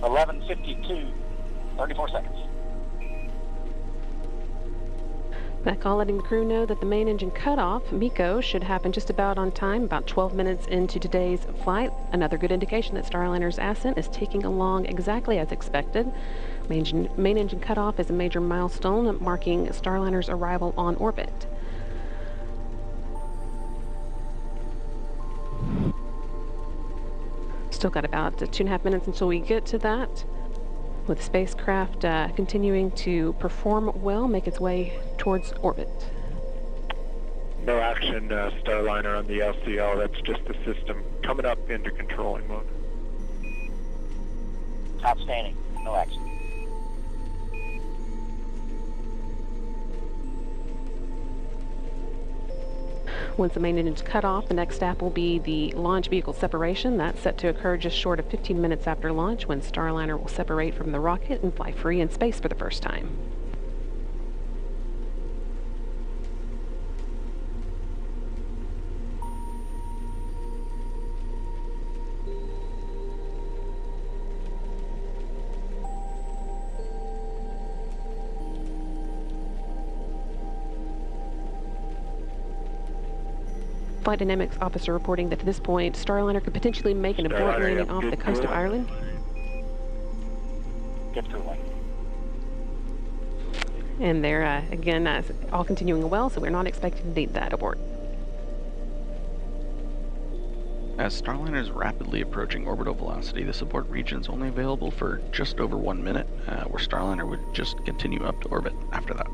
11:52, 34 seconds. That call letting the crew know that the main engine cutoff, MECO, should happen just about on time, about 12 minutes into today's flight. Another good indication that Starliner's ascent is taking along exactly as expected. Main engine cutoff is a major milestone marking Starliner's arrival on orbit. Still got about 2.5 minutes until we get to that, with the spacecraft continuing to perform well, make its way towards orbit. No action, Starliner on the LCL. That's just the system coming up into controlling mode. Outstanding. No action. Once the main engine's cut off, the next step will be the launch vehicle separation. That's set to occur just short of 15 minutes after launch, when Starliner will separate from the rocket and fly free in space for the first time. Flight Dynamics officer reporting that at this point, Starliner could potentially make an abort landing off the coast of Ireland. Good cooling. And they're, again, all continuing well, so we're not expecting to need that abort. As Starliner is rapidly approaching orbital velocity, this abort region is only available for just over 1 minute, where Starliner would just continue up to orbit after that.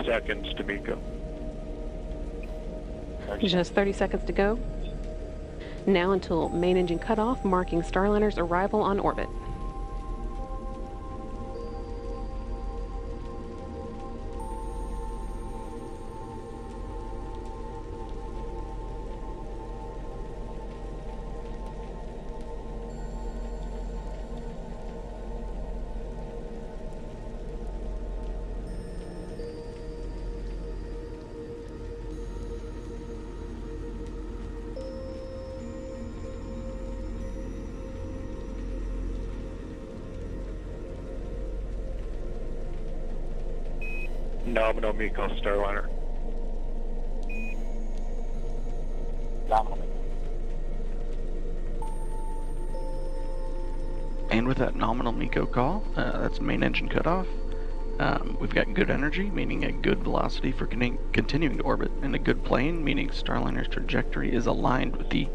Seconds to MECO. Just 30 seconds to go. Now until main engine cutoff, marking Starliner's arrival on orbit. Nominal MECO Starliner. Nominal. And with that nominal MECO call, that's main engine cutoff, We've got good energy, meaning a good velocity for continuing to orbit, and a good plane, meaning Starliner's trajectory is aligned with the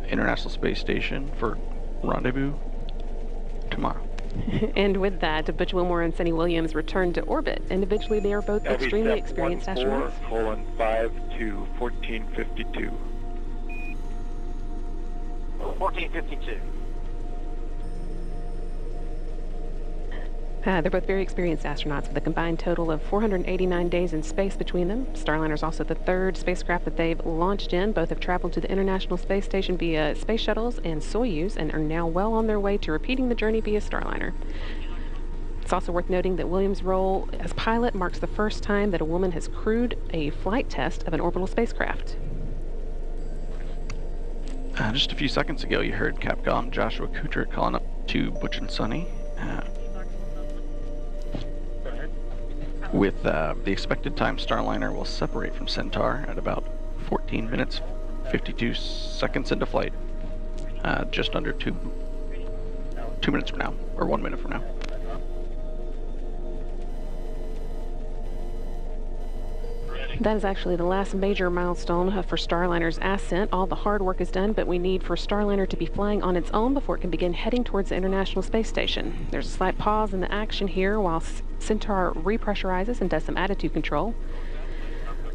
International Space Station for rendezvous tomorrow. And with that, Butch Wilmore and Sunny Williams returned to orbit. Individually, they are both extremely experienced astronauts. 14:5 to 14:52. 14:52. They're both very experienced astronauts with a combined total of 489 days in space between them. Starliner is also the third spacecraft that they've launched in. Both have traveled to the International Space Station via space shuttles and Soyuz and are now well on their way to repeating the journey via Starliner. It's also worth noting that Williams' role as pilot marks the first time that a woman has crewed a flight test of an orbital spacecraft. Just a few seconds ago, you heard Capcom Joshua Kuchert calling up to Butch and Sunny. With the expected time, Starliner will separate from Centaur at about 14 minutes, 52 seconds into flight. Just under 2 minutes from now, or 1 minute from now. That is actually the last major milestone for Starliner's ascent. All the hard work is done, but we need for Starliner to be flying on its own before it can begin heading towards the International Space Station. There's a slight pause in the action here while Centaur repressurizes and does some attitude control.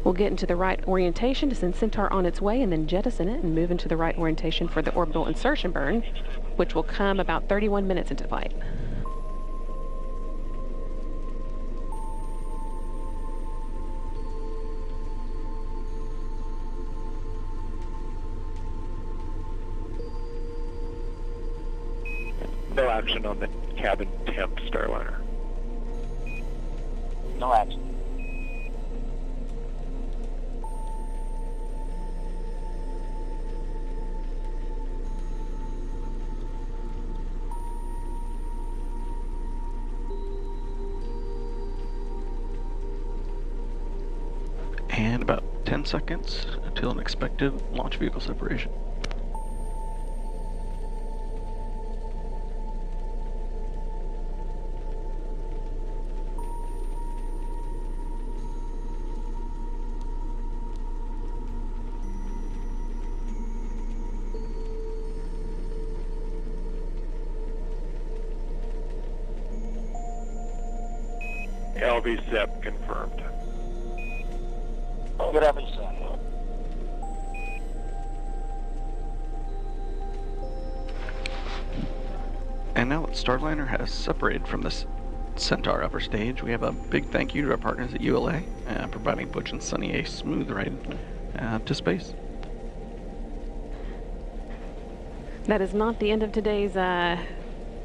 We'll get into the right orientation to send Centaur on its way and then jettison it and move into the right orientation for the orbital insertion burn, which will come about 31 minutes into flight. No action on the cabin temp, Starliner. No action. And about 10 seconds until an expected launch vehicle separation. LV-SEP confirmed. Good LV-SEP. And now that Starliner has separated from this Centaur upper stage, we have a big thank you to our partners at ULA, providing Butch and Sunny a smooth ride to space. That is not the end of today's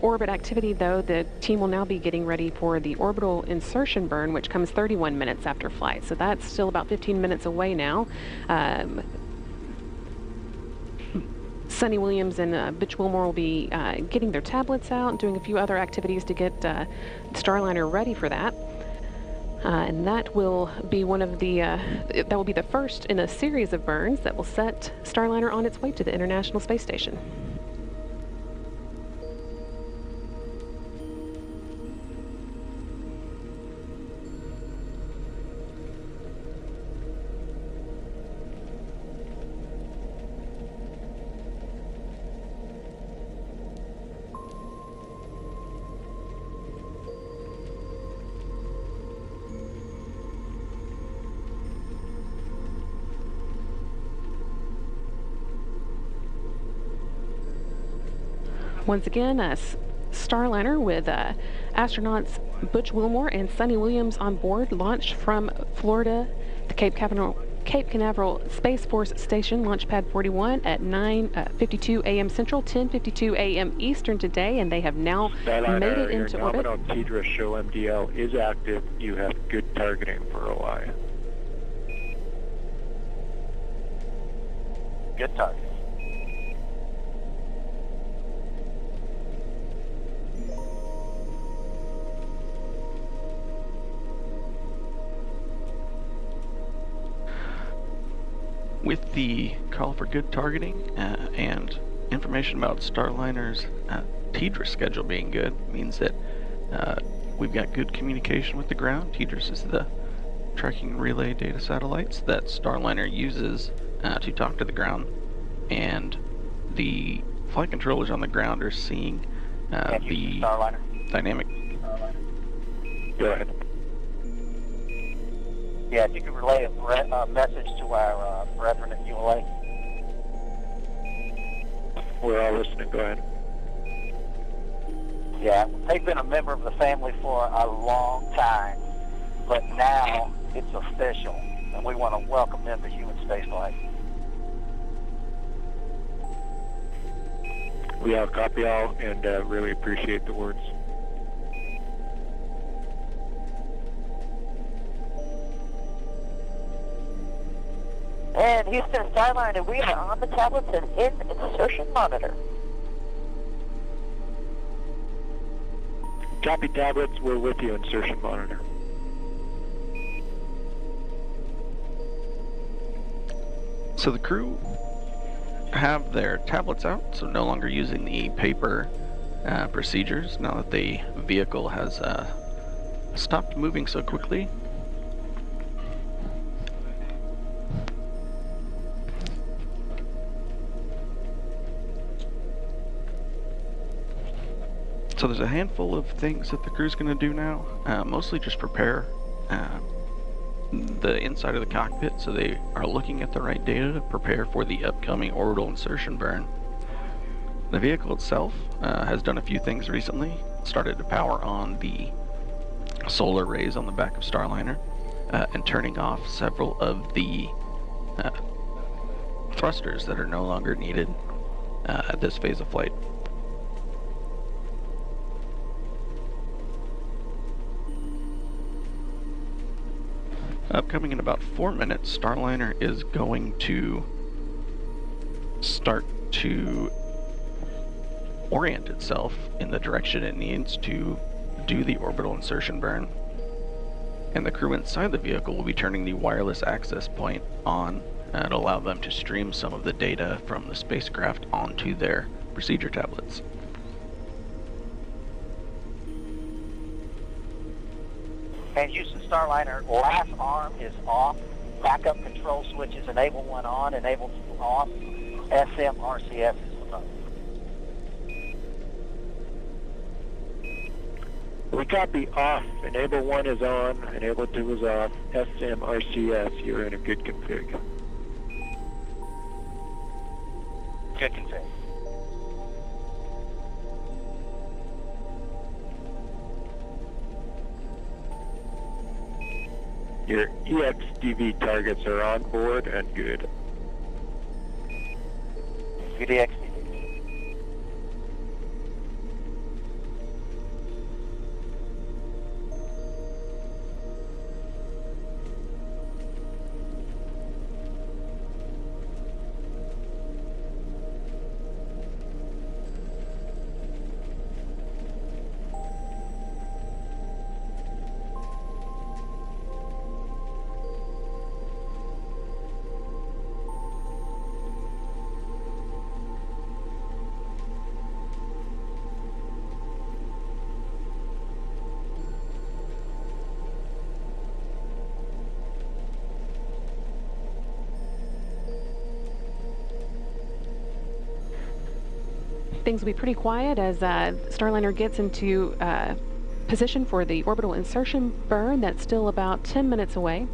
orbit activity, though. The team will now be getting ready for the orbital insertion burn, which comes 31 minutes after flight. So that's still about 15 minutes away now. Sunny Williams and Butch Wilmore will be getting their tablets out and doing a few other activities to get Starliner ready for that. And that will be one of the, that will be the first in a series of burns that will set Starliner on its way to the International Space Station. Once again, Starliner with astronauts Butch Wilmore and Sunny Williams on board launched from Florida, the Cape Canaveral Space Force Station, Launch Pad 41 at 9:52 a.m. Central, 10:52 a.m. Eastern today, and they have now made it into orbit. Your nominal TDRS show MDL is active. You have good targeting for OI. Good target. With the call for good targeting and information about Starliner's TDRS schedule being good, means that we've got good communication with the ground. TDRS is the tracking relay data satellites that Starliner uses to talk to the ground, and the flight controllers on the ground are seeing the dynamic. Go ahead. Yeah, if you could relay a message to our brethren at ULA. We're all listening. Go ahead. Yeah, they've been a member of the family for a long time, but now it's official, and we want to welcome them to human spaceflight. We all copy all and really appreciate the words. And Houston Starliner, we are on the tablets and in insertion monitor. Copy tablets, we're with you, insertion monitor. So the crew have their tablets out, so no longer using the paper procedures now that the vehicle has stopped moving so quickly. So there's a handful of things that the crew's going to do now, mostly just prepare the inside of the cockpit, so they are looking at the right data to prepare for the upcoming orbital insertion burn. The vehicle itself has done a few things recently. Started to power on the solar arrays on the back of Starliner and turning off several of the thrusters that are no longer needed at this phase of flight. Upcoming in about 4 minutes, Starliner is going to start to orient itself in the direction it needs to do the orbital insertion burn. And the crew inside the vehicle will be turning the wireless access point on and allow them to stream some of the data from the spacecraft onto their procedure tablets. And Houston Starliner, last arm is off. Backup control switches, enable 1 on, enable 2 off. SMRCS is remote. We copy off. Enable 1 is on, enable 2 is off. SMRCS, you're in a good config. Good config. Your EXDV targets are on board and good. Good EXDV. Things will be pretty quiet as Starliner gets into position for the orbital insertion burn. That's still about 10 minutes away.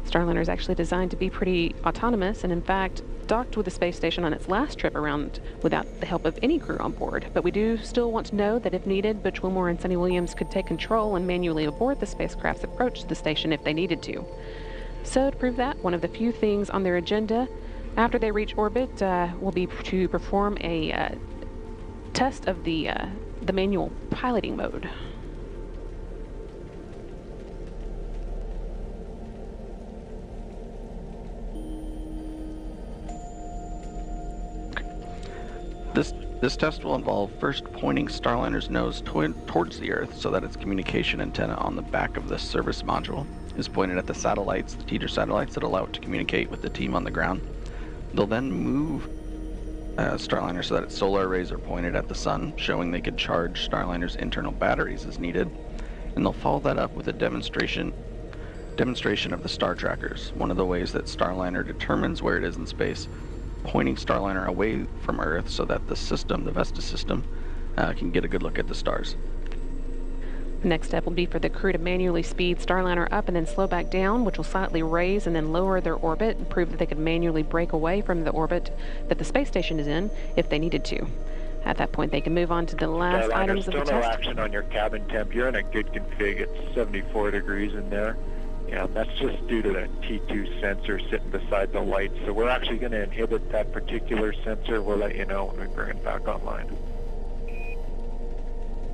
Starliner is actually designed to be pretty autonomous, and in fact docked with the space station on its last trip around without the help of any crew on board. But we do still want to know that if needed, Butch Wilmore and Sonny Williams could take control and manually abort the spacecraft's approach to the station if they needed to. So to prove that, one of the few things on their agenda after they reach orbit will be to perform a test of the manual piloting mode. This test will involve first pointing Starliner's nose towards the Earth so that its communication antenna on the back of the service module is pointed at the satellites, the TDRS satellites that allow it to communicate with the team on the ground. They'll then move Starliner so that its solar arrays are pointed at the sun, showing they could charge Starliner's internal batteries as needed. and they'll follow that up with a demonstration of the star trackers, one of the ways that Starliner determines where it is in space, pointing Starliner away from Earth so that the system, the Vesta system, can get a good look at the stars. The next step will be for the crew to manually speed Starliner up and then slow back down, which will slightly raise and then lower their orbit and prove that they could manually break away from the orbit that the space station is in if they needed to. At that point, they can move on to the last Starliner, items of the still no test. action on your cabin temp. You're in a good config. It's 74 degrees in there. Yeah, that's just due to the T2 sensor sitting beside the light. So we're actually going to inhibit that particular sensor. We'll let you know when we bring it back online.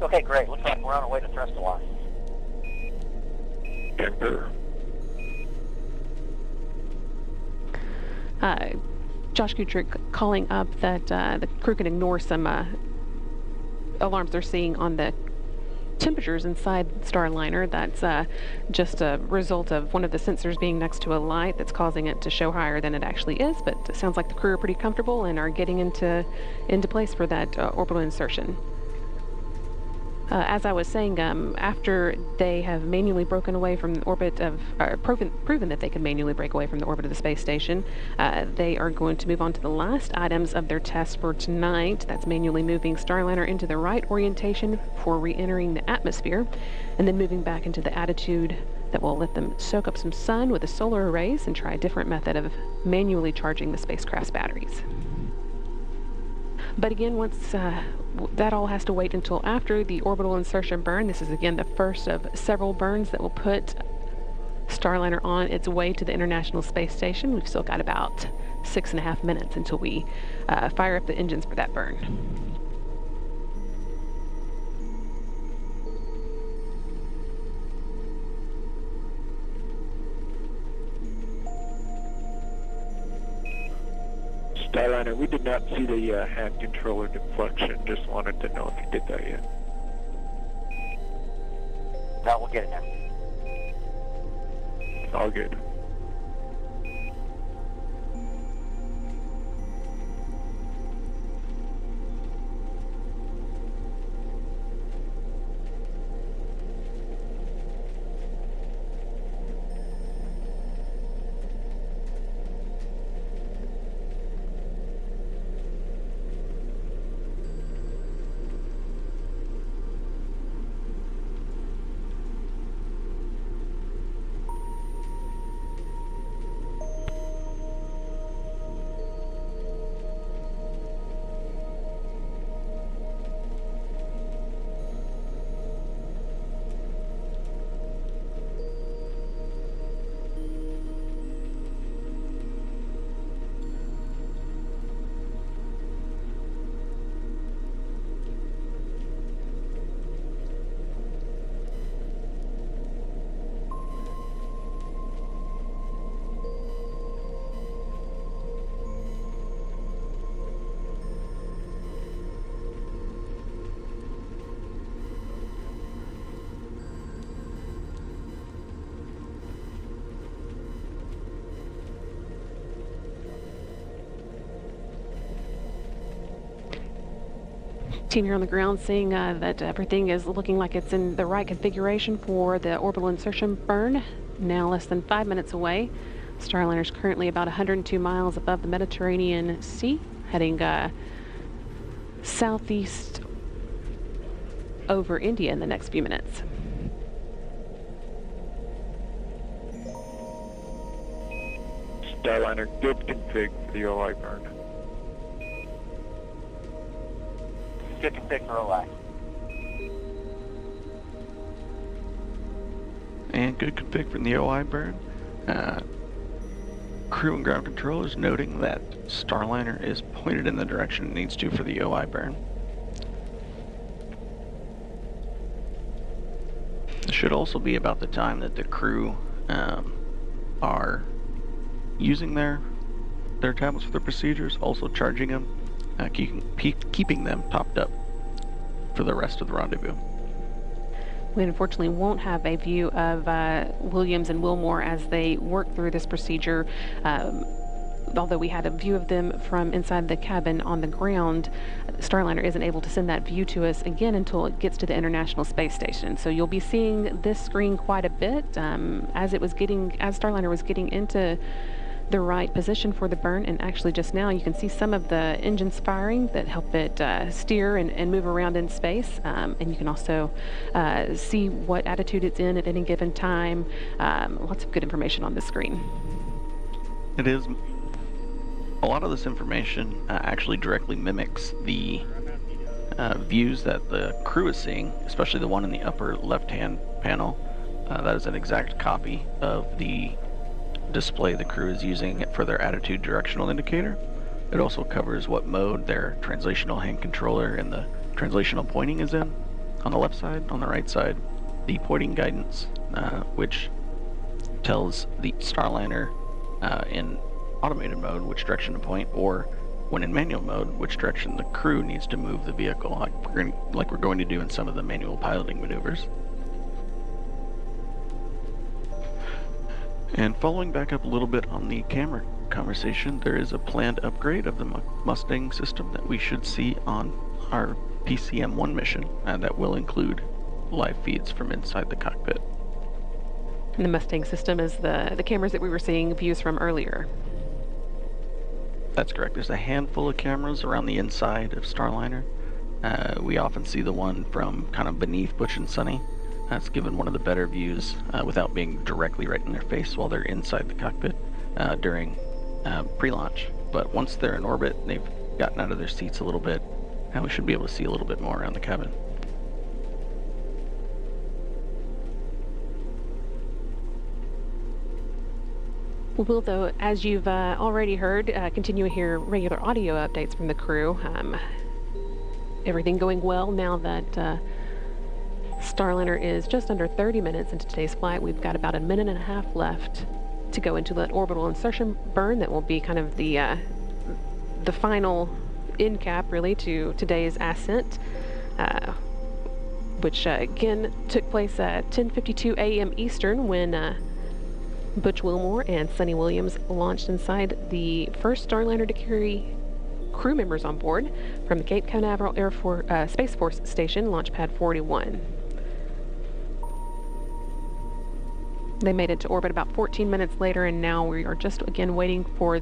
Okay, great. Looks like we're on our way to thrust alignment. Denver. Josh Kutrick calling up that the crew can ignore some alarms they're seeing on the temperatures inside Starliner. That's just a result of one of the sensors being next to a light that's causing it to show higher than it actually is, but it sounds like the crew are pretty comfortable and are getting into place for that orbital insertion. As I was saying, after they have manually broken away from the orbit of, proven that they can manually break away from the orbit of the space station, they are going to move on to the last items of their test for tonight. That's manually moving Starliner into the right orientation for re-entering the atmosphere, and then moving back into the attitude that will let them soak up some sun with the solar arrays and try a different method of manually charging the spacecraft's batteries. But again, once that all has to wait until after the orbital insertion burn. This is again the first of several burns that will put Starliner on its way to the International Space Station. We've still got about 6.5 minutes until we fire up the engines for that burn. Starliner, we did not see the hand controller deflection. Just wanted to know if you did that yet. No, we'll get it now. All good. Team here on the ground seeing that everything is looking like it's in the right configuration for the orbital insertion burn. Now less than 5 minutes away. Starliner is currently about 102 miles above the Mediterranean Sea, heading southeast over India in the next few minutes. Starliner, good config for the OI burn. Good config for OI. And good config from the OI burn. Crew and ground controllers noting that Starliner is pointed in the direction it needs to for the OI burn. This should also be about the time that the crew are using their tablets for their procedures, also charging them, keeping them topped up for the rest of the rendezvous. We unfortunately won't have a view of Williams and Wilmore as they work through this procedure. although we had a view of them from inside the cabin on the ground, Starliner isn't able to send that view to us again until it gets to the International Space Station. So you'll be seeing this screen quite a bit as Starliner was getting into the right position for the burn. And actually just now you can see some of the engines firing that help it steer and move around in space. And you can also see what attitude it's in at any given time. Lots of good information on the screen. It is. A lot of this information actually directly mimics the views that the crew is seeing, especially the one in the upper left-hand panel. That is an exact copy of the display the crew is using for their attitude directional indicator. It also covers what mode their translational hand controller and the translational pointing is in. On the left side, on the right side, the pointing guidance, which tells the Starliner in automated mode which direction to point, or when in manual mode which direction the crew needs to move the vehicle, like we're going to do in some of the manual piloting maneuvers. And following back up a little bit on the camera conversation, there is a planned upgrade of the Mustang system that we should see on our PCM-1 mission that will include live feeds from inside the cockpit. And the Mustang system is the cameras that we were seeing views from earlier. That's correct. There's a handful of cameras around the inside of Starliner. We often see the one from kind of beneath Butch and Sunny. That's given one of the better views without being directly right in their face while they're inside the cockpit during pre-launch. But once they're in orbit and they've gotten out of their seats a little bit, we should be able to see a little bit more around the cabin. Will, though, as you've already heard, continue to hear regular audio updates from the crew. Everything going well now that Starliner is just under 30 minutes into today's flight. We've got about a minute and a half left to go into that orbital insertion burn that will be kind of the final end cap, really, to today's ascent, which again took place at 10:52 a.m. Eastern when Butch Wilmore and Sunny Williams launched inside the first Starliner to carry crew members on board from the Cape Canaveral Space Force Station, Launch Pad 41. They made it to orbit about 14 minutes later, and now we are just again waiting for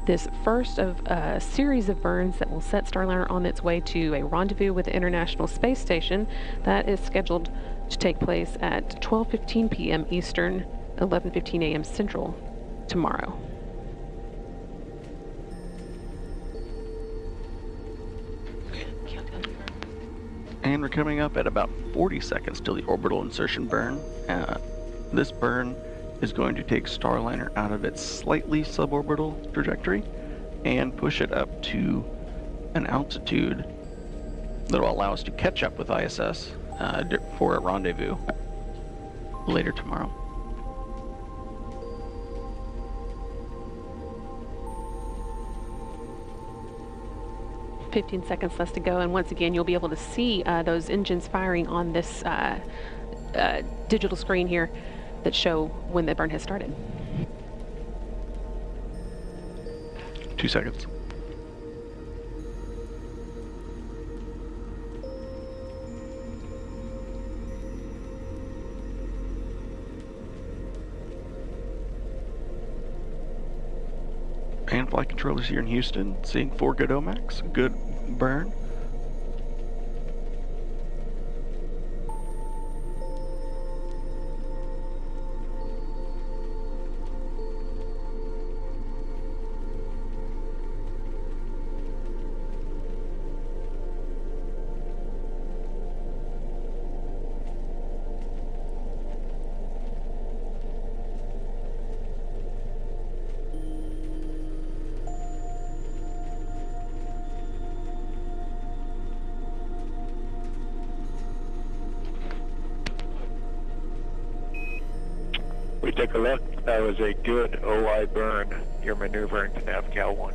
this first of a series of burns that will set Starliner on its way to a rendezvous with the International Space Station that is scheduled to take place at 12:15 p.m. Eastern, 11:15 a.m. Central tomorrow. And we're coming up at about 40 seconds till the orbital insertion burn. This burn is going to take Starliner out of its slightly suborbital trajectory and push it up to an altitude that will allow us to catch up with ISS for a rendezvous later tomorrow. "15 seconds left to go, and once again you'll be able to see those engines firing on this digital screen here that show when the burn has started. 2 seconds. And flight controllers here in Houston, seeing 4 good OMAX, good burn. We took a look. That was a good OI burn. You're maneuvering to NavCal 1.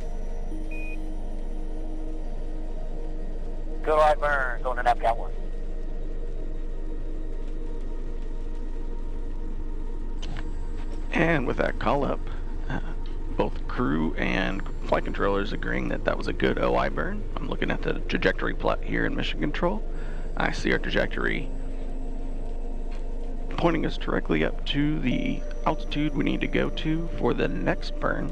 Good OI burn, going to NavCal 1. And with that call up, both crew and flight controllers agreeing that that was a good OI burn. I'm looking at the trajectory plot here in Mission Control. I see our trajectory pointing us directly up to the altitude we need to go to for the next burn.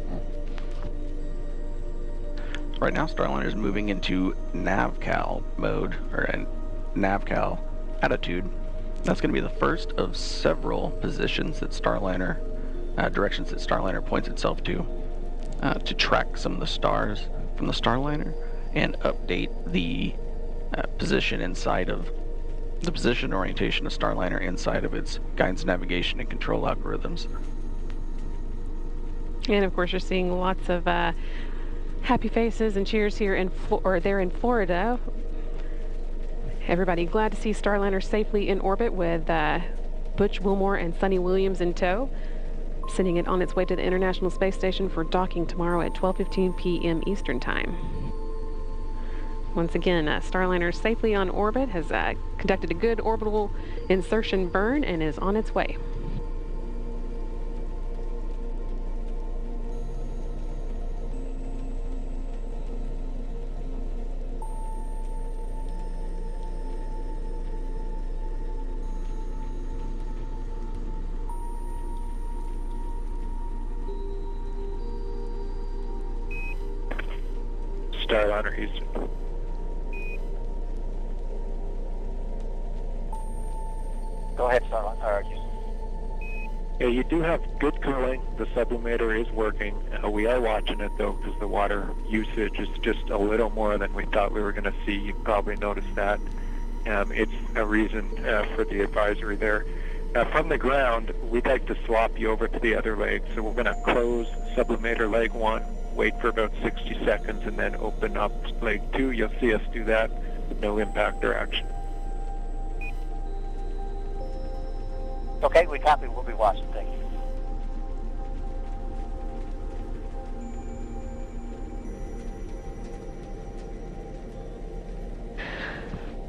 Right now, Starliner is moving into NavCal mode, or NavCal attitude. That's going to be the first of several positions that Starliner, directions that Starliner points itself to track some of the stars from the Starliner and update the position inside of the position orientation of Starliner inside of its guidance, navigation, and control algorithms. And of course, you're seeing lots of happy faces and cheers here in Florida. Everybody glad to see Starliner safely in orbit with Butch Wilmore and Sunny Williams in tow, sending it on its way to the International Space Station for docking tomorrow at 12:15 p.m. Eastern Time. Once again, Starliner safely on orbit, has conducted a good orbital insertion burn and is on its way. Starliner Houston. Go ahead, Starliner Houston. Yeah, you do have good cooling. The sublimator is working. We are watching it, though, because the water usage is just a little more than we thought we were going to see. You probably noticed that. It's a reason for the advisory there. From the ground, we'd like to swap you over to the other leg. So we're going to close sublimator leg 1, wait for about 60 seconds, and then open up leg 2. You'll see us do that with no impact or action. Okay, we copy. We'll be watching. Thank you.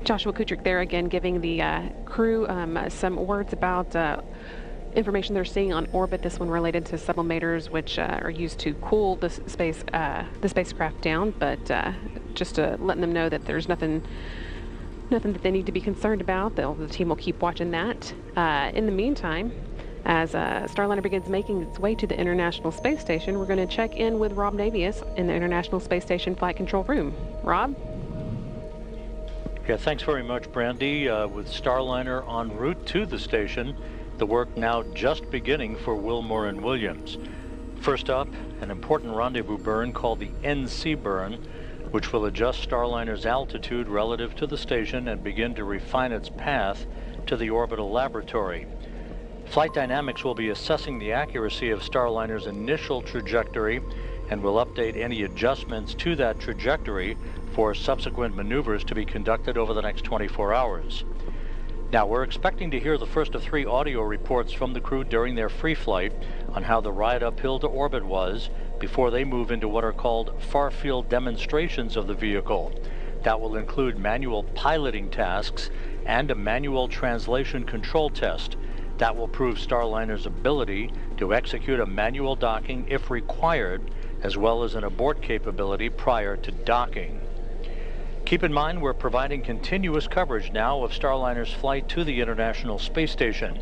Joshua Kutrick there again, giving the crew some words about information they're seeing on orbit. This one related to sublimators, which are used to cool the spacecraft down. But just letting them know that there's nothing that they need to be concerned about. The team will keep watching that. In the meantime, as Starliner begins making its way to the International Space Station, we're going to check in with Rob Navius in the International Space Station Flight Control Room. Rob? Yeah, thanks very much, Brandy. With Starliner en route to the station, the work now just beginning for Wilmore and Williams. First up, an important rendezvous burn called the NC burn, which will adjust Starliner's altitude relative to the station and begin to refine its path to the orbital laboratory. Flight Dynamics will be assessing the accuracy of Starliner's initial trajectory and will update any adjustments to that trajectory for subsequent maneuvers to be conducted over the next 24 hours. Now, we're expecting to hear the first of 3 audio reports from the crew during their free flight on how the ride uphill to orbit was before they move into what are called far-field demonstrations of the vehicle. That will include manual piloting tasks and a manual translation control test. That will prove Starliner's ability to execute a manual docking if required, as well as an abort capability prior to docking. Keep in mind, we're providing continuous coverage now of Starliner's flight to the International Space Station.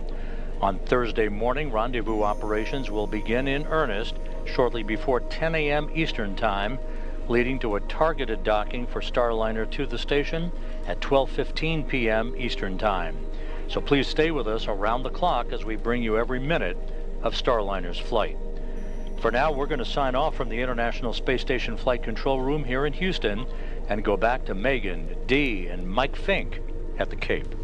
On Thursday morning, rendezvous operations will begin in earnest shortly before 10 a.m. Eastern Time, leading to a targeted docking for Starliner to the station at 12:15 p.m. Eastern Time. So please stay with us around the clock as we bring you every minute of Starliner's flight. For now, we're going to sign off from the International Space Station Flight Control Room here in Houston and go back to Megan, Dee, and Mike Fink at the Cape.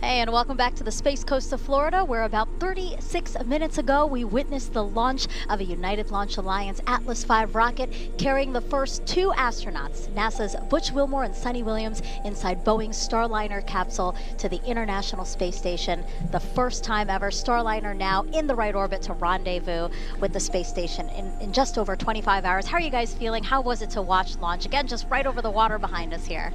Hey, and welcome back to the Space Coast of Florida, where about 36 minutes ago we witnessed the launch of a United Launch Alliance Atlas V rocket carrying the first 2 astronauts, NASA's Butch Wilmore and Sunny Williams, inside Boeing's Starliner capsule to the International Space Station. The first time ever, Starliner now in the right orbit to rendezvous with the space station in just over 25 hours. How are you guys feeling? How was it to watch launch? Again, just right over the water behind us here.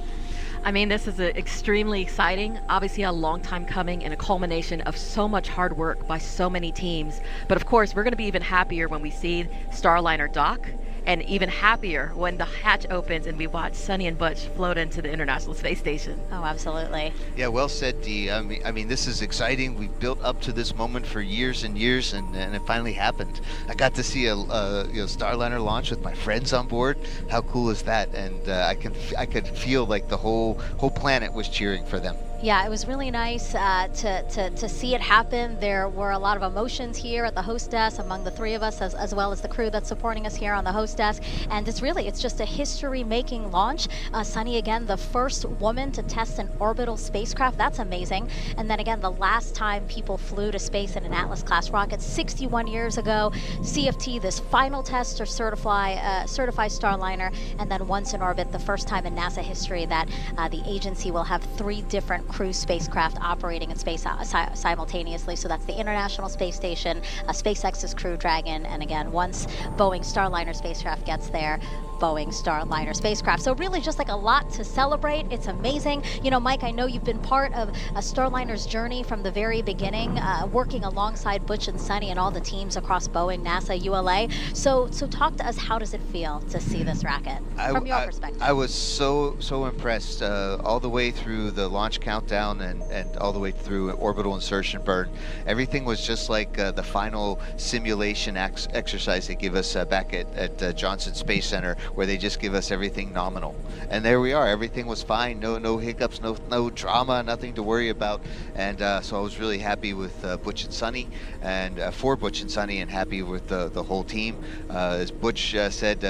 I mean, this is extremely exciting, obviously a long time coming and a culmination of so much hard work by so many teams. But of course, we're going to be even happier when we see Starliner dock, and even happier when the hatch opens and we watch Sunny and Butch float into the International Space Station. Oh, absolutely. Yeah, well said, Dee. I mean, this is exciting. We've built up to this moment for years and years, and it finally happened. I got to see a Starliner launch with my friends on board. How cool is that? And I could feel like the whole planet was cheering for them. Yeah, it was really nice to see it happen. There were a lot of emotions here at the host desk among the three of us, as well as the crew that's supporting us here on the host desk. And it's just a history-making launch. Sunny, again, the first woman to test an orbital spacecraft. That's amazing. And then again, the last time people flew to space in an Atlas-class rocket, 61 years ago. CFT, this final test to certify Starliner, and then once in orbit, the first time in NASA history that the agency will have 3 different crew spacecraft operating in space simultaneously. So that's the International Space Station, SpaceX's Crew Dragon, and again, once Boeing Starliner spacecraft gets there, Boeing Starliner spacecraft. So really just like a lot to celebrate. It's amazing. You know, Mike, I know you've been part of Starliner's journey from the very beginning, working alongside Butch and Sunny and all the teams across Boeing, NASA, ULA. So talk to us, how does it feel to see this rocket from your perspective? I was so impressed all the way through the launch countdown and all the way through orbital insertion burn. Everything was just like the final simulation exercise they give us back at Johnson Space Center, where they just give us everything nominal. And there we are. Everything was fine. No hiccups, no drama, nothing to worry about. And so I was really happy with Butch and Sunny, and for Butch and Sunny, and happy with the whole team. As Butch said,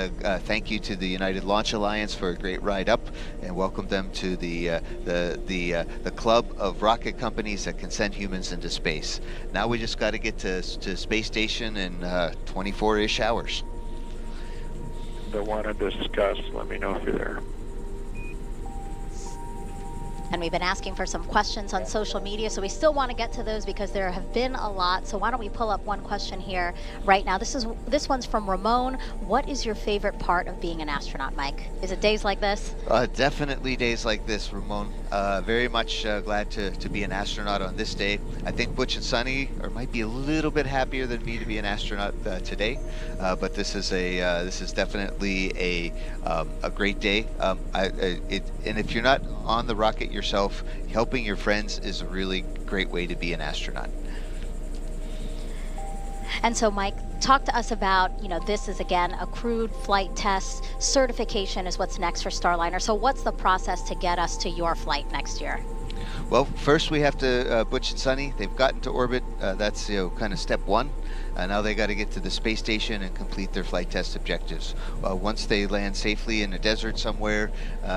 thank you to the United Launch Alliance for a great ride up, and welcome them to the club of rocket companies that can send humans into space. Now we just got to get to space station in 24-ish hours. That want to discuss, let me know if you're there. And we've been asking for some questions on social media, so we still want to get to those because there have been a lot. So why don't we pull up one question here right now? This one's from Ramon. What is your favorite part of being an astronaut, Mike? Is it days like this? Definitely days like this, Ramon. Very much glad to be an astronaut on this day. I think Butch and Sunny might be a little bit happier than me to be an astronaut today, but this is definitely a great day. And if you're not on the rocket yourself, helping your friends is a really great way to be an astronaut. And so, Mike, talk to us about, this is again a crewed flight test. Certification is what's next for Starliner. So what's the process to get us to your flight next year? Well, first we have to, Butch and Sunny, they've gotten to orbit. That's kind of step one. Now they got to get to the space station and complete their flight test objectives. Once they land safely in a desert somewhere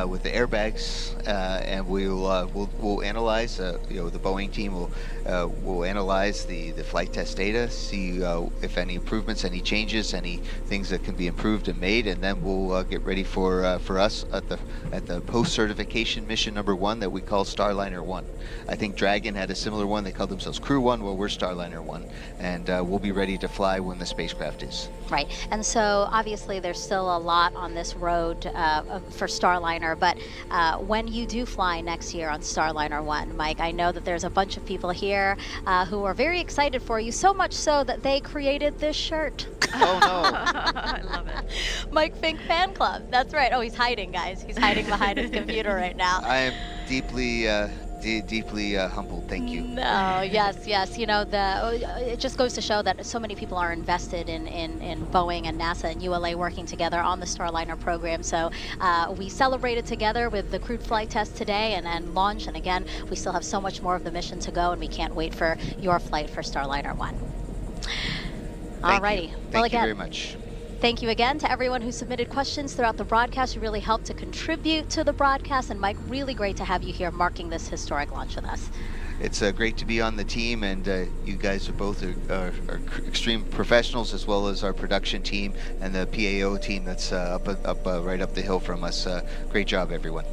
with the airbags, and we'll analyze. The Boeing team will analyze the flight test data, see if any improvements, any changes, any things that can be improved and made, and then we'll get ready for us at the post-certification mission number 1 that we call Starliner 1. I think Dragon had a similar one. They called themselves Crew 1. Well, we're Starliner 1, and we'll be ready to fly when the spacecraft is. Right, and so obviously there's still a lot on this road for Starliner, but when you do fly next year on Starliner 1, Mike, I know that there's a bunch of people here who are very excited for you, so much so that they created this shirt. Oh no. I love it. Mike Fink Fan Club, that's right. Oh, he's hiding, guys. He's hiding behind his computer right now. I am deeply humbled. Thank you. No, yes. It just goes to show that so many people are invested in Boeing and NASA and ULA working together on the Starliner program. So we celebrated together with the crewed flight test today and launch. And again, we still have so much more of the mission to go, and we can't wait for your flight for Starliner 1. Alrighty. Thank you very much. Thank you again to everyone who submitted questions throughout the broadcast. You really helped to contribute to the broadcast. And Mike, really great to have you here marking this historic launch with us. It's great to be on the team, and you guys are both are extreme professionals, as well as our production team and the PAO team that's right up the hill from us. Great job, everyone.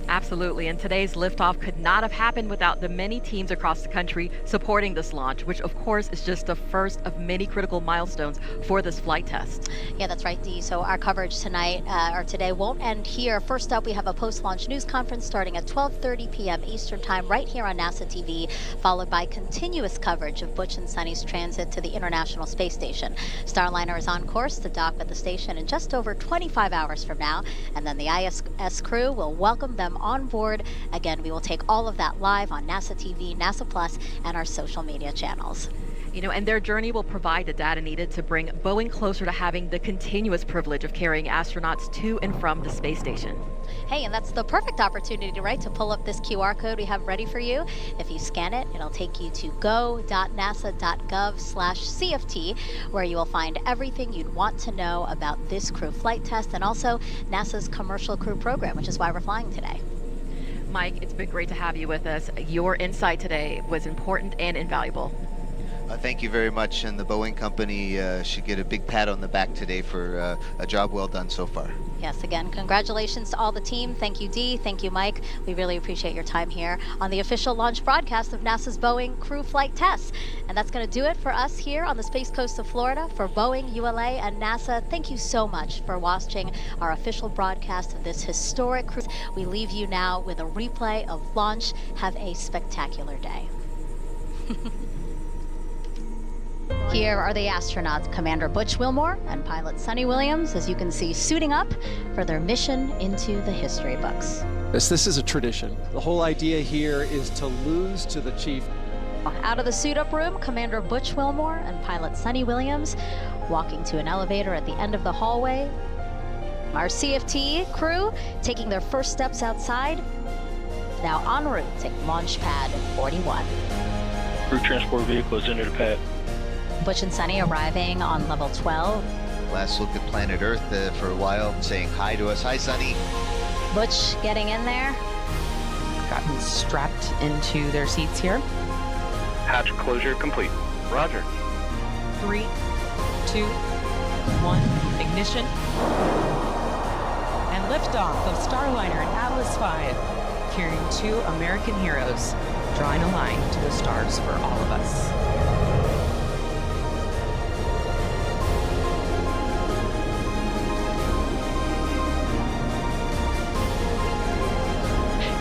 Absolutely, and today's liftoff could not have happened without the many teams across the country supporting this launch, which of course is just the first of many critical milestones for this flight test. Yeah, that's right, Dee. So our coverage tonight, or today, won't end here. First up, we have a post-launch news conference starting at 12:30 p.m. Eastern Time right here on NASA TV, followed by continuous coverage of Butch and Sunny's transit to the International Space Station. Starliner is on course to dock at the station in just over 25 hours from now, and then the ISS crew will welcome them on board. Again, we will take all of that live on NASA TV, NASA Plus, and our social media channels. You know, and their journey will provide the data needed to bring Boeing closer to having the continuous privilege of carrying astronauts to and from the space station. Hey, and that's the perfect opportunity, right, to pull up this QR code we have ready for you. If you scan it, it'll take you to go.nasa.gov/CFT, where you will find everything you'd want to know about this crew flight test and also NASA's Commercial Crew Program, which is why we're flying today. Mike, it's been great to have you with us. Your insight today was important and invaluable. Thank you very much, and the Boeing company should get a big pat on the back today for a job well done so far. Yes, again, congratulations to all the team. Thank you, Dee. Thank you, Mike. We really appreciate your time here on the official launch broadcast of NASA's Boeing crew flight tests. And that's going to do it for us here on the Space Coast of Florida. For Boeing, ULA, and NASA, thank you so much for watching our official broadcast of this historic cruise. We leave you now with a replay of launch. Have a spectacular day. Here are the astronauts, Commander Butch Wilmore and pilot Sunny Williams, as you can see, suiting up for their mission into the history books. This is a tradition. The whole idea here is to lose to the chief. Out of the suit-up room, Commander Butch Wilmore and pilot Sunny Williams walking to an elevator at the end of the hallway. Our CFT crew taking their first steps outside, now en route to Launch Pad 41. Crew transport vehicle is into the pad. Butch and Sunny arriving on level 12. Last look at planet Earth for a while, saying hi to us. Hi, Sunny. Butch getting in there. Gotten strapped into their seats here. Hatch closure complete. Roger. 3, 2, 1, ignition. And liftoff of Starliner and Atlas V, carrying 2 American heroes, drawing a line to the stars for all of us.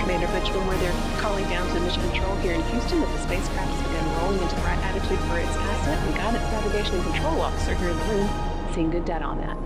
Commander Butch Wilmore, they're calling down to Mission Control here in Houston that the spacecraft has begun rolling into the right attitude for its ascent, and Guidance Navigation and Control Officer here in the room seeing good data on that.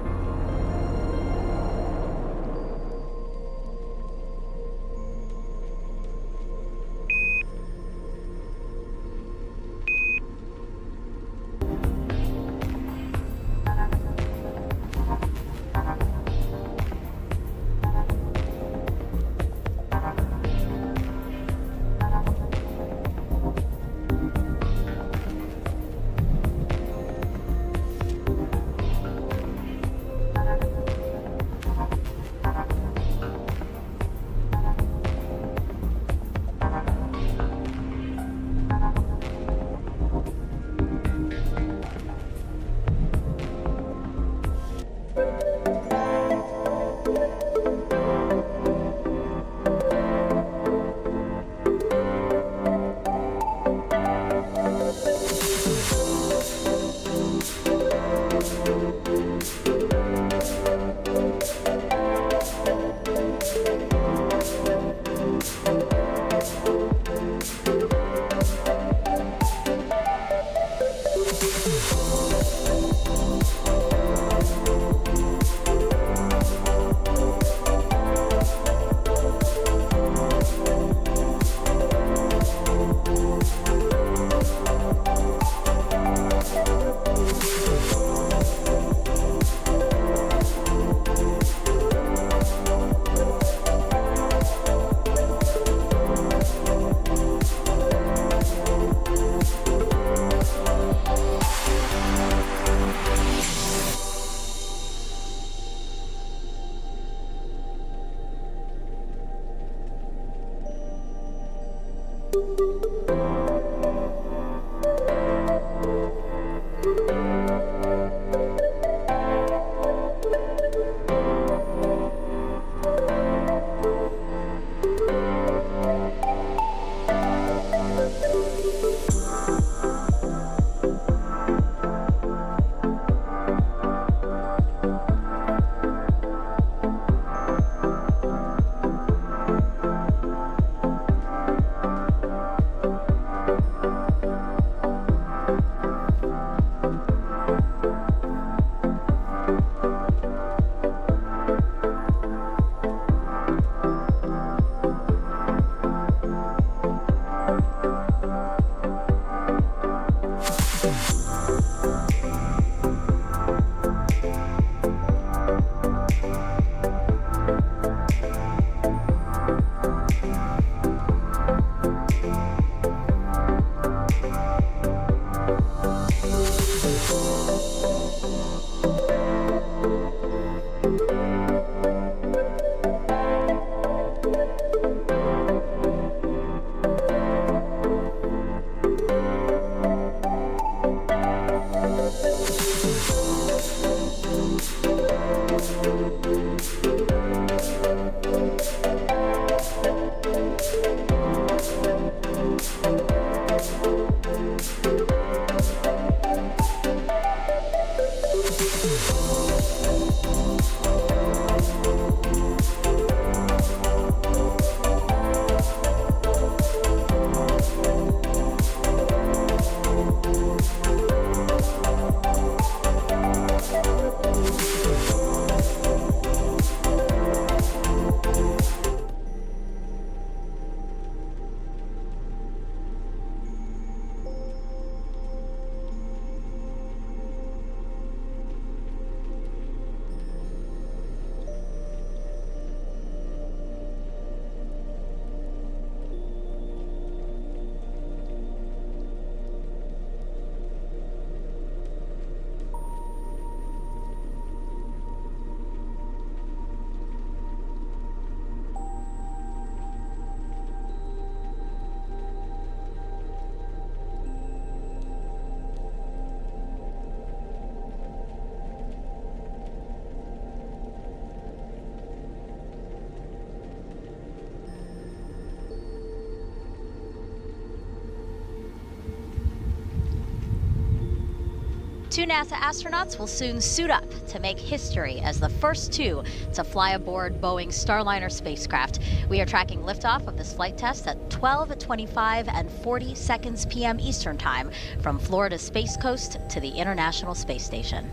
Two NASA astronauts will soon suit up to make history as the first two to fly aboard Boeing's Starliner spacecraft. We are tracking liftoff of this flight test at 12:25 and 40 seconds p.m. Eastern Time from Florida's Space Coast to the International Space Station.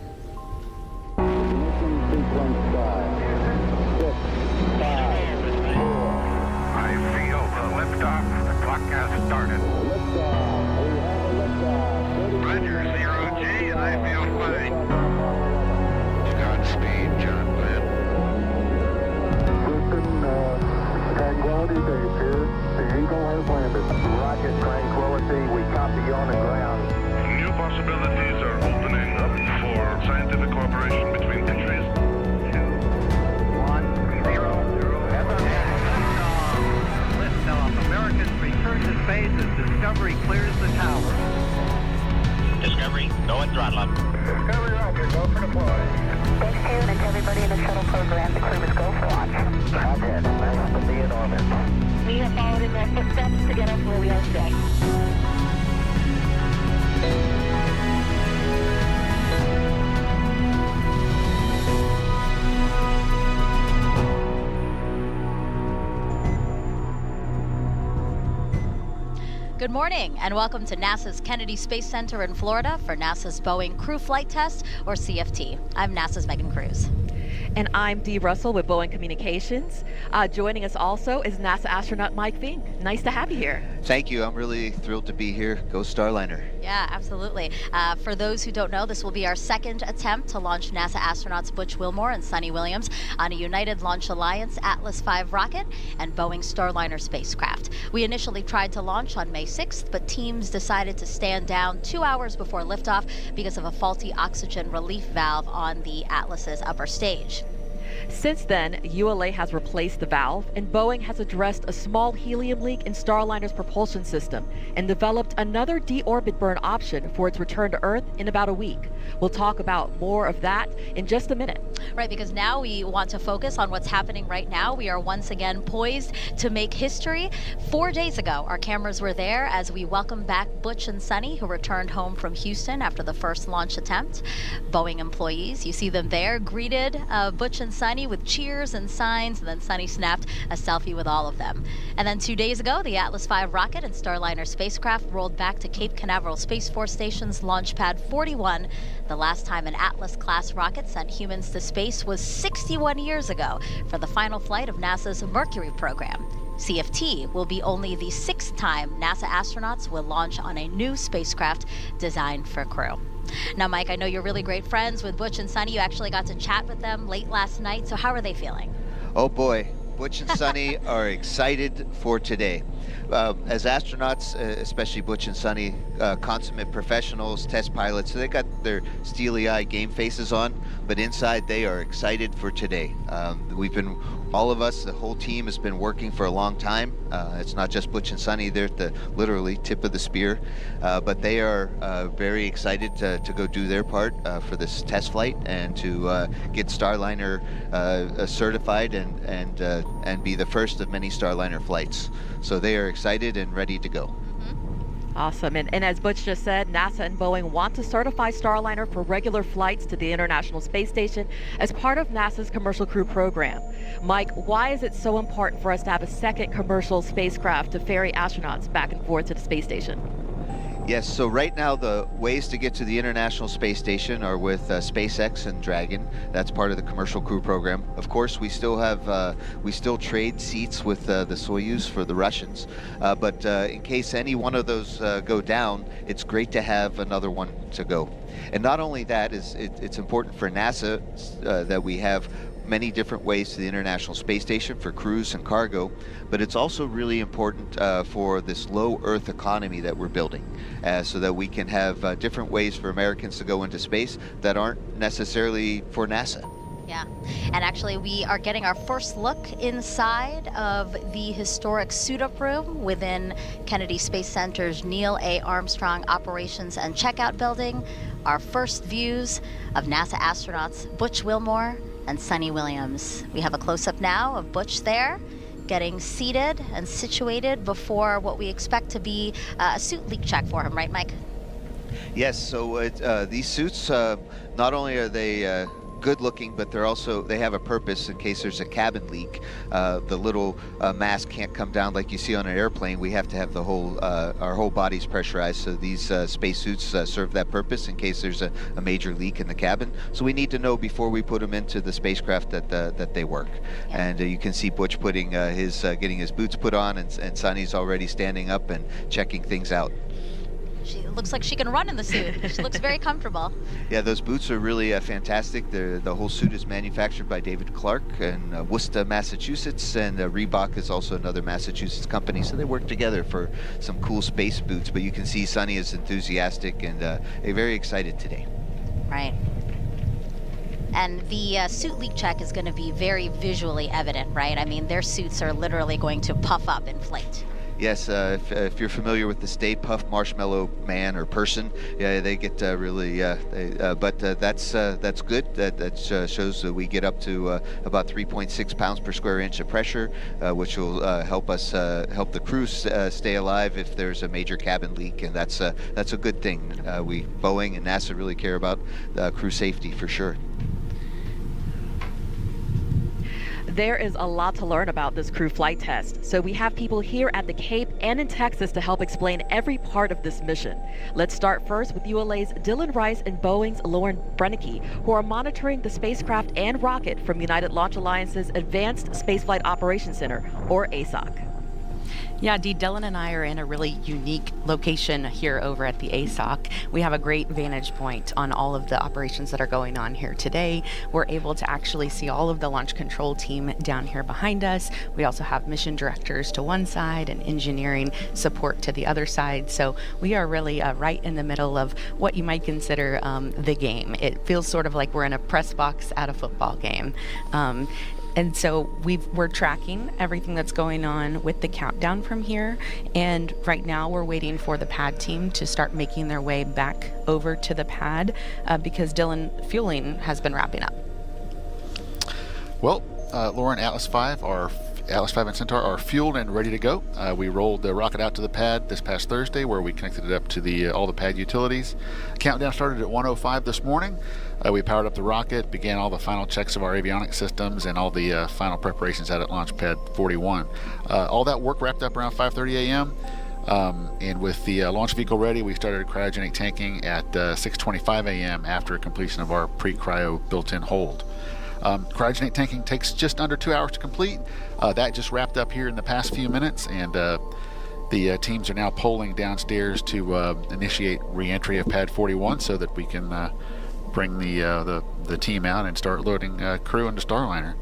I feel the liftoff. The clock has started. Roger, 0G, and I feel fine. Godspeed, John Glenn. Tranquility Base here. The Eagle has landed. Rocket Tranquility, we copy you on the ground. New possibilities are opening up for scientific cooperation between countries. 2, 1, 0. Liftoff. Americans return to space as Discovery clears the tower. Discovery, go and throttle up. Discovery rocket, go for deploy. Thanks to you and to everybody in the shuttle program. The crew is go for launch. Roger, nice to be in orbit. We have followed in their footsteps to get us where we are today. Good morning and welcome to NASA's Kennedy Space Center in Florida for NASA's Boeing Crew Flight Test, or CFT. I'm NASA's Megan Cruz. And I'm Dee Russell with Boeing Communications. Joining us also is NASA astronaut Mike Vyomx. Nice to have you here. Thank you. I'm really thrilled to be here. Go Starliner. Yeah, absolutely. For those who don't know, this will be our second attempt to launch NASA astronauts Butch Wilmore and Sunny Williams on a United Launch Alliance Atlas V rocket and Boeing Starliner spacecraft. We initially tried to launch on May 6th, but teams decided to stand down 2 hours before liftoff because of a faulty oxygen relief valve on the Atlas's upper stage. Since then, ULA has replaced the valve, and Boeing has addressed a small helium leak in Starliner's propulsion system and developed another deorbit burn option for its return to Earth in about a week. We'll talk about more of that in just a minute. Right, because now we want to focus on what's happening right now. We are once again poised to make history. 4 days ago, our cameras were there as we welcomed back Butch and Sunny, who returned home from Houston after the first launch attempt. Boeing employees, you see them there, greeted Butch and Sunny with cheers and signs, and then Sunny snapped a selfie with all of them. And then 2 days ago, the Atlas V rocket and Starliner spacecraft rolled back to Cape Canaveral Space Force Station's Launch Pad 41. The last time an Atlas-class rocket sent humans to space was 61 years ago for the final flight of NASA's Mercury program. CFT will be only the 6th time NASA astronauts will launch on a new spacecraft designed for crew. Now, Mike, I know you're really great friends with Butch and Sunny. You actually got to chat with them late last night. So how are they feeling? Oh boy, Butch and Sunny are excited for today. As astronauts, especially Butch and Sunny, consummate professionals, test pilots, so they got their steely-eyed game faces on, but inside they are excited for today. All of us, the whole team has been working for a long time. It's not just Butch and Sunny, they're at the literally tip of the spear, but they are very excited to go do their part for this test flight and to get Starliner certified and be the first of many Starliner flights. So they are excited and ready to go. Awesome. And as Butch just said, NASA and Boeing want to certify Starliner for regular flights to the International Space Station as part of NASA's Commercial Crew program. Mike, why is it so important for us to have a second commercial spacecraft to ferry astronauts back and forth to the space station? Yes, so right now the ways to get to the International Space Station are with SpaceX and Dragon. That's part of the Commercial Crew program. Of course, we still trade seats with the Soyuz for the Russians. But in case any one of those go down, it's great to have another one to go. And not only that, it's important for NASA that we have many different ways to the International Space Station for crews and cargo, but it's also really important for this low Earth economy that we're building, so that we can have different ways for Americans to go into space that aren't necessarily for NASA. Yeah, and actually we are getting our first look inside of the historic suit-up room within Kennedy Space Center's Neil A. Armstrong Operations and Checkout Building. Our first views of NASA astronauts Butch Wilmore and Sunny Williams. We have a close-up now of Butch there, getting seated and situated before what we expect to be a suit leak check for him, right, Mike? Yes, so these suits, not only are they good looking, but they have a purpose in case there's a cabin leak. The little mask can't come down like you see on an airplane. We have to have our whole bodies pressurized, so these spacesuits serve that purpose in case there's a major leak in the cabin. So we need to know before we put them into the spacecraft that they work. Yeah. And you can see Butch putting getting his boots put on, and Sunny's already standing up and checking things out. She looks like she can run in the suit. She looks very comfortable. Yeah, those boots are really fantastic. The whole suit is manufactured by David Clark in Worcester, Massachusetts, and Reebok is also another Massachusetts company, so they work together for some cool space boots. But you can see Sunny is enthusiastic and very excited today. Right. And the suit leak check is going to be very visually evident, right? I mean, their suits are literally going to puff up, inflate. Yes, if you're familiar with the Stay Puft Marshmallow Man or person, yeah, they get really. But that's good. That shows that we get up to about 3.6 pounds per square inch of pressure, which will help the crew stay alive if there's a major cabin leak, and that's a good thing. Boeing and NASA really care about crew safety for sure. There is a lot to learn about this crew flight test, so we have people here at the Cape and in Texas to help explain every part of this mission. Let's start first with ULA's Dylan Rice and Boeing's Lauren Brennicke, who are monitoring the spacecraft and rocket from United Launch Alliance's Advanced Spaceflight Operations Center, or ASOC. Yeah, Dee, Dylan and I are in a really unique location here over at the ASOC. We have a great vantage point on all of the operations that are going on here today. We're able to actually see all of the launch control team down here behind us. We also have mission directors to one side and engineering support to the other side. So we are really right in the middle of what you might consider the game. It feels sort of like we're in a press box at a football game. And so we're tracking everything that's going on with the countdown from here. And right now we're waiting for the pad team to start making their way back over to the pad because Dylan, fueling has been wrapping up. Well, Lauren, Atlas 5 and Centaur are fueled and ready to go. We rolled the rocket out to the pad this past Thursday, where we connected it up to all the pad utilities. Countdown started at 1:05 this morning. We powered up the rocket, began all the final checks of our avionics systems, and all the final preparations out at Launch Pad 41. All that work wrapped up around 5:30 a.m. And with the launch vehicle ready, we started cryogenic tanking at 6:25 a.m. after completion of our pre-cryo built-in hold. Cryogenic tanking takes just under 2 hours to complete. That just wrapped up here in the past few minutes, and the teams are now polling downstairs to initiate re-entry of Pad 41 so that we can bring the team out and start loading crew into Starliner.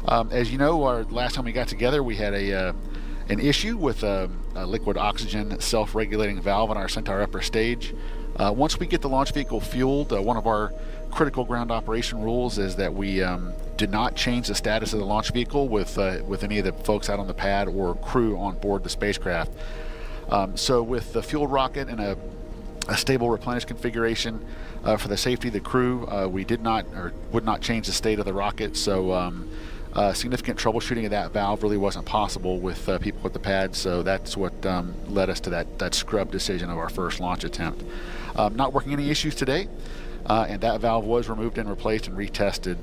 As you know, last time we got together, we had an issue with a liquid oxygen self-regulating valve on our Centaur upper stage. Once we get the launch vehicle fueled, one of our critical ground operation rules is that we do not change the status of the launch vehicle with any of the folks out on the pad or crew on board the spacecraft. So with the fueled rocket and a stable replenish configuration for the safety of the crew, we did not or would not change the state of the rocket. So significant troubleshooting of that valve really wasn't possible with people with the pad, so that's what led us to that scrub decision of our first launch attempt. Not working any issues today, and that valve was removed and replaced and retested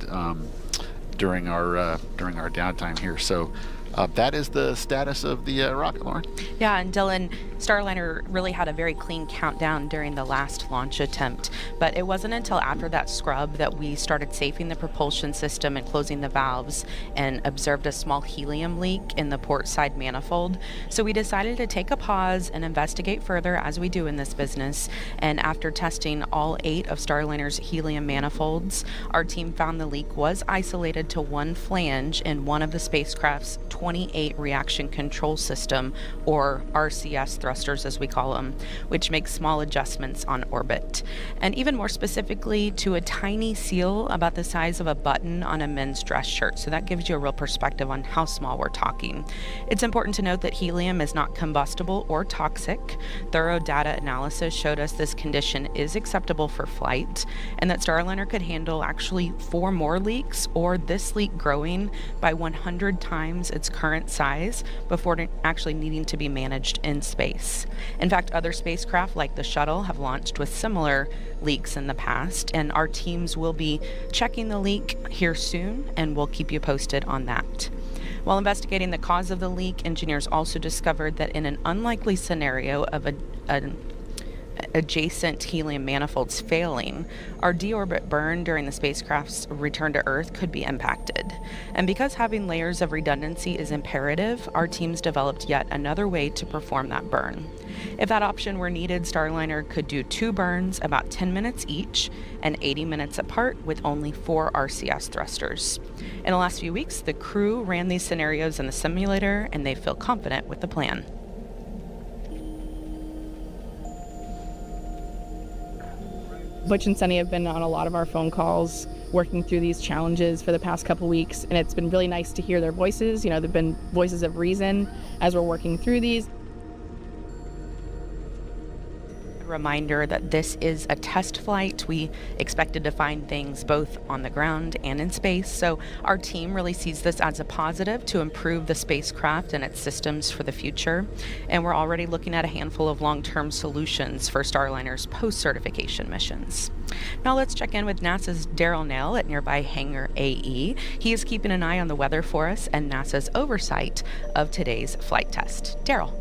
during our downtime here. So that is the status of the rocket, Lauren. Yeah, and Dylan, Starliner really had a very clean countdown during the last launch attempt, but it wasn't until after that scrub that we started safing the propulsion system and closing the valves and observed a small helium leak in the port side manifold. So we decided to take a pause and investigate further, as we do in this business. And after testing all 8 of Starliner's helium manifolds, our team found the leak was isolated to one flange in one of the spacecraft's 28 reaction control system, or RCS thrusters as we call them, which makes small adjustments on orbit. And even more specifically, to a tiny seal about the size of a button on a men's dress shirt. So that gives you a real perspective on how small we're talking. It's important to note that helium is not combustible or toxic. Thorough data analysis showed us this condition is acceptable for flight, and that Starliner could handle actually 4 more leaks, or this leak growing by 100 times its current size before actually needing to be managed in space. In fact, other spacecraft like the shuttle have launched with similar leaks in the past, and our teams will be checking the leak here soon, and we'll keep you posted on that. While investigating the cause of the leak, engineers also discovered that in an unlikely scenario of an adjacent helium manifolds failing, our deorbit burn during the spacecraft's return to Earth could be impacted. And because having layers of redundancy is imperative, our teams developed yet another way to perform that burn. If that option were needed, Starliner could do 2 burns about 10 minutes each and 80 minutes apart with only 4 RCS thrusters. In the last few weeks, the crew ran these scenarios in the simulator, and they feel confident with the plan. Butch and Sunny have been on a lot of our phone calls working through these challenges for the past couple weeks, and it's been really nice to hear their voices. You know, they've been voices of reason as we're working through these. Reminder that this is a test flight. We expected to find things both on the ground and in space, so our team really sees this as a positive to improve the spacecraft and its systems for the future. And we're already looking at a handful of long-term solutions for Starliner's post-certification missions. Now let's check in with NASA's Daryl Nail at nearby Hangar AE. He is keeping an eye on the weather for us and NASA's oversight of today's flight test. Daryl.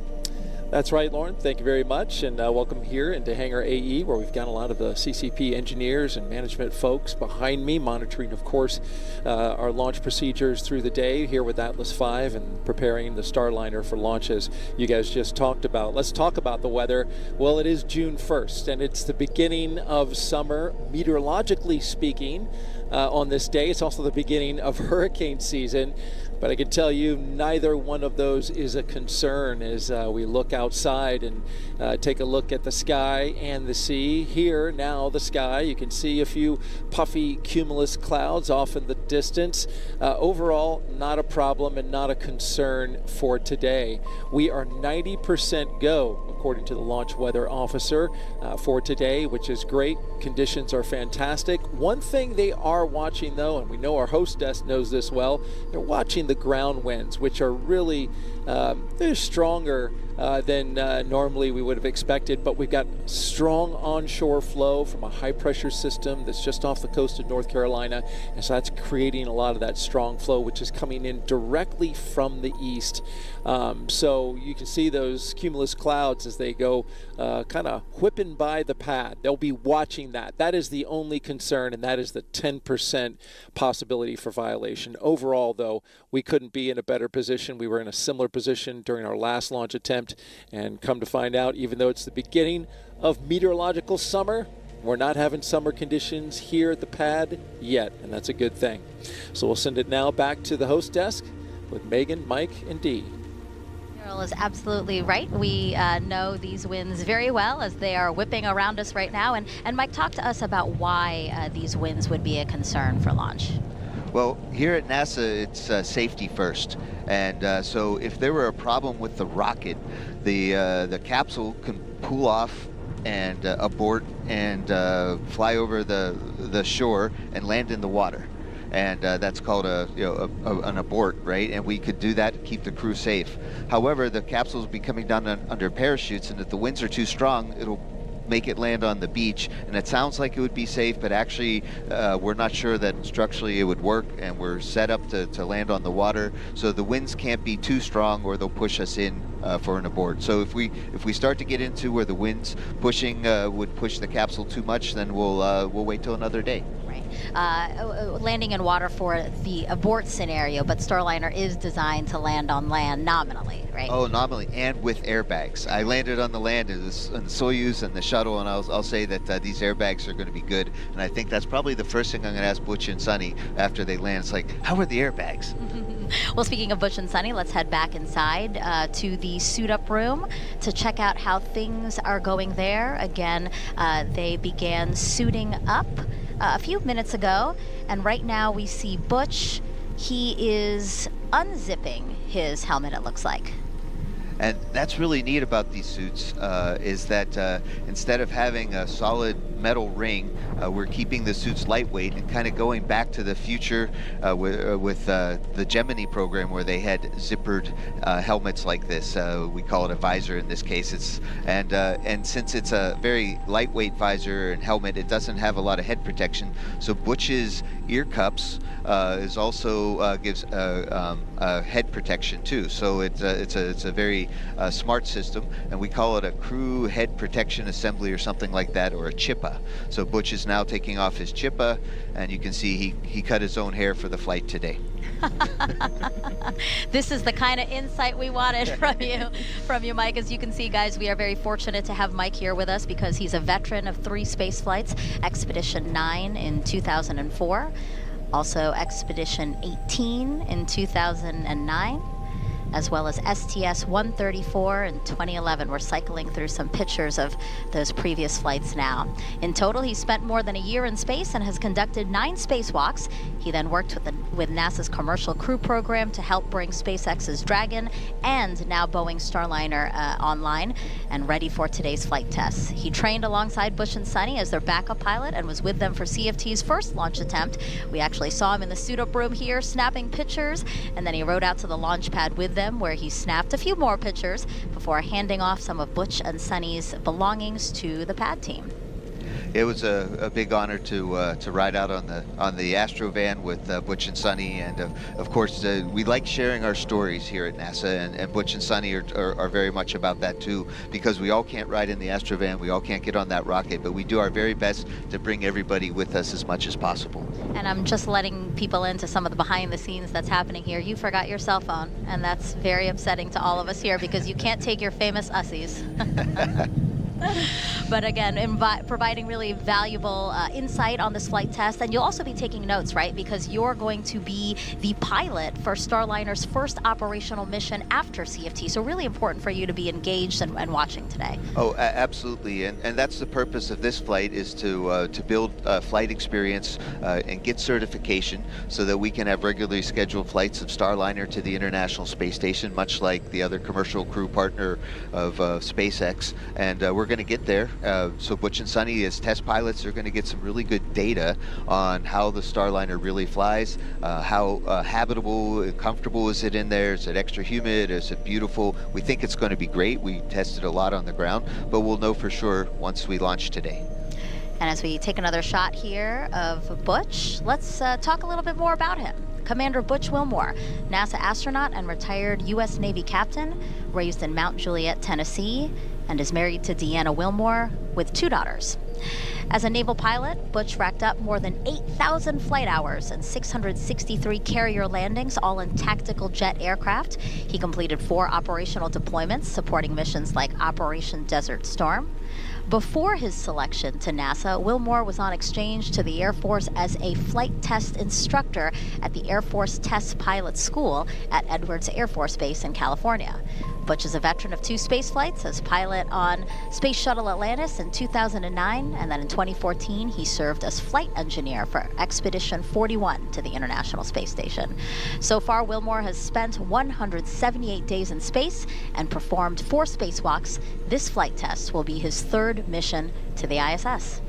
That's right, Lauren. Thank you very much, and welcome here into Hangar AE, where we've got a lot of the CCP engineers and management folks behind me, monitoring, of course, our launch procedures through the day here with Atlas V and preparing the Starliner for launch, as you guys just talked about. Let's talk about the weather. Well, it is June 1st, and it's the beginning of summer, meteorologically speaking. On this day, it's also the beginning of hurricane season. But I can tell you neither one of those is a concern as we look outside and take a look at the sky and the sea. Here now the sky, you can see a few puffy cumulus clouds off in the distance. Overall, not a problem and not a concern for today. We are 90% go, according to the launch weather officer, for today, which is great. Conditions are fantastic. One thing they are watching though, and we know our host desk knows this well, they're watching the ground winds, which are really they're stronger than normally we would have expected, but we've got strong onshore flow from a high pressure system that's just off the coast of North Carolina, and so that's creating a lot of that strong flow, which is coming in directly from the east. So you can see those cumulus clouds as they go kind of whipping by the pad. They'll be watching that. That is the only concern, and that is the 10% possibility for violation. Overall, though, we couldn't be in a better position. We were in a similar position during our last launch attempt, and come to find out, even though it's the beginning of meteorological summer, we're not having summer conditions here at the pad yet, and that's a good thing. So we'll send it now back to the host desk with Megan, Mike, and Dee. Daryl is absolutely right. We know these winds very well as they are whipping around us right now. And Mike, talk to us about why these winds would be a concern for launch. Well, here at NASA, it's safety first. And so if there were a problem with the rocket, the capsule can pull off and abort and fly over the shore and land in the water. and that's called an abort, right? And we could do that to keep the crew safe. However, the capsules will be coming down under parachutes, and if the winds are too strong, it'll make it land on the beach, and it sounds like it would be safe, but actually we're not sure that structurally it would work, and we're set up to land on the water, so the winds can't be too strong or they'll push us in for an abort. So if we start to get into where the winds pushing would push the capsule too much, then we'll wait till another day. Landing in water for the abort scenario, but Starliner is designed to land on land nominally, right? Oh, nominally, and with airbags. I landed on the land in the Soyuz and the shuttle, and I'll say that these airbags are going to be good, and I think that's probably the first thing I'm going to ask Butch and Sunny after they land. It's like, how are the airbags? Well, speaking of Butch and Sunny, let's head back inside to the suit-up room to check out how things are going there. Again, they began suiting up a few minutes ago, and right now we see Butch. He is unzipping his helmet, it looks like. And that's really neat about these suits, is that instead of having a solid metal ring, we're keeping the suits lightweight and kind of going back to the future with the Gemini program, where they had zippered helmets like this. We call it a visor in this case. And since it's a very lightweight visor and helmet, it doesn't have a lot of head protection. So Butch's ear cups is also gives head protection too. So it's a very smart system, and we call it a crew head protection assembly or something like that, or a chippa. So Butch is now taking off his chippa, and you can see he cut his own hair for the flight today. This is the kind of insight we wanted from you, Mike. As you can see, guys, we are very fortunate to have Mike here with us because he's a veteran of 3 space flights, Expedition 9 in 2004, also Expedition 18 in 2009, as well as STS-134 in 2011. We're cycling through some pictures of those previous flights now. In total, he spent more than a year in space and has conducted 9 spacewalks. He then worked with NASA's Commercial Crew Program to help bring SpaceX's Dragon and now Boeing's Starliner online and ready for today's flight tests. He trained alongside Butch and Sunny as their backup pilot and was with them for CFT's first launch attempt. We actually saw him in the suit-up room here snapping pictures, and then he rode out to the launch pad with them, where he snapped a few more pictures before handing off some of Butch and Sunny's belongings to the pad team. It was a big honor to ride out on the Astrovan with Butch and Sunny, and of course we like sharing our stories here at NASA, and Butch and Sunny are very much about that too, because we all can't ride in the Astrovan, we all can't get on that rocket, but we do our very best to bring everybody with us as much as possible. And I'm just letting people into some of the behind the scenes that's happening here. You forgot your cell phone, and that's very upsetting to all of us here because you can't take your famous ussies. But again, providing really valuable insight on this flight test. And you'll also be taking notes, right? Because you're going to be the pilot for Starliner's first operational mission after CFT. So really important for you to be engaged and watching today. Oh, absolutely. And that's the purpose of this flight, is to build flight experience and get certification so that we can have regularly scheduled flights of Starliner to the International Space Station, much like the other commercial crew partner of SpaceX. And we're going to get there. So Butch and Sunny, as test pilots, are going to get some really good data on how the Starliner really flies, how habitable and comfortable is it in there, is it extra humid, is it beautiful. We think it's going to be great. We tested a lot on the ground, but we'll know for sure once we launch today. And as we take another shot here of Butch, let's talk a little bit more about him. Commander Butch Wilmore, NASA astronaut and retired U.S. Navy captain, raised in Mount Juliet, Tennessee, and is married to Deanna Wilmore with 2 daughters. As a naval pilot, Butch racked up more than 8,000 flight hours and 663 carrier landings, all in tactical jet aircraft. He completed 4 operational deployments supporting missions like Operation Desert Storm. Before his selection to NASA, Wilmore was on exchange to the Air Force as a flight test instructor at the Air Force Test Pilot School at Edwards Air Force Base in California. Butch is a veteran of 2 space flights as pilot on Space Shuttle Atlantis in 2009, and then in 2014 he served as flight engineer for Expedition 41 to the International Space Station. So far, Wilmore has spent 178 days in space and performed 4 spacewalks. This flight test will be his 3rd mission to the ISS.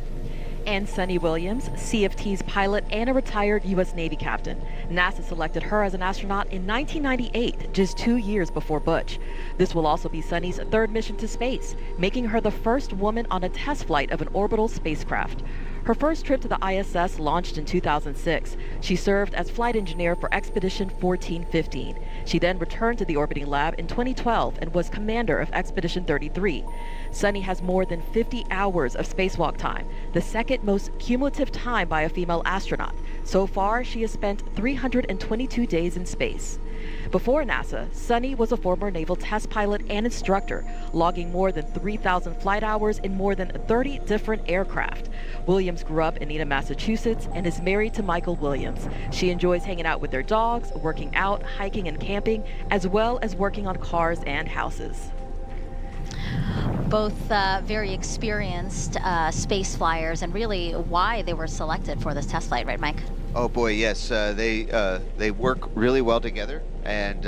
And Sunny Williams, CFT's pilot and a retired U.S. Navy captain. NASA selected her as an astronaut in 1998, just 2 years before Butch. This will also be Sunny's third mission to space, making her the first woman on a test flight of an orbital spacecraft. Her first trip to the ISS launched in 2006. She served as flight engineer for Expedition 1415. She then returned to the orbiting lab in 2012 and was commander of Expedition 33. Sunny has more than 50 hours of spacewalk time, the second most cumulative time by a female astronaut. So far, she has spent 322 days in space. Before NASA, Sunny was a former naval test pilot and instructor, logging more than 3,000 flight hours in more than 30 different aircraft. Williams grew up in Neenah, Massachusetts, and is married to Michael Williams. She enjoys hanging out with their dogs, working out, hiking, and camping, as well as working on cars and houses. Both very experienced space flyers, and really why they were selected for this test flight, right, Mike? Oh boy, yes. They work really well together, and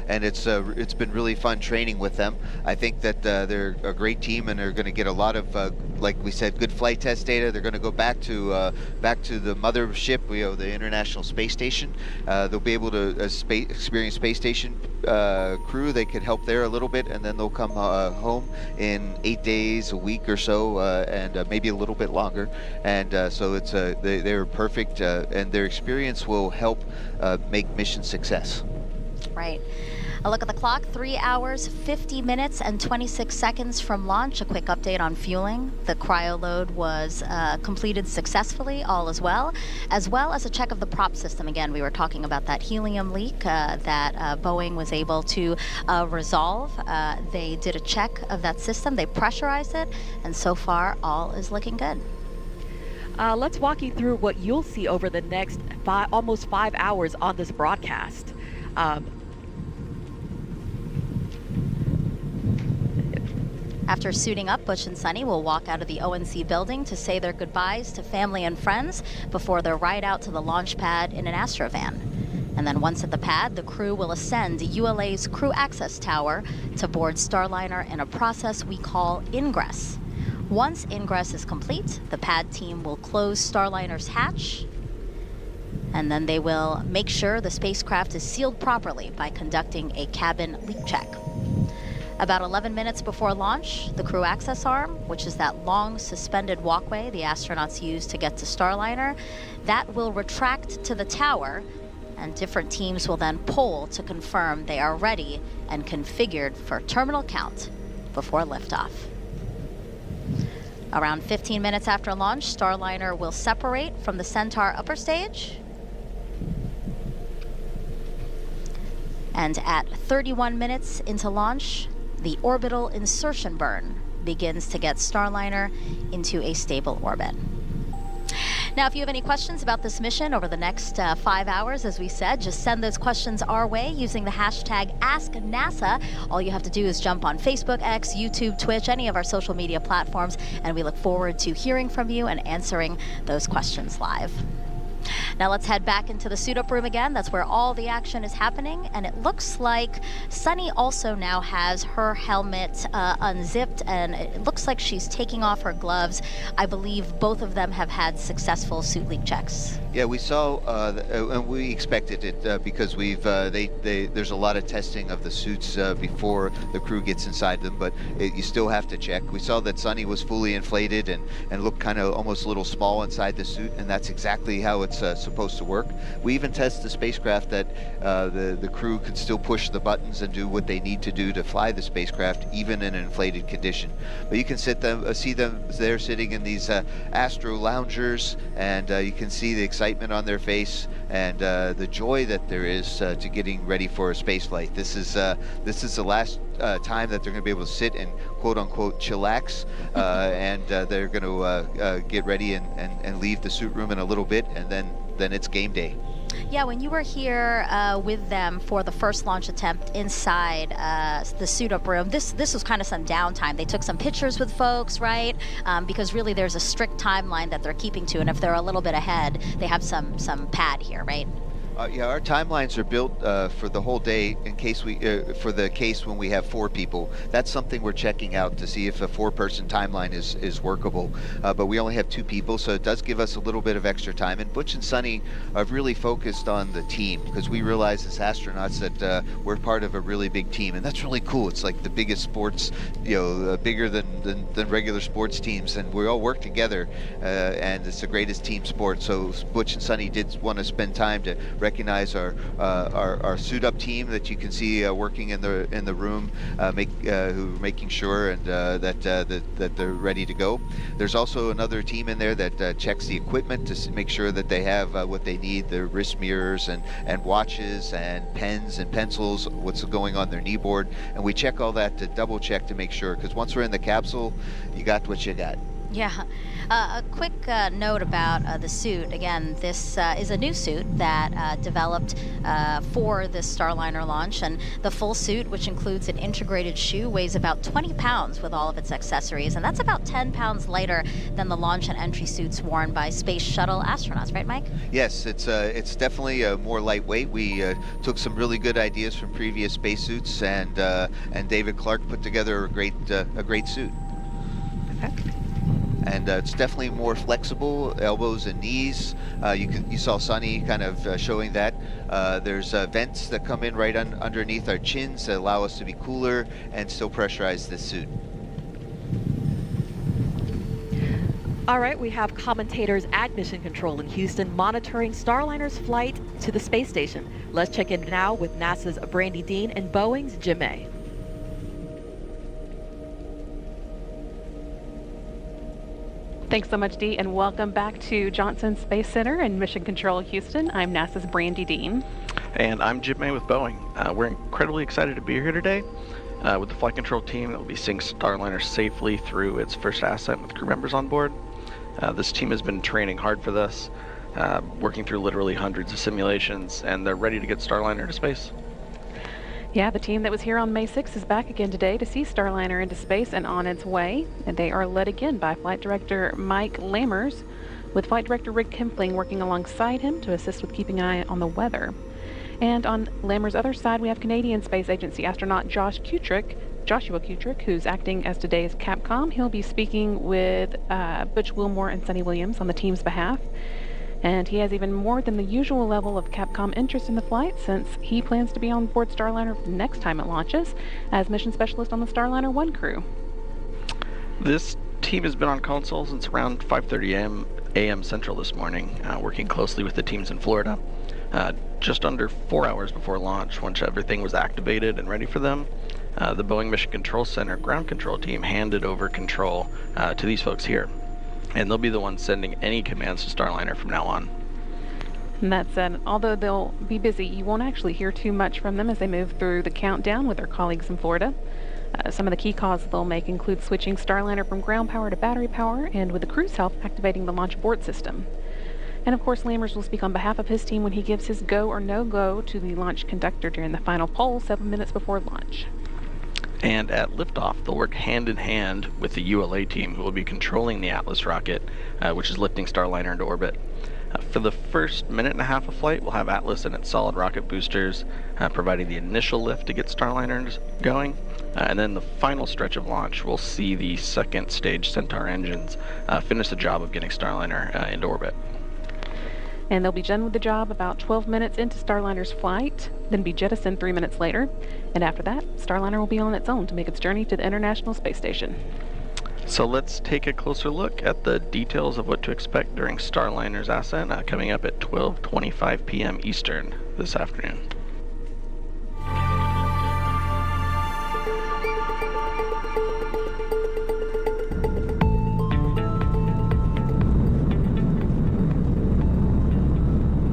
it's been really fun training with them. I think that they're a great team, and they're going to get a lot of, like we said, good flight test data. They're going to go back to the mothership, the International Space Station. They'll be able to experience space station crew. They could help there a little bit, and then they'll come home in 8 days, a week or so, and maybe a little bit longer. And so it's they're perfect. And their experience will help make mission success. Right. A look at the clock, 3 hours, 50 minutes, and 26 seconds from launch. A quick update on fueling. The cryo load was completed successfully, all as well as a check of the prop system. Again, we were talking about that helium leak that Boeing was able to resolve. They did a check of that system. They pressurized it, and so far, all is looking good. Let's walk you through what you'll see over the next almost 5 hours on this broadcast. After suiting up, Butch and Sunny will walk out of the ONC building to say their goodbyes to family and friends before their ride out to the launch pad in an Astrovan. And then once at the pad, the crew will ascend ULA's Crew Access Tower to board Starliner in a process we call ingress. Once ingress is complete, the pad team will close Starliner's hatch, and then they will make sure the spacecraft is sealed properly by conducting a cabin leak check. About 11 minutes before launch, the crew access arm, which is that long suspended walkway the astronauts use to get to Starliner, that will retract to the tower, and different teams will then pull to confirm they are ready and configured for terminal count before liftoff. Around 15 minutes after launch, Starliner will separate from the Centaur upper stage. And at 31 minutes into launch, the orbital insertion burn begins to get Starliner into a stable orbit. Now, if you have any questions about this mission over the next 5 hours, as we said, just send those questions our way using the hashtag AskNASA. All you have to do is jump on Facebook, X, YouTube, Twitch, any of our social media platforms, and we look forward to hearing from you and answering those questions live. Now let's head back into the suit-up room again. That's where all the action is happening, and it looks like Sunny also now has her helmet unzipped, and it looks like she's taking off her gloves. I believe both of them have had successful suit leak checks. Yeah, we saw, and we expected it because there's a lot of testing of the suits before the crew gets inside them, but you still have to check. We saw that Sunny was fully inflated and looked kind of almost a little small inside the suit, and that's exactly how it's supposed to work. We even test the spacecraft that the crew could still push the buttons and do what they need to do to fly the spacecraft, even in an inflated condition. But you can see them there sitting in these Astro loungers, and you can see the excitement on their face and the joy that there is to getting ready for a space flight. This is the last time that they're going to be able to sit and quote-unquote chillax, and they're going to get ready and leave the suit room in a little bit, and then it's game day. Yeah, when you were here with them for the first launch attempt inside the suit-up room, this was kind of some downtime. They took some pictures with folks, right? Because really there's a strict timeline that they're keeping to, and if they're a little bit ahead, they have some pad here, right? Yeah, our timelines are built for the whole day in case for the case when we have 4 people. That's something we're checking out to see if a 4-person timeline is workable. But we only have 2 people, so it does give us a little bit of extra time. And Butch and Sunny have really focused on the team because we realize as astronauts that we're part of a really big team, and that's really cool. It's like the biggest sports, bigger than regular sports teams, and we all work together, and it's the greatest team sport. So Butch and Sunny did want to spend time to recognize our suit up team that you can see working in the room, who are making sure and that they're ready to go. There's also another team in there that checks the equipment to make sure that they have what they need: their wrist mirrors and watches and pens and pencils, what's going on their knee board, and we check all that to double check to make sure, because once we're in the capsule, you got what you got. Yeah. A quick note about the suit. Again, this is a new suit that developed for this Starliner launch, and the full suit, which includes an integrated shoe, weighs about 20 pounds with all of its accessories, and that's about 10 pounds lighter than the launch and entry suits worn by space shuttle astronauts, right, Mike? Yes, it's definitely more lightweight. We took some really good ideas from previous spacesuits, and David Clark put together a great suit. Okay. And it's definitely more flexible, elbows and knees. You saw Sunny kind of showing that. There's vents that come in right underneath our chins that allow us to be cooler and still pressurize the suit. All right, we have commentators at Mission Control in Houston monitoring Starliner's flight to the space station. Let's check in now with NASA's Brandy Dean and Boeing's Jim May. Thanks so much, Dee, and welcome back to Johnson Space Center and Mission Control Houston. I'm NASA's Brandy Dean. And I'm Jim May with Boeing. We're incredibly excited to be here today with the flight control team that will be seeing Starliner safely through its first ascent with crew members on board. This team has been training hard for this, working through literally hundreds of simulations, and they're ready to get Starliner to space. Yeah, the team that was here on May 6th is back again today to see Starliner into space and on its way. And they are led again by Flight Director Mike Lammers, with Flight Director Rick Kempling working alongside him to assist with keeping an eye on the weather. And on Lammers' other side, we have Canadian Space Agency astronaut Joshua Kutrick, who's acting as today's Capcom. He'll be speaking with Butch Wilmore and Sunny Williams on the team's behalf. And he has even more than the usual level of Capcom interest in the flight, since he plans to be on board Starliner next time it launches as mission specialist on the Starliner 1 crew. This team has been on console since around 5:30 a.m. Central this morning, working closely with the teams in Florida. Just under 4 hours before launch, once everything was activated and ready for them, the Boeing Mission Control Center ground control team handed over control to these folks here. And they'll be the ones sending any commands to Starliner from now on. And that said, although they'll be busy, you won't actually hear too much from them as they move through the countdown with their colleagues in Florida. Some of the key calls they'll make include switching Starliner from ground power to battery power, and with the crew's help, activating the launch abort system. And of course, Lammers will speak on behalf of his team when he gives his go or no-go to the launch conductor during the final poll 7 minutes before launch. And at liftoff, they'll work hand in hand with the ULA team, who will be controlling the Atlas rocket, which is lifting Starliner into orbit. For the first minute and a half of flight, we'll have Atlas and its solid rocket boosters providing the initial lift to get Starliner going. And then the final stretch of launch, we'll see the second stage Centaur engines finish the job of getting Starliner into orbit. And they'll be done with the job about 12 minutes into Starliner's flight, then be jettisoned 3 minutes later. And after that, Starliner will be on its own to make its journey to the International Space Station. So let's take a closer look at the details of what to expect during Starliner's ascent, coming up at 12:25 p.m. Eastern this afternoon.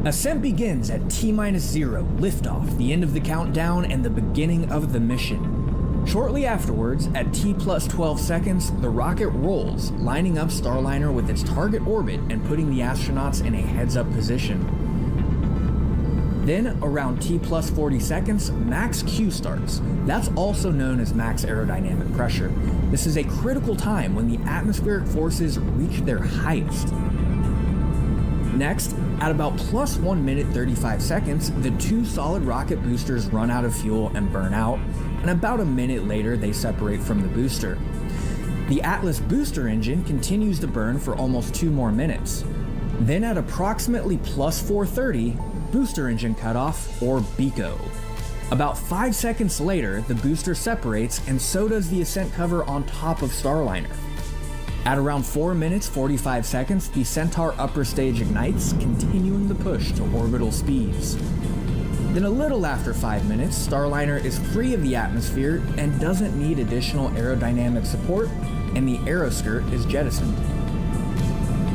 Ascent begins at T-0, liftoff, the end of the countdown, and the beginning of the mission. Shortly afterwards, at T+12 seconds, the rocket rolls, lining up Starliner with its target orbit and putting the astronauts in a heads-up position. Then, around T+40 seconds, max Q starts. That's also known as max aerodynamic pressure. This is a critical time when the atmospheric forces reach their highest. Next, at about plus 1 minute 35 seconds, the 2 solid rocket boosters run out of fuel and burn out, and about a minute later they separate from the booster. The Atlas booster engine continues to burn for almost 2 more minutes. Then at approximately plus 4:30, booster engine cutoff, or BECO. About 5 seconds later, the booster separates, and so does the ascent cover on top of Starliner. At around 4 minutes 45 seconds, the Centaur upper stage ignites, continuing the push to orbital speeds. Then a little after 5 minutes, Starliner is free of the atmosphere and doesn't need additional aerodynamic support, and the aeroskirt is jettisoned.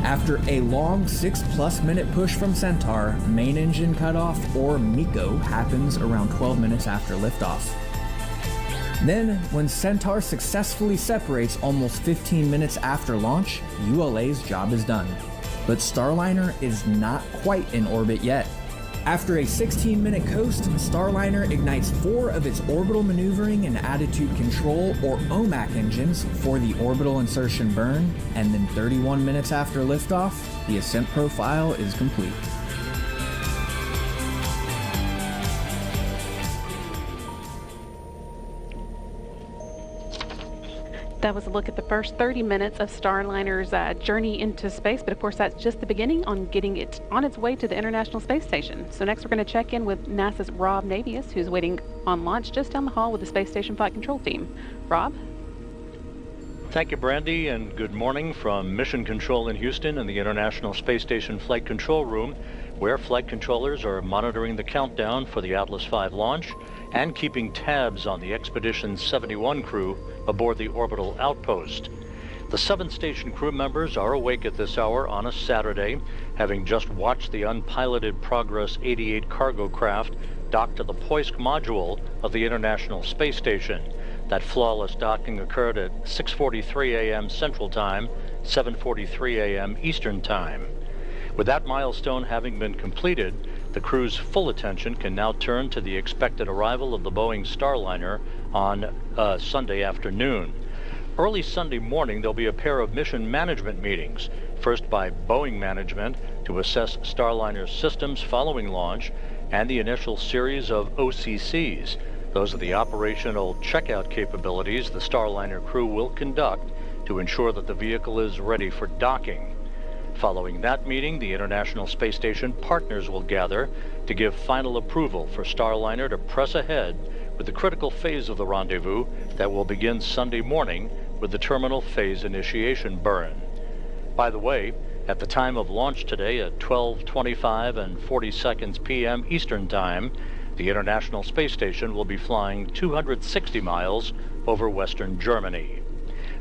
After a long 6+ minute push from Centaur, main engine cutoff, or MECO, happens around 12 minutes after liftoff. Then, when Centaur successfully separates almost 15 minutes after launch, ULA's job is done. But Starliner is not quite in orbit yet. After a 16-minute coast, Starliner ignites 4 of its orbital maneuvering and attitude control, or OMAC engines, for the orbital insertion burn, and then 31 minutes after liftoff, the ascent profile is complete. That was a look at the first 30 minutes of Starliner's journey into space, but of course that's just the beginning on getting it on its way to the International Space Station. So next we're going to check in with NASA's Rob Navius, who's waiting on launch just down the hall with the Space Station Flight Control Team. Rob? Thank you, Brandy, and good morning from Mission Control in Houston and the International Space Station Flight Control Room, where flight controllers are monitoring the countdown for the Atlas V launch and keeping tabs on the Expedition 71 crew aboard the orbital outpost. The 7 station crew members are awake at this hour on a Saturday, having just watched the unpiloted Progress 88 cargo craft dock to the Poisk module of the International Space Station. That flawless docking occurred at 6:43 a.m. Central Time, 7:43 a.m. Eastern Time. With that milestone having been completed, the crew's full attention can now turn to the expected arrival of the Boeing Starliner on Sunday afternoon. Early Sunday morning, there'll be a pair of mission management meetings, first by Boeing management to assess Starliner's systems following launch, and the initial series of OCCs. Those are the operational checkout capabilities the Starliner crew will conduct to ensure that the vehicle is ready for docking. Following that meeting, the International Space Station partners will gather to give final approval for Starliner to press ahead with the critical phase of the rendezvous that will begin Sunday morning with the terminal phase initiation burn. By the way, at the time of launch today at 12:25 and 40 seconds p.m. Eastern Time, the International Space Station will be flying 260 miles over Western Germany.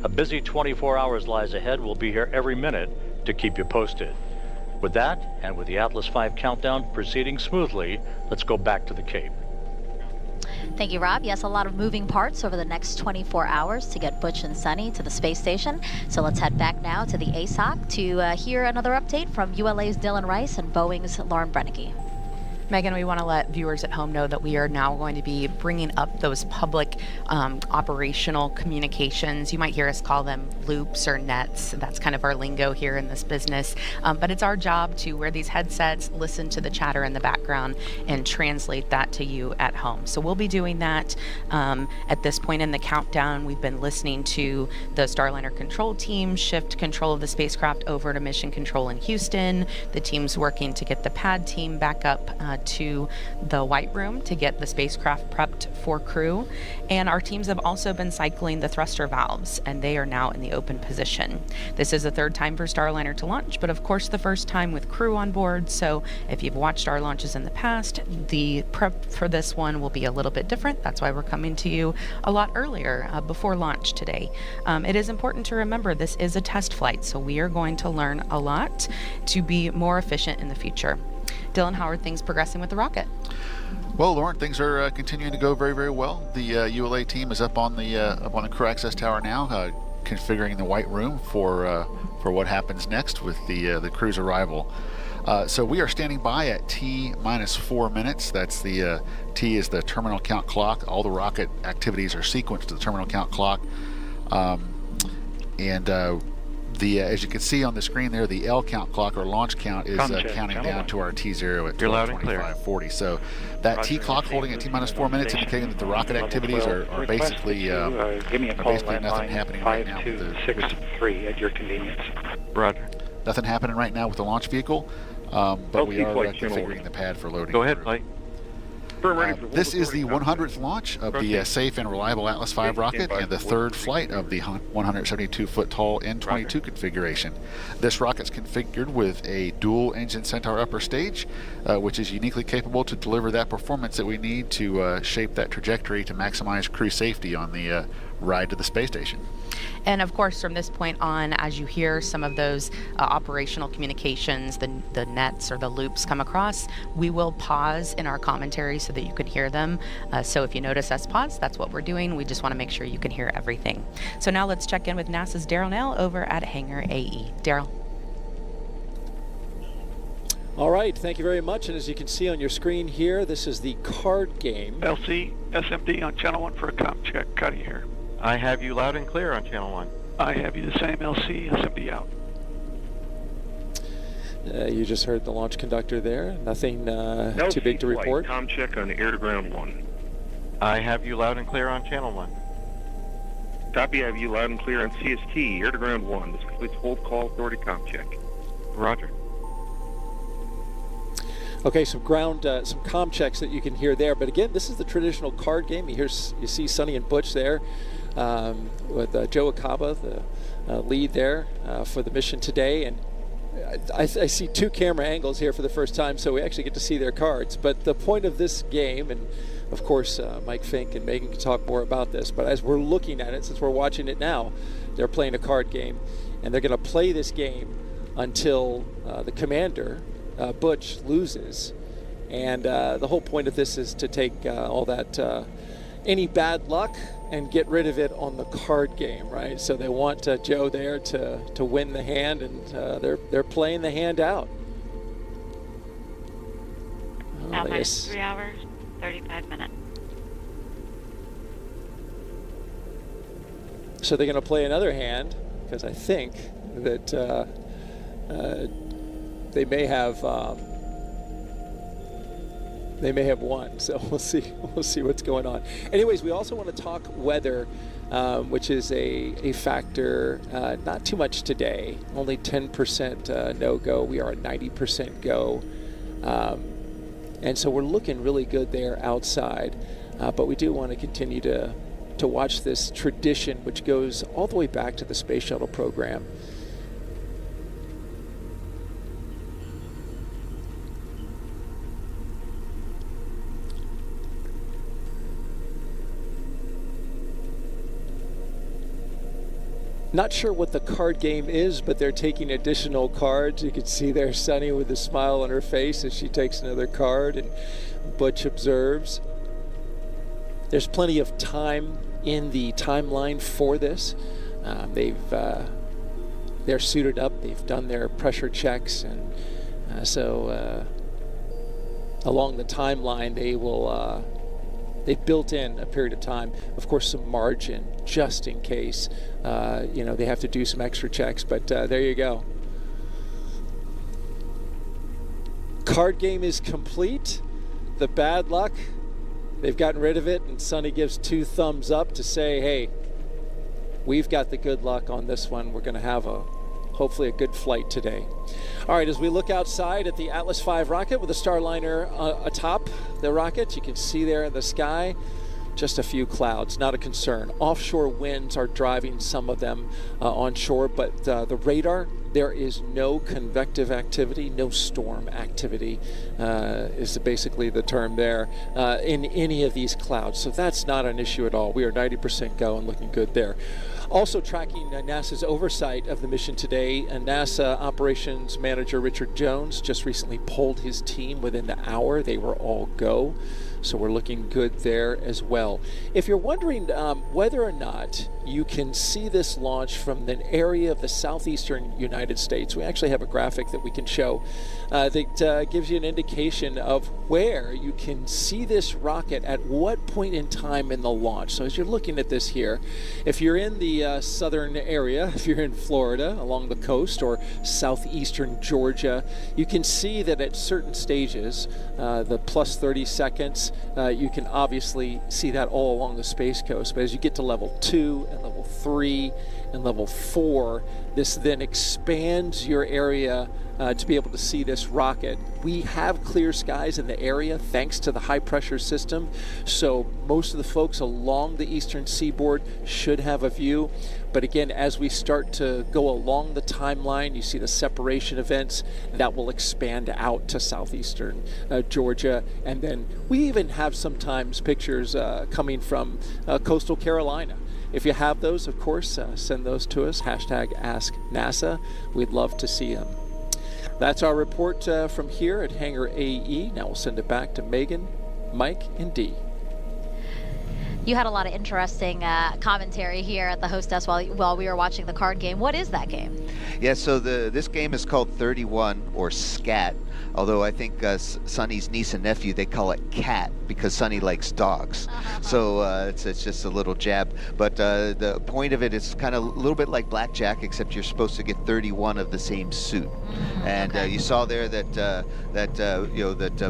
A busy 24 hours lies ahead. We'll be here every minute to keep you posted. With that, and with the Atlas V countdown proceeding smoothly, let's go back to the Cape. Thank you, Rob. Yes, a lot of moving parts over the next 24 hours to get Butch and Sunny to the space station. So let's head back now to the ASOC to hear another update from ULA's Dylan Rice and Boeing's Lauren Brennicke. Megan, we want to let viewers at home know that we are now going to be bringing up those public operational communications. You might hear us call them loops or nets. That's kind of our lingo here in this business. But it's our job to wear these headsets, listen to the chatter in the background, and translate that to you at home. So we'll be doing that at this point in the countdown. We've been listening to the Starliner control team shift control of the spacecraft over to Mission Control in Houston. The team's working to get the pad team back up to the White Room to get the spacecraft prepped for crew. And our teams have also been cycling the thruster valves, and they are now in the open position. This is the third time for Starliner to launch, but of course the first time with crew on board. So if you've watched our launches in the past, the prep for this one will be a little bit different. That's why we're coming to you a lot earlier before launch today. It is important to remember this is a test flight, so we are going to learn a lot to be more efficient in the future. Dylan, how are things progressing with the rocket? Well, Lauren, things are continuing to go very, very well. The ULA team is up on the crew access tower now, configuring the White Room for what happens next with the crew's arrival. So we are standing by at T-4 minutes. That's the T is the terminal count clock. All the rocket activities are sequenced to the terminal count clock, and As you can see on the screen there, the L count clock or launch count is counting down to our T0 at 12:25:40. So that T clock holding at T-4 minutes, indicating that the rocket activities are basically nothing happening right now. 526-3 at your convenience. Roger. Nothing happening right now with the launch vehicle, but we are configuring the pad for loading. Go ahead, Flight. This is the 100th launch of the safe and reliable Atlas V rocket and the third flight of the 172-foot tall N-22 configuration. This rocket's configured with a dual-engine Centaur upper stage, which is uniquely capable to deliver that performance that we need to shape that trajectory to maximize crew safety on the ride to the space station. And of course, from this point on, as you hear some of those operational communications, the nets or the loops come across, we will pause in our commentary so that you can hear them. So if you notice us pause, that's what we're doing. We just want to make sure you can hear everything. So now let's check in with NASA's Daryl Nell over at Hangar AE. Daryl. All right, thank you very much. And as you can see on your screen here, this is the card game. LC, SMD on channel 1 for a comm check. Cuddy here. I have you loud and clear on channel 1. I have you the same, LC, SMD out. You just heard the launch conductor there. Nothing too big to report. Comm check on air to ground 1. I have you loud and clear on channel 1. Copy, I have you loud and clear on CST, air to ground 1. This completes hold call authority comm check. Roger. Okay, some comm checks that you can hear there. But again, this is the traditional card game. You see Sonny and Butch there with Joe Acaba, the lead there for the mission today. And I see two camera angles here for the first time, so we actually get to see their cards. But the point of this game, and of course Mike Fink and Megan can talk more about this, but as we're looking at it, since we're watching it now, they're playing a card game. And they're going to play this game until the commander, Butch, loses. And the whole point of this is to take all that any bad luck and get rid of it on the card game, right? So they want Joe there to win the hand, and they're playing the hand out. Now minus 3 hours, 35 minutes. So they're going to play another hand, because I think that they may have won. So we'll see what's going on. Anyways, we also want to talk weather, which is a factor. Not too much today. Only 10% no go. We are at 90% go, and so we're looking really good there outside. But we do want to continue to watch this tradition, which goes all the way back to the space shuttle program. Not sure what the card game is, but they're taking additional cards. You can see there Sunny with a smile on her face as she takes another card, and Butch observes. There's plenty of time in the timeline for this. They're suited up. They've done their pressure checks, and so along the timeline, they've built in a period of time, of course, some margin just in case they have to do some extra checks. But there you go. Card game is complete. The bad luck, they've gotten rid of it, and Sonny gives 2 thumbs up to say, hey, we've got the good luck on this one. We're going to have hopefully a good flight today. All right, as we look outside at the Atlas V rocket with the Starliner atop the rocket, you can see there in the sky just a few clouds, not a concern. Offshore winds are driving some of them onshore, but the radar, there is no convective activity, no storm activity is basically the term there in any of these clouds. So that's not an issue at all. We are 90% go and looking good there. Also tracking NASA's oversight of the mission today, NASA Operations Manager Richard Jones just recently polled his team within the hour. They were all go. So we're looking good there as well. If you're wondering whether or not you can see this launch from an area of the southeastern United States, we actually have a graphic that we can show that gives you an indication of where you can see this rocket at what point in time in the launch. So as you're looking at this here, if you're in the the southern area, if you're in Florida, along the coast, or southeastern Georgia, you can see that at certain stages, the plus 30 seconds, you can obviously see that all along the Space Coast. But as you get to level 2 and level 3 and level 4, this then expands your area to be able to see this rocket. We have clear skies in the area thanks to the high pressure system, so most of the folks along the eastern seaboard should have a view. But again, as we start to go along the timeline, you see the separation events that will expand out to southeastern Georgia, and then we even have sometimes pictures coming from coastal Carolina. If you have those, of course, send those to us, #AskNASA. We'd love to see them. That's our report from here at Hangar AE. Now we'll send it back to Megan, Mike, and Dee. You had a lot of interesting commentary here at the hostess while we were watching the card game. What is that game? Yeah, so this game is called 31, or SCAT. Although I think Sonny's niece and nephew, they call it CAT because Sonny likes dogs. So it's just a little jab. But the point of it is kind of a little bit like blackjack, except you're supposed to get 31 of the same suit. And you saw there that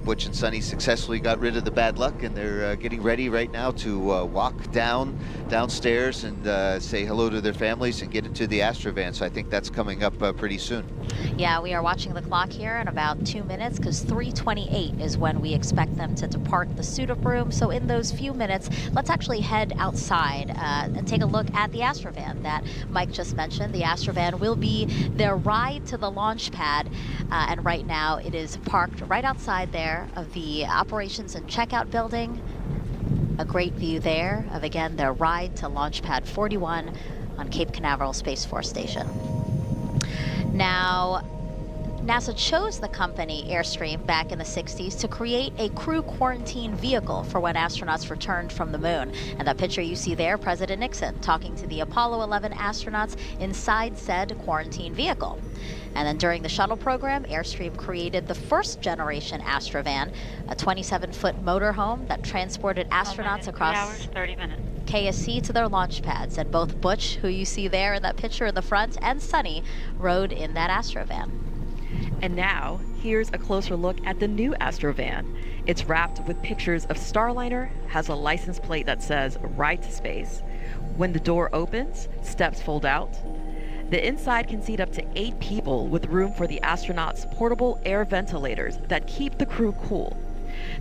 Butch and Sonny successfully got rid of the bad luck, and they're getting ready right now to walk downstairs and say hello to their families and get into the Astrovan. So I think that's coming up pretty soon. Yeah, we are watching the clock here in about 2 minutes, because 3:28 is when we expect them to depart the suit-up room. So in those few minutes, let's actually head outside and take a look at the Astrovan that Mike just mentioned. The Astrovan will be their ride to the launch pad, and right now it is parked right outside there of the operations and checkout building. A great view there of, again, their ride to launch pad 41 on Cape Canaveral Space Force Station. Now, NASA chose the company Airstream back in the 60s to create a crew quarantine vehicle for when astronauts returned from the moon. And that picture you see there, President Nixon talking to the Apollo 11 astronauts inside said quarantine vehicle. And then during the shuttle program, Airstream created the first generation Astrovan, a 27-foot motorhome that transported astronauts across 3 hours, 30 minutes. KSC to their launch pads. And both Butch, who you see there in that picture in the front, and Sonny rode in that Astrovan. And now, here's a closer look at the new Astrovan. It's wrapped with pictures of Starliner, has a license plate that says Ride to Space. When the door opens, steps fold out. The inside can seat up to 8 people with room for the astronauts' portable air ventilators that keep the crew cool.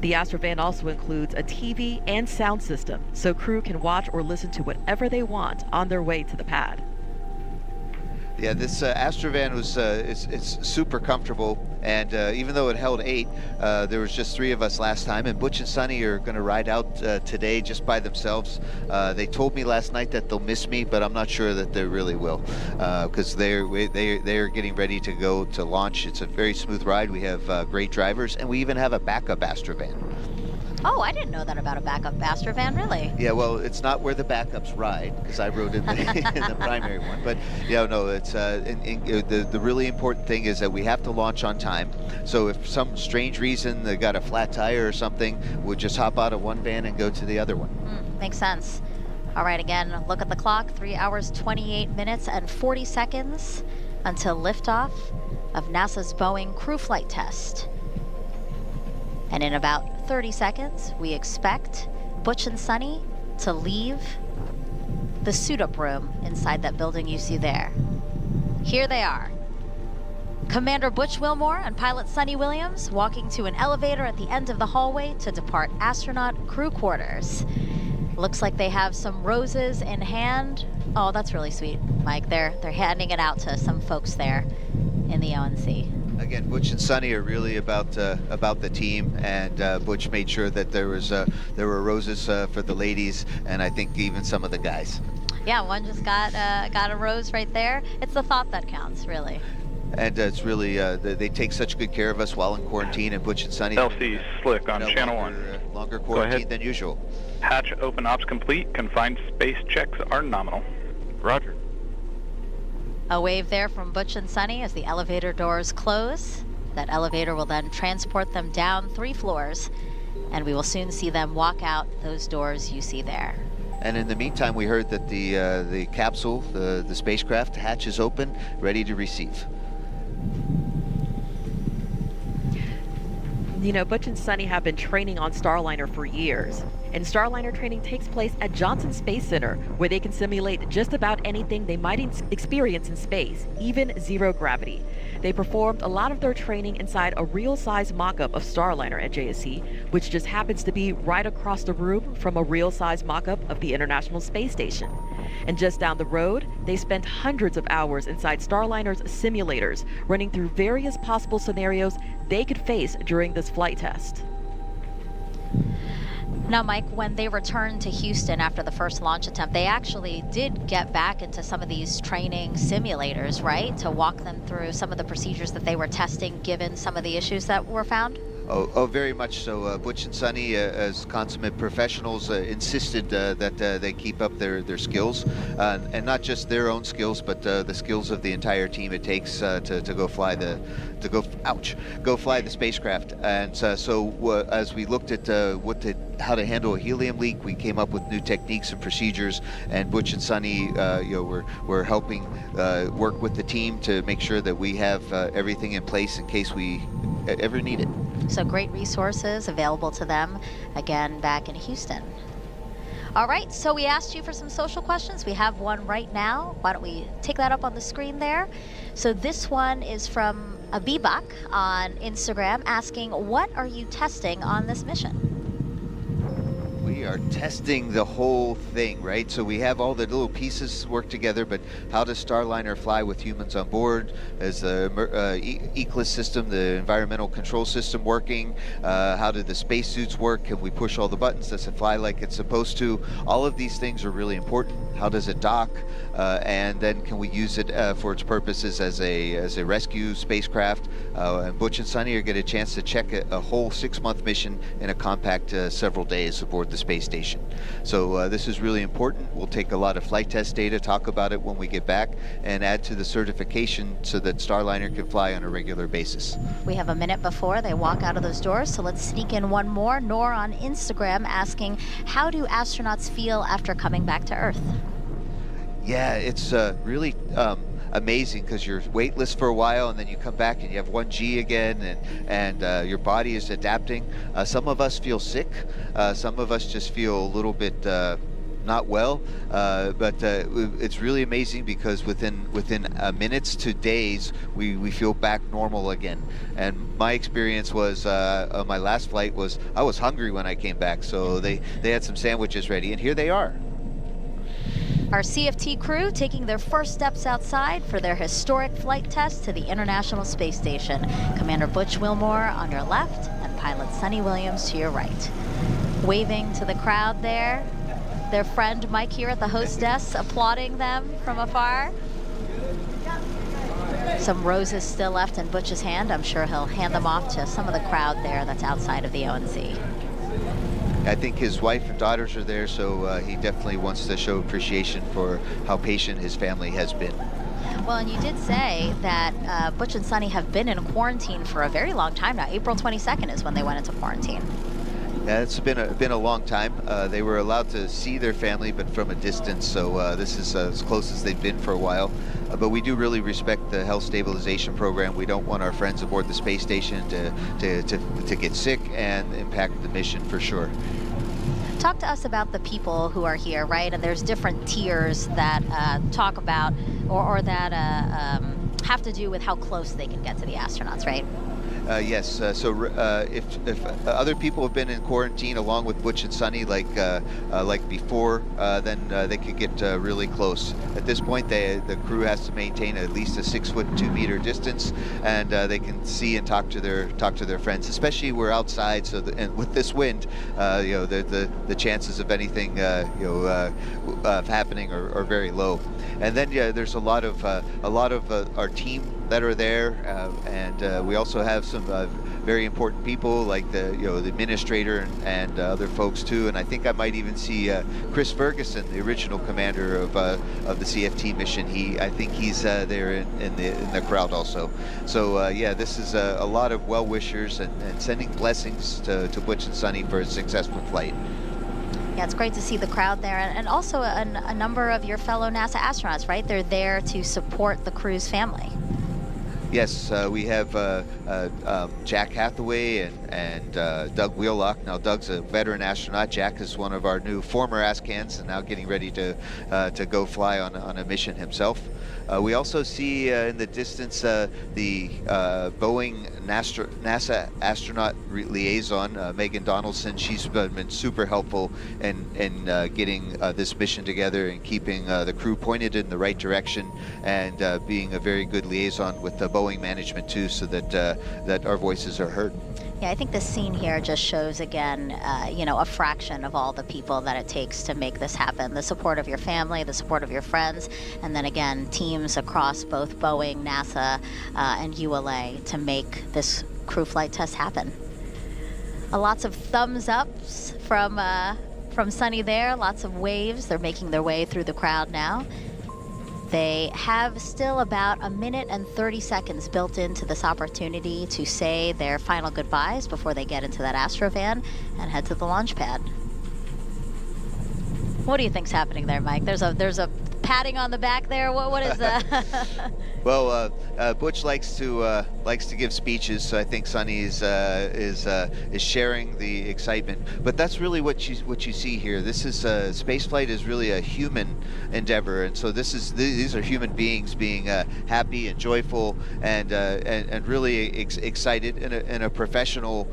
The Astrovan also includes a TV and sound system, so crew can watch or listen to whatever they want on their way to the pad. Yeah, this Astrovan was it's super comfortable, and even though it held 8, there was just 3 of us last time, and Butch and Sonny are going to ride out today just by themselves. They told me last night that they'll miss me, but I'm not sure that they really will, because they're getting ready to go to launch. It's a very smooth ride. We have great drivers, and we even have a backup Astrovan. Oh, I didn't know that about a backup Astrovan, really. Yeah, well, it's not where the backups ride, because I rode in the, in the primary one. But yeah, no, it's the really important thing is that we have to launch on time. So if some strange reason they got a flat tire or something, we'll just hop out of one van and go to the other one. Makes sense. All right, again, look at the clock. 3 hours, 28 minutes, and 40 seconds until liftoff of NASA's Boeing crew flight test. And in about 30 seconds, we expect Butch and Sonny to leave the suit-up room inside that building you see there. Here they are. Commander Butch Wilmore and pilot Sonny Williams walking to an elevator at the end of the hallway to depart astronaut crew quarters. Looks like they have some roses in hand. Oh, that's really sweet, Mike. They're handing it out to some folks there in the ONC. Again, Butch and Sonny are really about the team, and Butch made sure that there were roses for the ladies, and I think even some of the guys. Yeah, one just got a rose right there. It's the thought that counts, really. And it's really they take such good care of us while in quarantine, and Butch and Sonny. LC Slick on channel 1. Longer quarantine than usual. Hatch open ops complete. Confined space checks are nominal. Roger. A wave there from Butch and Sonny as the elevator doors close. That elevator will then transport them down 3 floors, and we will soon see them walk out those doors you see there. And in the meantime, we heard that the capsule, the spacecraft hatch is open, ready to receive. You know, Butch and Sunny have been training on Starliner for years. And Starliner training takes place at Johnson Space Center, where they can simulate just about anything they might experience in space, even zero gravity. They performed a lot of their training inside a real-size mock-up of Starliner at JSC, which just happens to be right across the room from a real-size mock-up of the International Space Station. And just down the road, they spent hundreds of hours inside Starliner's simulators, running through various possible scenarios they could face during this flight test. Now, Mike, when they returned to Houston after the first launch attempt, they actually did get back into some of these training simulators, right? To walk them through some of the procedures that they were testing given some of the issues that were found? Oh, very much so. Butch and Sunny, as consummate professionals, insisted that they keep up their skills, and not just their own skills, but the skills of the entire team it takes to go fly go fly the spacecraft. And so as we looked at how to handle a helium leak, we came up with new techniques and procedures. And Butch and Sunny, we're helping work with the team to make sure that we have everything in place in case we ever need it. So great resources available to them, again, back in Houston. All right, so we asked you for some social questions. We have one right now. Why don't we take that up on the screen there? So this one is from Abibak on Instagram asking, what are you testing on this mission? We are testing the whole thing, right? So we have all the little pieces work together, but how does Starliner fly with humans on board? Is the ECLIS system, the environmental control system, working? How do the spacesuits work? Can we push all the buttons? Does it fly like it's supposed to? All of these things are really important. How does it dock? And then can we use it for its purposes as a rescue spacecraft? And Butch and Sunny are get a chance to check a whole 6-month mission in a compact several days aboard the space station. So this is really important. We'll take a lot of flight test data, talk about it when we get back, and add to the certification so that Starliner can fly on a regular basis. We have a minute before they walk out of those doors, so let's sneak in one more. Nor on Instagram asking, how do astronauts feel after coming back to Earth? Yeah, it's really amazing because you're weightless for a while and then you come back and you have 1G again, and your body is adapting. Some of us feel sick. Some of us just feel a little bit not well, but it's really amazing because within minutes to days we feel back normal again. And my experience was on my last flight was I was hungry when I came back, so they had some sandwiches ready, and here they are. Our CFT crew taking their first steps outside for their historic flight test to the International Space Station. Commander Butch Wilmore on your left and pilot Sunny Williams to your right. Waving to the crowd there. Their friend Mike here at the host desk applauding them from afar. Some roses still left in Butch's hand. I'm sure he'll hand them off to some of the crowd there that's outside of the ONC. I think his wife and daughters are there, so he definitely wants to show appreciation for how patient his family has been. Well, and you did say that Butch and Sunny have been in quarantine for a very long time now. April 22nd is when they went into quarantine. Yeah, it's been a long time. They were allowed to see their family, but from a distance, so this is as close as they've been for a while. But we do really respect the health stabilization program. We don't want our friends aboard the space station to get sick and impact the mission for sure. Talk to us about the people who are here, right? And there's different tiers that talk about or that have to do with how close they can get to the astronauts, right? Yes, so if other people have been in quarantine along with Butch and Sunny like before, then they could get really close. At this point, the crew has to maintain at least a 6'2" distance, and they can see and talk to their friends. Especially we're outside, so and with this wind, the chances of anything happening are very low. And then there's a lot of our team that are there, and we also have some very important people like the administrator and other folks too. And I think I might even see Chris Ferguson, the original commander of the CFT mission. I think he's there in the crowd also. So yeah, this is a lot of well-wishers and sending blessings to Butch and Sunny for a successful flight. Yeah, it's great to see the crowd there, and also a number of your fellow NASA astronauts, right? They're there to support the crew's family. Yes, we have Jack Hathaway and Doug Wheelock. Now, Doug's a veteran astronaut. Jack is one of our new former ASCANs and now getting ready to go fly on a mission himself. We also see in the distance the Boeing NASA astronaut liaison, Megan Donaldson. She's been super helpful in getting this mission together and keeping the crew pointed in the right direction, and being a very good liaison with the Boeing management too, so that our voices are heard. Yeah, I think the scene here just shows again, a fraction of all the people that it takes to make this happen. The support of your family, the support of your friends, and then again, teams across both Boeing, NASA, and ULA to make this crew flight test happen. Lots of thumbs ups from Sunny there, lots of waves. They're making their way through the crowd now. They have still about 1 minute and 30 seconds built into this opportunity to say their final goodbyes before they get into that Astrovan and head to the launch pad. What do you think's happening there, Mike? There's a patting on the back there. What is that? Well, Butch likes to give speeches, so I think Sunny is sharing the excitement. But that's really what you see here. This is spaceflight is really a human endeavor, and so these are human beings being happy and joyful and really excited in a professional,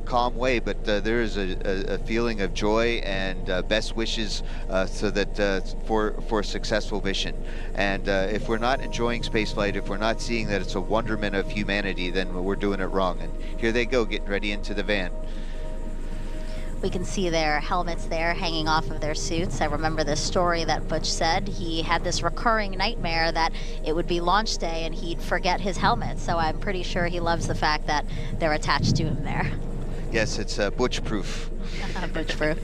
calm way. But there is a feeling of joy and best wishes so that for a successful mission. And if we're not enjoying spaceflight, if we're not seeing that it's a wonderment of humanity, then we're doing it wrong. And here they go, getting ready into the van. We can see their helmets there hanging off of their suits. I remember this story that Butch said. He had this recurring nightmare that it would be launch day and he'd forget his helmet. So I'm pretty sure he loves the fact that they're attached to him there. Yes, it's Butch-proof. Butch-proof.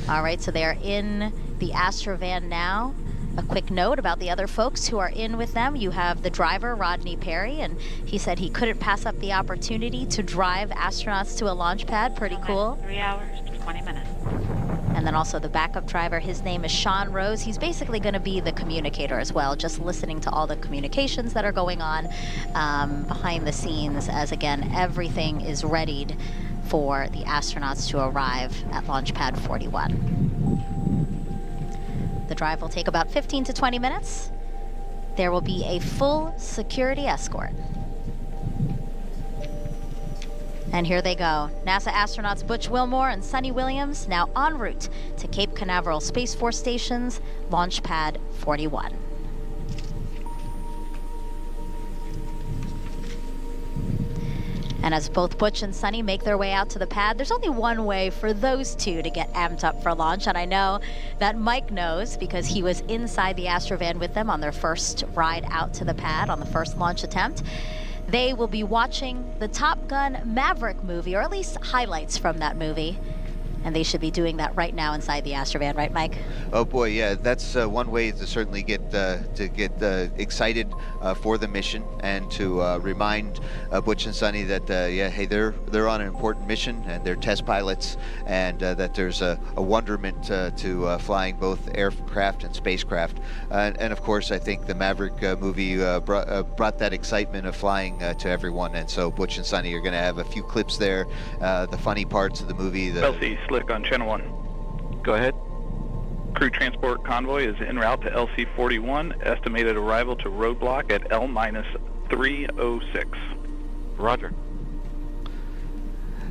All right, so they're in the Astrovan now. A quick note about the other folks who are in with them. You have the driver, Rodney Perry, and he said he couldn't pass up the opportunity to drive astronauts to a launch pad. Pretty cool. 3 hours, 20 minutes. And then also the backup driver, his name is Sean Rose. He's basically going to be the communicator as well, just listening to all the communications that are going on behind the scenes, as again, everything is readied for the astronauts to arrive at Launch Pad 41. The drive will take about 15 to 20 minutes. There will be a full security escort. And here they go. NASA astronauts Butch Wilmore and Sunny Williams now en route to Cape Canaveral Space Force Station's Launch Pad 41. And as both Butch and Sunny make their way out to the pad, there's only one way for those two to get amped up for launch. And I know that Mike knows because he was inside the Astrovan with them on their first ride out to the pad on the first launch attempt. They will be watching the Top Gun Maverick movie, or at least highlights from that movie. And they should be doing that right now inside the Astrovan, right, Mike? Oh boy, yeah, that's one way to certainly get excited for the mission, and to remind Butch and Sunny that yeah, hey, they're on an important mission and they're test pilots, and that there's a wonderment to flying both aircraft and spacecraft. And of course, I think the Maverick movie brought that excitement of flying to everyone. And so Butch and Sunny are going to have a few clips there, the funny parts of the movie. LC Slick on Channel 1. Go ahead. Crew transport convoy is en route to LC-41. Estimated arrival to roadblock at L-306. Roger.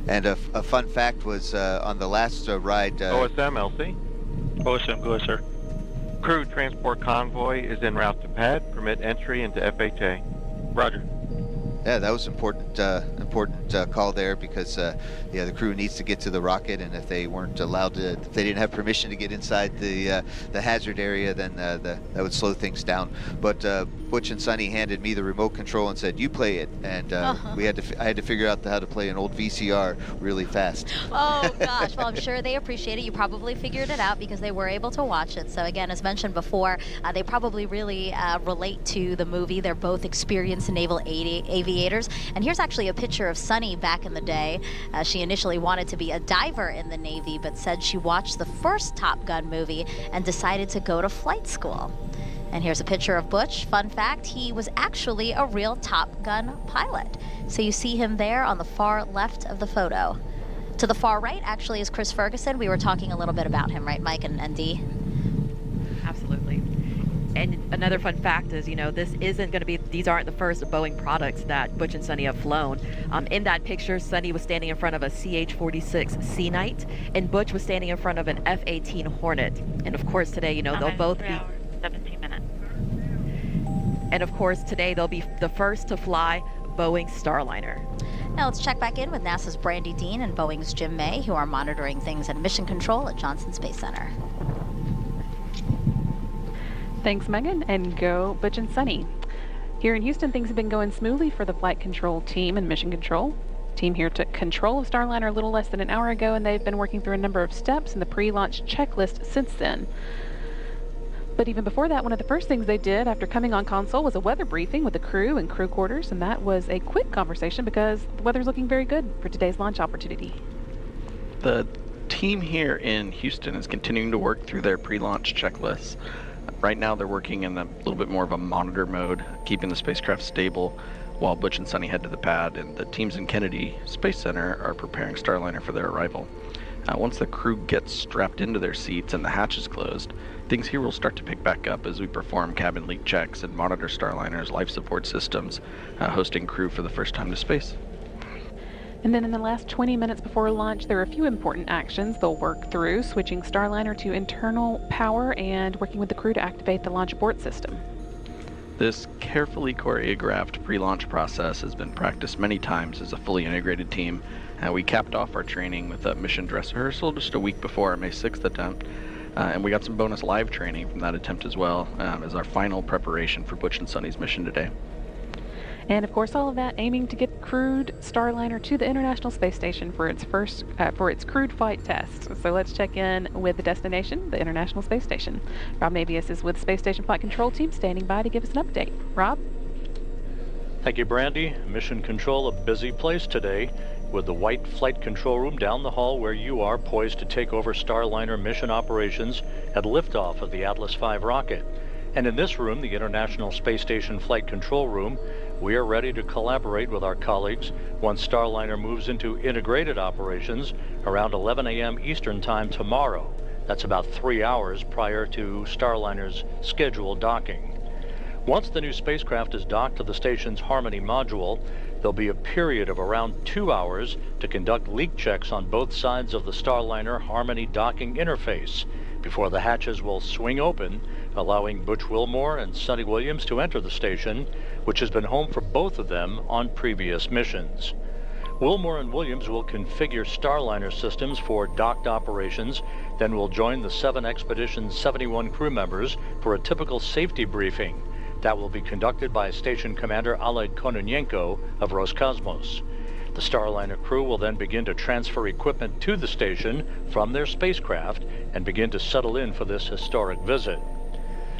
And a fun fact was on the last ride... OSM, LC. OSM, go ahead, sir. Crew transport convoy is en route to pad. Permit entry into FHA. Roger. Yeah, that was important call there, because yeah, the crew needs to get to the rocket, and if they weren't allowed to, if they didn't have permission to get inside the hazard area, then that would slow things down. But Butch and Sunny handed me the remote control and said, "You play it," and I had to figure out how to play an old VCR really fast. Oh gosh, well I'm sure they appreciate it. You probably figured it out because they were able to watch it. So again, as mentioned before, they probably really relate to the movie. They're both experienced naval aviators. aviators. And here's actually a picture of Sunny back in the day. She initially wanted to be a diver in the Navy, but said she watched the first Top Gun movie and decided to go to flight school. And here's a picture of Butch. Fun fact, he was actually a real Top Gun pilot. So you see him there on the far left of the photo. To the far right, actually, is Chris Ferguson. We were talking a little bit about him, right, Mike and Dee? Absolutely. And another fun fact is, you know, these aren't the first Boeing products that Butch and Sunny have flown. In that picture, Sunny was standing in front of a CH-46 Sea Knight, and Butch was standing in front of an F-18 Hornet. And of course, today, you know, they'll both be 17 minutes. And of course, today they'll be the first to fly Boeing's Starliner. Now let's check back in with NASA's Brandy Dean and Boeing's Jim May, who are monitoring things at Mission Control at Johnson Space Center. Thanks, Megan, and go Butch and Sunny. Here in Houston, things have been going smoothly for the flight control team and Mission Control. Team here took control of Starliner a little less than an hour ago, and they've been working through a number of steps in the pre-launch checklist since then. But even before that, one of the first things they did after coming on console was a weather briefing with the crew and crew quarters, and that was a quick conversation because the weather's looking very good for today's launch opportunity. The team here in Houston is continuing to work through their pre-launch checklists. Right now they're working in a little bit more of a monitor mode, keeping the spacecraft stable while Butch and Sunny head to the pad, and the teams in Kennedy Space Center are preparing Starliner for their arrival. Once the crew gets strapped into their seats and the hatch is closed, things here will start to pick back up as we perform cabin leak checks and monitor Starliner's life support systems, hosting crew for the first time to space. And then in the last 20 minutes before launch, there are a few important actions they'll work through, switching Starliner to internal power and working with the crew to activate the launch abort system. This carefully choreographed pre-launch process has been practiced many times as a fully integrated team. We capped off our training with a mission dress rehearsal just a week before our May 6th attempt, and we got some bonus live training from that attempt as well as our final preparation for Butch and Sunny's mission today. And of course, all of that aiming to get crewed Starliner to the International Space Station for its first crewed flight test. So let's check in with the destination, the International Space Station. Rob Mabius is with Space Station Flight Control Team, standing by to give us an update. Rob? Thank you, Brandy. Mission Control, a busy place today, with the white flight control room down the hall where you are, poised to take over Starliner mission operations at liftoff of the Atlas V rocket. And in this room, the International Space Station Flight Control Room, we are ready to collaborate with our colleagues once Starliner moves into integrated operations around 11 a.m. Eastern Time tomorrow. That's about 3 hours prior to Starliner's scheduled docking. Once the new spacecraft is docked to the station's Harmony module, there'll be a period of around 2 hours to conduct leak checks on both sides of the Starliner Harmony docking interface before the hatches will swing open, allowing Butch Wilmore and Sunny Williams to enter the station, which has been home for both of them on previous missions. Wilmore and Williams will configure Starliner systems for docked operations, then will join the 7 Expedition's 71 crew members for a typical safety briefing. That will be conducted by Station Commander Oleg Kononenko of Roscosmos. The Starliner crew will then begin to transfer equipment to the station from their spacecraft and begin to settle in for this historic visit.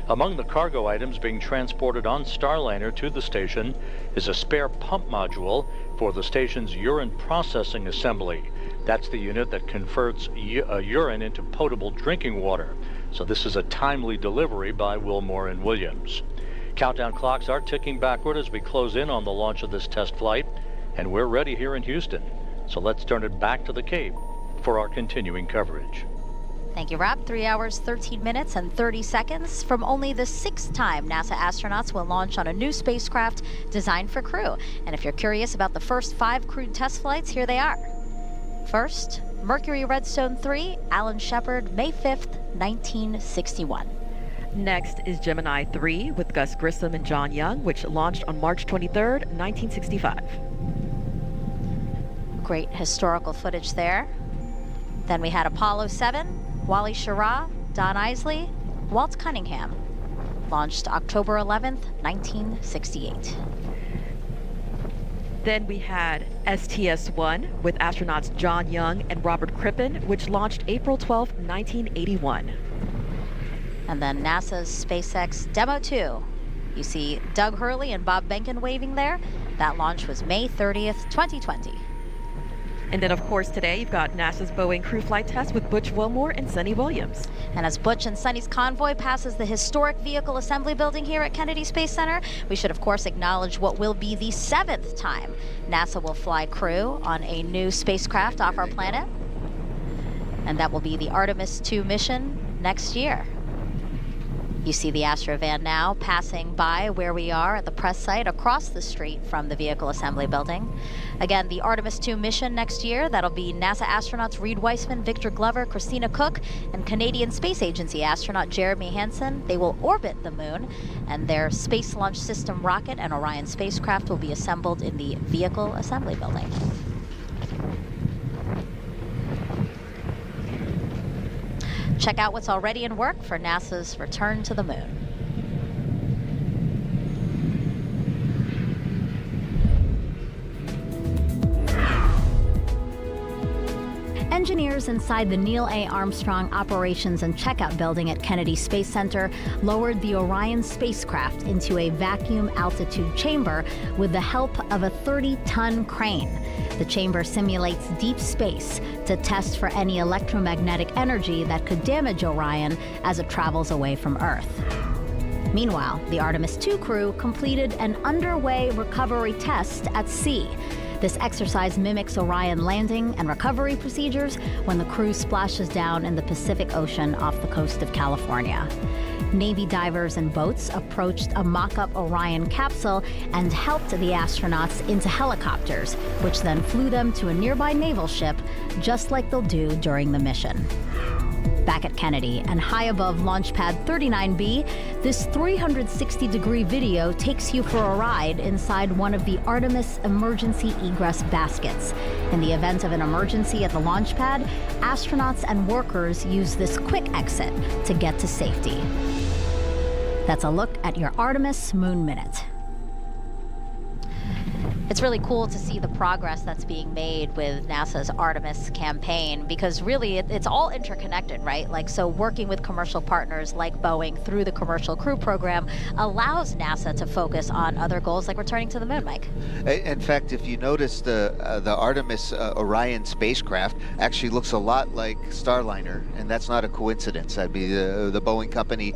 Among the cargo items being transported on Starliner to the station is a spare pump module for the station's urine processing assembly. That's the unit that converts urine into potable drinking water. So this is a timely delivery by Wilmore and Williams. Countdown clocks are ticking backward as we close in on the launch of this test flight, and we're ready here in Houston. So let's turn it back to the Cape for our continuing coverage. Thank you, Rob. 3 hours, 13 minutes, and 30 seconds from only the 6th time NASA astronauts will launch on a new spacecraft designed for crew. And if you're curious about the first 5 crewed test flights, here they are. First, Mercury Redstone 3, Alan Shepard, May 5th, 1961. Next is Gemini 3 with Gus Grissom and John Young, which launched on March 23rd, 1965. Great historical footage there. Then we had Apollo 7, Wally Schirra, Don Isley, Walt Cunningham. Launched October 11th, 1968. Then we had STS-1 with astronauts John Young and Robert Crippen, which launched April 12th, 1981. And then NASA's SpaceX Demo 2. You see Doug Hurley and Bob Behnken waving there. That launch was May 30th, 2020. And then, of course, today you've got NASA's Boeing crew flight test with Butch Wilmore and Sunny Williams. And as Butch and Sunny's convoy passes the historic vehicle assembly building here at Kennedy Space Center, we should, of course, acknowledge what will be the 7th time NASA will fly crew on a new spacecraft off our planet. And that will be the Artemis II mission next year. You see the Astrovan now passing by where we are at the press site across the street from the vehicle assembly building. Again, the Artemis II mission next year, that'll be NASA astronauts Reed Weissman, Victor Glover, Christina Cook, and Canadian Space Agency astronaut Jeremy Hansen. They will orbit the moon, and their Space Launch System rocket and Orion spacecraft will be assembled in the vehicle assembly building. Check out what's already in work for NASA's return to the moon. Engineers inside the Neil A. Armstrong Operations and Checkout Building at Kennedy Space Center lowered the Orion spacecraft into a vacuum altitude chamber with the help of a 30-ton crane. The chamber simulates deep space to test for any electromagnetic energy that could damage Orion as it travels away from Earth. Meanwhile, the Artemis II crew completed an underway recovery test at sea. This exercise mimics Orion landing and recovery procedures when the crew splashes down in the Pacific Ocean off the coast of California. Navy divers and boats approached a mock-up Orion capsule and helped the astronauts into helicopters, which then flew them to a nearby naval ship, just like they'll do during the mission. Back at Kennedy and high above Launch Pad 39B, this 360-degree video takes you for a ride inside one of the Artemis emergency egress baskets. In the event of an emergency at the launch pad, astronauts and workers use this quick exit to get to safety. That's a look at your Artemis Moon Minute. It's really cool to see the progress that's being made with NASA's Artemis campaign, because really it's all interconnected, right? Like, so working with commercial partners like Boeing through the Commercial Crew Program allows NASA to focus on other goals like returning to the moon, Mike. In fact, if you notice, the Artemis Orion spacecraft actually looks a lot like Starliner, and that's not a coincidence. I mean, the Boeing company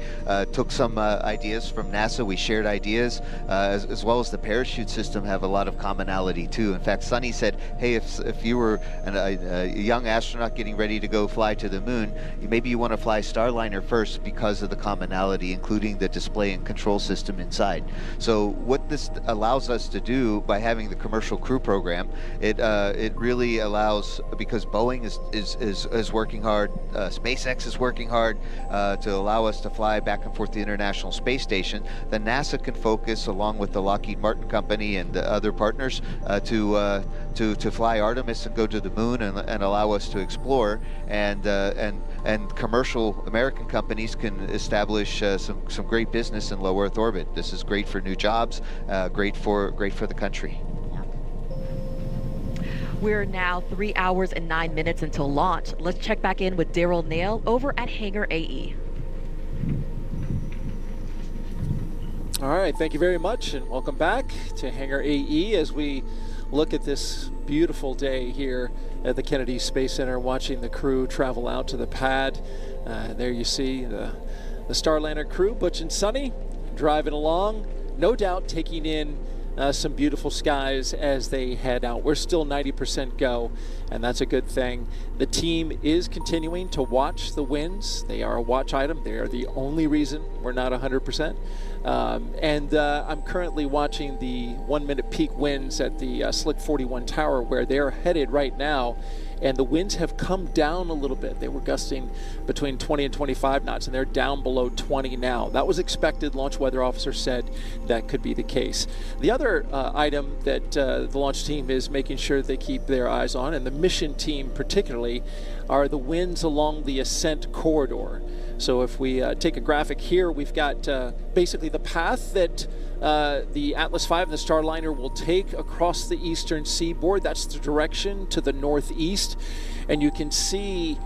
took some ideas from NASA. We shared ideas, as well as the parachute system have a lot of commonality too. In fact, Sunny said, hey, if you were a young astronaut getting ready to go fly to the moon, maybe you want to fly Starliner first because of the commonality, including the display and control system inside. So what this allows us to do by having the Commercial Crew Program, it really allows, because Boeing is working hard, SpaceX is working hard to allow us to fly back and forth to the International Space Station, then NASA can focus, along with the Lockheed Martin company and the other partners, to fly Artemis and go to the moon and allow us to explore, and commercial American companies can establish some great business in low Earth orbit. This is great for new jobs, great for the country. We're now 3 hours and 9 minutes until launch. Let's check back in with Daryl Nail over at Hangar AE. All right, thank you very much, and welcome back to Hangar AE as we look at this beautiful day here at the Kennedy Space Center, watching the crew travel out to the pad. There you see the Starliner crew, Butch and Sunny, driving along, no doubt taking in some beautiful skies as they head out. We're still 90% go, and that's a good thing. The team is continuing to watch the winds. They are a watch item. They are the only reason we're not 100%. I'm currently watching the 1 minute peak winds at the Slick 41 tower, where they're headed right now, and the winds have come down a little bit. They were gusting between 20 and 25 knots, and they're down below 20 now. That was expected. Launch weather officer said that could be the case. The other item that the launch team is making sure they keep their eyes on, and the mission team particularly, are the winds along the ascent corridor. So if we take a graphic here, we've got basically the path that the Atlas V and the Starliner will take across the eastern seaboard. That's the direction to the northeast. And you can see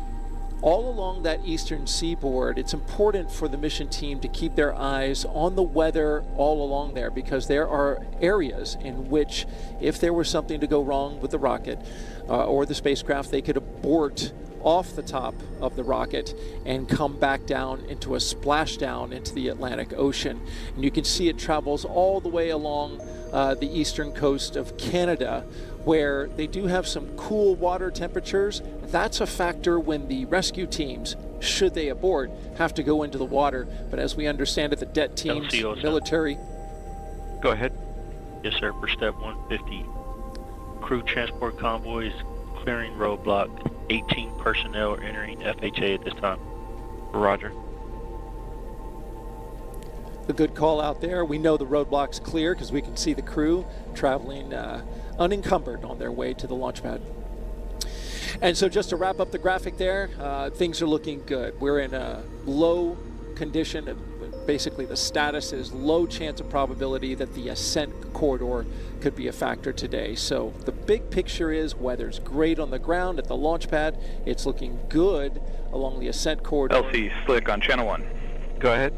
all along that eastern seaboard, it's important for the mission team to keep their eyes on the weather all along there, because there are areas in which, if there was something to go wrong with the rocket or the spacecraft, they could abort off the top of the rocket and come back down into a splashdown into the Atlantic Ocean. And you can see it travels all the way along the eastern coast of Canada, where they do have some cool water temperatures. That's a factor when the rescue teams, should they abort, have to go into the water. But as we understand it, the det teams, military... Go ahead. Yes, sir. For step 150, crew transport convoys clearing roadblock. 18 personnel are entering FHA at this time. Roger. A good call out there. We know the roadblock's clear because we can see the crew traveling unencumbered on their way to the launch pad. And so just to wrap up the graphic there, things are looking good. We're in a low condition. Basically, the status is low chance of probability that the ascent corridor could be a factor today. So the big picture is weather's great on the ground at the launch pad. It's looking good along the ascent corridor. LC Slick on channel 1. Go ahead.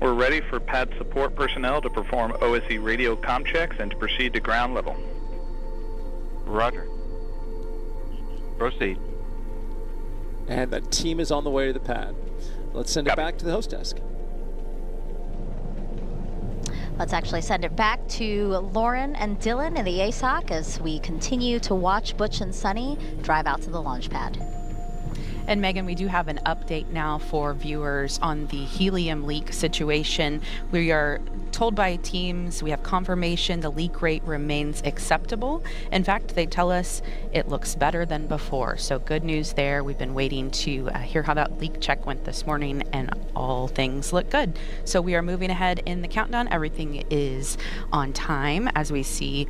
We're ready for pad support personnel to perform OSE radio comm checks and to proceed to ground level. Roger. Proceed. And the team is on the way to the pad. Let's send it back to the host desk. Let's actually send it back to Lauren and Dylan in the ASOC as we continue to watch Butch and Sunny drive out to the launch pad. And Megan, we do have an update now for viewers on the helium leak situation. We are told by teams, we have confirmation the leak rate remains acceptable. In fact, they tell us it looks better than before. So good news there. We've been waiting to hear how that leak check went this morning, and all things look good. So we are moving ahead in the countdown. Everything is on time as we see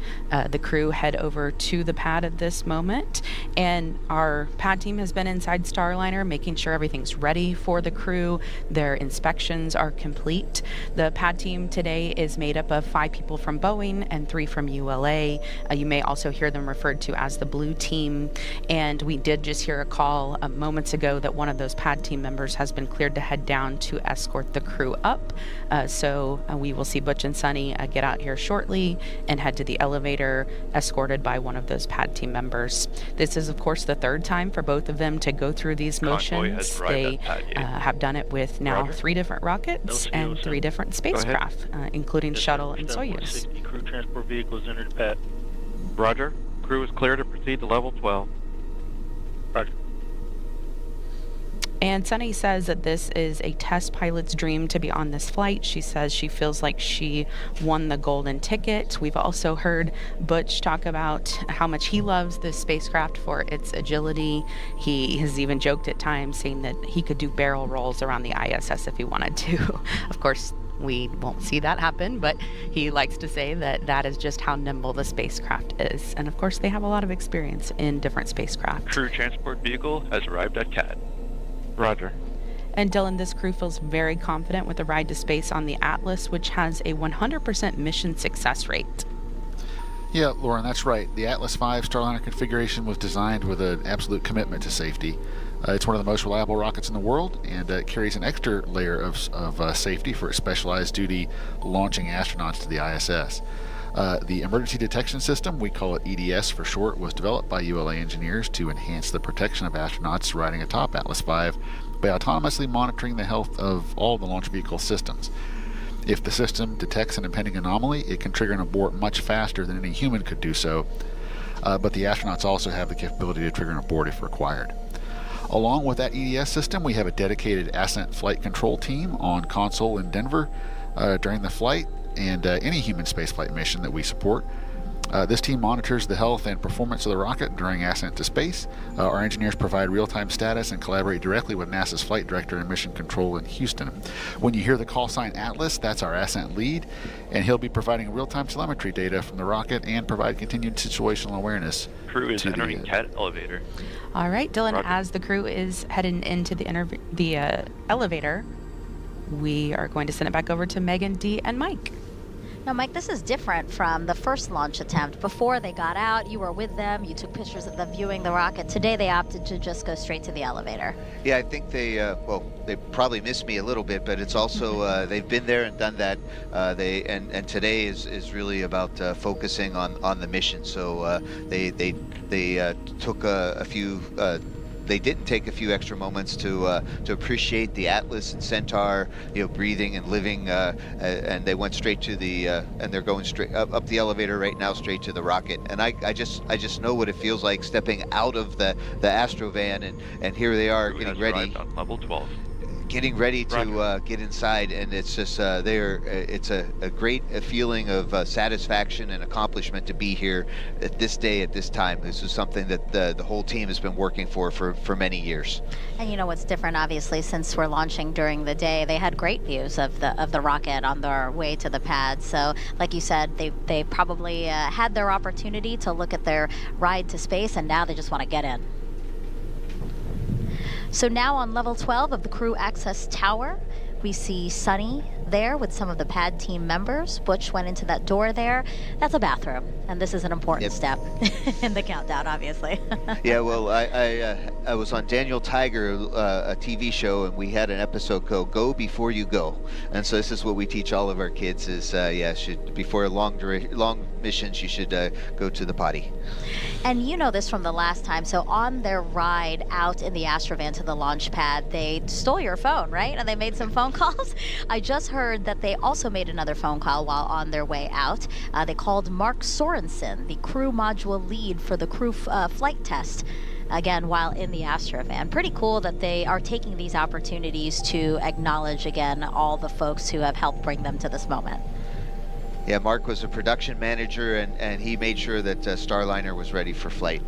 the crew head over to the pad at this moment. And our pad team has been inside Starliner, making sure everything's ready for the crew. Their inspections are complete. The pad team today is made up of 5 people from Boeing and 3 from ULA. You may also hear them referred to as the blue team. And we did just hear a call moments ago that one of those pad team members has been cleared to head down to escort the crew up. So we will see Butch and Sunny get out here shortly and head to the elevator, escorted by one of those pad team members. This is, of course, the 3rd time for both of them to go through these motions. They have done it with now Roger. 3 different rockets and 3 different spacecraft, including Shuttle and Soyuz. Crew transport vehicles entered pad. Roger. Crew is clear to proceed to level 12. Roger. And Sunny says that this is a test pilot's dream to be on this flight. She says she feels like she won the golden ticket. We've also heard Butch talk about how much he loves this spacecraft for its agility. He has even joked at times saying that he could do barrel rolls around the ISS if he wanted to. Of course, we won't see that happen, but he likes to say that that is just how nimble the spacecraft is. And of course, they have a lot of experience in different spacecraft. Crew transport vehicle has arrived at CAD. Roger. And Dylan, this crew feels very confident with the ride to space on the Atlas, which has a 100% mission success rate. Yeah, Lauren, that's right. The Atlas V Starliner configuration was designed with an absolute commitment to safety. It's one of the most reliable rockets in the world, and it carries an extra layer of safety for its specialized duty launching astronauts to the ISS. The emergency detection system, we call it EDS for short, was developed by ULA engineers to enhance the protection of astronauts riding atop Atlas V by autonomously monitoring the health of all the launch vehicle systems. If the system detects an impending anomaly, it can trigger an abort much faster than any human could do so, but the astronauts also have the capability to trigger an abort if required. Along with that EDS system, we have a dedicated ascent flight control team on console in Denver during the flight and any human spaceflight mission that we support. This team monitors the health and performance of the rocket during ascent to space. Our engineers provide real-time status and collaborate directly with NASA's flight director and mission control in Houston. When you hear the call sign Atlas, that's our ascent lead, and he'll be providing real-time telemetry data from the rocket and provide continued situational awareness. Crew is entering CAD elevator. All right, Dylan, Roger. as the crew is heading into the elevator, we are going to send it back over to Megan, Dee, and Mike. Now, Mike, this is different from the first launch attempt. Before they got out, you were with them, you took pictures of them viewing the rocket. Today, they opted to just go straight to the elevator. Yeah, I think they, well, they probably missed me a little bit, but it's also, they've been there and done that. And today is really about focusing on the mission. So they took a few, they didn't take a few extra moments to appreciate the Atlas and Centaur, breathing and living, and they went straight to the, and they're going straight up the elevator right now, straight to the rocket. And I just know what it feels like stepping out of the Astrovan, and here they are getting ready. On level 12. Getting ready to get inside, and it's just it's a great feeling of satisfaction and accomplishment to be here at this day, at this time. This is something that the whole team has been working for many years. And you know what's different, obviously, since we're launching during the day, they had great views of the rocket on their way to the pad. So, like you said, they probably had their opportunity to look at their ride to space, and now they just want to get in. So now on level 12 of the crew access tower, we see Sunny there with some of the pad team members. Butch went into that door there. That's a bathroom, and this is an important step in the countdown, obviously. Yeah, well, I was on Daniel Tiger, a TV show, and we had an episode called "Go Before You Go," and so this is what we teach all of our kids: is before long missions, you should go to the potty. And you know this from the last time. So on their ride out in the Astrovan to the launch pad, they stole your phone, right? And they made some phone calls. I just heard that they also made another phone call while on their way out. They called Mark Sorensen, the crew module lead for the crew flight test, again, while in the Astrovan. Pretty cool that they are taking these opportunities to acknowledge, again, all the folks who have helped bring them to this moment. Yeah, Mark was a production manager, and he made sure that Starliner was ready for flight.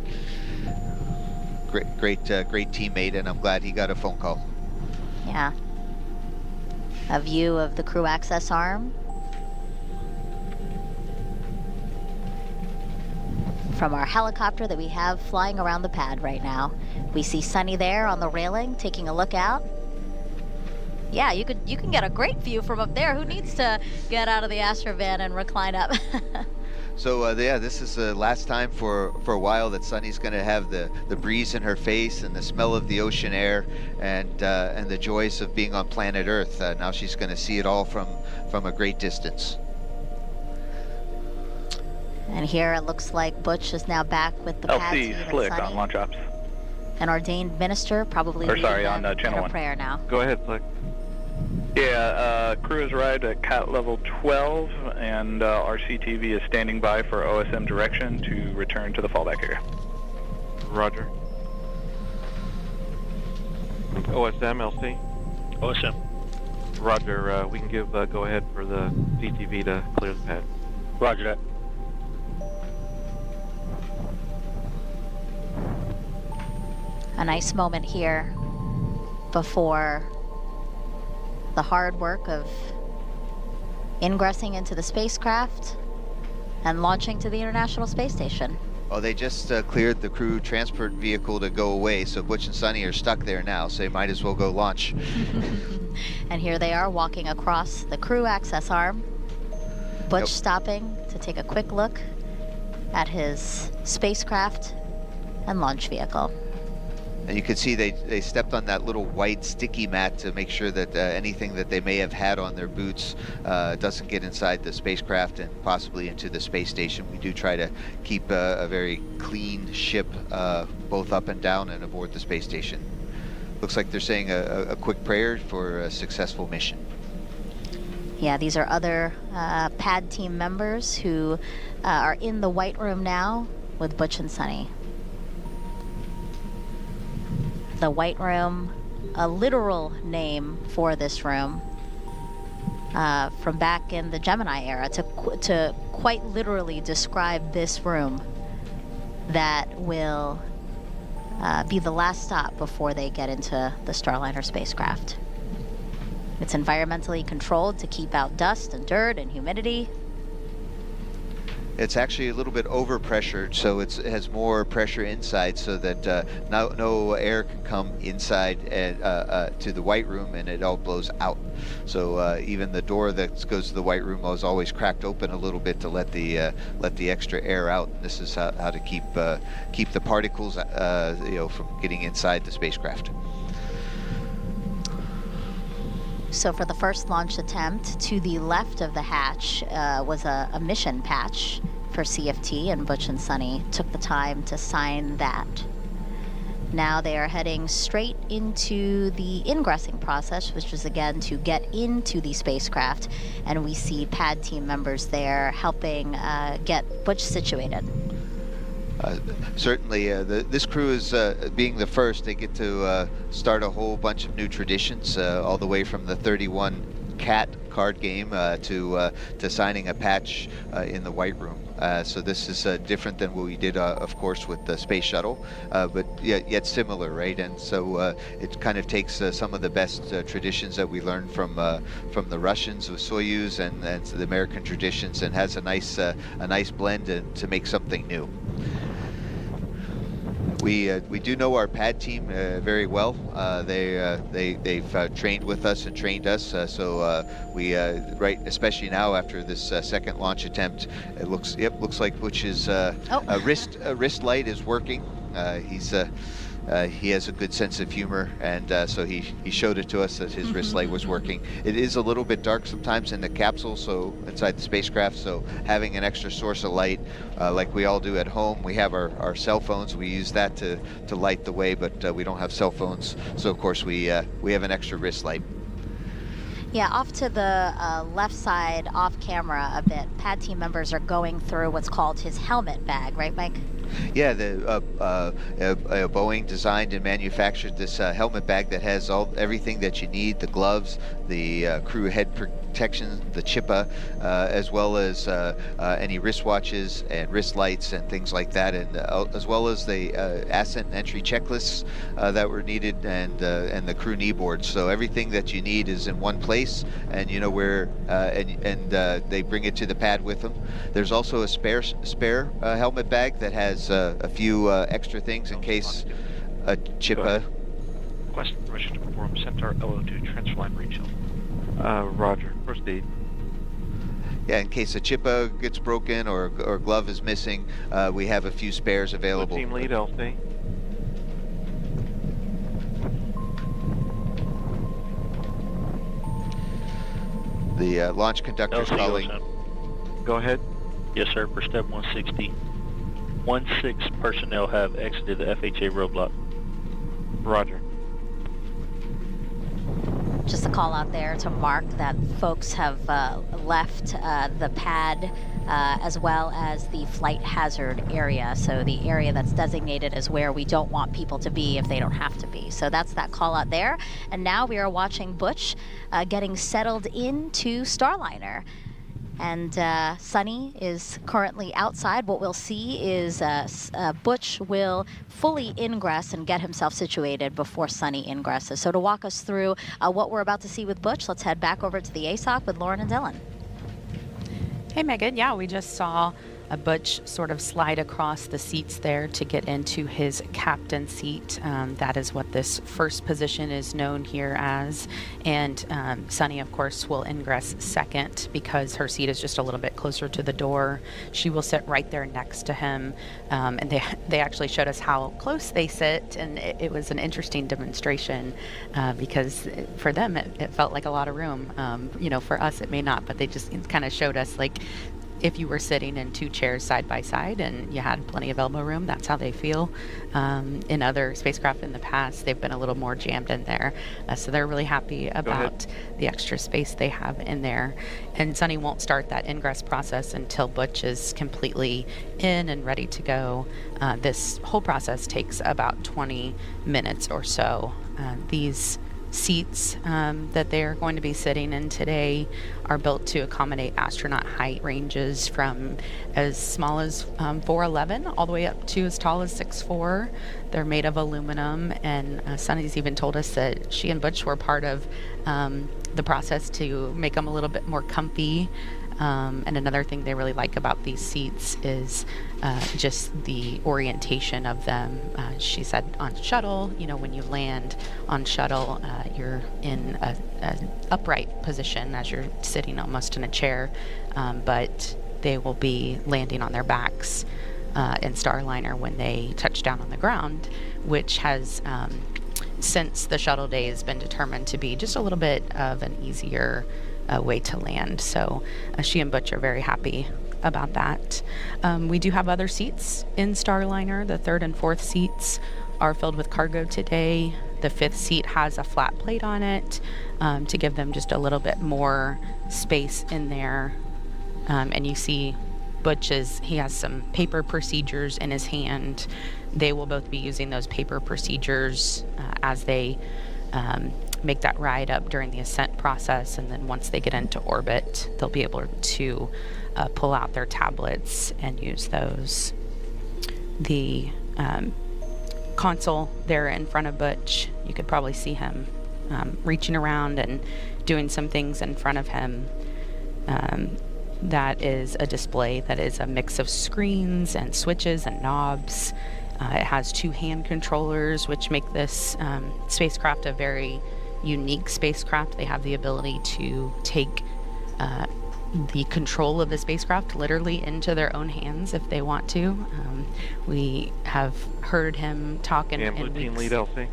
Great teammate, and I'm glad he got a phone call. Yeah. A view of the crew access arm. From our helicopter that we have flying around the pad right now. We see Sunny there on the railing, taking a look out. Yeah, you can get a great view from up there. Who needs to get out of the Astrovan and recline up? So yeah, this is the last time for a while that Sunny's going to have the breeze in her face and the smell of the ocean air and the joys of being on planet Earth. Now she's going to see it all from a great distance. And here it looks like Butch is now back with the pad team and Slick Sunny. on launch ops. An ordained minister, probably leading them on channel in a 1. prayer now. Go ahead, Slick. Yeah, crew has arrived at CAT level 12, and our CTV is standing by for OSM direction to return to the fallback area. Roger. OSM, LC? OSM. Roger, we can give go ahead for the CTV to clear the pad. Roger that. A nice moment here before the hard work of ingressing into the spacecraft and launching to the International Space Station. Well, they just cleared the crew transport vehicle to go away, so Butch and Sunny are stuck there now, so they might as well go launch. And here they are walking across the crew access arm. Butch stopping to take a quick look at his spacecraft and launch vehicle. And you can see they stepped on that little white sticky mat to make sure that anything that they may have had on their boots doesn't get inside the spacecraft and possibly into the space station. We do try to keep a very clean ship both up and down and aboard the space station. Looks like they're saying a quick prayer for a successful mission. Yeah, these are other pad team members who are in the White Room now with Butch and Sunny. The White Room, a literal name for this room from back in the Gemini era to quite literally describe this room that will be the last stop before they get into the Starliner spacecraft. It's environmentally controlled to keep out dust and dirt and humidity. It's actually a little bit overpressured, so it has more pressure inside, so that no air can come inside and to the white room, and it all blows out. So even the door that goes to the white room is always cracked open a little bit to let the extra air out. This is how to keep the particles from getting inside the spacecraft. So for the first launch attempt, to the left of the hatch was a mission patch for CFT, and Butch and Sunny took the time to sign that. Now they are heading straight into the ingressing process, which is again to get into the spacecraft, and we see pad team members there helping get Butch situated. Certainly, this crew is being the first. They get to start a whole bunch of new traditions, all the way from the 31 cat card game to signing a patch in the white room. So this is different than what we did, of course, with the space shuttle, but yet similar, right? And so it kind of takes some of the best traditions that we learned from the Russians with Soyuz and the American traditions, and has a nice blend to make something new. We do know our pad team very well. They've trained with us and trained us. So we especially now after this second launch attempt, it looks like Butch's wrist light is working. He has a good sense of humor, and so he showed it to us that his wrist light was working. It is a little bit dark sometimes in the capsule, so inside the spacecraft, so having an extra source of light, like we all do at home. We have our cell phones. We use that to light the way, but we don't have cell phones, so of course we have an extra wrist light. Yeah, off to the left side, off camera a bit, pad team members are going through what's called his helmet bag, right, Mike? Yeah, Boeing designed and manufactured this helmet bag that has everything that you need: the gloves, the crew head protection, the chippa, as well as any wristwatches and wrist lights and things like that, and as well as the ascent and entry checklists that were needed, and the crew knee boards. So everything that you need is in one place, and you know where, and they bring it to the pad with them. There's also a spare helmet bag that has a few extra things in case a chippa. Request permission to perform Centaur LO2 transfer line reach. Roger. Proceed. Yeah, in case a chippa gets broken or glove is missing, we have a few spares available. Team lead, LC. The launch conductor's calling. Go ahead. Yes, sir. For step 160. 16 personnel have exited the FHA roadblock. Roger. Just a call out there to mark that folks have left the pad as well as the flight hazard area. So the area that's designated as where we don't want people to be if they don't have to be. So that's that call out there. And now we are watching Butch getting settled into Starliner. And Sunny is currently outside. What we'll see is Butch will fully ingress and get himself situated before Sunny ingresses. So to walk us through what we're about to see with Butch, let's head back over to the ASOC with Lauren and Dylan. Hey, Megan. Yeah, we just saw a Butch sort of slide across the seats there to get into his captain seat. That is what this first position is known here as. And Sunny, of course, will ingress second because her seat is just a little bit closer to the door. She will sit right there next to him. And they actually showed us how close they sit. And it was an interesting demonstration because for them, it felt like a lot of room. For us, it may not, but they just kind of showed us like, if you were sitting in two chairs side by side and you had plenty of elbow room, that's how they feel. In other spacecraft in the past, they've been a little more jammed in there. So they're really happy about the extra space they have in there. And Sunny won't start that ingress process until Butch is completely in and ready to go. This whole process takes about 20 minutes or so. These seats that they're going to be sitting in today are built to accommodate astronaut height ranges from as small as 4'11" all the way up to as tall as 6'4". They're made of aluminum, and Sunny's even told us that she and Butch were part of the process to make them a little bit more comfy. And another thing they really like about these seats is just the orientation of them. She said on shuttle, when you land on shuttle, you're in an upright position as you're sitting almost in a chair, but they will be landing on their backs in Starliner when they touch down on the ground, which has, since the shuttle days, been determined to be just a little bit of an easier way to land. So she and Butch are very happy about that. We do have other seats in Starliner. The third and fourth seats are filled with cargo today. The fifth seat has a flat plate on it to give them just a little bit more space in there. And you see Butch he has some paper procedures in his hand. They will both be using those paper procedures as they make that ride up during the ascent process, and then once they get into orbit, they'll be able to pull out their tablets and use those. The console there in front of Butch, you could probably see him reaching around and doing some things in front of him. That is a display that is a mix of screens and switches and knobs. It has 2 hand controllers, which make this spacecraft a very unique spacecraft. They have the ability to take the control of the spacecraft literally into their own hands if they want to. We have heard him talk in Blue Team weeks Lead LC.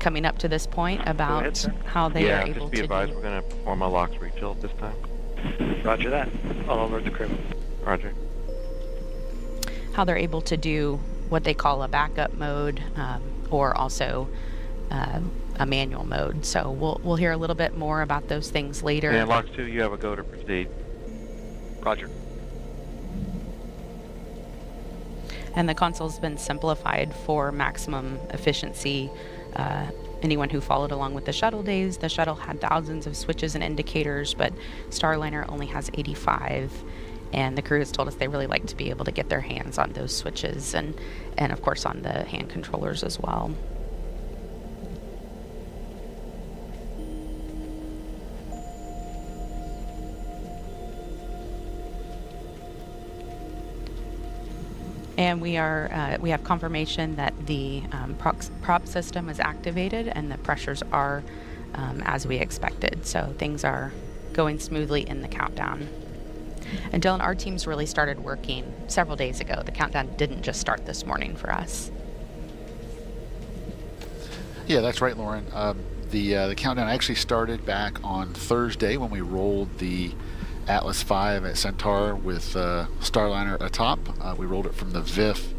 coming up to this point about how they are able just be to advised, do. we're going to perform a LOX refill at this time. Roger that. I'll alert the crew. Roger. How they're able to do what they call a backup mode, or also a manual mode. So we'll hear a little bit more about those things later. And LOX 2, you have a go to proceed. Roger. And the console's been simplified for maximum efficiency. Anyone who followed along with the shuttle days, the shuttle had thousands of switches and indicators, but Starliner only has 85. And the crew has told us they really like to be able to get their hands on those switches and of course on the hand controllers as well. And we have confirmation that the prop system is activated and the pressures are as we expected. So things are going smoothly in the countdown. And Dylan, our team's really started working several days ago. The countdown didn't just start this morning for us. Yeah, that's right, Lauren. The countdown actually started back on Thursday when we rolled the Atlas V at Centaur with Starliner atop. We rolled it from the VIF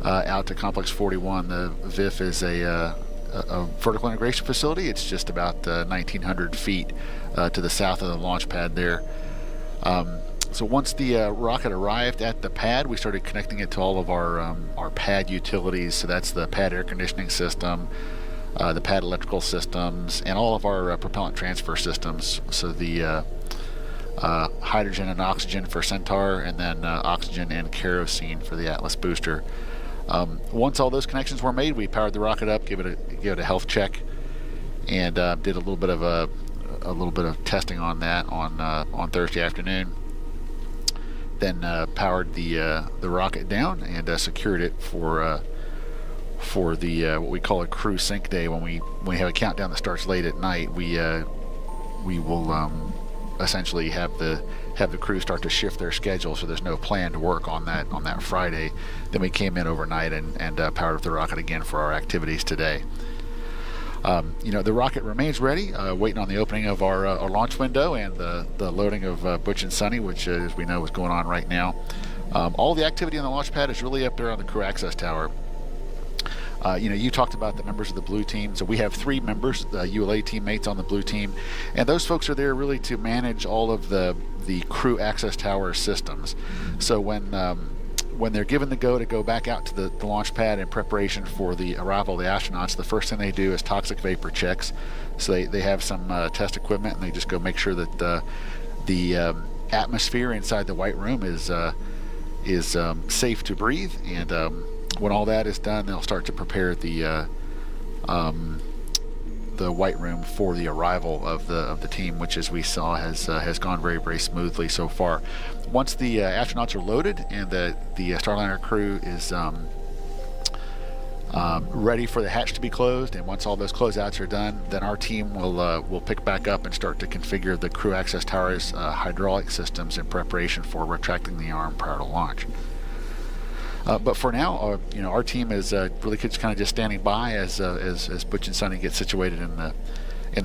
out to Complex 41. The VIF is a vertical integration facility. It's just about 1,900 feet to the south of the launch pad there. So once the rocket arrived at the pad, we started connecting it to all of our pad utilities. So that's the pad air conditioning system, the pad electrical systems, and all of our propellant transfer systems. So the hydrogen and oxygen for Centaur, and then oxygen and kerosene for the Atlas booster. Once all those connections were made, we powered the rocket up, gave it a health check, and did a little bit of testing on that on Thursday afternoon. Then powered the rocket down and secured it for the what we call a crew sync day. When we have a countdown that starts late at night, we will essentially have the crew start to shift their schedule, so there's no planned work on that Friday. Then we came in overnight and powered up the rocket again for our activities today. The rocket remains ready, waiting on the opening of our launch window and the loading of Butch and Sunny, which, as we know, is going on right now. All the activity on the launch pad is really up there on the crew access tower. You talked about the members of the blue team. So we have 3 members, ULA teammates on the blue team, and those folks are there really to manage all of the crew access tower systems. So when they're given the go to go back out to the launch pad in preparation for the arrival of the astronauts, the first thing they do is toxic vapor checks. So they have some test equipment, and they just go make sure that the atmosphere inside the white room is safe to breathe. And when all that is done, they'll start to prepare the the white room for the arrival of the team, which, as we saw, has gone very, very smoothly so far. Once the astronauts are loaded and the Starliner crew is ready for the hatch to be closed, and once all those closeouts are done, then our team will pick back up and start to configure the crew access tower's hydraulic systems in preparation for retracting the arm prior to launch. But for now, our team is really kind of just standing by as Butch and Sonny get situated in the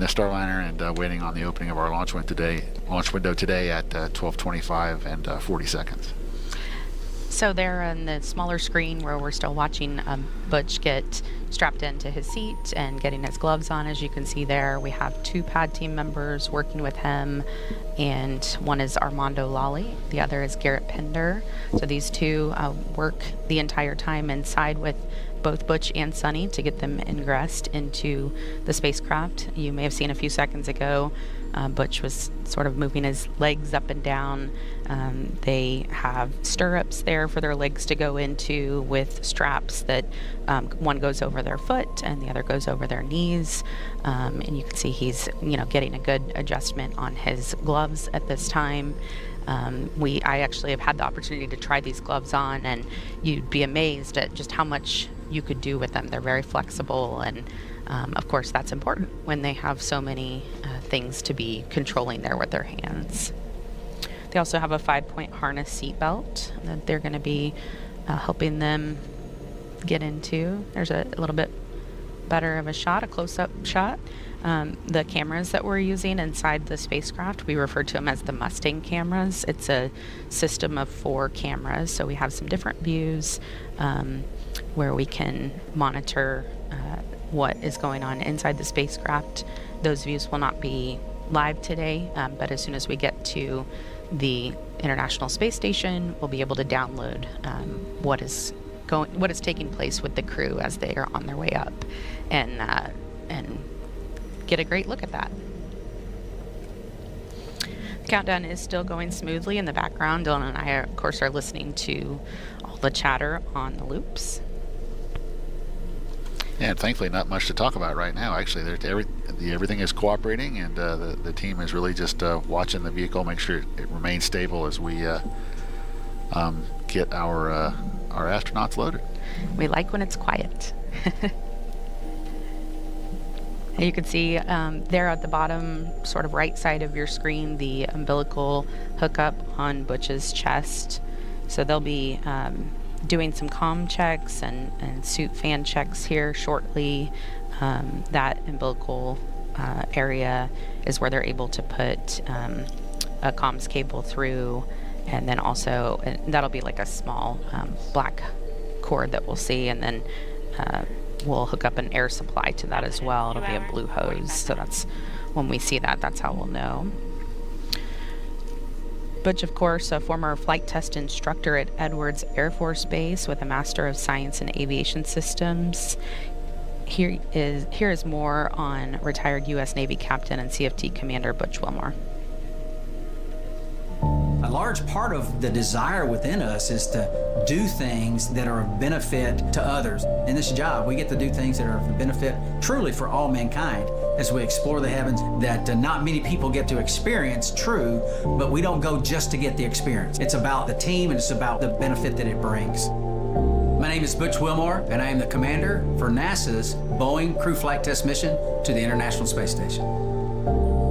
Starliner and waiting on the opening of our launch window today at 12:25 and 40 seconds. So there on the smaller screen where we're still watching Butch get strapped into his seat and getting his gloves on, as you can see there, we have 2 pad team members working with him, and one is Armando Lally, the other is Garrett Pender. So these 2 work the entire time inside with both Butch and Sonny to get them ingressed into the spacecraft. You may have seen a few seconds ago, Butch was sort of moving his legs up and down. They have stirrups there for their legs to go into with straps that one goes over their foot and the other goes over their knees. And you can see he's, getting a good adjustment on his gloves at this time. I actually have had the opportunity to try these gloves on, and you'd be amazed at just how much you could do with them. They're very flexible, and of course that's important when they have so many things to be controlling there with their hands. They also have a 5-point harness seat belt that they're going to be helping them get into. There's a little bit better of a shot, a close-up shot. The cameras that we're using inside the spacecraft, we refer to them as the Mustang cameras. It's a system of 4 cameras, so we have some different views where we can monitor what is going on inside the spacecraft. Those views will not be live today, but as soon as we get to the International Space Station, we'll be able to download what is taking place with the crew as they are on their way up, and get a great look at that. The countdown is still going smoothly in the background. Dylan and I, of course, are listening to all the chatter on the loops. Yeah, and thankfully not much to talk about right now. Actually, everything is cooperating, and the team is really just watching the vehicle, make sure it remains stable as we get our astronauts loaded. We like when it's quiet. You can see there at the bottom, sort of right side of your screen, the umbilical hookup on Butch's chest. So they'll be doing some comm checks and suit fan checks here shortly. That umbilical area is where they're able to put a comms cable through, and then also that'll be like a small black cord that we'll see, and then we'll hook up an air supply to that as well. It'll be a blue hose, so that's when we see that, that's how we'll know. Butch, of course, a former flight test instructor at Edwards Air Force Base with a Master of Science in Aviation Systems. Here is more on retired U.S. Navy Captain and CFT Commander Butch Wilmore. A large part of the desire within us is to do things that are of benefit to others. In this job, we get to do things that are of benefit truly for all mankind as we explore the heavens that not many people get to experience, true, but we don't go just to get the experience. It's about the team, and it's about the benefit that it brings. My name is Butch Wilmore, and I am the commander for NASA's Boeing Crew Flight Test Mission to the International Space Station.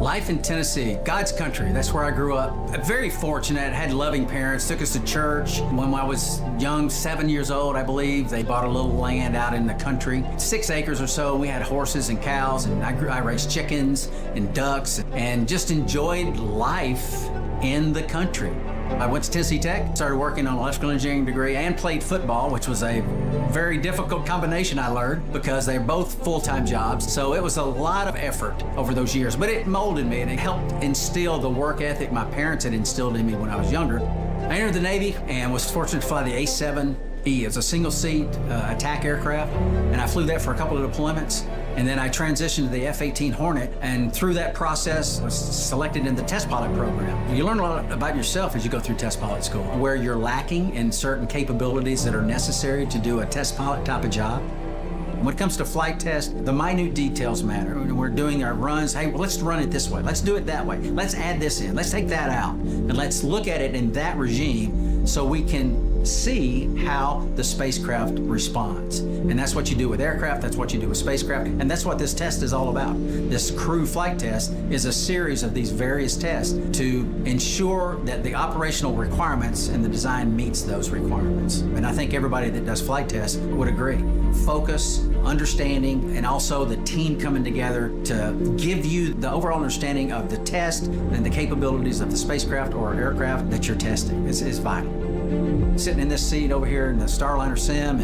Life in Tennessee, God's country, that's where I grew up. I'm very fortunate, had loving parents, took us to church. When I was young, 7 years old, I believe, they bought a little land out in the country, 6 acres or so. We had horses and cows, and I raised chickens and ducks, and just enjoyed life in the country. I went to Tennessee Tech, started working on an electrical engineering degree, and played football, which was a very difficult combination, I learned, because they're both full-time jobs. So it was a lot of effort over those years, but it molded me, and it helped instill the work ethic my parents had instilled in me when I was younger. I entered the Navy and was fortunate to fly the A-7E. It's a single-seat attack aircraft, and I flew that for a couple of deployments. And then I transitioned to the F-18 Hornet, and through that process was selected in the test pilot program. You learn a lot about yourself as you go through test pilot school, where you're lacking in certain capabilities that are necessary to do a test pilot type of job. When it comes to flight test, the minute details matter. When we're doing our runs, hey, well, let's run it this way. Let's do it that way. Let's add this in. Let's take that out. And let's look at it in that regime so we can see how the spacecraft responds. And that's what you do with aircraft, that's what you do with spacecraft, and that's what this test is all about. This crew flight test is a series of these various tests to ensure that the operational requirements and the design meets those requirements. And I think everybody that does flight tests would agree. Focus, understanding, and also the team coming together to give you the overall understanding of the test and the capabilities of the spacecraft or aircraft that you're testing is vital. Sitting in this seat over here in the Starliner sim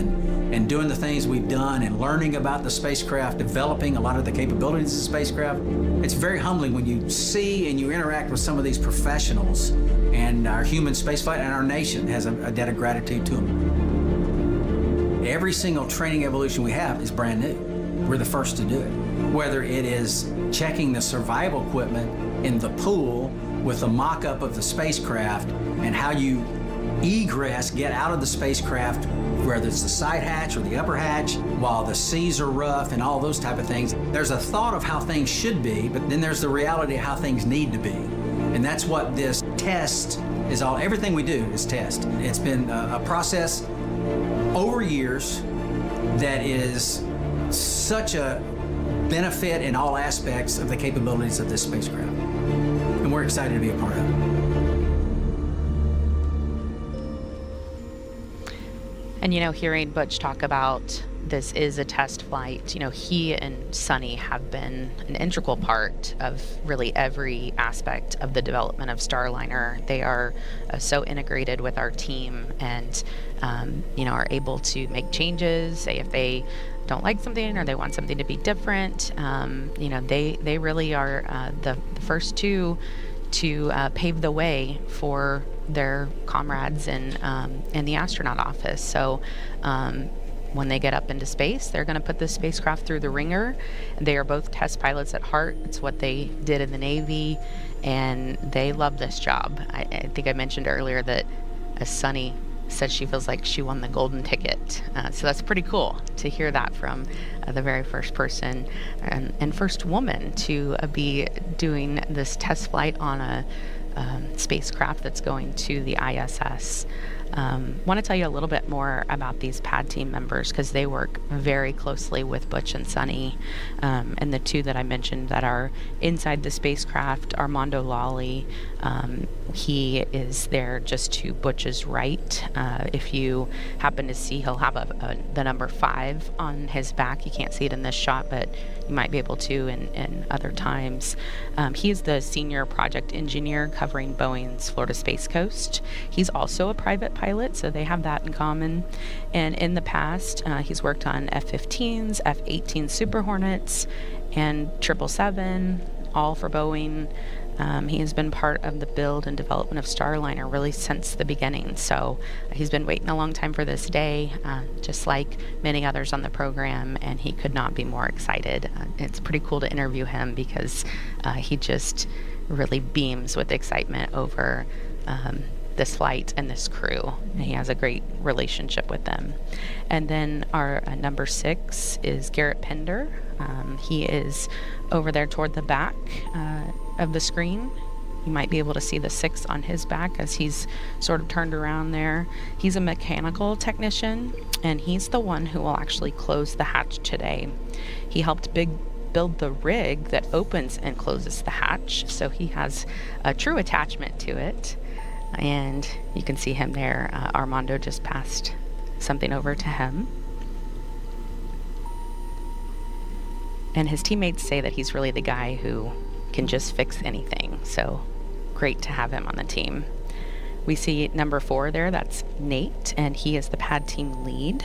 and doing the things we've done and learning about the spacecraft, developing a lot of the capabilities of the spacecraft, it's very humbling when you see and you interact with some of these professionals, and our human spaceflight and our nation has a debt of gratitude to them. Every single training evolution we have is brand new. We're the first to do it. Whether it is checking the survival equipment in the pool with a mock-up of the spacecraft and how you egress, get out of the spacecraft, whether it's the side hatch or the upper hatch, while the seas are rough and all those type of things. There's a thought of how things should be, but then there's the reality of how things need to be. And that's what this test is all, everything we do is test. It's been a process over years that is such a benefit in all aspects of the capabilities of this spacecraft. And we're excited to be a part of it. And, hearing Butch talk about this is a test flight, he and Sunny have been an integral part of really every aspect of the development of Starliner. They are so integrated with our team and, are able to make changes, say if they don't like something or they want something to be different. They really are the first two to pave the way for their comrades in the astronaut office. So when they get up into space, they're going to put the spacecraft through the ringer. They are both test pilots at heart. It's what they did in the Navy, and they love this job. I think I mentioned earlier that Sunny said she feels like she won the golden ticket. So that's pretty cool to hear that from the very first person and first woman to be doing this test flight on a spacecraft that's going to the ISS. Want to tell you a little bit more about these pad team members because they work very closely with Butch and Sunny. And the two that I mentioned that are inside the spacecraft, Armando Lawley, he is there just to Butch's right. If you happen to see, he'll have the number 5 on his back. You can't see it in this shot, but you might be able to in other times. He is the senior project engineer covering Boeing's Florida Space Coast. He's also a private pilot, so they have that in common. And in the past, he's worked on F-15s, F-18 Super Hornets, and 777, all for Boeing. He has been part of the build and development of Starliner really since the beginning. So he's been waiting a long time for this day, just like many others on the program, and he could not be more excited. It's pretty cool to interview him because he just really beams with excitement over this flight and this crew, and he has a great relationship with them. And then our number 6 is Garrett Pender. He is over there toward the back of the screen. You might be able to see the 6 on his back as he's sort of turned around there. He's a mechanical technician, and he's the one who will actually close the hatch today. He helped build the rig that opens and closes the hatch, so he has a true attachment to it. And you can see him there. Armando just passed something over to him. And his teammates say that he's really the guy who can just fix anything. So great to have him on the team. We see number 4 there, that's Nate, and he is the pad team lead.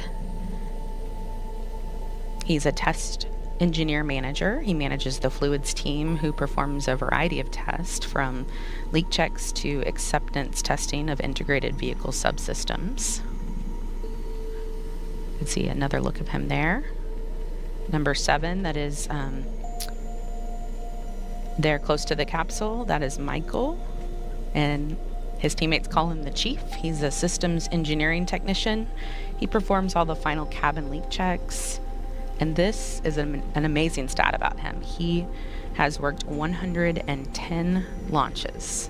He's a test engineer manager. He manages the fluids team who performs a variety of tests from leak checks to acceptance testing of integrated vehicle subsystems. You can see another look of him there. Number 7, that is there close to the capsule, that is Michael, and his teammates call him the Chief. He's a systems engineering technician. He performs all the final cabin leak checks, And this is an amazing stat about him. He has worked 110 launches,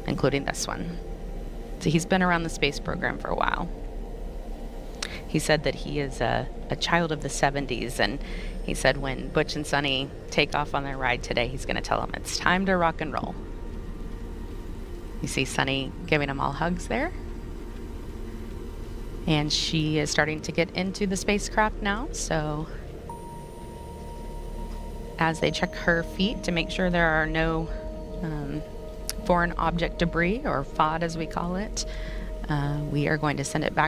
including this one. So he's been around the space program for a while. He said that he is a child of the 70s, and he said when Butch and Sunny take off on their ride today, he's going to tell them it's time to rock and roll. You see Sunny giving them all hugs there. And she is starting to get into the spacecraft now, so as they check her feet to make sure there are no foreign object debris, or FOD as we call it, we are going to send it back